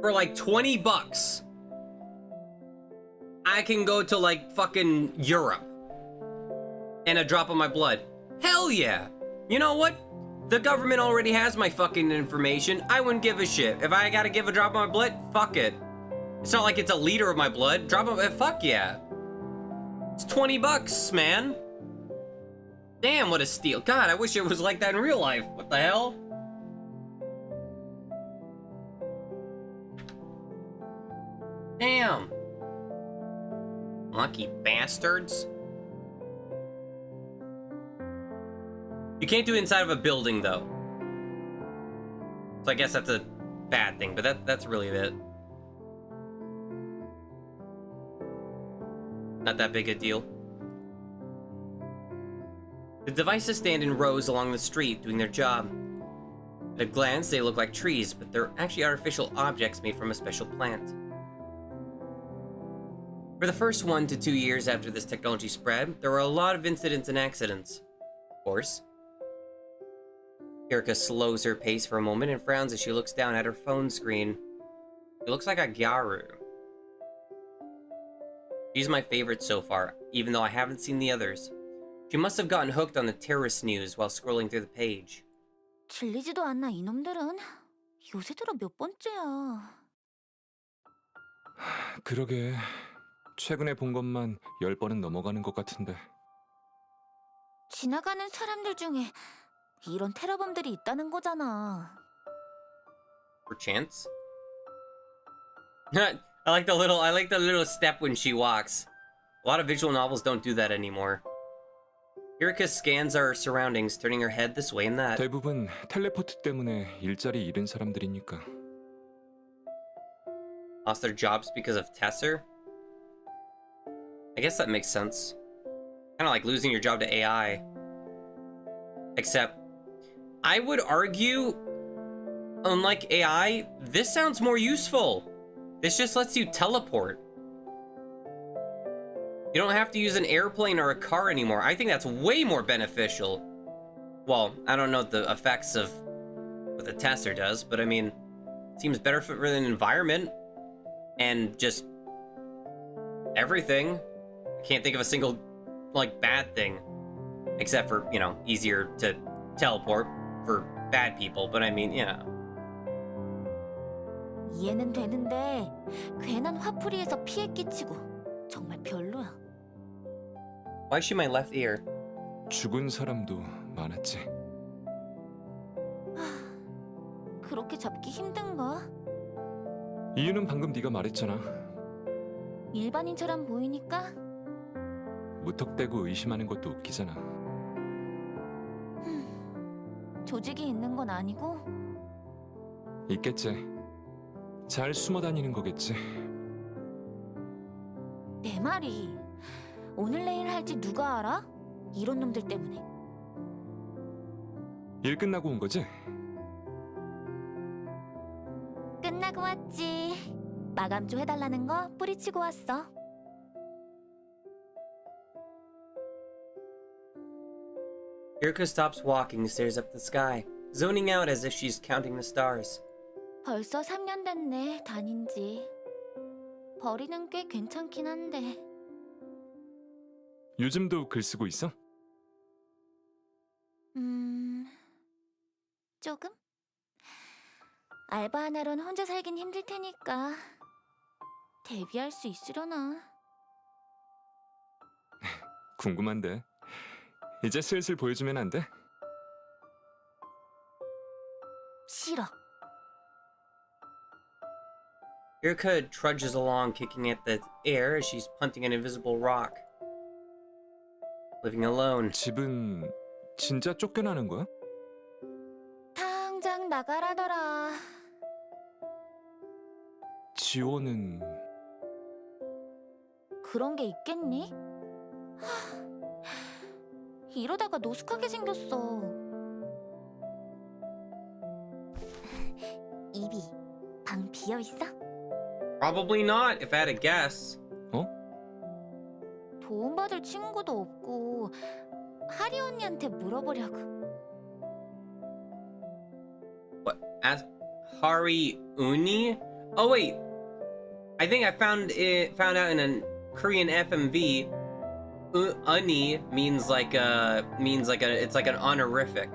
for like $20, I can go to like fucking Europe. And a drop of my blood. Hell yeah! You know what? The government already has my fucking information. I wouldn't give a shit. If I gotta give a drop of my blood, fuck it. It's not like it's a liter of my blood. Drop of it, fuck yeah. It's $20, man. Damn, what a steal. God, I wish it was like that in real life. What the hell? Damn. Lucky bastards. You can't do it inside of a building, though. So I guess that's a bad thing, but that's really it. Not that big a deal. The devices stand in rows along the street doing their job. At a glance, they look like trees, but they're actually artificial objects made from a special plant. For the first 1 to 2 years after this technology spread, there were a lot of incidents and accidents. Of course. Kirika slows her pace for a moment and frowns as she looks down at her phone screen. It looks like a Gyaru. She's my favorite so far, even though I haven't seen the others. She must have gotten hooked on the terrorist news while scrolling through the page. 질리지도 않나 이놈들은? 요새 들어 몇 번째야. 그러게. 최근에 본 것만 10번은 넘어가는 것 같은데. 지나가는 사람들 중에 이런 테러범들이 있다는 거잖아. Perchance? I like the little step when she walks. A lot of visual novels don't do that anymore. Erika scans our surroundings, turning her head this way and that. 대부분 텔레포트 때문에 일자리 잃은 사람들이니까. Lost their jobs because of Tesser? I guess that makes sense. Kind of like losing your job to AI. Except, I would argue, unlike AI, this sounds more useful. This just lets you teleport. You don't have to use an airplane or a car anymore. I think that's way more beneficial. Well, I don't know the effects of what the Tesser does, but I mean, it seems better for the environment and just everything. I can't think of a single, like, bad thing. Except for, you know, easier to teleport for bad people, but I mean, yeah. 이해는 되는데 괜한 화풀이에서 피해 끼치고 정말 별로야. Why is she my left ear? 죽은 사람도 많았지. 그렇게 잡기 힘든가? 이유는 방금 네가 말했잖아. 일반인처럼 보이니까? 무턱대고 의심하는 것도 웃기잖아. 조직이 있는 건 아니고? 있겠지. 잘 숨어 다니는 거겠지. 내 말이 오늘 내일 할지 누가 알아? 이런 놈들 때문에. 일 끝나고 온 거지? 끝나고 왔지. 마감 좀 해달라는 거 뿌리치고 왔어. Erika stops walking and stares up at the sky, zoning out as if she's counting the stars. 벌써 3년 됐네, 다닌 지. 벌이는 꽤 괜찮긴 한데. 요즘도 글 쓰고 있어? 조금? 알바 하나론 혼자 살긴 힘들 테니까 데뷔할 수 있으려나? 궁금한데. 이제 슬슬 보여주면 안 돼? 싫어. Erika trudges along, kicking at the air as she's punting an invisible rock. Living alone. 집은 진짜 쫓겨나는 거야? 당장 나가라더라. 지원은... 그런 게 있겠니? 이러다가 노숙하게 생겼어. 이비, 방 비어있어? Probably not, if I had a guess. 어? 도움받을 친구도 없고 하리 언니한테 물어보려고. What? As Hari Uni? Oh wait, I think I found out in a Korean FMV. Uni means like it's like an honorific.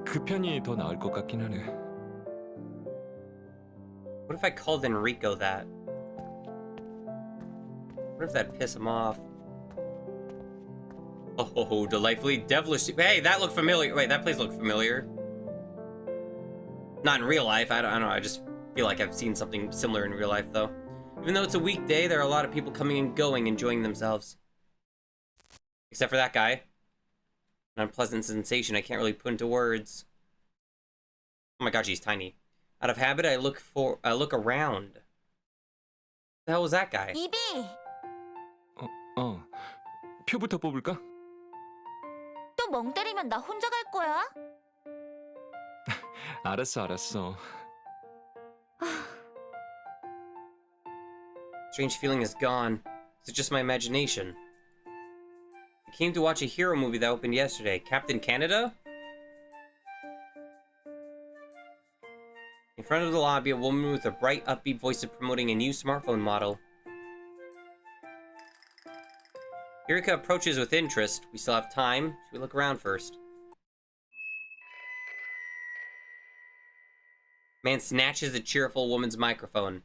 그 편이 더 나을 것 같긴 하네. What if I called Enrico that? What if that'd piss him off? Oh, delightfully devilish. Hey, that looked familiar. Wait, that place looked familiar. Not in real life. I don't know. I just feel like I've seen something similar in real life, though. Even though it's a weekday, there are a lot of people coming and going, enjoying themselves. Except for that guy. An unpleasant sensation I can't really put into words. Oh my god, she's tiny. Out of habit, I look around. The hell was that guy? 이비! 표부터 뽑을까? 또 멍 때리면 나 혼자 갈 거야? 알았어. Strange feeling is gone. Is it just my imagination? I came to watch a hero movie that opened yesterday. Captain Canada? In front of the lobby, a woman with a bright, upbeat voice is promoting a new smartphone model. Erika approaches with interest. We still have time. Should we look around first? Man snatches the cheerful woman's microphone.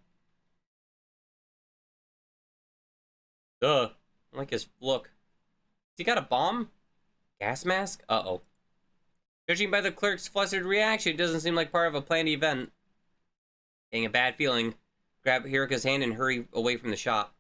Duh. I like his look. Has he got a bomb? Gas mask? Uh-oh. Judging by the clerk's flustered reaction, it doesn't seem like part of a planned event. Getting a bad feeling. Grab Hirika's hand and hurry away from the shop.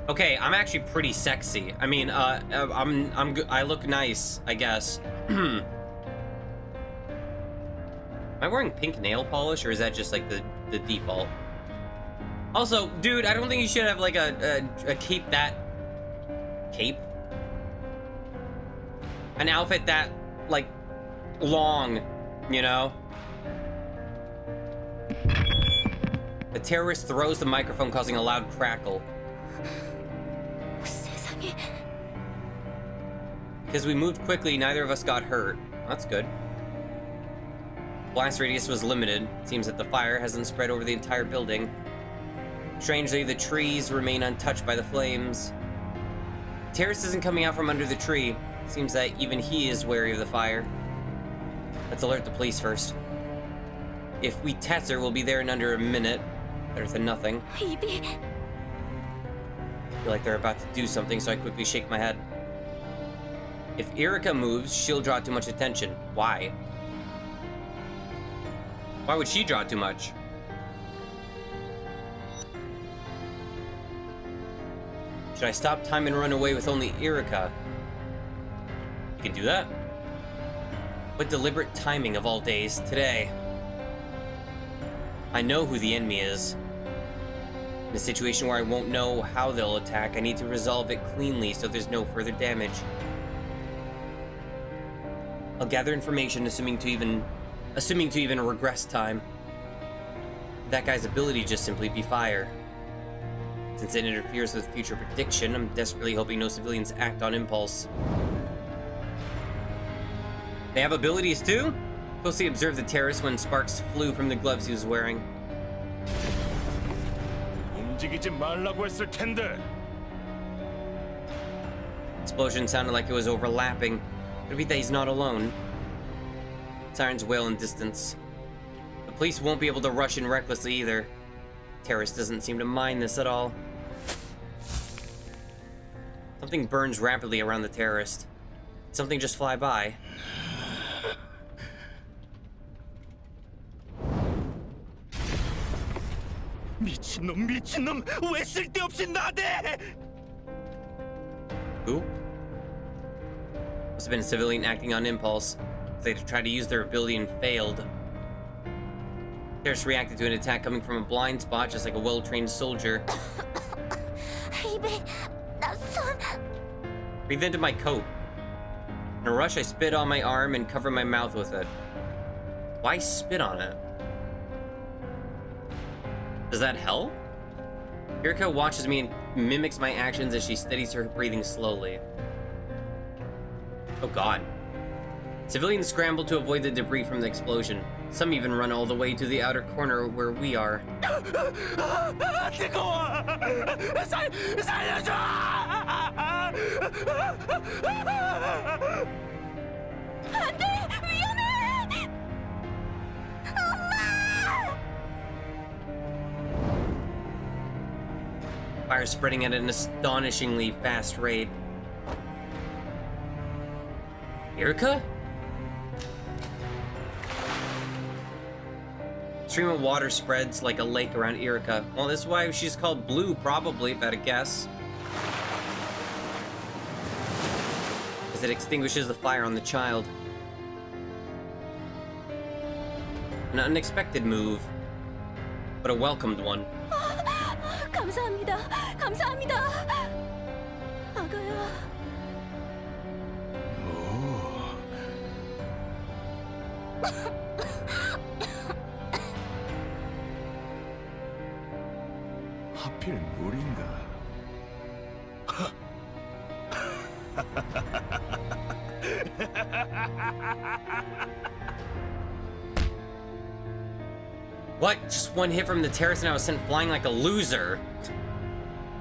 Okay, I'm actually pretty sexy. I mean, I'm good. I look nice, I guess. Am I wearing pink nail polish, or is that just like the default? Also, dude, I don't think you should have like a cape that cape. An outfit that like long, you know? The terrorist throws the microphone, causing a loud crackle. Because we moved quickly, neither of us got hurt. That's good. Blast radius was limited. Seems that the fire hasn't spread over the entire building. Strangely, the trees remain untouched by the flames. The terrorist isn't coming out from under the tree. Seems that even he is wary of the fire. Let's alert the police first. If we Tetzer, we'll be there in under a minute. Better than nothing. I feel like they're about to do something, so I quickly shake my head. If Erika moves, she'll draw too much attention. Why? Why would she draw too much? Should I stop time and run away with only Erika? You can do that. What deliberate timing of all days today? I know who the enemy is. In a situation where I won't know how they'll attack, I need to resolve it cleanly so there's no further damage. I'll gather information, assuming to even regress time. That guy's ability just simply be fire. Since it interferes with future prediction, I'm desperately hoping no civilians act on impulse. They have abilities too? Closely observed the terrorist when sparks flew from the gloves he was wearing. Explosion sounded like it was overlapping. Could be that he's not alone. Sirens wail in distance. The police won't be able to rush in recklessly either. Terrorist doesn't seem to mind this at all. Something burns rapidly around the terrorist. Did something just fly by? 미친놈, 왜 쓸데없이 나대? Who? Must have been a civilian acting on impulse. They tried to use their ability and failed. Terrorists reacted to an attack coming from a blind spot, just like a well-trained soldier. Breathe into my coat. In a rush, I spit on my arm and cover my mouth with it. Why spit on it? Does that help? Erika watches me and mimics my actions as she steadies her breathing slowly. Oh god. Civilians scramble to avoid the debris from the explosion. Some even run all the way to the outer corner where we are. Fire spreading at an astonishingly fast rate. Erika? A stream of water spreads like a lake around Erika. Well, this is why she's called Blue, probably, if I had to guess. As it extinguishes the fire on the child. An unexpected move, but a welcomed one. 감사합니다. 감사합니다. 아가야. 우린가? What? Just one hit from the terrace and I was sent flying like a loser?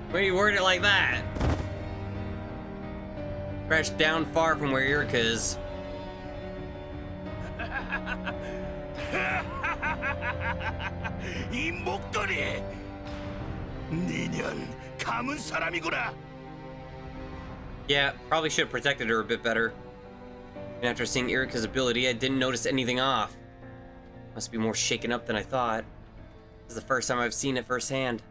Why you worded it like that? Crashed down far from where Erica is. 이 목도리! 니년 감은 사람이구나. Yeah, probably should have protected her a bit better. And after seeing Erica's ability, I didn't notice anything off. Must be more shaken up than I thought. This is the first time I've seen it firsthand.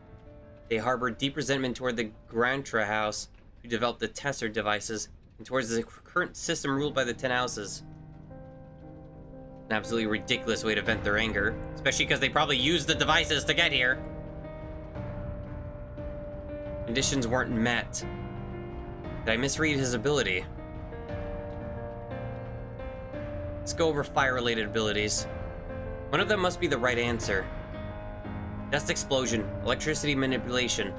They harbored deep resentment toward the Grantra House, who developed the Tesser devices, and towards the current system ruled by the 10 houses. An absolutely ridiculous way to vent their anger, especially because they probably used the devices to get here. Conditions weren't met. Did I misread his ability? Let's go over fire-related abilities. One of them must be the right answer. Dust explosion, electricity manipulation.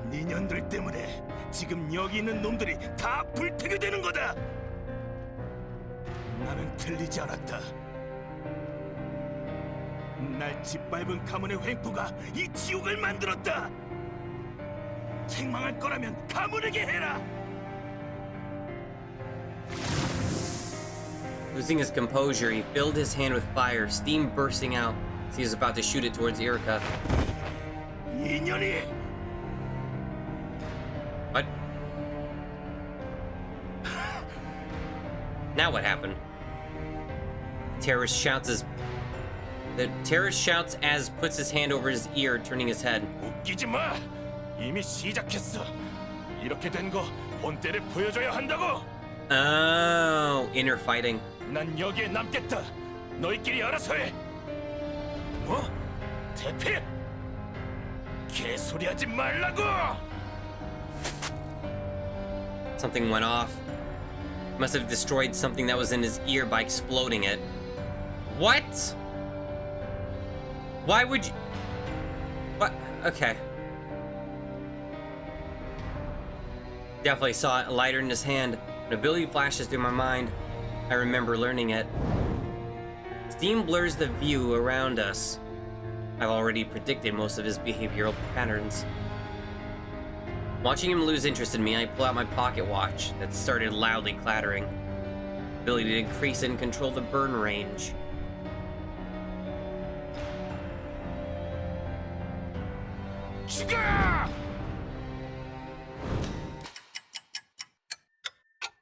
니년들 때문에 지금 여기 있는 놈들이 다 불태게 되는 거다. 나는 틀리지 않았다. 날 짓밟은 가문의 횡포가 이 지옥을 만들었다. 책망할 거라면 가문에게 해라. Losing his composure, he filled his hand with fire, steam bursting out as he was about to shoot it towards Erica. 이년이! What? Now what happened? The terrorist shouts as puts his hand over his ear, turning his head. 웃기지 마. 이미 시작했어. 이렇게 된 거 본때를 보여줘야 한다고. Oh, inner fighting. 난 여기에 남겠다. 너희끼리 알아서 해. 뭐? 대필? 개소리하지 말라고. Something went off. Must have destroyed something that was in his ear by exploding it. What? Why would you... What? Okay. Definitely saw a lighter in his hand. An ability flashes through my mind. I remember learning it. Steam blurs the view around us. I've already predicted most of his behavioral patterns. Watching him lose interest in me, I pull out my pocket watch that started loudly clattering. Ability to increase and control the burn range.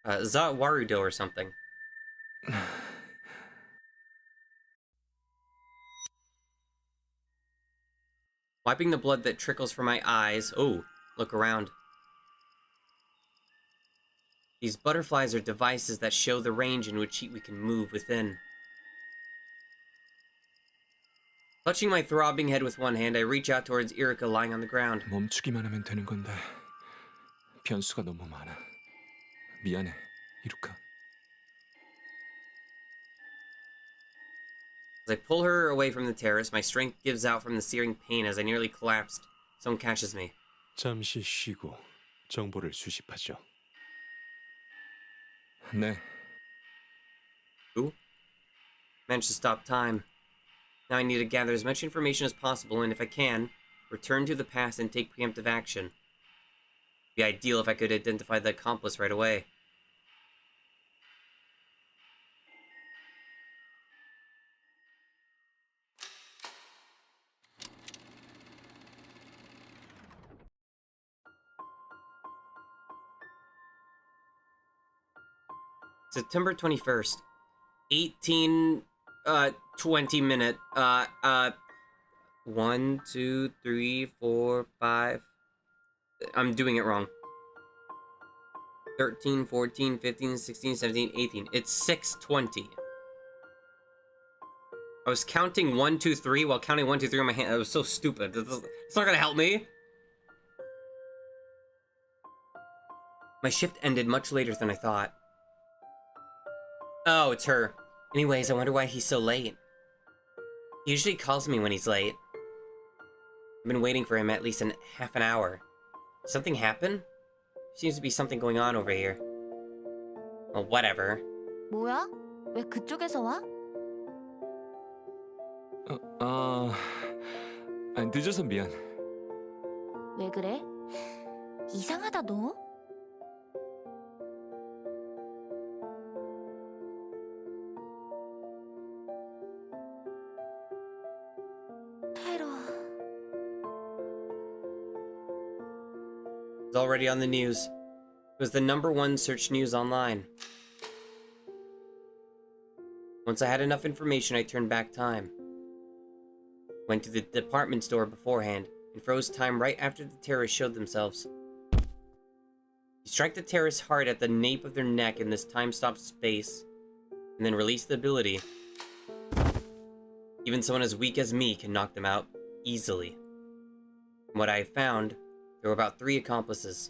Zot Warudo or something. Wiping the blood that trickles from my eyes. Oh, look around. These butterflies are devices that show the range in which we can move within. Clutching my throbbing head with one hand, I reach out towards Erica lying on the ground. 멈추기만 하면 되는 건데 변수가 너무 많아. 미안해, 이루카. As I pull her away from the terrace, my strength gives out from the searing pain as I nearly collapsed. Someone catches me. 잠시 쉬고 정보를 수집하죠. 네. Who? Managed to stop time. Now I need to gather as much information as possible, and if I can, return to the past and take preemptive action. It'd be ideal if I could identify the accomplice right away. September 21st. 20 minute, 1, 2, 3, 4, 5. I'm doing it wrong. 13, 14, 15, 16, 17, 18. It's 6:20. I was counting 1, 2, 3 while counting 1, 2, 3 on my hand. That was so stupid. It's not gonna help me. My shift ended much later than I thought. Oh, it's her. Anyways, I wonder why he's so late. He usually calls me when he's late. I've been waiting for him at least half an hour. Something happen? Seems to be something going on over here. Well, whatever. 뭐야? 왜 그쪽에서 와? 늦어서 미안. 왜 그래? 이상하다 너? 테러. It's already on the news. It was the #1 search news online. Once I had enough information, I turned back time. Went to the department store beforehand and froze time right after the terrorists showed themselves. You strike the terrorists hard at the nape of their neck in this time-stopped space, and then release the ability. Even someone as weak as me can knock them out easily. From what I found, there were about 3 accomplices.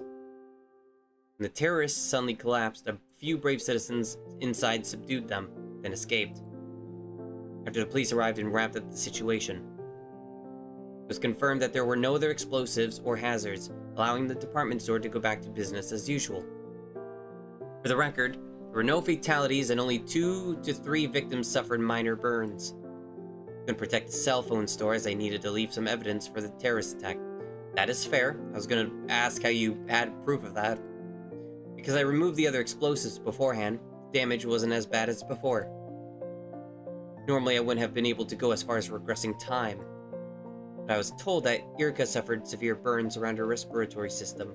When the terrorists suddenly collapsed, a few brave citizens inside subdued them, then escaped. After the police arrived and wrapped up the situation, it was confirmed that there were no other explosives or hazards, allowing the department store to go back to business as usual. For the record, there were no fatalities and only 2 to 3 victims suffered minor burns. Couldn't protect the cell phone store as I needed to leave some evidence for the terrorist attack. That is fair. I was gonna ask how you had proof of that. Because I removed the other explosives beforehand, damage wasn't as bad as before. Normally I wouldn't have been able to go as far as regressing time. But I was told that Irika suffered severe burns around her respiratory system.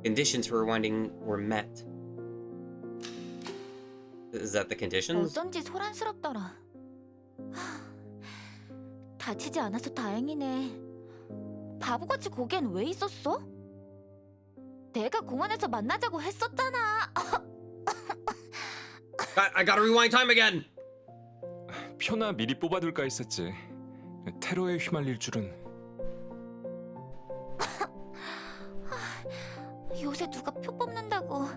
Conditions for rewinding were met. Is that the conditions? 어쩐지 소란스럽더라. 다치지 않아서 다행이네. 바보같이 거기엔 왜 있었어? 내가 공원에서 만나자고 했었잖아. I gotta rewind time again! 표나 미리 뽑아둘까 했었지. 테러에 휘말릴 줄은. 요새 누가 표 뽑는다고.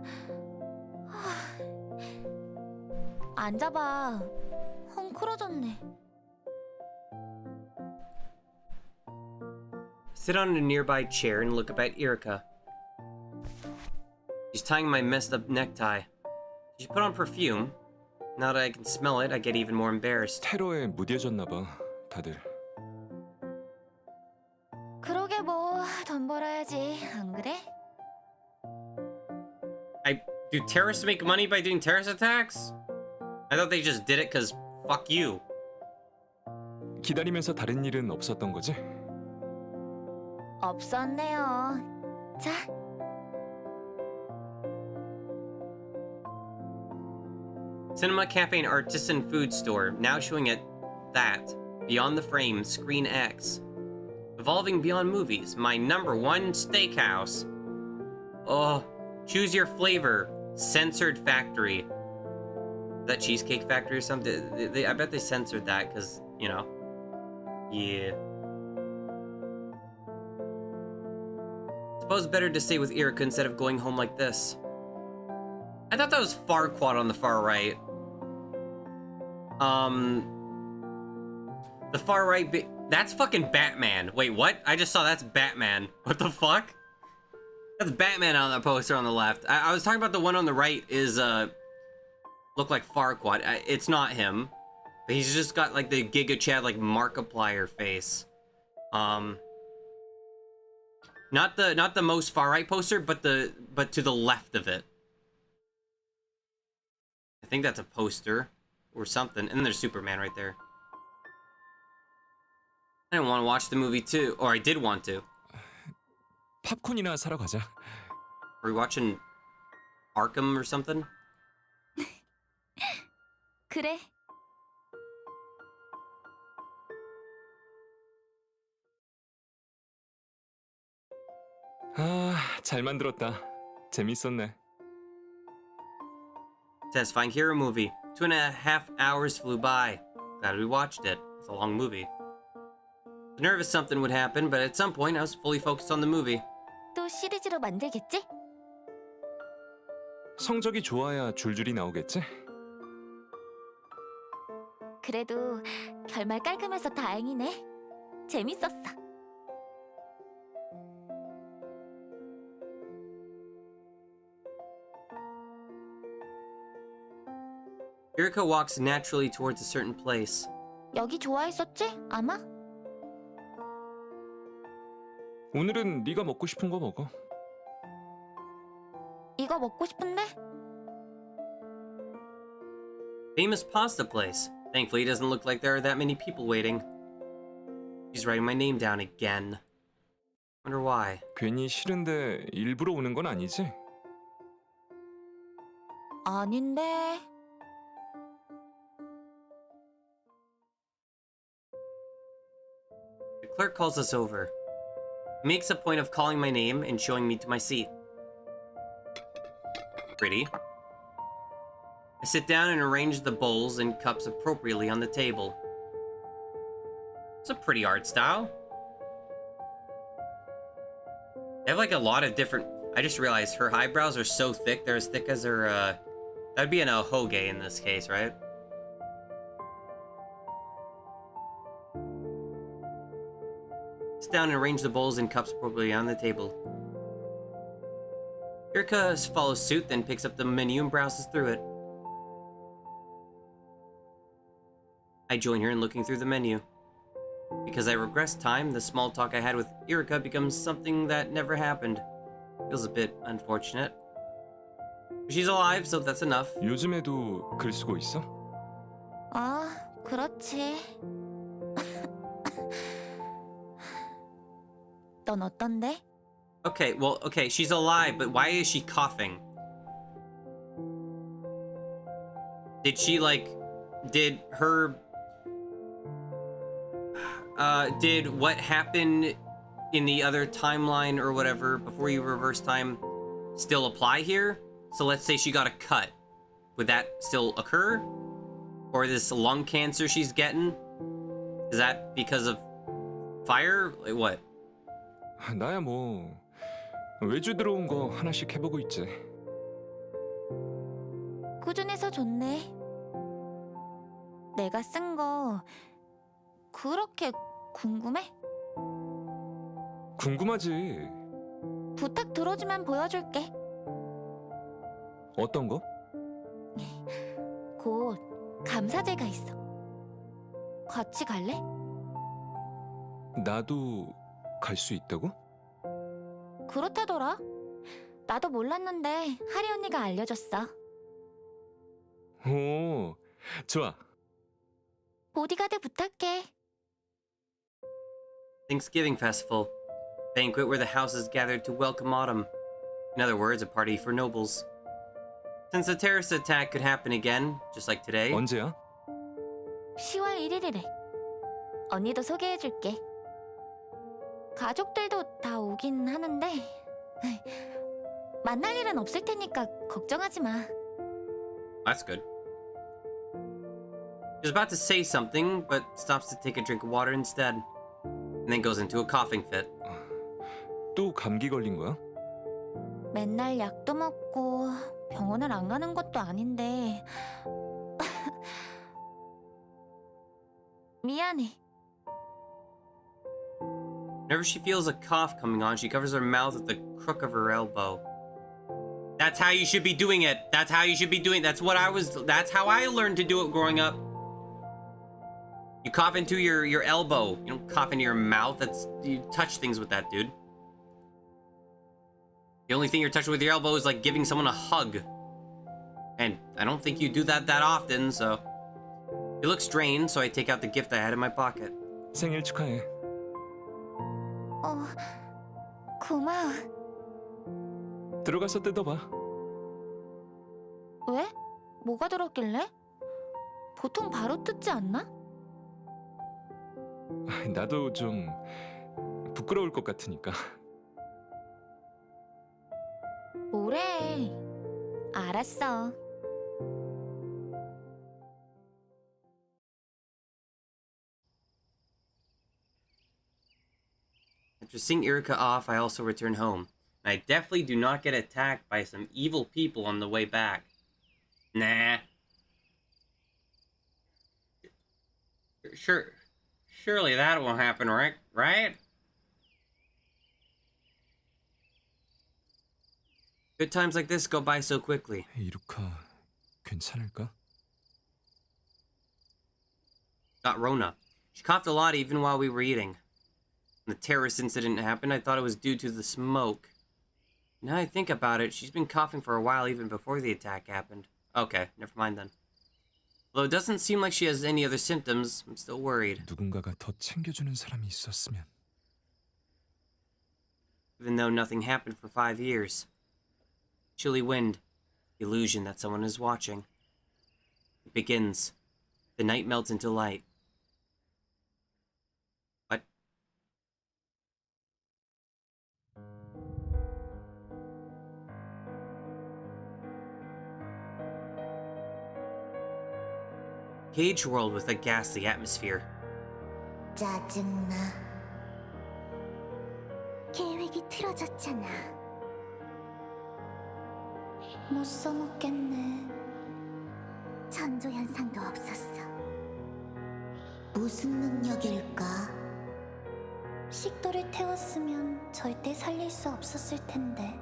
앉아봐. 헝클어졌네. Sit on a nearby chair and look up at Irika. She's tying my messed up necktie. She put on perfume. Now that I can smell it, I get even more embarrassed. 테러에 무뎌졌나 봐, 다들. 그러게 뭐 돈 벌어야지, 안 그래? Do terrorists make money by doing terrorist attacks? I thought they just did it because fuck you. 기다리면서 다른 일은 없었던 거지? 없었네요. 자. Cinema, cafe, and artisan food store, now showing at that. Beyond the Frame, Screen X. Evolving beyond movies, my #1 steakhouse. Oh, choose your flavor. Censored Factory. Is that Cheesecake Factory or something? I bet they censored that because, you know. Yeah. Suppose better to stay with Irika instead of going home like this. I thought that was Farquaad on the far right. The far right that's fucking Batman. Wait, what? I just saw that's Batman. What the fuck? That's Batman on that poster on the left. I was talking about the one on the right is, look like Farquaad. It's not him. But he's just got, like, the Giga Chad, like, Markiplier face. Not the most far right poster, but to the left of it. I think that's a poster or something. And there's Superman right there. I didn't want to watch the movie too, or I did want to. 팝콘이나 사러 가자. Are we watching Arkham or something? 그래. 잘 만들었다. 재밌었네. Satisfying hero movie. 2.5 hours flew by. Glad we watched it. It's a long movie. I was nervous something would happen, but at some point I was fully focused on the movie. 또 시리즈로 만들겠지? 성적이 좋아야 줄줄이 나오겠지? 그래도 결말 깔끔해서 다행이네. 재밌었어. Irika walks naturally towards a certain place. 여기 좋아했었지? 아마? 오늘은 네가 먹고 싶은 거 먹어. 이거 먹고 싶은데? Famous pasta place. Thankfully, it doesn't look like there are that many people waiting. She's writing my name down again. Wonder why. 괜히 싫은데 일부러 오는 건 아니지? 아닌데. The clerk calls us over. He makes a point of calling my name and showing me to my seat. Pretty. I sit down and arrange the bowls and cups appropriately on the table. It's a pretty art style. They have like a lot of different... I just realized her eyebrows are so thick. They're as thick as her, that'd be an ahoge in this case, right? Sit down and arrange the bowls and cups appropriately on the table. Irika follows suit, then picks up the menu and browses through it. I join her in looking through the menu. Because I regress time, the small talk I had with Irika becomes something that never happened. Feels a bit unfortunate. She's alive, so that's enough. 요즘에도 글 쓰고 있어? 아, 그렇지. 넌 어떤데? Okay, well, okay, she's alive, but why is she coughing? Did she, like, did what happened in the other timeline or whatever before you reverse time still apply here? So let's say she got a cut. Would that still occur? Or this lung cancer she's getting? Is that because of fire? Like what? 나야 뭐 외주 들어온 거 하나씩 해보고 있지. 꾸준해서 좋네. 내가 쓴 거 그렇게 궁금해? 궁금하지. 부탁 들어주면 보여줄게. 어떤 거? 곧 감사제가 있어. 같이 갈래? 나도 갈 수 있다고? 그렇다더라. 나도 몰랐는데 하리 언니가 알려줬어. 오, 좋아. 보디가드 부탁해. Thanksgiving festival. Banquet where the house is gathered to welcome autumn. In other words, a party for nobles. Since a terrorist attack could happen again, just like today. 언제야? 10월 1일이래. 언니도 소개해줄게. 가족들도 다 오긴 하는데 만날 일은 없을 테니까 걱정하지 마. That's good. She's about to say something, but stops to take a drink of water instead. And then goes into a coughing fit. 또 감기 걸린 거야? 맨날 약도 먹고 병원을 안 가는 것도 아닌데 미안해. Whenever she feels a cough coming on, she covers her mouth with the crook of her elbow. That's how you should be doing it. That's how you should be doing it. That's how I learned to do it growing up. You cough into your elbow. You don't cough into your mouth. You touch things with that, dude. The only thing you're touching with your elbow is like giving someone a hug. And I don't think you do that often, so... It looks drained, so I take out the gift I had in my pocket. 생일 축하해. 고마워. 들어가서 뜯어봐. 왜? 뭐가 들었길래? 보통 바로 뜯지 않나? 나도 좀 부끄러울 것 같으니까. 뭐래? 알았어. After seeing Irika off, I also return home. And I definitely do not get attacked by some evil people on the way back. Nah. Surely that won't happen, right? Good times like this go by so quickly. 이루카 괜찮을까? Got Rona. She coughed a lot even while we were eating. When the terrorist incident happened, I thought it was due to the smoke. Now I think about it, she's been coughing for a while even before the attack happened. Okay, never mind then. Although it doesn't seem like she has any other symptoms, I'm still worried. 누군가가 더 챙겨주는 사람이 있었으면. Even though nothing happened for 5 years. Chilly wind. The illusion that someone is watching. It begins. The night melts into light. What? Cage world with a ghastly atmosphere. 짜증나. 계획이 틀어졌잖아. 못 써먹겠네. 전조 현상도 없었어. 무슨 능력일까? 식도를 태웠으면 절대 살릴 수 없었을 텐데.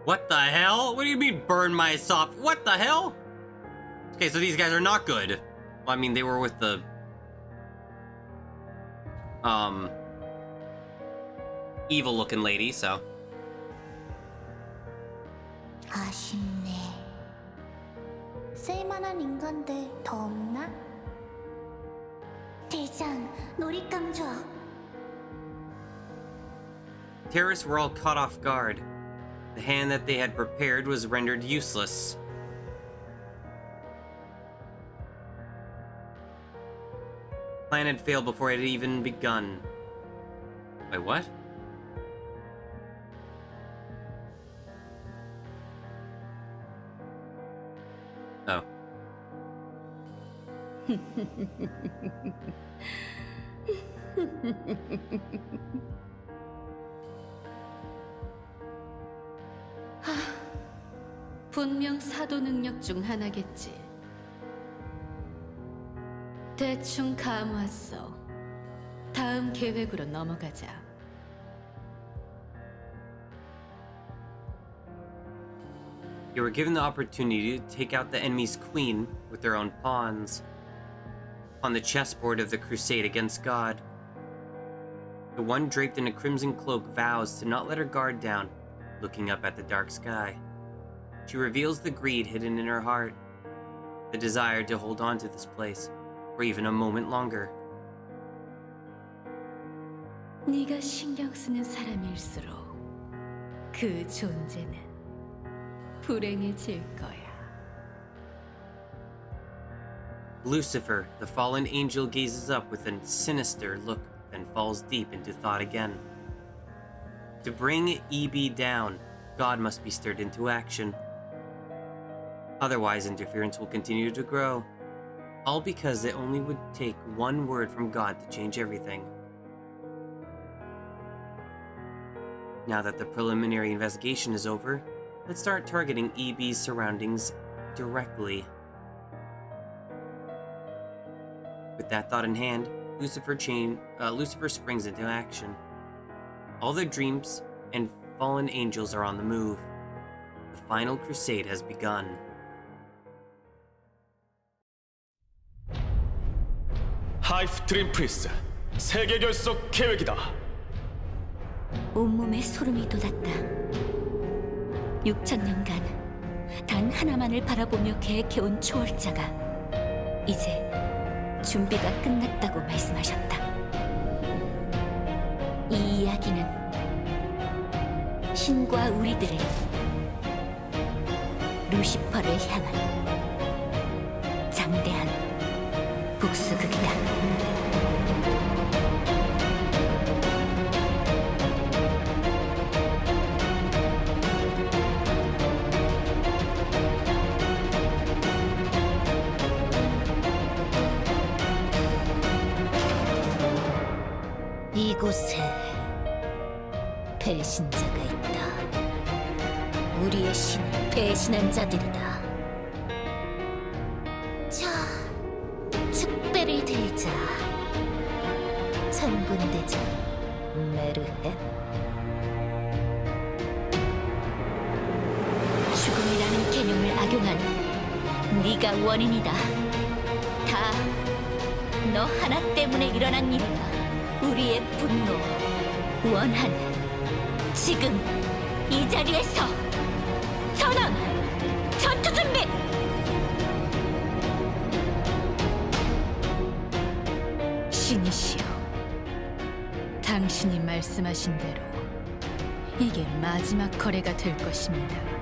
What the hell? What do you mean burn my soft? What the hell? Okay, so these guys are not good. Well, I mean, they were with the evil looking lady, so. 아쉽네. 쓸만한 인간들 더 없나? 대장, 놀잇감 줘. Terrorists were all caught off guard. The hand that they had prepared was rendered useless. Plan had failed before it had even begun. Wait, what? Oh. 분명 사도 능력 중 하나겠지. 대충 감았어. 다음 계획으로 넘어가자. You were given the opportunity to take out the enemy's queen with their own pawns on the chessboard of the crusade against God. The one draped in a crimson cloak vows to not let her guard down, looking up at the dark sky. She reveals the greed hidden in her heart, the desire to hold on to this place for even a moment longer. 네가 신경 쓰는 사람일수록 그 존재는 불행해질 거야. Lucifer, the fallen angel, gazes up with a sinister look, then falls deep into thought again. To bring EB down, God must be stirred into action. Otherwise, interference will continue to grow. All because it only would take one word from God to change everything. Now that the preliminary investigation is over, let's start targeting EB's surroundings directly. With that thought in hand, Lucifer springs into action. All their dreams and fallen angels are on the move. The final crusade has begun. 하이프 드림 프리스 세계 결속 계획이다. 온몸에 소름이 돋았다. 6,000년간 단 하나만을 바라보며 계획해온 초월자가 이제 준비가 끝났다고 말씀하셨다. 이 이야기는 신과 우리들의 루시퍼를 향한 장대한 복수극이다. 이곳에 배신자가 있다. 우리의 신을 배신한 자들이다. 자, 축배를 들자. 천군대장 메르헨. 죽음이라는 개념을 악용한 네가 원인이다. 다 너 하나 때문에 일어난 일이야. 우리의 분노, 원한. 지금 이 자리에서 전원 전투 준비. 신이시여, 당신이 말씀하신 대로 이게 마지막 거래가 될 것입니다.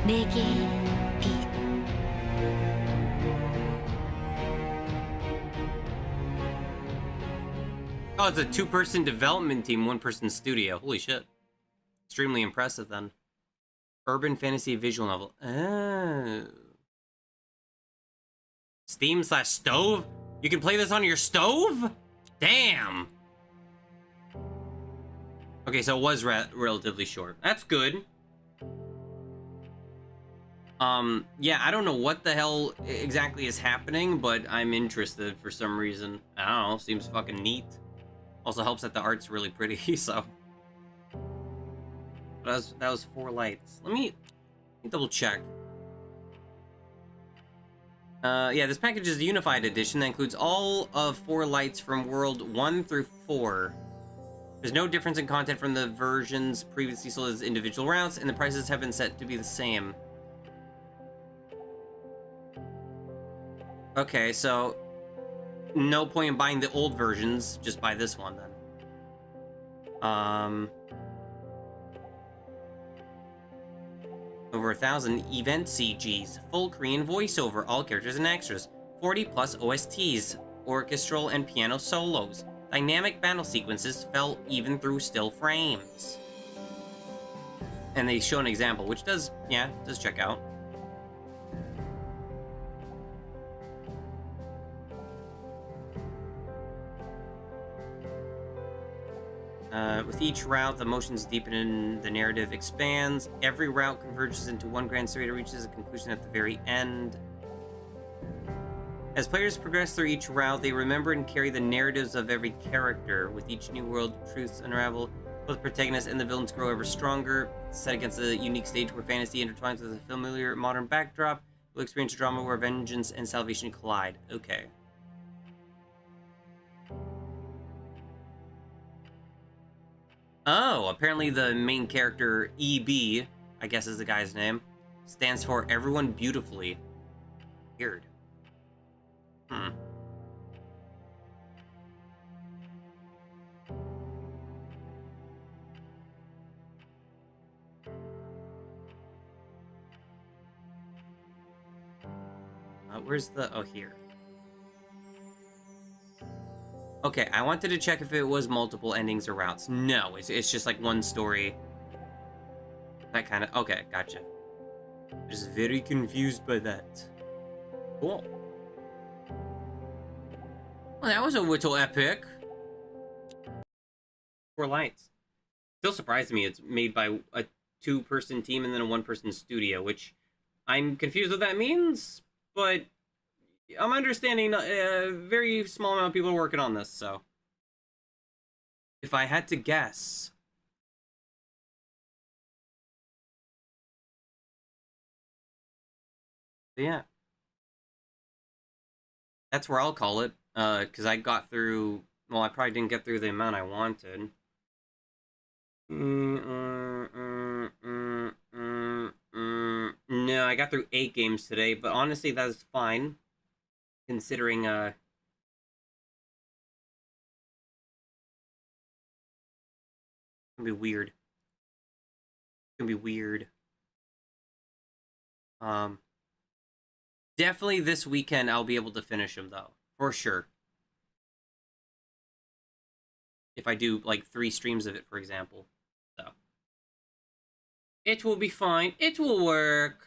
내게 빛. Oh, it's a two-person development team, one-person studio. Holy shit. Extremely impressive, then. Urban fantasy visual novel. Oh. Steam/stove? You can play this on your stove? Damn! Okay, so it was relatively short. That's good. Yeah, I don't know what the hell exactly is happening, but I'm interested for some reason. I don't know, seems fucking neat. Also helps that the art's really pretty, so. But that was 4 lights. Let me double check. Yeah, this package is the Unified Edition that includes all of 4 lights from World 1 through 4. There's no difference in content from the versions previously sold as individual routes, and the prices have been set to be the same. Okay, so no point in buying the old versions, just buy this one then. Over 1,000 event CGs, full Korean voiceover, all characters and extras, 40 plus OSTs, orchestral and piano solos, dynamic battle sequences felt even through still frames. And they show an example, which does check out. With each route, the motions deepen and the narrative expands. Every route converges into one grand story that reaches a conclusion at the very end. As players progress through each route, they remember and carry the narratives of every character. With each new world, truths unravel. Both protagonists and the villains grow ever stronger. Set against a unique stage where fantasy intertwines with a familiar modern backdrop, you'll experience a drama where vengeance and salvation collide. Okay. Oh, apparently the main character, EB, I guess is the guy's name, stands for Everyone Beautifully. Weird. Where's the... Oh, here. Okay, I wanted to check if it was multiple endings or routes. No, it's just like one story. That kind of... Okay, gotcha. Just very confused by that. Cool. Well, that was a little epic. 4 lights. Still surprised me it's made by a 2-person team and then a 1-person studio, which I'm confused what that means, but I'm understanding a very small amount of people are working on this, so. If I had to guess. Yeah. That's where I'll call it, because I got through, well, I probably didn't get through the amount I wanted. No, I got through 8 games today, but honestly, that's fine. Considering, it's gonna be weird. It's gonna be weird. Definitely this weekend I'll be able to finish them, though. For sure. If I do, like, 3 streams of it, for example. So. It will be fine. It will work.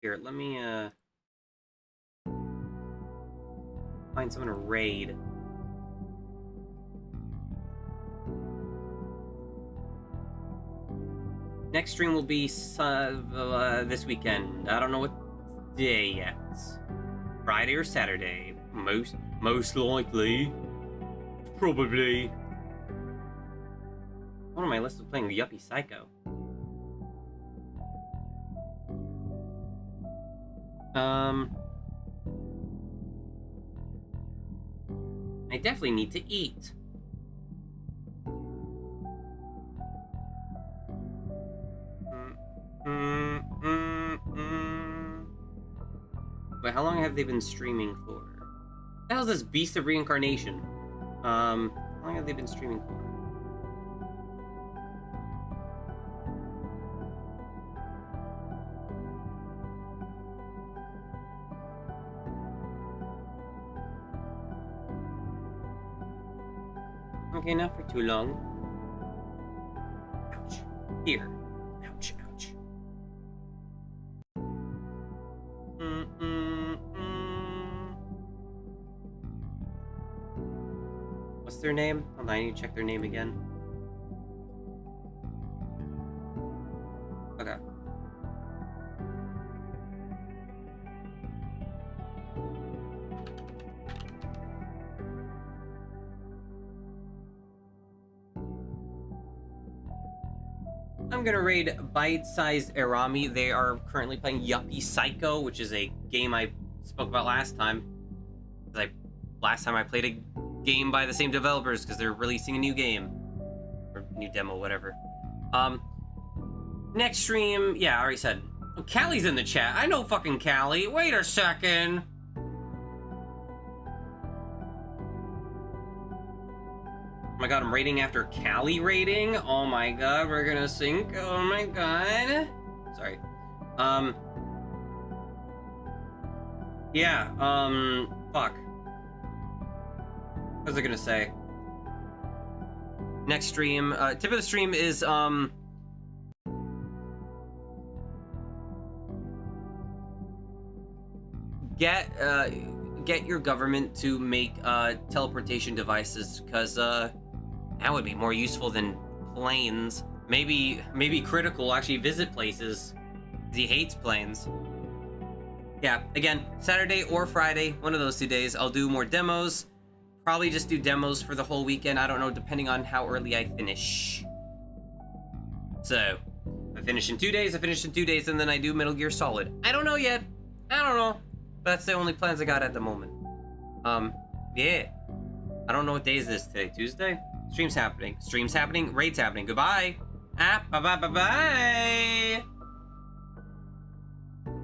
Here, let me, find someone to raid. Next stream will be this weekend. I don't know what day yet. Friday or Saturday. Most likely. Probably. One of my lists is playing the Yuppie Psycho. I definitely need to eat. But how long have they been streaming for? What the hell is this Beast of Reincarnation? How long have they been streaming for? Okay, not for too long. Ouch. Here. Ouch, ouch. What's their name? Hold on, I need to check their name again. Okay. I'm gonna raid Bite-Sized Erami. They are currently playing Yuppie Psycho, which is a game I spoke about last time. Last time I played a game by the same developers because they're releasing a new game. Or new demo, whatever. Next stream, yeah, I already said. Oh, Callie's in the chat. I know fucking Callie. Wait a second. Oh my god, I'm rating after Callie rating. Oh my god, we're gonna sync. Oh my god. Sorry. Yeah, fuck. What was I gonna say? Next stream, tip of the stream is, get your government to make, teleportation devices, because, that would be more useful than planes. Maybe Critical will actually visit places, because he hates planes. Yeah, again, Saturday or Friday, one of those 2 days, I'll do more demos. Probably just do demos for the whole weekend. I don't know, depending on how early I finish. So, if I finish in 2 days, and then I do Metal Gear Solid. I don't know yet. I don't know. That's the only plans I got at the moment. Yeah. I don't know what day is this today. Tuesday? Stream's happening. Raid's happening. Goodbye. Bye.